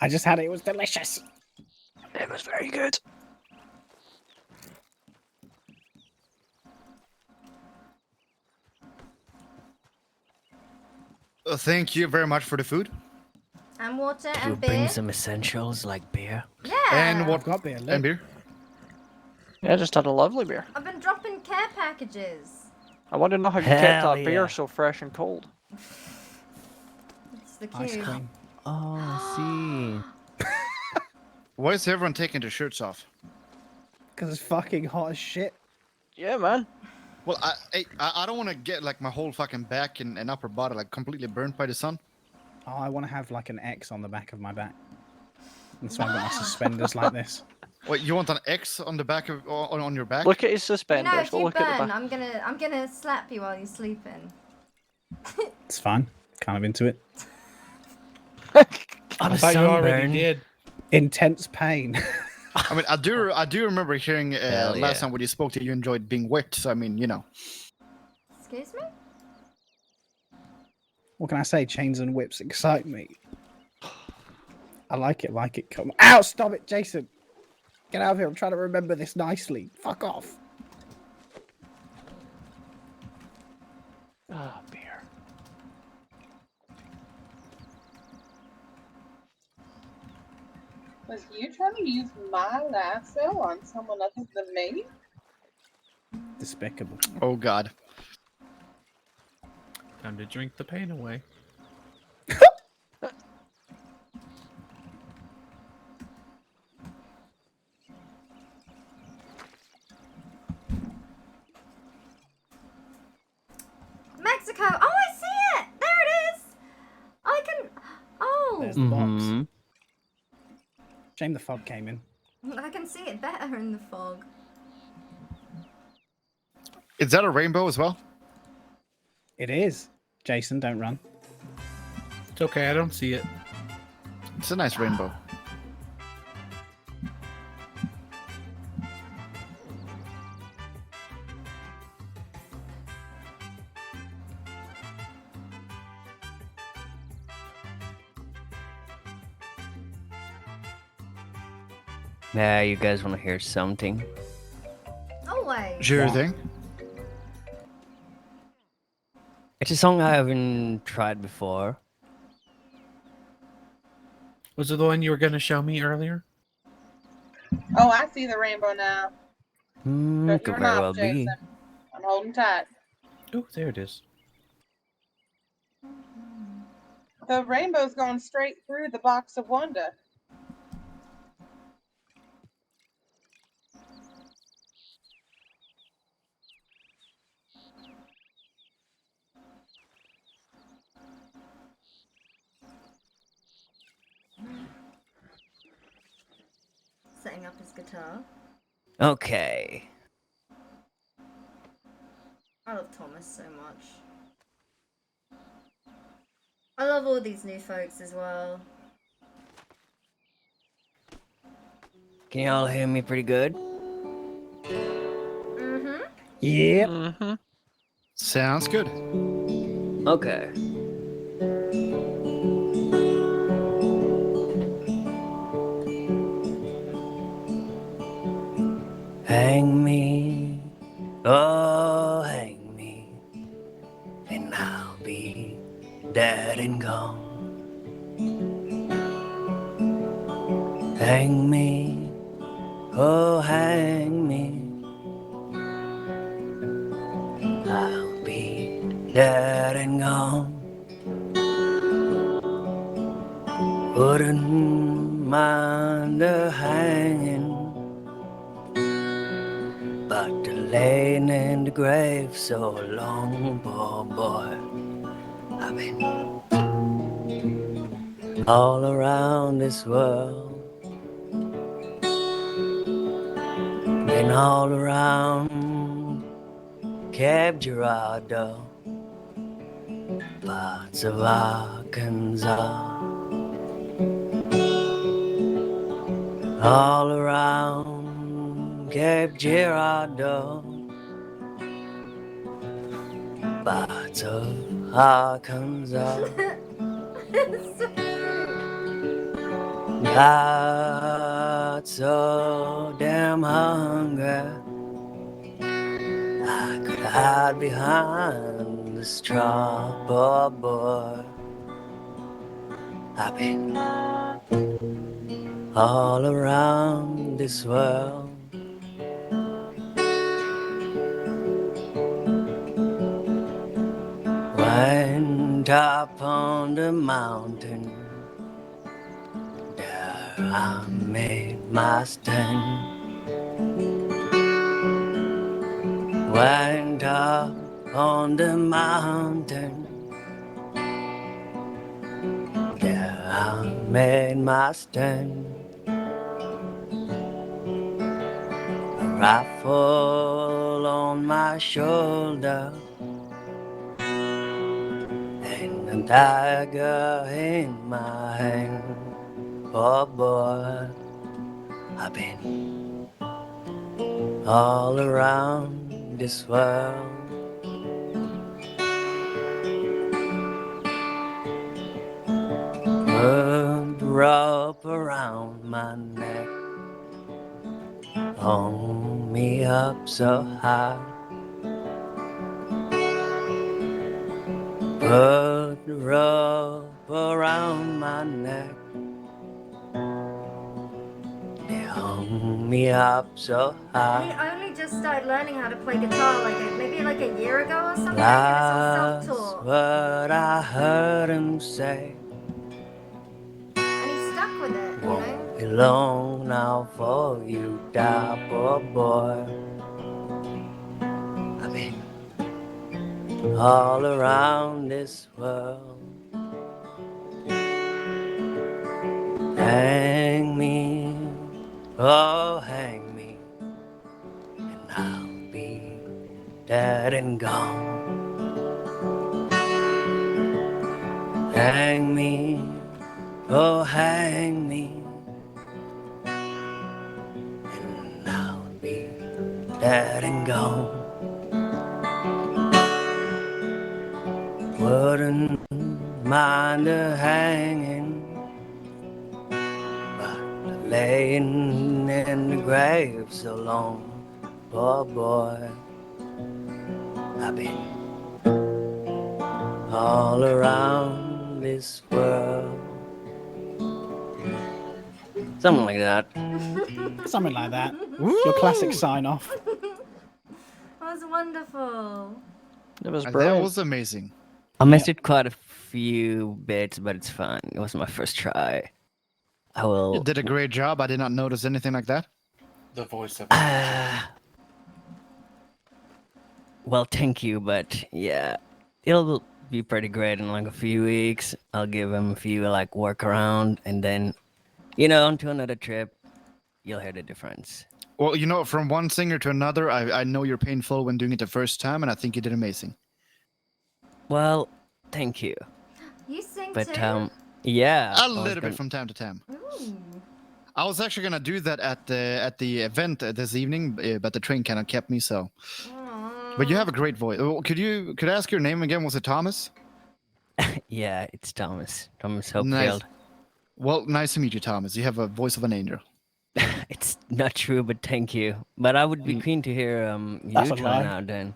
I just had it. It was delicious. It was very good. Thank you very much for the food. And water Can you and bring beer. some essentials like beer? Yeah. And what? I've got beer. And beer. Yeah, I just had a lovely beer. I've been dropping care packages. I want to know how you kept Hell that beer yeah. so fresh and cold. It's the Ice cube. cream. Oh, I see. Why is everyone taking their shirts off? Because it's fucking hot as shit. Yeah, man. Well, I don't want to get like my whole fucking back and upper body like completely burnt by the sun. Oh, I want to have like an X on the back of my back. That's why I've got my suspenders like this. Wait, you want an X on the back of on your back? Look at his You suspenders. know, if Go you look at the burn, back. I'm gonna slap you while you're sleeping. It's fine. Kind of into it. On I a thought you already sunburn. did. Intense pain. I mean, I do remember hearing Hell last yeah. time when you spoke to you enjoyed being wet. So I mean, you know. Excuse me? What can I say? Chains and whips excite me. I like it, like it. Come on. Ow, stop it, Jason. Get out of here. I'm trying to remember this nicely. Fuck off. Ah, beer. Was you trying to use my lasso on someone other than me? Despicable. Oh God. Time to drink the pain away. Mexico! Oh, I see it! There it is! I can... Oh! There's the box. Mm-hmm. Shame the fog came in. I can see it better in the fog. Is that a rainbow as well? It is. Jason, don't run. It's okay, I don't see it. It's a nice rainbow. Yeah, you guys want to hear something? Always. Sure thing. It's a song I haven't tried before. Was it the one you were going to show me earlier? Oh, I see the rainbow now. Shut Could your very mouth, well be. Jason. I'm holding tight. Oh, there it is. The rainbow's going straight through the box of wonder. Setting up his guitar. Okay. I love Thomas so much. I love all these new folks as well. Can y'all hear me pretty good? Mm-hmm. Yep. Mm-hmm. Sounds good. Okay. Hang me, oh hang me, and I'll be dead and gone. Hang me, oh hang me, I'll be dead and gone. Wouldn't mind a hanging, but the laying in the grave so long, poor boy. I've been all around this world, been all around Cape Girardeau, parts of Arkansas, all around Cape Girardeau, parts of Arkansas. Got so damn hungry, I could hide behind the straw, poor boy. I've been all around this world, went up on the mountain, there I made my stand. Went up on the mountain, there I made my stand. A rifle on my shoulder, and a dagger in my hand. Oh boy, I've been all around this world. Put the rope around my neck, hold me up so high. Put the rope around my neck, they hold me up so high. I only just started learning how to play guitar maybe like a year ago or something. That's It was all self-taught. what I heard him say. And he's stuck with it, you know? Won't be long now for you die, poor boy. I've been all around this world. Hang me, oh hang me, and I'll be dead and gone. Hang me, oh hang me, and I'll be dead and gone. Wouldn't mind a hanging, but laying in the grave so long, poor boy. I've been all around this world. Something like that. Something like that. Your classic sign off. That was wonderful. It was That was amazing. I missed it quite a few bits, but it's fine. It was my first try. I will. You did a great job. I did not notice anything like that. The voice of Well, thank you, but yeah, it'll be pretty great in like a few weeks. I'll give him a few like work around, and then, onto another trip, you'll hear the difference. Well, from one singer to another, I know you're painful when doing it the first time, and I think you did amazing. Well, thank you. You sing But too? yeah, A little bit from time to time. Ooh. I was actually gonna do that at the event this evening, but the train kind of kept me. So, but you have a great voice. Could I ask your name again? Was it Thomas? Yeah, it's Thomas. Thomas Nice. Hopefield. Well, nice to meet you, Thomas. You have a voice of an angel. It's not true, but thank you. But I would be keen to hear That's you a try lie. now, then.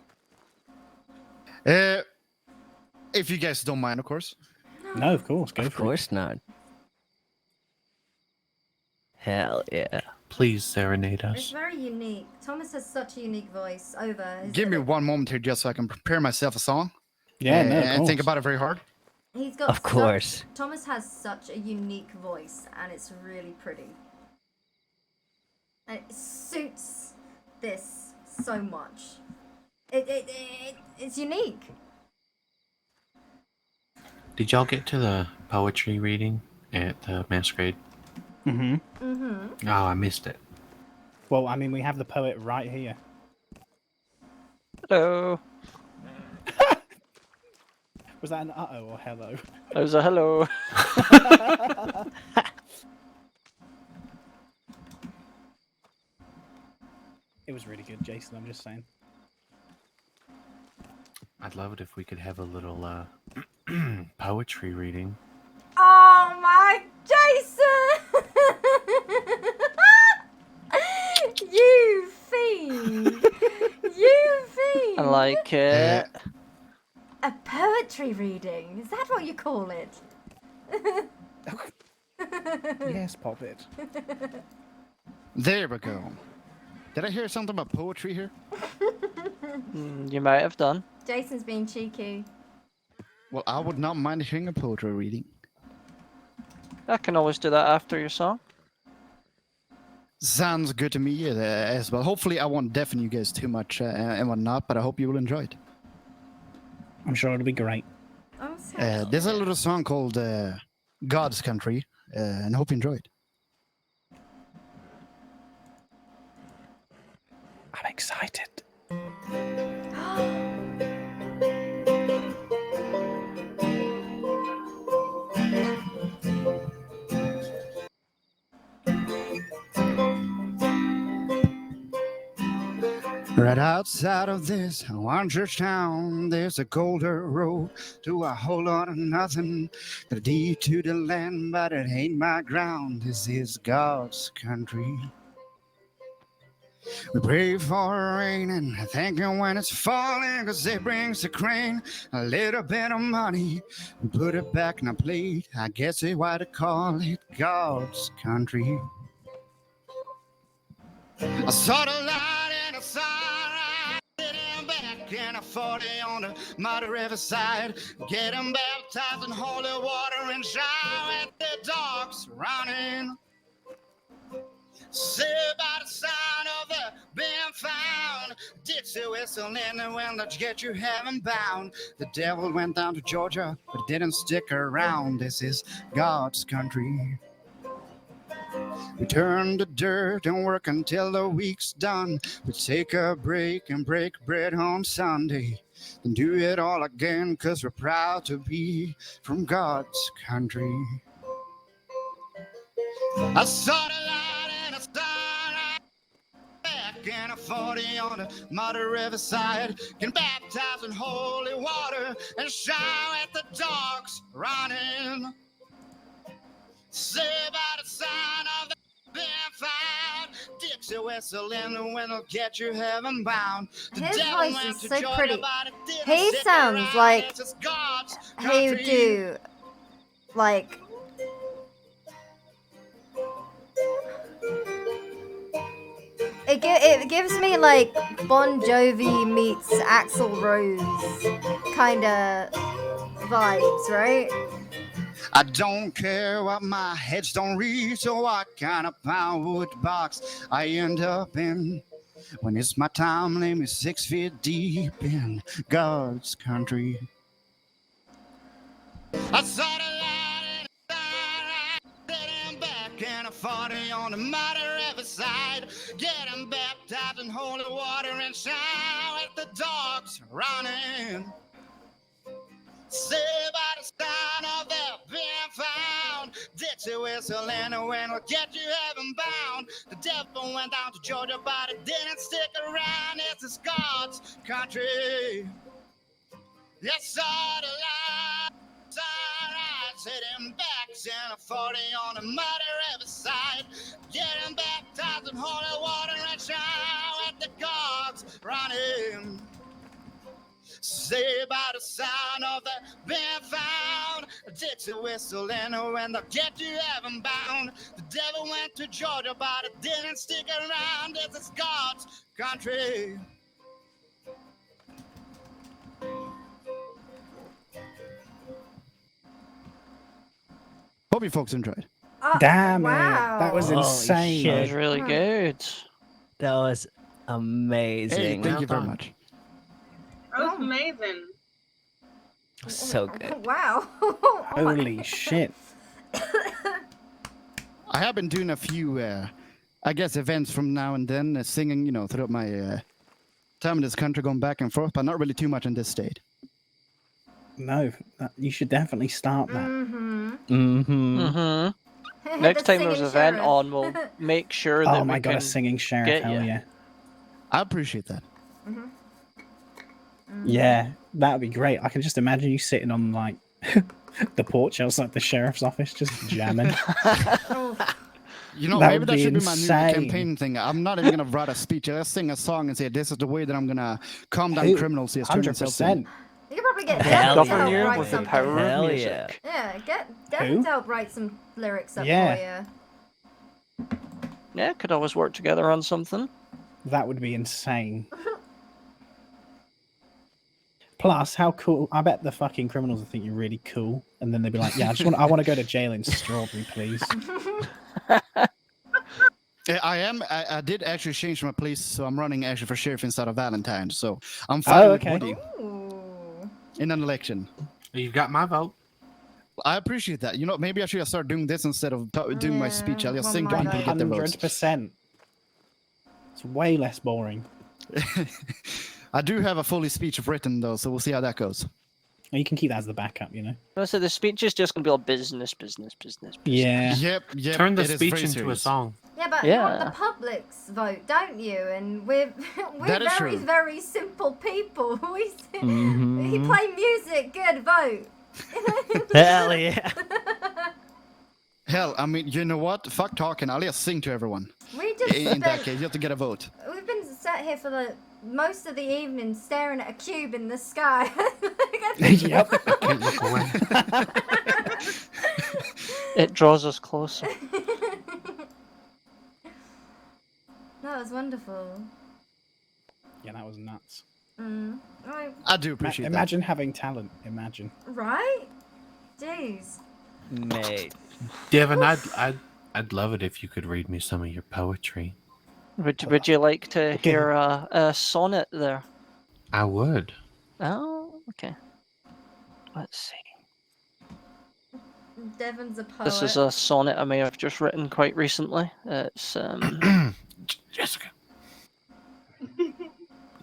If you guys don't mind, of course. No, of course. Go Of for it. course not. Hell yeah. Please serenade It's us. very unique. Thomas has such a unique voice. Over. Give me one moment here just so I can prepare myself a song. Yeah, no, of and think course. about it very hard. He's got Of course. Thomas has such a unique voice, and it's really pretty. And it suits this so much. It's unique. Did y'all get to the poetry reading at the masquerade? Mm-hmm. Mm-hmm. Oh, I missed it. Well, I mean, we have the poet right here. Hello. Was that an uh-oh or hello? It was a hello. It was really good, Jason, I'm just saying. I'd love it if we could have a little poetry reading. Oh my Jason! You fiend! You fiend! I like it. A poetry reading? Is that what you call it? Yes, Poppet. There we go. Did I hear something about poetry here? You might have done. Jason's being cheeky. Well, I would not mind hearing a poetry reading. I can always do that after your song. Sounds good to me as well. Hopefully, I won't deafen you guys too much and whatnot, but I hope you will enjoy it. I'm sure it'll be great. There's a little song called God's Country, and I hope you enjoy it. I'm excited. Right outside of this one church town, there's a colder road to a whole lot of nothing. The deed to the land, but it ain't my ground. This is God's country. We pray for rain and thank you when it's falling, cause it brings the crane a little bit of money. We put it back in a plate, I guess it's why they call it God's country. I saw the light in the sunrise, sitting back in a 40 on the muddy riverside, getting baptized in holy water and shower at the dogs running. Say by the sound of the being found, Dixie whistle in the wind that get you heaven bound. The devil went down to Georgia, but didn't stick around. This is God's country. We turn to dirt and work until the week's done. We take a break and break bread on Sunday, then do it all again, cause we're proud to be from God's country. I saw the light in the sun, back in a 40 on the muddy riverside, getting baptized in holy water and shower at the dogs running. Say by the sign of the being found, Dixie whistle in the wind will get you heaven bound. His voice is so pretty. He sounds like he would do, like, it gives me like Bon Jovi meets Axl Rose kind of vibes, right? I don't care what my heads don't reach or what kind of pound box I end up in. When it's my time, lay me 6 feet deep in God's country. I saw the light in the sunrise, sitting back in a 40 on the muddy riverside, getting baptized in holy water and shower at the dogs running. Say by the sound of their being found, Dixie whistle in the wind will get you heaven bound. The devil went down to Georgia, but it didn't stick around. This is God's country. Yes, saw the light, sunrise, sitting back in a 40 on the muddy riverside, getting baptized in holy water and shower at the gods running. Say by the sound of the being found, Dixie whistle in the wind, they'll get you heaven bound. The devil went to Georgia, but it didn't stick around. This is God's country. Hope you folks enjoyed. Damn wow. it! That was Holy insane. That was shit. really good. That was Hey, amazing. thank you very much. That was amazing. So good. Wow. Holy shit. I have been doing a few, I guess, events from now and then, singing, throughout my time in this country, going back and forth, but not really too much in this state. No, you should definitely start that. Next time there's singing an event sheriff. on, we'll make sure that Oh we my god, can a singing sheriff, get hell you. yeah. I appreciate that. Yeah, that would be great. I can just imagine you sitting on, like, the porch outside the sheriff's office, just jamming. Maybe that should be my new insane. campaign thing. I'm not even going to write a speech. I'll sing a song and say, this is the way that I'm going to calm down Ooh, criminals. Yes, turn yourself in. 100%. You could probably get Hell Devin to yeah. help Govern write with the something. power of Hell music. Yeah, get Devin to help write some lyrics up Yeah. for you. Yeah, could always work together on something. That would be insane. Plus, how cool! I bet the fucking criminals will think you're really cool, and then they'll be like, "Yeah, I want to go to jail in Strawberry, please." I did actually change my place, so I'm running actually for sheriff instead of Valentine. So I'm Oh, fighting with okay. Woody in an election. You've got my vote. I appreciate that. Maybe I should start doing this instead of doing my speech. I'll just sing to people to get their votes. 100%. It's way less boring. I do have a fully speech written though, so we'll see how that goes. You can keep that as the backup, So the speech is just going to be all business. Yeah. Yep. Turn the it is speech very into a serious. song. Yeah, but you want Yeah. the public's vote, don't you? And we're That is very, true. very simple people. We Mhm. play music, good vote. Hell yeah. Hell, I mean, you know what? Fuck talking. I'll just sing to everyone. We just In that spent, case, you have to get a vote. we've been sat here for most of the evening staring at a cube in the sky. Yep. I can't look away. It draws us closer. That was wonderful. Yeah, that was nuts. Right. I do appreciate that. Imagine having talent. Imagine. Right? Jeez. Mate. Devin, I'd love it if you could read me some of your poetry. Would you like to hear a sonnet there? I would. Oh, okay. Let's see. Devin's a poet. This is a sonnet I may have just written quite recently. It's Jessica.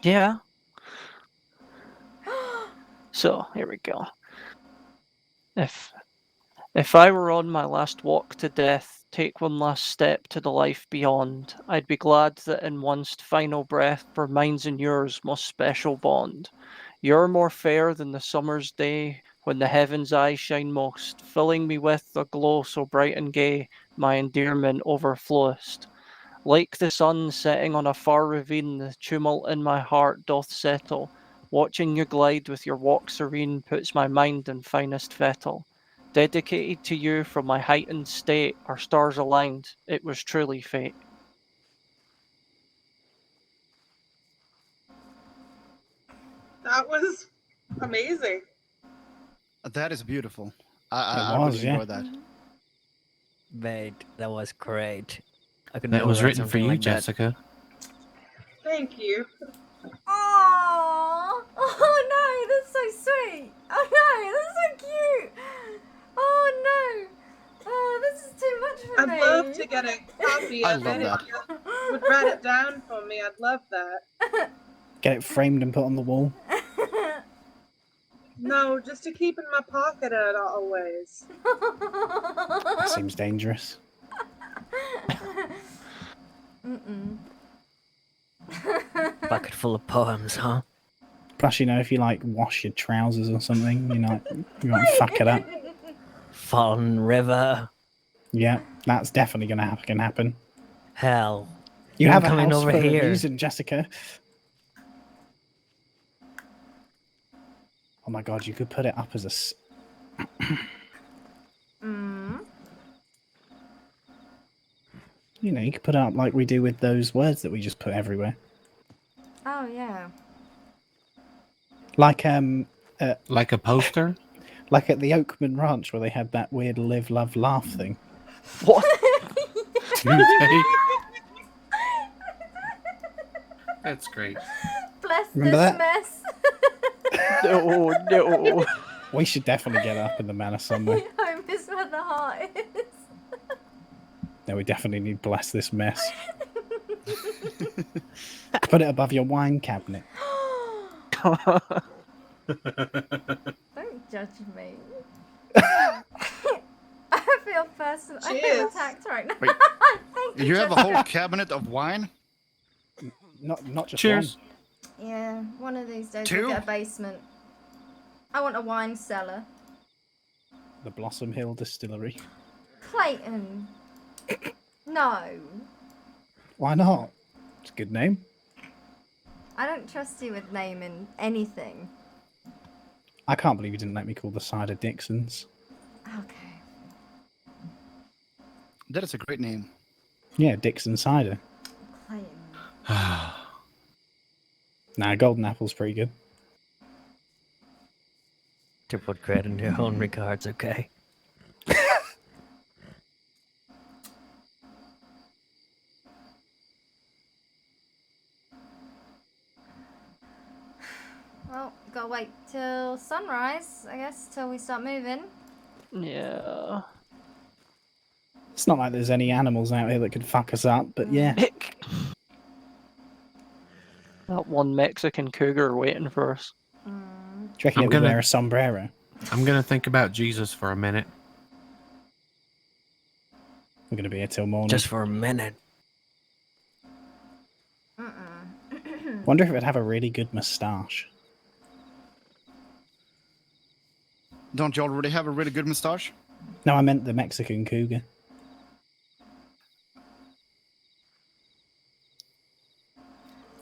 Yeah. So here we go. If I were on my last walk to death, take one last step to the life beyond, I'd be glad that in one final breath, for mine's and yours most special bond. You're more fair than the summer's day, when the heaven's eyes shine most, filling me with a glow so bright and gay, my endearment overflowest. Like the sun setting on a far ravine, the tumult in my heart doth settle. Watching you glide with your walk serene puts my mind in finest fettle. Dedicated to you from my heightened state, our stars aligned, it was truly fate. That was amazing. That is beautiful. I really enjoy that. Mate, that was great. I could That never was write written for something you, like that. Jessica. Thank you. Oh, oh no, that's so sweet. Oh no, that's so cute. Oh no. Oh, this is too much for me. I'd love to get a copy I of love it. that. If you would write it down for me. I'd love that. Get it framed and put on the wall. No, just to keep in my pocket at always. That seems dangerous. Bucket full of poems, huh? Plus, if you wash your trousers or something, you might fuck it up. Fallen River. Yeah, that's definitely gonna happen. Hell. You You're have a coming house over for a here. reason, Jessica. Oh my god, you could put it up as a. You could put it up like we do with those words that we just put everywhere. Oh yeah. Like like a poster. Like at the Oakman Ranch where they had that weird live, love, laugh thing. What? That's great. Bless Remember this that? mess. No, no. We should definitely get up in the manor somewhere. Home is where the heart is. No, we definitely need bless this mess. Put it above your wine cabinet. Don't judge me. I feel personal. I feel Cheers. attacked right now. Wait, Thank you have a Jessica. whole cabinet of wine? Not just Cheers. Yeah, one of these days Two? we'll get a basement. I want a wine cellar. one. The Blossom Hill Distillery. Clayton. No. Why not? It's a good name. I don't trust you with naming anything. I can't believe you didn't let me call the cider Dixon's. Okay. That is a great name. Yeah, Dixon cider. Clayton. Nah, Golden Apple's pretty good. To put credit in your own regards, okay? Well, gotta wait till sunrise, I guess, till we start moving. Yeah. It's not like there's any animals out here that could fuck us up, but yeah. That one Mexican cougar waiting for us. Do you reckon it would wear a sombrero? I'm gonna think about Jesus for a minute. We're gonna be here till morning. Just for a minute. Wonder if it would have a really good moustache. Don't you already have a really good moustache? No, I meant the Mexican cougar.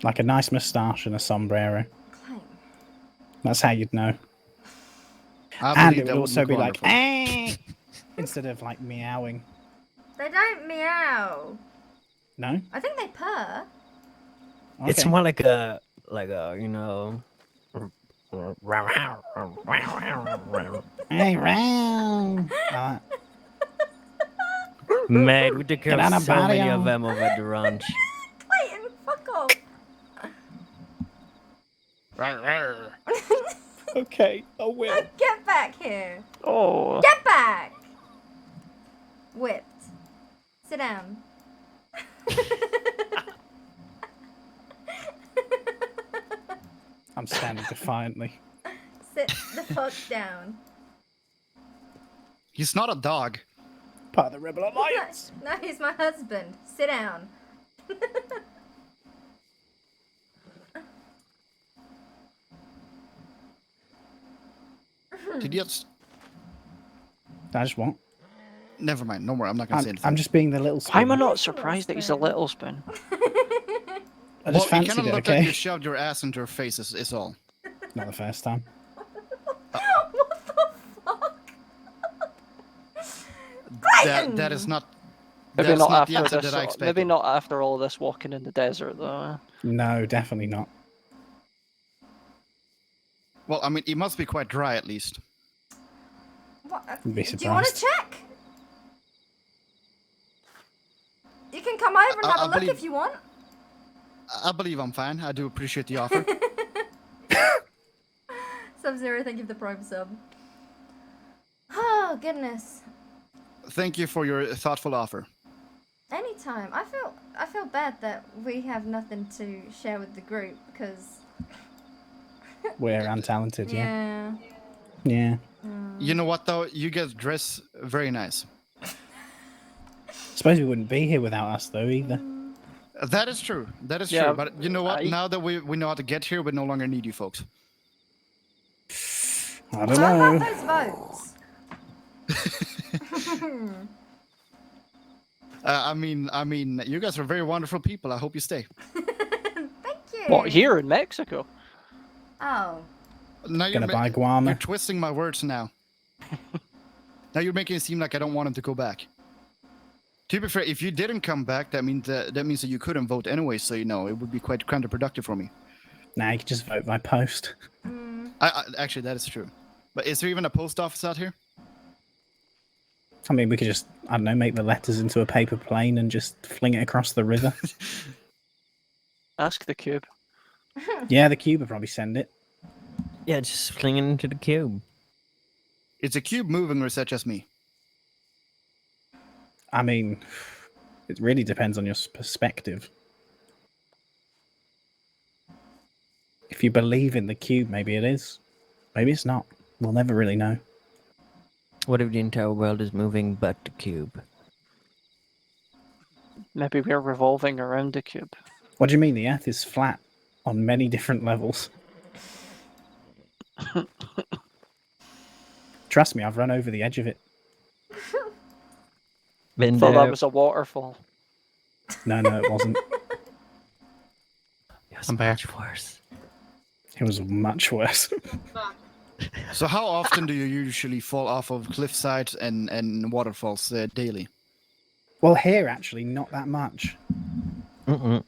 Like a nice moustache and a sombrero. That's how you'd know. I And believe it that would would also look be like, wonderful. instead of like meowing. They don't meow. No? I think they purr. It's Okay. more like a, you know. Hey, round. Mate, we took care Get on a of so many patio. of them over at the ranch. Clayton, fuck off. Okay, I will. Get back here. Oh. Get back. Whipped. Sit down. I'm standing defiantly. Sit the fuck down. He's not a dog. Part of the Rebel Alliance. No, he's my husband. Sit down. Idiots. I just want. Never mind. No more. I'm not gonna say anything. I'm just being the little spoon. Why am I not surprised that he's a little spoon? I Well, just you fancied kind of it, looked like okay? you shoved your ass into her face. Is all. Not the first time. That is not. Maybe That's not not the after answer this. that I expected. Maybe not after all this walking in the desert, though. No, definitely not. Well, I mean, it must be quite dry at least. What? You'd be Do you want to surprised. check? You can come over and have I a look believe- if you want. I believe I'm fine. I do appreciate the offer. Sub-Zero, thank you for the prime sub. Oh, goodness. Thank you for your thoughtful offer. Anytime. I feel bad that we have nothing to share with the group because We're untalented, yeah. yeah. Yeah. You know what though? You guys dress very nice. Suppose we wouldn't be here without us, though, either. That is true. That is Yeah, true. But you know what? I- Now that we know how to get here, we no longer need you folks. I don't How know. about those votes? I mean, you guys are very wonderful people. I hope you stay. Thank you. What, here in Mexico? Oh. Now Gonna buy You're guava. twisting my words now. Now you're making it seem like I don't want him to go back. To be fair, if you didn't come back, that means that you couldn't vote anyway. So you know, it would be quite counterproductive for me. Nah, you can just vote by post. Actually, that is true. But is there even a post office out here? I mean, we could just, I don't know, make the letters into a paper plane and just fling it across the river. Ask the cube. Yeah, the cube would probably send it. Yeah, just fling it into the cube. Is the cube moving or is that just me? I mean, it really depends on your perspective. If you believe in the cube, maybe it is. Maybe it's not. We'll never really know. What if the entire world is moving but the cube? Maybe we're revolving around the cube. What do you mean? The Earth is flat on many different levels. Trust me, I've run over the edge of it. Been Thought there. that was a waterfall. No, it wasn't. I'm back. Much worse. It was much worse. So how often do you usually fall off of cliff sides and waterfalls daily? Well, here, actually, not that much. Mm-mm.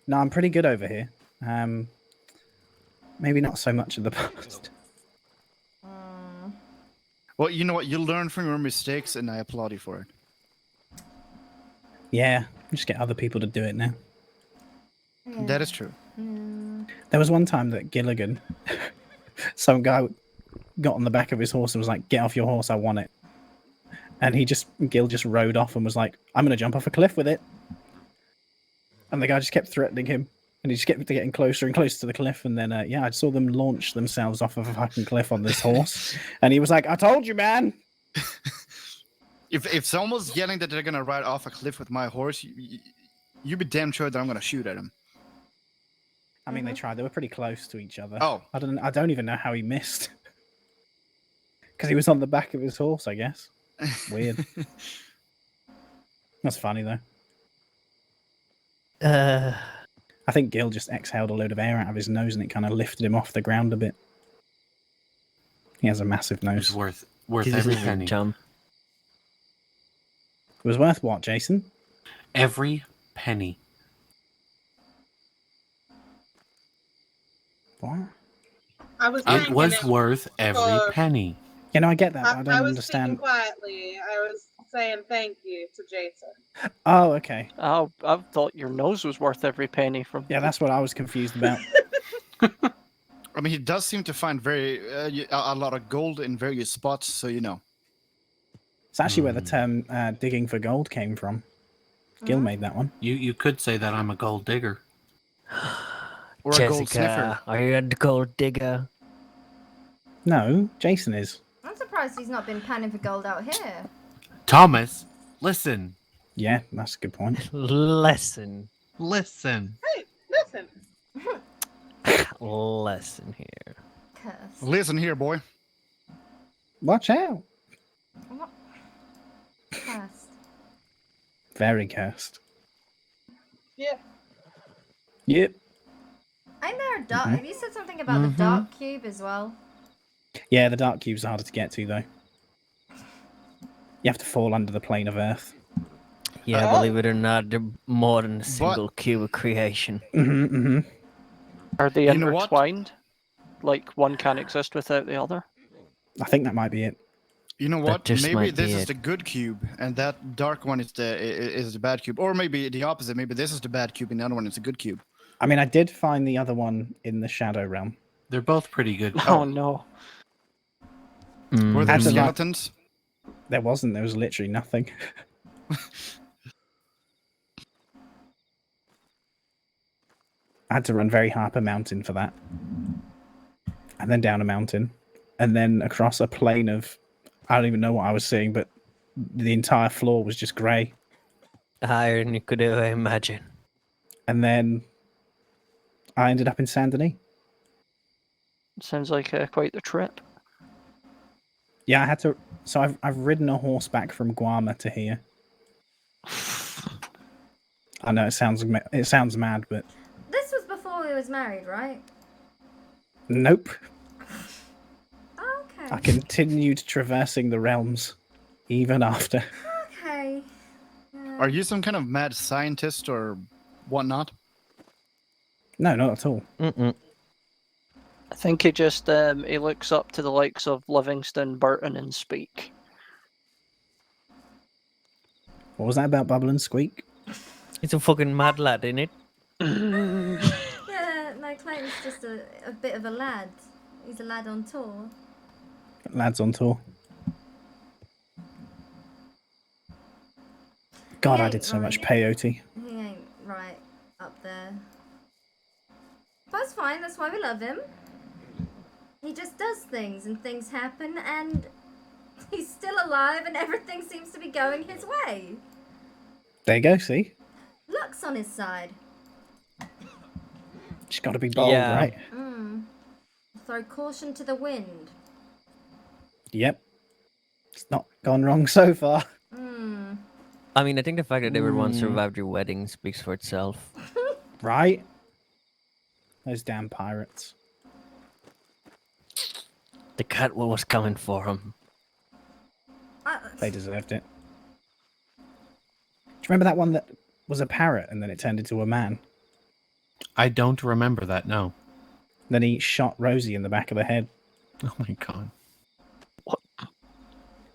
No, I'm pretty good over here. Maybe not so much in the past. Well, you know what? You learn from your mistakes, and I applaud you for it. Yeah, just get other people to do it now. That is true. There was one time that Gilligan, some guy got on the back of his horse and was like, "Get off your horse, I want it." And Gil just rode off and was like, "I'm going to jump off a cliff with it." And the guy just kept threatening him. And he just kept getting closer and closer to the cliff. And then, I saw them launch themselves off of a fucking cliff on this horse. And he was like, "I told you, man." If someone's yelling that they're going to ride off a cliff with my horse, you be damn sure that I'm going to shoot at him. I mean, they tried. They were pretty close to each other. Oh. I don't even know how he missed. Because he was on the back of his horse, I guess. Weird. That's funny, though. I think Gil just exhaled a load of air out of his nose and it kind of lifted him off the ground a bit. He has a massive nose. It's worth every penny. Jump. It was worth what, Jason? Every penny. What? I was It was worth every penny. You know, I get that, but I I don't was understand. speaking quietly. I was saying thank you to Jason. Oh, okay. Oh, I thought your nose was worth every penny from. Yeah, that's what I was confused about. I mean, he does seem to find a lot of gold in various spots, so you know. It's actually where the term digging for gold came from. Gil made that one. You could say that I'm a gold digger. Or a gold sniffer. Are you a gold digger? No, Jason is. I'm surprised he's not been panning for gold out here. Thomas, listen. Yeah, that's a good point. Listen. Listen. Hey, listen. Listen here. Curse. Listen here, boy. Watch out. What? Cursed. Very cursed. Yeah. Yep. Ain't there a dark? You said something about the dark cube as well. Yeah, the dark cube's harder to get to, though. You have to fall under the plane of Earth. Yeah, believe it or not, they're more than a single cube of creation. Are they You know what? intertwined? Like one can't exist without the other? I think that might be it. You know That what? just Maybe might this be is it. the good cube, and that dark one is the bad cube, or maybe the opposite. Maybe this is the bad cube, and the other one is the good cube. I mean, I did find the other one in the Shadow Realm. They're both pretty good. Oh no. Were there Had to like- skeletons? There wasn't. There was literally nothing. I had to run very high up a mountain for that. And then down a mountain. And then across a plain of... I don't even know what I was seeing, but the entire floor was just grey. Higher than you could ever imagine. And then I ended up in Saint Denis. Sounds like quite the trip. Yeah, I had to... So I've ridden a horseback from Guarma to here. I know it sounds mad, but This was before we was married, right? nope. Okay. I continued traversing the realms even after. Okay. Are you some kind of mad scientist or whatnot? No, not at all. I think he just he looks up to the likes of Livingston, Burton, and Speak. What was that about Bubble and Squeak? He's a fucking mad lad, ain't it? Yeah, no, Clayton's just a bit of a lad. He's a lad on tour. Lads on tour. God, I did so much peyote. He ain't right up there. But it's fine, that's why we love him. He just does things and things happen and he's still alive and everything seems to be going his way. There you go, see? Luck's on his side. Just got to be bold, Yeah. right? Throw caution to the wind. Yep. It's not gone wrong so far. I mean, I think the fact that everyone survived your wedding speaks for itself. Right? Those damn pirates. The cat was coming for him. They deserved it. Do you remember that one that was a parrot and then it turned into a man? I don't remember that, no. Then he shot Rosie in the back of the head. Oh my god.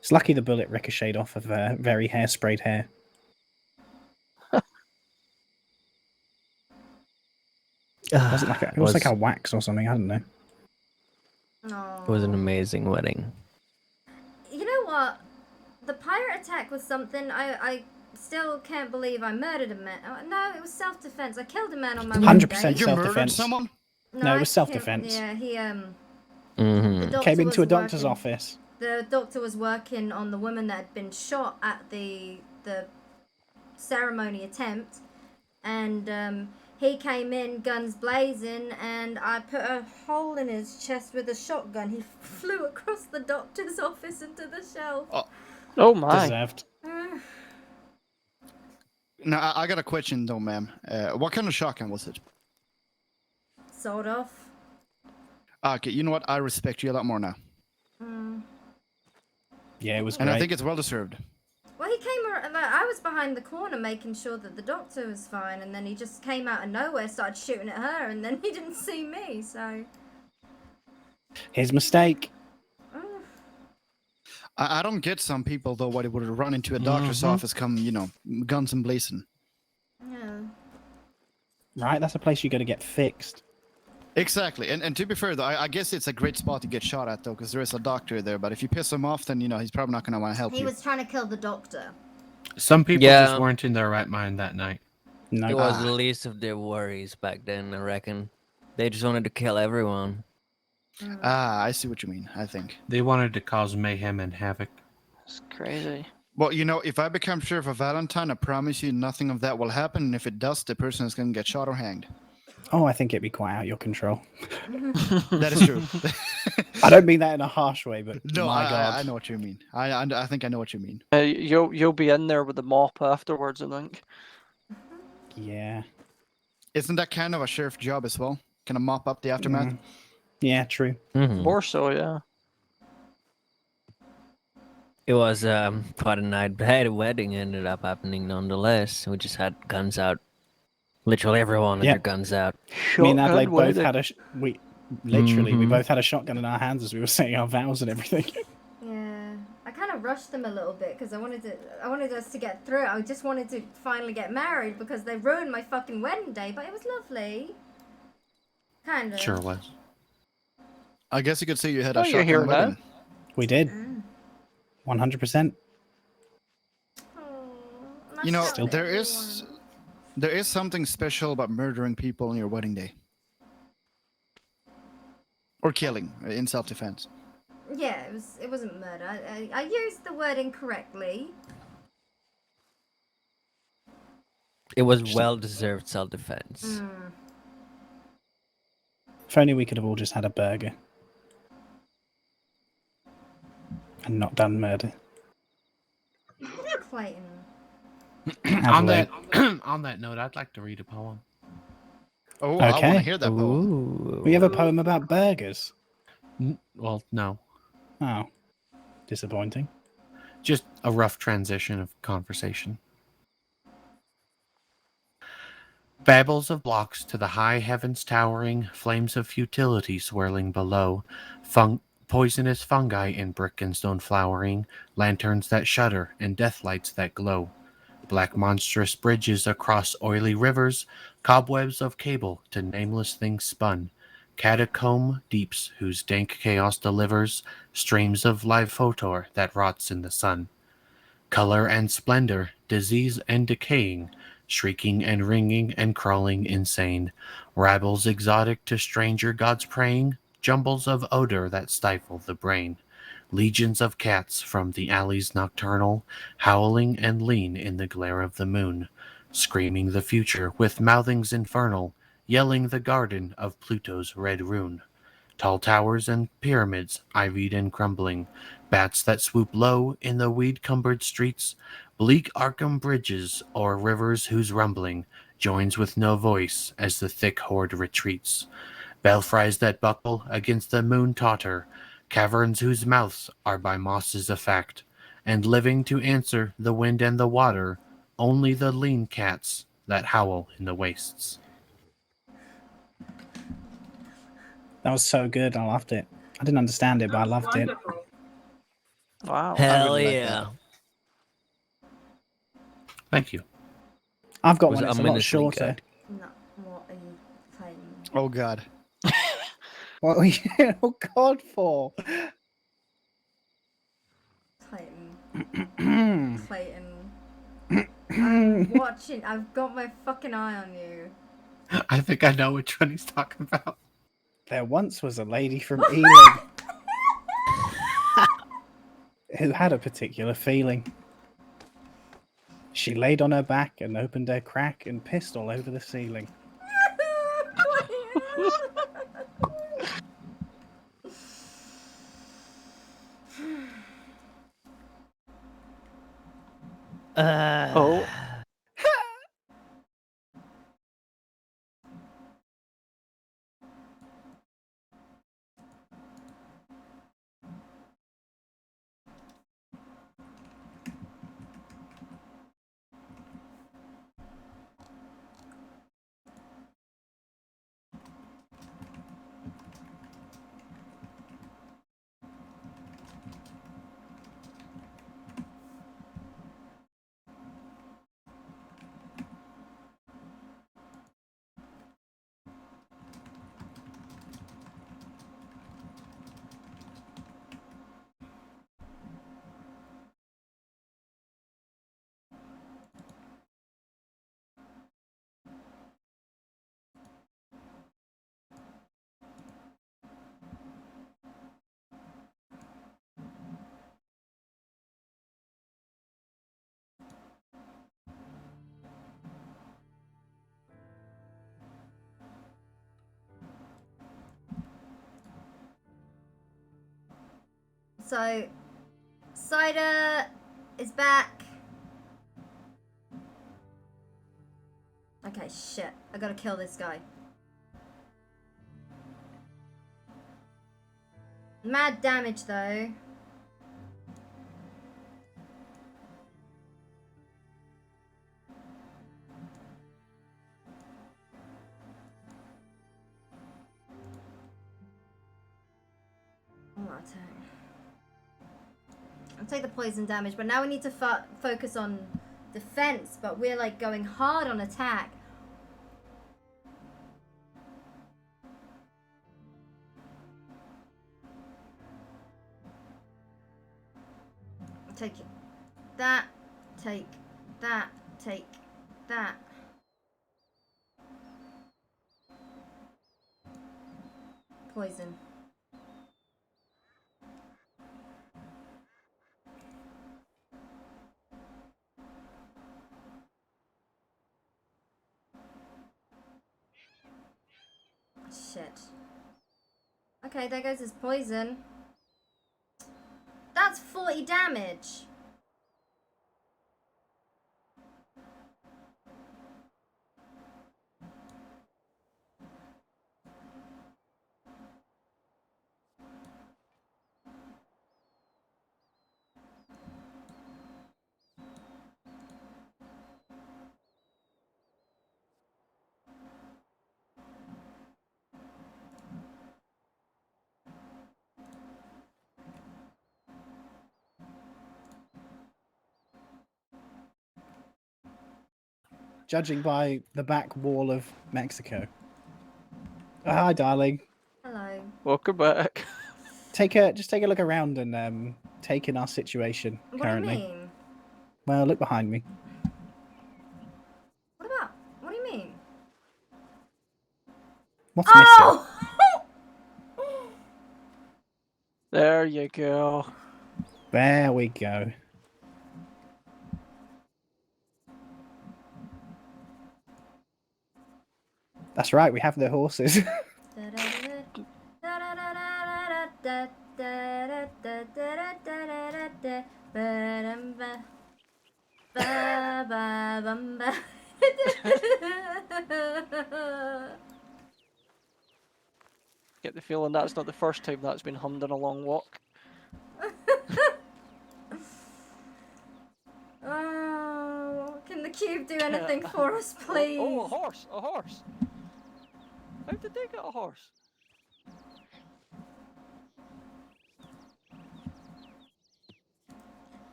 It's lucky the bullet ricocheted off of very hairsprayed hair. Was it like it was like a wax or something, I don't know. It was an amazing wedding. You know what? The pirate attack was something I still can't believe I murdered a man. Oh, no, it was self-defense. I killed a man on my 100% wedding day. You murdered self-defense. someone? No, it I was killed- self-defense. Yeah, he Mm-hmm. the doctor Came into was a doctor's working- office. The doctor was working on the woman that had been shot at the ceremony attempt, and he came in guns blazing, and I put a hole in his chest with a shotgun. He flew across the doctor's office into the shelf. Oh my. Deserved. Now, I got a question though, ma'am. What kind of shotgun was it? Sawed off. Okay, you know what? I respect you a lot more now. Yeah, it was And great. I think it's well deserved. Well, he came around, like, I was behind the corner making sure that the doctor was fine, and then he just came out of nowhere, started shooting at her, and then he didn't see me, so... His mistake. I don't get some people though why they would run into a doctor's office, come, you know, guns and blazing. Yeah. Right, that's a place you got to get fixed. Exactly, and to be fair though, I guess it's a great spot to get shot at though, because there is a doctor there. But if you piss him off, then you know he's probably not going to want to help He you. was trying to kill the doctor. Some people Yeah. just weren't in their right mind that night. No. It was the least of their worries back then, I reckon. They just wanted to kill everyone. I see what you mean. I think They wanted to cause mayhem and havoc. It's crazy. Well, you know, if I become Sheriff of Valentine, I promise you nothing of that will happen. And if it does, the person is going to get shot or hanged. Oh, I think it'd be quite out of your control. That is true. I don't mean that in a harsh way, but No, my God. I know what you mean. I think I know what you mean. You'll be in there with the mop afterwards, I think. Yeah. Isn't that kind of a sheriff job as well? Kind of mop up the aftermath? Yeah, true. More so, yeah. It was quite a night, but hey, the wedding ended up happening nonetheless. We just had guns out. Literally everyone had Yeah. their guns out. Me and Adelaide Shotgun both wedding. had we Mhm. both had a shotgun in our hands as we were saying our vows and everything. Yeah, I kind of rushed them a little bit because I wanted us to get through it. I just wanted to finally get married because they ruined my fucking wedding day, but it was lovely. Kind of. Sure was. I guess you could say you had Oh, a you're shotgun here now. wedding. We did. 100%. You know, Still. there is something special about murdering people on your wedding day. Or killing in self-defense. Yeah, it wasn't murder. I used the word incorrectly. It was well-deserved self-defense. If only we could have all just had a burger. And not done murder. Clayton. on that on that note, I'd like to read a poem. Oh, I want Okay. to hear that poem. We have a poem about burgers. Well, no. Oh. Disappointing. Just a rough transition of conversation. Babbles of blocks to the high heavens towering, flames of futility swirling below, poisonous fungi in brick and stone flowering, lanterns that shudder and deathlights that glow. Black monstrous bridges across oily rivers, cobwebs of cable to nameless things spun, catacomb deeps whose dank chaos delivers streams of live photor that rots in the sun. Color and splendor, disease and decaying, shrieking and ringing and crawling insane, rabbles exotic to stranger gods praying, jumbles of odor that stifle the brain. Legions of cats from the alleys nocturnal, howling and lean in the glare of the moon, screaming the future with mouthings infernal, yelling the garden of Pluto's red rune. Tall towers and pyramids, ivied and crumbling, bats that swoop low in the weed-cumbered streets, bleak Arkham bridges o'er rivers whose rumbling joins with no voice as the thick horde retreats. Belfries that buckle against the moon totter, caverns whose mouths are by mosses a fact, and living to answer the wind and the water, only the lean cats that howl in the wastes. That was so good. I loved it. I didn't understand it, but I loved it. Wow. Hell really like yeah. Thank you. I've got Was one. It's a lot ominously shorter. good. No, what are you playing? Oh God. What were you oh God for? Clayton. Clayton. I'm watching. I've got my fucking eye on you. I think I know which one he's talking about. There once was a lady from Ealing who had a particular feeling. She laid on her back and opened her crack and pissed all over the ceiling. Oh. So, Cider is back. Okay, shit. I gotta kill this guy. Mad damage, though. Alright. I'll take the poison damage, but now we need to focus on defense, but we're like going hard on attack. Take that, take that, take that. Poison. Shit. Okay, there goes his poison. That's 40 damage. judging by the back wall of Mexico. Oh, hi, darling. Hello. Welcome back. Just take a look around and take in our situation What currently. do you mean? Well, look behind me. What do you mean? What's missing? There you go. There we go. That's right, we have the horses. Get the feeling that's not the first time that's been hummed in a long walk. Oh, can the cube do anything for us, please? Oh, a horse! A horse! How did they get a horse?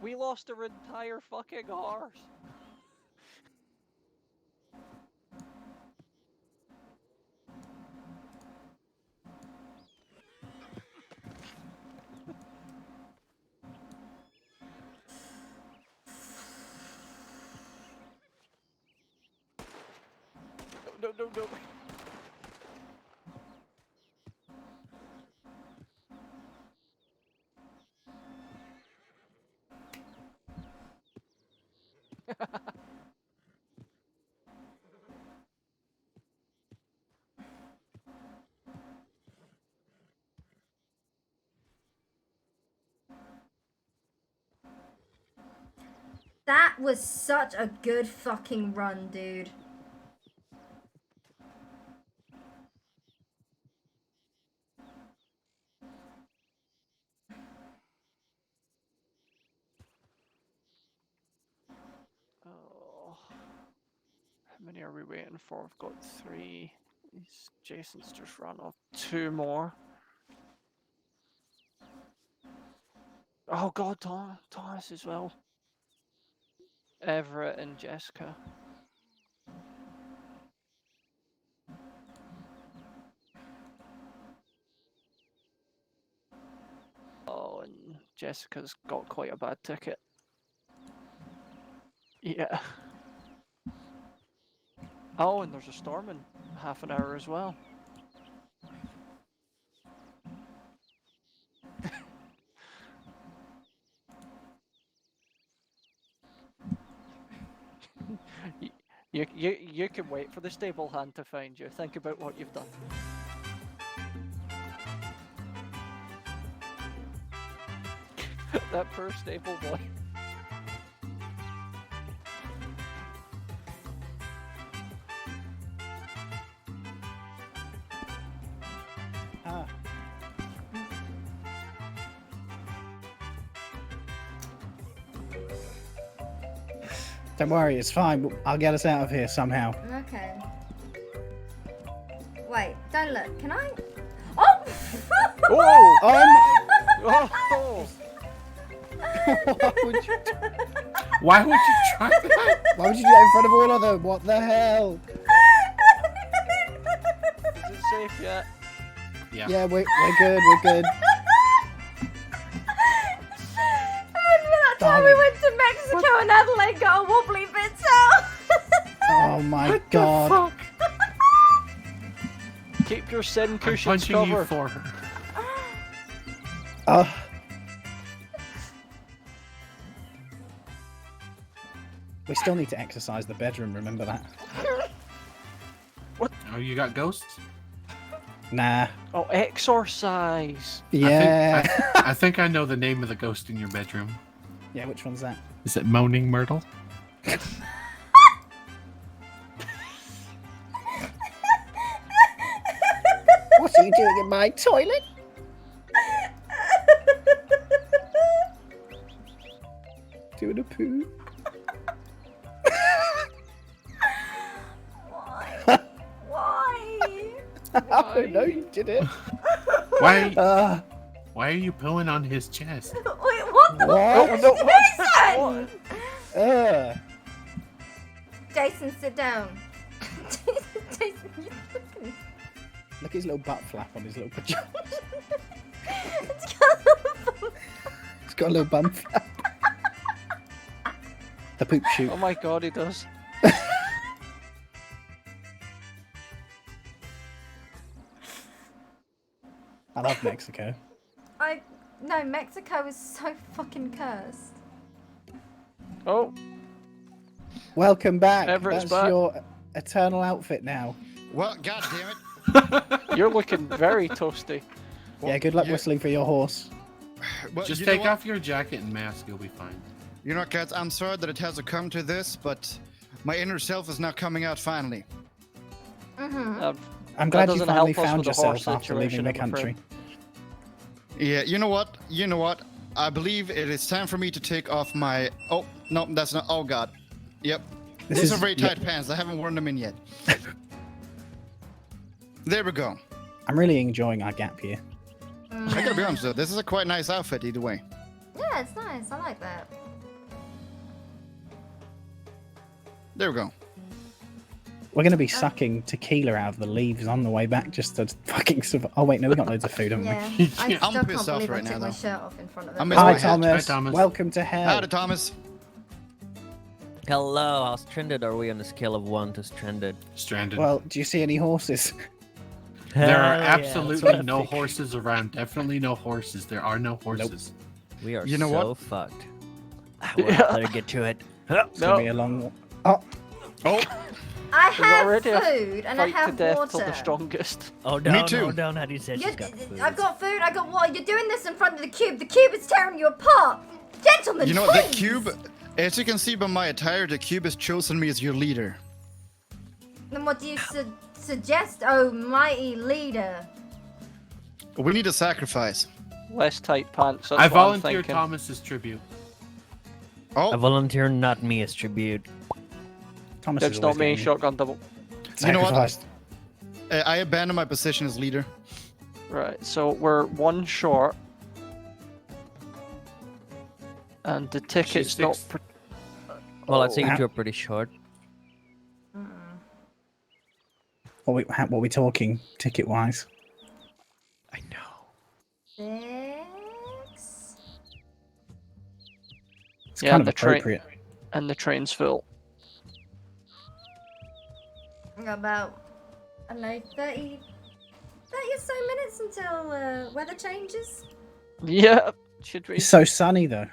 We lost our entire fucking horse. No, no, no. That was such a good fucking run, dude. Oh. How many are we waiting for? I've got 3. Jason's just run off 2 more. Oh god, Thomas as well. Everett and Jessica. Oh, and Jessica's got quite a bad ticket. Yeah. Oh, and there's a storm in half an hour as well. You can wait for the stable hand to find you. Think about what you've done. That poor stable boy. Ah. Don't worry, it's fine. I'll get us out of here somehow. Okay. Wait, don't look. Can I? Oh! Oh! Oh! Oh! Why would you? Why would you try that? Why would you do that in front of all of them? What the hell? Is it safe yet? Yeah, we're good. We're good. That time we went to Mexico and Adelaide got a wobbly bit out. Oh my god. Keep your sin I'm cushions punching covered. you for her. We still need to exercise the bedroom, remember that? What? Oh, you got ghosts? Nah. Oh, exorcise. Yeah. I think I know the name of the ghost in your bedroom. Yeah, which one's that? Is it Moaning Myrtle? What are you doing in my toilet? Doing a poo. Why? I don't know, you did it. Why are you pooing on his chest? Wait, what the What? fuck, Jason? Jason, sit down. Jason, you fucking... Look at his little butt flap on his little pajamas. It's got a little bum flap. The poop shoot. Oh my god, he does. I love Mexico. No, Mexico is so fucking cursed. Oh. Welcome back. Everett's That's back. your eternal outfit now. Well, god damn it. You're looking very toasty. Yeah, good luck whistling for your horse. Well, Just you know take what? off your jacket and mask, you'll be fine. You know, cats, I'm sorry that it has to come to this, but my inner self is now coming out finally. Mm-hmm. I'm glad you doesn't finally help us found with the horse yourself after leaving situation, the I'm afraid. country. Yeah, you know what? I believe it is time for me to take off my... Oh, no, that's not... Oh, God. Yep. These are very tight pants. I haven't worn them in yet. There we go. I'm really enjoying our gap here. I gotta be honest, though. This is a quite nice outfit either way. Yeah, it's nice. I like that. There we go. We're going to be sucking tequila out of the leaves on the way back just to fucking survive. Oh, wait, no, we got loads of food, haven't Yeah, we? I still I'm can't pissed off believe I right took now, my though. shirt off in front of I everyone. miss Hi, my hat. Thomas. Hi, Thomas. Welcome to hell. Howdy, Thomas. Hello, how stranded are we on the scale of 1 to stranded? Stranded. Well, do you see any horses? There are Hell yeah, absolutely that's no what I think. horses around. Definitely no horses. There are no horses. We are You know so what? fucked. Well, I better get to it. It's going to be a long... Oh, Oh, I There's have already a food and I Fight to have death water. till the strongest. Oh, down, too. oh, down. How do you say You- she's got food? I've got food, I got water. You're doing this in front of the cube. The cube is tearing you apart. Gentlemen, you know what? The please. cube... As you can see by my attire, the cube has chosen me as your leader. Then what do you suggest, oh mighty leader? We need a sacrifice. Less tight pants. That's I what I'm volunteer thinking. Thomas's tribute. Oh, I volunteer not me as tribute. Thomas It's is not always me, getting shotgun double. You know what? sacrificed. I abandon my position as leader. Right, so we're one short. And the ticket's She's not... six. Well, I think Ow. you two are pretty short. What are we talking, ticket-wise? I know. 6. It's Yeah, kind of the train- appropriate. And the train's full. I got about, I don't know, 30 or so minutes until weather changes. Yeah, should we? It's so sunny, though.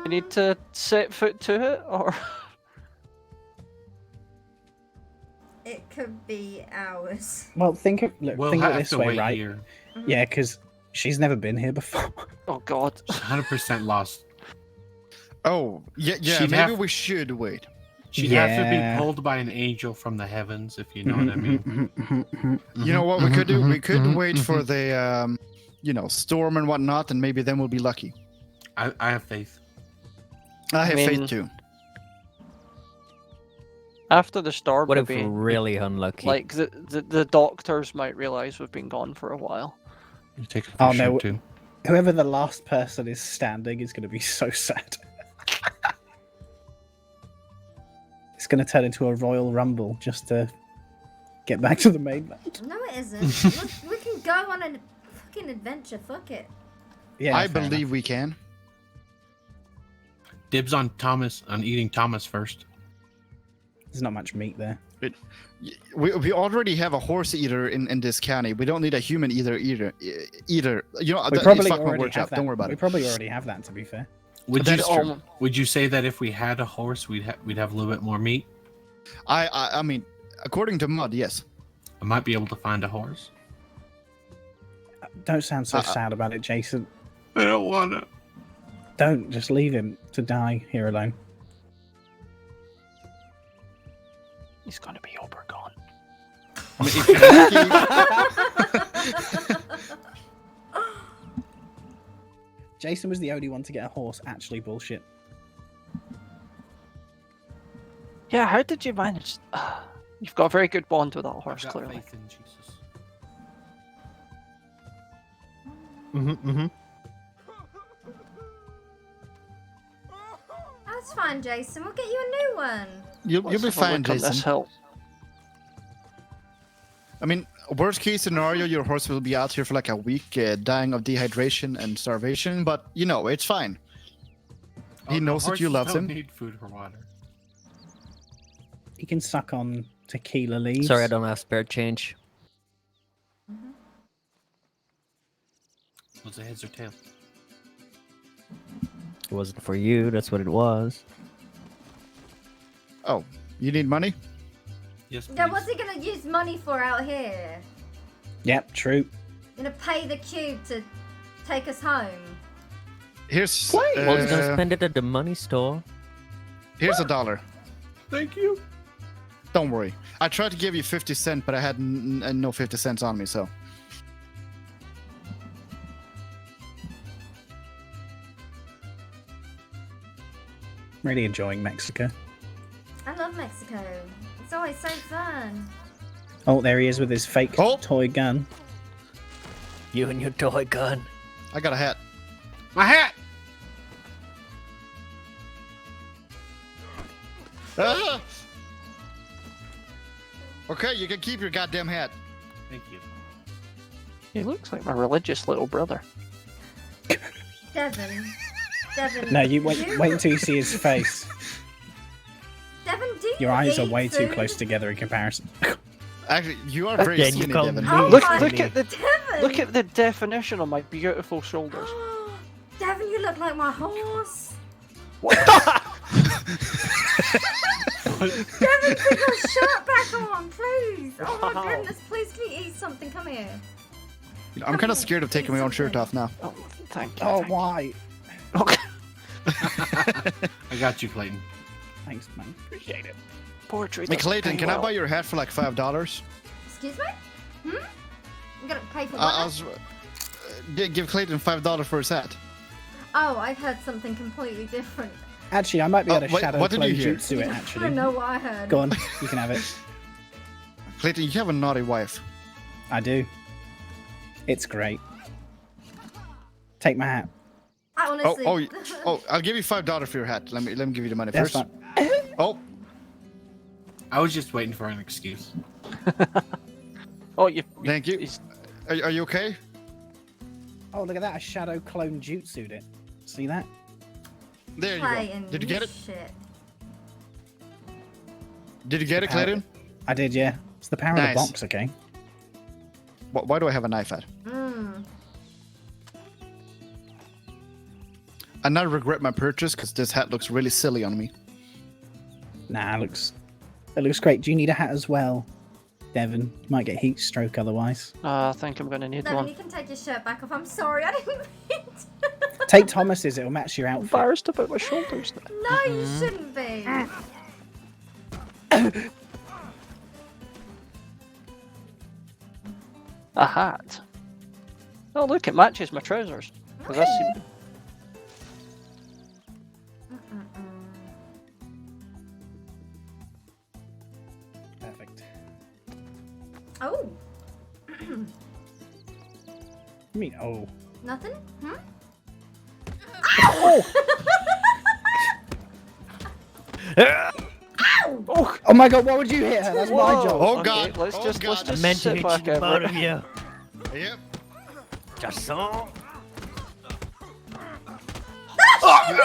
We need to set foot to it, or... It could be hours. Well, think of it We'll this have to way, wait right? here. Yeah, because she's never been here before. Oh, God. 100% lost. Oh, yeah, She'd maybe have- we should wait. She'd have to Yeah. be pulled by an angel from the heavens, if you know what I mean. You know what we could do? We could Mhm, wait for mhm. the, storm and whatnot, and maybe then we'll be lucky. I have faith. I have mean, faith too. After the storm, What if maybe, we're really unlucky? like, the doctors might realise we've been gone for a while. You take a Oh, fish no. or two. Whoever the last person is standing is going to be so sad. It's going to turn into a royal rumble just to get back to the mainland. No, it isn't. Look, we can go on a fucking adventure. Fuck it. Yeah, I fair believe we can. Dibs on eating Thomas first. There's not much meat there. We already have a horse eater in this county. We don't need a human eater. You know, We that- probably fuck my already words have up. that. Don't worry about We it. probably already have that, to be fair. Would you, That's true. would you say that if we had a horse, we'd have a little bit more meat? I mean, according to Mud, yes. I might be able to find a horse. Don't sound so sad about it, Jason. I don't want to. Don't just leave him to die here alone. He's gonna be over gone. I mean, if you're lucky, Jason was the only one to get a horse. Actually, bullshit. Yeah, how did you manage? You've got a very good bond with that I've horse, got clearly. faith in Jesus. As fine, Jason. We'll get you a new one. You'll be Let's have a fine, look on this Jason. hill. I mean, worst case scenario, your horse will be out here for like a week, dying of dehydration and starvation. But you know, it's fine. He knows that you love him. Need food or water. He can suck on tequila leaves. Sorry, I don't have spare change. Was it heads or tails? It wasn't for you. That's what it was. Oh, you need money? Yes, Yeah, what's he gonna use money for out here? Yep, true. Gonna pay the cube to take us home? Here's. Well, he's gonna spend it at the money store. Here's $1. Thank you. Don't worry. I tried to give you 50 cents, but I had no 50 cents on me, so. Really enjoying Mexico. I love Mexico. It's always so fun. Oh, there he is with his fake toy gun. You and your toy gun. I got a hat. My hat! Ah! Okay, you can keep your goddamn hat. Thank you. He looks like my religious little brother. Devin. Devin. No, you wait until you see his face. Devin, do you Your eyes are eat way too food? close together in comparison. Actually, you are very skinny, Devin. Oh Look my at the Devin! look at the definition of my beautiful shoulders. Devin, you look like my horse. Devin, put your shirt back on, please. Oh my goodness, please can you eat something? Come here. You know, I'm kind of scared of taking my own shirt off now. Oh, thank you. Oh, why? I got you, Clayton. Thanks, man. Appreciate it. Poetry. Hey, doesn't Clayton, pay can I well. buy your hat for like $5? Excuse me? I'm gonna pay for I what? was, give Clayton $5 for his hat. Oh, I heard something completely different. Actually, I might be able to wait, shadow what did clone you hear? jutsu it, I actually. don't know what I heard. Go on, you can have it. Clayton, you have a naughty wife. I do. It's great. Take my hat. I honestly. I'll give you $5 for your hat. Let me give you the money That's first. fine. Oh, I was just waiting for an excuse. Oh, you. thank you. Are you okay? Oh, look at that. I shadow clone jutsu'd it. See that? There you Clayton, go. Did you get it? Shit. Did you get it, Clayton? I did, yeah. It's the power of the Nice. box, okay? Why do I have a knife at? I now regret my purchase because this hat looks really silly on me. Nah, it looks great. Do you need a hat as well, Devin? You might get heat stroke otherwise. I think I'm gonna need Devin, one. you can take your shirt back off. I'm sorry, I didn't mean to. Take Thomas's, it'll match your outfit. Embarrassed about my shoulders now. No, you shouldn't be. A hat. Oh, look, it matches my trousers. 'Cause that's- Perfect. Oh. I mean, oh. Nothing? Oh my god, why would you hit her? That's my Whoa. job. Oh Okay, God! let's oh just God! let's just Meant to sit hit back you, over both it. of you. Yep. Just so. You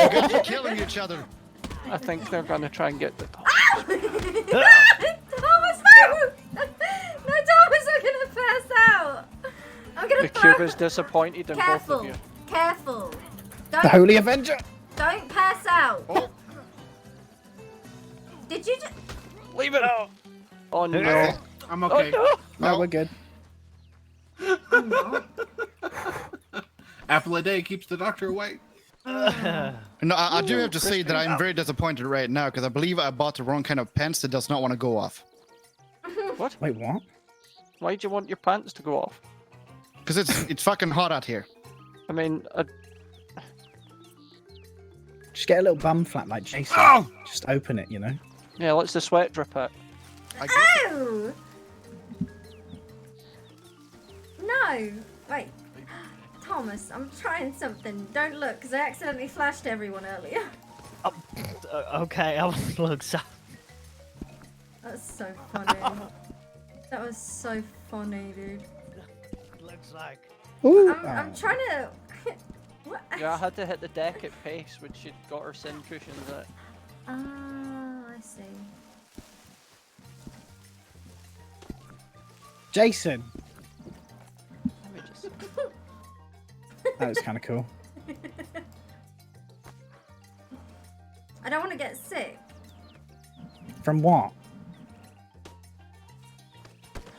guys are killing each other. I think they're gonna try and get the. Thomas, no! No, Thomas, I'm gonna pass out. I'm gonna The throw... cube is disappointed in both Careful, of you. careful. The Holy Avenger! Don't pass out. Oh. Did you just... Leave it out. Oh no. I'm okay. Oh, No, we're good. Apple a day keeps the doctor away. No, I do have to say that I'm very disappointed right now because I believe I bought the wrong kind of pants that does not want to go off. What? Wait, what? Why do you want your pants to go off? Because it's fucking hot out here. I mean, Just get a little bum flap like Jason. Oh! Just open it, you know? yeah, let's the sweat drip out. Oh! No! Wait. Thomas, I'm trying something. Don't look, because I accidentally flashed everyone earlier. Okay, I'll look. So That's so funny. That was so funny, dude. looks like. I'm trying to. What? Yeah, I had to hit the deck at pace when she'd got her sin cushions out. Ah, I see. Jason. Let me just... That was kind of cool. I don't want to get sick. From what?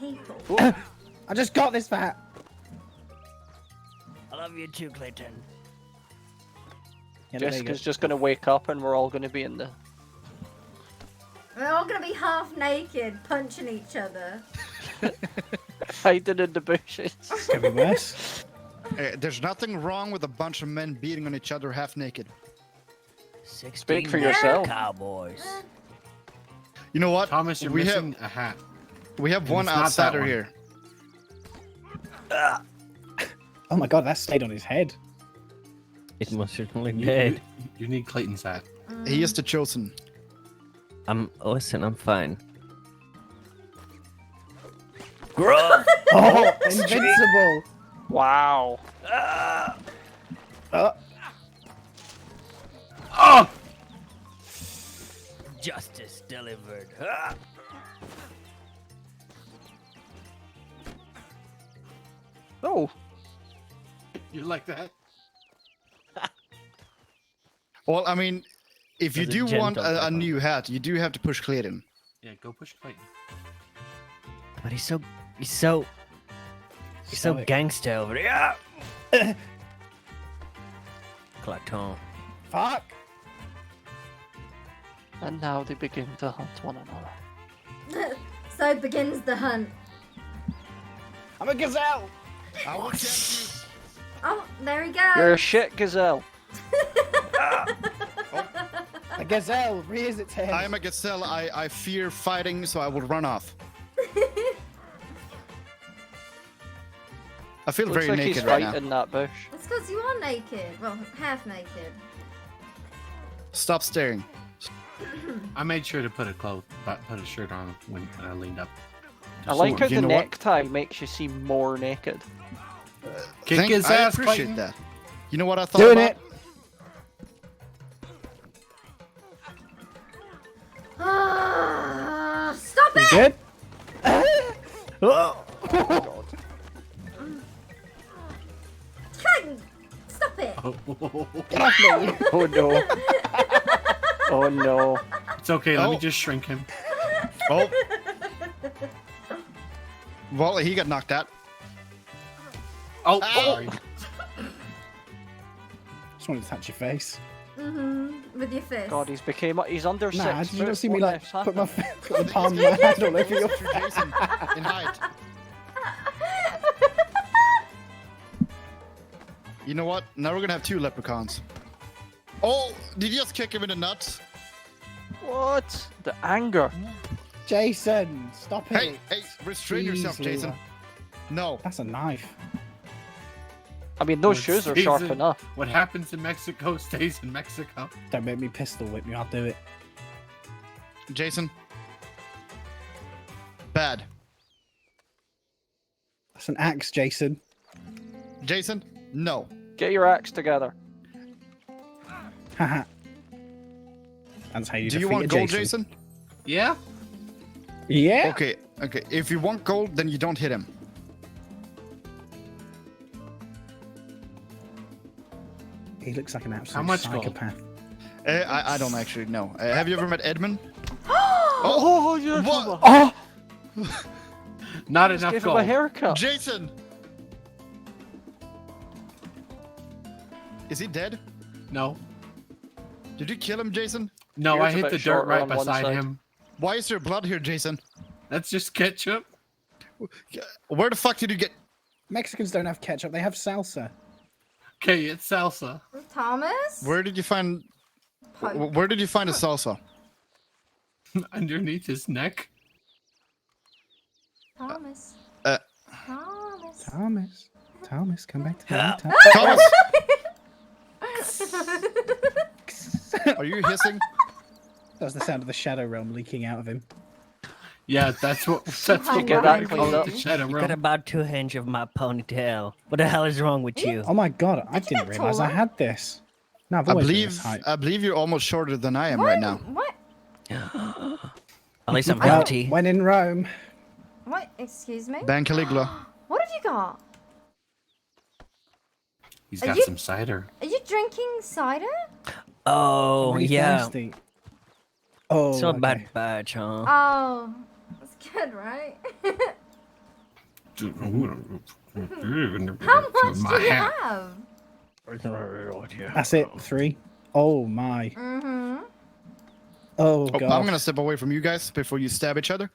People. I just got this fat. I love you too, Clayton. Yeah, there you Jessica's go. just gonna wake up and we're all gonna be in the... We're all gonna be half naked, punching each other. hiding in the bushes. It's gonna be worse. There's nothing wrong with a bunch of men beating on each other half naked. Speak for yourself. Cowboys. You know what? Thomas, you're missing a hat. We have And one it's not that outsider one. here. Oh my god, that stayed on his head. It most certainly You, did. you need Clayton's hat. He is the chosen. Listen, I'm fine. Gruff! Oh, invincible! Wow. Oh! Justice delivered. Oh. You like that? Well, I mean, if you There's a do gent want on a top. new hat, you do have to push Clayton. Yeah, go push Clayton. But he's so Stoic. gangster over there. Clayton. Fuck! And now they begin to hunt one another. So begins the hunt. I'm a gazelle! I will catch you. Oh, there he goes. You're a shit gazelle. A gazelle rears its head. I am a gazelle. I fear fighting, so I will run off. I feel Looks very like naked he's right right now. in that bush. It's because you are naked. Well, half naked. Stop staring. I made sure to put a shirt on when I leaned up. I like how You the know what? necktie makes you seem more naked. Kick his I ass, appreciate Clayton. that. You know what I thought Doing about? it! Stop You it! good? Oh. Clayton, stop it! Get off me! Oh no. Oh no. It's okay, let me Oh. just shrink him. Oh. Well, he got knocked out. Oh, Ow. sorry. Just wanted to touch your face. With your fist. God, he's under Nah, 6 did you not foot. see me What like the put my happened? put the palm of my hand all over your Mr. Jason in height. You know what? Now we're gonna have 2 leprechauns. Oh, did you just kick him in the nuts? What? The anger. Jason, stop it! Hey, hey, restrain yourself, Jeez, Jason. Leela. No. That's a knife. I mean, those What shoes are stays sharp in- enough. What happens in Mexico stays in Mexico. Don't make me pistol whip you, I'll do it. Jason. Bad. That's an axe, Jason. Jason, no. Get your axe together. Haha. That's how you Do you defeat want a gold, Jason. Jason? Yeah? Yeah? Okay, okay. If you want gold, then you don't hit him. He looks like an absolute much gold? psychopath. I don't actually know. Have you ever met Edmund? Oh, you're What? Oh! Not Just enough gave him a gold. haircut. Jason! Is he dead? No. Did you kill him, Jason? No, Yours I a hit bit the dirt shorter right on one beside side. him. Why is there blood here, Jason? That's just ketchup. Where the fuck did you get... Mexicans don't have ketchup, they have salsa. Okay, it's salsa. Thomas? Where did you find... Where did you find a salsa? Underneath his neck. Thomas. Uh, Thomas. Thomas, come back to me. Thomas! Are you hissing? That was the sound of the shadow realm leaking out of him. Yeah, that's what You get that cleaned up. the shadow You got realm. about 2 inches of my ponytail. What the hell is wrong with you? Oh my god, I didn't realize I taller? had this. No, I've I always been this height. believe you're almost shorter than I am right now. What? At least I'm Well, healthy. when in Rome. What? Excuse me? Ban Caligula. What have you got? He's Are got you- some cider. Are you drinking cider? Oh, I'm really yeah. thirsty. Oh, It's not okay. bad batch, huh? Oh, that's good, right? How much do you have? That's it. 3. Oh my. Mm-hmm. Oh Oh, god. I'm gonna step away from you guys before you stab each other.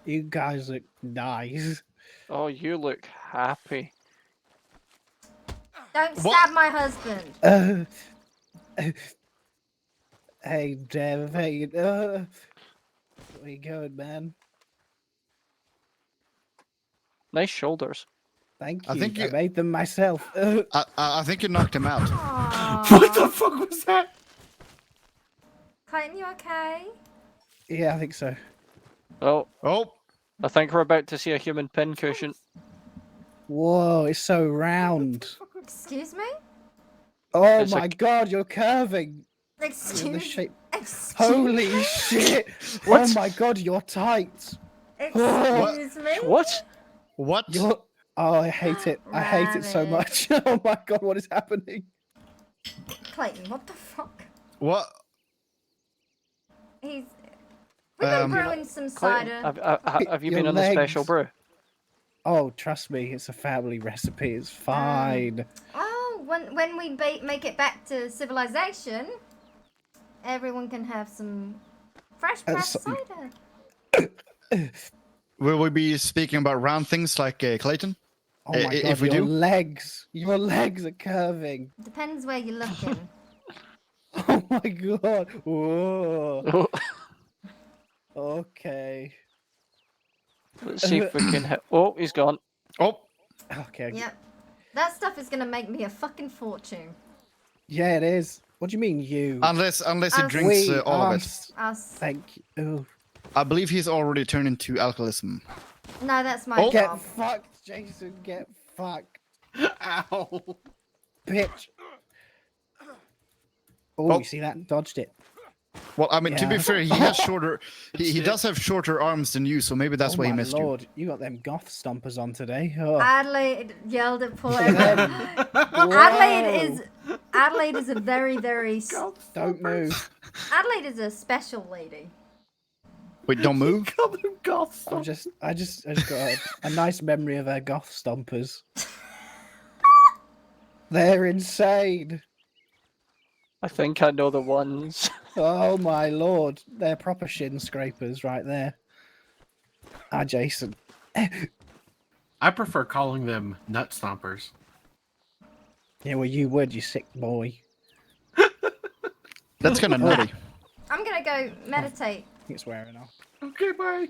You guys look nice. Oh, you look happy. Don't stab my husband. Hey, Dev. Hey, where you going, man? Nice shoulders. Thank I you. think you- I made them myself. I think you knocked him out. What the fuck was that? Clayton, you okay? Yeah, I think so. Oh. Oh. I think we're about to see a human pincushion. Whoa, it's so round. Excuse me? Oh It's my god, you're curving. You're the Excuse shape. Excuse Holy me? shit. What? Oh my god, you're tight. Excuse me? What? What? You're... Oh, I hate it. I hate it so Rabbit. much. Oh my god, what is happening? Clayton, what the fuck? What? He's... We've been Um, brewing some Clayton, cider. have you Your been on the special legs. brew? Oh, trust me, it's a family recipe. It's fine. Oh, when we make it back to civilization, everyone can have some fresh pressed cider. Will we be speaking about round things like Clayton? Oh my god, if we your do? legs. Your legs are curving. Depends where you're looking. Oh my god. Whoa. Okay. Let's see if we can hit. Oh, he's gone. Oh. Okay. Yep. That stuff is gonna make me a fucking fortune. Yeah, it is. What do you mean, you? Unless he Us. drinks We, all of it. us. Us. Thank you. I believe he's already turned into alcoholism. No, that's my Oh. Get job. fucked, Jason. Get fucked. Ow. Bitch. Oh. You see that? Dodged it. Well, I mean, to be Yeah. fair, he has shorter. He does have shorter arms than you, so maybe that's why he my missed lord, you got them goth stompers on today. Oh. Adelaide yelled at poor Whoa. Adelaide is a very, very Don't move. Adelaide is a special lady. Wait, don't move. I just got a nice memory of her goth stompers. They're insane. I think I know the ones. Oh my lord, they're proper shin scrapers right there. Ah, Jason. I prefer calling them nut stompers. Yeah, well, you would, you sick boy. That's kind of naughty. I'm gonna go meditate. I think it's wearing off. Okay, bye.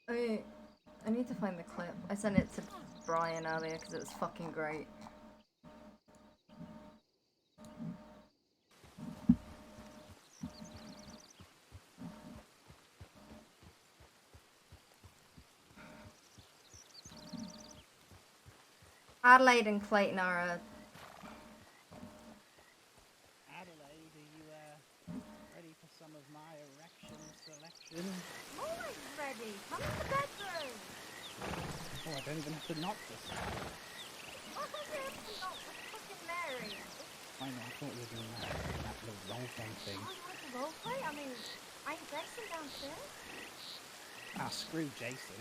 I need to find the clip. I sent it to Brian earlier because it was fucking great. Adelaide and Clayton are Adelaide, are you ready for some of my erection selection? always ready. Come in the bedroom. Oh, I don't even have to knock this. What was it? Not with fucking Mary. I know, I thought you were doing that little role play thing. Oh, you want to roleplay? I mean, I'm Jason downstairs. Ah, screw Jason.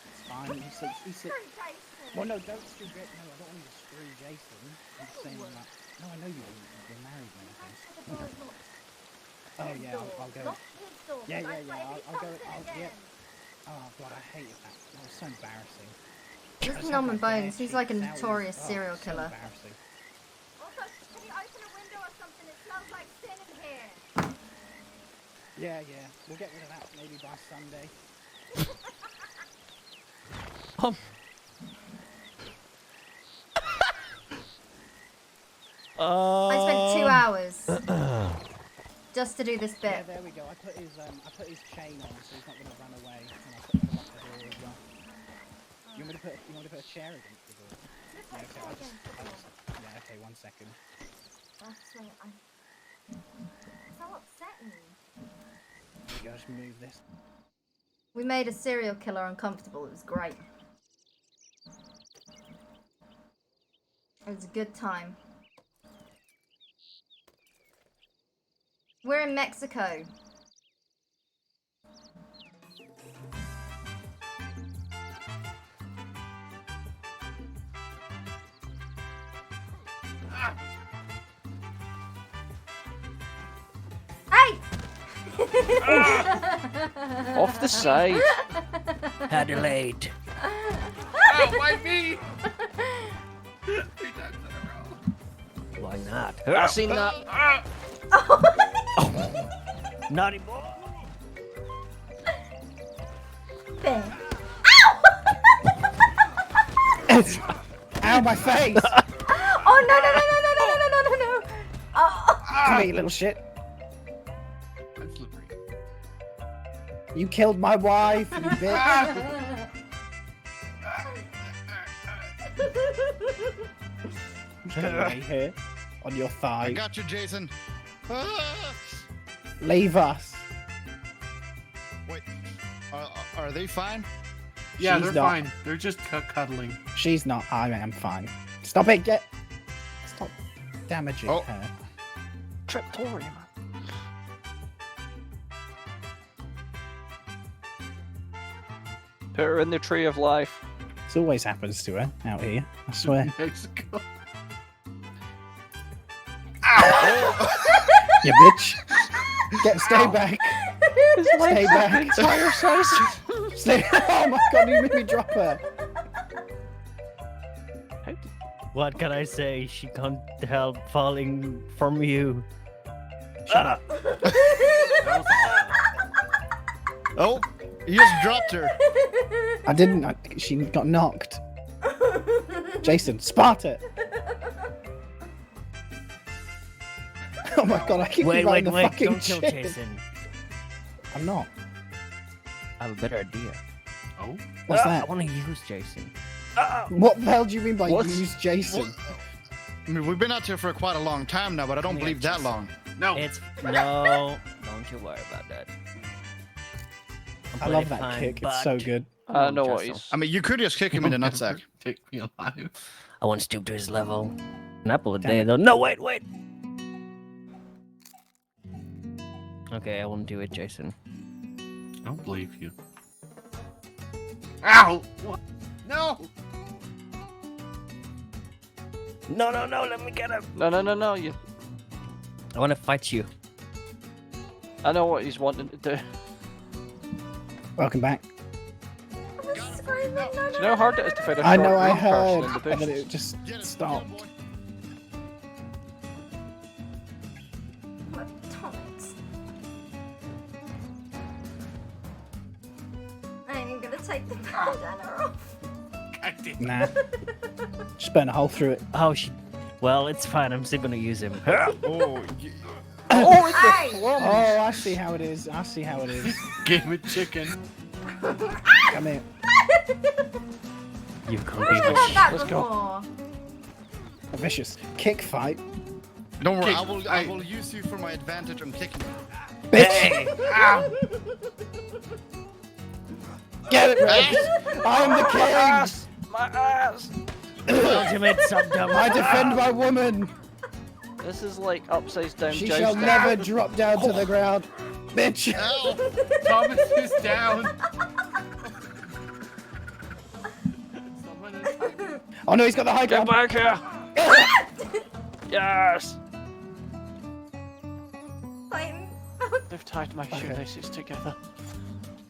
It's fine. He's Screw Jason. Well, no, don't screw Jason. No, I don't want you to screw Jason. I'm just saying that. No, I know you're married and everything. Oh yeah, I'll go. Lock his door. Yeah, I yeah, swear, yeah. if he I'll go. comes in Yeah. again. Oh god, I hated that. That was so embarrassing. This is Norman Bones. He's like a notorious serial killer. Embarrassing. Also, can you open a window or something? It smells like sin in here. Yeah, yeah. We'll get rid of that maybe by Sunday. I spent 2 hours just to do this bit. Yeah, there we go. I put his chain on so he's not gonna run away. And I put him off the door as well. You want me to put a chair against the door? Yeah, okay, yeah, okay, 1 second. That's so upsetting. There you go, just move this. We made a serial killer uncomfortable. It was great. It was a good time. We're in Mexico. Hey! Off the side. Adelaide. Oh, why me? 3 times in a row. Why not? I seen that. Naughty boy. Ow, my face! Oh no no no no no no no no no no! Oh. Come here, you little shit. I'm slippery. You killed my wife, you bitch. I'm just gonna lay here on your thigh. I got you, Jason. Leave us. Wait, are they fine? Yeah, She's they're not. fine. They're just cuddling. She's not. I am fine. Stop it. Stop damaging her. Triptorium. Put her in the tree of life. This always happens to her out here. I swear. Mexico. You bitch. Stay back. His Stay legs back. are entire size. Stay. Oh my god! You made me drop her. What can I say? She can't help falling from you. Shut up. Oh, he just dropped her. I didn't. She got knocked. Jason, Sparta. Oh my god! I keep Wait, writing the wait, fucking don't kill shit. Jason. I'm not. I have a better idea. Oh? What's that? I want to use Jason. What the hell do you mean by What? use Jason? I mean, we've been out here for quite a long time now, but I don't believe that long. No. It's no. Don't you worry about that. I love that kick. It's so good. I know what he's. I mean, you could just kick him in the nutsack. Take me alive. I want to stoop to his level. An apple a day, though. No, wait. Okay, I won't do it, Jason. I don't believe you. Ow! What? No! No, let me get him. No. You. I want to fight you. I know what he's wanting to do. Welcome back. Do you know how hard it is to fight a I short know. I young person heard, in the and then bushes? it just stopped. I ain't gonna take the bandana off. Nah. Just burn a hole through it. Oh, well, it's fine. I'm still gonna use him. Oh, Oh, it's Hey! the plums. Oh, I see how it is. I see how it is. Game of chicken. Come here. You can't I've be never had that Let's go. before. A vicious kick fight. Don't worry, Kick. I will use you for my advantage on kicking you. Bitch! Ow! Get it, Rhodes! I am the king! My ass. Ultimate subdom. I defend my woman! This is like upside down. She jousting. shall never drop down to the ground. Bitch! Thomas is down. Someone is Oh no, he's got the high Get ground. back here. Yes. Fine. They've tied my shoelaces together.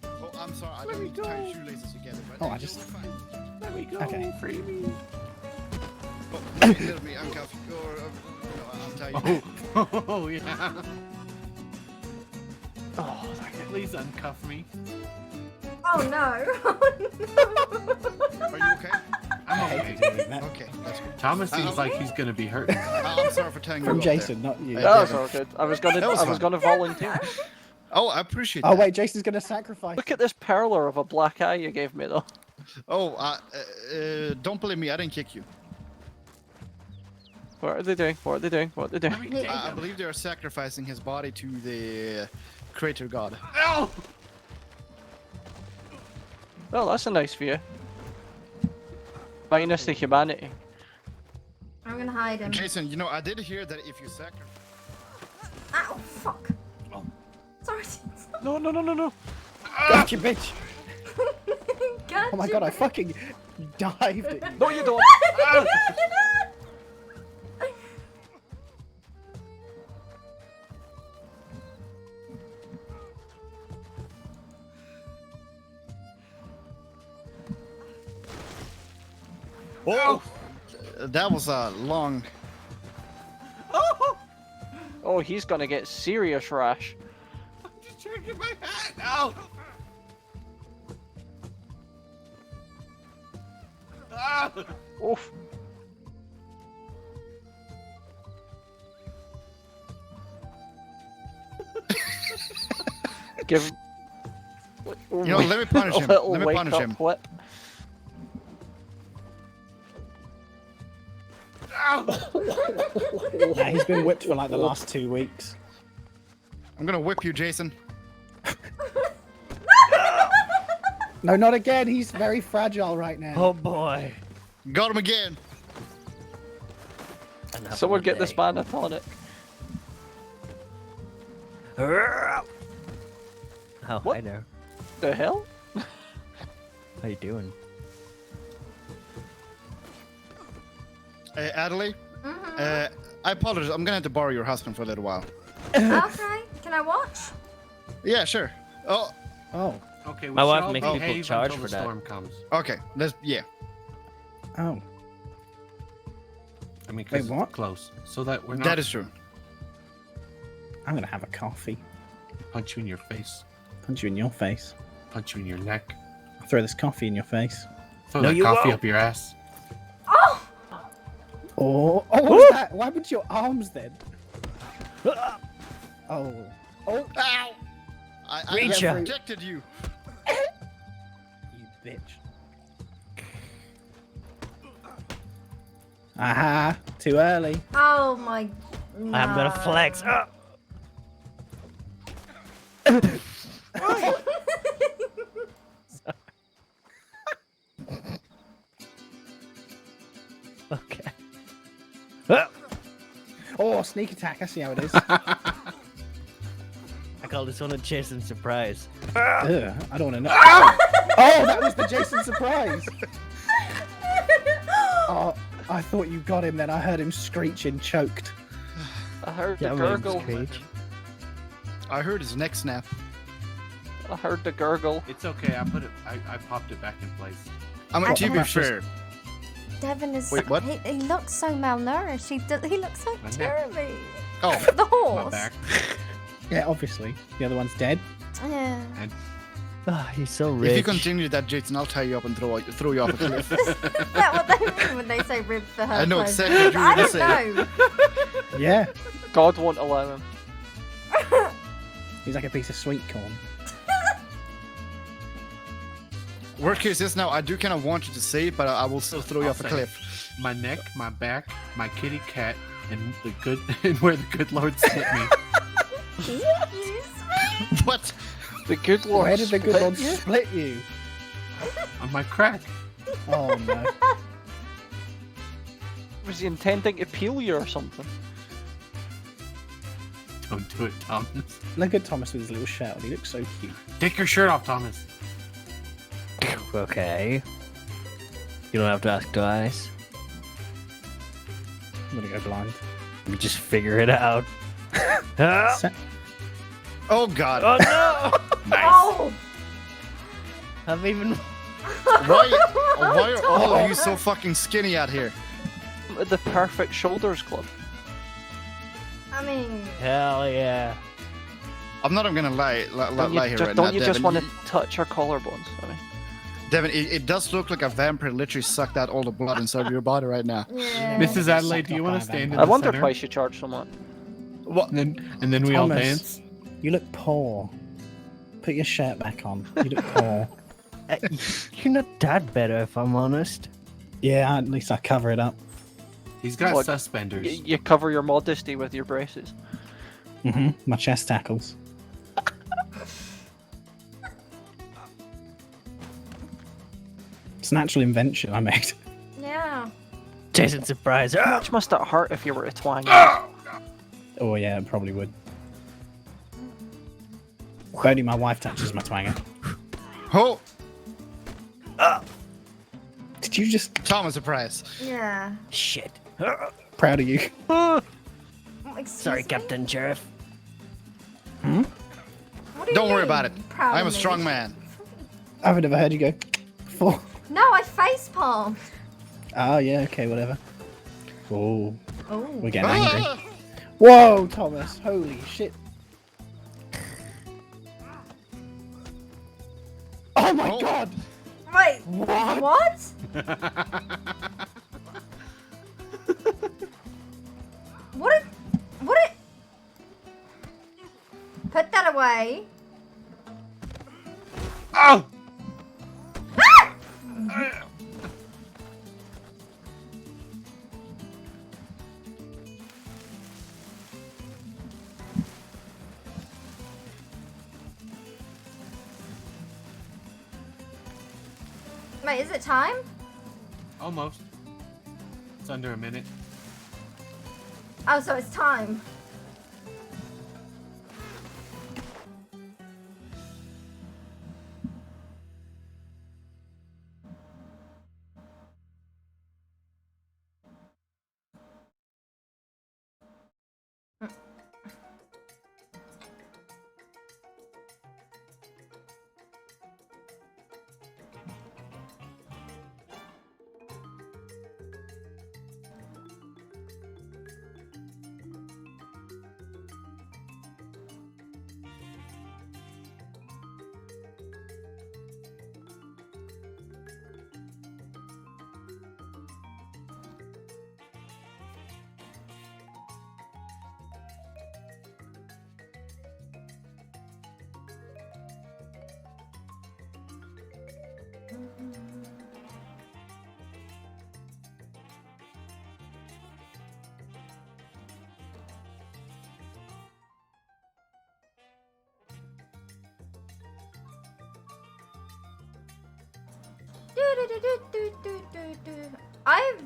Oh, I'm sorry. don't need to tie your shoelaces together. But Oh, I just. Let me go. Okay. Free me. Oh, maybe let me uncuff you, or I'll tie you. Oh, yeah. Oh, Please uncuff me. Oh no. Are you okay? I'm okay. Okay, that's good. Thomas seems like he's gonna be hurting. I'm sorry for tying you From up Jason, there. not you. That was all good. I was That was fun. gonna volunteer. Oh, I appreciate Oh that. wait, Jason's gonna sacrifice. Look at this perler of a black eye you gave me though. Oh, don't believe me. I didn't kick you. What are they doing? What are they doing? What are they doing? I believe they are sacrificing his body to the creator god. Oh! Well, that's a nice view. Minus the humanity. I'm gonna hide him. Jason, you know, I did hear that if you sacrifice... Ow, fuck. Sorry. No. Gotcha, bitch. Gotcha. Oh my god, I fucking dived it. No, you don't. Oh! That was a long... Oh, he's gonna get serious rash. I'm just trying to get my hat out. Ah! Oof. Give. You know, let me punish him. Let me punish him. Whip. Yeah, he's been whipped for like the last 2 weeks. I'm gonna whip you, Jason. No, not again. He's very fragile right now. Oh boy. Got him again. Someone get this man a tonic. Oh, What? hi there. The hell? How you doing? Adelaide, I apologize. I'm gonna have to borrow your husband for a little while. Okay, can I watch? Yeah, sure. Oh. Okay, My we wife shall makes people behave charge until for the that. storm comes. Okay, yeah. Oh. I mean, 'cause Wait, what? it's close, so that we're not. That is true. I'm gonna have a coffee. Punch you in your face. Punch you in your face. Punch you in your neck. I'll throw this coffee in your face. Throw No, that you coffee won't. up your ass. Oh! Oh, what was that? Why would your arms then? Oh. Oh. Ow! I Reach ya. protected you. You bitch. Aha, too early. Oh my. No. I'm gonna flex. Okay. Oh, sneak attack. I see how it is. I call this one a Jason surprise. Ugh, I don't want to know. Oh, that was the Jason surprise. Oh, I thought you got him then. I heard him screeching, choked. I heard Yeah, the I'm gurgle. I heard his neck snap. I heard the gurgle. It's okay. I put it. I popped it back in place. I mean, to be fair. Devin is. Wait, what? He looks so malnourished. He looks like My neck. Jeremy. Oh, The horse. My back. Yeah, obviously. The other one's dead. Yeah. And Ah, he's so rich. if you continue that, Jason, I'll tie you up and throw you off a cliff. Is that what they mean when they say rib for her? I know clothes? exactly what you're I gonna don't say. know. Yeah. God won't allow him. He's like a piece of sweet corn. Worst case is now, I do kind of want you to say it, but I will still throw you I'll off a say cliff. my neck, my back, my kitty cat, and the good and where the good Lord sent me. What? The good Lord. Where did the good Lord split split you? On my crack. Oh no. Was he intending to peel you or something? Don't do it, Thomas. Look at Thomas with his little shirt on. He looks so cute. Take your shirt off, Thomas. Okay. You don't have to ask twice. I'm gonna go blind. We just figure it out. Ah! Se- Oh God. Oh no! Nice. Oh. I've even. Why are all of you so fucking skinny out here? The perfect shoulders club. I mean, Hell yeah. I'm not even gonna lie Don't you, here just, right don't now, you Devin. just want to touch her collarbones? I mean, Devin, it does look like a vampire literally sucked out all the blood inside of your body right now. Yeah. Mrs. Adelaide, do you want to stand in I the wondered center? why she charged so much. What? And then we all Thomas, dance. You look poor. Put your shirt back on. You look poor. You're not that better, if I'm honest. Yeah, at least I cover it up. He's got What, suspenders. You cover your modesty with your braces. My chest tackles. It's an actual invention I made. Yeah. Jason surprise. How much must that hurt if you were to twang? Oh yeah, it probably would. If only my wife touches my twanger. Oh! Did you just... Thomas surprise. Yeah. Shit. Proud of you. Excuse Sorry, me? Captain Sheriff. What do you Don't worry mean, about it. proud I'm of a me? strong man. I've never heard you go before. No, I facepalm. Oh yeah, okay, whatever. Oh, Oh. we're getting angry. Whoa, Thomas! Holy shit! Oh my god! Wait. What? What? What? What? Put that away. Oh! Wait, is it time? Almost. It's under a minute. Oh, so it's time. I've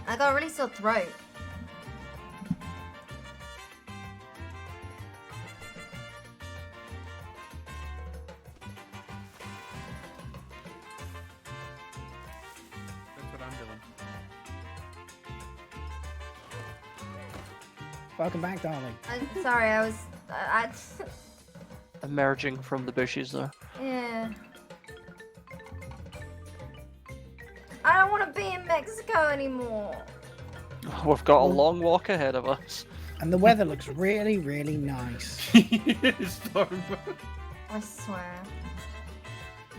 I got a really sore throat. That's what I'm doing. Welcome back, darling. I'm sorry, I was. Emerging from the bushes there. Yeah. I don't want to be in Mexico anymore. We've got a long walk ahead of us. And the weather looks really, really nice. I swear.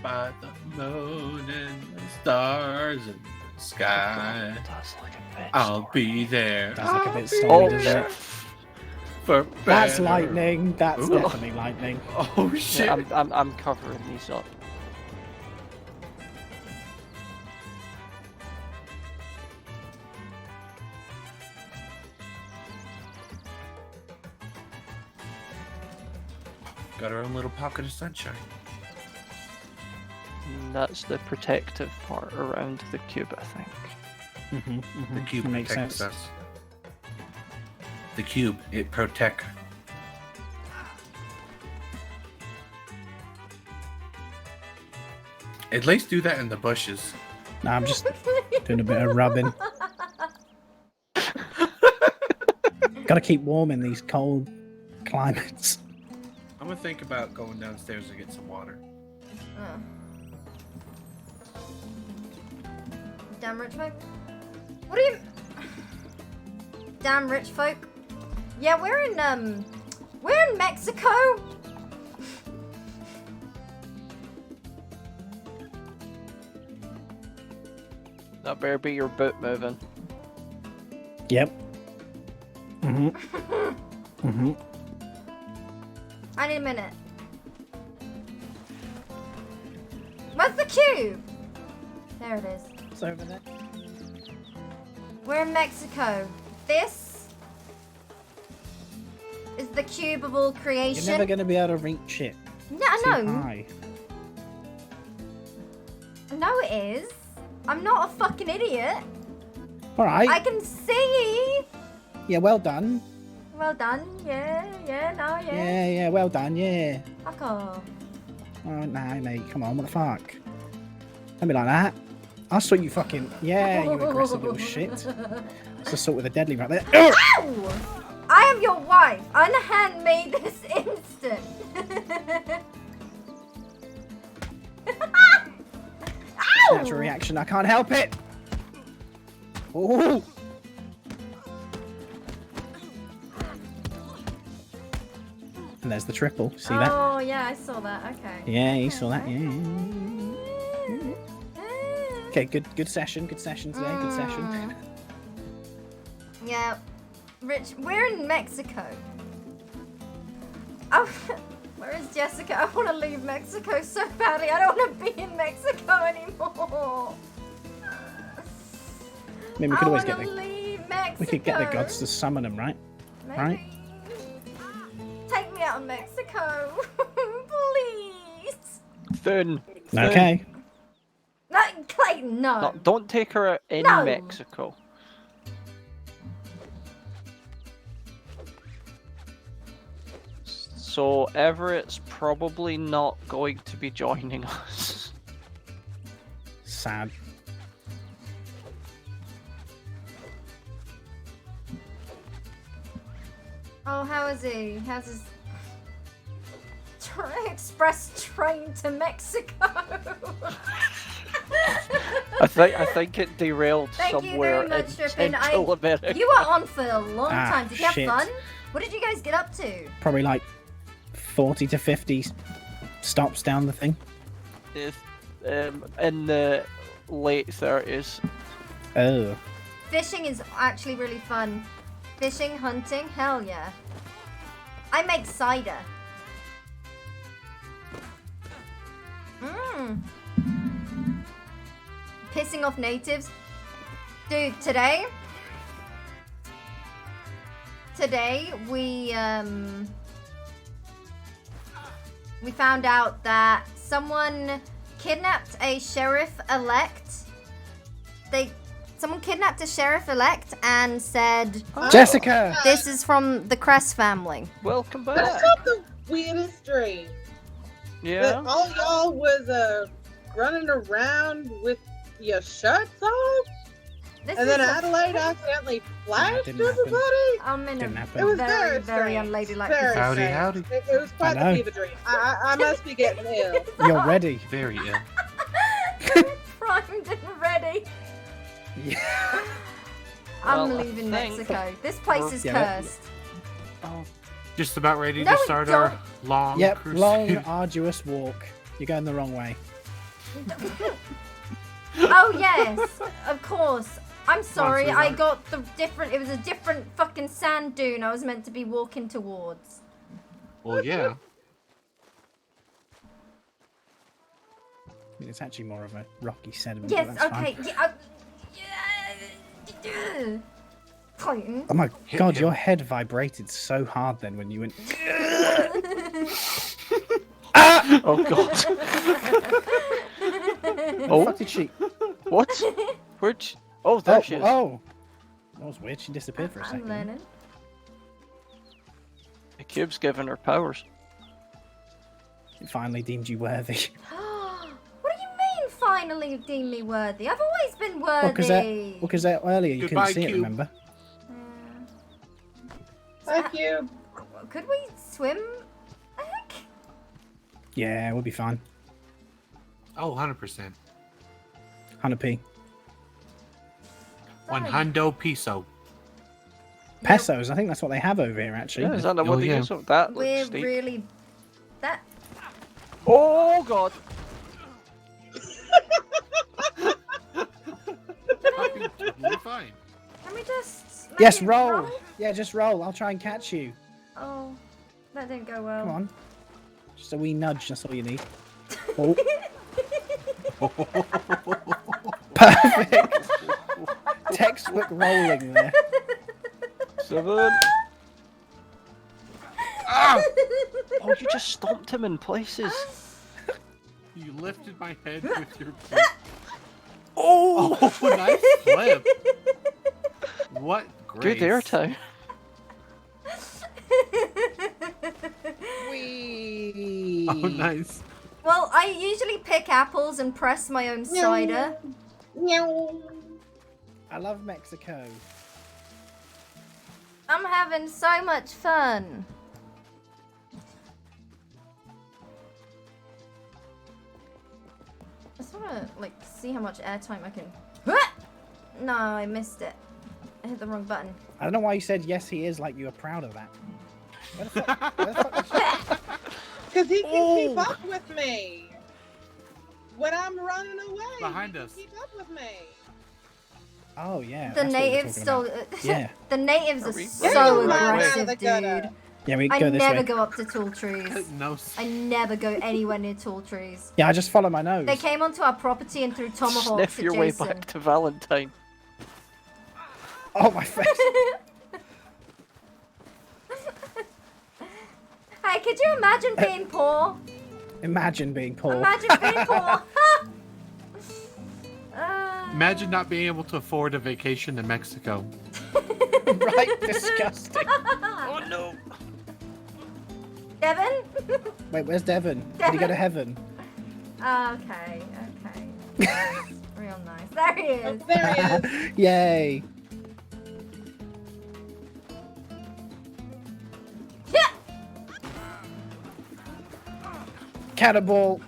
By the moon and the stars in the sky. I'll be there. That's like a bit I'll stormy, be doesn't there it? For That's better. lightning. That's Ooh. definitely lightning. Oh shit! Yeah, I'm covering these up. Got our own little pocket of sunshine. And that's the protective part around the cube, I think. The cube That makes protects sense. us. The cube, it protects. At least do that in the bushes. No, I'm just doing a bit of rubbing. Gotta keep warm in these cold climates. I'm gonna think about going downstairs to get some water. Damn rich folk. What do you? Damn rich folk. Yeah, we're in Mexico. That better be your boot moving. Yep. I need a minute. Where's the cube? There it is. It's over there. We're in Mexico. This is the cube of all creation. You're never gonna be able to reach it. No, I Too know. high. No, it is. I'm not a fucking idiot. All right. I can see. Yeah, well done. Well done. Yeah, no, Yeah, well done. Yeah. Fuck off. Oh no, mate. Come on, what the fuck? Don't be like that. I saw you fucking. Yeah, you aggressive little shit. That's assault with a deadly right there. Ow! I am your wife. Unhand me this instant. Ow! Natural reaction. I can't help it. Oh. And there's the triple. See that? Oh yeah, I saw that. Okay. Yeah, you saw that. Yeah. Okay, good session. Good session today. Good session. Yeah, Rich, we're in Mexico. Oh, where is Jessica? I want to leave Mexico so badly. I don't want to be in Mexico anymore. I mean, we could always get the. We could get the gods to summon them, right? Maybe. Right? Take me out of Mexico, please. Finn. Okay. No, Clayton, no. No, don't take her out in No. Mexico. So Everett's probably not going to be joining us. Sad. Oh, how is he? How's his express train to Mexico? I think it derailed Thank somewhere you very much, in Trippin. Central America. You were on for a long Ah, time. Did you have shit. fun? What did you guys get up to? Probably like 40 to 50 stops down the thing. If, in the late 30s. Oh. Fishing is actually really fun. Fishing, hunting, hell yeah. I make cider. Pissing off natives. Dude, today we found out that someone kidnapped a sheriff-elect someone kidnapped a sheriff-elect and said, Jessica! This is from the Cress family. Welcome That's back. not the weirdest dream. Yeah. That all y'all was running around with your shirts off, This and then is a- Adelaide accidentally flashed didn't happen. everybody. I'm in Didn't a happen. It was very, very, very strange. unladylike Very position. Howdy, strange. howdy. It was quite I know. the fever dream. I must be getting ill. You're ready. Very ill. Primed and ready. Yeah. I'm Well, I leaving think- Mexico. This place is Yeah, cursed. Oh, Just about ready No, to we start our don't. long Yep, crusade. long, arduous walk. You're going the wrong way. Oh yes, of course. I'm sorry, I sweetheart. got the different. It was a different fucking sand dune I was meant to be walking towards. Well, yeah. I mean, it's actually more of a rocky sediment. Yes. but that's Okay. fine. Yeah. Titan. Oh my Hit god, him. your head vibrated so hard then when you went. oh god. Where the Oh. fuck did she? What? Where'd she... Oh, there she is. Oh! That was weird. She disappeared for a I'm second. learning. The cube's giving her powers. It finally deemed you worthy. What do you mean? Finally, deem me worthy. I've always been worthy. Because earlier you Goodbye, couldn't see it, Cube. remember? Thank you. Could we swim? I think. Yeah, we'll be fine. Oh, 100%. 100p. One hundo piso. Pesos, I think that's what they have over here, actually. Yeah, is that what they use? That looks We're steep. really that. Oh god. Totally fine. Can we just? Yes, maybe roll. Yeah, just roll. I'll try and catch you. Oh, that didn't go well. Come on. Just a wee nudge, that's all you need. Oh. Perfect. Textbook rolling there. 7. Ah! Oh, you just stomped him in places. You lifted my head with your feet. Oh, nice flip. What grace. Good airtime. Wee. Oh, nice. Well, I usually pick apples and press my own cider. I love Mexico. I'm having so much fun. I just wanna like see how much airtime I can. No, I missed it. I hit the wrong button. I don't know why you said yes, he is, like you were proud of that. Where the fuck? Because he can keep up with me. When I'm running away, Behind he us. can keep up with me. Oh yeah. The that's what we're natives talking still. about. Yeah. The natives are we- so Get him out of aggressive, the gutter. dude. Yeah, we I go this never way. go up to tall trees. No. I never go anywhere near tall trees. Yeah, I just follow my nose. They came onto our property and threw tomahawks Sniff at your way Jason. back to Valentine. Oh my face. Hey, could you imagine being poor? Imagine being poor. Imagine being poor. Imagine not being able to afford a vacation to Mexico. Right, disgusting. Oh no. Devin? Wait, where's Devon? Did he go to heaven? Okay, okay. That's real nice. There he is. There he is. Yay. Yeah. Cannonball.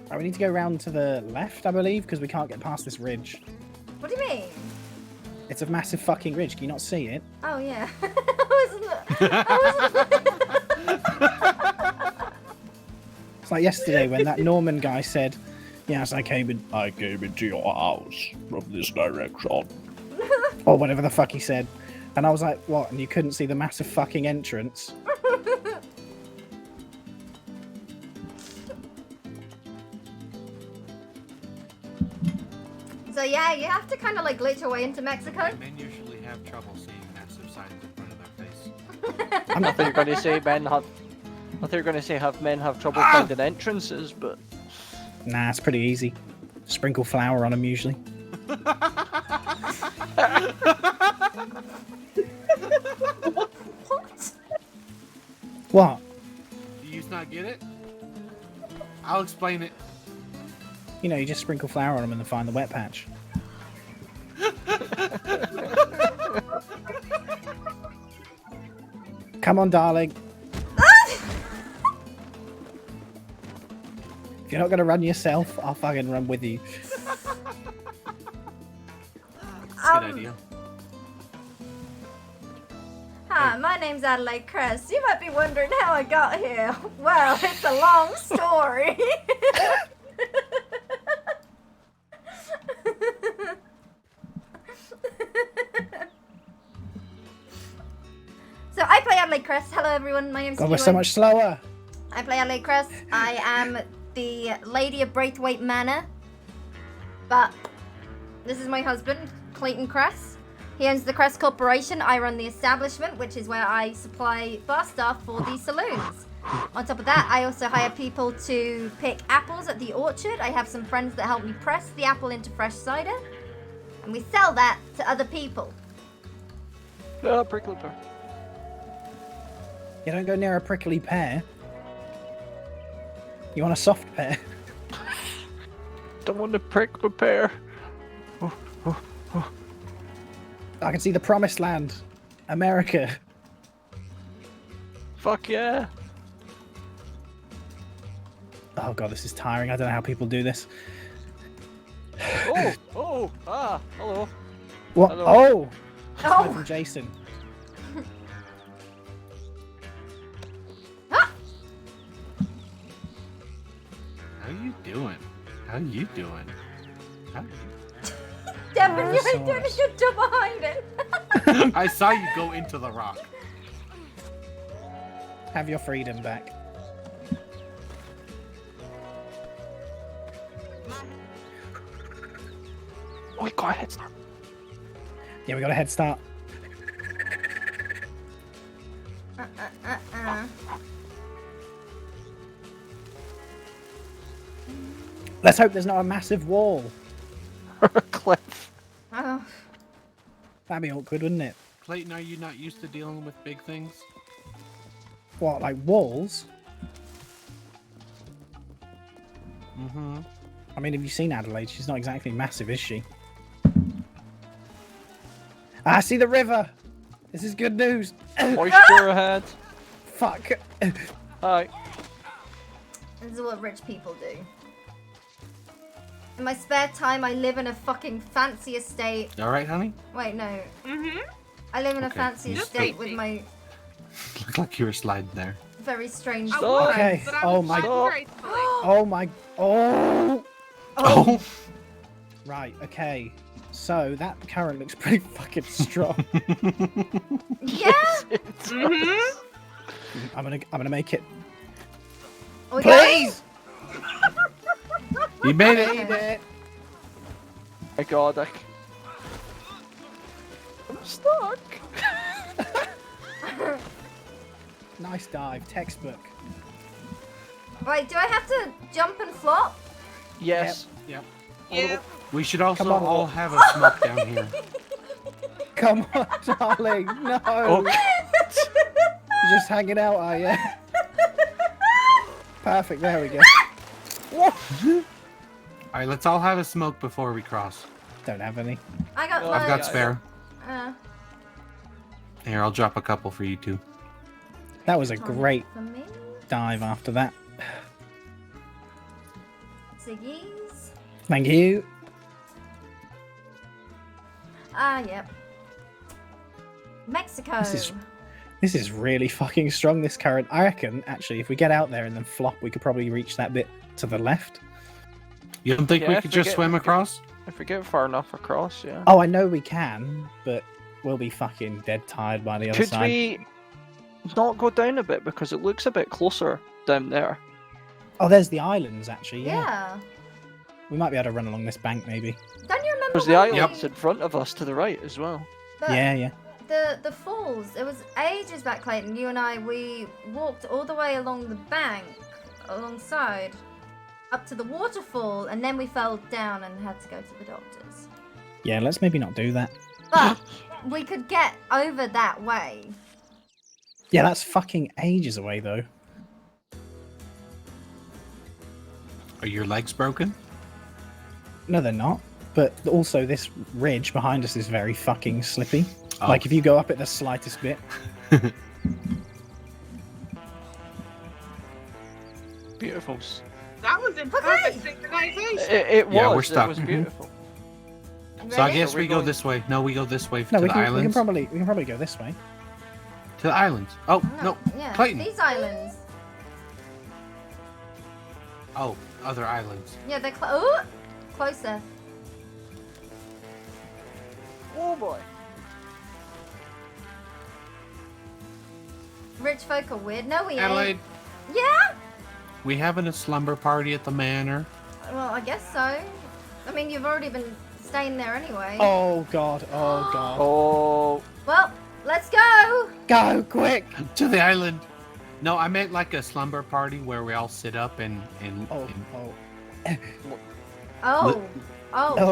Right, we need to go round to the left, I believe, because we can't get past this ridge. What do you mean? It's a massive fucking ridge. Can you not see it? Oh yeah. I wasn't. It's like yesterday when that Norman guy said, "Yes, I came into your house from this direction," or whatever the fuck he said, and I was like, "What?" And you couldn't see the massive fucking entrance. So yeah, you have to kind of like glitch your way into Mexico. Men usually have trouble seeing massive signs in front of their face. I thought you were going to say men have. I thought you were going to say have men have trouble finding entrances, but Nah, it's pretty easy. Sprinkle flour on them usually. What? Do you not get it? I'll explain it. You know, you just sprinkle flour on them and then find the wet patch. Come on, darling. If you're not going to run yourself, I'll fucking run with you. Good idea. Hi, my name's Adelaide Cress. You might be wondering how I got here. Well, it's a long story. So I play Adelaide Cress. Hello everyone, my name's God, we're Kiwo. so much slower. I play Adelaide Cress. I am the Lady of Braithwaite Manor. But this is my husband, Clayton Cress. He owns the Cress Corporation. I run the establishment, which is where I supply bar staff for the saloons. On top of that, I also hire people to pick apples at the orchard. I have some friends that help me press the apple into fresh cider. And we sell that to other people. Prickly pear. You don't go near a prickly pear. You want a soft pear? Don't want to prickly pear. I can see the promised land. America. Fuck yeah. Oh god, this is tiring. I don't know how people do this. Hello. What? Hello. Oh! That's Oh. from Jason. How you doing? How you doing? Devin, you ain't doing a good job behind it. I saw you go into the rock. Have your freedom back. Oh, we got a head start. Yeah, we got a head start. Let's hope there's not a massive wall. Or a cliff. Oh. That'd be awkward, wouldn't it? Clayton, are you not used to dealing with big things? What, like walls? Mm-hmm. I mean, have you seen Adelaide? She's not exactly massive, is she? I see the river! This is good news! Moisture ahead. Fuck! Hi. This is what rich people do. In my spare time, I live in a fucking fancy estate. All right, honey? Wait, no. Mm-hmm. I live in a Okay. fancy Just estate with my Looked like you were sliding there. very strange I friends. was, Okay. but I Oh was my sliding god. gracefully. Oh my... Oh! Oh! Right, okay. So, that current looks pretty fucking strong. Yeah? Mm-hmm. I'm gonna make it. Oh, we got it? Please! You made Made it! it! My god, I'm stuck. Nice dive, textbook. Right, do I have to jump and flop? Yes. Yep. Yeah. We should also Come on. all have a smoke down here. Come on, darling, no! You're just hanging out, are you? Perfect, there we go. Alright, let's all have a smoke before we cross. Don't have any. I got I've got loads. spare. Uh, Here, I'll drop a couple for you too. That was a great for me. dive after that. Ziggies. Thank you. Ah, yep. Mexico. This is really fucking strong, this current. I reckon, actually, if we get out there and then flop, we could probably reach that bit to the left. You don't think Yeah, we if could we just get- swim if we get- across? If we get far enough across, yeah. Oh, I know we can, but we'll be fucking dead tired by the other Could side. we not go down a bit because it looks a bit closer down there? Oh, there's the islands, actually, yeah. Yeah. We might be able to run along this bank, maybe. Don't you remember Because the when we- island's in front of us to the right as well. But Yeah. The falls. It was ages back, Clayton. You and I, we walked all the way along the bank, alongside. up to the waterfall, and then we fell down and had to go to the doctors. Yeah, let's maybe not do that. But we could get over that way. Yeah, that's fucking ages away, though. Are your legs broken? No, they're not. But also, this ridge behind us is very fucking slippy. Oh. Like, if you go up it the slightest bit. Beautiful. That was in perfect synchronization. It was. Yeah, we're stuck. It was beautiful. So I guess we go this way. No, we go this way No, to we the can islands. probably go this way. To the islands. Oh, no. Yeah, Clayton. these islands. Oh, other islands. Yeah, they're closer. Oh boy. Rich folk are weird. No, we Adelaide, ain't. Yeah? we having a slumber party at the manor. Well, I guess so. I mean, you've already been staying there anyway. Oh, God. Oh, God. Oh. Well, let's go. Go, quick. To the island. No, I meant like a slumber party where we all sit up and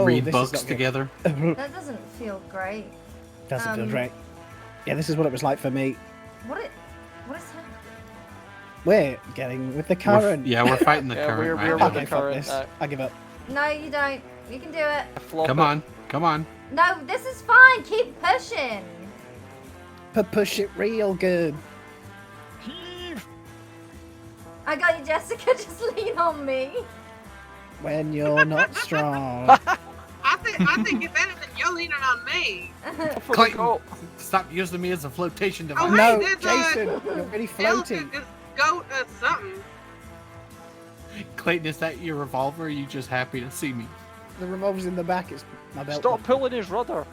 read this is books not good. together. That doesn't feel great. Doesn't feel great. Yeah, this is what it was like for me. What is happening? We're getting with the current. We're fighting the Yeah, current. we're right with now. the Okay, fuck current. this. I give up. No, you don't. You can do it. Come on. Come on. No, this is fine. Keep pushing. Push it real good. I got you, Jessica. Just lean on me. When you're not strong. I think if anything, you're leaning on me. Clayton, stop using me as a flotation device. Oh, No, hey, there's Jason, a you're really elk, floating. a goat, or something. Clayton, is that your revolver? Or are you just happy to see me? The revolver's in the back. It's my belt. Stop pulling his rudder.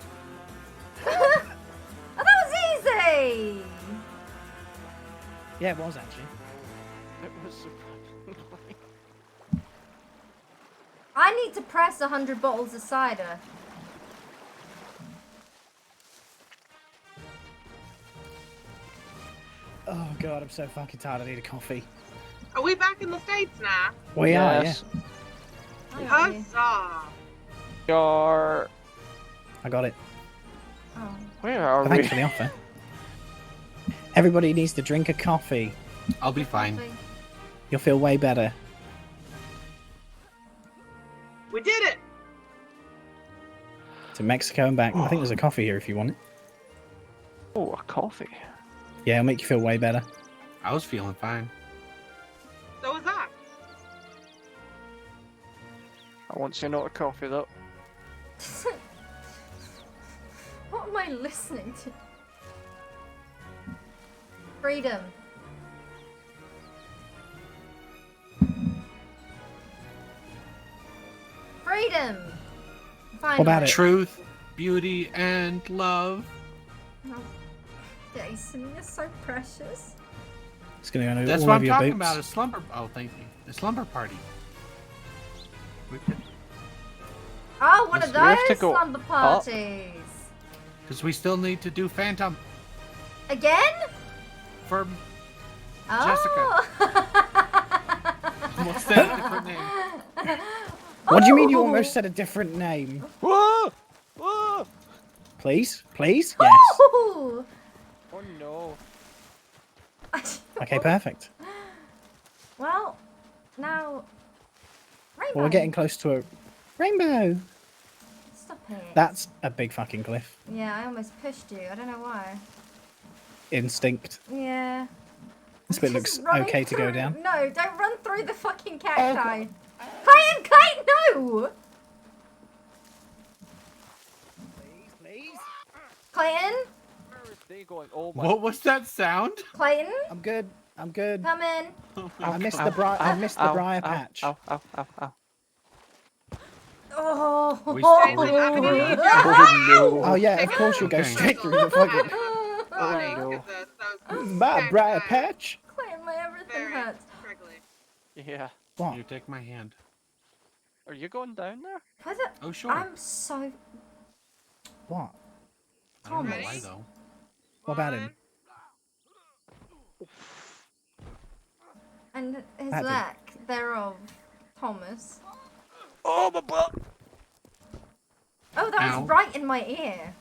Oh, that was easy. Yeah, it was actually. It was. I need to press 100 bottles of cider. Oh, God, I'm so fucking tired. I need a coffee. Are we back in the States now? We are, Yes. yeah. Huzzah! You're. I got it. Oh. Where are we? Thanks for the offer. Everybody needs to drink a coffee. I'll be fine. You'll feel way better. We did it! To Mexico and back. I think there's a coffee here if you want it. Oh, a coffee. Yeah, it'll make you feel way better. I was feeling fine. So was that. I want you not a coffee though. What am I listening to? Freedom. Freedom. Finally. What about it? Truth, beauty, and love. Oh, Jason, you're so precious. It's going to go That's all what over I'm your talking boots. about. A slumber. Oh, thank you. A slumber party. Oh, one of Yes, we have to those go slumber up. parties. Because we still need to do Phantom Again? for Oh. We'll say a different name. What do you mean you Oh. almost said a different name? Whoa! Whoa! Please? Please? Yes. Oh. Oh no. Okay, perfect. Well, now. Rainbow. Well, we're getting close to a rainbow. Stop it. That's a big fucking cliff. Yeah, I almost pushed you. I don't know why. Instinct. Yeah. This bit Just looks running okay to go through- down. No, don't run through the fucking cacti. Clayton, Clayton, no! Clayton? They going, oh my. What was that sound? Clayton? I'm good. I'm good. Come in. I missed the I missed the briar patch. Ow, ow, ow, ow. Oh. We still Oh yeah, of course you go Okay. straight through the fucking Oh no. my briar patch. Clayton, my everything hurts. Yeah. What? You take my hand. Are you going down there? Why the- Oh, sure. I'm so. What? I don't know why Thomas. though. What about him? And his That did- lack thereof. Thomas. Oh, my butt! Oh, that Ow. was right in my ear.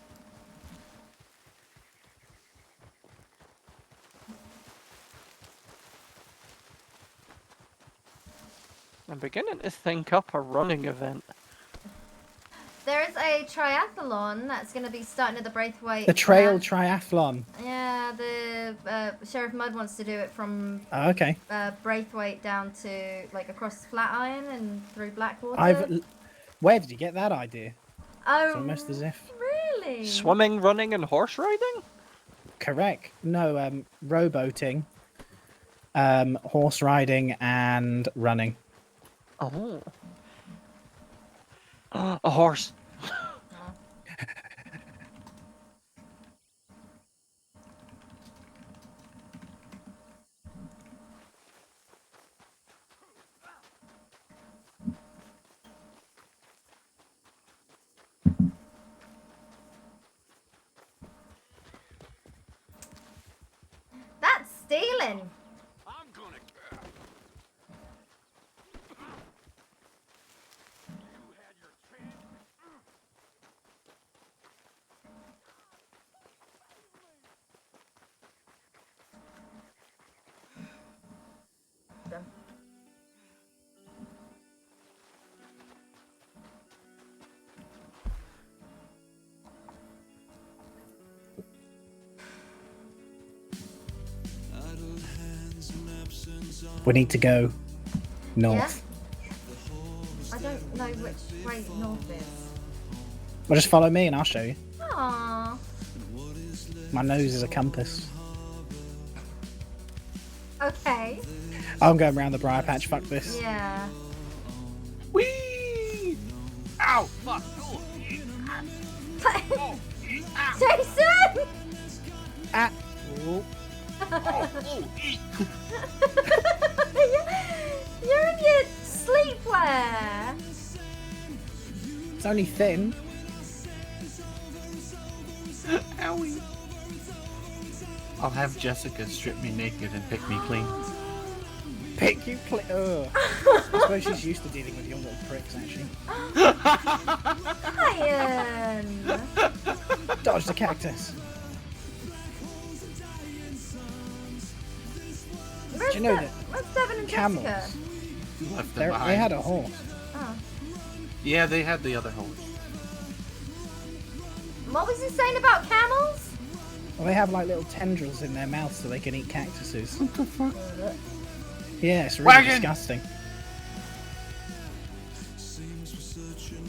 I'm beginning to think up a running event. There's a triathlon that's going to be starting at the Braithwaite. The trail triathlon. Yeah, the Sheriff Mudd wants to do it from Oh, okay. Braithwaite down to like across Flatiron and through Blackwater. Where did you get that idea? Oh, It's almost as if. really? Swimming, running, and horse riding? Correct. No, rowboating, horse riding, and running. Oh. A horse. That's stealing. We need to go north. I don't know which way north is. Well, just follow me and I'll show you. Aww. My nose is a compass. Okay. I'm going around the briar patch. Fuck this. Yeah. Whee! Ow! Fuck! Oh, Jason! Ah! You're in your sleepwear. It's only thin. Owie. I'll have Jessica strip me naked and pick me clean. Pick you clean. I suppose she's used to dealing with young little pricks, actually. Ryan! Dodge the cactus. Where's Do you know De- that Where's Devin and camels Jessica? Left them they behind. had a horse. Oh. Yeah, they had the other horse. What was he saying about camels? Well, they have like little tendrils in their mouths so they can eat cactuses. What the fuck? Yeah, it's really Wagon! disgusting.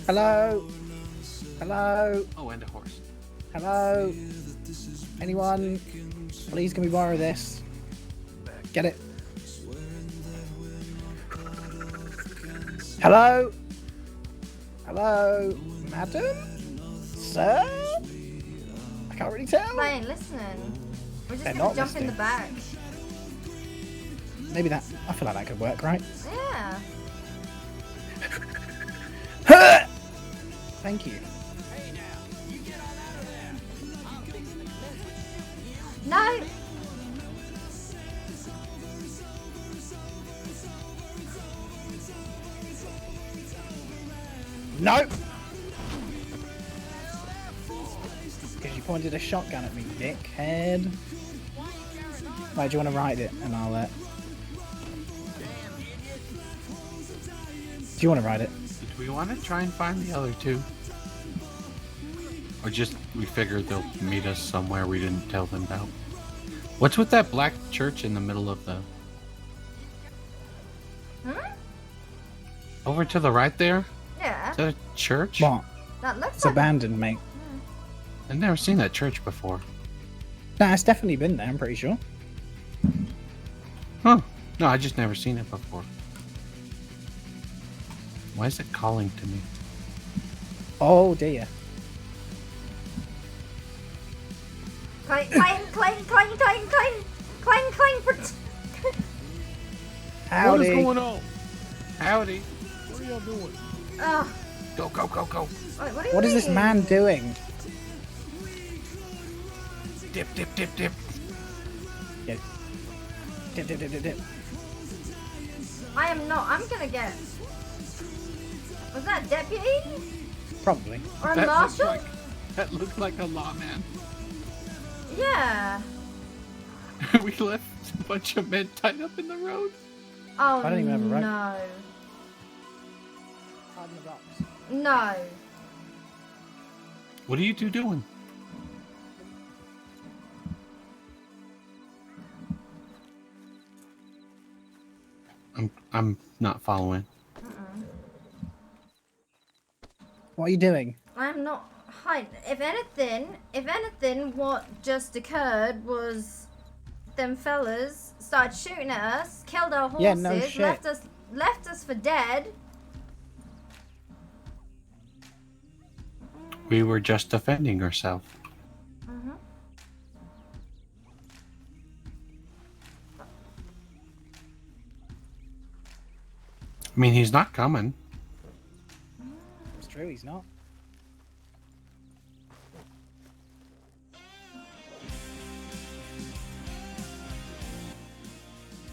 Hello? Hello? Oh, and a horse. Hello? Anyone? Please can we borrow this? Get it? Hello? Hello? Madam? Sir? I can't really tell. They ain't listening. We're just They're gonna not jump in the listening. back. Maybe that. I feel like that could work, right? Yeah. Thank you. No! No! Because you pointed a shotgun at me, dickhead. Right, do you want to ride it? And I'll Do you want to ride it? Do we want to try and find the other two? Or just we figured they'll meet us somewhere we didn't tell them about? What's with that black church in the middle of the... Over to the right there? Yeah. Is that a church? What? That looks It's like abandoned, mate. I've never seen that church before. Nah, it's definitely been there, I'm pretty sure. Huh. No, I just never seen it before. Why is it calling to me? Oh dear. clang, clang, clang, clang, clang, clang, clang, clang. Howdy. What is going on? Howdy. What are y'all doing? Ugh. Go, go, go, go. Wait, what do you What is this mean? man doing? Dip, dip, dip, dip. Yeah. Dip, dip, dip, dip, dip. I am not. I'm gonna get Was that a deputy? Probably. Or a That marshal? That looked like a lawman. Yeah. We left a bunch of men tied up in the road. Oh, I don't even have a rope. no. Pardon the box. No. What are you two doing? I'm not following. What are you doing? I'm not hiding. If anything, what just occurred was them fellas started shooting at us, killed our horses, Yeah, no shit. left us for dead. We were just defending ourselves. Mm-hmm. I mean, he's not coming. It's true, he's not.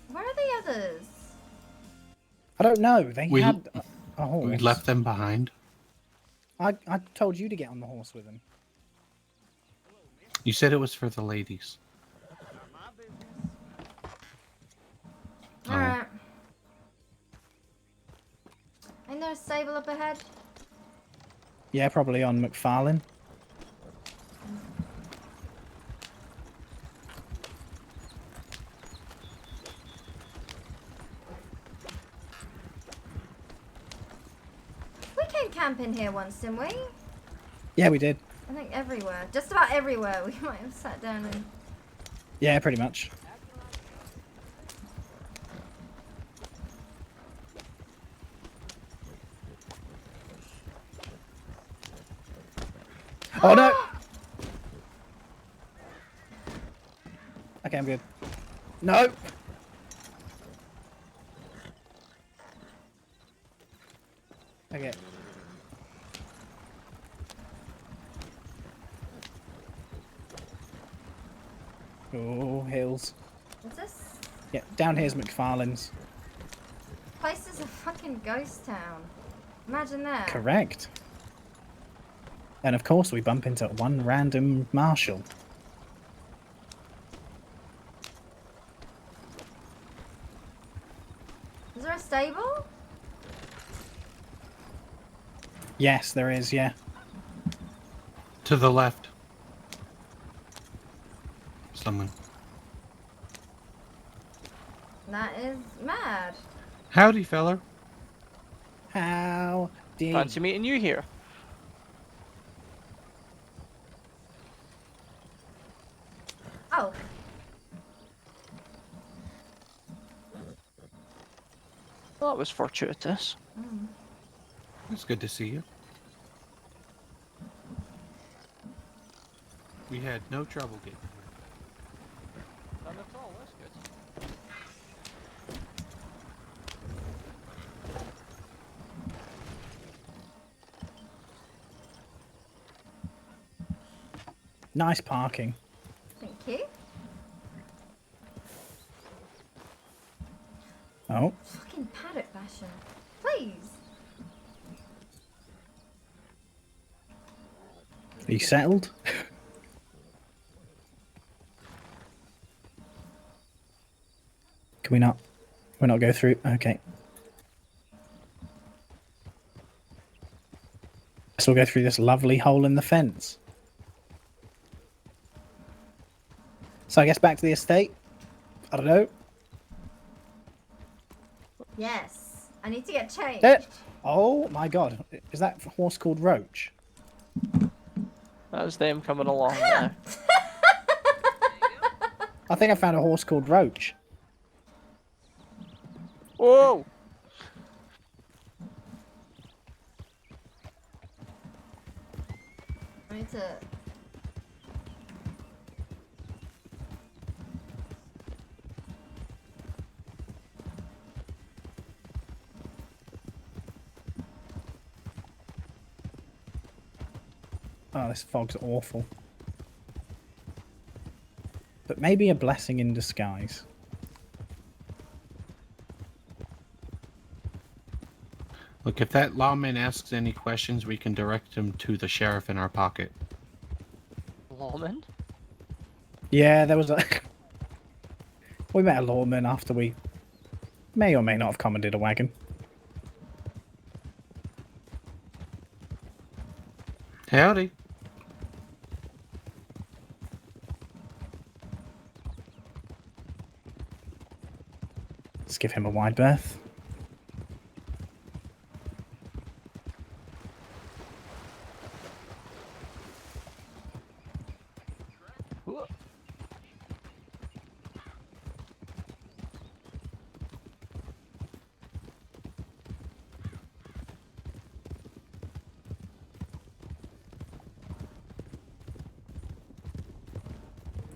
Where are the others? I don't know. They We- had a horse. We left them behind. I told you to get on the horse with them. You said it was for the ladies. Oh. Alright. Ain't there a stable up ahead? Yeah, probably on McFarlane. We came camping here once, didn't we? Yeah, we did. I think everywhere. Just about everywhere we might have sat down and... Yeah, pretty much. Oh no! Okay, I'm good. No! Okay. Oh, hills. What's this? Yeah, down here's McFarlane's. Place is a fucking ghost town. Imagine that. Correct. And of course we bump into one random marshal. Is there a stable? Yes, there is, yeah. To the left. Someone. That is mad. Howdy, feller. How did... Fancy meeting you here. Oh. Well, that was fortuitous. Mm. It's good to see you. We had no trouble getting here. None at all, that's good. Nice parking. Thank you. Oh. Fucking paddock basher. Please. Are you settled? Can we not? We'll not go through? Okay. So we'll go through this lovely hole in the fence. So I guess back to the estate? I don't know. Yes. I need to get changed. Oh my god. Is that a horse called Roach? That was them coming along now. I think I found a horse called Roach. Whoa! I need to... Oh, this fog's awful. But maybe a blessing in disguise. Look, if that lawman asks any questions, we can direct him to the sheriff in our pocket. Lawman? Yeah, there was a. We met a lawman after we may or may not have commandeered a wagon. Howdy. Let's give him a wide berth.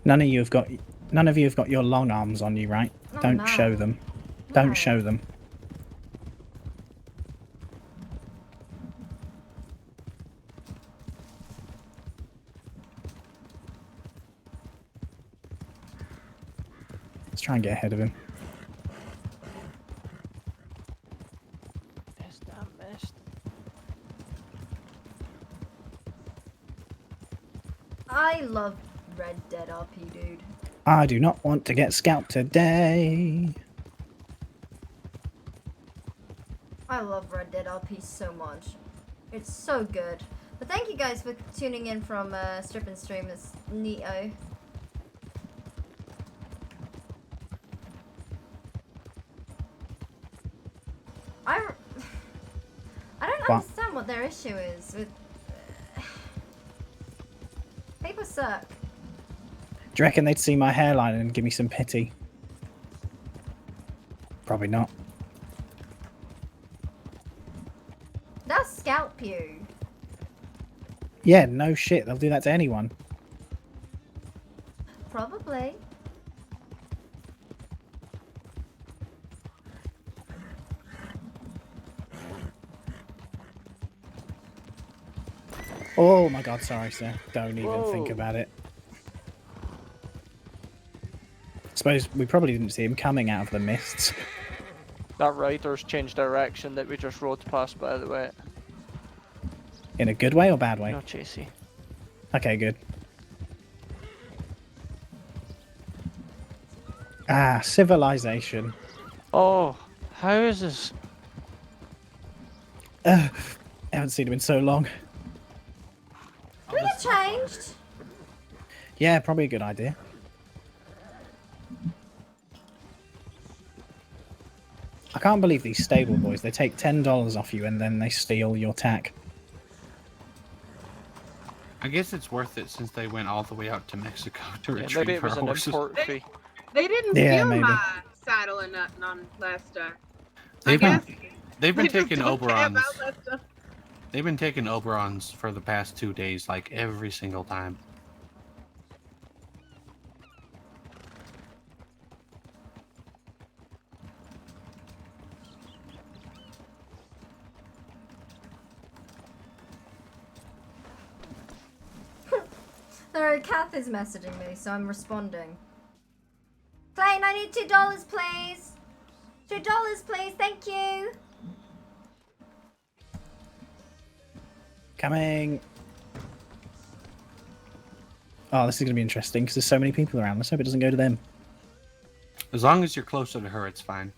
None of you have got your long arms on you, right? Oh, Don't no. show them. Don't show them. Let's try and get ahead of him. Missed, I missed. I love Red Dead RP, dude. I do not want to get scalped today. I love Red Dead RP so much. It's so good. But thank you guys for tuning in from Strip and Stream. It's neato. I don't What? understand what their issue is with. People suck. Do you reckon they'd see my hairline and give me some pity? Probably not. They'll scalp you. Yeah, no shit. They'll do that to anyone. Probably. Oh my god, sorry, sir. Don't even think Whoa. about it. Suppose we probably didn't see him coming out of the mists. That rider's changed direction that we just rode past, by the way. In a good way or bad way? No, Chasey. Okay, good. Ah, civilization. Oh, how is this? I haven't seen him in so long. Do we get changed? Yeah, probably a good idea. I can't believe these stable boys. They take $10 off you and then they steal your tack. I guess it's worth it since they went all the way out to Mexico to Yeah, retrieve maybe it our was an horses. import fee. They didn't Yeah, steal maybe. my saddle and nothing on last time. They've been They just taking don't care Oberons. about that stuff. They've been taking Oberons for the past 2 days, like every single time. Sorry, Kath is messaging me, so I'm responding. Plain, I need $2, please. $2, please. Thank you. Coming. Oh, this is going to be interesting because there's so many people around. Let's hope it doesn't go to them. As long as you're closer to her, it's fine.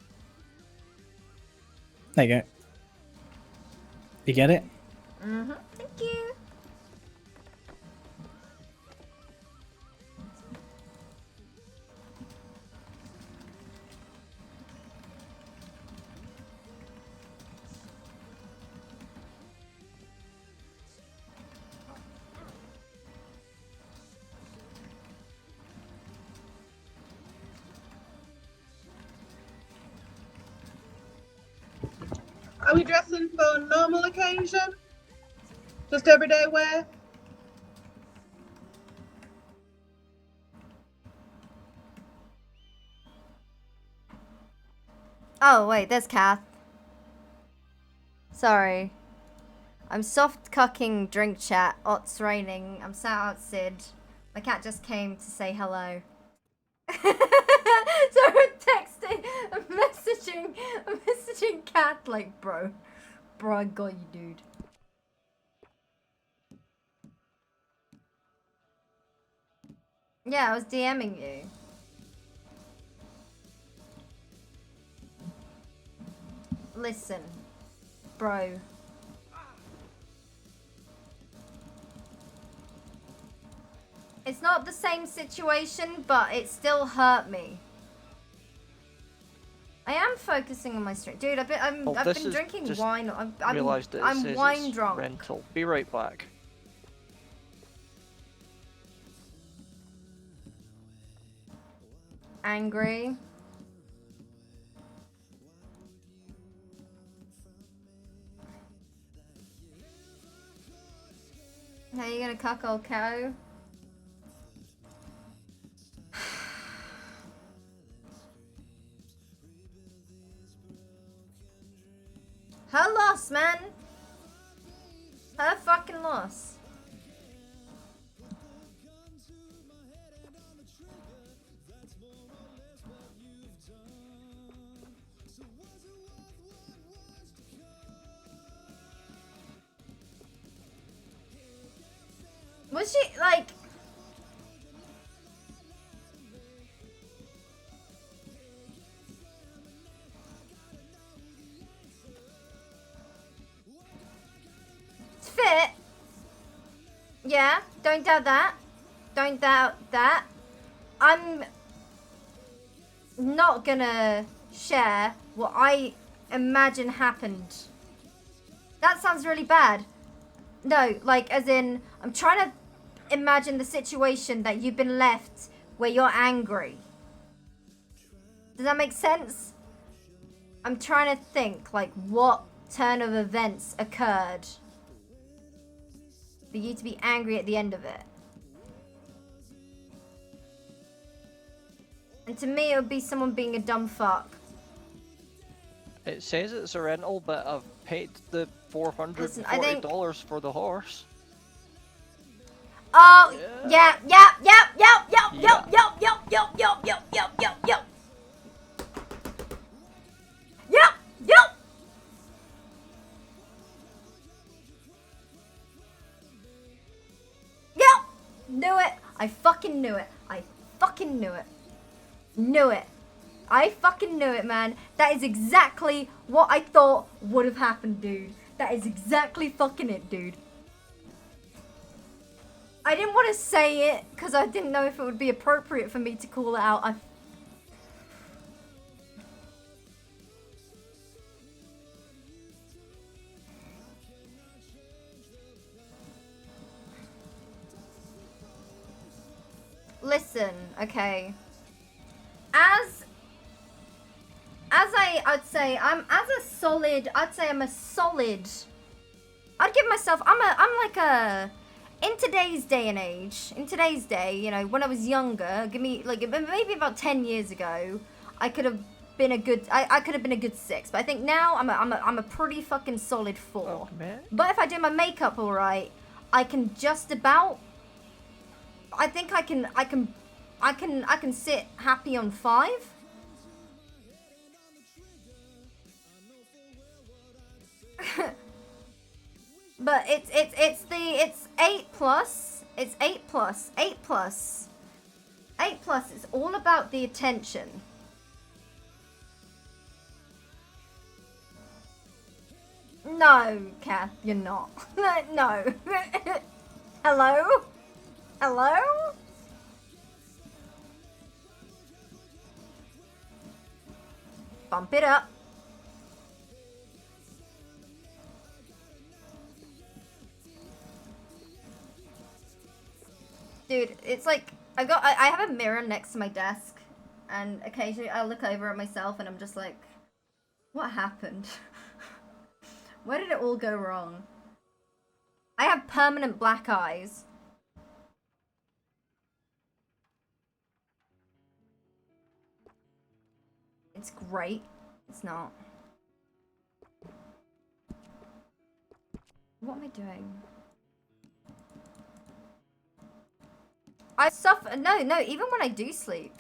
There you go. You get it? Mm-hmm. Thank you. Are we dressing for a normal occasion? Just everyday wear? Oh, wait, there's Kath. Sorry. I'm soft cucking drink chat. Oh, it's raining. I'm sat outside. My cat just came to say hello. So I'm texting, I'm messaging Kat like, bro, Bro, I got you, dude. Yeah, I was DMing you. Listen, bro. It's not the same situation, but it still hurt me. I am focusing on my stream, dude. I've been drinking wine. I'm wine drunk. Rental. Be right back. Angry. How you gonna cuckold cow? Her loss, man. Her fucking loss. Was she like? It's fit. Yeah, don't doubt that. Don't doubt that. I'm not gonna share what I imagine happened. That sounds really bad. No, like, as in, I'm trying to imagine the situation that you've been left where you're angry. Does that make sense? I'm trying to think, like, what turn of events occurred for you to be angry at the end of it. And to me, it would be someone being a dumb fuck. It says it's a rental, but I've paid the $440 for the horse. Oh, yeah. Knew it. I fucking knew it. I fucking knew it. Knew it. I fucking knew it, man. That is exactly what I thought would have happened, dude. That is exactly fucking it, dude. I didn't want to say it because I didn't know if it would be appropriate for me to call it out. Listen, okay. I'd say I'm a solid. I'd give myself. I'm like a. In today's day and age, you know, when I was younger, give me like maybe about 10 years ago, I could have been a good. I could have been a good 6, but I think now I'm a pretty fucking solid 4. Oh, man. But if I do my makeup all right, I can just about. I think I can sit happy on 5. But it's 8 plus. It's 8 plus. 8 plus. 8 plus. It's all about the attention. No, Kath, you're not. No. Hello? Hello? Bump it up. Dude, it's like, I have a mirror next to my desk, and occasionally I look over at myself and I'm just like, what happened? Where did it all go wrong? I have permanent black eyes. It's great. It's not. What am I doing? I suffer. No, even when I do sleep.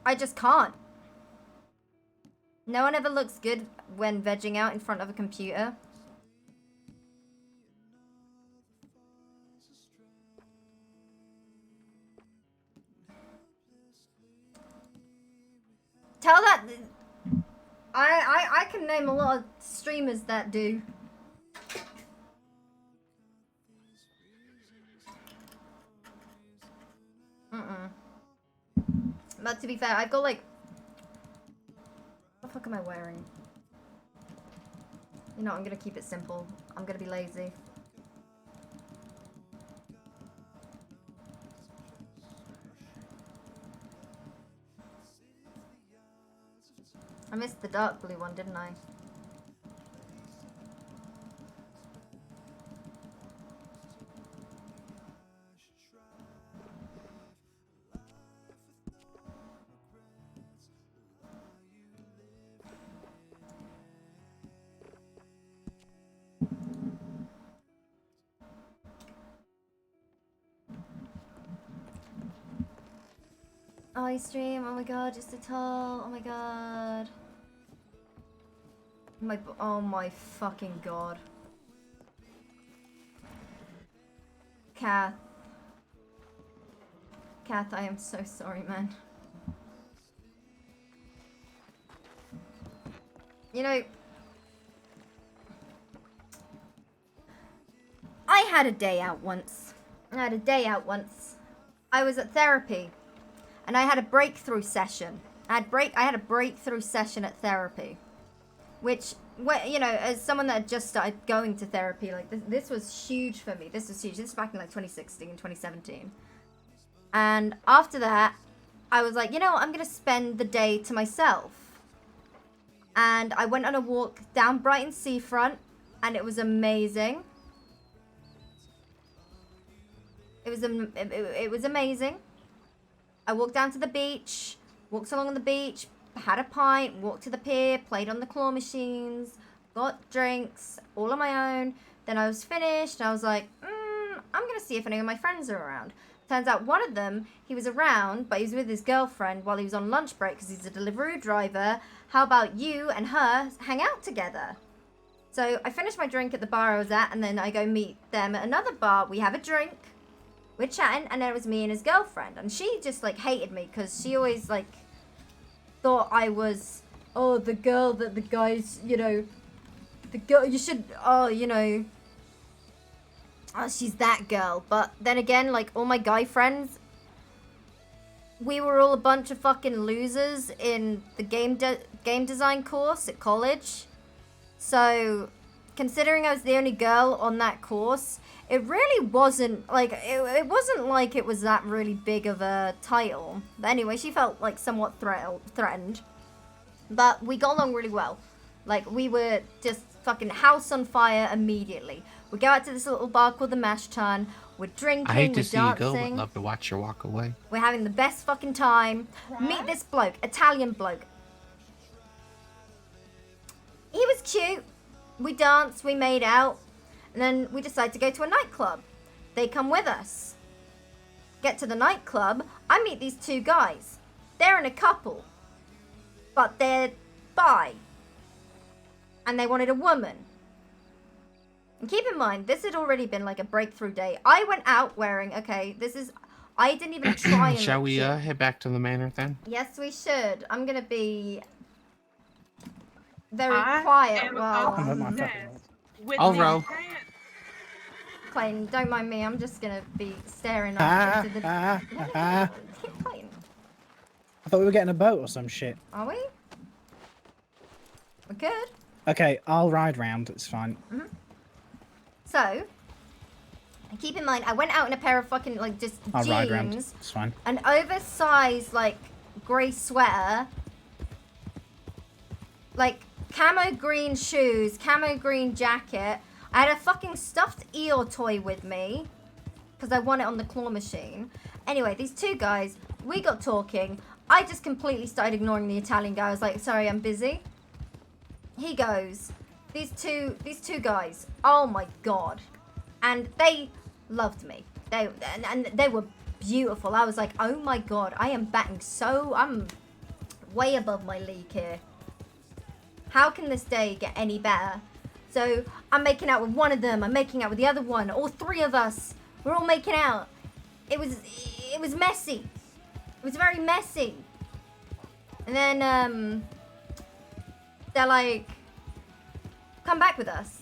I just can't. No one ever looks good when vegging out in front of a computer. Tell that... I can name a lot of streamers that do. But to be fair, I've got like... What the fuck am I wearing? You know, I'm gonna keep it simple. I'm gonna be lazy. I missed the dark blue one, didn't I? I stream, oh my god, just a tall, oh my god. Oh my fucking god. Kath, I am so sorry, man. You know, I had a day out once. I was at therapy. And I had a breakthrough session. I had a breakthrough session at therapy, which, you know, as someone that had just started going to therapy, like this was huge for me. This was huge. This was back in like 2016, 2017. And after that, I was like, you know what? I'm gonna spend the day to myself. And I went on a walk down Brighton seafront, and it was amazing. It was amazing. I walked down to the beach, walked along the beach, had a pint, walked to the pier, played on the claw machines, got drinks, all on my own. Then I was finished, and I was like, I'm going to see if any of my friends are around. Turns out one of them, he was around, but he was with his girlfriend while he was on lunch break because he's a delivery driver. How about you and her hang out together? So I finished my drink at the bar I was at, and then I go meet them at another bar. We have a drink. We're chatting, and then it was me and his girlfriend, and she just like hated me because she always like thought I was, oh, the girl that the guys, you know, the girl you should, oh, you know, oh, she's that girl. But then again, like all my guy friends, we were all a bunch of fucking losers in the game design course at college. So considering I was the only girl on that course, it really wasn't like it wasn't like it was that really big of a title. But anyway, she felt like somewhat threatened. But we got along really well. Like we were just fucking house on fire immediately. We go out to this little bar called the Mash Tun. We're drinking, I hate to we're see you go, dancing. but love to watch you walk away. We're having the best fucking time. Meet this bloke, Italian bloke. He was cute. We danced, we made out. And then we decided to go to a nightclub. They come with us. Get to the nightclub. I meet these two guys. They're in a couple. But they're bi. And they wanted a woman. And keep in mind, this had already been like a breakthrough day. I went out wearing, okay, this is, I didn't even try and Shall look we cute. head back to the manor then? Yes, we should. I'm going to be very I quiet am while... obsessed with I'll these row. pants. Clayton, don't mind me. I'm just going to be staring off into the... Keep Clayton. I thought we were getting a boat or some shit. Are we? We're good. Okay, I'll ride round. It's fine. Mm-hmm. So, keep in mind, I went out in a pair of fucking, like, just I'll ride round. jeans, It's fine. an oversized, like, grey sweater, like, camo green shoes, camo green jacket. I had a fucking stuffed Eeyore toy with me, because I won it on the claw machine. Anyway, these two guys, we got talking. I just completely started ignoring the Italian guy. I was like, sorry, I'm busy. He goes, these two guys, oh my god. And they loved me. And they were beautiful. I was like, oh my god, I'm way above my league here. How can this day get any better? So I'm making out with one of them. I'm making out with the other one. All three of us. We're all making out. It was messy. It was very messy. And then they're like, come back with us.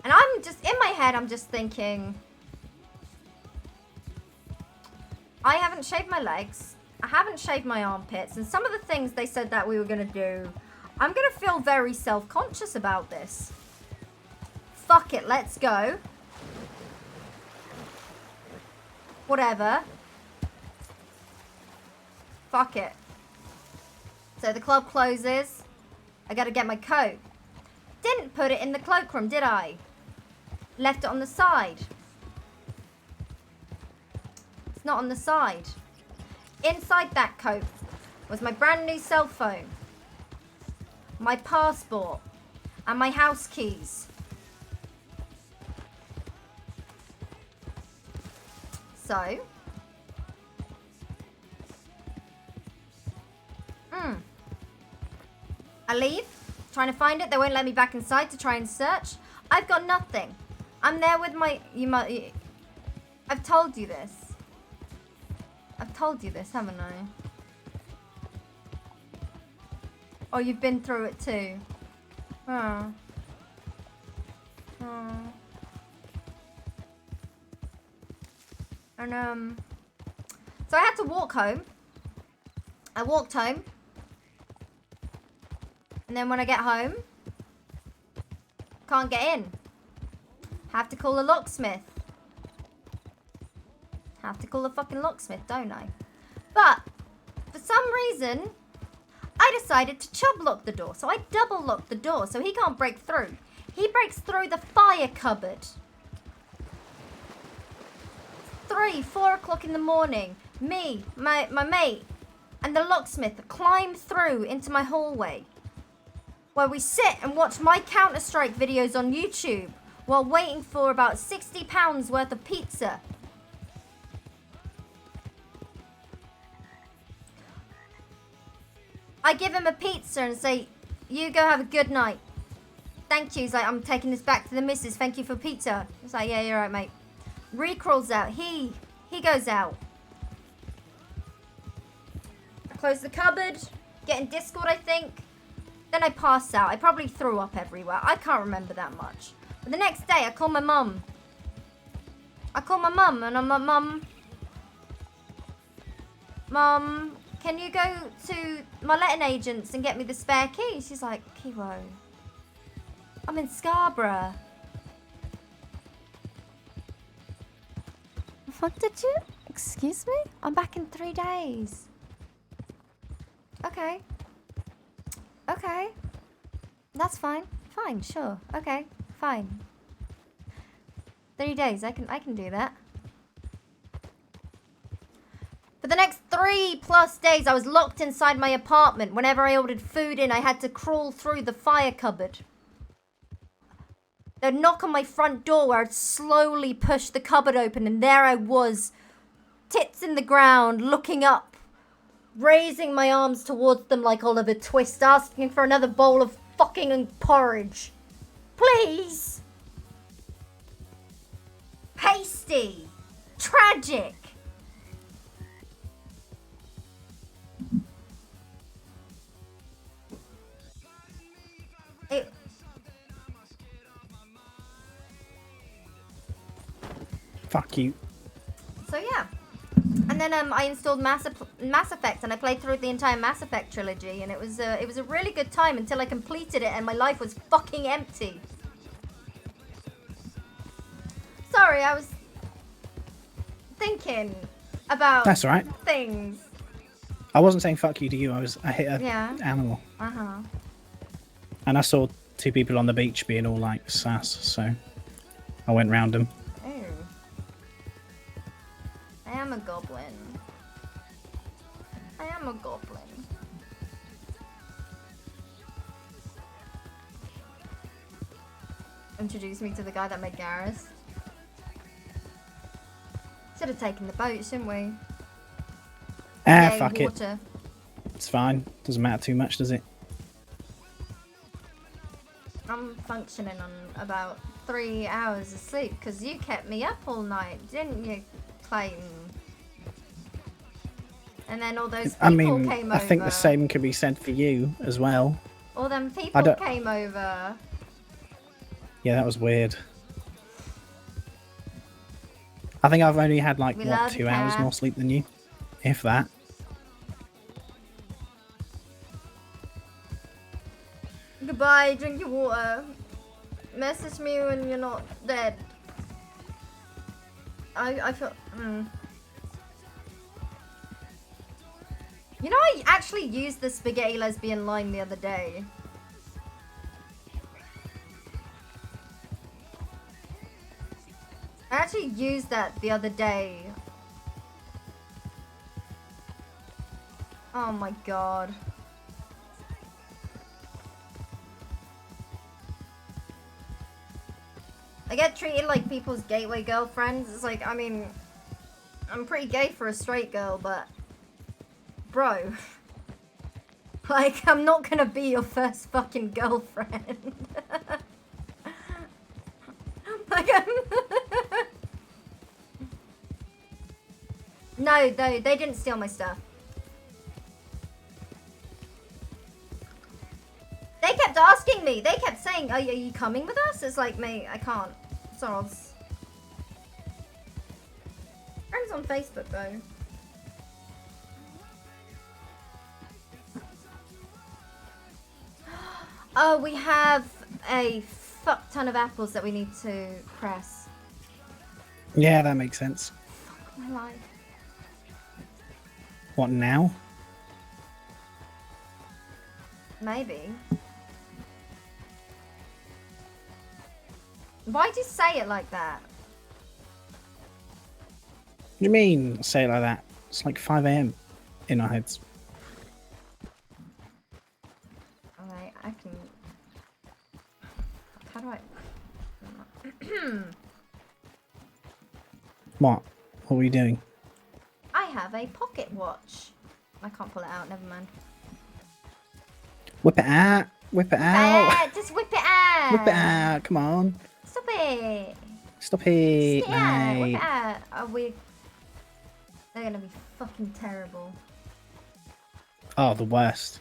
And I'm just in my head. I'm just thinking, I haven't shaved my legs. I haven't shaved my armpits. And some of the things they said that we were gonna do, I'm gonna feel very self-conscious about this. Fuck it, let's go. Whatever. Fuck it. So the club closes. I gotta get my coat. Didn't put it in the cloakroom, did I? Left it on the side. It's not on the side. Inside that coat was my brand new cell phone, my passport, and my house keys. So, I leave, trying to find it. They won't let me back inside to try and search. I've got nothing. I'm there with my, I've told you this. I've told you this, haven't I? Oh, you've been through it too. Oh. Oh. And, so I had to walk home. I walked home. And then when I get home, can't get in. Have to call a locksmith. Have to call a fucking locksmith, don't I? But, for some reason, I decided to chub lock the door. So I double locked the door so he can't break through. He breaks through the fire cupboard. 4 o'clock in the morning. Me, my mate, and the locksmith climb through into my hallway, where we sit and watch my Counter-Strike videos on YouTube while waiting for about £60 worth of pizza. I give him a pizza and say, you go have a good night. Thank you. He's like, I'm taking this back to the missus. Thank you for pizza. He's like, yeah, you're right, mate. Recrawls out. He goes out. I close the cupboard. Get in Discord, I think. Then I pass out. I probably threw up everywhere. I can't remember that much. But the next day, I call my mum. And I'm like, Mum, can you go to my letting agents and get me the spare key? She's like, Kiwo, I'm in Scarborough. What did you? Excuse me? I'm back in 3 days. Okay. Okay. That's fine. Fine, sure. Okay, fine. 3 days, I can do that. For the next 3+ days, I was locked inside my apartment. Whenever I ordered food in, I had to crawl through the fire cupboard. They'd knock on my front door where I'd slowly push the cupboard open, and there I was, tits in the ground, looking up, raising my arms towards them like Oliver Twist, asking for another bowl of fucking porridge. Please! Pasty! Tragic! Fuck you. So yeah. And then I installed Mass Effect and I played through the entire Mass Effect trilogy, and it was a really good time until I completed it and my life was fucking empty. Sorry, I was thinking about That's all right. things. I wasn't saying fuck you to you. I hit a animal. Uh-huh. And I saw 2 people on the beach being all like sass, so I went round them. Ooh. I am a goblin. I am a goblin. Introduce me to the guy that made Garrus. Should have taken the boat, shouldn't we? Ah, Yay, fuck water. It's fine. Doesn't matter too much, does it? I'm functioning on about 3 hours of sleep because you kept me up all night, didn't you, Clayton? And then all those people I mean, came I over. think the same could be said for you as well. All them people don't- came over. Yeah, that was weird. I think I've only had like, We what, love 2 hours Kat. more sleep than you? If that. Goodbye, drink your water. Message me when you're not dead. I feel... You know, I actually used the spaghetti lesbian line the other day. I actually used that the other day. Oh my god. I get treated like people's gateway girlfriends. It's like, I mean, I'm pretty gay for a straight girl, but... Bro. Like, I'm not gonna be your first fucking girlfriend. Like, No, they didn't steal my stuff. They kept asking me. They kept saying, are you coming with us? It's like, mate, I can't. Soros. Friends on Facebook, though. Oh, we have a fuck ton of apples that we need to press. Yeah, that makes sense. Fuck my life. What, now? Maybe. Why'd you say it like that? What do you mean, say it like that? It's like 5 AM in our heads. Alright, I can... How do I... What? What were you doing? I have a pocket watch. I can't pull it out, never mind. Whip it out! Whip it out! Just whip it out! Whip it out! Come on! Stop it! Stop it, Yeah, whip mate! it out! Are we... They're gonna be fucking terrible. Oh, the worst.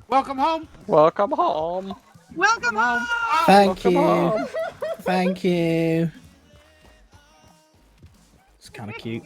Welcome home. Welcome home. Welcome home. Thank Welcome you. home. Thank you. It's kind of cute.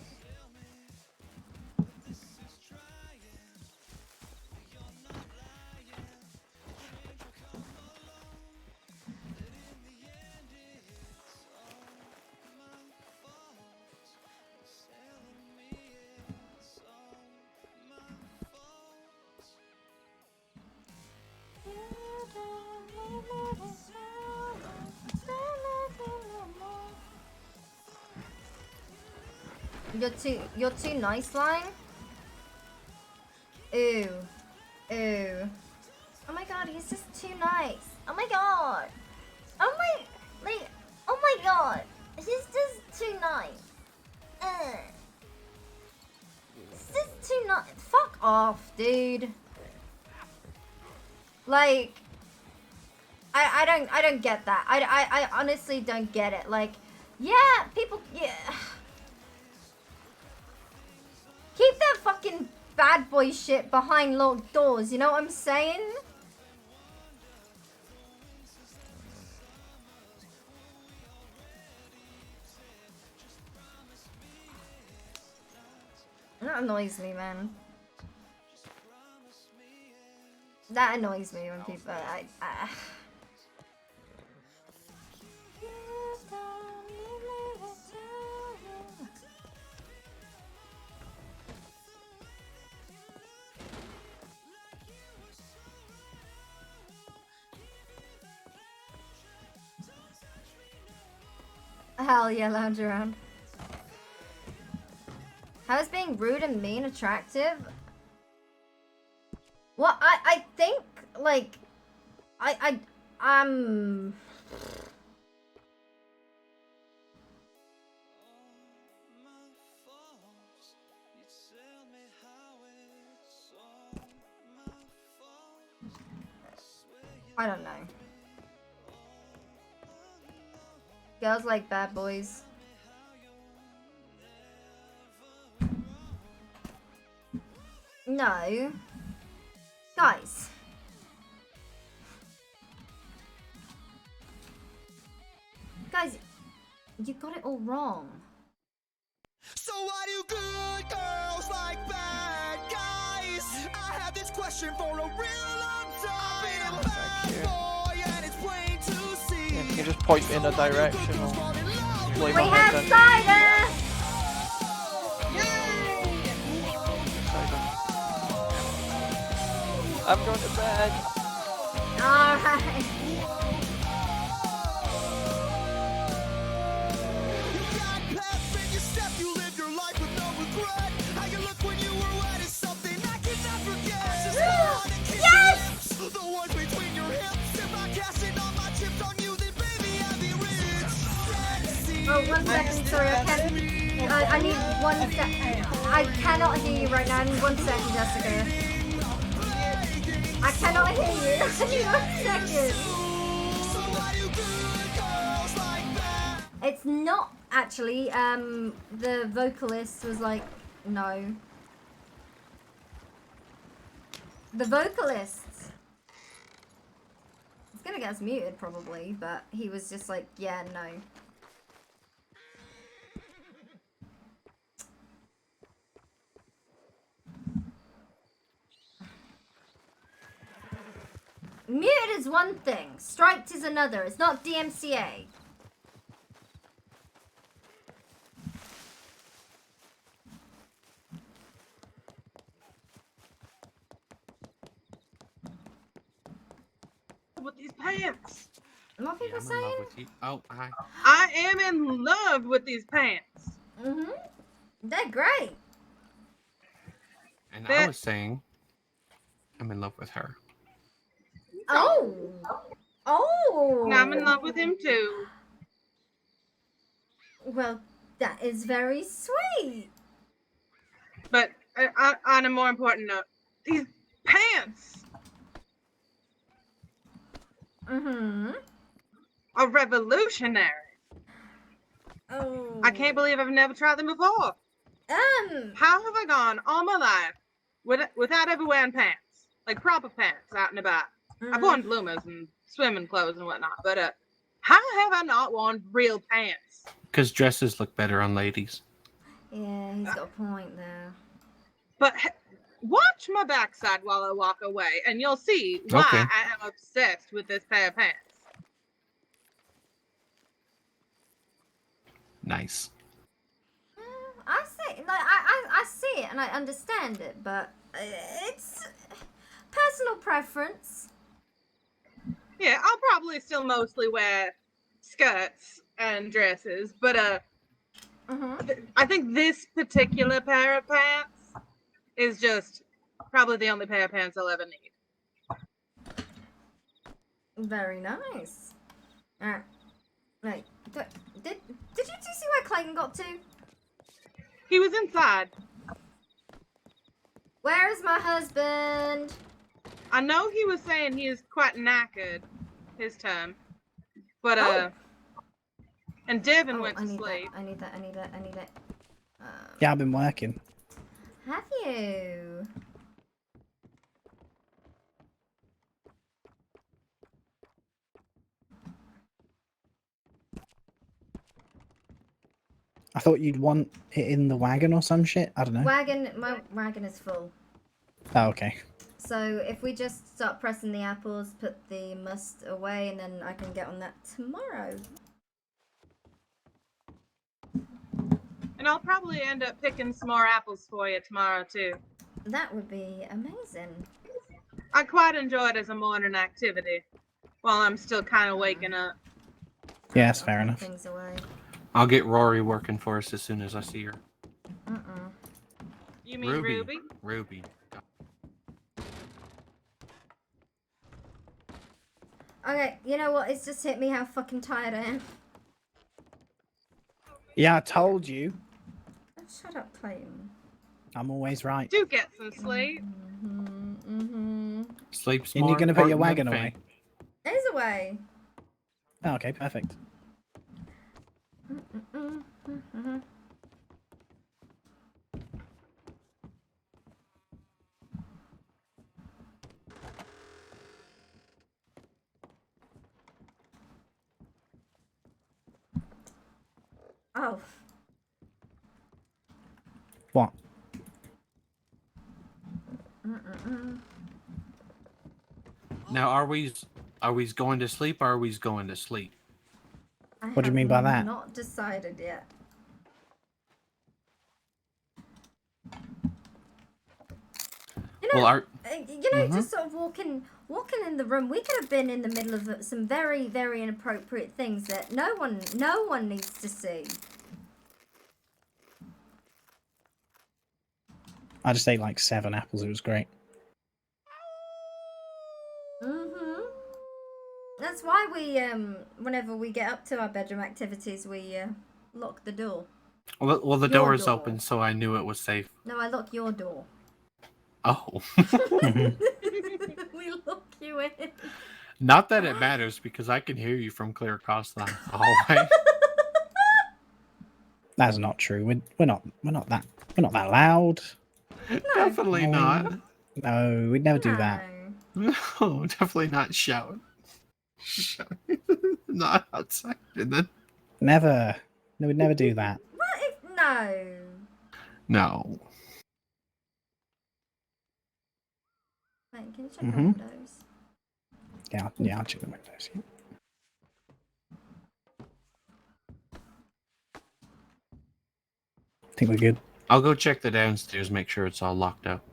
You're too nice, Line. Ooh. Ooh. Oh my god, he's just too nice. Oh my god. Oh my god. He's just too nice. He's just too nice. Fuck off, dude. Like, I don't get that. I honestly don't get it. Like, yeah, people, yeah. Keep that fucking bad boy shit behind locked doors, you know what I'm saying? That annoys me, man. That annoys me when people, Hell yeah, lounge around. How is being rude and mean attractive? Well, I think, like, I don't know. Girls like bad boys. No. Guys. Guys, you got it all wrong. So why do good girls like bad guys? I had this question for a real long time. I've been a bad boy and it's plain to see. Yeah, you can just point in a direction. Or We have cider! I'm going to bed. Alright. You live your life with no regret. How you look when you were wet is something I cannot forget. Just hold on and kiss your lips, the ones between your hips. If I cash in all my chips on you, then baby I'll be rich. Sexy. Oh, 1 second, sorry, I can't. I need 1 sec. I cannot hear you right now. I need 1 second, Jessica. I cannot hear you. I need 1 second. It's not actually. The vocalist was like, no. The vocalist. It's gonna get us muted probably, but he was just like, yeah, no. Muted is one thing, striked is another. It's not DMCA. With these pants. What people I'm in love with you. Oh, hi. I am in love with these pants. Mm-hmm. They're great. And I was saying, I'm in love with her. Oh. Oh. And I'm in love with him too. Well, that is very sweet. But on a more important note, these pants Mm-hmm. are revolutionary. Oh. I can't believe I've never tried them before. How have I gone all my life without ever wearing pants? Like proper pants out and about. I've worn bloomers and swimming clothes and whatnot, but how have I not worn real pants? Because dresses look better on ladies. Yeah, he's got a point there. But watch my backside while I walk away, and you'll see why Okay. I am obsessed with this pair of pants. Nice. I see, like I see it and I understand it, but it's personal preference. Yeah, I'll probably still mostly wear skirts and dresses, but I think this particular pair of pants is just probably the only pair of pants I'll ever need. Very nice. Right. Did you see where Clayton got to? He was inside. Where is my husband? I know he was saying he is quite knackered his time, but and Devin went to sleep. I need that. Yeah, I've been working. Have you? I thought you'd want it in the wagon or some shit. I don't know. My wagon is full. Oh, okay. So if we just start pressing the apples, put the must away, and then I can get on that tomorrow. And I'll probably end up picking some more apples for you tomorrow too. That would be amazing. I quite enjoy it as a morning activity while I'm still kind of waking up. Yeah, that's fair enough. Things away. I'll get Rory working for us as soon as I see her. You mean Ruby? Ruby. Okay, you know what? It's just hit me how fucking tired I am. Yeah, I told you. Shut up, Clayton. I'm always right. Do get some sleep. Sleep's And you're more gonna put your important wagon than away. away. Oh, okay, perfect. Oh. What? Now, are we going to sleep or are we going to sleep? What do you mean by that? Not decided yet. You know, Well, just sort of walking in the room. We could have been in the middle of some very, very inappropriate things that no one needs to see. I just ate like 7 apples. It was great. That's why we whenever we get up to our bedroom activities, we lock the door. Well, the Your door is door. open, so I knew it was safe. No, I lock your door. Oh. We lock you in. Not that it matters, because I can hear you from clear across the hallway. That's not true. We're not that loud. Definitely not. No, we'd never do that. No, definitely not shout. Not outside, and then Never. No, we'd never do that. What if no? no. Wait, can you check the windows? Yeah, I'll check the windows. Yeah. I think we're good. I'll go check the downstairs, make sure it's all locked up.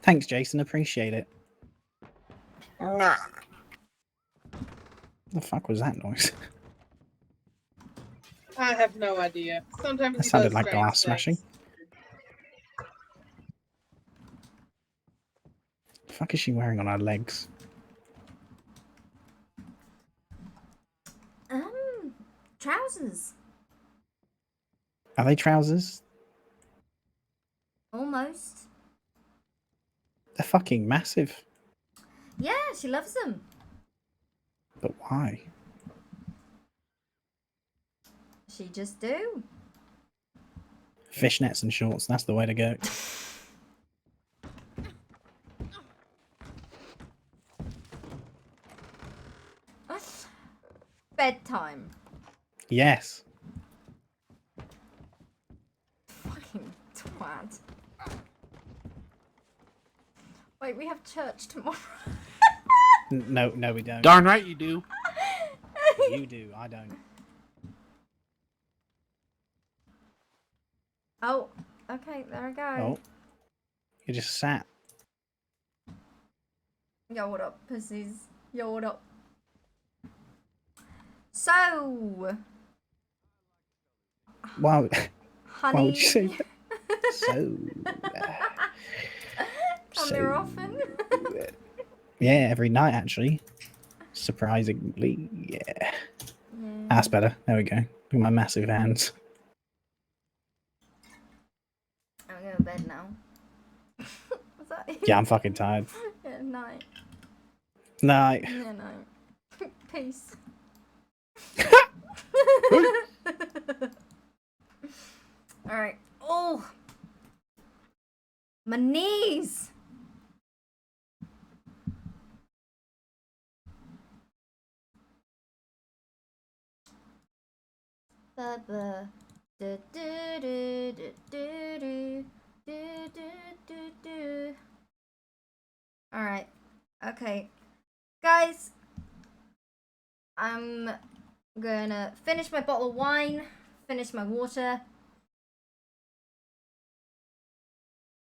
Thanks, Jason. Appreciate it. Nah. The fuck was that noise? I have no idea. Sometimes That he sounded does like strange glass smashing. things. The fuck is she wearing on her legs? Trousers. Are they trousers? Almost. They're fucking massive. Yeah, she loves them. But why? She just do. Fishnets and shorts, that's the way to go. Bedtime. Yes. Fucking twat. Wait, we have church tomorrow. No, we don't. Darn right you do. You do, I don't. Oh, okay, there we go. Oh. You just sat. Yo, what up, pussies? Yo, what up? So, Wow. honey. Why would you say that? So. Come here often. Yeah, every night actually. Surprisingly, yeah. That's better. There we go. Look at my massive hands. I'm going to bed now. Was that you? Yeah, I'm fucking tired. Yeah, night. Night. Yeah, night. Peace. Alright. Oh! My knees! Ba-ba. Alright. Okay. Guys, I'm gonna finish my bottle of wine, finish my water,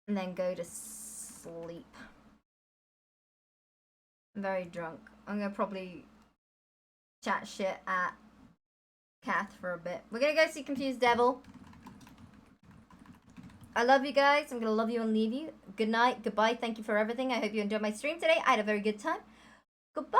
and then go to sleep. I'm very drunk. I'm gonna probably chat shit at Kath for a bit. We're gonna go see Confused Devil. I love you guys. I'm gonna love you and leave you. Good night. Goodbye. Thank you for everything. I hope you enjoyed my stream today. I had a very good time. Goodbye.